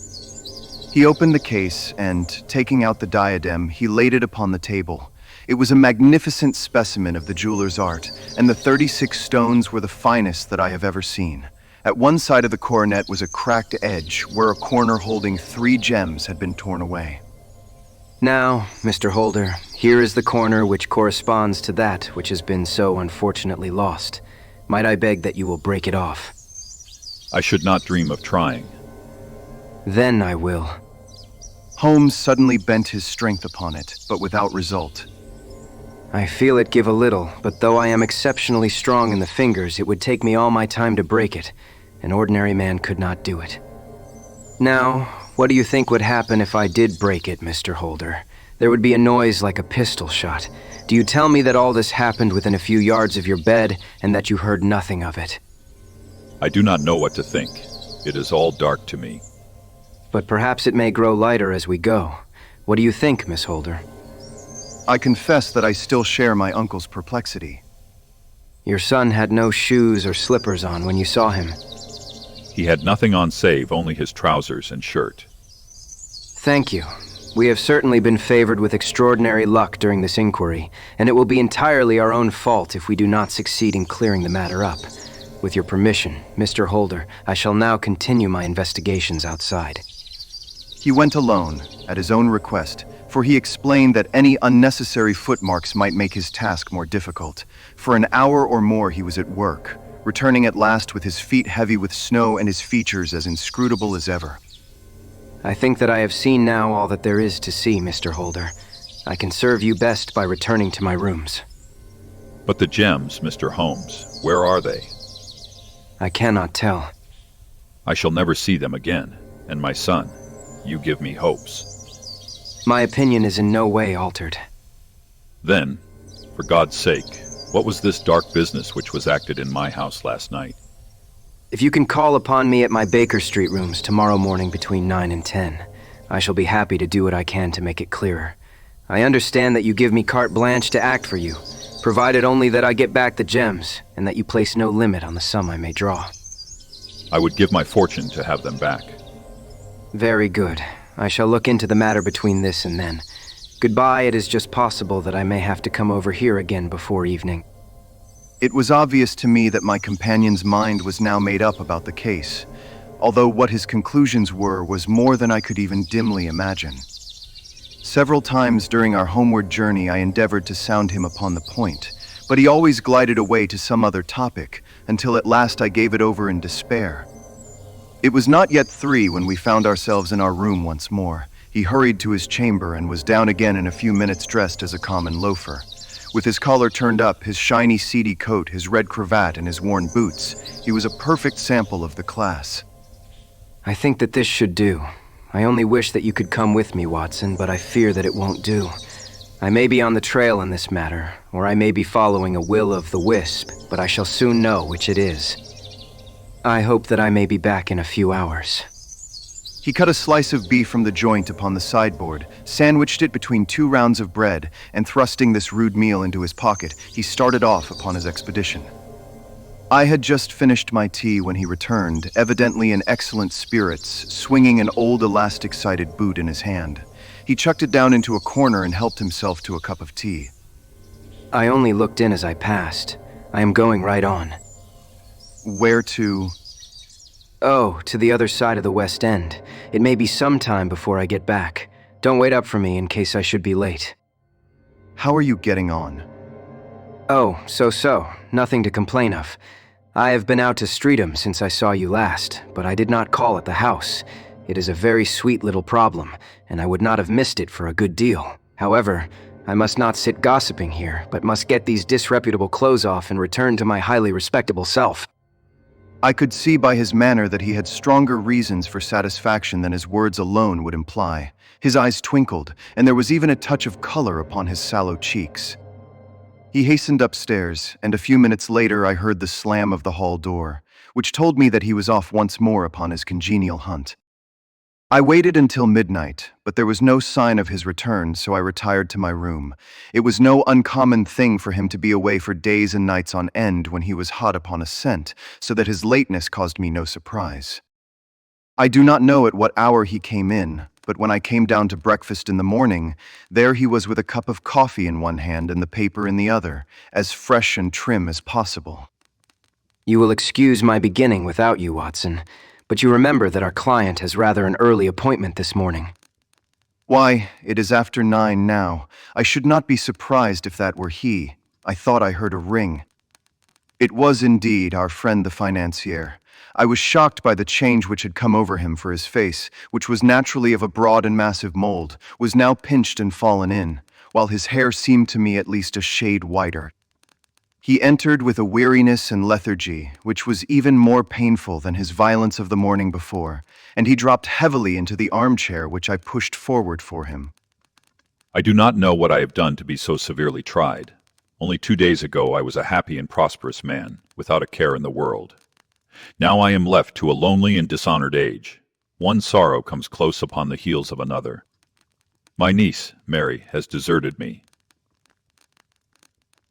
S1: He opened the case and, taking out the diadem, he laid it upon the table. It was a magnificent specimen of the jeweler's art, and the 36 stones were the finest that I have ever seen. At one side of the coronet was a cracked edge, where a corner holding 3 gems had been torn away.
S2: Now, Mr. Holder, here is the corner which corresponds to that which has been so unfortunately lost. Might I beg that you will break it off?
S3: I should not dream of trying.
S2: Then I will.
S1: Holmes suddenly bent his strength upon it, but without result.
S2: I feel it give a little, but though I am exceptionally strong in the fingers, it would take me all my time to break it. An ordinary man could not do it. Now, what do you think would happen if I did break it, Mr. Holder? There would be a noise like a pistol shot. Do you tell me that all this happened within a few yards of your bed, and that you heard nothing of it?
S3: I do not know what to think. It is all dark to me.
S2: But perhaps it may grow lighter as we go. What do you think, Miss Holder?
S1: I confess that I still share my uncle's perplexity.
S2: Your son had no shoes or slippers on when you saw him.
S3: He had nothing on save only his trousers and shirt.
S2: Thank you. We have certainly been favored with extraordinary luck during this inquiry, and it will be entirely our own fault if we do not succeed in clearing the matter up. With your permission, Mr. Holder, I shall now continue my investigations outside.
S1: He went alone, at his own request, for he explained that any unnecessary footmarks might make his task more difficult. For an hour or more he was at work, returning at last with his feet heavy with snow and his features as inscrutable as ever.
S2: I think that I have seen now all that there is to see, Mr. Holder. I can serve you best by returning to my rooms.
S3: But the gems, Mr. Holmes, where are they?
S2: I cannot tell.
S3: I shall never see them again, and my son, you give me hopes.
S2: My opinion is in no way altered.
S3: Then, for God's sake, what was this dark business which was acted in my house last night?
S2: If you can call upon me at my Baker Street rooms tomorrow morning between 9 and 10, I shall be happy to do what I can to make it clearer. I understand that you give me carte blanche to act for you, provided only that I get back the gems, and that you place no limit on the sum I may draw.
S3: I would give my fortune to have them back.
S2: Very good. I shall look into the matter between this and then. Goodbye. It is just possible that I may have to come over here again before evening.
S1: It was obvious to me that my companion's mind was now made up about the case, although what his conclusions were was more than I could even dimly imagine. Several times during our homeward journey I endeavored to sound him upon the point, but he always glided away to some other topic, until at last I gave it over in despair. It was not yet 3 when we found ourselves in our room once more. He hurried to his chamber and was down again in a few minutes dressed as a common loafer. With his collar turned up, his shiny seedy coat, his red cravat, and his worn boots, he was a perfect sample of the class.
S2: I think that this should do. I only wish that you could come with me, Watson, but I fear that it won't do. I may be on the trail in this matter, or I may be following a will-o'-the-wisp, but I shall soon know which it is. I hope that I may be back in a few hours.
S1: He cut a slice of beef from the joint upon the sideboard, sandwiched it between 2 rounds of bread, and thrusting this rude meal into his pocket, he started off upon his expedition. I had just finished my tea when he returned, evidently in excellent spirits, swinging an old elastic-sided boot in his hand. He chucked it down into a corner and helped himself to a cup of tea.
S2: I only looked in as I passed. I am going right on.
S1: Where to?
S2: Oh, to the other side of the West End. It may be some time before I get back. Don't wait up for me in case I should be late.
S1: How are you getting on?
S2: Oh, so. Nothing to complain of. I have been out to Streatham since I saw you last, but I did not call at the house. It is a very sweet little problem, and I would not have missed it for a good deal. However, I must not sit gossiping here, but must get these disreputable clothes off and return to my highly respectable self.
S1: I could see by his manner that he had stronger reasons for satisfaction than his words alone would imply. His eyes twinkled, and there was even a touch of color upon his sallow cheeks. He hastened upstairs, and a few minutes later I heard the slam of the hall door, which told me that he was off once more upon his congenial hunt. I waited until midnight, but there was no sign of his return, so I retired to my room. It was no uncommon thing for him to be away for days and nights on end when he was hot upon a scent, so that his lateness caused me no surprise. I do not know at what hour he came in, but when I came down to breakfast in the morning, there he was with a cup of coffee in one hand and the paper in the other, as fresh and trim as possible.
S2: You will excuse my beginning without you, Watson, but you remember that our client has rather an early appointment this morning.
S1: Why, it is after 9 now. I should not be surprised if that were he. I thought I heard a ring. It was indeed our friend the financier. I was shocked by the change which had come over him, for his face, which was naturally of a broad and massive mold, was now pinched and fallen in, while his hair seemed to me at least a shade whiter. He entered with a weariness and lethargy, which was even more painful than his violence of the morning before, and he dropped heavily into the armchair which I pushed forward for him.
S3: I do not know what I have done to be so severely tried. Only 2 days ago I was a happy and prosperous man, without a care in the world. Now I am left to a lonely and dishonored age. One sorrow comes close upon the heels of another. My niece, Mary, has deserted me.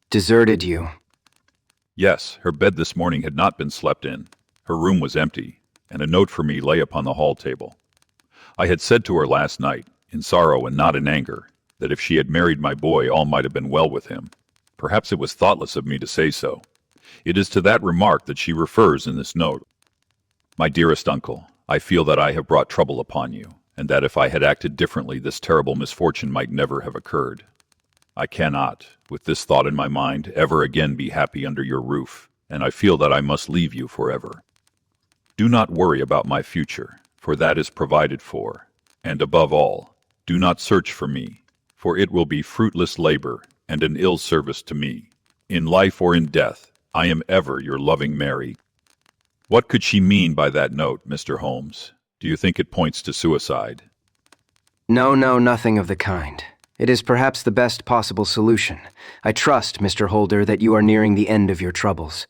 S2: Deserted you?
S3: Yes, her bed this morning had not been slept in. Her room was empty, and a note for me lay upon the hall table. I had said to her last night, in sorrow and not in anger, that if she had married my boy all might have been well with him. Perhaps it was thoughtless of me to say so. It is to that remark that she refers in this note. My dearest uncle, I feel that I have brought trouble upon you, and that if I had acted differently this terrible misfortune might never have occurred. I cannot, with this thought in my mind, ever again be happy under your roof, and I feel that I must leave you forever. Do not worry about my future, for that is provided for, and above all, do not search for me, for it will be fruitless labor and an ill service to me. In life or in death, I am ever your loving Mary. What could she mean by that note, Mr. Holmes? Do you think it points to suicide?
S2: No, nothing of the kind. It is perhaps the best possible solution. I trust, Mr. Holder, that you are nearing the end of your troubles.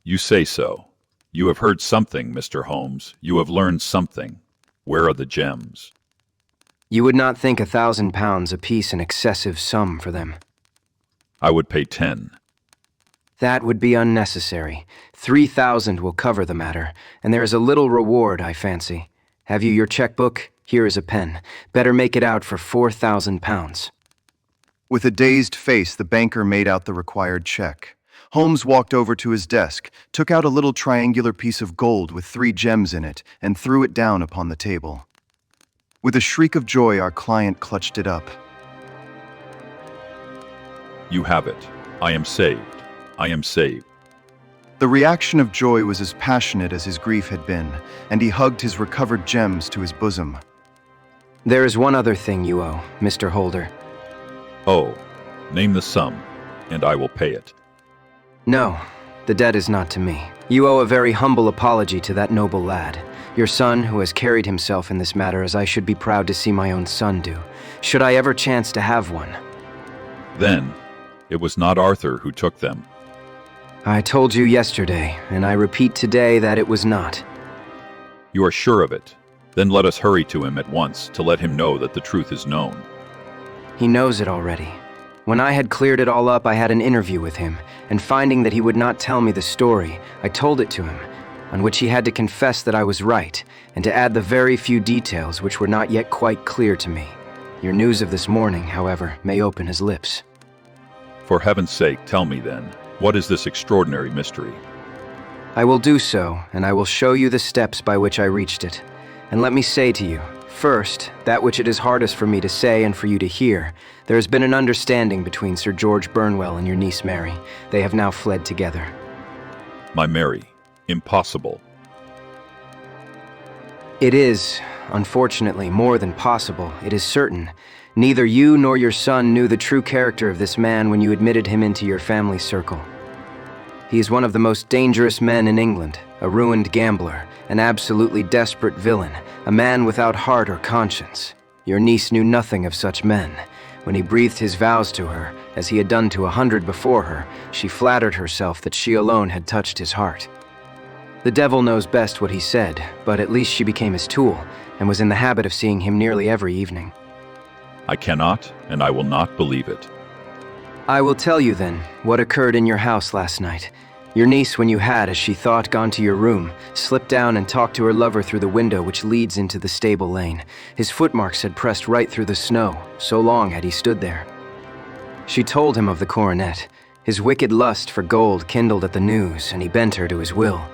S3: You say so. You have heard something, Mr. Holmes. You have learned something. Where are the gems?
S2: You would not think £1,000 apiece an excessive sum for them.
S3: I would pay 10.
S2: That would be unnecessary. 3,000 will cover the matter, and there is a little reward, I fancy. Have you your checkbook? Here is a pen. Better make it out for £4,000.
S1: With a dazed face, the banker made out the required check. Holmes walked over to his desk, took out a little triangular piece of gold with 3 gems in it, and threw it down upon the table. With a shriek of joy, our client clutched it up.
S3: You have it. I am saved. I am saved.
S1: The reaction of joy was as passionate as his grief had been, and he hugged his recovered gems to his bosom.
S2: There is one other thing you owe, Mr. Holder.
S3: Oh, name the sum, and I will pay it.
S2: No, the debt is not to me. You owe a very humble apology to that noble lad, your son who has carried himself in this matter as I should be proud to see my own son do, should I ever chance to have one.
S3: Then, it was not Arthur who took them.
S2: I told you yesterday, and I repeat today that it was not.
S3: You are sure of it? Then let us hurry to him at once to let him know that the truth is known.
S2: He knows it already. When I had cleared it all up, I had an interview with him, and finding that he would not tell me the story, I told it to him, on which he had to confess that I was right, and to add the very few details which were not yet quite clear to me. Your news of this morning, however, may open his lips.
S3: For heaven's sake, tell me then, what is this extraordinary mystery?
S2: I will do so, and I will show you the steps by which I reached it. And let me say to you, first, that which it is hardest for me to say and for you to hear, there has been an understanding between Sir George Burnwell and your niece Mary. They have now fled together.
S3: My Mary, impossible.
S2: It is, unfortunately, more than possible. It is certain. Neither you nor your son knew the true character of this man when you admitted him into your family circle. He is one of the most dangerous men in England, a ruined gambler, an absolutely desperate villain, a man without heart or conscience. Your niece knew nothing of such men. When he breathed his vows to her, as he had done to 100 before her, she flattered herself that she alone had touched his heart. The devil knows best what he said, but at least she became his tool, and was in the habit of seeing him nearly every evening.
S3: I cannot, and I will not believe it.
S2: I will tell you then what occurred in your house last night. Your niece, when you had, as she thought, gone to your room, slipped down and talked to her lover through the window which leads into the stable lane. His footmarks had pressed right through the snow, so long had he stood there. She told him of the coronet. His wicked lust for gold kindled at the news, and he bent her to his will.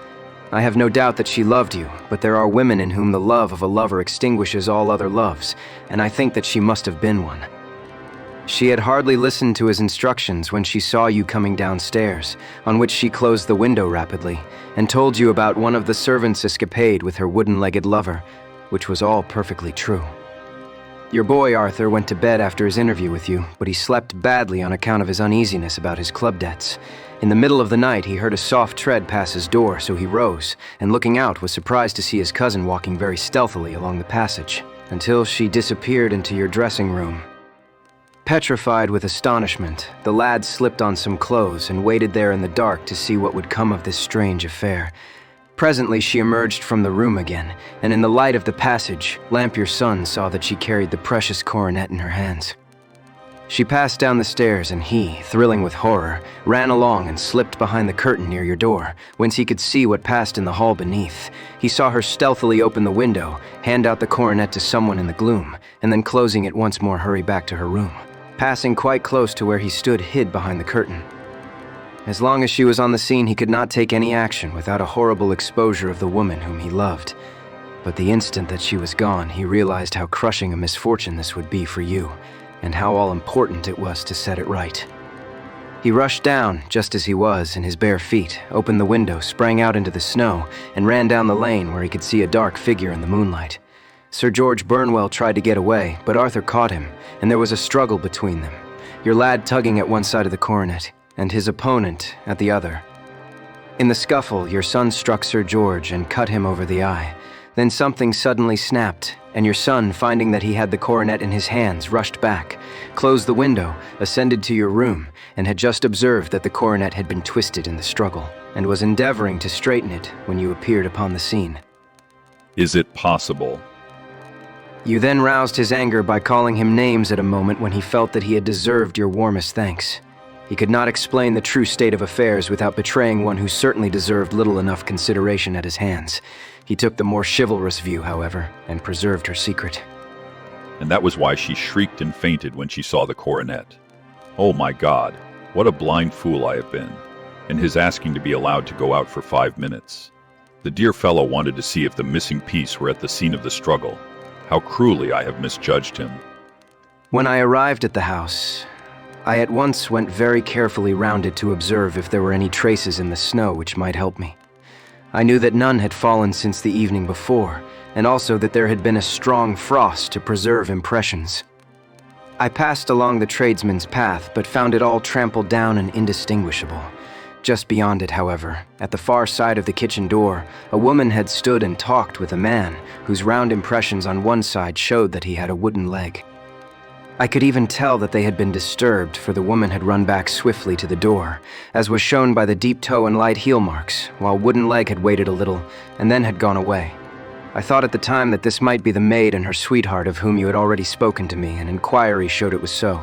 S2: I have no doubt that she loved you, but there are women in whom the love of a lover extinguishes all other loves, and I think that she must have been one. She had hardly listened to his instructions when she saw you coming downstairs, on which she closed the window rapidly, and told you about one of the servants' escapade with her wooden-legged lover, which was all perfectly true. Your boy Arthur went to bed after his interview with you, but he slept badly on account of his uneasiness about his club debts. In the middle of the night, he heard a soft tread pass his door, so he rose, and looking out, was surprised to see his cousin walking very stealthily along the passage, until she disappeared into your dressing room. Petrified with astonishment, the lad slipped on some clothes and waited there in the dark to see what would come of this strange affair. Presently she emerged from the room again, and in the light of the passage, Lamp your son saw that she carried the precious coronet in her hands. She passed down the stairs, and he, thrilling with horror, ran along and slipped behind the curtain near your door, whence he could see what passed in the hall beneath. He saw her stealthily open the window, hand out the coronet to someone in the gloom, and then closing it once more hurry back to her room, passing quite close to where he stood hid behind the curtain. As long as she was on the scene, he could not take any action without a horrible exposure of the woman whom he loved. But the instant that she was gone, he realized how crushing a misfortune this would be for you, and how all-important it was to set it right. He rushed down, just as he was, in his bare feet, opened the window, sprang out into the snow, and ran down the lane where he could see a dark figure in the moonlight. Sir George Burnwell tried to get away, but Arthur caught him, and there was a struggle between them, your lad tugging at one side of the coronet, and his opponent at the other. In the scuffle, your son struck Sir George and cut him over the eye. Then something suddenly snapped, and your son, finding that he had the coronet in his hands, rushed back, closed the window, ascended to your room, and had just observed that the coronet had been twisted in the struggle, and was endeavoring to straighten it when you appeared upon the scene.
S3: Is it possible?
S2: You then roused his anger by calling him names at a moment when he felt that he had deserved your warmest thanks. He could not explain the true state of affairs without betraying one who certainly deserved little enough consideration at his hands. He took the more chivalrous view, however, and preserved her secret.
S3: And that was why she shrieked and fainted when she saw the coronet. Oh my God, what a blind fool I have been. And his asking to be allowed to go out for 5 minutes. The dear fellow wanted to see if the missing piece were at the scene of the struggle. How cruelly I have misjudged him.
S2: When I arrived at the house, I at once went very carefully round it to observe if there were any traces in the snow which might help me. I knew that none had fallen since the evening before, and also that there had been a strong frost to preserve impressions. I passed along the tradesman's path, but found it all trampled down and indistinguishable. Just beyond it, however, at the far side of the kitchen door, a woman had stood and talked with a man, whose round impressions on one side showed that he had a wooden leg. I could even tell that they had been disturbed, for the woman had run back swiftly to the door, as was shown by the deep toe and light heel marks, while wooden leg had waited a little, and then had gone away. I thought at the time that this might be the maid and her sweetheart of whom you had already spoken to me, and inquiry showed it was so.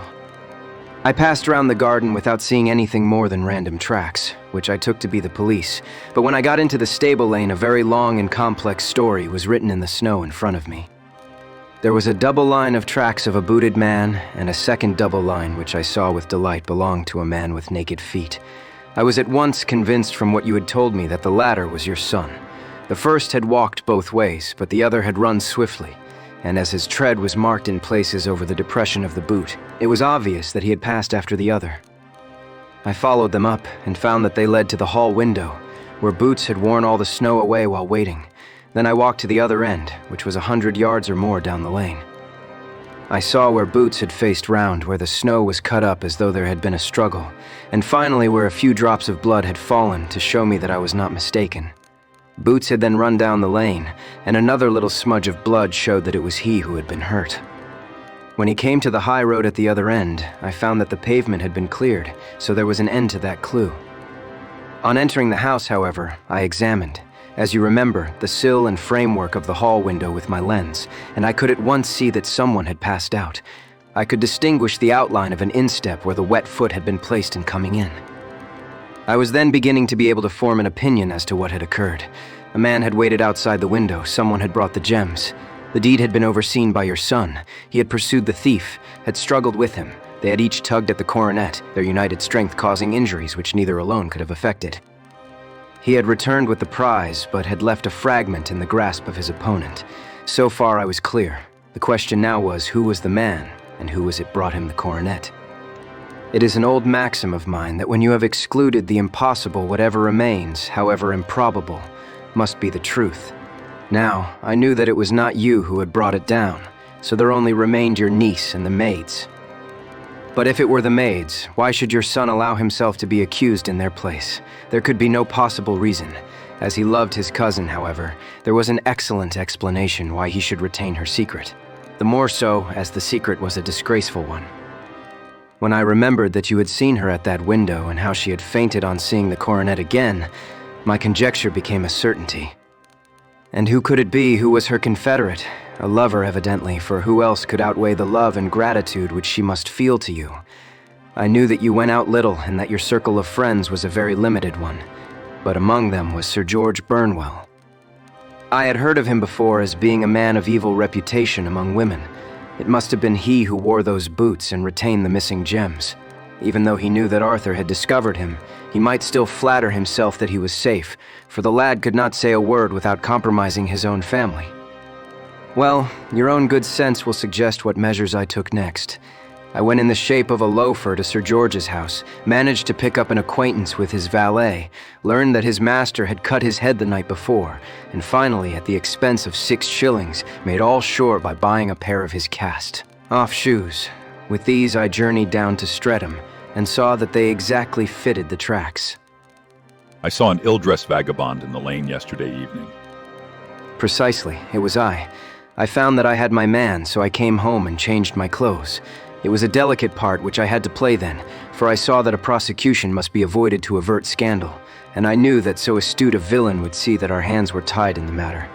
S2: I passed round the garden without seeing anything more than random tracks, which I took to be the police, but when I got into the stable lane, a very long and complex story was written in the snow in front of me. There was a double line of tracks of a booted man, and a second double line which I saw with delight belonged to a man with naked feet. I was at once convinced from what you had told me that the latter was your son. The first had walked both ways, but the other had run swiftly, and as his tread was marked in places over the depression of the boot, it was obvious that he had passed after the other. I followed them up and found that they led to the hall window, where Boots had worn all the snow away while waiting. Then I walked to the other end, which was 100 yards or more down the lane. I saw where Boots had faced round, where the snow was cut up as though there had been a struggle, and finally where a few drops of blood had fallen to show me that I was not mistaken. Boots had then run down the lane, and another little smudge of blood showed that it was he who had been hurt. When he came to the high road at the other end, I found that the pavement had been cleared, so there was an end to that clue. On entering the house, however, I examined, as you remember, the sill and framework of the hall window with my lens, and I could at once see that someone had passed out. I could distinguish the outline of an instep where the wet foot had been placed in coming in. I was then beginning to be able to form an opinion as to what had occurred. A man had waited outside the window, someone had brought the gems. The deed had been overseen by your son. He had pursued the thief, had struggled with him. They had each tugged at the coronet, their united strength causing injuries which neither alone could have effected. He had returned with the prize, but had left a fragment in the grasp of his opponent. So far I was clear. The question now was, who was the man, and who was it brought him the coronet? It is an old maxim of mine that when you have excluded the impossible, whatever remains, however improbable, must be the truth. Now, I knew that it was not you who had brought it down, so there only remained your niece and the maids. But if it were the maids, why should your son allow himself to be accused in their place? There could be no possible reason. As he loved his cousin, however, there was an excellent explanation why he should retain her secret. The more so, as the secret was a disgraceful one. When I remembered that you had seen her at that window and how she had fainted on seeing the coronet again, my conjecture became a certainty. And who could it be who was her confederate? A lover, evidently, for who else could outweigh the love and gratitude which she must feel to you? I knew that you went out little and that your circle of friends was a very limited one, but among them was Sir George Burnwell. I had heard of him before as being a man of evil reputation among women. It must have been he who wore those boots and retained the missing gems. Even though he knew that Arthur had discovered him, he might still flatter himself that he was safe, for the lad could not say a word without compromising his own family. Well, your own good sense will suggest what measures I took next. I went in the shape of a loafer to Sir George's house, managed to pick up an acquaintance with his valet, learned that his master had cut his head the night before, and finally, at the expense of 6 shillings, made all sure by buying a pair of his cast off shoes. With these I journeyed down to Streatham, and saw that they exactly fitted the tracks.
S3: I saw an ill-dressed vagabond in the lane yesterday evening.
S2: Precisely, it was I. I found that I had my man, so I came home and changed my clothes. It was a delicate part which I had to play then, for I saw that a prosecution must be avoided to avert scandal, and I knew that so astute a villain would see that our hands were tied in the matter.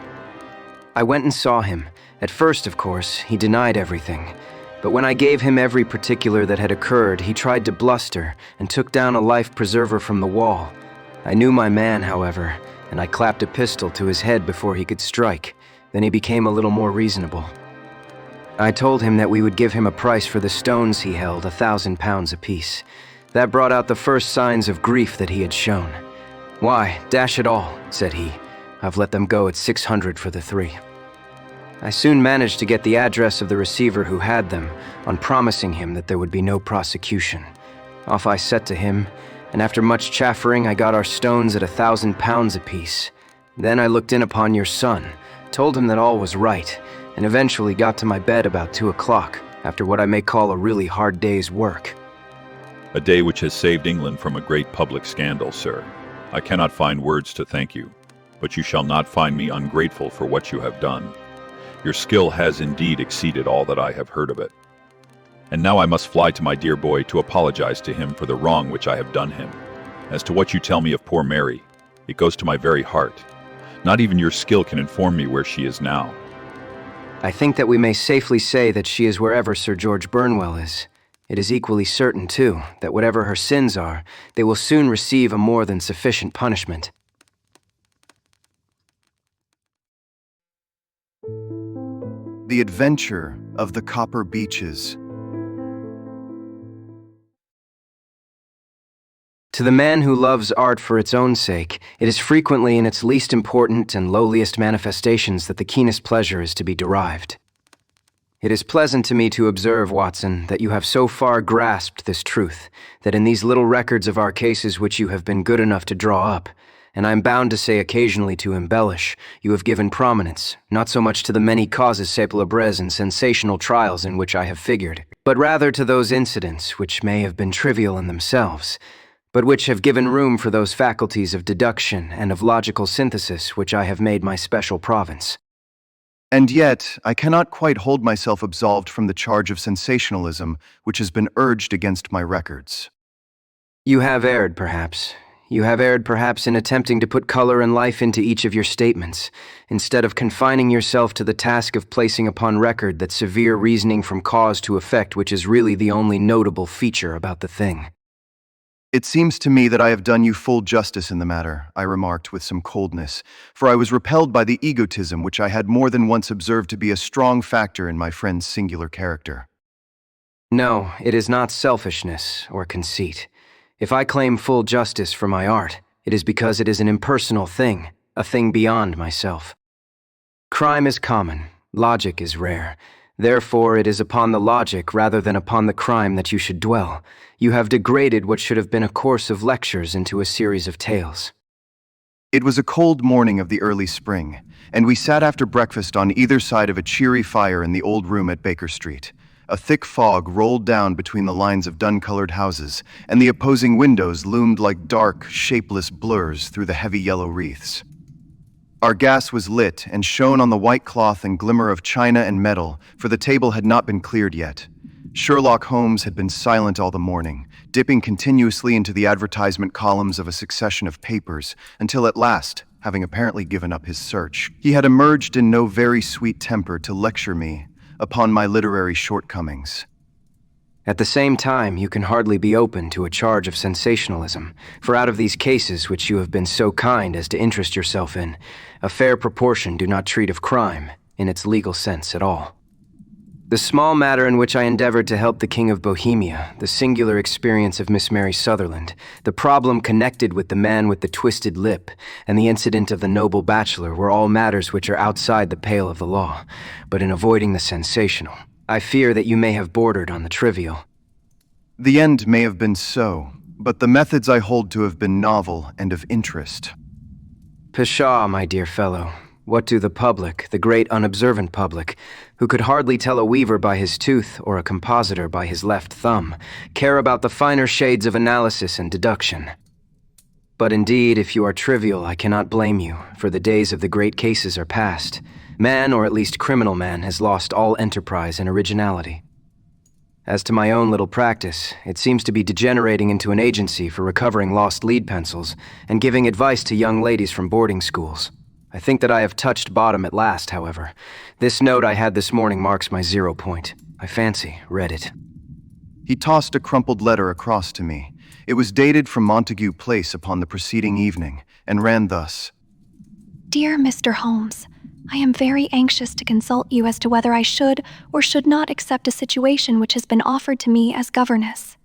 S2: I went and saw him. At first, of course, he denied everything. But when I gave him every particular that had occurred, he tried to bluster and took down a life preserver from the wall. I knew my man, however, and I clapped a pistol to his head before he could strike. Then he became a little more reasonable. I told him that we would give him a price for the stones he held, £1,000 apiece. That brought out the first signs of grief that he had shown. "Why, dash it all," said he. "I've let them go at 600 for the 3. I soon managed to get the address of the receiver who had them, on promising him that there would be no prosecution. Off I set to him, and after much chaffering I got our stones at £1,000 apiece. Then I looked in upon your son, told him that all was right, and eventually got to my bed about 2 o'clock, after what I may call a really hard day's work."
S3: A day which has saved England from a great public scandal, sir. I cannot find words to thank you, but you shall not find me ungrateful for what you have done. Your skill has indeed exceeded all that I have heard of it. And now I must fly to my dear boy to apologize to him for the wrong which I have done him. As to what you tell me of poor Mary, it goes to my very heart. Not even your skill can inform me where she is now.
S2: I think that we may safely say that she is wherever Sir George Burnwell is. It is equally certain, too, that whatever her sins are, they will soon receive a more than sufficient punishment.
S1: The Adventure of the Copper Beeches.
S2: To the man who loves art for its own sake, it is frequently in its least important and lowliest manifestations that the keenest pleasure is to be derived. It is pleasant to me to observe, Watson, that you have so far grasped this truth, that in these little records of our cases which you have been good enough to draw up, and I am bound to say occasionally to embellish, you have given prominence, not so much to the many causes célèbres and sensational trials in which I have figured, but rather to those incidents which may have been trivial in themselves, but which have given room for those faculties of deduction and of logical synthesis which I have made my special province.
S1: And yet, I cannot quite hold myself absolved from the charge of sensationalism which has been urged against my records.
S2: You have erred, perhaps. You have erred perhaps in attempting to put color and life into each of your statements, instead of confining yourself to the task of placing upon record that severe reasoning from cause to effect which is really the only notable feature about the thing.
S1: It seems to me that I have done you full justice in the matter, I remarked with some coldness, for I was repelled by the egotism which I had more than once observed to be a strong factor in my friend's singular character.
S2: No, it is not selfishness or conceit. If I claim full justice for my art, it is because it is an impersonal thing, a thing beyond myself. Crime is common, logic is rare. Therefore, it is upon the logic rather than upon the crime that you should dwell. You have degraded what should have been a course of lectures into a series of tales.
S1: It was a cold morning of the early spring, and we sat after breakfast on either side of a cheery fire in the old room at Baker Street. A thick fog rolled down between the lines of dun-colored houses, and the opposing windows loomed like dark, shapeless blurs through the heavy yellow wreaths. Our gas was lit and shone on the white cloth and glimmer of china and metal, for the table had not been cleared yet. Sherlock Holmes had been silent all the morning, dipping continuously into the advertisement columns of a succession of papers, until at last, having apparently given up his search, he had emerged in no very sweet temper to lecture me upon my literary shortcomings.
S2: At the same time, you can hardly be open to a charge of sensationalism, for out of these cases which you have been so kind as to interest yourself in, a fair proportion do not treat of crime, in its legal sense at all. The small matter in which I endeavored to help the King of Bohemia, the singular experience of Miss Mary Sutherland, the problem connected with the man with the twisted lip, and the incident of the noble bachelor were all matters which are outside the pale of the law, but in avoiding the sensational, I fear that you may have bordered on the trivial.
S1: The end may have been so, but the methods I hold to have been novel and of interest.
S2: Pshaw, my dear fellow. What do the public, the great unobservant public, who could hardly tell a weaver by his tooth or a compositor by his left thumb, care about the finer shades of analysis and deduction? But indeed, if you are trivial, I cannot blame you, for the days of the great cases are past. Man, or at least criminal man, has lost all enterprise and originality. As to my own little practice, it seems to be degenerating into an agency for recovering lost lead pencils and giving advice to young ladies from boarding schools. I think that I have touched bottom at last, however. This note I had this morning marks my 0 point. I fancy read it.
S1: He tossed a crumpled letter across to me. It was dated from Montague Place upon the preceding evening, and ran thus.
S4: Dear Mr. Holmes, I am very anxious to consult you as to whether I should or should not accept a situation which has been offered to me as governess.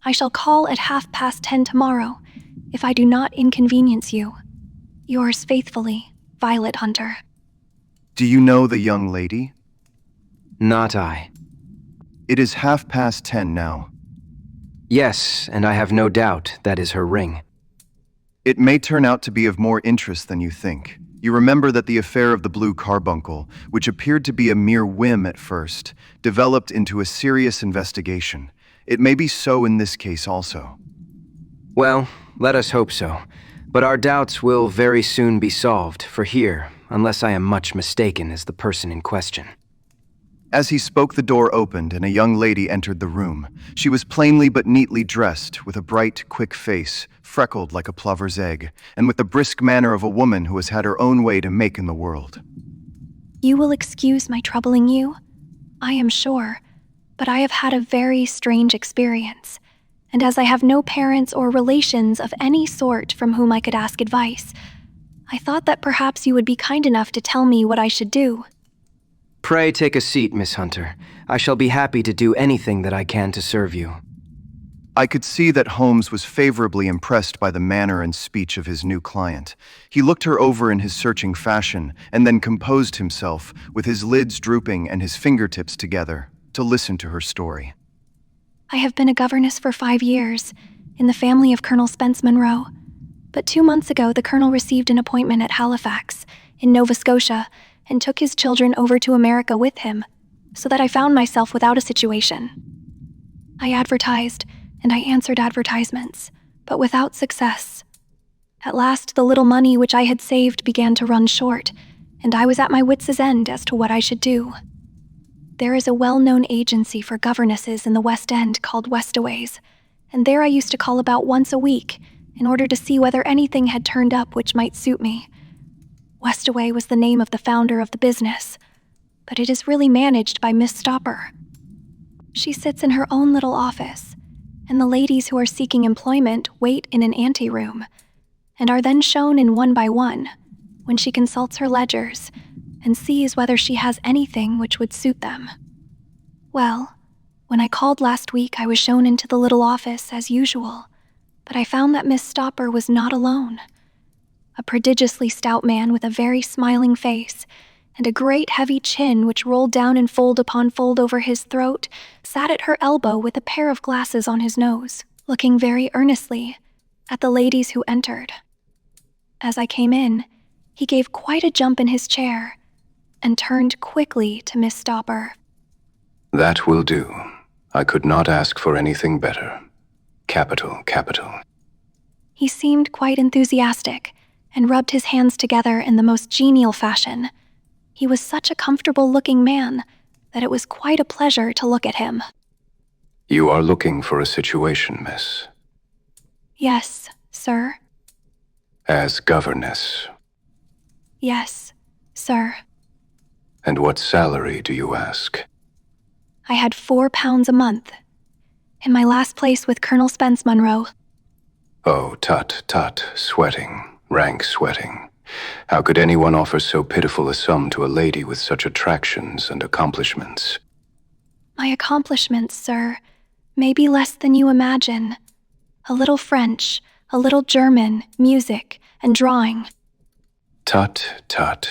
S4: I shall call at 10:30 tomorrow, if I do not inconvenience you. Yours faithfully, Violet Hunter.
S1: Do you know the young lady?
S2: Not I.
S1: It is 10:30 now.
S2: Yes, and I have no doubt that is her ring.
S1: It may turn out to be of more interest than you think. You remember that the affair of the blue carbuncle, which appeared to be a mere whim at first, developed into a serious investigation. It may be so in this case also.
S2: Well, let us hope so. But our doubts will very soon be solved, for here, unless I am much mistaken, is the person in question.
S1: As he spoke, the door opened and a young lady entered the room. She was plainly but neatly dressed, with a bright, quick face, freckled like a plover's egg, and with the brisk manner of a woman who has had her own way to make in the world.
S4: You will excuse my troubling you, I am sure, but I have had a very strange experience, and as I have no parents or relations of any sort from whom I could ask advice, I thought that perhaps you would be kind enough to tell me what I should do.
S2: Pray take a seat, Miss Hunter. I shall be happy to do anything that I can to serve you.
S1: I could see that Holmes was favorably impressed by the manner and speech of his new client. He looked her over in his searching fashion, and then composed himself, with his lids drooping and his fingertips together, to listen to her story.
S4: I have been a governess for 5 years, in the family of Colonel Spence Monroe. But 2 months ago, the Colonel received an appointment at Halifax, in Nova Scotia, and took his children over to America with him, so that I found myself without a situation. I advertised, and I answered advertisements, but without success. At last, the little money which I had saved began to run short, and I was at my wits' end as to what I should do. There is a well-known agency for governesses in the West End called Westaways, and there I used to call about once a week in order to see whether anything had turned up which might suit me. Westaway was the name of the founder of the business, but it is really managed by Miss Stopper. She sits in her own little office, and the ladies who are seeking employment wait in an anteroom, and are then shown in one by one, when she consults her ledgers and sees whether she has anything which would suit them. Well, when I called last week, I was shown into the little office as usual, but I found that Miss Stopper was not alone. A prodigiously stout man with a very smiling face and a great heavy chin which rolled down in fold upon fold over his throat sat at her elbow with a pair of glasses on his nose, looking very earnestly at the ladies who entered. As I came in, he gave quite a jump in his chair and turned quickly to Miss Stopper.
S7: That will do. I could not ask for anything better. Capital, capital.
S4: He seemed quite enthusiastic and rubbed his hands together in the most genial fashion. He was such a comfortable-looking man that it was quite a pleasure to look at him.
S7: You are looking for a situation, miss.
S4: Yes, sir.
S7: As governess.
S4: Yes, sir.
S7: And what salary do you ask?
S4: I had £4 a month. In my last place with Colonel Spence Monroe.
S7: Oh, tut, tut, sweating. Rank sweating. How could anyone offer so pitiful a sum to a lady with such attractions and accomplishments?
S4: My accomplishments, sir, may be less than you imagine. A little French, a little German, music, and drawing.
S7: Tut, tut.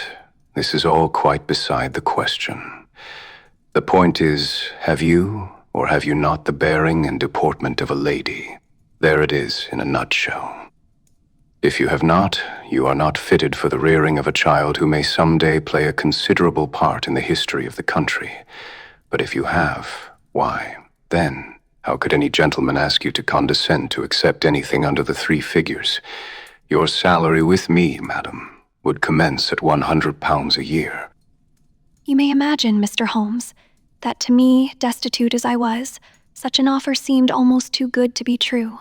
S7: This is all quite beside the question. The point is, have you or have you not the bearing and deportment of a lady? There it is in a nutshell. If you have not, you are not fitted for the rearing of a child who may someday play a considerable part in the history of the country. But if you have, why, then, How could any gentleman ask you to condescend to accept anything under the 3 figures? Your salary with me, madam, would commence at £100 a year.
S4: You may imagine, Mr. Holmes, that to me, destitute as I was, such an offer seemed almost too good to be true.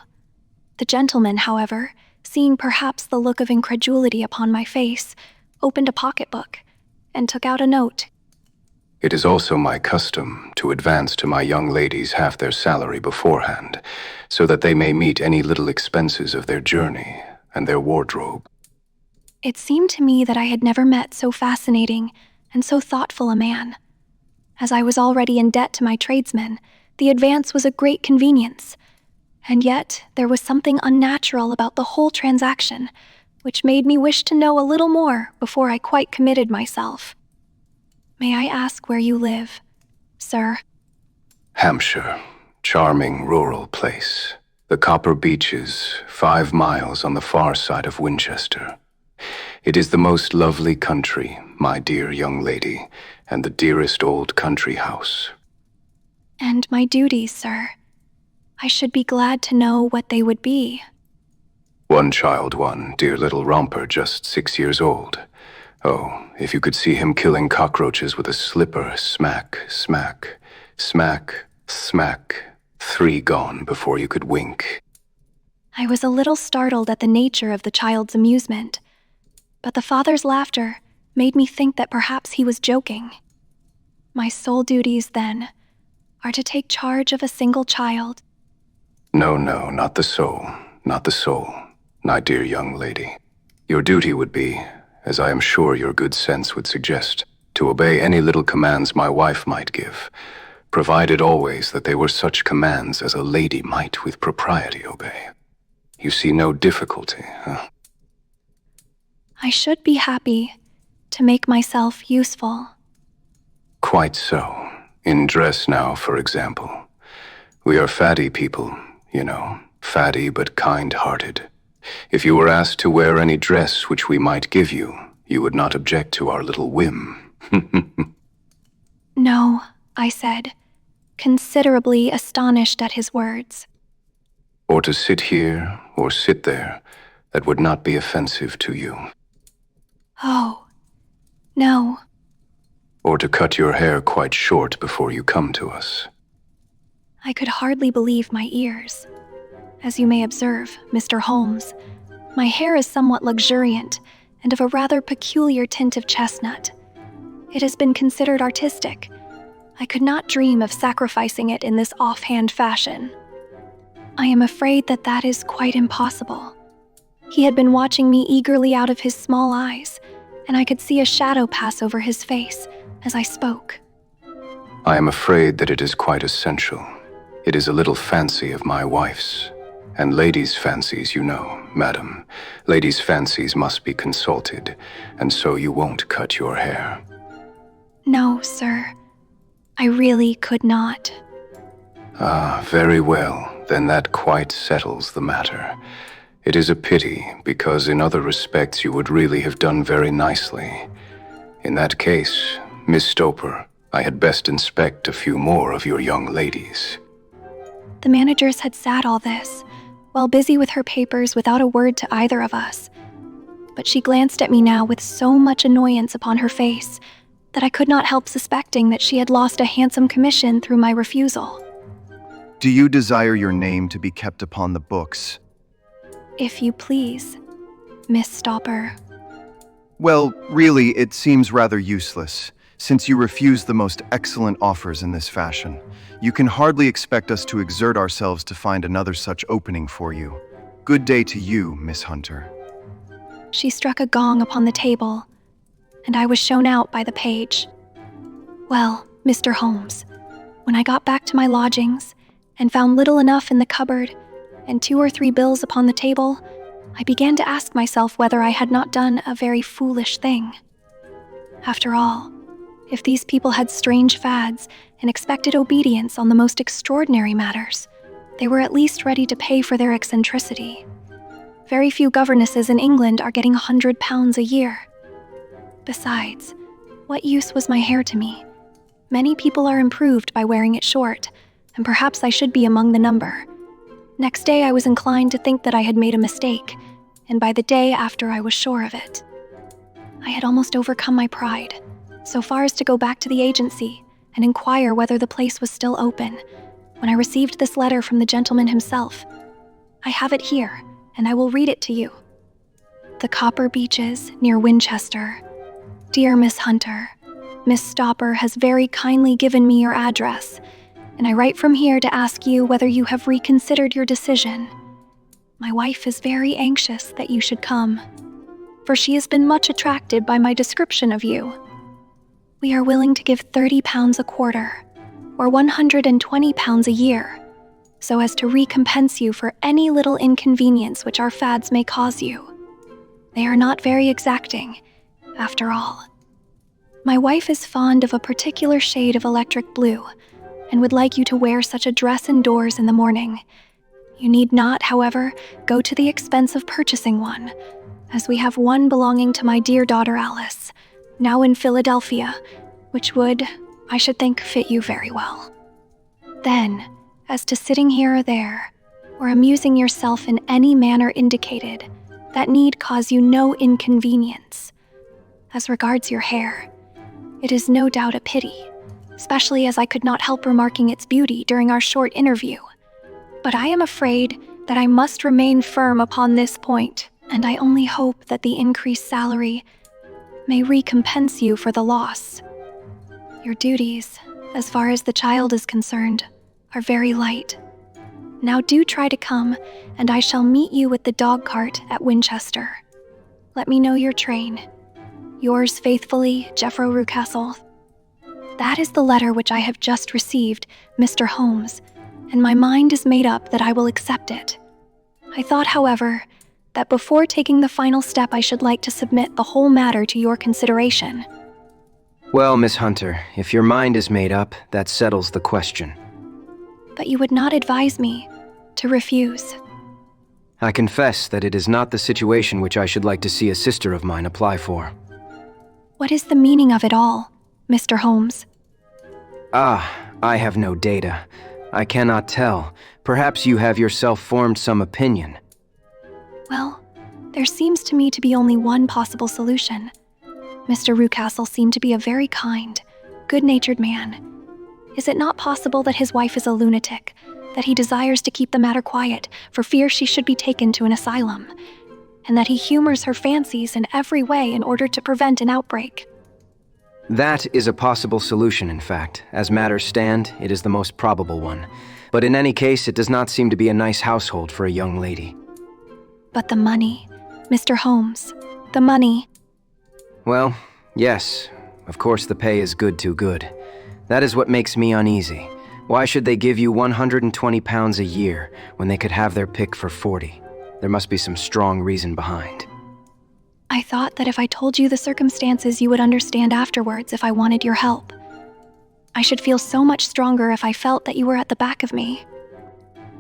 S4: The gentleman, however, seeing perhaps the look of incredulity upon my face, opened a pocketbook and took out a note.
S7: It is also my custom to advance to my young ladies half their salary beforehand, so that they may meet any little expenses of their journey and their wardrobe.
S4: It seemed to me that I had never met so fascinating and so thoughtful a man. As I was already in debt to my tradesmen, the advance was a great convenience. And yet, there was something unnatural about the whole transaction, which made me wish to know a little more before I quite committed myself. May I ask where you live, sir?
S7: Hampshire, charming rural place. The Copper Beeches, 5 miles on the far side of Winchester. It is the most lovely country, my dear young lady, and the dearest old country house.
S4: And my duties, sir. I should be glad to know what they would be.
S7: One child, one dear little romper, just 6 years old. Oh, if you could see him killing cockroaches with a slipper, smack, smack, smack, smack, 3 gone before you could wink.
S4: I was a little startled at the nature of the child's amusement, but the father's laughter made me think that perhaps he was joking. My sole duties, then, are to take charge of a single child.
S7: No, not the soul, not the soul, my dear young lady. Your duty would be, as I am sure your good sense would suggest, to obey any little commands my wife might give, provided always that they were such commands as a lady might with propriety obey. You see no difficulty, huh?
S4: I should be happy to make myself useful.
S7: Quite so. In dress now, for example. We are fatty people, you know, fatty but kind-hearted. If you were asked to wear any dress which we might give you, you would not object to our little whim.
S4: No, I said, considerably astonished at his words.
S7: Or to sit here, or sit there, that would not be offensive to you.
S4: Oh, no.
S7: Or to cut your hair quite short before you come to us.
S4: I could hardly believe my ears. As you may observe, Mr. Holmes, my hair is somewhat luxuriant and of a rather peculiar tint of chestnut. It has been considered artistic. I could not dream of sacrificing it in this offhand fashion. I am afraid that that is quite impossible. He had been watching me eagerly out of his small eyes, and I could see a shadow pass over his face as I spoke.
S7: I am afraid that it is quite essential. It is a little fancy of my wife's. And ladies' fancies, you know, madam. Ladies' fancies must be consulted, and so you won't cut your hair.
S4: No, sir. I really could not.
S7: Ah, very well. Then that quite settles the matter. It is a pity, because in other respects you would really have done very nicely. In that case, Miss Stoper, I had best inspect a few more of your young ladies.
S4: The managers had sat all this, while busy with her papers without a word to either of us. But she glanced at me now with so much annoyance upon her face that I could not help suspecting that she had lost a handsome commission through my refusal.
S1: Do you desire your name to be kept upon the books?
S4: If you please, Miss Stopper.
S1: Well, really, it seems rather useless, since you refuse the most excellent offers in this fashion. You can hardly expect us to exert ourselves to find another such opening for you. Good day to you, Miss Hunter.
S4: She struck a gong upon the table, and I was shown out by the page. Well, Mr. Holmes, when I got back to my lodgings and found little enough in the cupboard and 2 or 3 bills upon the table, I began to ask myself whether I had not done a very foolish thing. After all, if these people had strange fads and expected obedience on the most extraordinary matters, they were at least ready to pay for their eccentricity. Very few governesses in England are getting £100 a year. Besides, what use was my hair to me? Many people are improved by wearing it short, and perhaps I should be among the number. Next day I was inclined to think that I had made a mistake, and by the day after I was sure of it. I had almost overcome my pride, so far as to go back to the agency and inquire whether the place was still open, when I received this letter from the gentleman himself. I have it here, and I will read it to you. The Copper Beeches, near Winchester. Dear Miss Hunter, Miss Stopper has very kindly given me your address, and I write from here to ask you whether you have reconsidered your decision. My wife is very anxious that you should come, for she has been much attracted by my description of you. We are willing to give £30 a quarter, or £120 a year, so as to recompense you for any little inconvenience which our fads may cause you. They are not very exacting, after all. My wife is fond of a particular shade of electric blue, and would like you to wear such a dress indoors in the morning. You need not, however, go to the expense of purchasing one, as we have one belonging to my dear daughter Alice, now in Philadelphia, which would, I should think, fit you very well. Then, as to sitting here or there, or amusing yourself in any manner indicated, that need cause you no inconvenience. As regards your hair, it is no doubt a pity, especially as I could not help remarking its beauty during our short interview. But I am afraid that I must remain firm upon this point, and I only hope that the increased salary may recompense you for the loss. Your duties, as far as the child is concerned, are very light. Now do try to come, and I shall meet you with the dog cart at Winchester. Let me know your train. Yours faithfully, Jeffro Rucastle. That is the letter which I have just received, Mr. Holmes, and my mind is made up that I will accept it. I thought, however, that before taking the final step I should like to submit the whole matter to your consideration.
S2: Well, Miss Hunter, if your mind is made up, that settles the question.
S4: But you would not advise me to refuse.
S2: I confess that it is not the situation which I should like to see a sister of mine apply for.
S4: What is the meaning of it all, Mr. Holmes?
S2: I have no data. I cannot tell. Perhaps you have yourself formed some opinion.
S4: Well, there seems to me to be only one possible solution. Mr. Rucastle seemed to be a very kind, good-natured man. Is it not possible that his wife is a lunatic, that he desires to keep the matter quiet for fear she should be taken to an asylum, and that he humors her fancies in every way in order to prevent an outbreak?
S2: That is a possible solution, in fact. As matters stand, it is the most probable one. But in any case, it does not seem to be a nice household for a young lady.
S4: But the money, Mr. Holmes, the money.
S2: Well, yes, of course the pay is good too good. That is what makes me uneasy. Why should they give you £120 a year when they could have their pick for 40? There must be some strong reason behind.
S4: I thought that if I told you the circumstances, you would understand afterwards if I wanted your help. I should feel so much stronger if I felt that you were at the back of me.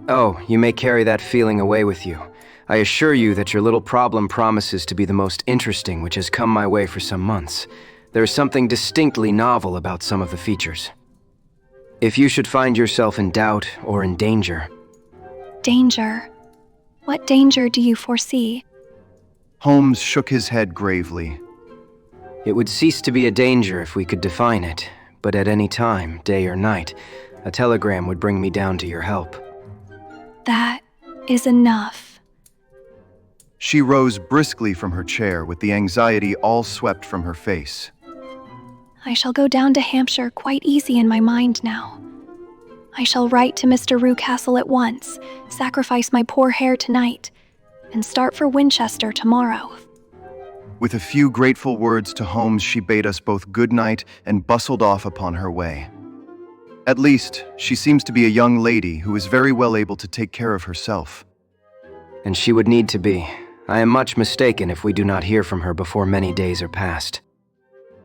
S2: Oh, you may carry that feeling away with you. I assure you that your little problem promises to be the most interesting which has come my way for some months. There is something distinctly novel about some of the features. If you should find yourself in doubt or in danger...
S4: Danger? What danger do you foresee?
S1: Holmes shook his head gravely.
S2: It would cease to be a danger if we could define it, but at any time, day or night, a telegram would bring me down to your help.
S4: That is enough.
S1: She rose briskly from her chair with the anxiety all swept from her face.
S4: I shall go down to Hampshire quite easy in my mind now. I shall write to Mr. Rucastle at once, sacrifice my poor hair tonight, and start for Winchester tomorrow.
S1: With a few grateful words to Holmes, she bade us both good night and bustled off upon her way. At least, she seems to be a young lady who is very well able to take care of herself.
S2: And she would need to be. I am much mistaken if we do not hear from her before many days are past.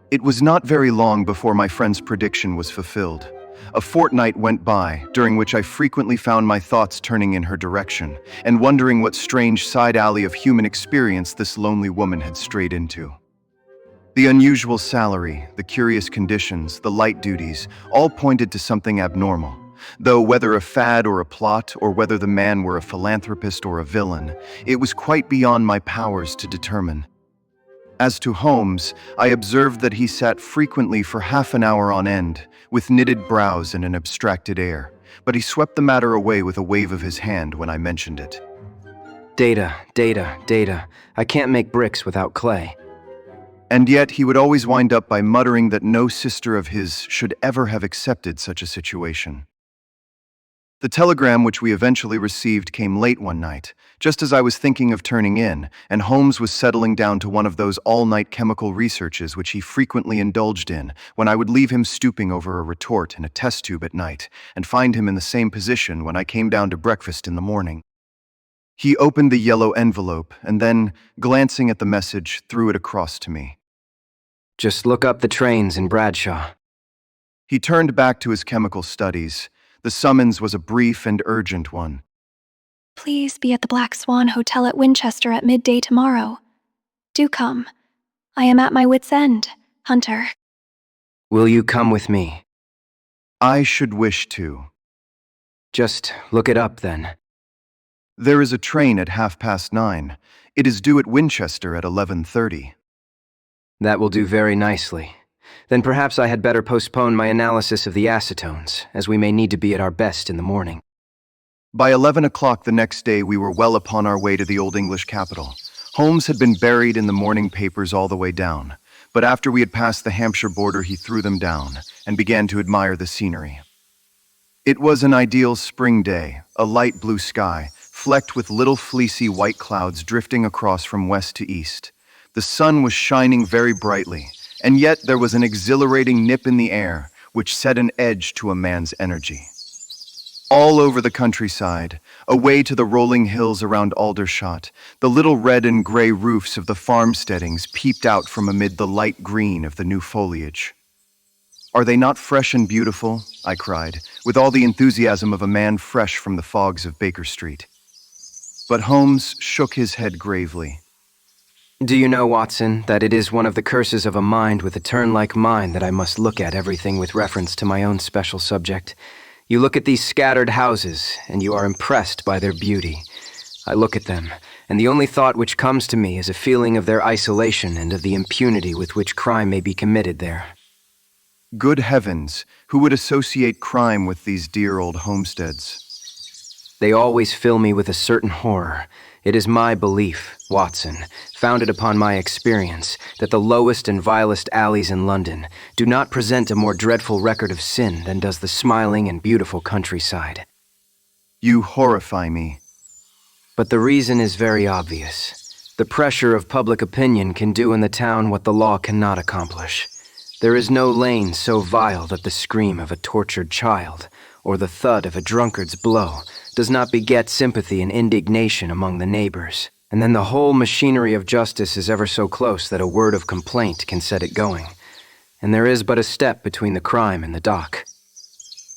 S1: It was not very long before my friend's prediction was fulfilled. A fortnight went by, during which I frequently found my thoughts turning in her direction, and wondering what strange side alley of human experience this lonely woman had strayed into. The unusual salary, the curious conditions, the light duties, all pointed to something abnormal, though whether a fad or a plot, or whether the man were a philanthropist or a villain, it was quite beyond my powers to determine. As to Holmes, I observed that he sat frequently for half an hour on end, with knitted brows and an abstracted air, but he swept the matter away with a wave of his hand when I mentioned it.
S2: Data, data, data. I can't make bricks without clay.
S1: And yet he would always wind up by muttering that no sister of his should ever have accepted such a situation. The telegram which we eventually received came late one night, just as I was thinking of turning in, and Holmes was settling down to one of those all-night chemical researches which he frequently indulged in, when I would leave him stooping over a retort in a test tube at night, and find him in the same position when I came down to breakfast in the morning. He opened the yellow envelope, and then, glancing at the message, threw it across to me.
S2: Just look up the trains in Bradshaw.
S1: He turned back to his chemical studies. The summons was a brief and urgent one.
S4: Please be at the Black Swan Hotel at Winchester at midday tomorrow. Do come. I am at my wit's end, Hunter.
S2: Will you come with me?
S1: I should wish to.
S2: Just look it up then.
S1: There is a train at 9:30. It is due at Winchester at 11:30.
S2: That will do very nicely. Then perhaps I had better postpone my analysis of the acetones, as we may need to be at our best in the morning.
S1: By 11 o'clock the next day we were well upon our way to the Old English capital. Holmes had been buried in the morning papers all the way down, but after we had passed the Hampshire border he threw them down, and began to admire the scenery. It was an ideal spring day, a light blue sky, flecked with little fleecy white clouds drifting across from west to east. The sun was shining very brightly, and yet there was an exhilarating nip in the air, which set an edge to a man's energy. All over the countryside, away to the rolling hills around Aldershot, the little red and gray roofs of the farmsteadings peeped out from amid the light green of the new foliage. "Are they not fresh and beautiful?" I cried, with all the enthusiasm of a man fresh from the fogs of Baker Street. But Holmes shook his head gravely.
S2: Do you know, Watson, that it is one of the curses of a mind with a turn like mine that I must look at everything with reference to my own special subject? You look at these scattered houses, and you are impressed by their beauty. I look at them, and the only thought which comes to me is a feeling of their isolation and of the impunity with which crime may be committed there.
S1: Good heavens, who would associate crime with these dear old homesteads?
S2: They always fill me with a certain horror. It is my belief, Watson, founded upon my experience, that the lowest and vilest alleys in London do not present a more dreadful record of sin than does the smiling and beautiful countryside.
S1: You horrify me.
S2: But the reason is very obvious. The pressure of public opinion can do in the town what the law cannot accomplish. There is no lane so vile that the scream of a tortured child, or the thud of a drunkard's blow, does not beget sympathy and indignation among the neighbors. And then the whole machinery of justice is ever so close that a word of complaint can set it going. And there is but a step between the crime and the dock.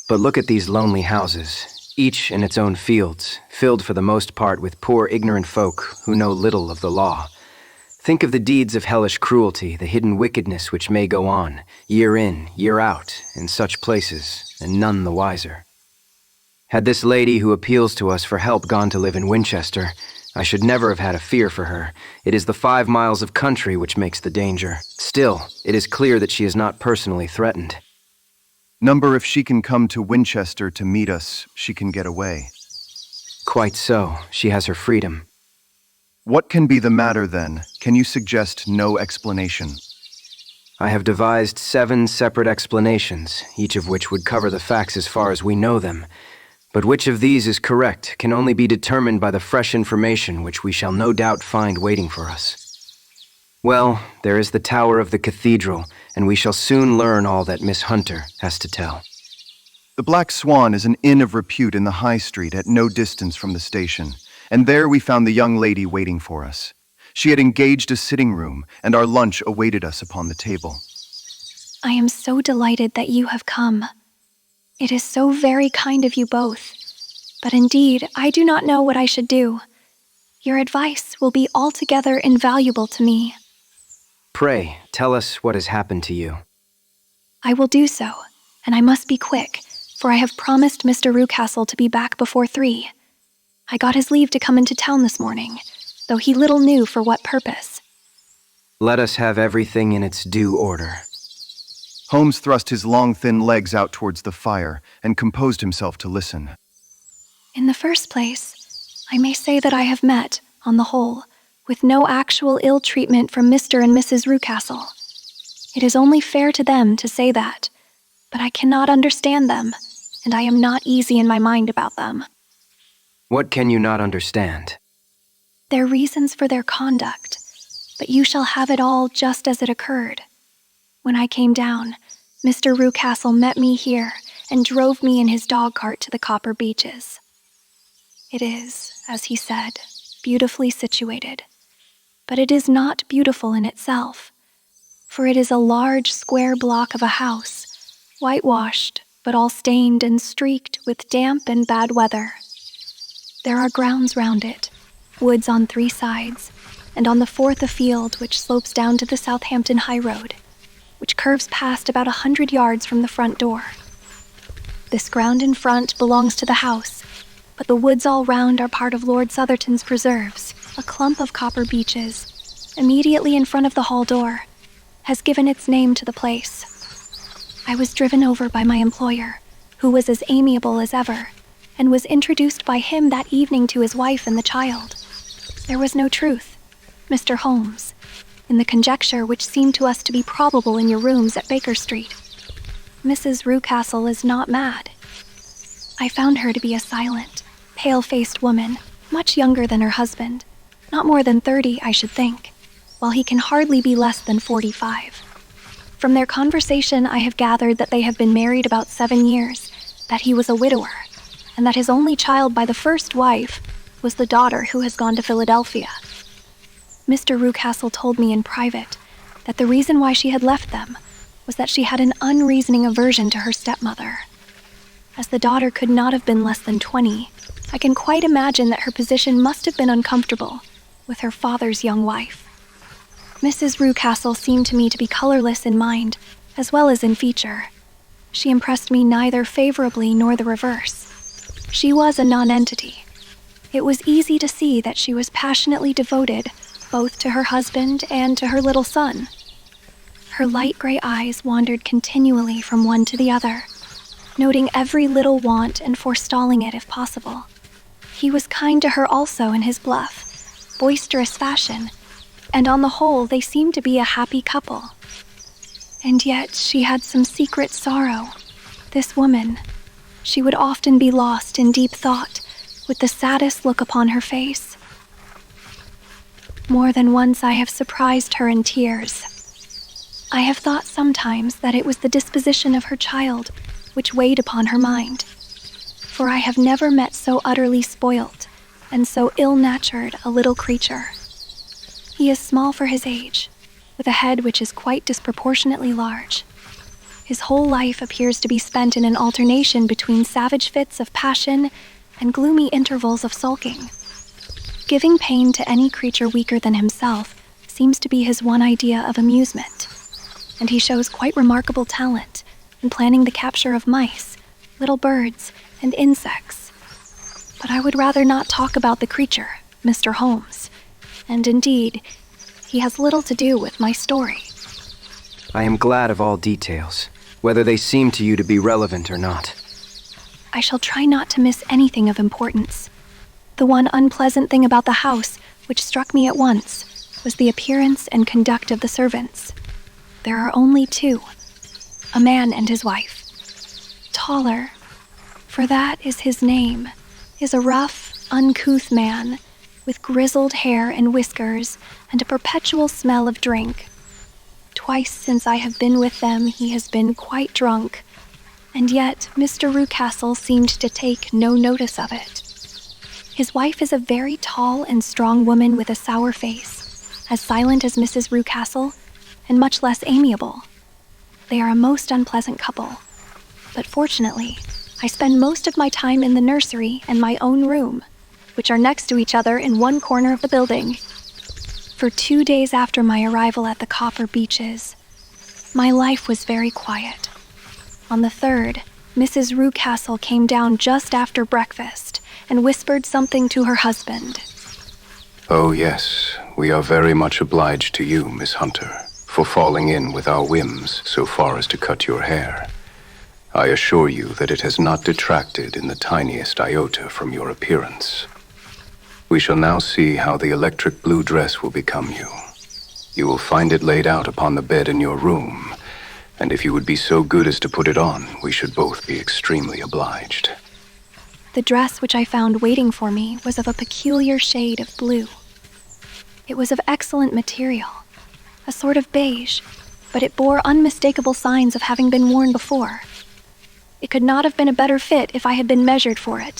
S2: But look at these lonely houses, each in its own fields, filled for the most part with poor ignorant folk who know little of the law. Think of the deeds of hellish cruelty, the hidden wickedness which may go on, year in, year out, in such places, and none the wiser. Had this lady who appeals to us for help gone to live in Winchester, I should never have had a fear for her. It is the 5 miles of country which makes the danger. Still, it is clear that she is not personally threatened.
S1: Number, if she can come to Winchester to meet us, she can get away.
S2: Quite so. She has her freedom.
S1: What can be the matter then? Can you suggest no explanation?
S2: I have devised 7 separate explanations, each of which would cover the facts as far as we know them. But which of these is correct can only be determined by the fresh information which we shall no doubt find waiting for us. Well, there is the tower of the cathedral, and we shall soon learn all that Miss Hunter has to tell.
S1: The Black Swan is an inn of repute in the High Street at no distance from the station, and there we found the young lady waiting for us. She had engaged a sitting room, and our lunch awaited us upon the table.
S4: I am so delighted that you have come. It is so very kind of you both. But indeed, I do not know what I should do. Your advice will be altogether invaluable to me.
S2: Pray, tell us what has happened to you.
S4: I will do so, and I must be quick, for I have promised Mr. Rucastle to be back before 3. I got his leave to come into town this morning, though he little knew for what purpose.
S2: Let us have everything in its due order.
S1: Holmes thrust his long, thin legs out towards the fire and composed himself to listen.
S4: In the first place, I may say that I have met, on the whole, with no actual ill treatment from Mr. and Mrs. Rucastle. It is only fair to them to say that, but I cannot understand them, and I am not easy in my mind about them.
S2: What can you not understand?
S4: Their reasons for their conduct, but you shall have it all just as it occurred. When I came down, Mr. Rucastle met me here and drove me in his dog cart to the Copper Beeches. It is, as he said, beautifully situated, but it is not beautiful in itself, for it is a large square block of a house, whitewashed, but all stained and streaked with damp and bad weather. There are grounds round it, woods on 3 sides, and on the 4th a field which slopes down to the Southampton High Road, which curves past about 100 yards from the front door. This ground in front belongs to the house, but the woods all round are part of Lord Southerton's preserves. A clump of copper beeches, immediately in front of the hall door, has given its name to the place. I was driven over by my employer, who was as amiable as ever, and was introduced by him that evening to his wife and the child. There was no truth, Mr. Holmes, in the conjecture which seemed to us to be probable in your rooms at Baker Street. Mrs. Rucastle is not mad. I found her to be a silent, pale-faced woman, much younger than her husband, not more than 30, I should think, while he can hardly be less than 45. From their conversation, I have gathered that they have been married about 7 years, that he was a widower, and that his only child by the first wife was the daughter who has gone to Philadelphia. Mr. Rucastle told me in private that the reason why she had left them was that she had an unreasoning aversion to her stepmother. As the daughter could not have been less than 20, I can quite imagine that her position must have been uncomfortable with her father's young wife. Mrs. Rucastle seemed to me to be colorless in mind, as well as in feature. She impressed me neither favorably nor the reverse. She was a nonentity. It was easy to see that she was passionately devoted both to her husband and to her little son. Her light gray eyes wandered continually from one to the other, noting every little want and forestalling it if possible. He was kind to her also in his bluff, boisterous fashion, and on the whole they seemed to be a happy couple. And yet she had some secret sorrow. This woman, she would often be lost in deep thought, with the saddest look upon her face. More than once I have surprised her in tears. I have thought sometimes that it was the disposition of her child which weighed upon her mind, for I have never met so utterly spoilt and so ill-natured a little creature. He is small for his age, with a head which is quite disproportionately large. His whole life appears to be spent in an alternation between savage fits of passion and gloomy intervals of sulking. Giving pain to any creature weaker than himself seems to be his one idea of amusement, and he shows quite remarkable talent in planning the capture of mice, little birds, and insects. But I would rather not talk about the creature, Mr. Holmes, and indeed, he has little to do with my story.
S2: I am glad of all details, whether they seem to you to be relevant or not.
S4: I shall try not to miss anything of importance. The one unpleasant thing about the house, which struck me at once, was the appearance and conduct of the servants. There are only 2, a man and his wife. Taller, for that is his name, is a rough, uncouth man, with grizzled hair and whiskers and a perpetual smell of drink. Twice since I have been with them he has been quite drunk, and yet Mr. Rucastle seemed to take no notice of it. His wife is a very tall and strong woman with a sour face, as silent as Mrs. Rucastle, and much less amiable. They are a most unpleasant couple, but fortunately, I spend most of my time in the nursery and my own room, which are next to each other in one corner of the building. For 2 days after my arrival at the Copper Beeches, my life was very quiet. On the 3rd, Mrs. Rucastle came down just after breakfast and whispered something to her husband.
S7: Oh yes, we are very much obliged to you, Miss Hunter, for falling in with our whims so far as to cut your hair. I assure you that it has not detracted in the tiniest iota from your appearance. We shall now see how the electric blue dress will become you. You will find it laid out upon the bed in your room, and if you would be so good as to put it on, we should both be extremely obliged.
S4: The dress which I found waiting for me was of a peculiar shade of blue. It was of excellent material, a sort of beige, but it bore unmistakable signs of having been worn before. It could not have been a better fit if I had been measured for it.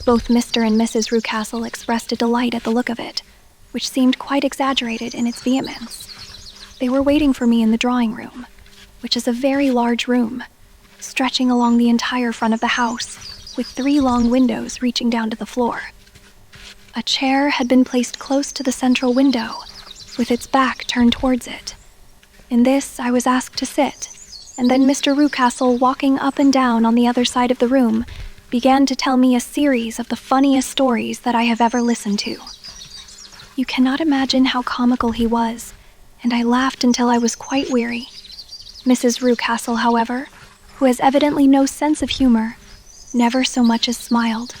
S4: Both Mr. and Mrs. Rucastle expressed a delight at the look of it, which seemed quite exaggerated in its vehemence. They were waiting for me in the drawing room, which is a very large room, stretching along the entire front of the house, with 3 long windows reaching down to the floor. A chair had been placed close to the central window, with its back turned towards it. In this I was asked to sit, and then Mr. Rucastle, walking up and down on the other side of the room, began to tell me a series of the funniest stories that I have ever listened to. You cannot imagine how comical he was, and I laughed until I was quite weary. Mrs. Rucastle, however, who has evidently no sense of humor, never so much as smiled,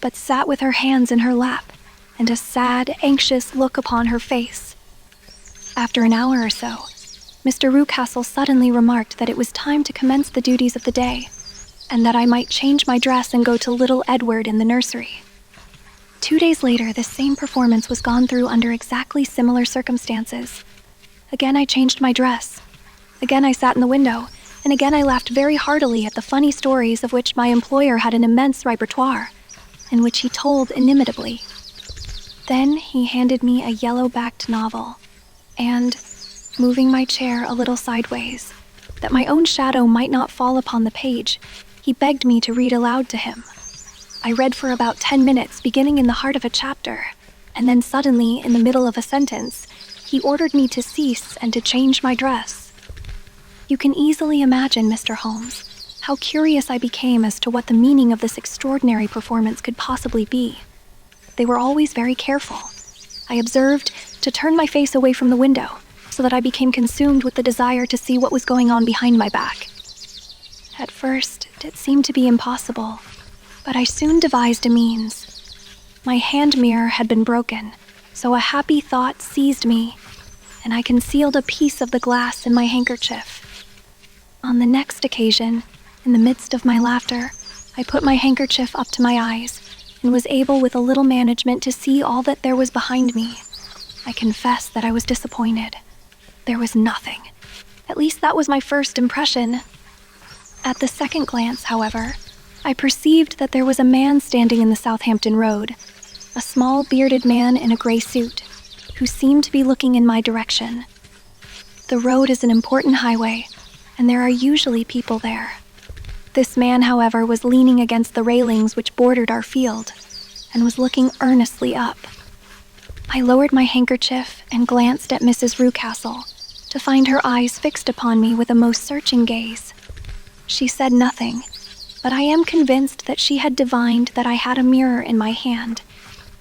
S4: but sat with her hands in her lap and a sad, anxious look upon her face. After an hour or so, Mr. Rucastle suddenly remarked that it was time to commence the duties of the day, and that I might change my dress and go to little Edward in the nursery. 2 days later, this same performance was gone through under exactly similar circumstances. Again I changed my dress. Again I sat in the window, and again I laughed very heartily at the funny stories of which my employer had an immense repertoire, and which he told inimitably. Then he handed me a yellow-backed novel, and, moving my chair a little sideways, that my own shadow might not fall upon the page, he begged me to read aloud to him. I read for about 10 minutes, beginning in the heart of a chapter, and then suddenly, in the middle of a sentence, he ordered me to cease and to change my dress. You can easily imagine, Mr. Holmes, how curious I became as to what the meaning of this extraordinary performance could possibly be. They were always very careful, I observed, to turn my face away from the window, so that I became consumed with the desire to see what was going on behind my back. At first, it seemed to be impossible, but I soon devised a means. My hand mirror had been broken, so a happy thought seized me, and I concealed a piece of the glass in my handkerchief. On the next occasion, in the midst of my laughter, I put my handkerchief up to my eyes, and was able with a little management to see all that there was behind me. I confess that I was disappointed. There was nothing. At least that was my first impression. At the second glance, however, I perceived that there was a man standing in the Southampton Road, a small bearded man in a gray suit, who seemed to be looking in my direction. The road is an important highway, and there are usually people there. This man, however, was leaning against the railings which bordered our field, and was looking earnestly up. I lowered my handkerchief and glanced at Mrs. Rucastle, to find her eyes fixed upon me with a most searching gaze. She said nothing, but I am convinced that she had divined that I had a mirror in my hand,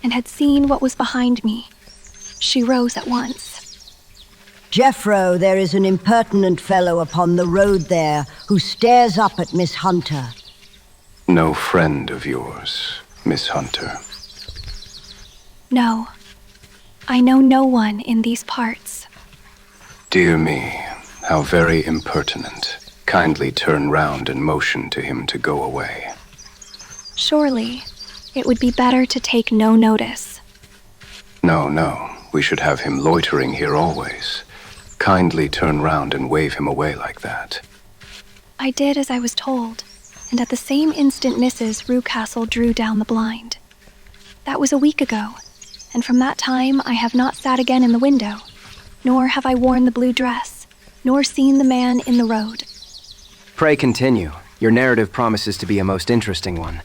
S4: and had seen what was behind me. She rose at once.
S8: Jeffro, there is an impertinent fellow upon the road there who stares up at Miss Hunter.
S7: No friend of yours, Miss Hunter.
S4: No, I know no one in these parts.
S7: Dear me, how very impertinent. Kindly turn round and motion to him to go away.
S4: Surely, it would be better to take no notice.
S7: No, we should have him loitering here always. Kindly turn round and wave him away like that.
S4: I did as I was told, and at the same instant Mrs. Rucastle drew down the blind. That was a week ago, and from that time I have not sat again in the window, nor have I worn the blue dress, nor seen the man in the road.
S2: Pray continue. Your narrative promises to be a most interesting one.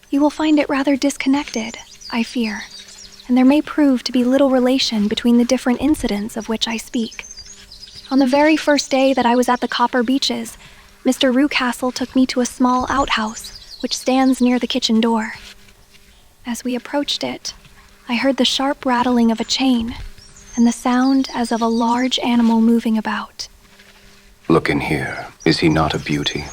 S4: You will find it rather disconnected, I fear, and there may prove to be little relation between the different incidents of which I speak. On the very first day that I was at the Copper Beeches, Mr. Rucastle took me to a small outhouse, which stands near the kitchen door. As we approached it, I heard the sharp rattling of a chain, and the sound as of a large animal moving about.
S7: Look in here. Is he not a beauty?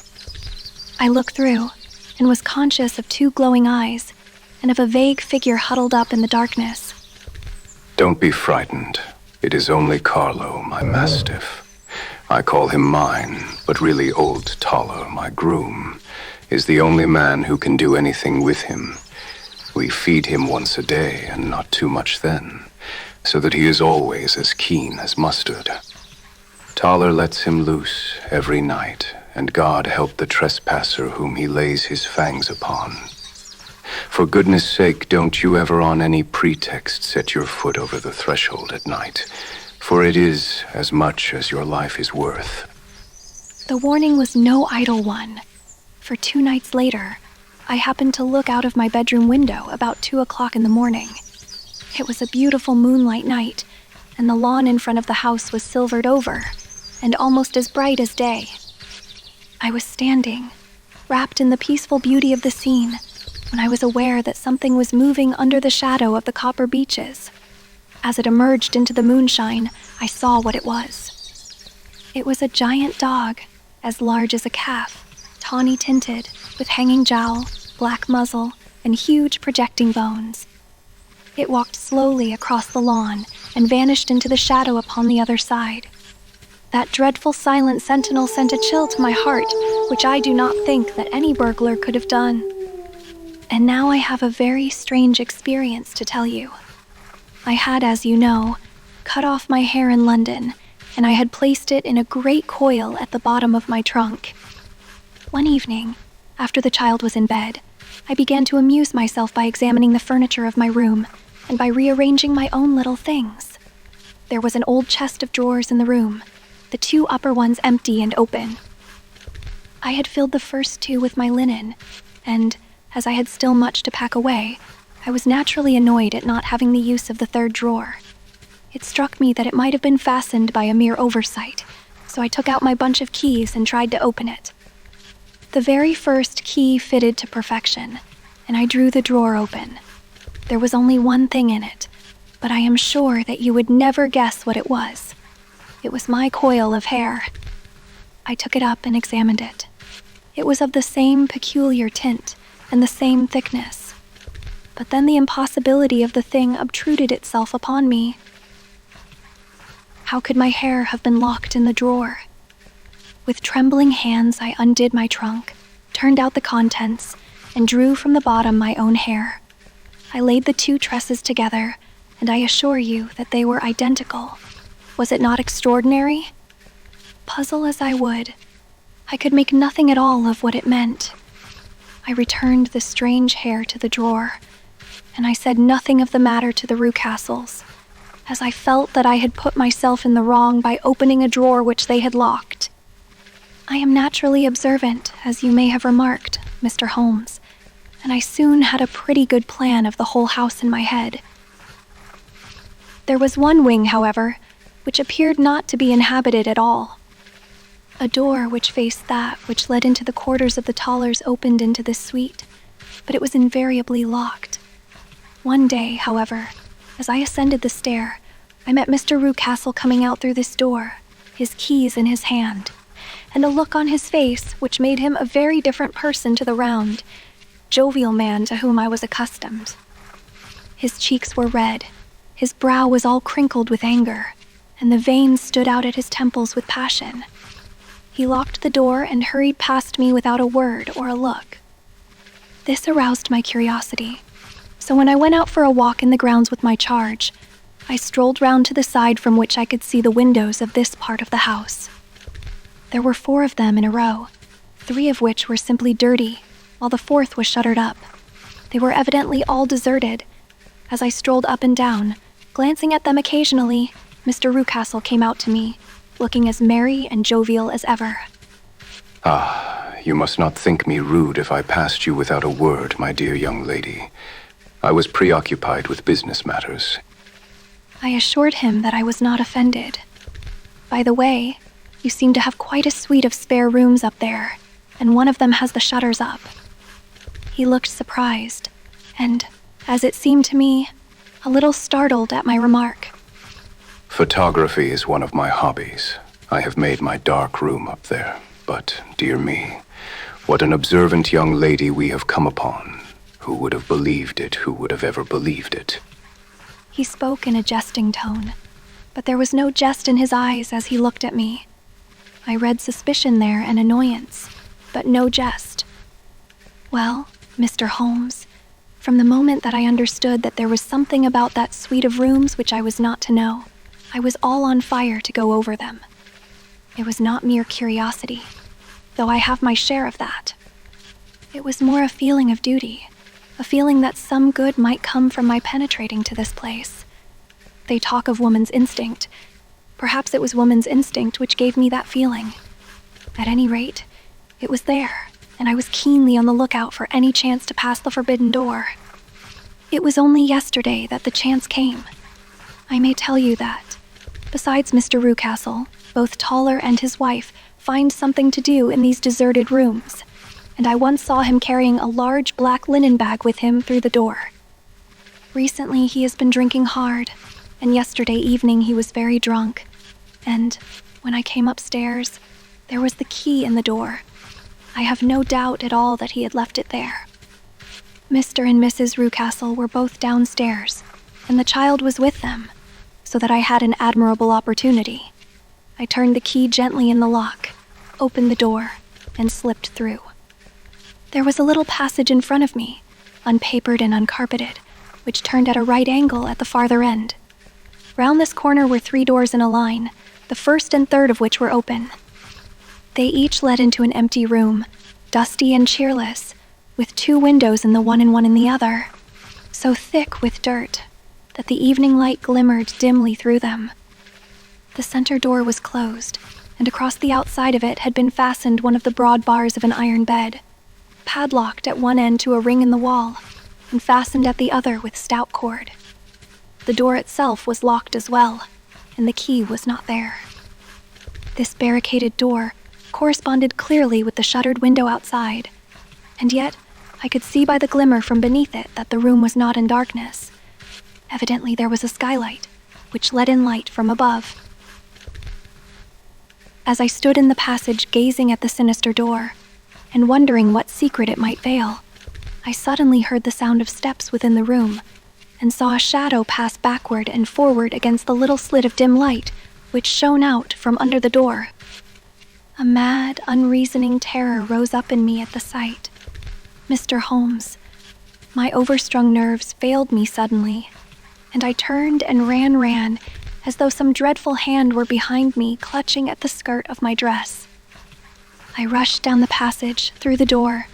S4: I looked through, and was conscious of 2 glowing eyes, and of a vague figure huddled up in the darkness.
S7: Don't be frightened. It is only Carlo, my mastiff. I call him mine, but really old Toller, my groom, is the only man who can do anything with him. We feed him once a day, and not too much then, so that he is always as keen as mustard. Toller lets him loose every night, and God help the trespasser whom he lays his fangs upon. For goodness sake, don't you ever on any pretext set your foot over the threshold at night, for it is as much as your life is worth.
S4: The warning was no idle one, for 2 nights later, I happened to look out of my bedroom window about 2 o'clock in the morning. It was a beautiful moonlight night, and the lawn in front of the house was silvered over, and almost as bright as day. I was standing, wrapped in the peaceful beauty of the scene, when I was aware that something was moving under the shadow of the copper beeches. As it emerged into the moonshine, I saw what it was. It was a giant dog, as large as a calf, tawny tinted, with hanging jowl, black muzzle, and huge projecting bones. It walked slowly across the lawn and vanished into the shadow upon the other side. That dreadful silent sentinel sent a chill to my heart, which I do not think that any burglar could have done. And now I have a very strange experience to tell you. I had, as you know, cut off my hair in London, and I had placed it in a great coil at the bottom of my trunk. One evening, after the child was in bed, I began to amuse myself by examining the furniture of my room and by rearranging my own little things. There was an old chest of drawers in the room, the 2 upper ones empty and open. I had filled the first 2 with my linen, and, as I had still much to pack away, I was naturally annoyed at not having the use of the 3rd drawer. It struck me that it might have been fastened by a mere oversight, so I took out my bunch of keys and tried to open it. The very first key fitted to perfection, and I drew the drawer open. There was only one thing in it, but I am sure that you would never guess what it was. It was my coil of hair. I took it up and examined it. It was of the same peculiar tint and the same thickness. But then the impossibility of the thing obtruded itself upon me. How could my hair have been locked in the drawer? With trembling hands, I undid my trunk, turned out the contents, and drew from the bottom my own hair. I laid the 2 tresses together, and I assure you that they were identical. Was it not extraordinary? Puzzle as I would, I could make nothing at all of what it meant. I returned the strange hair to the drawer, and I said nothing of the matter to the Rucastles, as I felt that I had put myself in the wrong by opening a drawer which they had locked. I am naturally observant, as you may have remarked, Mr. Holmes, and I soon had a pretty good plan of the whole house in my head. There was one wing, however, which appeared not to be inhabited at all. A door which faced that which led into the quarters of the Tollers opened into this suite, but it was invariably locked. One day, however, as I ascended the stair, I met Mr. Rucastle coming out through this door, his keys in his hand, and a look on his face which made him a very different person to the round, jovial man to whom I was accustomed. His cheeks were red, his brow was all crinkled with anger, and the veins stood out at his temples with passion. He locked the door and hurried past me without a word or a look. This aroused my curiosity, so when I went out for a walk in the grounds with my charge, I strolled round to the side from which I could see the windows of this part of the house. There were 4 of them in a row, 3 of which were simply dirty, while the 4th was shuttered up. They were evidently all deserted. As I strolled up and down, glancing at them occasionally, Mr. Rucastle came out to me, looking as merry and jovial as ever.
S7: Ah, you must not think me rude if I passed you without a word, my dear young lady. I was preoccupied with business matters.
S4: I assured him that I was not offended. By the way, You seem to have quite a suite of spare rooms up there, and one of them has the shutters up." He looked surprised, and, as it seemed to me, a little startled at my remark.
S7: Photography is one of my hobbies. I have made my dark room up there, but, dear me, what an observant young lady we have come upon. Who would have believed it? Who would have ever believed it?
S4: He spoke in a jesting tone, but there was no jest in his eyes as he looked at me. I read suspicion there and annoyance, but no jest. Well, Mr. Holmes, from the moment that I understood that there was something about that suite of rooms which I was not to know, I was all on fire to go over them. It was not mere curiosity, though I have my share of that. It was more a feeling of duty, a feeling that some good might come from my penetrating to this place. They talk of woman's instinct. Perhaps it was woman's instinct which gave me that feeling. At any rate, it was there, and I was keenly on the lookout for any chance to pass the forbidden door. It was only yesterday that the chance came. I may tell you that, besides Mr. Rucastle, both Toller and his wife find something to do in these deserted rooms, and I once saw him carrying a large black linen bag with him through the door. Recently he has been drinking hard, and yesterday evening he was very drunk, and when I came upstairs, there was the key in the door. I have no doubt at all that he had left it there. Mr. and Mrs. Rucastle were both downstairs, and the child was with them, so that I had an admirable opportunity. I turned the key gently in the lock, opened the door, and slipped through. There was a little passage in front of me, unpapered and uncarpeted, which turned at a right angle at the farther end. Round this corner were 3 doors in a line, the first and third of which were open. They each led into an empty room, dusty and cheerless, with 2 windows in the one and one in the other, so thick with dirt that the evening light glimmered dimly through them. The center door was closed, and across the outside of it had been fastened one of the broad bars of an iron bed, padlocked at one end to a ring in the wall, and fastened at the other with stout cord. The door itself was locked as well, and the key was not there. This barricaded door corresponded clearly with the shuttered window outside, and yet I could see by the glimmer from beneath it that the room was not in darkness. Evidently there was a skylight, which let in light from above. As I stood in the passage gazing at the sinister door, and wondering what secret it might veil, I suddenly heard the sound of steps within the room, and saw a shadow pass backward and forward against the little slit of dim light which shone out from under the door. A mad, unreasoning terror rose up in me at the sight. Mr. Holmes, my overstrung nerves failed me suddenly, and I turned and ran, as though some dreadful hand were behind me clutching at the skirt of my dress. I rushed down the passage, through the door,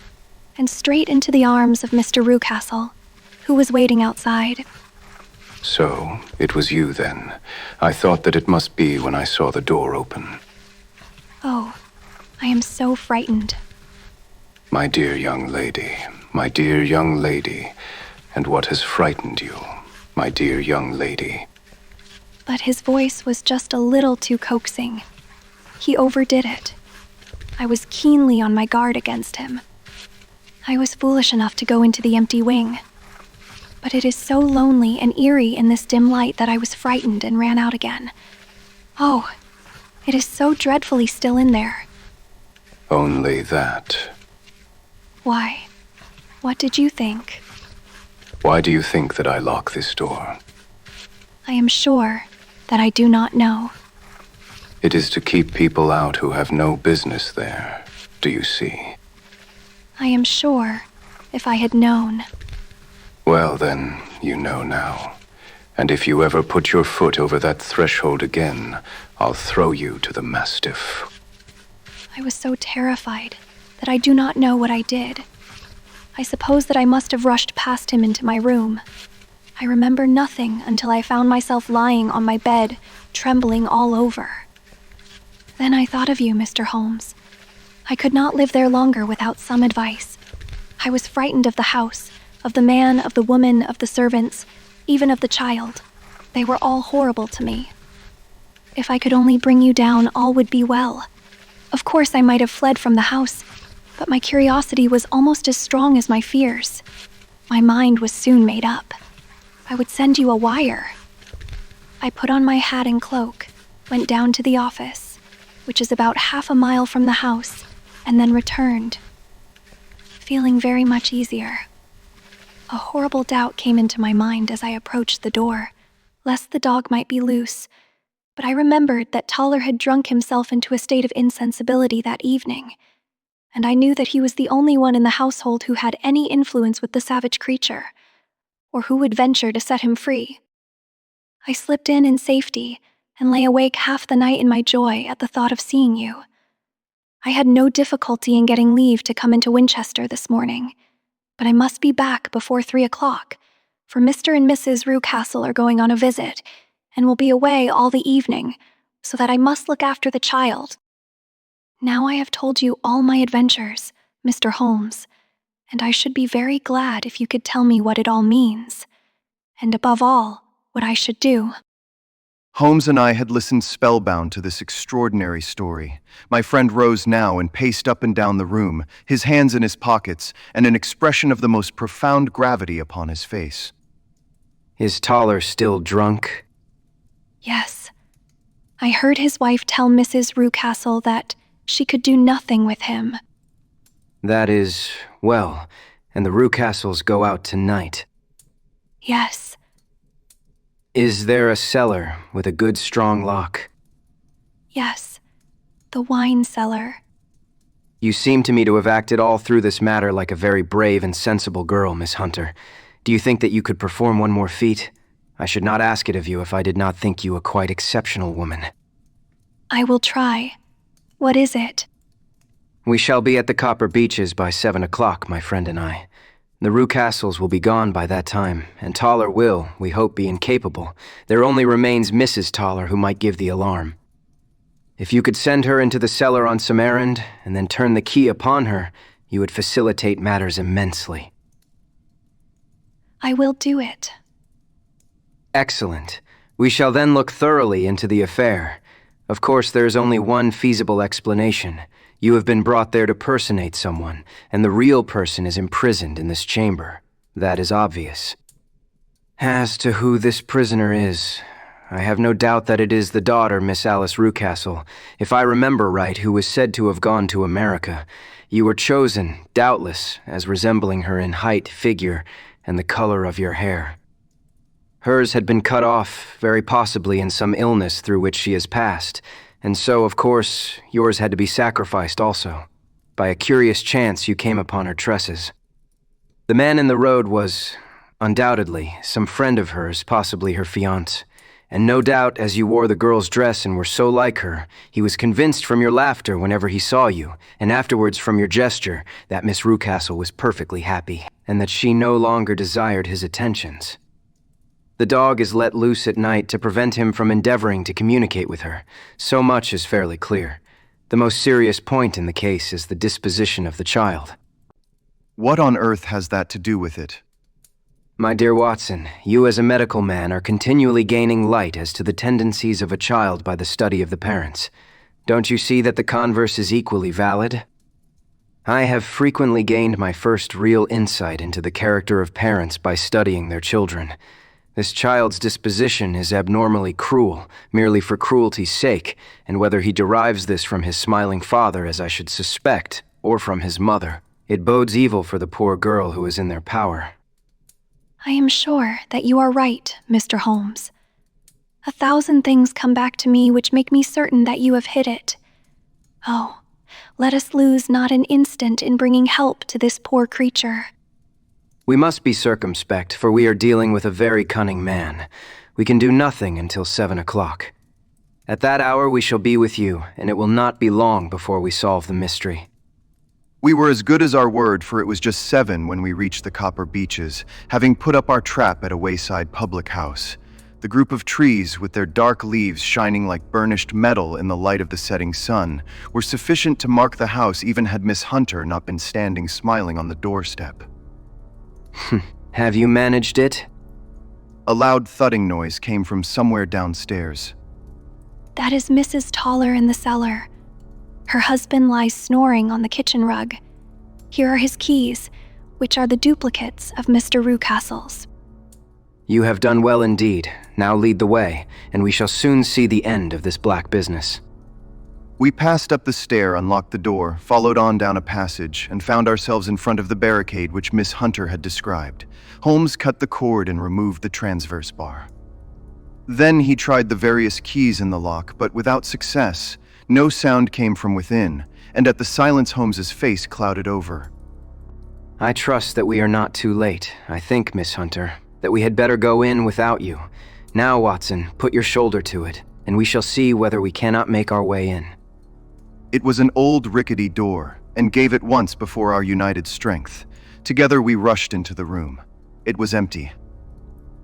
S4: and straight into the arms of Mr. Rucastle, who was waiting outside.
S7: So, it was you then. I thought that it must be when I saw the door open.
S4: Oh, I am so frightened.
S7: My dear young lady, my dear young lady, and what has frightened you, my dear young lady?
S4: But his voice was just a little too coaxing. He overdid it. I was keenly on my guard against him. I was foolish enough to go into the empty wing, but it is so lonely and eerie in this dim light that I was frightened and ran out again. Oh, it is so dreadfully still in there.
S7: Only that.
S4: Why? What did you think?
S7: Why do you think that I lock this door?
S4: I am sure that I do not know.
S7: It is to keep people out who have no business there, do you see?
S4: I am sure, if I had known.
S7: Well then, you know now. And if you ever put your foot over that threshold again, I'll throw you to the mastiff.
S4: I was so terrified that I do not know what I did. I suppose that I must have rushed past him into my room. I remember nothing until I found myself lying on my bed, trembling all over. Then I thought of you, Mr. Holmes. I could not live there longer without some advice. I was frightened of the house, of the man, of the woman, of the servants, even of the child. They were all horrible to me. If I could only bring you down, all would be well. Of course, I might have fled from the house, but my curiosity was almost as strong as my fears. My mind was soon made up. I would send you a wire. I put on my hat and cloak, went down to the office, which is about half a mile from the house, and then returned, feeling very much easier. A horrible doubt came into my mind as I approached the door, lest the dog might be loose, but I remembered that Toller had drunk himself into a state of insensibility that evening, and I knew that he was the only one in the household who had any influence with the savage creature, or who would venture to set him free. I slipped in safety and lay awake half the night in my joy at the thought of seeing you. I had no difficulty in getting leave to come into Winchester this morning, but I must be back before 3 o'clock, for Mr. and Mrs. Rucastle are going on a visit and will be away all the evening, so that I must look after the child. Now I have told you all my adventures, Mr. Holmes, and I should be very glad if you could tell me what it all means, and above all, what I should do.
S1: Holmes and I had listened spellbound to this extraordinary story. My friend rose now and paced up and down the room, his hands in his pockets, and an expression of the most profound gravity upon his face.
S2: Is Toller still drunk?
S4: Yes. I heard his wife tell Mrs. Rucastle that she could do nothing with him.
S2: That is, well, and the Rucastles go out tonight.
S4: Yes.
S2: Is there a cellar with a good strong lock?
S4: Yes. The wine cellar.
S2: You seem to me to have acted all through this matter like a very brave and sensible girl, Miss Hunter. Do you think that you could perform one more feat? I should not ask it of you if I did not think you a quite exceptional woman.
S4: I will try. What is it?
S2: We shall be at the Copper Beeches by 7 o'clock, my friend and I. The Rucastles will be gone by that time, and Toller will, we hope, be incapable. There only remains Mrs. Toller, who might give the alarm. If you could send her into the cellar on some errand, and then turn the key upon her, you would facilitate matters immensely.
S4: I will do it.
S2: Excellent. We shall then look thoroughly into the affair. Of course, there is only one feasible explanation. You have been brought there to personate someone, and the real person is imprisoned in this chamber. That is obvious. As to who this prisoner is, I have no doubt that it is the daughter, Miss Alice Rucastle, if I remember right, who was said to have gone to America. You were chosen, doubtless, as resembling her in height, figure, and the color of your hair. Hers had been cut off, very possibly in some illness through which she has passed, and so, of course, yours had to be sacrificed also. By a curious chance, you came upon her tresses. The man in the road was, undoubtedly, some friend of hers, possibly her fiancé, and no doubt, as you wore the girl's dress and were so like her, he was convinced from your laughter whenever he saw you, and afterwards from your gesture, that Miss Rucastle was perfectly happy, and that she no longer desired his attentions. The dog is let loose at night to prevent him from endeavoring to communicate with her. So much is fairly clear. The most serious point in the case is the disposition of the child.
S1: What on earth has that to do with it?
S2: My dear Watson, you as a medical man are continually gaining light as to the tendencies of a child by the study of the parents. Don't you see that the converse is equally valid? I have frequently gained my first real insight into the character of parents by studying their children. This child's disposition is abnormally cruel, merely for cruelty's sake, and whether he derives this from his smiling father, as I should suspect, or from his mother, it bodes evil for the poor girl who is in their power.
S4: I am sure that you are right, Mr. Holmes. 1,000 things come back to me which make me certain that you have hit it. Oh, let us lose not an instant in bringing help to this poor creature.
S2: We must be circumspect, for we are dealing with a very cunning man. We can do nothing until 7 o'clock. At that hour we shall be with you, and it will not be long before we solve the mystery.
S1: We were as good as our word, for it was just 7 when we reached the Copper Beeches, having put up our trap at a wayside public house. The group of trees, with their dark leaves shining like burnished metal in the light of the setting sun, were sufficient to mark the house even had Miss Hunter not been standing smiling on the doorstep.
S2: Have you managed it?
S1: A loud thudding noise came from somewhere downstairs.
S4: That is Mrs. Toller in the cellar. Her husband lies snoring on the kitchen rug. Here are his keys, which are the duplicates of Mr. Rucastle's.
S2: You have done well indeed. Now lead the way, and we shall soon see the end of this black business.
S1: We passed up the stair, unlocked the door, followed on down a passage, and found ourselves in front of the barricade which Miss Hunter had described. Holmes cut the cord and removed the transverse bar. Then he tried the various keys in the lock, but without success. No sound came from within, and at the silence Holmes's face clouded over.
S2: I trust that we are not too late. I think, Miss Hunter, that we had better go in without you. Now, Watson, put your shoulder to it, and we shall see whether we cannot make our way in.
S1: It was an old rickety door, and gave it once before our united strength. Together we rushed into the room. It was empty.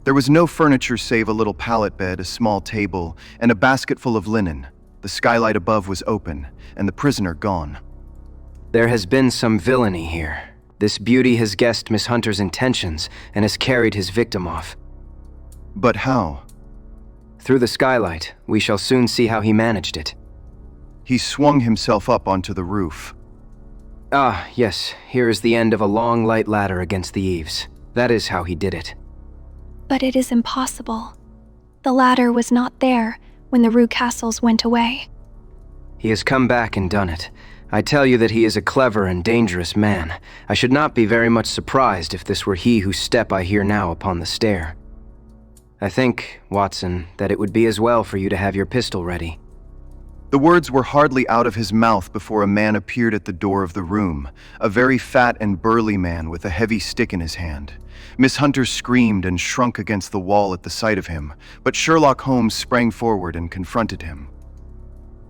S1: There was no furniture save a little pallet bed, a small table, and a basket full of linen. The skylight above was open, and the prisoner gone.
S2: There has been some villainy here. This beauty has guessed Miss Hunter's intentions and has carried his victim off.
S1: But how?
S2: Through the skylight. We shall soon see how he managed it.
S1: He swung himself up onto the roof.
S2: Ah, yes, here is the end of a long, light ladder against the eaves. That is how he did it.
S4: But it is impossible. The ladder was not there when the Rucastles went away.
S2: He has come back and done it. I tell you that he is a clever and dangerous man. I should not be very much surprised if this were he whose step I hear now upon the stair. I think, Watson, that it would be as well for you to have your pistol ready.
S1: The words were hardly out of his mouth before a man appeared at the door of the room, a very fat and burly man with a heavy stick in his hand. Miss Hunter screamed and shrunk against the wall at the sight of him, but Sherlock Holmes sprang forward and confronted him.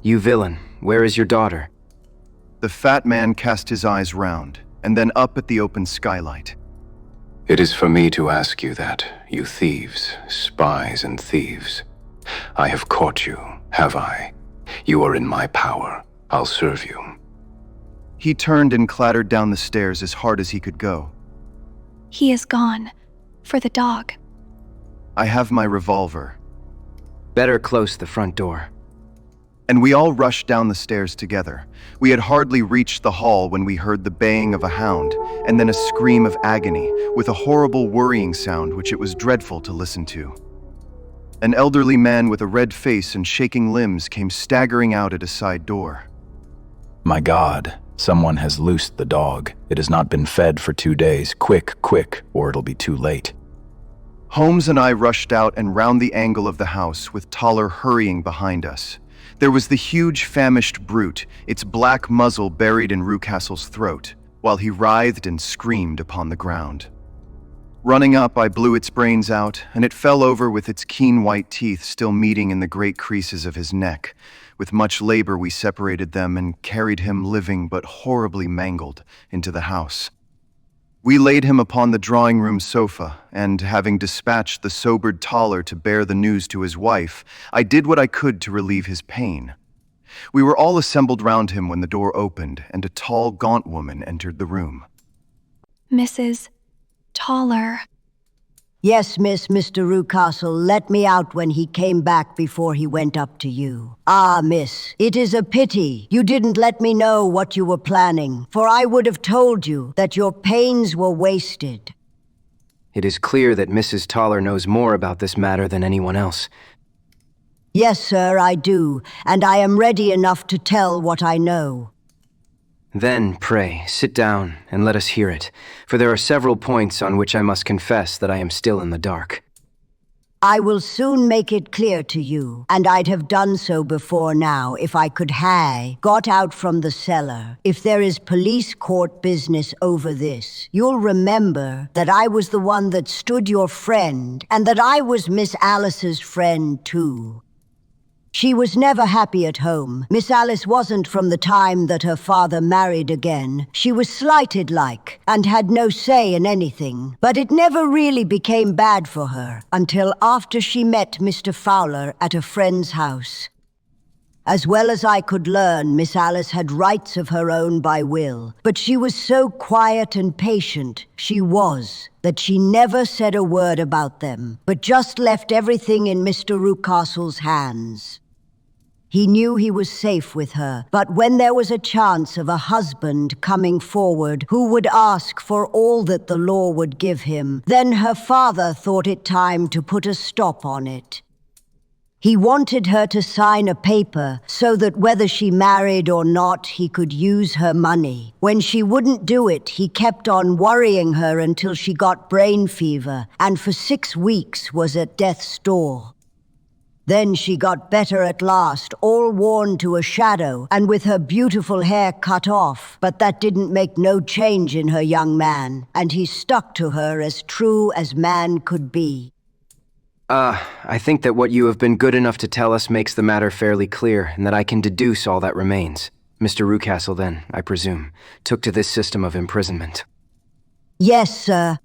S2: You villain, where is your daughter?
S1: The fat man cast his eyes round, and then up at the open skylight.
S7: It is for me to ask you that, you thieves, spies and thieves. I have caught you, have I? You are in my power. I'll serve you.
S1: He turned and clattered down the stairs as hard as he could go.
S4: He is gone. For the dog.
S1: I have my revolver.
S2: Better close the front door.
S1: And we all rushed down the stairs together. We had hardly reached the hall when we heard the baying of a hound, and then a scream of agony, with a horrible worrying sound which it was dreadful to listen to. An elderly man with a red face and shaking limbs came staggering out at a side door.
S5: My God, someone has loosed the dog. It has not been fed for 2 days. Quick, quick, or it'll be too late.
S1: Holmes and I rushed out and round the angle of the house, with Toller hurrying behind us. There was the huge famished brute, its black muzzle buried in Rucastle's throat, while he writhed and screamed upon the ground. Running up, I blew its brains out, and it fell over with its keen white teeth still meeting in the great creases of his neck. With much labor we separated them and carried him living but horribly mangled into the house. We laid him upon the drawing-room sofa, and having dispatched the sobered Toller to bear the news to his wife, I did what I could to relieve his pain. We were all assembled round him when the door opened, and a tall, gaunt woman entered the room.
S4: Mrs. Toller.
S8: Yes, Miss, Mr. Rucastle let me out when he came back before he went up to you. Ah, miss, it is a pity you didn't let me know what you were planning, for I would have told you that your pains were wasted.
S2: It is clear that Mrs. Toller knows more about this matter than anyone else.
S8: Yes, sir, I do, and I am ready enough to tell what I know.
S2: Then, pray, sit down and let us hear it, for there are several points on which I must confess that I am still in the dark.
S8: I will soon make it clear to you, and I'd have done so before now if I could got out from the cellar. If there is police court business over this, you'll remember that I was the one that stood your friend, and that I was Miss Alice's friend too. She was never happy at home. Miss Alice wasn't from the time that her father married again. She was slighted like, and had no say in anything. But it never really became bad for her, until after she met Mr. Fowler at a friend's house. As well as I could learn, Miss Alice had rights of her own by will, but she was so quiet and patient, that she never said a word about them, but just left everything in Mr. Rucastle's hands. He knew he was safe with her, but when there was a chance of a husband coming forward who would ask for all that the law would give him, then her father thought it time to put a stop on it. He wanted her to sign a paper so that whether she married or not, he could use her money. When she wouldn't do it, he kept on worrying her until she got brain fever and for 6 weeks was at death's door. Then she got better at last, all worn to a shadow and with her beautiful hair cut off, but that didn't make no change in her young man, and he stuck to her as true as man could be.
S2: I think that what you have been good enough to tell us makes the matter fairly clear, and that I can deduce all that remains. Mr. Rucastle then, I presume, took to this system of imprisonment.
S8: Yes, sir.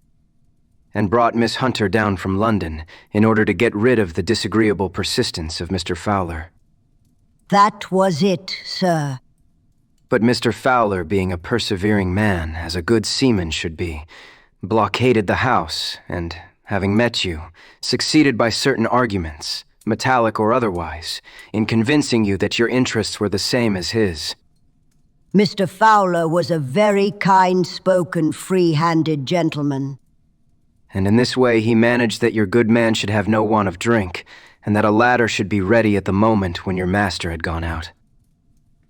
S2: And brought Miss Hunter down from London in order to get rid of the disagreeable persistence of Mr. Fowler.
S8: That was it, sir.
S2: But Mr. Fowler, being a persevering man, as a good seaman should be, blockaded the house and, having met you, succeeded by certain arguments, metallic or otherwise, in convincing you that your interests were the same as his.
S8: Mr. Fowler was a very kind-spoken, free-handed gentleman.
S2: And in this way he managed that your good man should have no want of drink, and that a ladder should be ready at the moment when your master had gone out.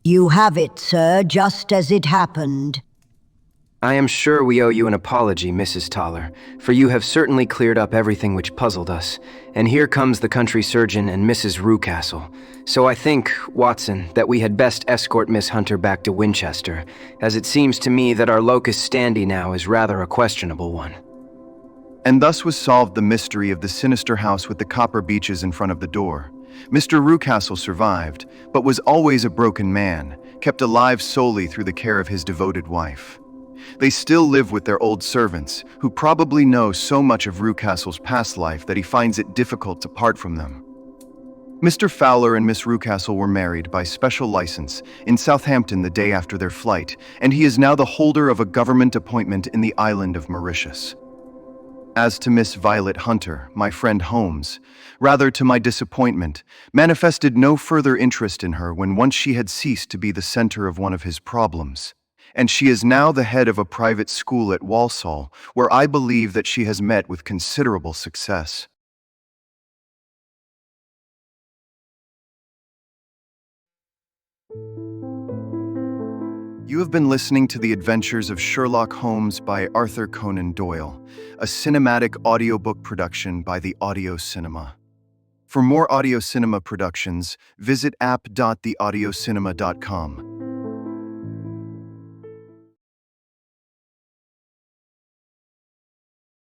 S8: You have it, sir, just as it happened.
S2: I am sure we owe you an apology, Mrs. Toller, for you have certainly cleared up everything which puzzled us, and here comes the country surgeon and Mrs. Rucastle. So I think, Watson, that we had best escort Miss Hunter back to Winchester, as it seems to me that our locus standi now is rather a questionable one.
S1: And thus was solved the mystery of the sinister house with the copper beeches in front of the door. Mr. Rucastle survived, but was always a broken man, kept alive solely through the care of his devoted wife. They still live with their old servants, who probably know so much of Rucastle's past life that he finds it difficult to part from them. Mr. Fowler and Miss Rucastle were married by special license in Southampton the day after their flight, and he is now the holder of a government appointment in the island of Mauritius. As to Miss Violet Hunter, my friend Holmes, rather to my disappointment, manifested no further interest in her when once she had ceased to be the center of one of his problems. And she is now the head of a private school at Walsall, where I believe that she has met with considerable success. You have been listening to The Adventures of Sherlock Holmes by Arthur Conan Doyle, a cinematic audiobook production by the Audio Cinema. For more audio cinema productions, visit app.theaudiocinema.com.